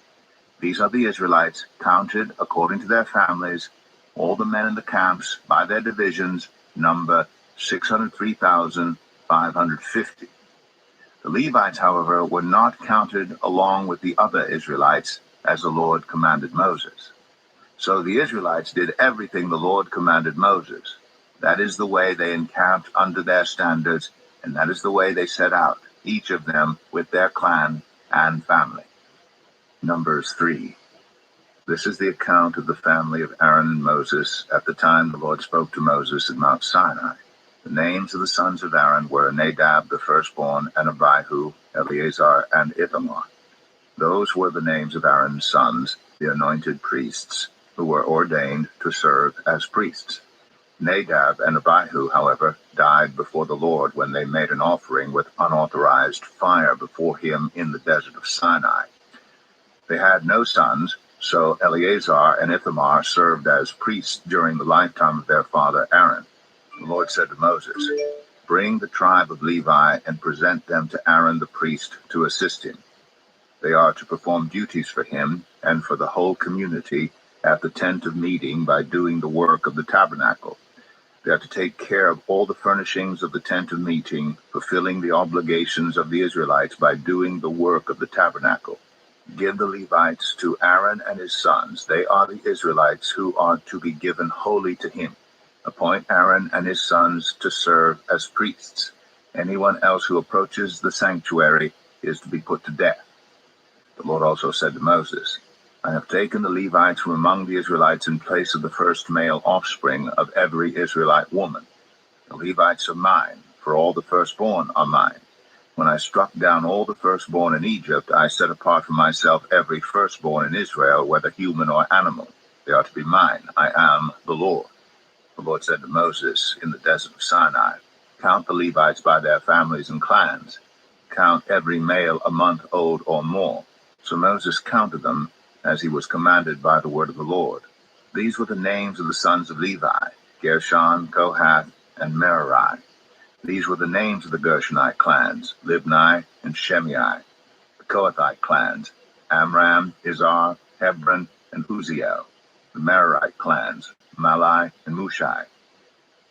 These are the Israelites, counted according to their families. All the men in the camps, by their divisions, number 603,550. The Levites, however, were not counted along with the other Israelites, as the Lord commanded Moses. So the Israelites did everything the Lord commanded Moses. That is the way they encamped under their standards, and that is the way they set out, each of them with their clan and family. Numbers 3. This is the account of the family of Aaron and Moses at the time the Lord spoke to Moses at Mount Sinai. The names of the sons of Aaron were Nadab the firstborn, and Abihu, Eleazar, and Ithamar. Those were the names of Aaron's sons, the anointed priests, who were ordained to serve as priests. Nadab and Abihu, however, died before the Lord when they made an offering with unauthorized fire before him in the desert of Sinai. They had no sons, So Eleazar and Ithamar served as priests during the lifetime of their father Aaron. The Lord said to Moses, "Bring the tribe of Levi and present them to Aaron the priest to assist him. They are to perform duties for him and for the whole community at the tent of meeting by doing the work of the tabernacle. They are to take care of all the furnishings of the tent of meeting, fulfilling the obligations of the Israelites by doing the work of the tabernacle. Give the Levites to Aaron and his sons. They are the Israelites who are to be given wholly to him. Appoint Aaron and his sons to serve as priests. Anyone else who approaches the sanctuary is to be put to death." The Lord also said to Moses, "I have taken the Levites from among the Israelites in place of the first male offspring of every Israelite woman. The Levites are mine, for all the firstborn are mine. When I struck down all the firstborn in Egypt, I set apart for myself every firstborn in Israel, whether human or animal. They are to be mine. I am the Lord." The Lord said to Moses in the desert of Sinai, "Count the Levites by their families and clans. Count every male a month old or more." So Moses counted them as he was commanded by the word of the Lord. These were the names of the sons of Levi: Gershon, Kohath, and Merari. These were the names of the Gershonite clans: Libni and Shimei. The Kohathite clans: Amram, Izhar, Hebron, and Uziel. The Merarite clans: Malai and Mushai.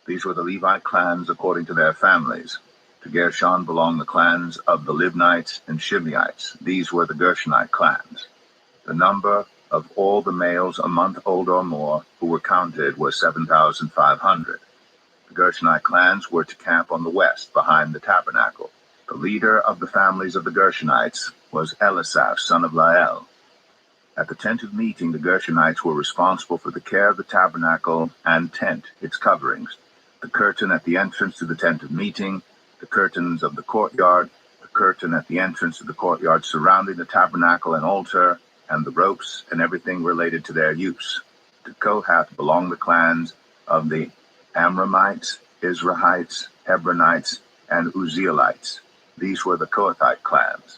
These were the Levite clans according to their families. To Gershon belonged the clans of the Libnites and Shimeites. These were the Gershonite clans. The number of all the males a month old or more who were counted was 7,500. The Gershonite clans were to camp on the west, behind the tabernacle. The leader of the families of the Gershonites was Elisaph, son of Lael. At the tent of meeting, the Gershonites were responsible for the care of the tabernacle and tent, its coverings, the curtain at the entrance to the tent of meeting, the curtains of the courtyard, the curtain at the entrance to the courtyard surrounding the tabernacle and altar, and the ropes and everything related to their use. To Kohath belonged the clans of the Amramites, Izrahites, Hebronites, and Uzzielites. These were the Kohathite clans.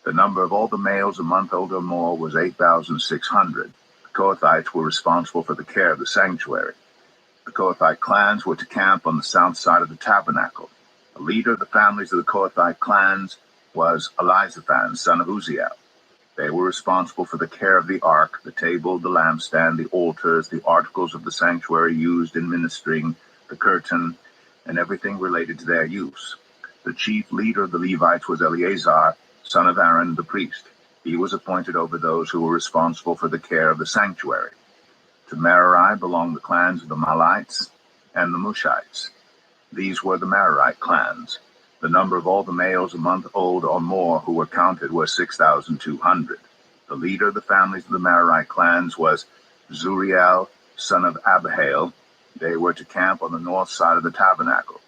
The number of all the males a month old or more was 8,600. The Kohathites were responsible for the care of the sanctuary. The Kohathite clans were to camp on the south side of the tabernacle. The leader of the families of the Kohathite clans was Elizaphan, son of Uzziel. They were responsible for the care of the ark, the table, the lampstand, the altars, the articles of the sanctuary used in ministering, the curtain, and everything related to their use. The chief leader of the Levites was Eleazar, son of Aaron the priest. He was appointed over those who were responsible for the care of the sanctuary. To Merari belonged the clans of the Malites and the Mushites. These were the Merarite clans. The number of all the males a month old or more who were counted was 6,200. The leader of the families of the Merarite clans was Zuriel, son of Abihail. They were to camp on the north side of the tabernacle.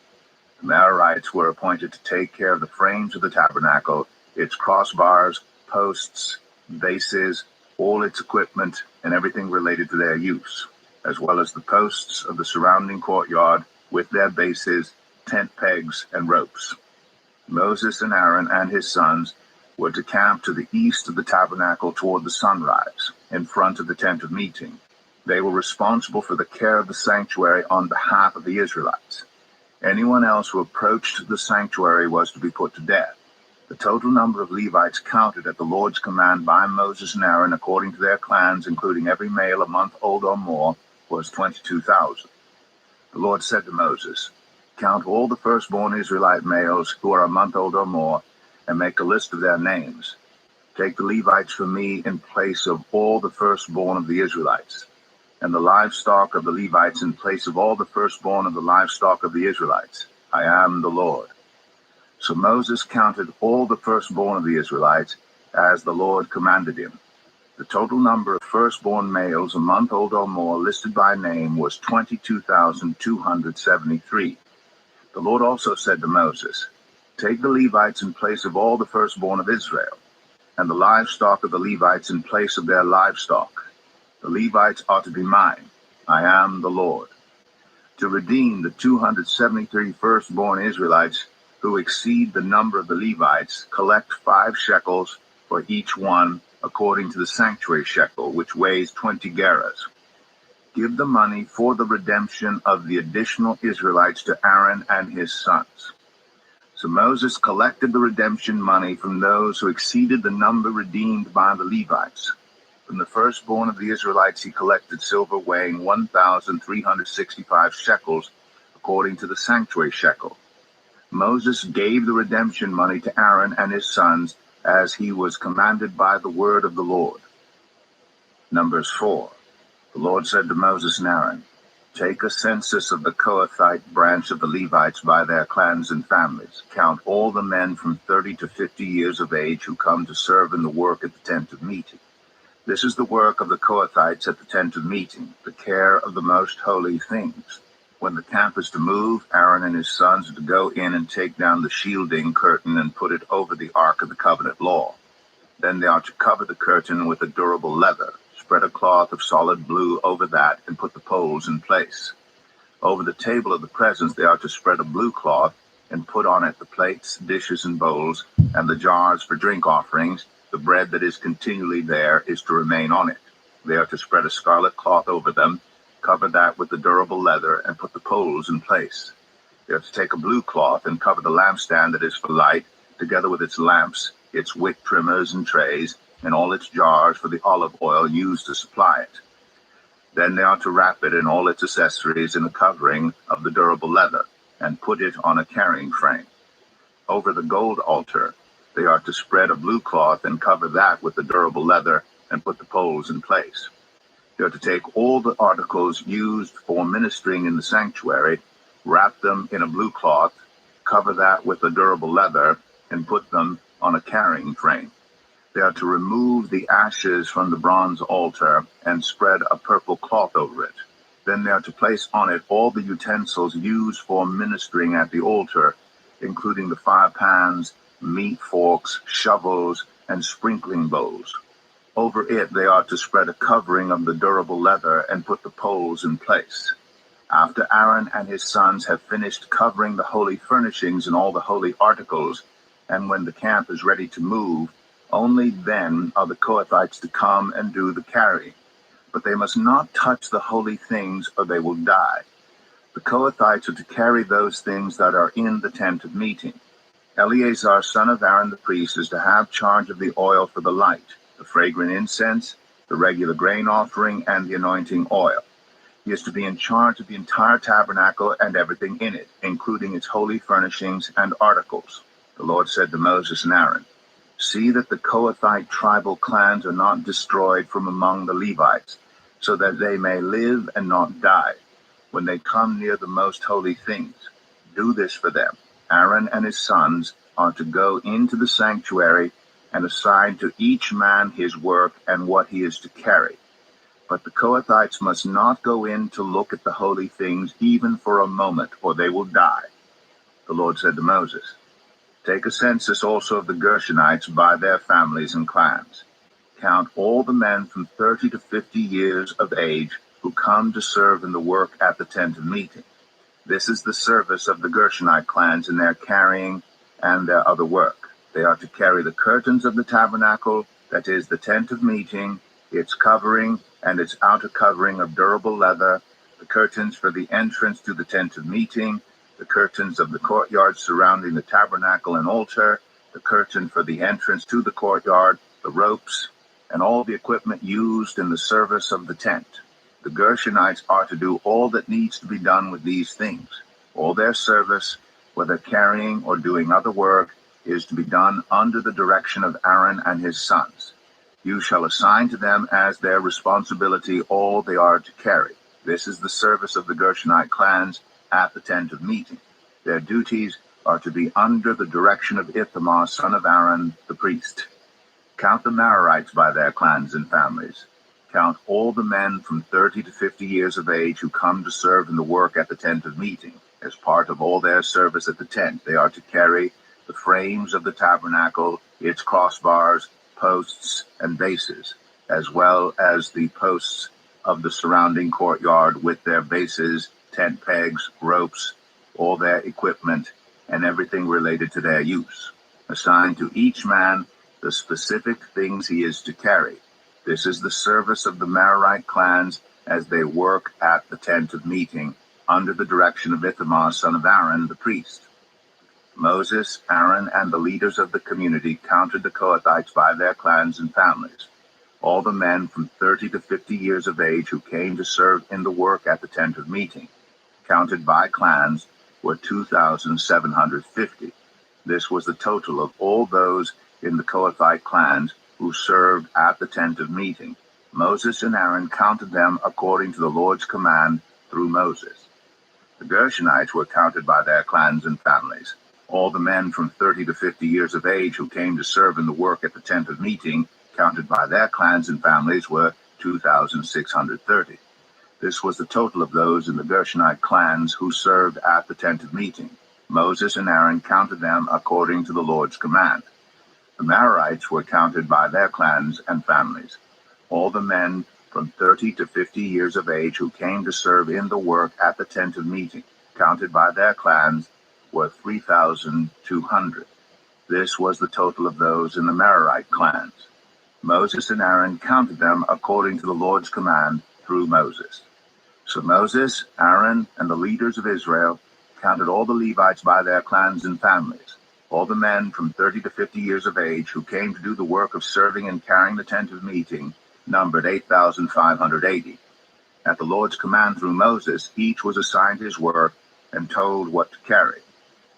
The Merarites were appointed to take care of the frames of the tabernacle, its crossbars, posts, bases, all its equipment, and everything related to their use, as well as the posts of the surrounding courtyard with their bases, tent pegs, and ropes. Moses and Aaron and his sons were to camp to the east of the tabernacle toward the sunrise, in front of the tent of meeting. They were responsible for the care of the sanctuary on behalf of the Israelites. Anyone else who approached the sanctuary was to be put to death. The total number of Levites counted at the Lord's command by Moses and Aaron according to their clans, including every male a month old or more, was 22,000. The Lord said to Moses, "Count all the firstborn Israelite males who are a month old or more, and make a list of their names. Take the Levites for me in place of all the firstborn of the Israelites, and the livestock of the Levites in place of all the firstborn of the livestock of the Israelites. I am the Lord." So Moses counted all the firstborn of the Israelites as the Lord commanded him. The total number of firstborn males a month old or more listed by name was 22,273. The Lord also said to Moses, "Take the Levites in place of all the firstborn of Israel, and the livestock of the Levites in place of their livestock. The Levites are to be mine. I am the Lord. To redeem the 273 firstborn Israelites who exceed the number of the Levites, collect 5 shekels for each one according to the sanctuary shekel, which weighs 20 gerahs. Give the money for the redemption of the additional Israelites to Aaron and his sons. So Moses collected the redemption money from those who exceeded the number redeemed by the Levites. From the firstborn of the Israelites he collected silver weighing 1,365 shekels, according to the sanctuary shekel. Moses gave the redemption money to Aaron and his sons, as he was commanded by the word of the Lord. Numbers 4. The Lord said to Moses and Aaron, "Take a census of the Kohathite branch of the Levites by their clans and families. Count all the men from 30 to 50 years of age who come to serve in the work at the tent of meeting. This is the work of the Kohathites at the tent of meeting, the care of the most holy things. When the camp is to move, Aaron and his sons are to go in and take down the shielding curtain and put it over the Ark of the Covenant law. Then they are to cover the curtain with a durable leather, spread a cloth of solid blue over that, and put the poles in place. Over the table of the presence they are to spread a blue cloth, and put on it the plates, dishes, and bowls, and the jars for drink offerings. The bread that is continually there is to remain on it. They are to spread a scarlet cloth over them, cover that with the durable leather, and put the poles in place. They are to take a blue cloth and cover the lampstand that is for light, together with its lamps, its wick trimmers and trays, and all its jars for the olive oil used to supply it. Then they are to wrap it and all its accessories in a covering of the durable leather, and put it on a carrying frame. Over the gold altar, they are to spread a blue cloth and cover that with the durable leather, and put the poles in place. They are to take all the articles used for ministering in the sanctuary, wrap them in a blue cloth, cover that with the durable leather, and put them on a carrying frame. They are to remove the ashes from the bronze altar and spread a purple cloth over it. Then they are to place on it all the utensils used for ministering at the altar, including the fire pans, meat forks, shovels, and sprinkling bowls. Over it they are to spread a covering of the durable leather and put the poles in place. After Aaron and his sons have finished covering the holy furnishings and all the holy articles, and when the camp is ready to move, only then are the Kohathites to come and do the carrying. But they must not touch the holy things, or they will die. The Kohathites are to carry those things that are in the tent of meeting. Eleazar, son of Aaron the priest, is to have charge of the oil for the light, the fragrant incense, the regular grain offering, and the anointing oil. He is to be in charge of the entire tabernacle and everything in it, including its holy furnishings and articles. The Lord said to Moses and Aaron, "See that the Kohathite tribal clans are not destroyed from among the Levites, so that they may live and not die when they come near the most holy things. Do this for them. Aaron and his sons are to go into the sanctuary and assign to each man his work and what he is to carry. But the Kohathites must not go in to look at the holy things even for a moment, or they will die." The Lord said to Moses, "Take a census also of the Gershonites by their families and clans. Count all the men from 30 to 50 years of age who come to serve in the work at the tent of meeting. This is the service of the Gershonite clans in their carrying and their other work. They are to carry the curtains of the tabernacle, that is, the tent of meeting, its covering and its outer covering of durable leather, the curtains for the entrance to the tent of meeting, the curtains of the courtyard surrounding the tabernacle and altar, the curtain for the entrance to the courtyard, the ropes, and all the equipment used in the service of the tent. The Gershonites are to do all that needs to be done with these things. All their service, whether carrying or doing other work, is to be done under the direction of Aaron and his sons. You shall assign to them as their responsibility all they are to carry. This is the service of the Gershonite clans at the tent of meeting. Their duties are to be under the direction of Ithamar, son of Aaron, the priest. Count the Merarites by their clans and families. Count all the men from 30 to 50 years of age who come to serve in the work at the tent of meeting. As part of all their service at the tent, they are to carry the frames of the tabernacle, its crossbars, posts, and bases, as well as the posts of the surrounding courtyard with their bases, tent pegs, ropes, all their equipment, and everything related to their use. Assign to each man the specific things he is to carry. This is the service of the Merarite clans as they work at the tent of meeting under the direction of Ithamar, son of Aaron, the priest. Moses, Aaron, and the leaders of the community counted the Kohathites by their clans and families. All the men from 30 to 50 years of age who came to serve in the work at the tent of meeting, counted by clans, were 2,750. This was the total of all those in the Kohathite clans who served at the tent of meeting. Moses and Aaron counted them according to the Lord's command through Moses. The Gershonites were counted by their clans and families. All the men from 30 to 50 years of age who came to serve in the work at the tent of meeting, counted by their clans and families, were 2,630. This was the total of those in the Gershonite clans who served at the tent of meeting. Moses and Aaron counted them according to the Lord's command. The Merarites were counted by their clans and families. All the men from 30 to 50 years of age who came to serve in the work at the tent of meeting, counted by their clans, were 3,200. This was the total of those in the Merarite clans. Moses and Aaron counted them according to the Lord's command through Moses. So Moses, Aaron, and the leaders of Israel counted all the Levites by their clans and families. All the men from 30 to 50 years of age who came to do the work of serving and carrying the tent of meeting numbered 8,580. At the Lord's command through Moses, each was assigned his work and told what to carry.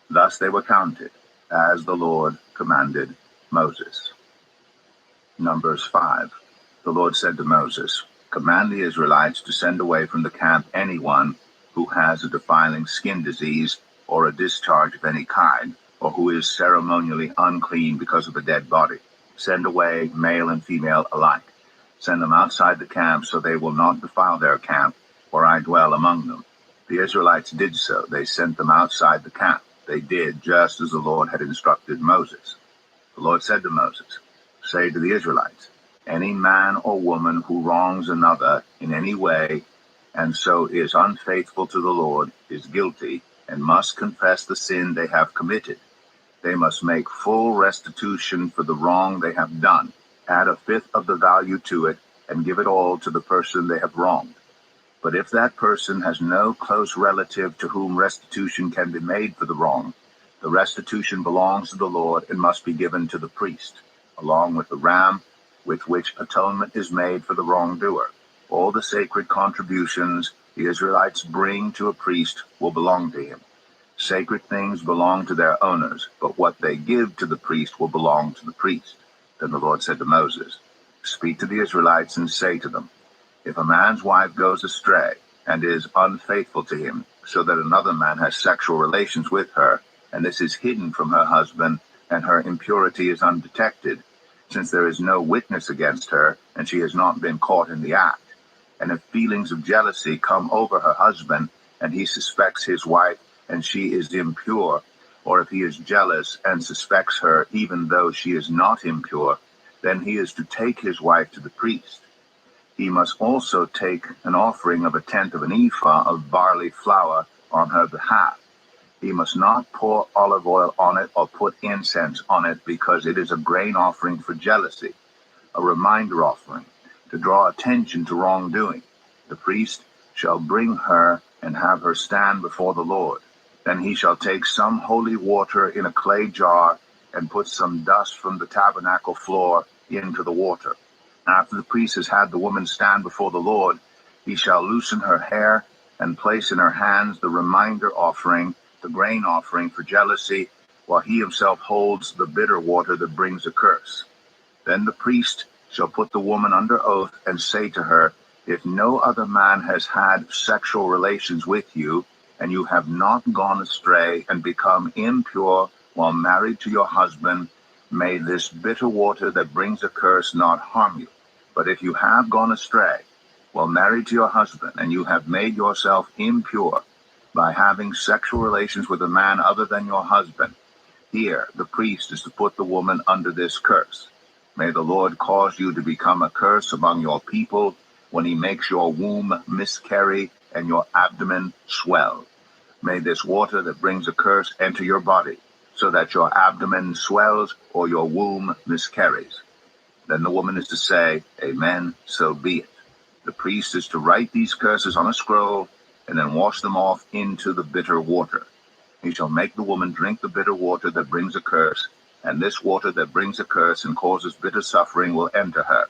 Thus they were counted, as the Lord commanded Moses. Numbers 5. The Lord said to Moses, "Command the Israelites to send away from the camp anyone who has a defiling skin disease or a discharge of any kind, or who is ceremonially unclean because of a dead body. Send away male and female alike. Send them outside the camp so they will not defile their camp, for I dwell among them." The Israelites did so. They sent them outside the camp. They did just as the Lord had instructed Moses. The Lord said to Moses, "Say to the Israelites, any man or woman who wrongs another in any way and so is unfaithful to the Lord is guilty and must confess the sin they have committed. They must make full restitution for the wrong they have done, add a fifth of the value to it, and give it all to the person they have wronged. But if that person has no close relative to whom restitution can be made for the wrong, the restitution belongs to the Lord and must be given to the priest, along with the ram with which atonement is made for the wrongdoer. All the sacred contributions the Israelites bring to a priest will belong to him. Sacred things belong to their owners, but what they give to the priest will belong to the priest." Then the Lord said to Moses, "Speak to the Israelites and say to them, if a man's wife goes astray and is unfaithful to him, so that another man has sexual relations with her, and this is hidden from her husband, and her impurity is undetected, since there is no witness against her, and she has not been caught in the act, and if feelings of jealousy come over her husband, and he suspects his wife, and she is impure, or if he is jealous and suspects her even though she is not impure, then he is to take his wife to the priest. He must also take an offering of a tenth of an ephah of barley flour on her behalf. He must not pour olive oil on it or put incense on it, because it is a grain offering for jealousy, a reminder offering, to draw attention to wrongdoing. The priest shall bring her and have her stand before the Lord. Then he shall take some holy water in a clay jar and put some dust from the tabernacle floor into the water. After the priest has had the woman stand before the Lord, he shall loosen her hair and place in her hands the reminder offering, the grain offering for jealousy, while he himself holds the bitter water that brings a curse. Then the priest shall put the woman under oath and say to her, if no other man has had sexual relations with you, and you have not gone astray and become impure while married to your husband, may this bitter water that brings a curse not harm you. But if you have gone astray while married to your husband, and you have made yourself impure by having sexual relations with a man other than your husband, here the priest is to put the woman under this curse. May the Lord cause you to become a curse among your people when he makes your womb miscarry and your abdomen swell. May this water that brings a curse enter your body, so that your abdomen swells or your womb miscarries. Then the woman is to say, Amen, so be it. The priest is to write these curses on a scroll and then wash them off into the bitter water. He shall make the woman drink the bitter water that brings a curse, and this water that brings a curse and causes bitter suffering will enter her.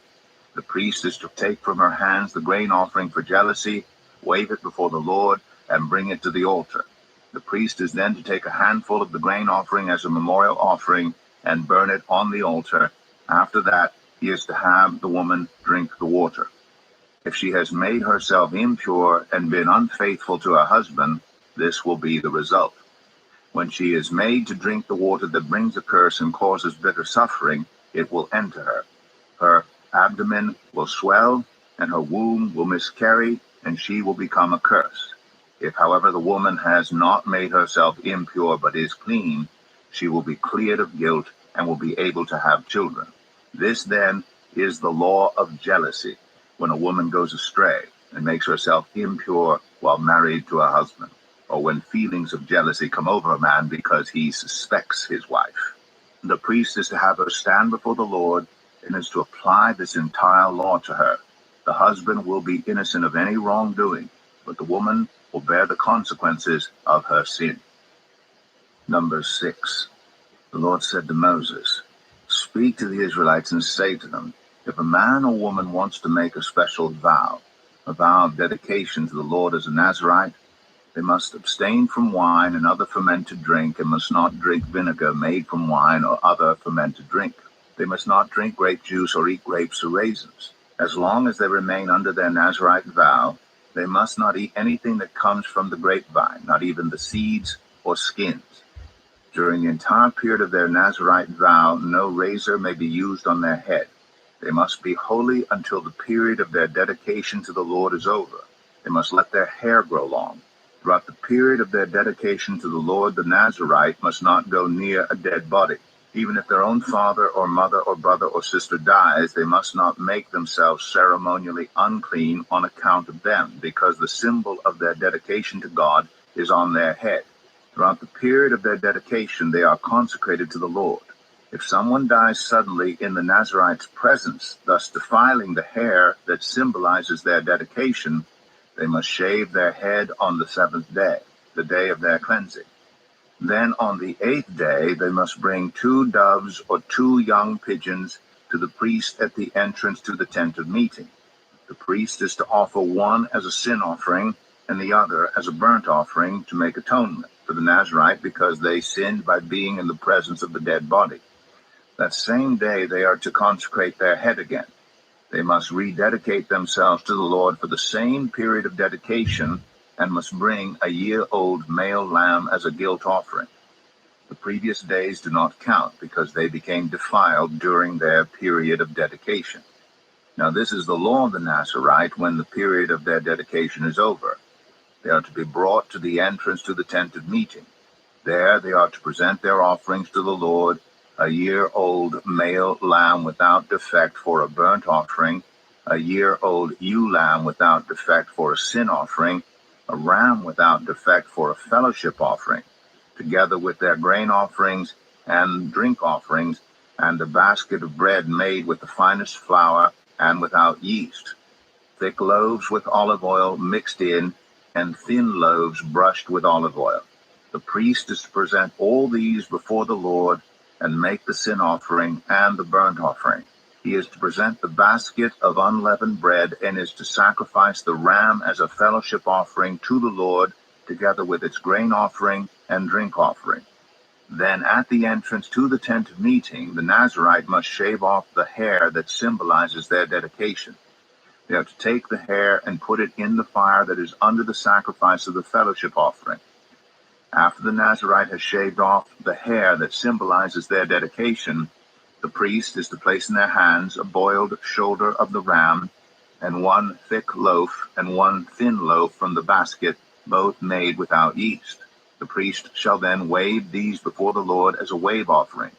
The priest is to take from her hands the grain offering for jealousy, wave it before the Lord, and bring it to the altar. The priest is then to take a handful of the grain offering as a memorial offering and burn it on the altar. After that, he is to have the woman drink the water. If she has made herself impure and been unfaithful to her husband, this will be the result. When she is made to drink the water that brings a curse and causes bitter suffering, it will enter her. Her abdomen will swell, and her womb will miscarry, and she will become a curse. If, however, the woman has not made herself impure but is clean, she will be cleared of guilt and will be able to have children. This, then, is the law of jealousy, when a woman goes astray and makes herself impure while married to a husband, or when feelings of jealousy come over a man because he suspects his wife. The priest is to have her stand before the Lord and is to apply this entire law to her. The husband will be innocent of any wrongdoing, but the woman will bear the consequences of her sin. Number 6. The Lord said to Moses, Speak to the Israelites and say to them, if a man or woman wants to make a special vow, a vow of dedication to the Lord as a Nazirite, they must abstain from wine and other fermented drink, and must not drink vinegar made from wine or other fermented drink. They must not drink grape juice or eat grapes or raisins. As long as they remain under their Nazirite vow, they must not eat anything that comes from the grapevine, not even the seeds or skins. During the entire period of their Nazirite vow, no razor may be used on their head. They must be holy until the period of their dedication to the Lord is over. They must let their hair grow long. Throughout the period of their dedication to the Lord, the Nazirite must not go near a dead body. Even if their own father or mother or brother or sister dies, they must not make themselves ceremonially unclean on account of them, because the symbol of their dedication to God is on their head. Throughout the period of their dedication, they are consecrated to the Lord. If someone dies suddenly in the Nazirite's presence, thus defiling the hair that symbolizes their dedication, they must shave their head on the 7th day, the day of their cleansing. Then on the 8th day, they must bring 2 doves or 2 young pigeons to the priest at the entrance to the tent of meeting. The priest is to offer one as a sin offering and the other as a burnt offering to make atonement for the Nazirite because they sinned by being in the presence of the dead body. That same day they are to consecrate their head again. They must rededicate themselves to the Lord for the same period of dedication and must bring a year-old male lamb as a guilt offering. The previous days do not count because they became defiled during their period of dedication. Now this is the law of the Nazirite when the period of their dedication is over. They are to be brought to the entrance to the tent of meeting. There they are to present their offerings to the Lord, a year-old male lamb without defect for a burnt offering, a year-old ewe lamb without defect for a sin offering, a ram without defect for a fellowship offering, together with their grain offerings and drink offerings, and a basket of bread made with the finest flour and without yeast, thick loaves with olive oil mixed in, and thin loaves brushed with olive oil. The priest is to present all these before the Lord and make the sin offering and the burnt offering. He is to present the basket of unleavened bread and is to sacrifice the ram as a fellowship offering to the Lord, together with its grain offering and drink offering. Then at the entrance to the tent of meeting, the Nazirite must shave off the hair that symbolizes their dedication. They are to take the hair and put it in the fire that is under the sacrifice of the fellowship offering. After the Nazirite has shaved off the hair that symbolizes their dedication, the priest is to place in their hands a boiled shoulder of the ram, and 1 thick loaf and 1 thin loaf from the basket, both made without yeast. The priest shall then wave these before the Lord as a wave offering.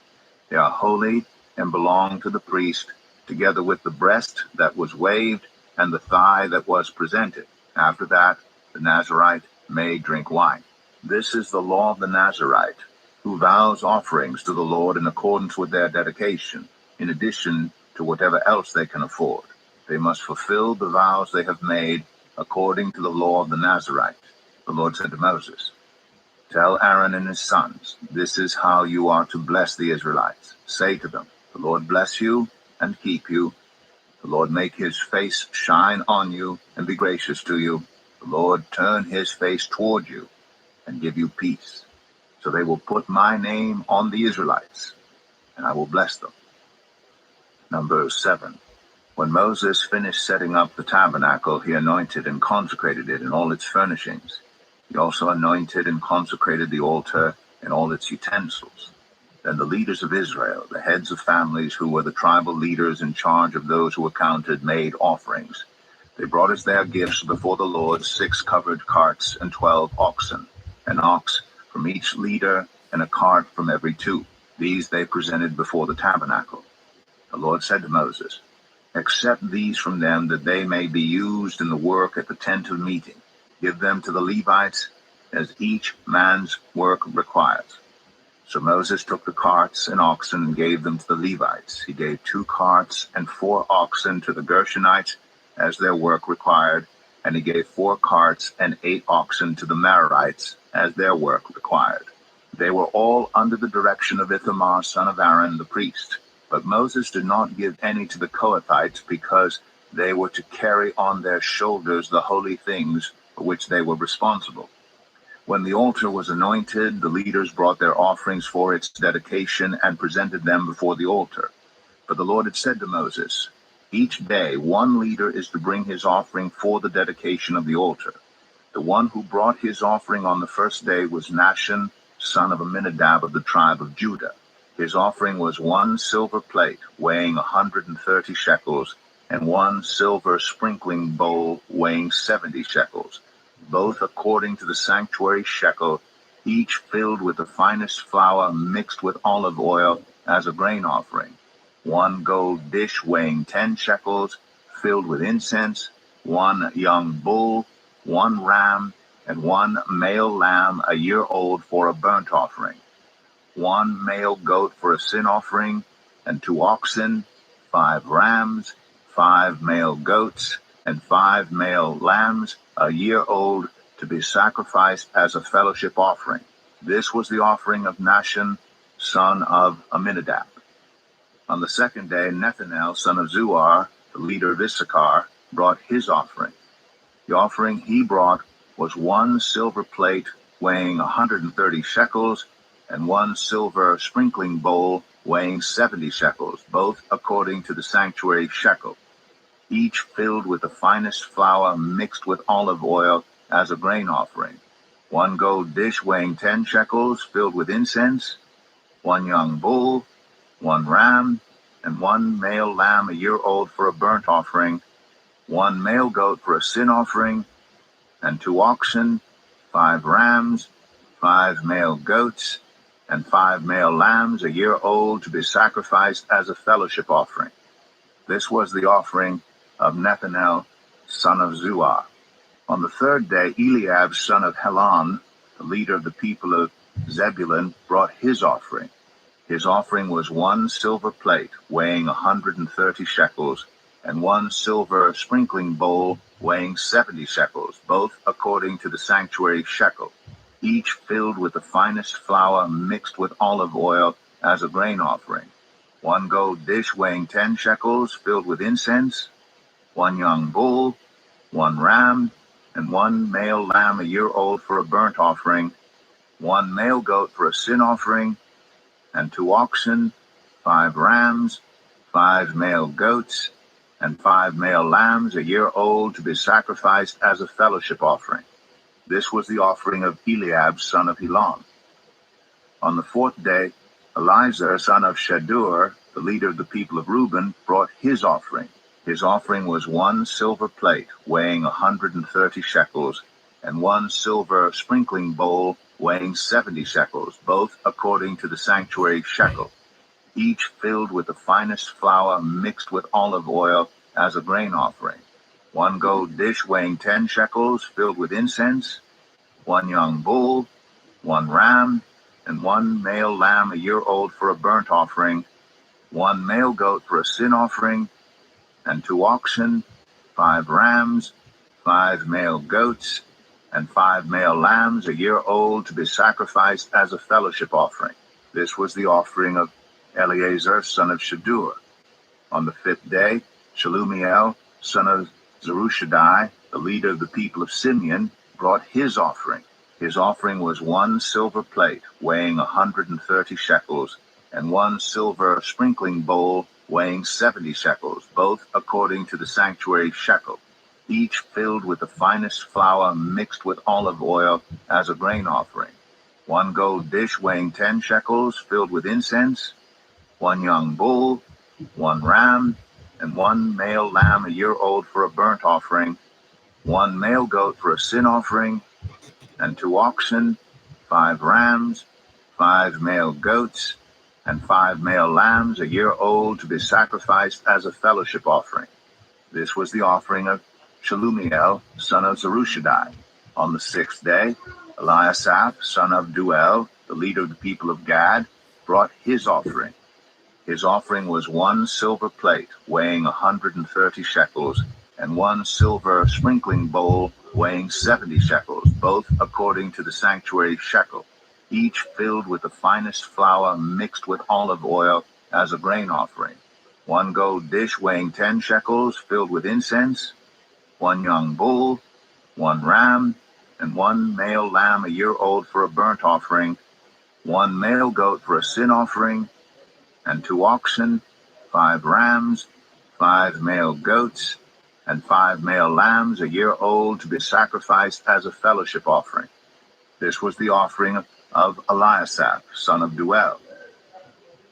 They are holy and belong to the priest, together with the breast that was waved and the thigh that was presented. After that, the Nazirite may drink wine. This is the law of the Nazirite. who vows offerings to the Lord in accordance with their dedication, in addition to whatever else they can afford. They must fulfill the vows they have made according to the law of the Nazarite. The Lord said to Moses, "Tell Aaron and his sons, this is how you are to bless the Israelites. Say to them, the Lord bless you and keep you. The Lord make his face shine on you and be gracious to you. The Lord turn his face toward you and give you peace. So they will put my name on the Israelites, and I will bless them." Numbers 7. When Moses finished setting up the tabernacle, he anointed and consecrated it in all its furnishings. He also anointed and consecrated the altar and all its utensils. Then the leaders of Israel, the heads of families who were the tribal leaders in charge of those who were counted, made offerings. They brought as their gifts before the Lord 6 covered carts and 12 oxen, an ox from each leader and a cart from every 2. These they presented before the tabernacle. The Lord said to Moses, "Accept these from them, that they may be used in the work at the tent of meeting. Give them to the Levites as each man's work requires." So Moses took the carts and oxen and gave them to the Levites. He gave 2 carts and 4 oxen to the Gershonites as their work required, and he gave 4 carts and 8 oxen to the Merarites as their work required. They were all under the direction of Ithamar, son of Aaron, the priest. But Moses did not give any to the Kohathites, because they were to carry on their shoulders the holy things for which they were responsible. When the altar was anointed, the leaders brought their offerings for its dedication and presented them before the altar. But the Lord had said to Moses, "Each day 1 leader is to bring his offering for the dedication of the altar." The one who brought his offering on the first day was Nahshon, son of Amminadab of the tribe of Judah. His offering was 1 silver plate weighing 130 shekels, and 1 silver sprinkling bowl weighing 70 shekels, both according to the sanctuary shekel, each filled with the finest flour mixed with olive oil as a grain offering. 1 gold dish weighing 10 shekels, filled with incense, 1 young bull, 1 ram, and 1 male lamb a year old for a burnt offering. 1 male goat for a sin offering, and 2 oxen, 5 rams, 5 male goats, and 5 male lambs a year old to be sacrificed as a fellowship offering. This was the offering of Nahshon, son of Amminadab. On the second day, Nethanel, son of Zuar, the leader of Issachar, brought his offering. The offering he brought was 1 silver plate weighing 130 shekels, and 1 silver sprinkling bowl weighing 70 shekels, both according to the sanctuary shekel, each filled with the finest flour mixed with olive oil as a grain offering. 1 gold dish weighing 10 shekels, filled with incense, 1 young bull, 1 ram, and 1 male lamb a year old for a burnt offering, 1 male goat for a sin offering, and 2 oxen, 5 rams, 5 male goats, and 5 male lambs a year old to be sacrificed as a fellowship offering. This was the offering of Nethanel, son of Zuar. On the third day, Eliab, son of Helon, the leader of the people of Zebulun, brought his offering. His offering was 1 silver plate weighing 130 shekels, and 1 silver sprinkling bowl weighing 70 shekels, both according to the sanctuary shekel, each filled with the finest flour mixed with olive oil as a grain offering. 1 gold dish weighing 10 shekels, filled with incense, 1 young bull, 1 ram, and 1 male lamb a year old for a burnt offering, 1 male goat for a sin offering, and 2 oxen, 5 rams, 5 male goats, and 5 male lambs a year old to be sacrificed as a fellowship offering. This was the offering of Eliab, son of Helon. On the fourth day, Eleazar, son of Shadur, the leader of the people of Reuben, brought his offering. His offering was 1 silver plate weighing 130 shekels, and 1 silver sprinkling bowl weighing 70 shekels, both according to the sanctuary shekel, each filled with the finest flour mixed with olive oil as a grain offering. 1 gold dish weighing 10 shekels, filled with incense, 1 young bull, 1 ram, and one male lamb a year old for a burnt offering, one male goat for a sin offering, and 2 oxen, 5 rams, 5 male goats, and 5 male lambs a year old to be sacrificed as a fellowship offering. This was the offering of Eleazar, son of Shadur. On the 5th day, Shelumiel, son of Zerushadai, the leader of the people of Simeon, brought his offering. His offering was 1 silver plate weighing 130 shekels, and 1 silver sprinkling bowl weighing 70 shekels, both according to the sanctuary shekel, each filled with the finest flour mixed with olive oil as a grain offering. 1 gold dish weighing 10 shekels filled with incense, 1 young bull, 1 ram, and 1 male lamb a year old for a burnt offering, 1 male goat for a sin offering, and 2 oxen, 5 rams, 5 male goats, and 5 male lambs a year old to be sacrificed as a fellowship offering. This was the offering of Shelumiel, son of Zerushadai. On the 6th day, Eliasaph, son of Duel, the leader of the people of Gad, brought his offering. His offering was 1 silver plate weighing 130 shekels, and 1 silver sprinkling bowl weighing 70 shekels, both according to the sanctuary shekel, each filled with the finest flour mixed with olive oil as a grain offering. 1 gold dish weighing 10 shekels filled with incense, 1 young bull, 1 ram, and 1 male lamb a year old for a burnt offering, 1 male goat for a sin offering, and 2 oxen, 5 rams, 5 male goats, and 5 male lambs a year old to be sacrificed as a fellowship offering. This was the offering of Eliasaph, son of Duel.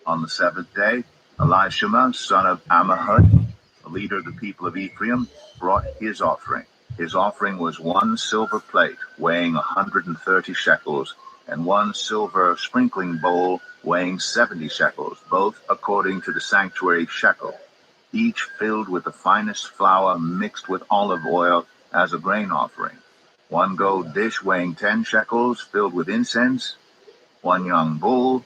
On the 7th day, Elishama, son of Ammihud, the leader of the people of Ephraim, brought his offering. His offering was 1 silver plate weighing 130 shekels, and 1 silver sprinkling bowl weighing 70 shekels, both according to the sanctuary shekel, each filled with the finest flour mixed with olive oil as a grain offering. 1 gold dish weighing 10 shekels filled with incense, 1 young bull,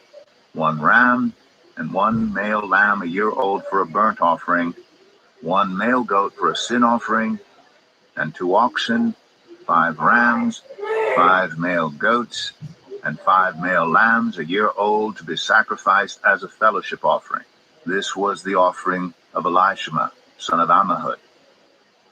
1 ram, and 1 male lamb a year old for a burnt offering, 1 male goat for a sin offering, and 2 oxen, 5 rams, 5 male goats, and 5 male lambs a year old to be sacrificed as a fellowship offering. This was the offering of Elishama, son of Ammihud.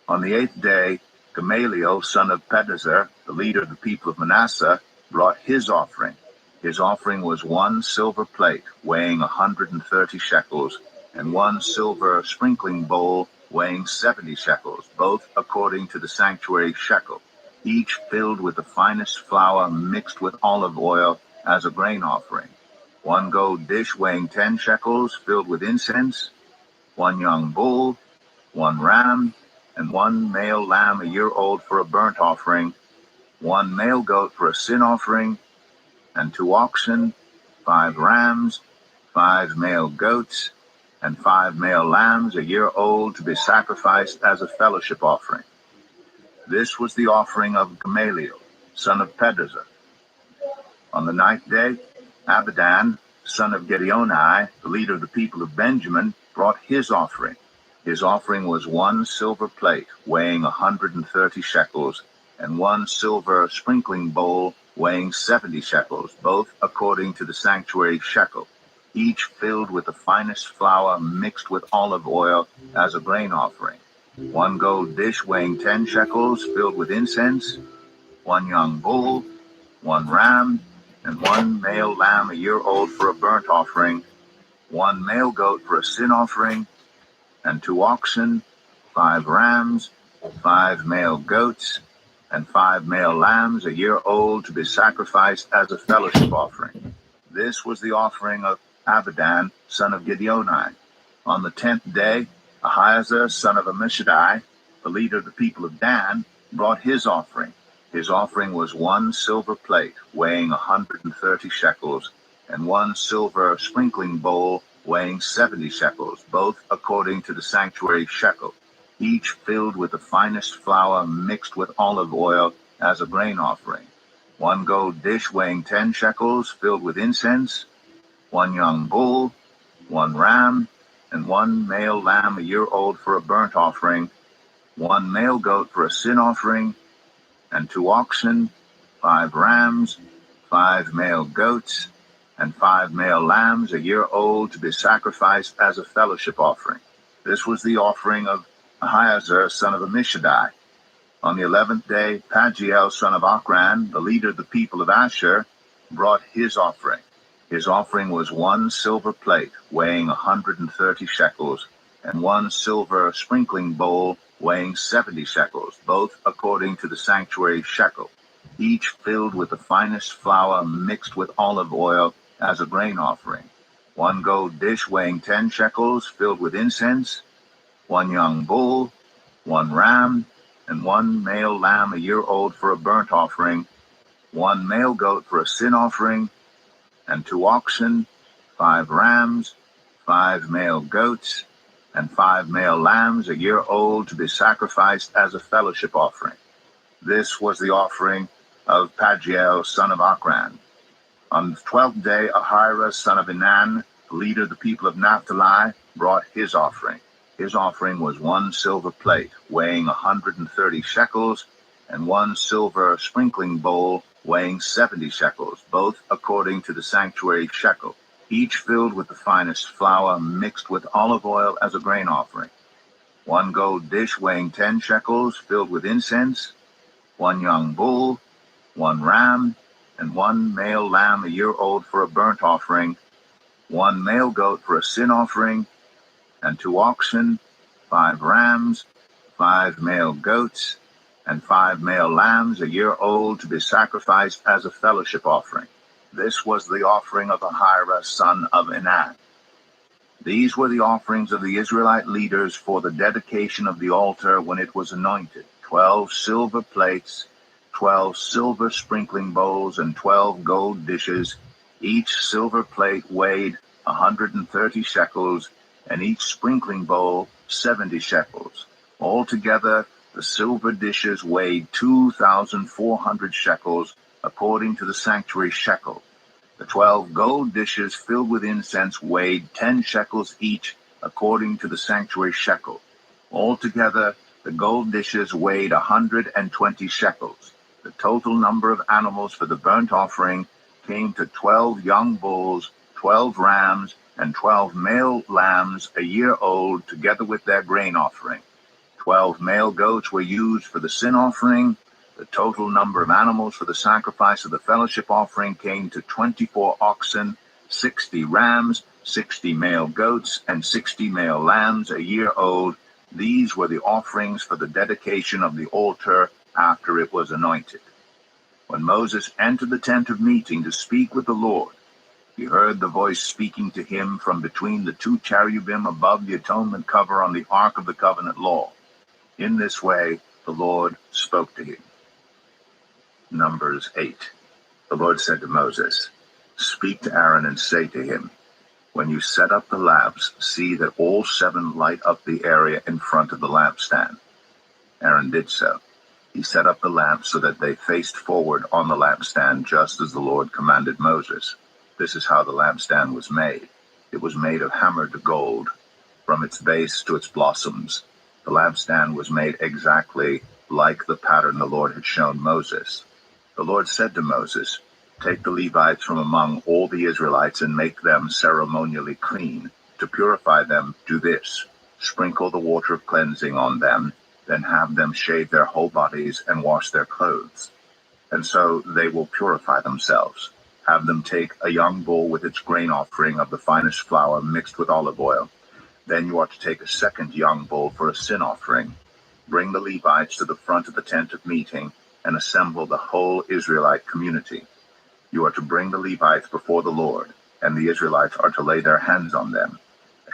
On the 8th day, Gamaliel, son of Pedazur, the leader of the people of Manasseh, brought his offering. His offering was 1 silver plate weighing 130 shekels, and 1 silver sprinkling bowl weighing 70 shekels, both according to the sanctuary shekel, each filled with the finest flour mixed with olive oil as a grain offering. 1 gold dish weighing 10 shekels filled with incense, 1 young bull, 1 ram, and 1 male lamb a year old for a burnt offering, 1 male goat for a sin offering, and 2 oxen, 5 rams, 5 male goats, and 5 male lambs a year old to be sacrificed as a fellowship offering. This was the offering of Gamaliel, son of Pedazur. On the 9th day, Abidan, son of Gideoni, the leader of the people of Benjamin, brought his offering. His offering was 1 silver plate weighing 130 shekels, and 1 silver sprinkling bowl weighing 70 shekels, both according to the sanctuary shekel, each filled with the finest flour mixed with olive oil as a grain offering. 1 gold dish weighing 10 shekels filled with incense, 1 young bull, 1 ram, and 1 male lamb a year old for a burnt offering, 1 male goat for a sin offering, and 2 oxen, 5 rams, 5 male goats, and 5 male lambs a year old to be sacrificed as a fellowship offering. This was the offering of Abidan, son of Gideoni. On the 10th day, Ahiezer, son of Ammishaddai, the leader of the people of Dan, brought his offering. His offering was 1 silver plate weighing 130 shekels, and 1 silver sprinkling bowl weighing 70 shekels, both according to the sanctuary shekel, each filled with the finest flour mixed with olive oil as a grain offering. 1 gold dish weighing 10 shekels filled with incense, 1 young bull, 1 ram, and 1 male lamb a year old for a burnt offering, 1 male goat for a sin offering, and 2 oxen, 5 rams, 5 male goats, and 5 male lambs a year old to be sacrificed as a fellowship offering. This was the offering of Ahiezer son of Ammishaddai. On the 11th day, Pagiel son of Ochran, the leader of the people of Asher, brought his offering. His offering was 1 silver plate weighing 130 shekels, and 1 silver sprinkling bowl weighing 70 shekels, both according to the sanctuary shekel, each filled with the finest flour mixed with olive oil as a grain offering. 1 gold dish weighing 10 shekels filled with incense, 1 young bull, 1 ram, and 1 male lamb a year old for a burnt offering, 1 male goat for a sin offering, and 2 oxen, 5 rams, 5 male goats, and 5 male lambs a year old to be sacrificed as a fellowship offering. This was the offering of Pagiel son of Ochran. On the 12th day, Ahira son of Enan, the leader of the people of Naphtali, brought his offering. His offering was 1 silver plate weighing 130 shekels, and 1 silver sprinkling bowl weighing 70 shekels, both according to the sanctuary shekel, each filled with the finest flour mixed with olive oil as a grain offering. 1 gold dish weighing 10 shekels filled with incense, 1 young bull, 1 ram, and 1 male lamb a year old for a burnt offering, 1 male goat for a sin offering, and 2 oxen, 5 rams, 5 male goats, and 5 male lambs a year old to be sacrificed as a fellowship offering. This was the offering of Ahira son of Enan. These were the offerings of the Israelite leaders for the dedication of the altar when it was anointed: 12 silver plates, 12 silver sprinkling bowls, and 12 gold dishes. Each silver plate weighed 130 shekels, and each sprinkling bowl 70 shekels. Altogether, the silver dishes weighed 2,400 shekels, according to the sanctuary shekel. The 12 gold dishes filled with incense weighed 10 shekels each, according to the sanctuary shekel. Altogether, the gold dishes weighed 120 shekels. The total number of animals for the burnt offering came to 12 young bulls, 12 rams, and 12 male lambs a year old, together with their grain offering. 12 male goats were used for the sin offering. The total number of animals for the sacrifice of the fellowship offering came to 24 oxen, 60 rams, 60 male goats, and 60 male lambs a year old. These were the offerings for the dedication of the altar after it was anointed. When Moses entered the tent of meeting to speak with the Lord, he heard the voice speaking to him from between the 2 cherubim above the atonement cover on the Ark of the Covenant law. In this way, the Lord spoke to him. Numbers 8. The Lord said to Moses, "Speak to Aaron and say to him, when you set up the lamps, see that all 7 light up the area in front of the lampstand." Aaron did so. He set up the lamps so that they faced forward on the lampstand, just as the Lord commanded Moses. This is how the lampstand was made. It was made of hammered gold, from its base to its blossoms. The lampstand was made exactly like the pattern the Lord had shown Moses. The Lord said to Moses, "Take the Levites from among all the Israelites and make them ceremonially clean. To purify them, do this: sprinkle the water of cleansing on them, then have them shave their whole bodies and wash their clothes. And so they will purify themselves. Have them take a young bull with its grain offering of the finest flour mixed with olive oil. Then you are to take a second young bull for a sin offering. Bring the Levites to the front of the tent of meeting and assemble the whole Israelite community. You are to bring the Levites before the Lord, and the Israelites are to lay their hands on them.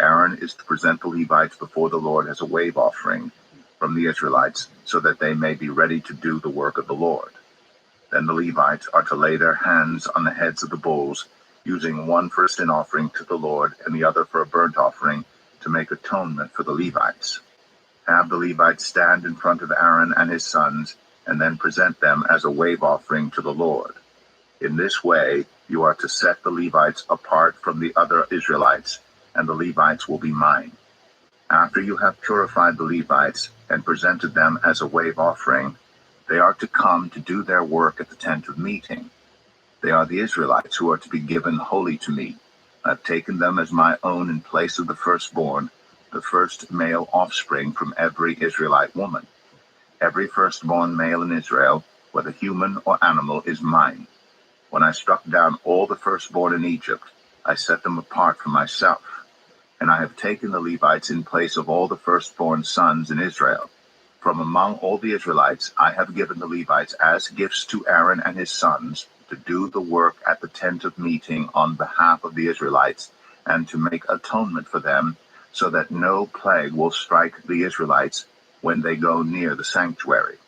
Aaron is to present the Levites before the Lord as a wave offering from the Israelites, so that they may be ready to do the work of the Lord. Then the Levites are to lay their hands on the heads of the bulls, using one for a sin offering to the Lord and the other for a burnt offering, to make atonement for the Levites. Have the Levites stand in front of Aaron and his sons, and then present them as a wave offering to the Lord. In this way, you are to set the Levites apart from the other Israelites, and the Levites will be mine. After you have purified the Levites and presented them as a wave offering, they are to come to do their work at the tent of meeting. They are the Israelites who are to be given wholly to me. I have taken them as my own in place of the firstborn, the first male offspring from every Israelite woman. Every firstborn male in Israel, whether human or animal, is mine. When I struck down all the firstborn in Egypt, I set them apart for myself. And I have taken the Levites in place of all the firstborn sons in Israel. From among all the Israelites, I have given the Levites as gifts to Aaron and his sons to do the work at the tent of meeting on behalf of the Israelites, and to make atonement for them, so that no plague will strike the Israelites when they go near the sanctuary.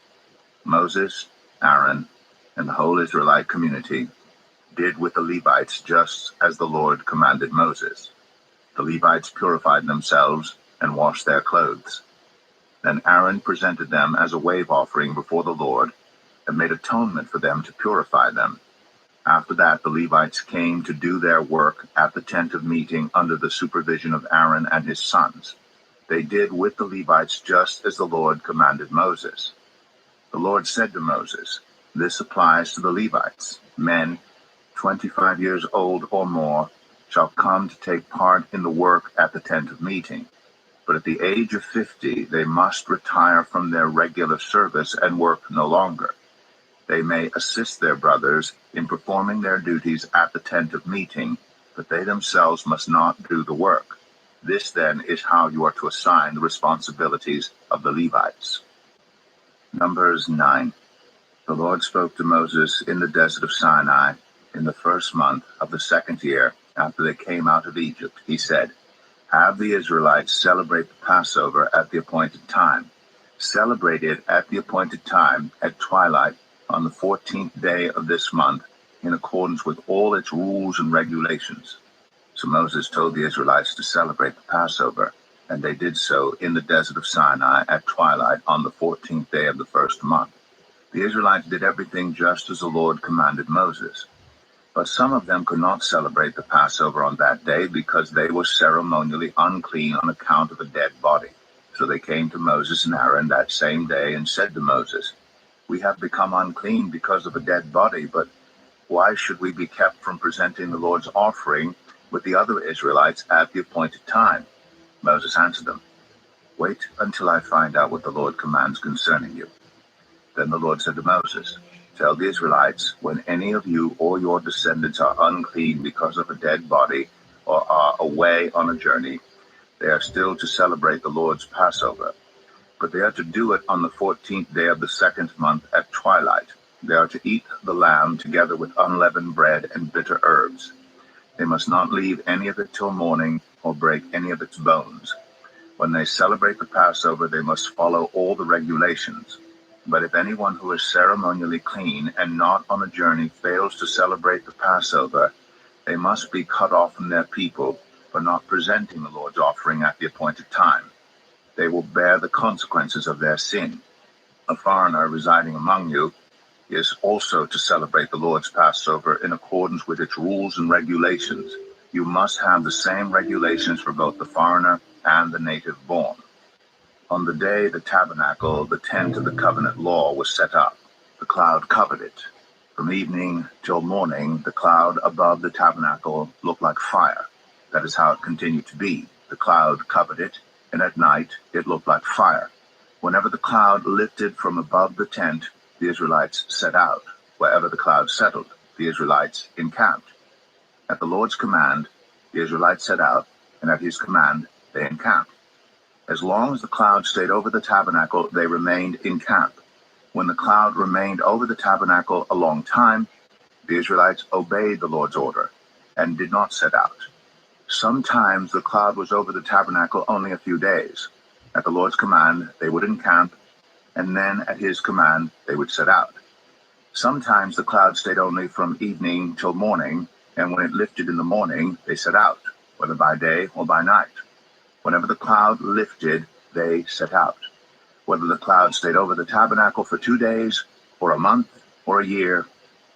Moses, Aaron, and the whole Israelite community did with the Levites just as the Lord commanded Moses. The Levites purified themselves and washed their clothes. Then Aaron presented them as a wave offering before the Lord, and made atonement for them to purify them. After that, the Levites came to do their work at the tent of meeting under the supervision of Aaron and his sons. They did with the Levites just as the Lord commanded Moses. The Lord said to Moses, "This applies to the Levites. Men 25 years old or more shall come to take part in the work at the tent of meeting. But at the age of 50, they must retire from their regular service and work no longer. They may assist their brothers in performing their duties at the tent of meeting, but they themselves must not do the work. This then is how you are to assign the responsibilities of the Levites." Numbers 9. The Lord spoke to Moses in the desert of Sinai in the first month of the second year after they came out of Egypt. He said, "Have the Israelites celebrate the Passover at the appointed time. Celebrate it at the appointed time at twilight on the 14th day of this month, in accordance with all its rules and regulations." So Moses told the Israelites to celebrate the Passover, and they did so in the desert of Sinai at twilight on the 14th day of the first month. The Israelites did everything just as the Lord commanded Moses. But some of them could not celebrate the Passover on that day because they were ceremonially unclean on account of a dead body. So they came to Moses and Aaron that same day and said to Moses, "We have become unclean because of a dead body, but why should we be kept from presenting the Lord's offering with the other Israelites at the appointed time?" Moses answered them, "Wait until I find out what the Lord commands concerning you." Then the Lord said to Moses, "Tell the Israelites, when any of you or your descendants are unclean because of a dead body or are away on a journey, they are still to celebrate the Lord's Passover. But they are to do it on the 14th day of the second month at twilight. They are to eat the lamb together with unleavened bread and bitter herbs. They must not leave any of it till morning or break any of its bones. When they celebrate the Passover, they must follow all the regulations. But if anyone who is ceremonially clean and not on a journey fails to celebrate the Passover, they must be cut off from their people for not presenting the Lord's offering at the appointed time. They will bear the consequences of their sin. A foreigner residing among you is also to celebrate the Lord's Passover in accordance with its rules and regulations. You must have the same regulations for both the foreigner and the native born. On the day the tabernacle, the tent of the covenant law, was set up, the cloud covered it. From evening till morning, the cloud above the tabernacle looked like fire. That is how it continued to be. The cloud covered it, and at night it looked like fire. Whenever the cloud lifted from above the tent, the Israelites set out. Wherever the cloud settled, the Israelites encamped. At the Lord's command, the Israelites set out, and at his command, they encamped. As long as the cloud stayed over the tabernacle, they remained in camp. When the cloud remained over the tabernacle a long time, the Israelites obeyed the Lord's order and did not set out. Sometimes the cloud was over the tabernacle only a few days. At the Lord's command, they would encamp, and then at his command, they would set out. Sometimes the cloud stayed only from evening till morning, and when it lifted in the morning, they set out, whether by day or by night. Whenever the cloud lifted, they set out. Whether the cloud stayed over the tabernacle for 2 days, or a month, or a year,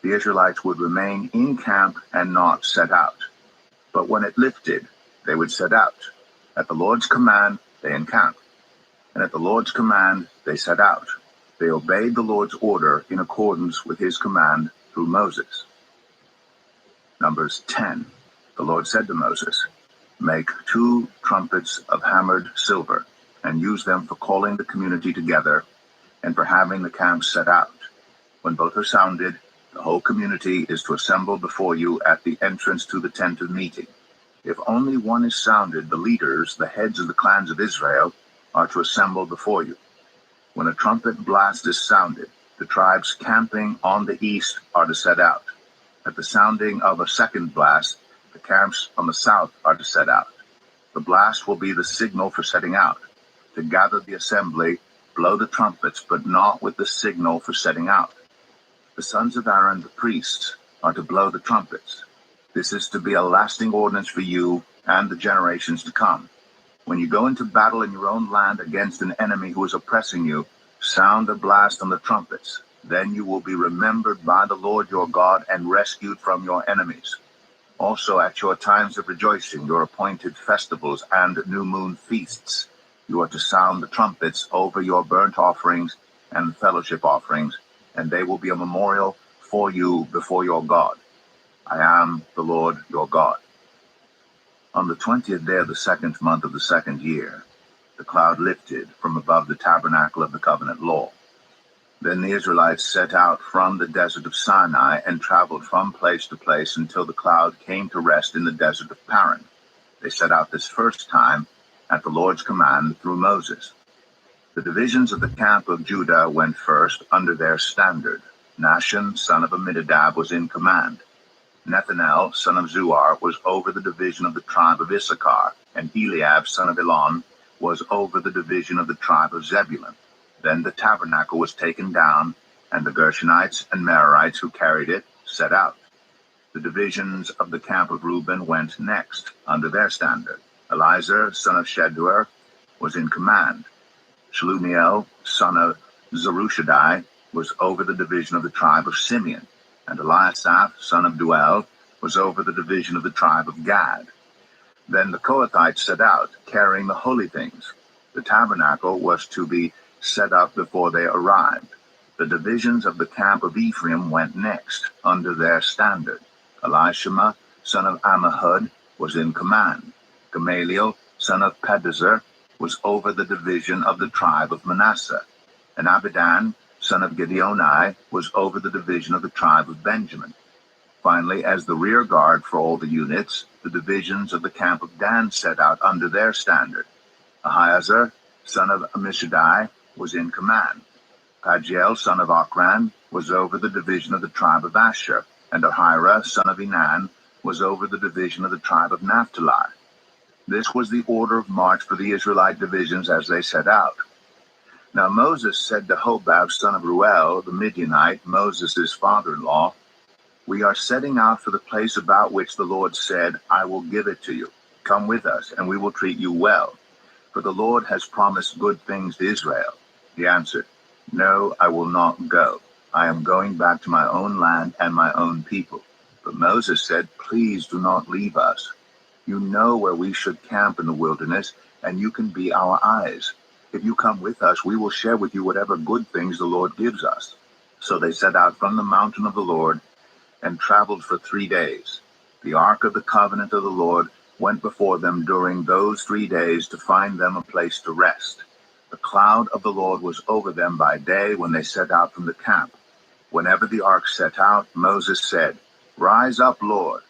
the Israelites would remain in camp and not set out. But when it lifted, they would set out. At the Lord's command, they encamped. And at the Lord's command, they set out. They obeyed the Lord's order in accordance with his command through Moses. Numbers 10. The Lord said to Moses, "Make 2 trumpets of hammered silver, and use them for calling the community together and for having the camp set out. When both are sounded, the whole community is to assemble before you at the entrance to the tent of meeting. If only one is sounded, the leaders, the heads of the clans of Israel, are to assemble before you. When a trumpet blast is sounded, the tribes camping on the east are to set out. At the sounding of a second blast, the camps on the south are to set out. The blast will be the signal for setting out. To gather the assembly, blow the trumpets, but not with the signal for setting out. The sons of Aaron, the priests, are to blow the trumpets. This is to be a lasting ordinance for you and the generations to come. When you go into battle in your own land against an enemy who is oppressing you, sound a blast on the trumpets. Then you will be remembered by the Lord your God and rescued from your enemies. Also at your times of rejoicing, your appointed festivals and new moon feasts, you are to sound the trumpets over your burnt offerings and fellowship offerings, and they will be a memorial for you before your God. I am the Lord your God." On the 20th day of the 2nd month of the 2nd year, the cloud lifted from above the tabernacle of the covenant law. Then the Israelites set out from the desert of Sinai and traveled from place to place until the cloud came to rest in the desert of Paran. They set out this first time at the Lord's command through Moses. The divisions of the camp of Judah went first under their standard. Nahshon, son of Amminadab, was in command. Nethanel, son of Zuar, was over the division of the tribe of Issachar, and Eliab, son of Elon, was over the division of the tribe of Zebulun. Then the tabernacle was taken down, and the Gershonites and Merarites who carried it set out. The divisions of the camp of Reuben went next, under their standard. Eliezer, son of Shedeur, was in command. Shelumiel, son of Zerushadai, was over the division of the tribe of Simeon, and Eliasaph, son of Duel, was over the division of the tribe of Gad. Then the Kohathites set out, carrying the holy things. The tabernacle was to be set up before they arrived. The divisions of the camp of Ephraim went next, under their standard. Elishama, son of Ammihud, was in command. Gamaliel, son of Pedazur, was over the division of the tribe of Manasseh. And Abidan, son of Gideoni, was over the division of the tribe of Benjamin. Finally, as the rear guard for all the units, the divisions of the camp of Dan set out under their standard. Ahiezer, son of Ammishaddai, was in command. Pagiel, son of Ochran, was over the division of the tribe of Asher, and Ahira, son of Enan, was over the division of the tribe of Naphtali. This was the order of march for the Israelite divisions as they set out. Now Moses said to Hobab, son of Ruel, the Midianite, Moses' father-in-law, "We are setting out for the place about which the Lord said, 'I will give it to you.' Come with us, and we will treat you well. For the Lord has promised good things to Israel." He answered, "No, I will not go. I am going back to my own land and my own people." But Moses said, "Please do not leave us. You know where we should camp in the wilderness, and you can be our eyes. If you come with us, we will share with you whatever good things the Lord gives us." So they set out from the mountain of the Lord and traveled for 3 days. The ark of the covenant of the Lord went before them during those 3 days to find them a place to rest. The cloud of the Lord was over them by day when they set out from the camp. Whenever the ark set out, Moses said, "Rise up, Lord.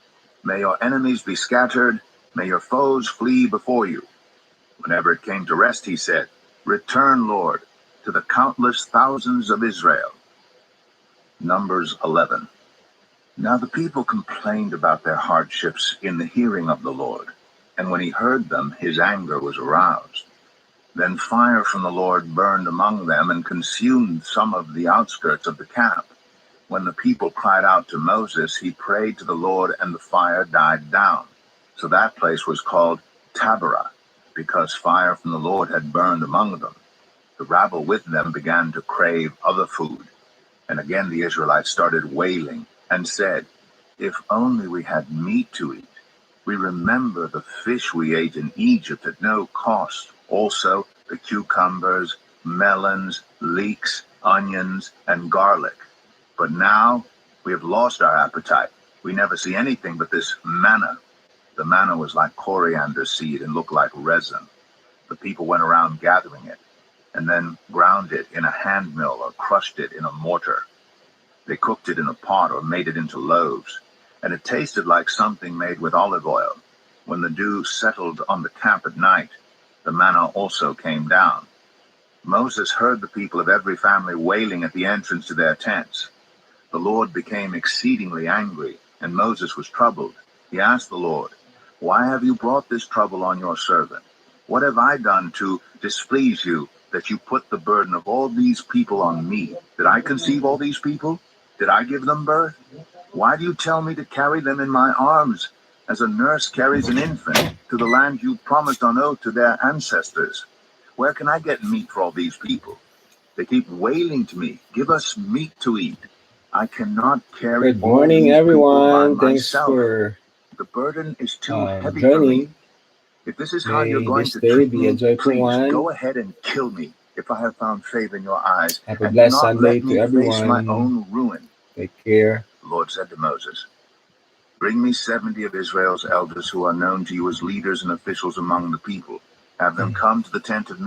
May your enemies be scattered. May your foes flee before you." Whenever it came to rest, he said, "Return, Lord, to the countless thousands of Israel." Numbers 11. Now the people complained about their hardships in the hearing of the Lord, and when he heard them, his anger was aroused. Then fire from the Lord burned among them and consumed some of the outskirts of the camp. When the people cried out to Moses, he prayed to the Lord, and the fire died down. So that place was called Taberah, because fire from the Lord had burned among them. The rabble with them began to crave other food. And again the Israelites started wailing and said, "If only we had meat to eat. We remember the fish we ate in Egypt at no cost, also the cucumbers, melons, leeks, onions, and garlic. But now we have lost our appetite. We never see anything but this manna." The manna was like coriander seed and looked like resin. The people went around gathering it, and then ground it in a hand mill or crushed it in a mortar. They cooked it in a pot or made it into loaves, and it tasted like something made with olive oil. When the dew settled on the camp at night, the manna also came down. Moses heard the people of every family wailing at the entrance to their tents. The Lord became exceedingly angry, and Moses was troubled. He asked the Lord, "Why have you brought this trouble on your servant? What have I done to displease you, that you put the burden of all these people on me? Did I conceive all these people? Did I give them birth? Why do you tell me to carry them in my arms, as a nurse carries an infant, to the land you promised on oath to their ancestors? Where can I get meat for all these people? They keep wailing to me, 'Give us meat to eat.' I cannot carry Good all morning, these people by everyone. Thanks myself. for The burden is too heavy for me. joining. If this is how you're May going this to day treat be a me, joyful please go one. ahead and kill me if I have found favor in your eyes, Have a and do blessed not Sunday let to me face my everyone. own ruin." Take care. The Lord said to Moses, "Bring me 70 of Israel's elders who are known to you as leaders and officials among the people. Have them come to the tent of meeting